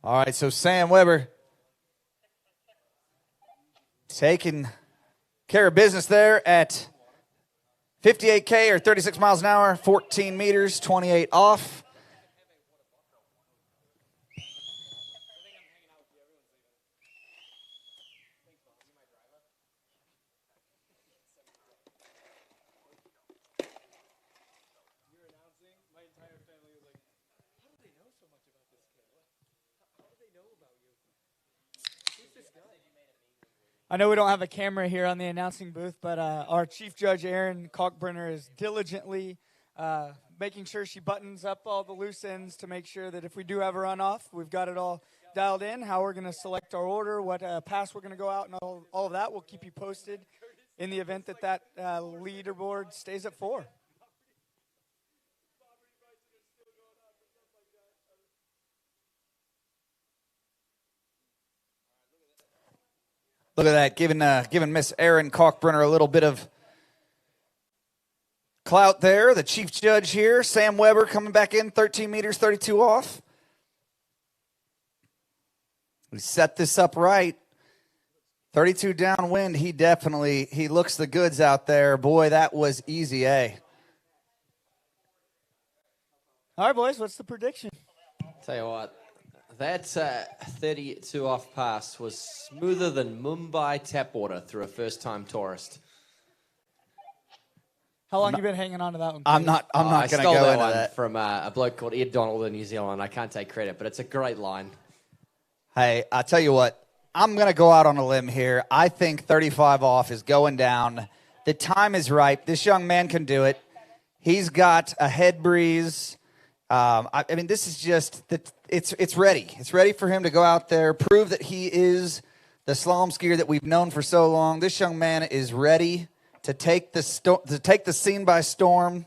All right, so Sam Weber taking care of business there at 58K or 36 miles an hour, 14 meters, 28 off. I know we don't have a camera here on the announcing booth, but our Chief Judge, Aaron Kalkbrenner, is diligently making sure she buttons up all the loose ends to make sure that if we do have a runoff, we've got it all dialed in, how we're going to select our order, what pass we're going to go out, and all of that. We'll keep you posted in the event that leaderboard stays at 4. Look at that, giving Miss Erin Kalkbrenner a little bit of clout there. The chief judge here, Sam Weber, coming back in, 13 meters, 32 off. We set this up right. 32 downwind, he looks the goods out there. Boy, that was easy, eh? All right, boys, what's the prediction? Tell you what, that 32 off pass was smoother than Mumbai tap water through a first-time tourist. How long you been hanging on to that one? I'm not going to go into that from a bloke called Ed Donald in New Zealand. I can't take credit, but it's a great line. Hey, I'll tell you what. I'm going to go out on a limb here. I think 35 off is going down. The time is ripe. This young man can do it. He's got a head breeze. I mean, this is just it's ready. It's ready for him to go out there, prove that he is the slalom skier that we've known for so long. This young man is ready to take the scene by storm.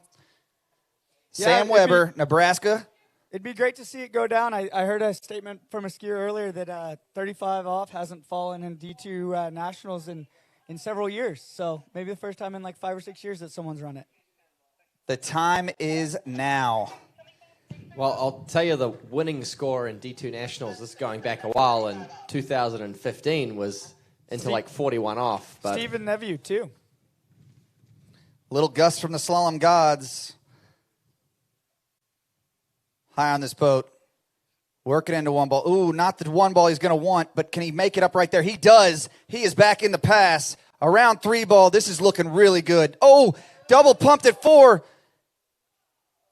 Yeah, Sam Weber, Nebraska. It'd be great to see it go down. I heard a statement from a skier earlier that 35 off hasn't fallen in D2 nationals in several years. So maybe the first time in like 5 or 6 years that someone's run it. The time is now. Well, I'll tell you the winning score in D2 Nationals, this is going back a while, in 2015 was into like 41 off. But Stephen Neveu, too. Little Gus from the Slalom Gods. High on this boat. Working into one ball. Ooh, not the one ball he's going to want, but can he make it up right there? He does. He is back in the pass. Around 3 ball. This is looking really good. Oh, double pumped at 4.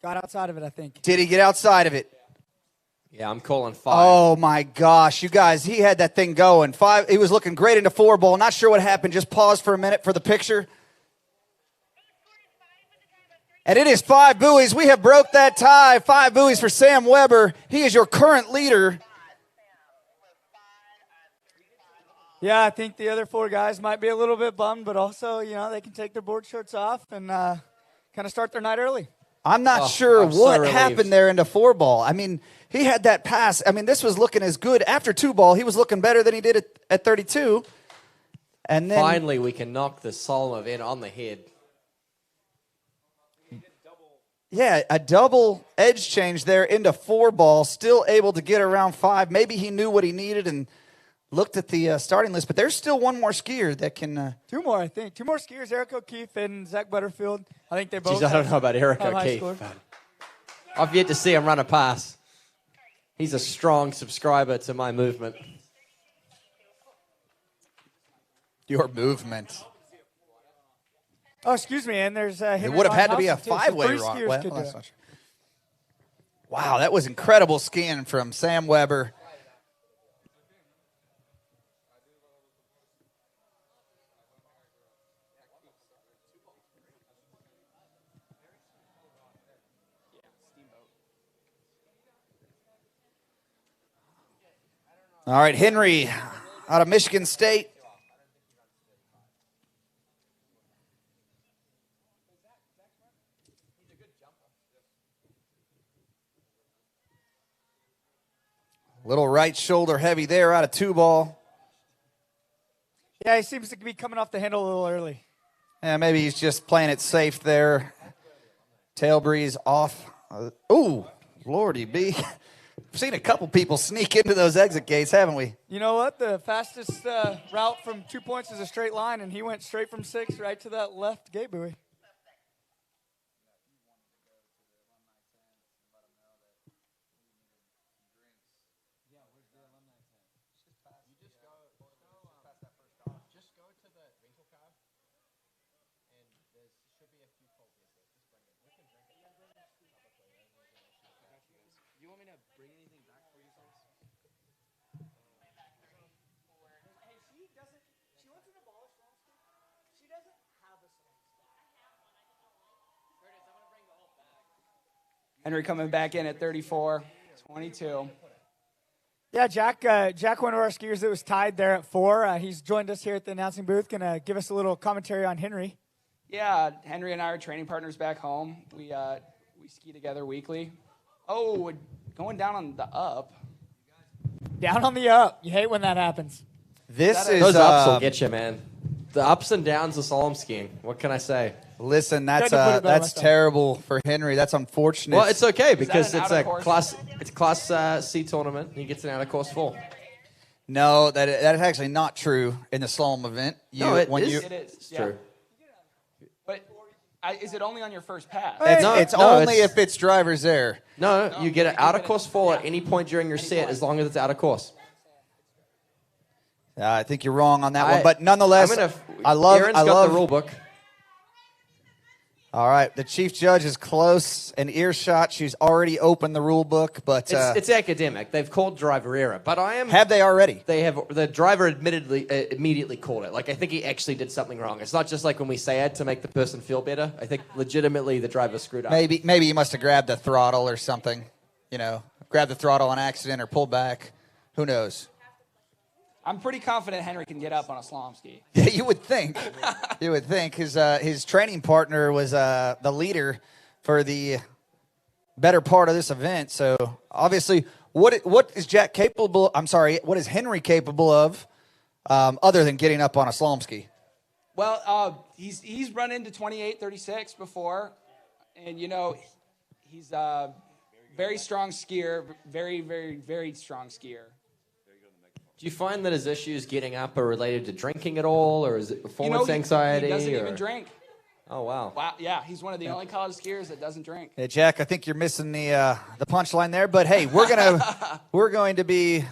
Got outside of it, I think. Did he get outside of it? Yeah, I'm calling 5. Oh, my gosh. You guys, he had that thing going. 5. He was looking great into 4 ball. Not sure what happened. Just pause for a minute for the picture. And it is 5 buoys. We have broke that tie. 5 buoys for Sam Weber. He is your current leader. Yeah, I think the other 4 guys might be a little bit bummed, but also, they can take their board shorts off and kind of start their night early. I'm not sure what happened there into 4 ball. I mean, he had that pass. I mean, this was looking as good. After 2 ball, he was looking better than he did at 32. And then finally, we can knock the slalom event on the head. Yeah, a double edge change there into 4 ball, still able to get around 5. Maybe he knew what he needed and looked at the starting list, but there's still one more skier that can... 2 more, I think. 2 more skiers, Eric O'Keefe and Zach Butterfield. I think they both... Jeez, I don't know about Eric O'Keefe. I've yet to see him run a pass. He's a strong subscriber to my movement. Your movement. Oh, excuse me, and there's... it would have had to be a 5-way rock. Well, that's not true. Wow, that was incredible skiing from Sam Weber. All right, Henry out of Michigan State. Little right shoulder heavy there out of 2 ball. Yeah, he seems to be coming off the handle a little early. Yeah, maybe he's just playing it safe there. Tail breeze off. Ooh, Lordy B. We've seen a couple people sneak into those exit gates, haven't we? You know what? The fastest route from 2 points is a straight line, and he went straight from 6 right to that left gate buoy. Henry coming back in at 34, 22. Yeah, Jack one of our skiers that was tied there at 4. He's joined us here at the announcing booth. Going to give us a little commentary on Henry. Yeah, Henry and I are training partners back home. We ski together weekly. Oh, going down on the up. Down on the up. You hate when that happens. Those ups will get you, man. The ups and downs of slalom skiing. What can I say? Listen, that's terrible for Henry. That's unfortunate. Well, it's okay because it's a class C tournament. He gets an out of course full. No, that is actually not true in the slalom event. It is. It's true. Is it only on your first pass? It's only if it's driver's there. No, you get an out-of-course fall at any point during your set as long as it's out of course. I think you're wrong on that one, but nonetheless, Aaron's I got love the rule book. All right, the chief judge is close and earshot. She's already opened the rule book, but It's academic. They've called driver error, but I am. Have they already? They have. The driver immediately called it. Like, I think he actually did something wrong. It's not just like when we say it to make the person feel better. I think legitimately the driver screwed up. maybe he must have grabbed the throttle or something. You know, grabbed the throttle on accident or pulled back. Who knows? I'm pretty confident Henry can get up on a slalom ski. Yeah, you would think. You would think his training partner was the leader for the better part of this event. So obviously, what is Jack capable? I'm sorry, what is Henry capable of, other than getting up on a slalom ski? Well, he's run into 28:36 before, and you know, he's a very strong skier, very, very, very strong skier. Do you find that his issues getting up are related to drinking at all, or is it performance anxiety? He doesn't even drink. Oh, wow. Wow, yeah, he's one of the only college skiers that doesn't drink. Hey, Jack, I think you're missing the punchline there. But hey, we're going to be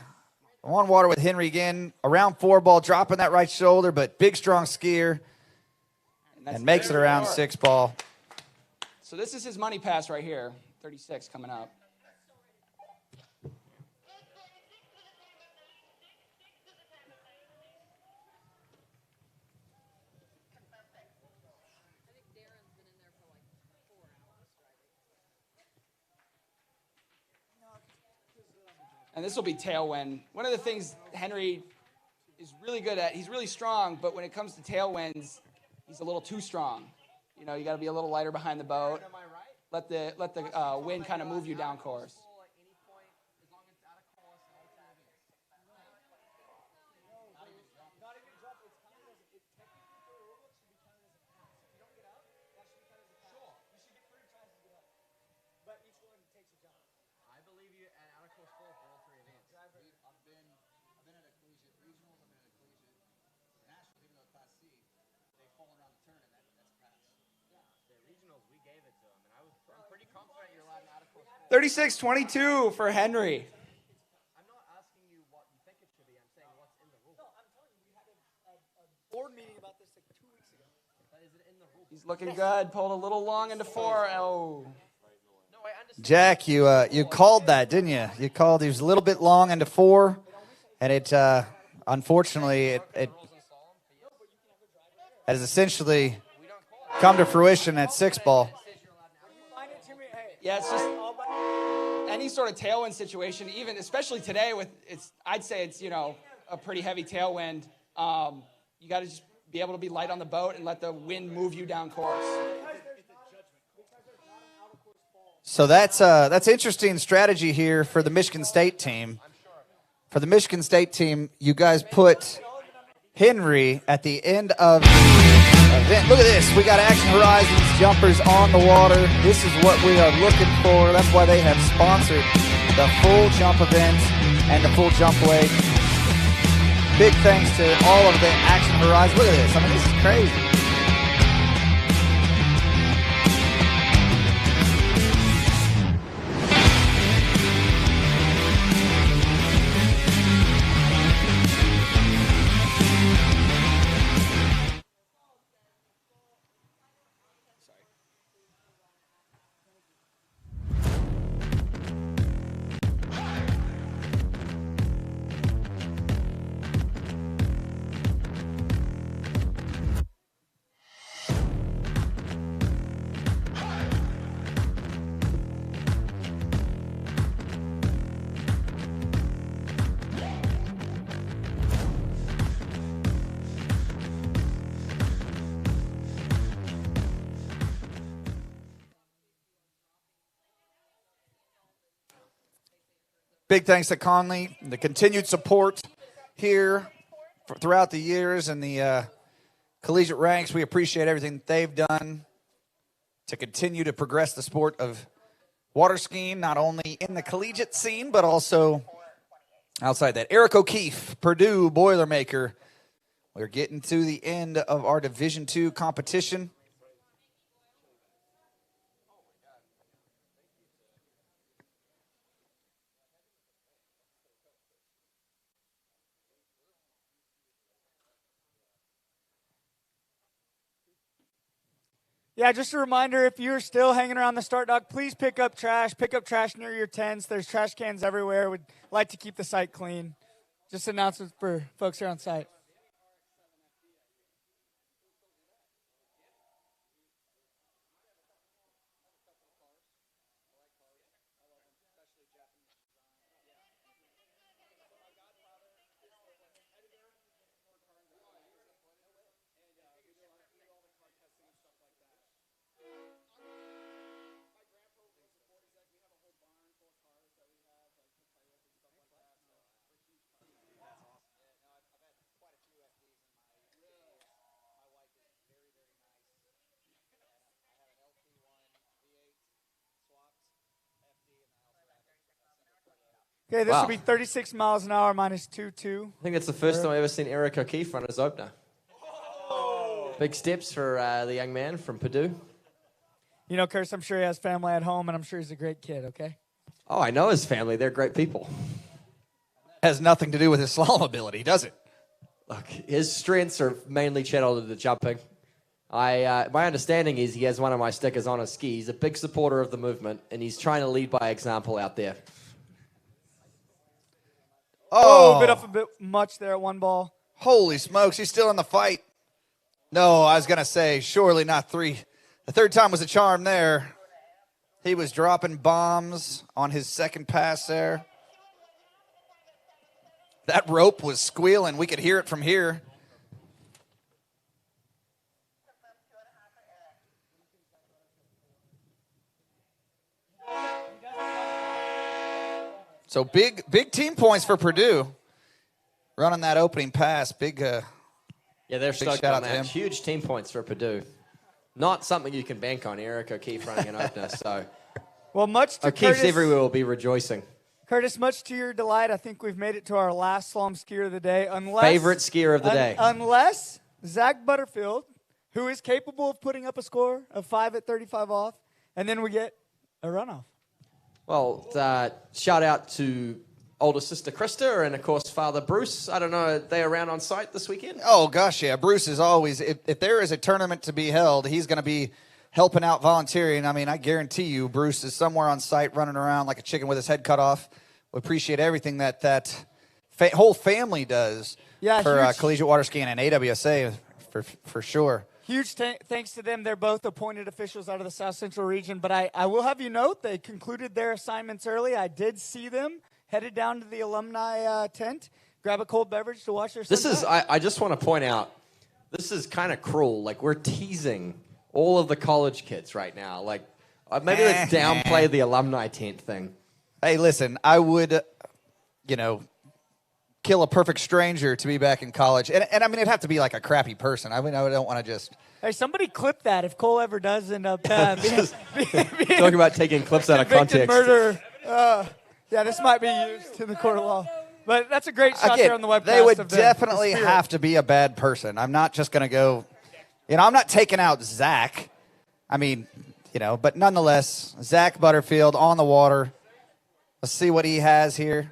on water with Henry again. Around 4 ball, dropping that right shoulder, but big strong skier, and makes it around 6 ball. So this is his money pass right here, 36 coming up. And this will be tailwind. One of the things Henry is really good at, he's really strong, but when it comes to tailwinds, he's a little too strong. You know, you got to be a little lighter behind the boat. Let the wind kind of move you down course. We gave it to him, and I'm pretty confident you're allowed an out-of-course fall. 36-22 for Henry. I'm not asking you what you think it should be. I'm saying what's in the rule book. No, I'm telling you, we had a board meeting about this like 2 weeks ago. But is it in the rule book? He's looking good. Pulled a little long into 4. Oh. Jack, you called that, didn't you? You called he was a little bit long into 4, and it unfortunately it has essentially come to fruition at 6 ball. Yeah, it's just any sort of tailwind situation, even especially today with I'd say it's, you know, a pretty heavy tailwind. You got to just be able to be light on the boat and let the wind move you down course. So that's interesting strategy here for the Michigan State team. For the Michigan State team, you guys put Henry at the end of the event. Look at this. We got Action Horizons jumpers on the water. This is what we are looking for. That's why they have sponsored the full jump event and the full jump weight. Big thanks to all of the Action Horizons. Look at this. I mean, this is crazy. Big thanks to Conley, the continued support here throughout the years and the collegiate ranks. We appreciate everything that they've done to continue to progress the sport of water skiing, not only in the collegiate scene, but also outside that. Eric O'Keefe, Purdue Boilermaker. We're getting to the end of our Division II competition. Yeah, just a reminder, if you're still hanging around the start dock, please pick up trash. Pick up trash near your tents. There's trash cans everywhere. We'd like to keep the site clean. Just announcements for folks here on site. Okay, this Wow. will be 36 miles an hour minus 2.2. I think that's the first time I've ever seen Eric O'Keefe run as opener. Big steps for the young man from Purdue. You know, Curtis, I'm sure he has family at home, and I'm sure he's a great kid, okay? Oh, I know his family. They're great people. Has nothing to do with his slalom ability, does it? Look, his strengths are mainly channeled into jumping. My understanding is he has one of my stickers on his ski. He's a big supporter of the movement, and he's trying to lead by example out there. Oh, bit up a bit much there at one ball. Holy smokes, he's still in the fight. No, I was going to say, surely not three. The third time was a charm there. He was dropping bombs on his second pass there. That rope was squealing. We could hear it from here. So big team points for Purdue. Running that opening pass. Yeah, they're big stoked shout on out to that. him. Huge team points for Purdue. Not something you can bank on, Eric O'Keefe running an opener. So, well, much to O'Keefe's Curtis, everywhere will be rejoicing. Curtis, much to your delight, I think we've made it to our last slalom skier of the day. Favorite skier of the day. Unless Zach Butterfield, who is capable of putting up a score of 5 at 35 off, and then we get a runoff. Well, shout out to older sister Krista and, of course, Father Bruce. I don't know, are they around on site this weekend? Oh, gosh, yeah. Bruce is always, if there is a tournament to be held, he's going to be helping out volunteering. I mean, I guarantee you Bruce is somewhere on site running around like a chicken with his head cut off. We appreciate everything that whole family does for Collegiate Water Skiing and AWSA for sure. Huge thanks to them. They're both appointed officials out of the South Central region. But I will have you note they concluded their assignments early. I did see them headed down to the alumni tent, grab a cold beverage to watch their sunset. I just want to point out, this is kind of cruel. Like, we're teasing all of the college kids right now. Like, maybe let's downplay the alumni tent thing. Hey, listen, I would, kill a perfect stranger to be back in college. And I mean, it'd have to be like a crappy person. I mean, I don't want to just... Hey, somebody clip that if Cole ever does end up Talking about taking clips out of context. Murder. Yeah, this might be used in the court of law. But that's a great shot Again, there on the webcast. they would of definitely the spirit. have to be a bad person. I'm not just going to go... I'm not taking out Zach. I mean, but nonetheless, Zach Butterfield on the water. Let's see what he has here.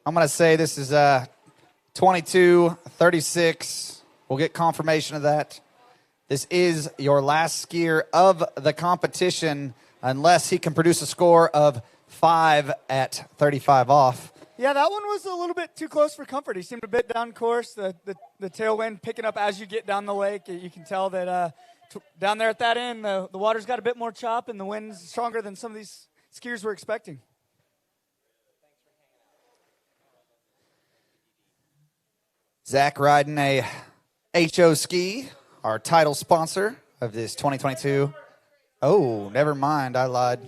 I'm going to say this is 22-36. We'll get confirmation of that. This is your last skier of the competition unless he can produce a score of 5 at 35 off. Yeah, that one was a little bit too close for comfort. He seemed a bit down course. The tailwind picking up as you get down the lake. You can tell that down there at that end, the water's got a bit more chop and the wind's stronger than some of these skiers were expecting. Zach riding a HO ski, our title sponsor of this 2022. Oh, never mind. I lied.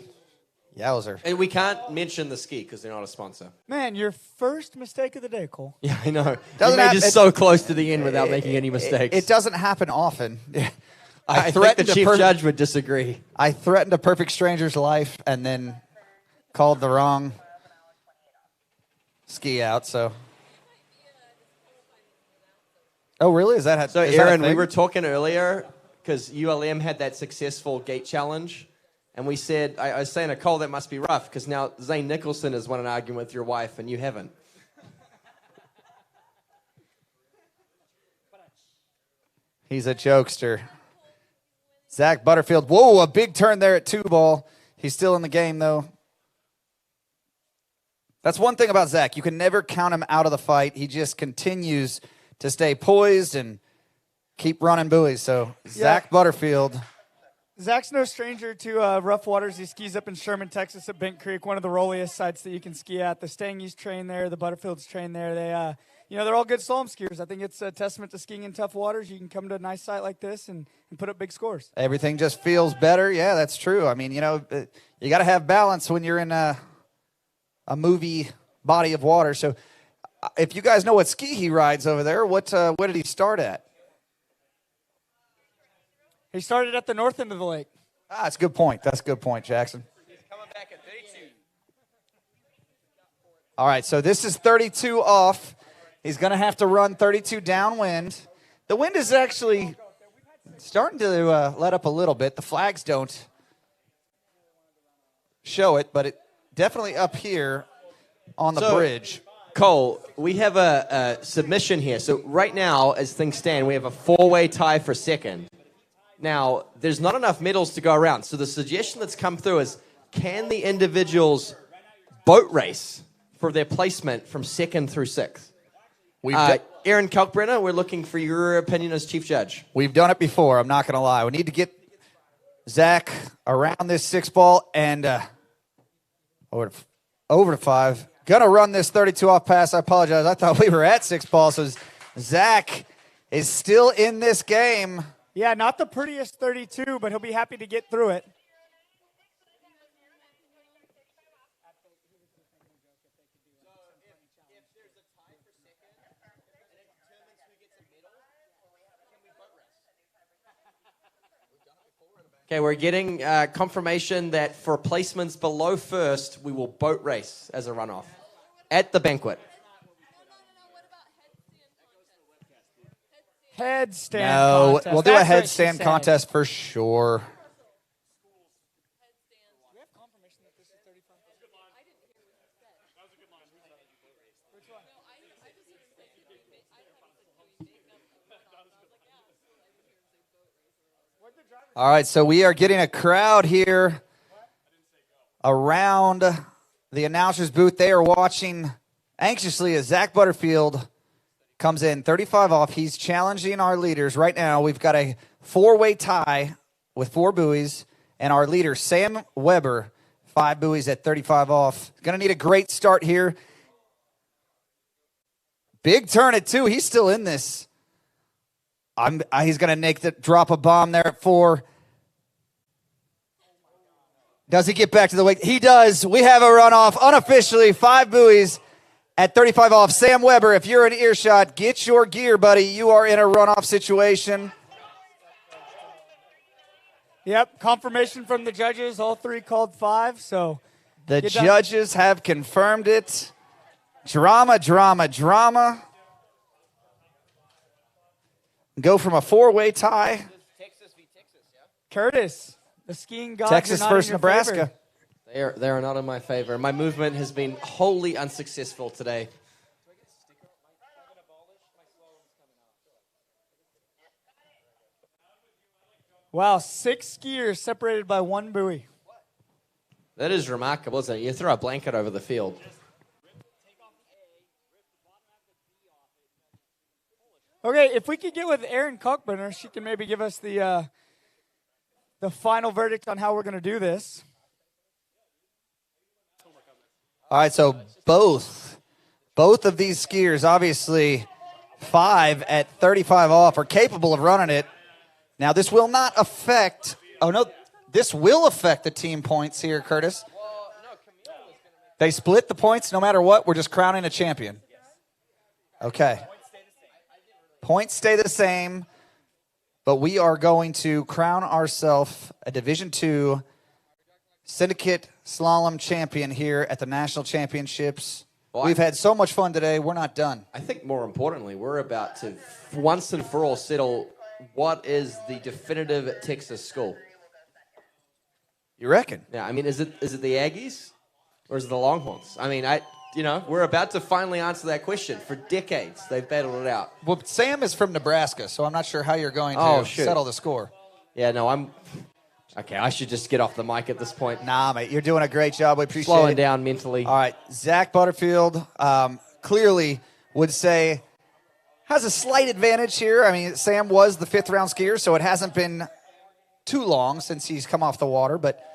Yowzer. And we can't mention the ski because they're not a sponsor. Man, your first mistake of the day, Cole. Yeah, I know. You made it so close to the end without making any mistakes. It doesn't happen often. I think the chief judge would disagree. I threatened a perfect stranger's life and then called the wrong ski out, so... Oh, really? Is that So, is that a Aaron, we thing? were talking earlier because ULM had that successful gate challenge, and we said, I was saying, Nicole, that must be rough because now Zane Nicholson has won an argument with your wife and you haven't. He's a jokester. Zach Butterfield. Whoa, a big turn there at 2-ball. He's still in the game, though. That's one thing about Zach. You can never count him out of the fight. He just continues to stay poised and keep running buoys. So, Zach Butterfield. Zach's no stranger to rough waters. He skis up in Sherman, Texas at Bent Creek, one of the rolliest sites that you can ski at. The Stangies train there. The Butterfields train there. They, they're all good slalom skiers. I think it's a testament to skiing in tough waters. You can come to a nice site like this and put up big scores. Everything just feels better. Yeah, that's true. I mean, you got to have balance when you're in a movie body of water. So if you guys know what ski he rides over there, what did he start at? He started at the north end of the lake. That's a good point. That's a good point, Jackson. He's coming back at 32. All right, so this is 32 off. He's going to have to run 32 downwind. The wind is actually starting to let up a little bit. The flags don't show it, but it definitely up here on the bridge. Cole, we have a submission here. So right now, as things stand, we have a 4-way tie for second. Now, there's not enough medals to go around. So the suggestion that's come through is, can the individuals boat race for their placement from second through sixth? Aaron Kalkbrenner, we're looking for your opinion as chief judge. We've done it before. I'm not going to lie. We need to get Zach around this 6-ball and over to 5. Going to run this 32 off pass. I apologize. I thought we were at 6-ball. So Zach is still in this game. Yeah, not the prettiest 32, but he'll be happy to get through it. Okay, we're getting confirmation that for placements below first, we will boat race as a runoff at the banquet. Headstand contest. We'll do a That's what headstand she said. contest for sure. All right, so we are getting a crowd here around the announcer's booth. They are watching anxiously as Zach Butterfield comes in 35 off. He's challenging our leaders right now. We've got a 4-way tie with 4 buoys, and our leader, Sam Weber, 5 buoys at 35 off. Going to need a great start here. Big turn at 2. He's still in this. He's going to drop a bomb there at 4. Does he get back to the wake? He does. We have a runoff unofficially. 5 buoys at 35 off. Sam Weber, if you're in earshot, get your gear, buddy. You are in a runoff situation. Yep, confirmation from the judges. All 3 called 5, so. The judges have confirmed it. Drama, drama, drama. Go from a 4-way tie. Curtis, the skiing gods Texas are not versus in your Nebraska. favor. They are not in my favor. My movement has been wholly unsuccessful today. Wow, 6 skiers separated by 1 buoy. That is remarkable, isn't it? You throw a blanket over the field. Okay, if we could get with Erin Kalkbrenner, she can maybe give us the final verdict on how we're going to do this. All right, so both of these skiers, obviously 5 at 35 off, are capable of running it. Now, this will not affect, this will affect the team points here, Curtis. They split the points no matter what. We're just crowning a champion. Okay. Points stay the same, but we are going to crown ourselves a Division II Syndicate Slalom champion here at the National Championships. Well, We've had so much fun today. We're not done. I think more importantly, we're about to once and for all settle what is the definitive Texas school. You reckon? Yeah, I mean, is it the Aggies or is it the Longhorns? I mean, we're about to finally answer that question. For decades, they've battled it out. Well, Sam is from Nebraska, so I'm not sure how you're going to settle the score. Yeah, no, okay, I should just get off the mic at this point. Nah, mate, you're doing a great job. We appreciate Slowing it. down mentally. All right, Zach Butterfield clearly would say has a slight advantage here. I mean, Sam was the 5th round skier, so it hasn't been too long since he's come off the water, but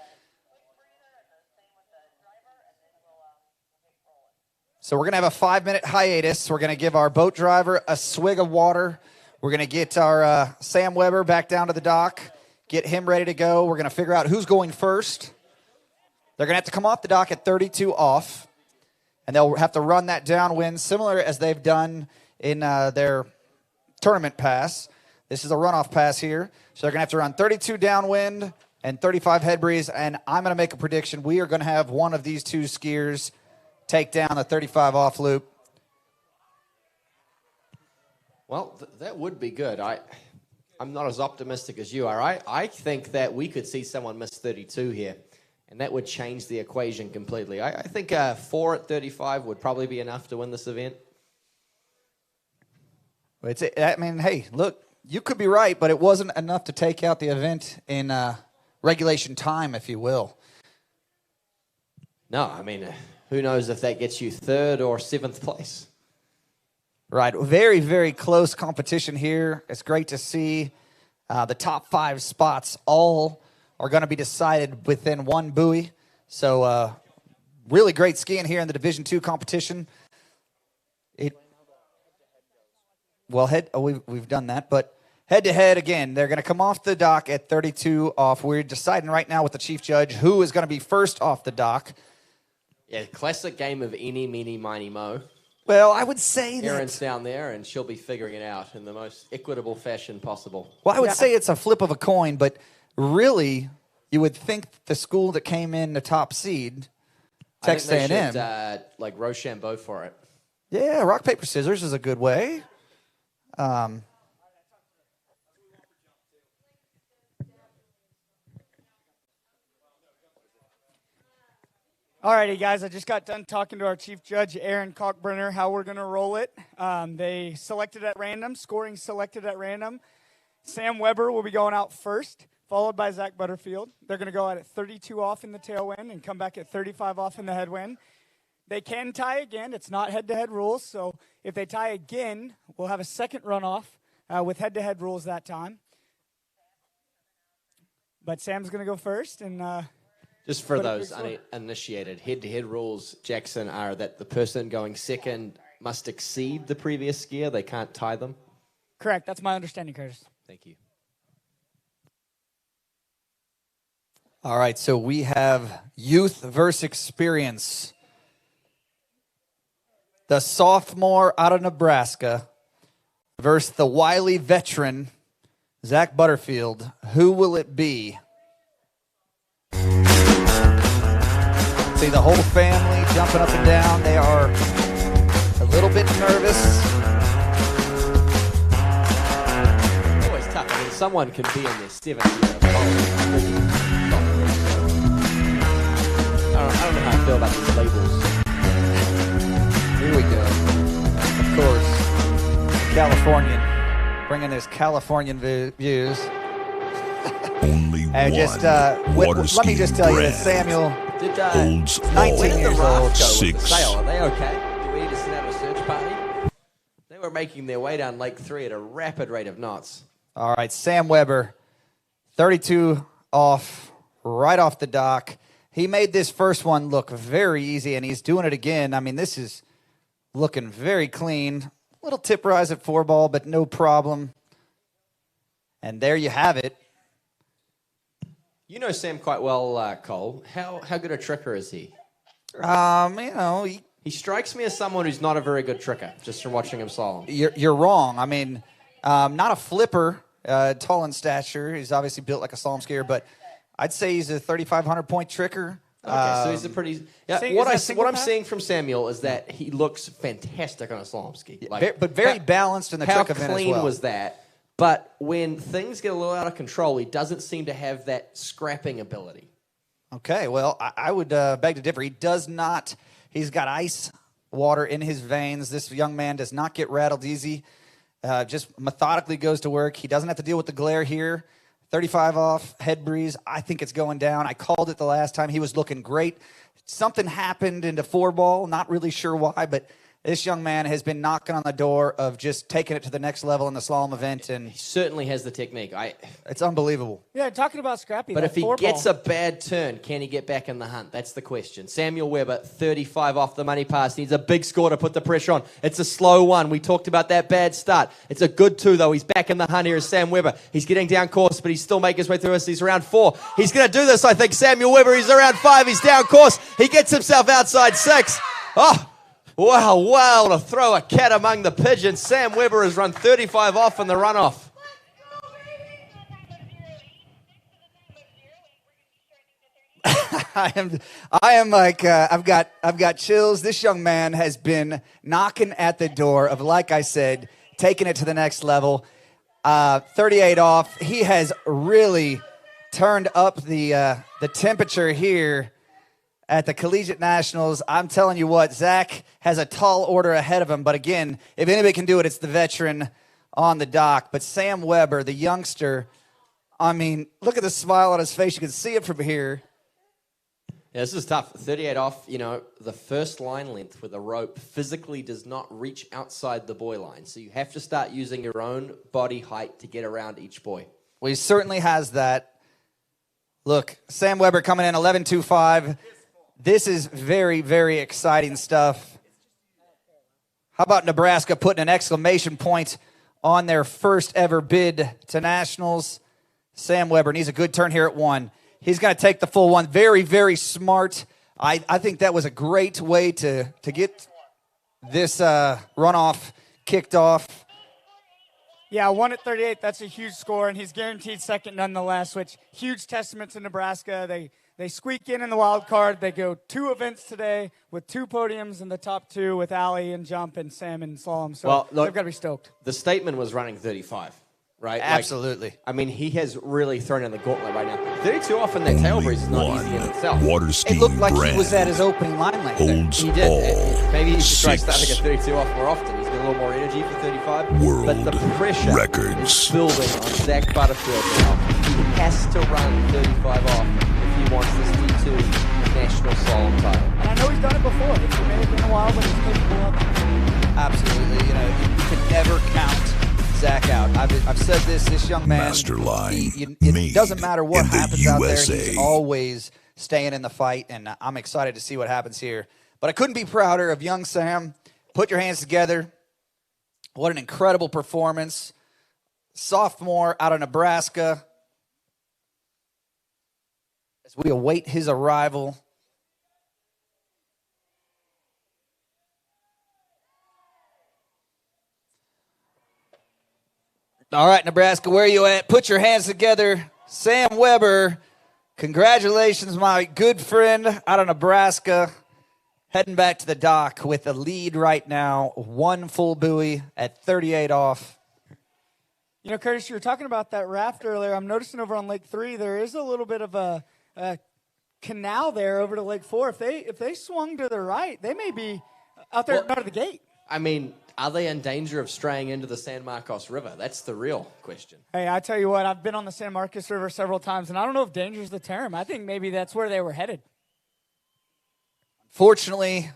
so we're going to have a 5-minute hiatus. We're going to give our boat driver a swig of water. We're going to get our Sam Weber back down to the dock, get him ready to go. We're going to figure out who's going first. They're going to have to come off the dock at 32 off, and they'll have to run that downwind similar as they've done in their tournament pass. This is a runoff pass here. So they're going to have to run 32 downwind and 35 head breeze, and I'm going to make a prediction. We are going to have one of these two skiers take down the 35 off loop. Well, that would be good. I'm not as optimistic as you are. I think that we could see someone miss 32 here, and that would change the equation completely. I think 4 at 35 would probably be enough to win this event. Hey, look, you could be right, but it wasn't enough to take out the event in regulation time, if you will. No, I mean, who knows if that gets you 3rd or 7th place. Right. Very, very close competition here. It's great to see the top 5 spots all are going to be decided within one buoy. So really great skiing here in the Division II competition. We've done that, but head-to-head, again, they're going to come off the dock at 32 off. We're deciding right now with the chief judge who is going to be first off the dock. Yeah, classic game of eeny, meeny, miny, mo. Well, I would say that Erin's down there, and she'll be figuring it out in the most equitable fashion possible. Well, I would say it's a flip of a coin, but really, you would think the school that came in the top seed, Texas A&M. I think they should, like Rochambeau for it. Yeah, rock, paper, scissors is a good way. Alrighty, guys, I just got done talking to our chief judge, Erin Cockburner, how we're going to roll it. They selected at random, scoring selected at random. Sam Weber will be going out first, followed by Zach Butterfield. They're going to go out at 32 off in the tailwind and come back at 35 off in the headwind. They can tie again. It's not head-to-head rules, so if they tie again, we'll have a second runoff with head-to-head rules that time. But Sam's going to go first, and just for those uninitiated, head-to-head rules, Jackson, are that the person going second must exceed the previous skier. They can't tie them. Correct. That's my understanding, Curtis. Thank you. All right, so we have youth versus experience. The sophomore out of Nebraska versus the wily veteran, Zach Butterfield. Who will it be? See the whole family jumping up and down. They are a little bit nervous. Always tough. I mean, someone can be in their 70s. I don't know how I feel about these labels. Here we go. Of course, Californian, bringing his Californian views. Only and just let me just tell you that Samuel holds 19 years old. 6. Are they okay? Do we need to send out a search party? They were making their way down Lake 3 at a rapid rate of knots. All right, Sam Weber, 32 off, right off the dock. He made this first one look very easy, and he's doing it again. I mean, this is looking very clean. Little tip rise at 4-ball, but no problem. And there you have it. You know Sam quite well, Cole. How good a tricker is he? He strikes me as someone who's not a very good tricker, just from watching him slalom. You're wrong. I mean, not a flipper, tall in stature. He's obviously built like a slalom skier, but I'd say he's a 3,500-point tricker. Okay, so he's a pretty... Yeah, what I'm seeing from Samuel is that he looks fantastic on a slalom ski. But very balanced in the trick event as well. How clean was that? But when things get a little out of control, he doesn't seem to have that scrapping ability. Okay, well, I would beg to differ. He does not... He's got ice water in his veins. This young man does not get rattled easy. Just methodically goes to work. He doesn't have to deal with the glare here. 35 off, head breeze. I think it's going down. I called it the last time. He was looking great. Something happened into 4-ball. Not really sure why, but this young man has been knocking on the door of just taking it to the next level in the slalom event, and He certainly has the technique. it's unbelievable. Yeah, talking about Scrappy. But that if he 4-ball. gets a bad turn, can he get back in the hunt? That's the question. Samuel Weber, 35 off the money pass. Needs a big score to put the pressure on. It's a slow one. We talked about that bad start. It's a good 2, though. He's back in the hunt here as Sam Weber. He's getting down course, but he's still making his way through us. He's around 4. He's going to do this, I think. Samuel Weber, he's around 5. He's down course. He gets himself outside 6. Oh, wow, to throw a cat among the pigeons. Sam Weber has run 35 off in the runoff. I am like I've got chills. This young man has been knocking at the door of, like I said, taking it to the next level. 38 off. He has really turned up the temperature here at the Collegiate Nationals. I'm telling you what, Zach has a tall order ahead of him. But again, if anybody can do it, it's the veteran on the dock. But Sam Weber, the youngster, I mean, look at the smile on his face. You can see it from here. Yeah, this is tough. 38 off, the first line length with a rope physically does not reach outside the buoy line. So you have to start using your own body height to get around each buoy. Well, he certainly has that. Look, Sam Weber coming in 11.25. This is very, very exciting stuff. How about Nebraska putting an exclamation point on their first ever bid to Nationals? Sam Weber needs a good turn here at 1. He's going to take the full 1. Very, very smart. I think that was a great way to get this runoff kicked off. Yeah, 1 at 38, that's a huge score, and he's guaranteed second nonetheless, which huge testament to Nebraska. They squeak in the wild card. They go 2 events today with 2 podiums in the top 2 with Allie and jump and Sam and slalom. So they've got to be stoked. The statement was running 35, right? Absolutely. He has really thrown in the gauntlet right now. 32 off in that tail breeze is not easy in itself. Water It skiing looked like brand he was at his opening line length there. holds He did. all Maybe he should try 6 starting at 32 off more often. He's got a little more energy for 35. world But the pressure records. is building on Zach Butterfield now. He has to run 35 off if he wants this D2 national slalom title. And I know he's done it before. It may have been a while, but he's capable of it. Absolutely. You can never count Zach out. I've said this young man, Masterline, it doesn't matter what in the happens out there. USA. He's always staying in the fight, and I'm excited to see what happens here. But I couldn't be prouder of young Sam. Put your hands together. What an incredible performance. Sophomore out of Nebraska. As we await his arrival. All right, Nebraska, where are you at? Put your hands together. Sam Weber, congratulations, my good friend out of Nebraska. Heading back to the dock with a lead right now. 1 full buoy at 38 off. You know, Curtis, you were talking about that raft earlier. I'm noticing over on Lake 3, there is a little bit of a canal there over to Lake 4. If they swung to the right, they may be out there out of the gate. Are they in danger of straying into the San Marcos River? That's the real question. Hey, I tell you what, I've been on the San Marcos River several times, and I don't know if danger is the term. I think maybe that's where they were headed. Fortunately,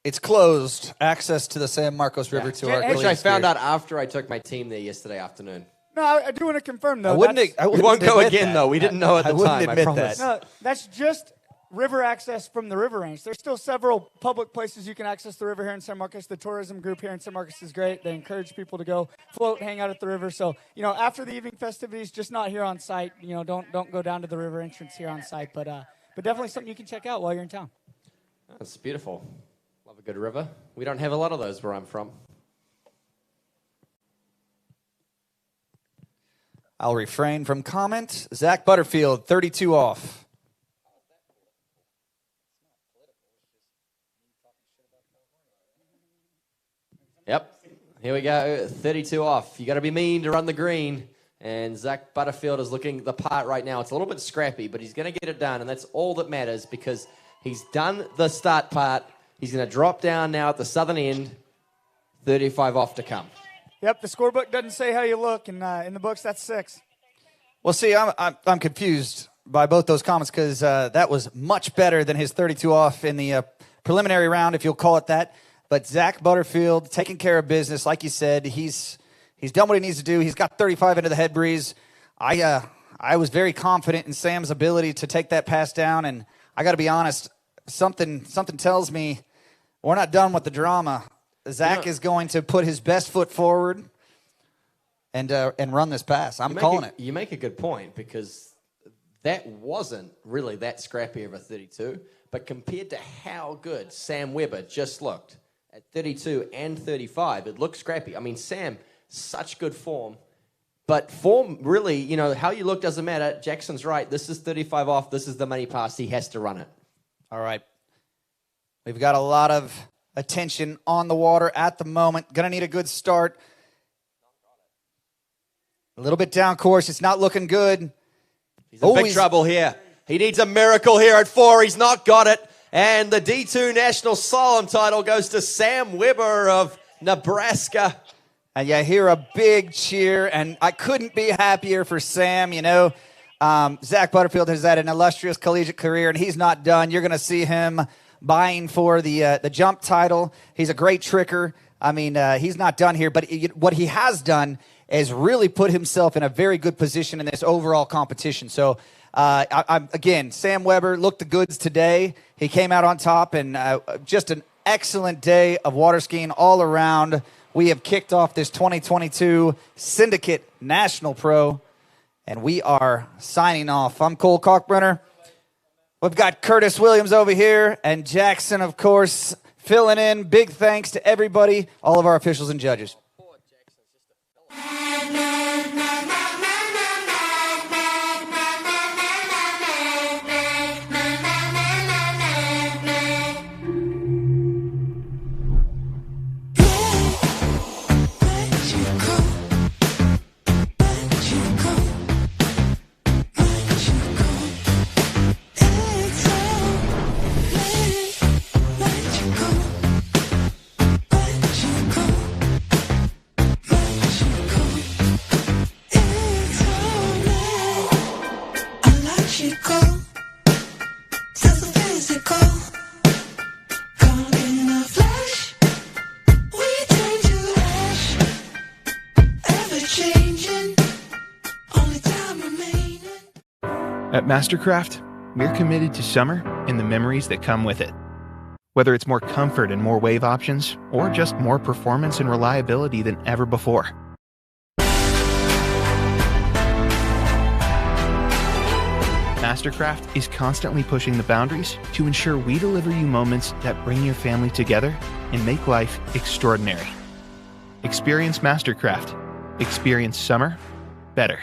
it's closed. Access to the San Marcos River to our Which I found out after I took my team there yesterday afternoon. No, I do want to confirm, though. We won't go again, though. We didn't know at the time, I promise. No, that's just river access from the river range. There's still several public places you can access the river here in San Marcos. The tourism group here in San Marcos is great. They encourage people to go float, hang out at the river. So, after the evening festivities, just not here on site. Don't go down to the river entrance here on site. But definitely something you can check out while you're in town. That's beautiful. Love a good river. We don't have a lot of those where I'm from. I'll refrain from comment. Zach Butterfield, 32 off. Yep. Here we go. 32 off. You got to be mean to run the green. And Zach Butterfield is looking the part right now. It's a little bit scrappy, but he's going to get it done. And that's all that matters because he's done the start part. He's going to drop down now at the southern end. 35 off to come. Yep, the scorebook doesn't say how you look, and in the books, that's 6. Well, see, I'm confused by both those comments because that was much better than his 32 off in the preliminary round, if you'll call it that. But Zach Butterfield taking care of business, like you said, he's done what he needs to do. He's got 35 into the head breeze. I was very confident in Sam's ability to take that pass down, and I got to be honest, something tells me we're not done with the drama. Zach is going to put his best foot forward and run this pass. I'm calling it. You make a good point because that wasn't really that scrappy of a 32, but compared to how good Sam Weber just looked at 32 and 35, it looked scrappy. I mean, Sam, such good form. But form, really, you know, how you look doesn't matter. Jackson's right. This is 35 off. This is the money pass. He has to run it. All right. We've got a lot of attention on the water at the moment. Going to need a good start. A little bit down course. It's not looking good. He's in big trouble here. He needs a miracle here at 4. He's not got it. And the D2 National Slalom title goes to Sam Weber of Nebraska. And you hear a big cheer, and I couldn't be happier for Sam. You know, Zach Butterfield has had an illustrious collegiate career, and he's not done. You're going to see him vying for the jump title. He's a great tricker. I mean, he's not done here, but what he has done is really put himself in a very good position in this overall competition. So, again, Sam Weber looked the goods today. He came out on top, and just an excellent day of water skiing all around. We have kicked off this 2022 Syndicate National Pro, and we are signing off. I'm Cole Kalkbrenner. We've got Curtis Williams over here, and Jackson, of course, filling in. Big thanks to everybody, all of our officials and judges. At Mastercraft, we're committed to summer and the memories that come with it. Whether it's more comfort and more wave options, or just more performance and reliability than ever before. Mastercraft is constantly pushing the boundaries to ensure we deliver you moments that bring your family together and make life extraordinary. Experience Mastercraft. Experience summer better.